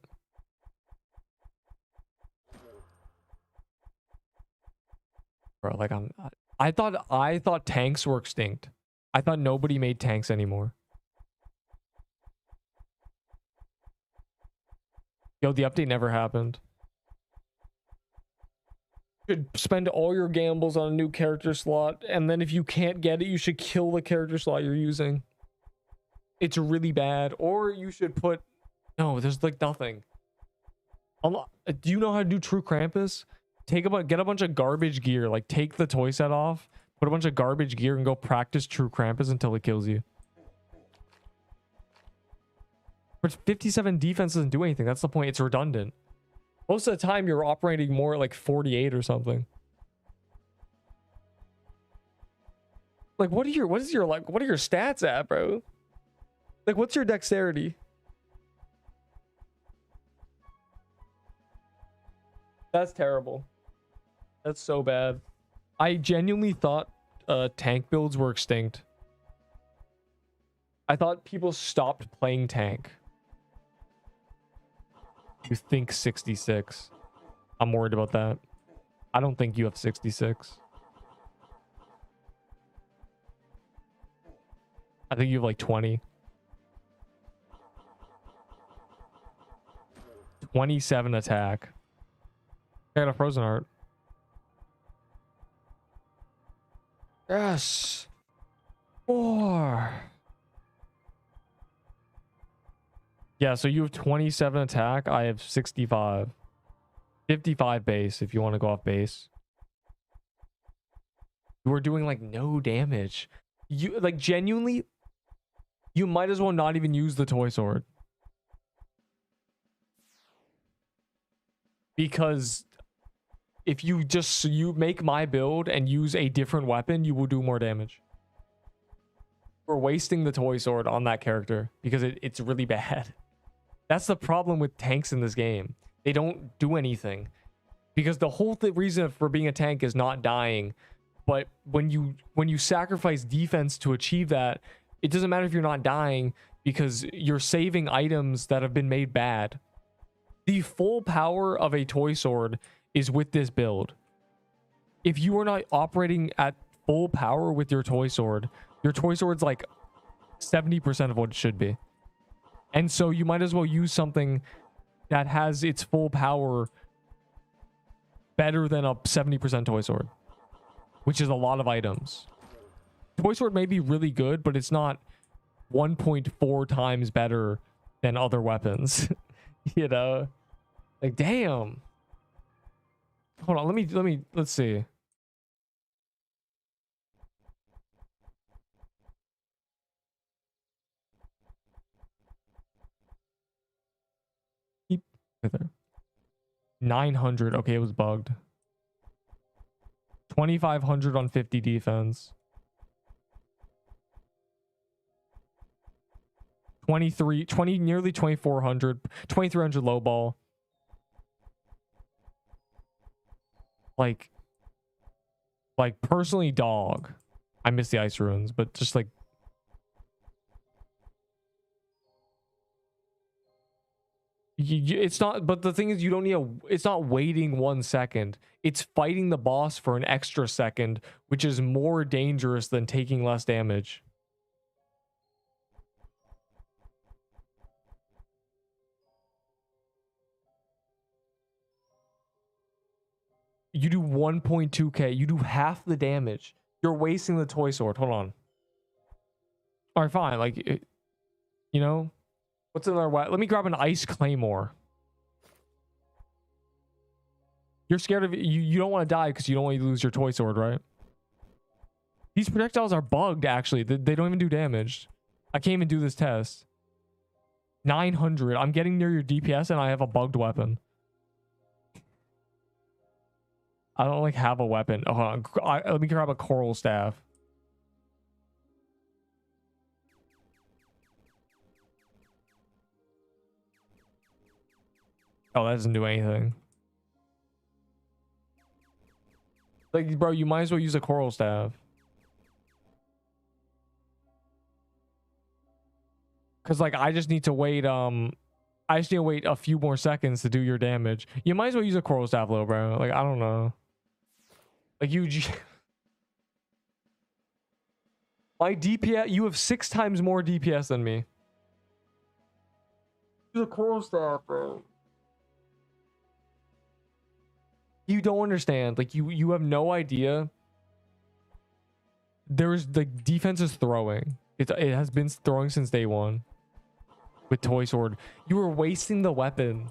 Bro, like I thought tanks were extinct. I thought nobody made tanks anymore. Yo, the update never happened. You should spend all your gambles on a new character slot, and then if you can't get it, you should kill the character slot you're using. It's really bad. Or you should put... No, there's like nothing. Do you know how to do True Krampus? Get a bunch of garbage gear. Like, take the toy set off, put a bunch of garbage gear, and go practice True Krampus until it kills you. But 57 defense doesn't do anything. That's the point. It's redundant. Most of the time, you're operating more like 48 or something. Like, what are your stats at, bro? Like, what's your dexterity? That's terrible. That's so bad. I genuinely thought tank builds were extinct. I thought people stopped playing tank. You think 66. I'm worried about that. I don't think you have 66. I think you have like 20. 27 attack. I got a frozen heart. Yes. 4. Yeah, so you have 27 attack. I have 65. 55 base if you want to go off base. You were doing like no damage. You like genuinely, you might as well not even use the toy sword. Because if you make my build and use a different weapon, you will do more damage. We're wasting the toy sword on that character because it's really bad. That's the problem with tanks in this game. They don't do anything. Because the whole reason for being a tank is not dying. But when you sacrifice defense to achieve that, it doesn't matter if you're not dying. because you're saving items that have been made bad. The full power of a toy sword is with this build. If you are not operating at full power with your toy sword's like 70% of what it should be. And so you might as well use something that has its full power better than a 70% toy sword, which is a lot of items. Toy sword may be really good, but it's not 1.4 times better than other weapons. You know, like, damn. Hold on, let's see. Keep there. 900. Okay, it was bugged. 2,500 on 50 defense. 20, nearly 2,400, 2,300 low ball. Like personally, dog. I miss the ice runes, but just like, it's not, but the thing is, you don't need it's not waiting 1 second. It's fighting the boss for an extra second, which is more dangerous than taking less damage. You do 1.2k. You do half the damage. You're wasting the toy sword. Hold on. All right, fine. Like, you know, what's another way? Let me grab an ice claymore. You're scared of it. You don't want to die because you don't want to lose your toy sword, right? These projectiles are bugged, actually. They don't even do damage. I can't even do this test. 900. I'm getting near your DPS and I have a bugged weapon. I don't like have a weapon. Oh, hold on. Let me grab a coral staff. Oh, that doesn't do anything. Like, bro, you might as well use a coral staff. Cause like I just need to wait. I just need to wait a few more seconds to do your damage. You might as well use a coral staff, though, bro. Like, I don't know. Like my DPS, you have 6 times more DPS than me. Use a coral staff, bro. You don't understand. Like, you have no idea. There's the defense is throwing. It has been throwing since day 1. With toy sword, you are wasting the weapon.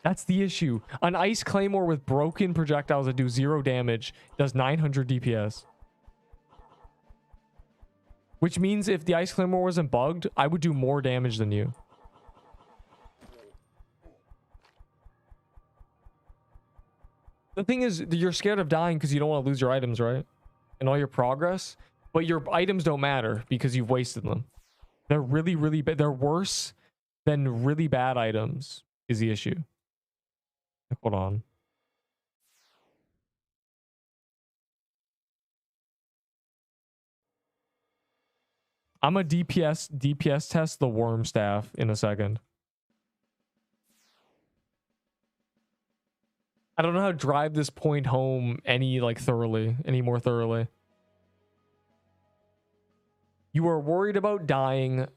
That's the issue. An ice claymore with broken projectiles that do 0 damage does 900 DPS. Which means if the ice claymore wasn't bugged, I would do more damage than you. The thing is, you're scared of dying because you don't want to lose your items, right? And all your progress. But your items don't matter because you've wasted them. They're really, really bad. They're worse than really bad items is the issue. Hold on. I'm a DPS test the worm staff in a second. I don't know how to drive this point home any more thoroughly. You are worried about dying,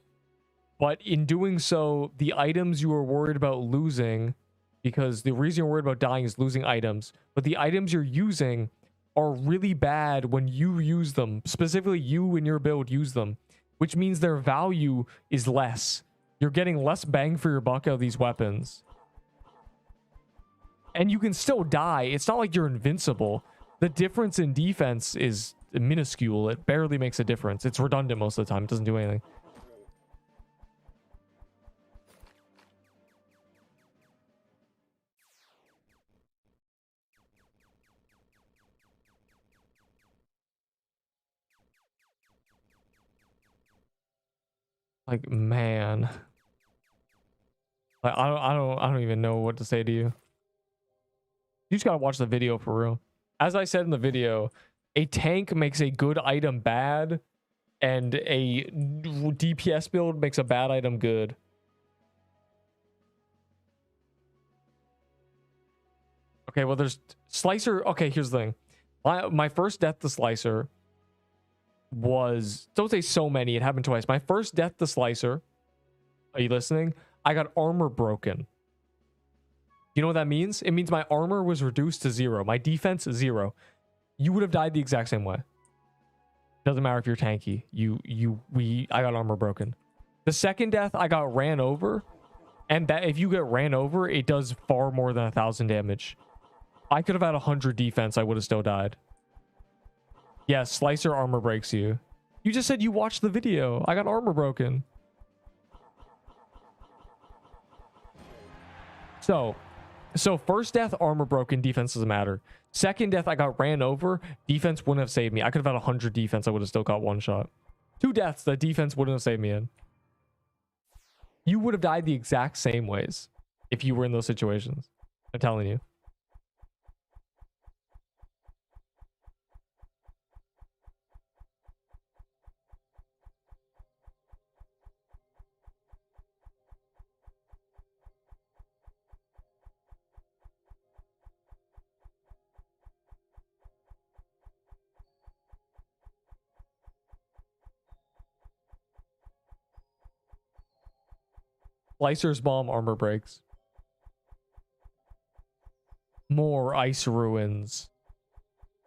but in doing so, the items you are worried about losing, because the reason you're worried about dying is losing items, but the items you're using are really bad when you use them. Specifically, you in your build use them, which means their value is less. You're getting less bang for your buck out of these weapons. And you can still die. It's not like you're invincible. The difference in defense is minuscule. It barely makes a difference. It's redundant most of the time. It doesn't do anything. Like, man. Like, I don't even know what to say to you. You just gotta watch the video for real. As I said in the video, a tank makes a good item bad And a DPS build makes a bad item good. Okay, well, there's Slicer. Okay, here's the thing. My first death to Slicer was, don't say so many, it happened twice. My first death to Slicer, are you listening? I got armor broken. You know what that means? It means my armor was reduced to 0. My defense 0. You would have died the exact same way. Doesn't matter if you're tanky. I got armor broken. The second death, I got ran over. And that if you get ran over, it does far more than 1,000 damage. I could have had 100 defense. I would have still died. Yeah, Slicer armor breaks you. You just said you watched the video. I got armor broken. So first death, armor broken, defense doesn't matter. Second death, I got ran over. Defense wouldn't have saved me. I could have had 100 defense. I would have still got one shot. 2 deaths, the defense wouldn't have saved me in. You would have died the exact same ways if you were in those situations. I'm telling you. Slicer's bomb armor breaks. More ice ruins.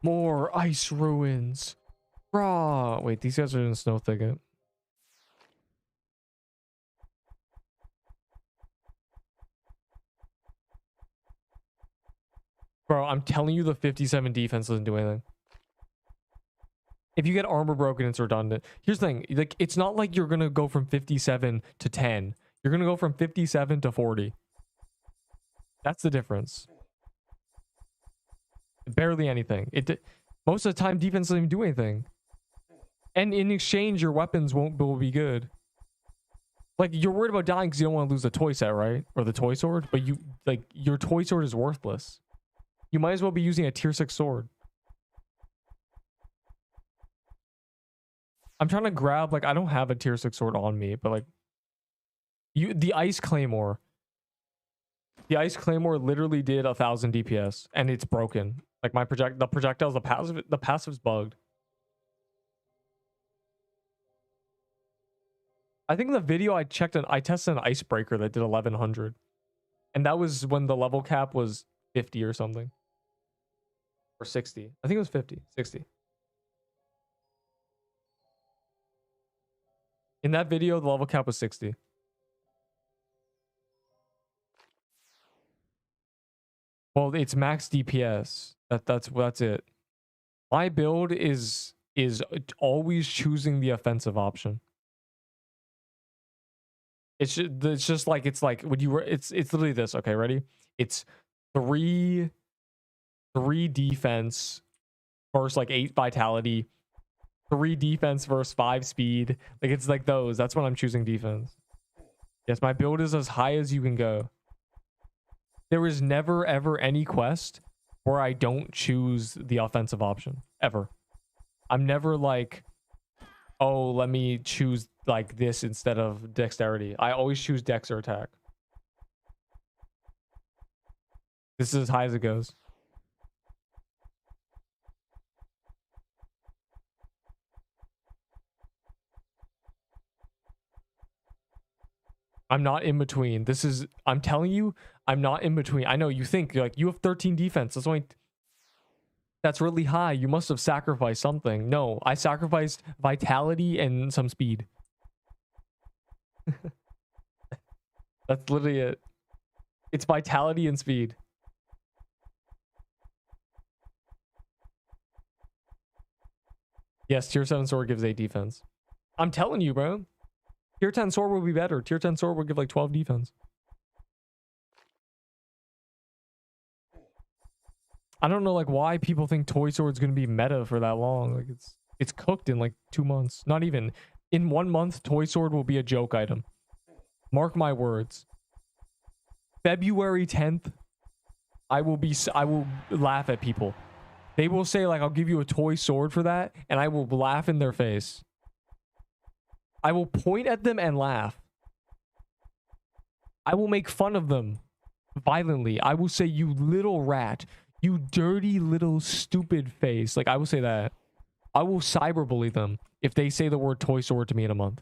More ice ruins. Raw. Wait, these guys are in the snow thicket. Bro, I'm telling you the 57 defense doesn't do anything. If you get armor broken, it's redundant. Here's the thing. Like, it's not like you're going to go from 57 to 10. You're going to go from 57 to 40. That's the difference. Barely anything. Most of the time, defense doesn't even do anything. And in exchange, your weapons will be good. Like, you're worried about dying because you don't want to lose the toy set, right? Or the toy sword. But your toy sword is worthless. You might as well be using a tier 6 sword. I'm trying to grab, like, I don't have a tier 6 sword on me, but like, the ice claymore. The ice claymore literally did 1,000 DPS, and it's broken. Like the projectiles, the passive's bugged. I think in the video I tested an icebreaker that did 1,100, and that was when the level cap was 50 or something, or 60. I think it was 50, 60. In that video, the level cap was 60. Well, it's max DPS. That's it. My build is always choosing the offensive option. It's just like, it's like when you were, it's literally this. Okay, ready? It's 3 defense versus like 8 vitality, 3 defense versus 5 speed. Like, it's like those. That's when I'm choosing defense. Yes, my build is as high as you can go. There is never, ever any quest where I don't choose the offensive option. Ever. I'm never like, oh, let me choose like this instead of dexterity. I always choose dex or attack. This is as high as it goes. I'm not in between. I'm telling you, I'm not in between. I know you think like you have 13 defense. That's really high. You must have sacrificed something. No, I sacrificed vitality and some speed. That's literally it. It's vitality and speed. Yes, tier 7 sword gives 8 defense. I'm telling you, bro. Tier 10 sword will be better. Tier 10 sword will give like 12 defense. I don't know like why people think toy sword's gonna be meta for that long. Like it's cooked in like 2 months. Not even. In 1 month, toy sword will be a joke item. Mark my words. February 10th, I will laugh at people. They will say like, I'll give you a toy sword for that, and I will laugh in their face. I will point at them and laugh. I will make fun of them violently. I will say, you little rat, you dirty little stupid face. Like, I will say that. I will cyberbully them if they say the word Toy Sword to me in a month.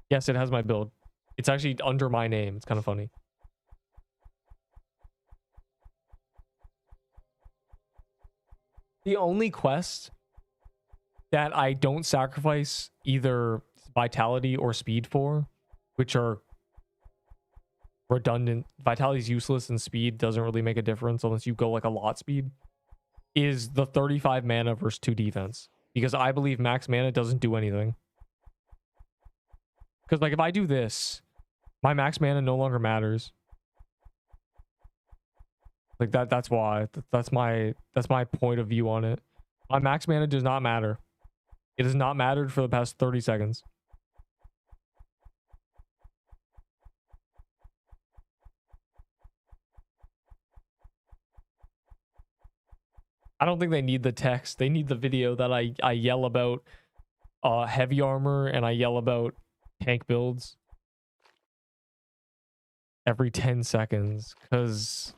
Yes, it has my build. It's actually under my name. It's kind of funny. The only quest that I don't sacrifice either vitality or speed for, which are redundant. Vitality is useless and speed doesn't really make a difference unless you go like a lot speed, is the 35 mana versus 2 defense. Because I believe max mana doesn't do anything. Because like if I do this, my max mana no longer matters. Like that's why. That's my point of view on it. My max mana does not matter. It has not mattered for the past 30 seconds. I don't think they need the text. They need the video that I yell about heavy armor and I yell about tank builds every 10 seconds, because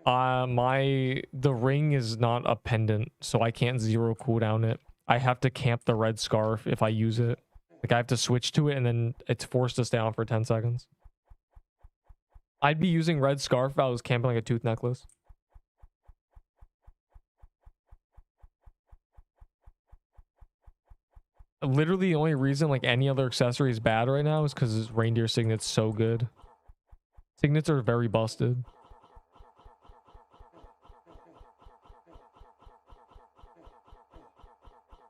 the ring is not a pendant, so I can't 0 cooldown it. I have to camp the red scarf if I use it. Like I have to switch to it and then it's forced to stay on for 10 seconds. I'd be using red scarf if I was camping like a tooth necklace. Literally the only reason like any other accessory is bad right now is because reindeer signet's so good. Signets are very busted.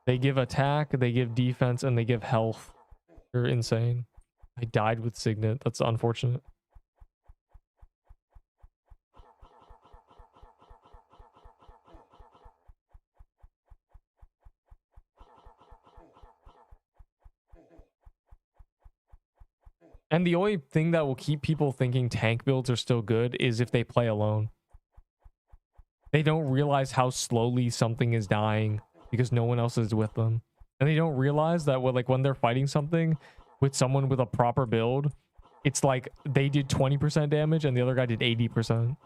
They give attack, they give defense, and they give health. They're insane. I died with signet. That's unfortunate. And the only thing that will keep people thinking tank builds are still good is if they play alone. They don't realize how slowly something is dying because no one else is with them. And they don't realize that when they're fighting something with someone with a proper build, it's like they did 20% damage and the other guy did 80%.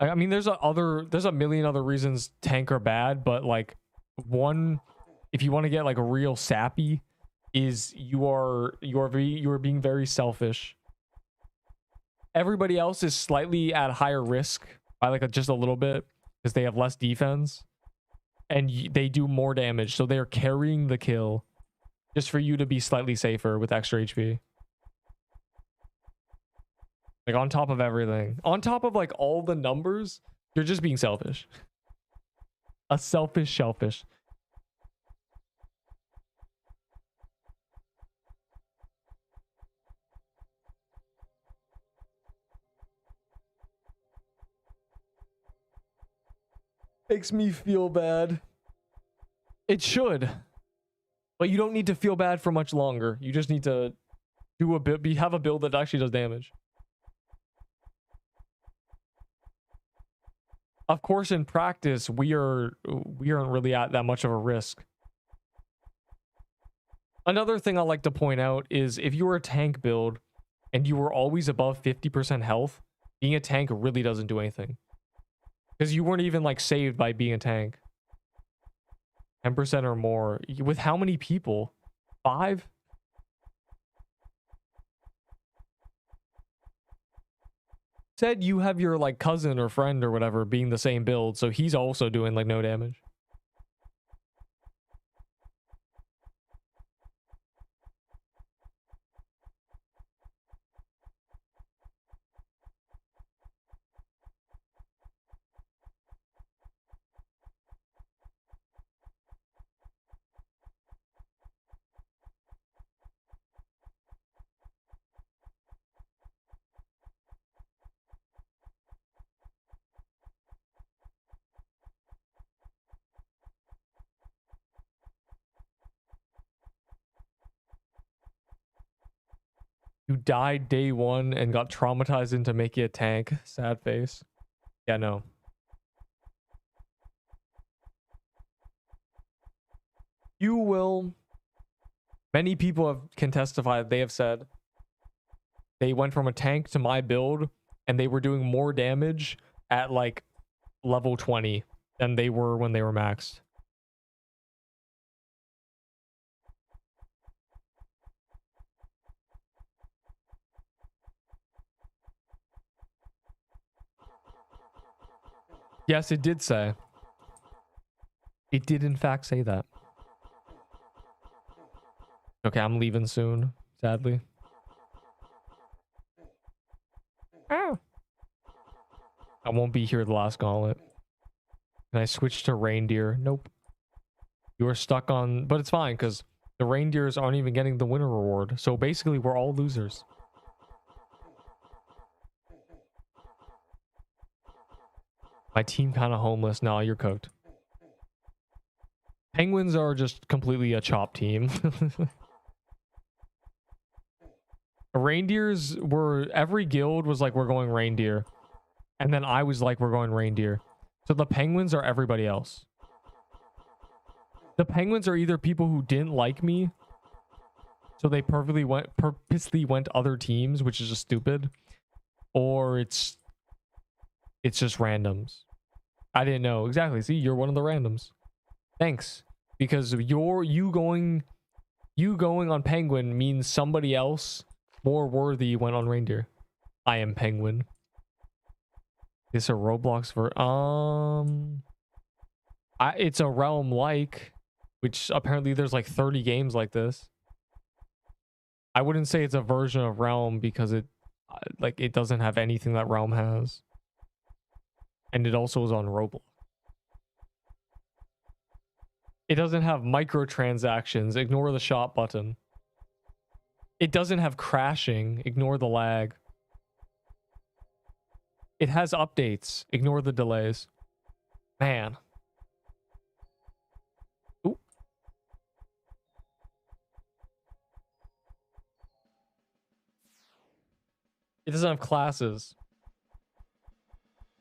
I mean, there's a million other reasons tank are bad, but like one, if you want to get like a real sappy, is you are being very selfish. Everybody else is slightly at higher risk by like just a little bit because they have less defense and they do more damage, so they're carrying the kill just for you to be slightly safer with extra HP. Like on top of everything, on top of like all the numbers, you're just being selfish. A selfish shellfish. Makes me feel bad. It should. But you don't need to feel bad for much longer. You just need to do have a build that actually does damage. Of course, in practice, we aren't really at that much of a risk. Another thing I like to point out is if you were a tank build and you were always above 50% health, being a tank really doesn't do anything. Because you weren't even like saved by being a tank. 10% or more. With how many people? 5? Said you have your like cousin or friend or whatever being the same build, so he's also doing like no damage. You died day 1 and got traumatized into making a tank. Sad face. Yeah, no. You will. Many people can testify. They have said they went from a tank to my build, and they were doing more damage at like level 20 than they were when they were maxed. Yes, it did say. It did in fact say that. Okay, I'm leaving soon, sadly. Oh. I won't be here the last gauntlet. Can I switch to reindeer? Nope. You are stuck on... But it's fine, because the reindeers aren't even getting the winner reward. So basically, we're all losers. My team kind of homeless. Nah, you're cooked. Penguins are just completely a chop team. Reindeers were... Every guild was like, we're going reindeer. And then I was like, we're going reindeer. So the penguins are everybody else. The penguins are either people who didn't like me, so they purposely went other teams, which is just stupid, or it's just randoms. I didn't know. Exactly. See, you're one of the randoms. Thanks. Because you going on penguin means somebody else more worthy went on reindeer. I am penguin. It's a Roblox it's a realm like, which apparently there's like 30 games like this. I wouldn't say it's a version of Realm because it doesn't have anything that Realm has. And it also is on Roblox. It doesn't have microtransactions. Ignore the shop button. It doesn't have crashing. Ignore the lag. It has updates. Ignore the delays. Man. Ooh. It doesn't have classes.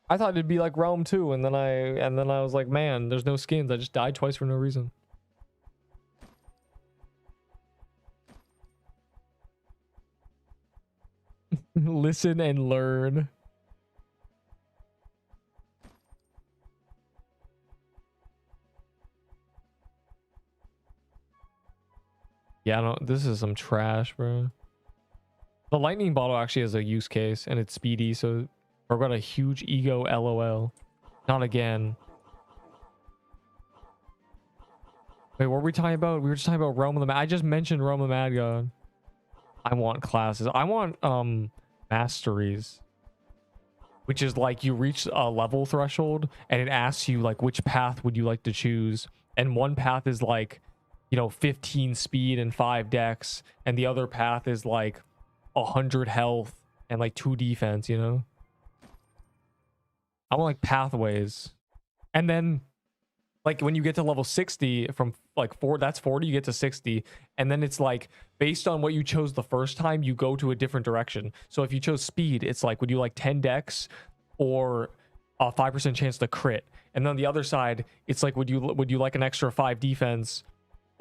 I thought it'd be like Realm 2, and then I was like, man, there's no skins. I just died twice for no reason. Listen and learn. Yeah, I don't... This is some trash, bro. The lightning bottle actually has a use case, and it's speedy, so... I've got a huge ego, lol. Not again. Wait, what were we talking about? We were just talking about Realm of the Mad... I just mentioned Realm of the Mad God. I want classes. I want, masteries. Which is like, you reach a level threshold, and it asks you, like, which path would you like to choose? And one path is, like... 15 speed and 5 dex, and the other path is like 100 health and like 2 defense, I want like pathways. And then like when you get to level 60 from like 4, that's 40, you get to 60, and then it's like based on what you chose the first time, you go to a different direction. So if you chose speed, it's like, would you like 10 dex or a 5% chance to crit? And then on the other side, it's like, would you like an extra 5 defense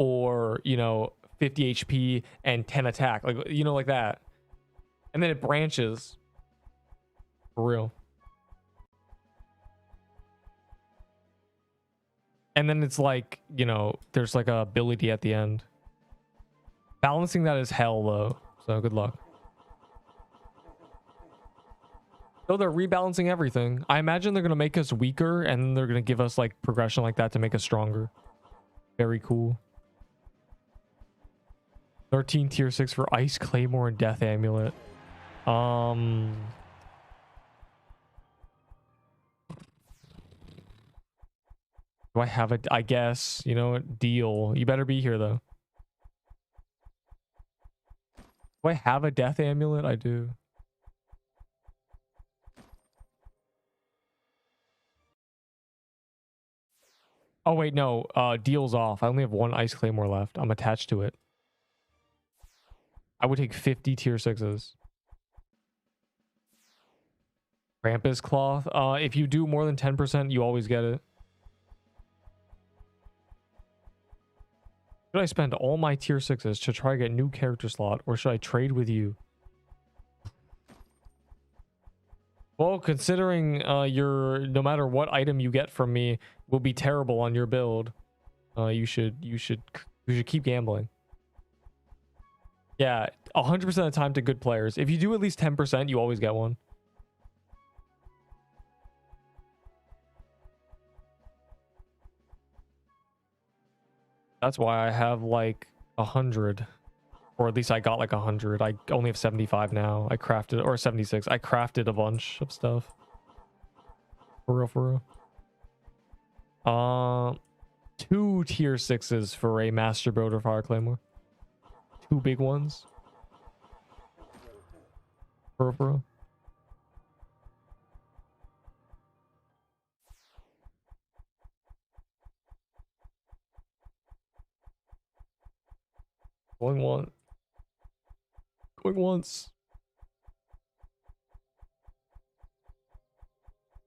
or 50 HP and 10 attack, like like that. And then it branches for real. And then it's like, there's like a ability at the end. Balancing that is hell though, so good luck. So they're rebalancing everything. I imagine they're gonna make us weaker, and then they're gonna give us like progression like that to make us stronger. Very cool. 13 tier 6 for Ice Claymore and Death Amulet. Do I have it? I guess. Deal. You better be here though. Do I have a Death Amulet? I do. Oh wait, no. Deal's off. I only have 1 Ice Claymore left. I'm attached to it. I would take 50 tier 6s. Krampus cloth. If you do more than 10%, you always get it. Should I spend all my tier 6s to try to get new character slot, or should I trade with you? Well, considering your no matter what item you get from me will be terrible on your build, you should keep gambling. Yeah, 100% of the time to good players. If you do at least 10%, you always get one. That's why I have like 100, or at least I got like 100. I only have 75 now. I crafted, or 76. I crafted a bunch of stuff. For real. 2 tier 6s for a Master Builder Fire Claymore. 2 big ones. For real. Going one. Going once.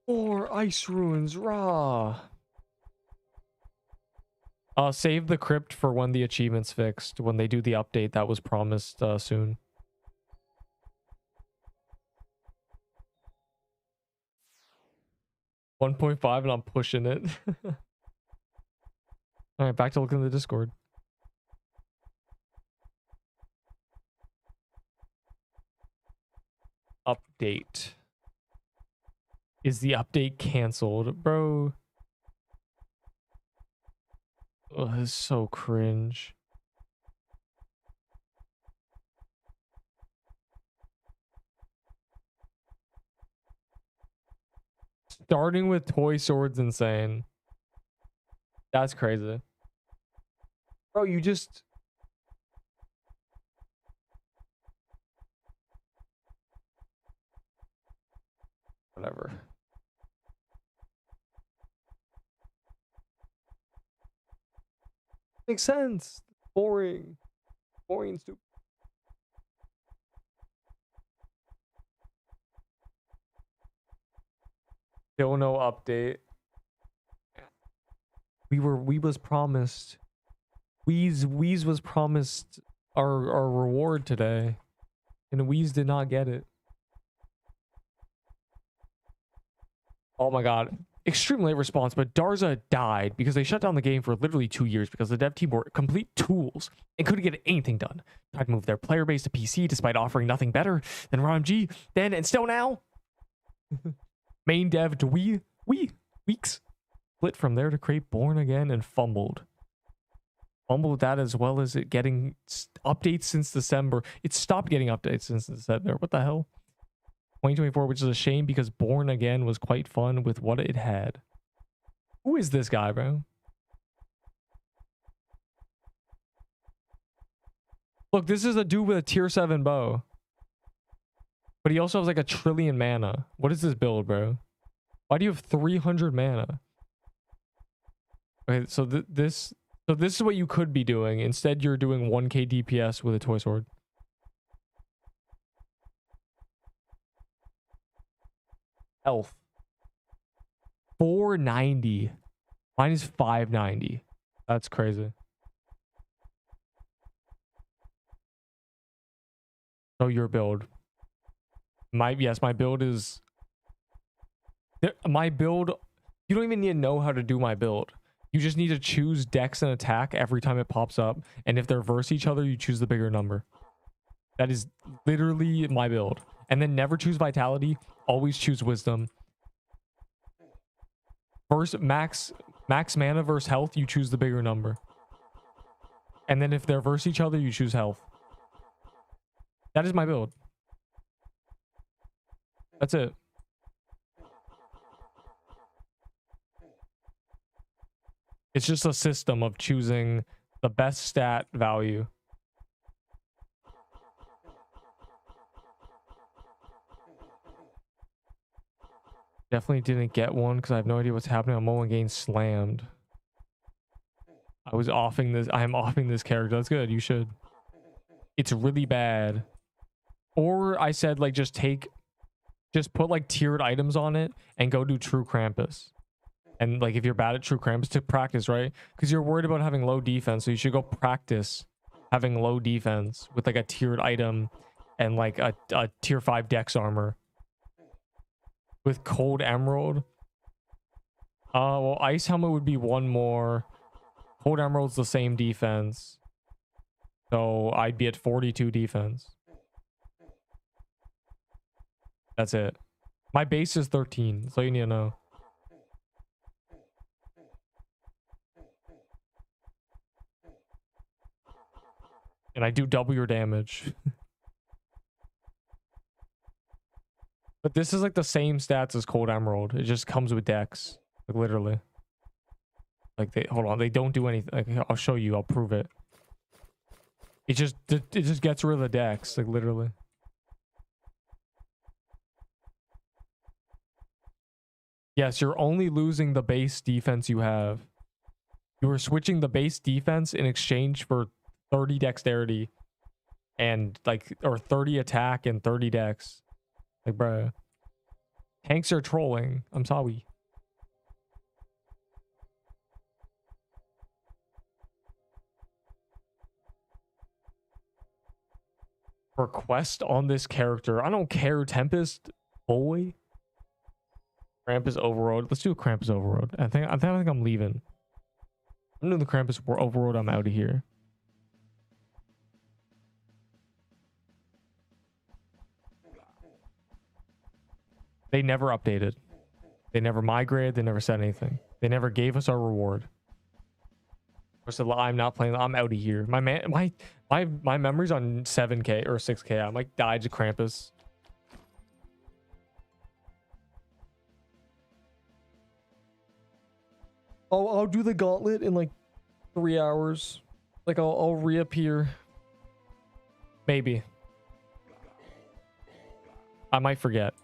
More ice ruins, rah. Save the crypt for when the achievement's fixed, when they do the update that was promised soon. $1.5 and I'm pushing it. All right, back to looking at the Discord. Update. Is the update canceled, bro? Oh, this is so cringe. Starting with toy swords, insane. That's crazy. Bro, you just... Whatever. Makes sense. Boring. Boring and stupid. Still no update. We was promised. Wheeze was promised our reward today. And Wheeze did not get it. Oh my god. Extreme late response, but Darza died because they shut down the game for literally 2 years because the dev team were complete tools and couldn't get anything done. Tried to move their player base to PC despite offering nothing better than ROMG then and still now. Main dev to weeks. Split from there to create Born Again and fumbled. Fumbled that as well as it getting updates since December. It stopped getting updates since December. What the hell? 2024, which is a shame because Born Again was quite fun with what it had. Who is this guy, bro? Look, this is a dude with a tier 7 bow. But he also has like 1 trillion mana. What is this build, bro? Why do you have 300 mana? Okay, so this is what you could be doing. Instead, you're doing 1k DPS with a toy sword. Health 490. Mine is 590. That's crazy. So your build. My build is my build. You don't even need to know how to do my build. You just need to choose dex and attack every time it pops up, and if they're versus each other, you choose the bigger number. That is literally my build. And then never choose vitality. Always choose wisdom. First, max mana versus health, you choose the bigger number. And then if they're versus each other, you choose health. That is my build. That's it. It's just a system of choosing the best stat value. Definitely didn't get one because I have no idea what's happening. I'm only getting slammed. I was offing this. I am offing this character. That's good. You should. It's really bad. Or I said like just put like tiered items on it and go do True Krampus. And like if you're bad at True Krampus, to practice, right? Because you're worried about having low defense, so you should go practice having low defense with like a tiered item and like a tier 5 dex armor. With Cold Emerald, well, Ice Helmet would be one more. Cold Emerald's the same defense, so I'd be at 42 defense. That's it. My base is 13. That's all you need to know. And I do double your damage. But this is like the same stats as Cold Emerald. It just comes with dex. Like literally. Like they hold on, they don't do anything. Like, I'll show you, I'll prove it. It just gets rid of the dex, like literally. Yes, you're only losing the base defense you have. You are switching the base defense in exchange for 30 dexterity and like, or 30 attack and 30 dex. Like, bruh. Tanks are trolling. I'm sorry. Request on this character. I don't care, Tempest boy. Krampus Overroad. Let's do a Krampus Overroad. I think I'm leaving. I'm doing the Krampus Overroad. I'm out of here. They never updated. They never migrated. They never said anything. They never gave us our reward. So I'm not playing. I'm out of here. My memory's on 7K or 6K. I'm like died to Krampus. I'll do the Gauntlet in like 3 hours. Like I'll reappear. Maybe. I might forget.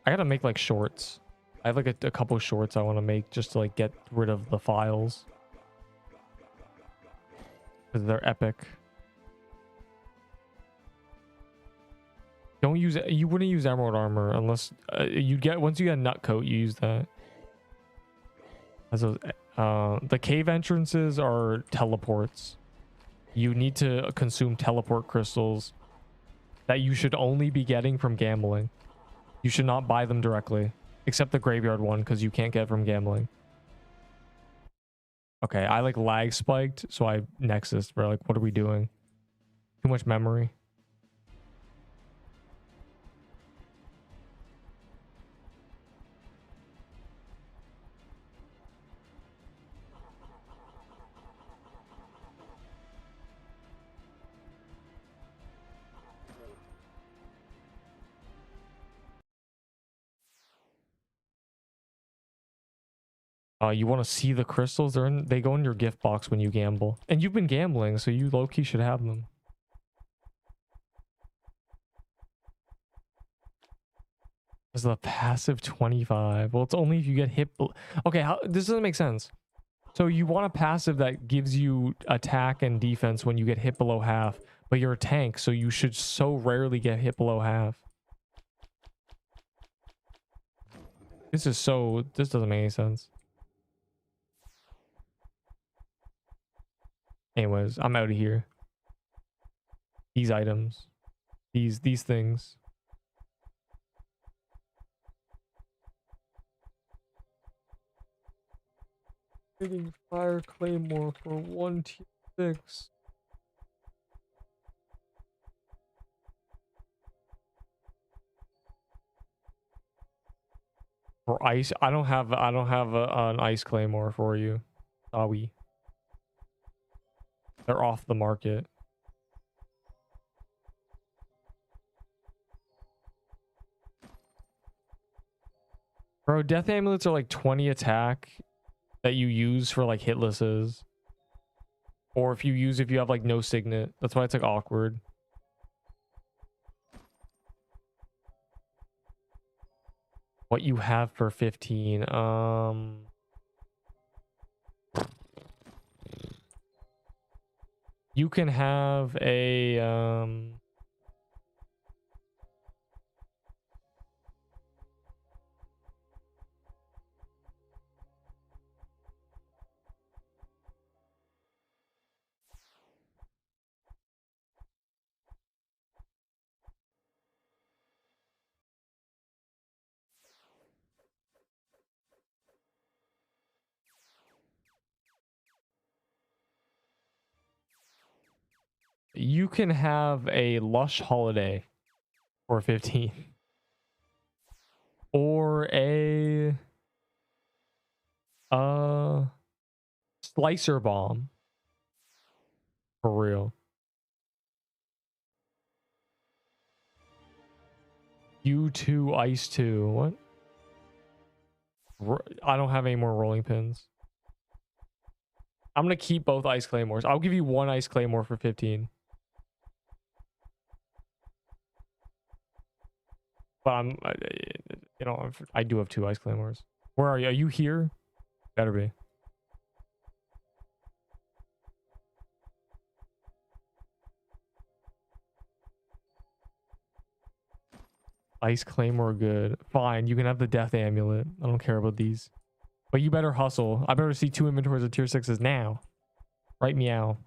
I gotta make like shorts. I have like a couple shorts I want to make just to like get rid of the files. Because they're epic. Don't use it. You wouldn't use Emerald Armor unless once you get Nut Coat, you use that. As the cave entrances are teleports. You need to consume teleport crystals that you should only be getting from gambling. You should not buy them directly, except the graveyard one, because you can't get from gambling. Okay, I like lag spiked, so I Nexus. We're like, what are we doing? Too much memory. You want to see the crystals? They go in your gift box when you gamble. And you've been gambling, so you low-key should have them. This is a passive 25. Well, it's only if you get hit. Okay, this doesn't make sense. So you want a passive that gives you attack and defense when you get hit below half, but you're a tank, so you should so rarely get hit below half. This doesn't make any sense. Anyways, I'm out of here. These items. These things. Taking Fire Claymore for 1 tier 6. For ice, I don't have an Ice Claymore for you. Sorry. They're off the market. Bro, Death Amulets are like 20 attack that you use for like hitlesses. Or if you have like no signet. That's why it's like awkward. What you have for 15. You can have a You can have a lush holiday for 15. Or a slicer bomb. For real. U2 Ice 2. What? I don't have any more rolling pins. I'm gonna keep both ice claymores. I'll give you one ice claymore for 15. But you know, I do have 2 ice claymores. Where are you? Are you here? Better be. Ice claymore good. Fine, you can have the death amulet. I don't care about these. But you better hustle. I better see 2 inventories of tier 6s now. Right meow.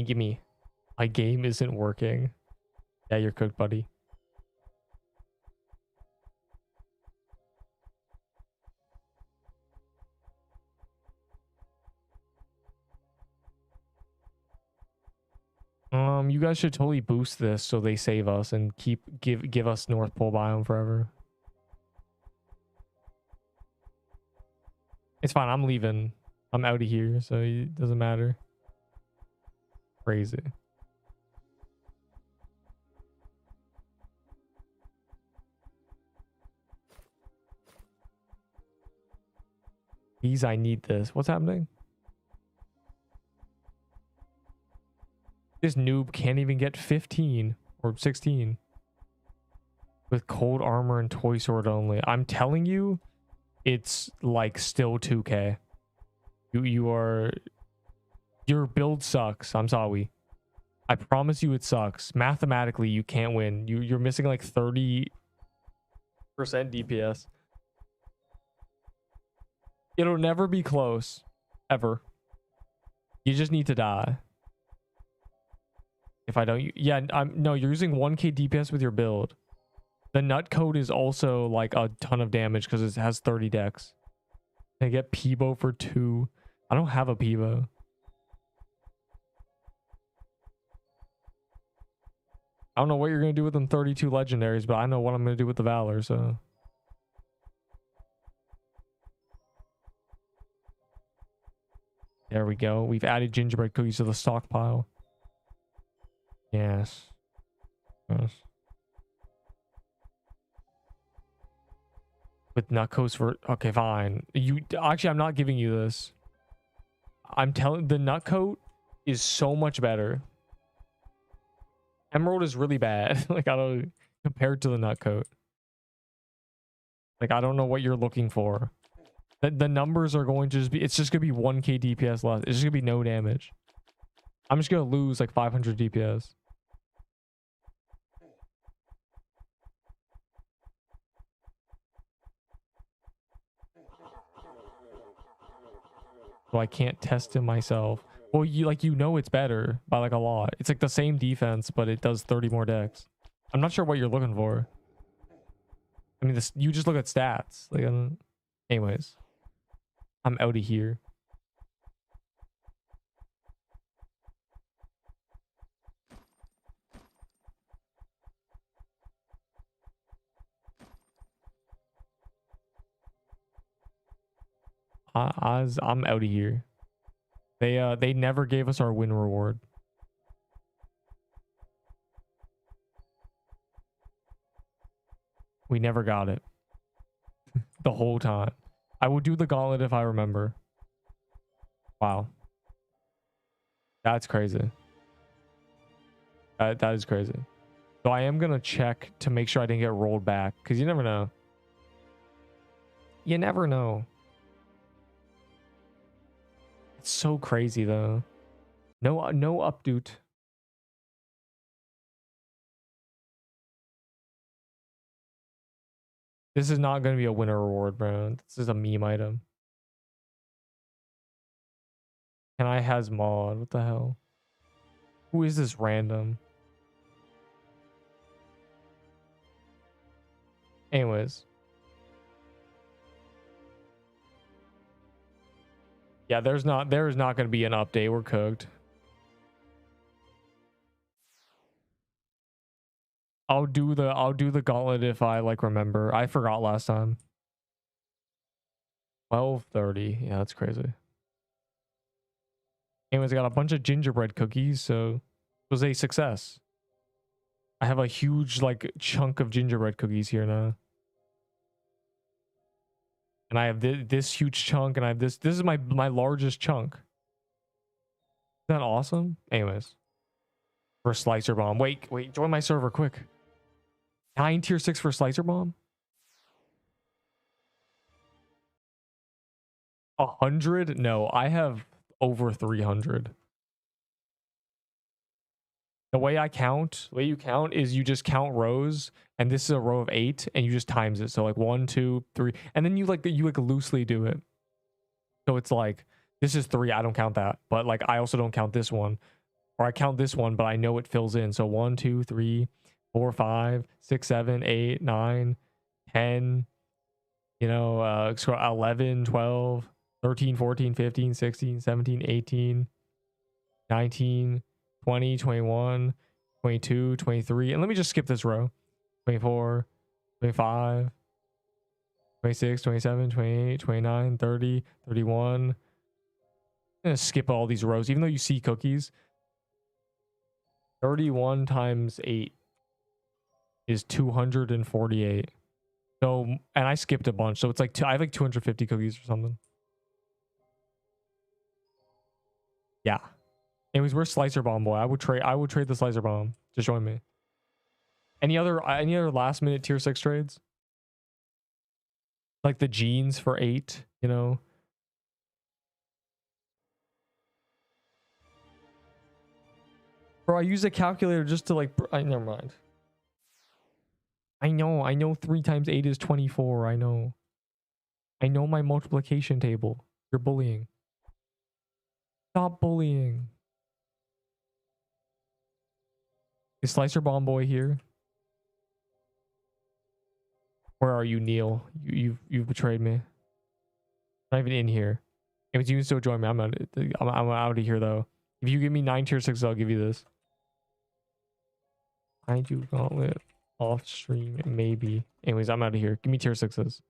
Gimme. My game isn't working. Yeah, you're cooked, buddy. You guys should totally boost this so they save us and give us North Pole biome forever. It's fine. I'm leaving. I'm out of here, so it doesn't matter. Crazy. Please, I need this. What's happening? This noob can't even get 15 or 16 with cold armor and toy sword only. I'm telling you, it's like still 2K. Your build sucks. I'm sorry. I promise you it sucks. Mathematically, you can't win. You're missing like 30% DPS. It'll never be close. Ever. You just need to die. If I don't... Yeah, no, you're using 1k DPS with your build. The nut code is also like a ton of damage because it has 30 dex. I get Peebo for 2. I don't have a Peebo. I don't know what you're going to do with them 32 legendaries, but I know what I'm going to do with the Valor, so... There we go. We've added gingerbread cookies to the stockpile. Yes. Yes. With nutcodes for... Okay, fine. Actually, I'm not giving you this. I'm telling... The nutcoat is so much better. Emerald is really bad. Like, I don't... Compared to the nutcoat. Like, I don't know what you're looking for. The numbers are going to just be... It's just going to be 1k DPS less. It's just going to be no damage. I'm just going to lose like 500 DPS. So I can't test it myself. Well, you know it's better by like a lot. It's like the same defense, but it does 30 more dex. I'm not sure what you're looking for. I mean, you just look at stats. Like, anyways, I'm out of here. I'm out of here. They never gave us our win reward. We never got it. The whole time. I would do the gauntlet if I remember. Wow. That's crazy. That is crazy. So I am gonna check to make sure I didn't get rolled back, because you never know. You never know. It's so crazy though. No update. This is not going to be a winner reward, bro. This is a meme item. Can I has mod? What the hell? Who is this random? Anyways. Yeah, there is not going to be an update. We're cooked. I'll do the gauntlet if I like remember. I forgot last time. 12:30. Yeah, that's crazy. Anyways, I got a bunch of gingerbread cookies, so it was a success. I have a huge like chunk of gingerbread cookies here now. And I have this huge chunk, and I have this is my largest chunk. Isn't that awesome? Anyways. For Slicer Bomb. Wait, join my server quick. 9 tier 6 for Slicer Bomb? 100? No, I have over 300. The way you count is you just count rows, and this is a row of 8, and you just times it. So like 1, 2, 3, and then you loosely do it. So it's like, this is 3, I don't count that, but like I also don't count this one, or I count this one, but I know it fills in. So 1, 2, 3, 4, 5, 6, 7, 8, 9, 10, 11, 12, 13, 14, 15, 16, 17, 18, 19, 20, 21, 22, 23. And let me just skip this row. 24, 25, 26, 27, 28, 29, 30, 31. I'm going to skip all these rows, even though you see cookies. 31 times 8 is 248. So, and I skipped a bunch. So it's like, I have like 250 cookies or something. Yeah. Anyways, where's Slicer Bomb boy? I would trade the Slicer Bomb. Just join me. Any other last minute tier 6 trades? Like the jeans for 8, Bro, I use a calculator just to like never mind. I know 3 times 8 is 24. I know my multiplication table. You're bullying. Stop bullying. Is Slicer Bomb boy here? Where are you, Neil? You've betrayed me. Not even in here. If you can still join me, I'm out of here though. If you give me 9 tier 6, I'll give you this. I do Gauntlet off stream, maybe. Anyways, I'm out of here. Give me tier 6s.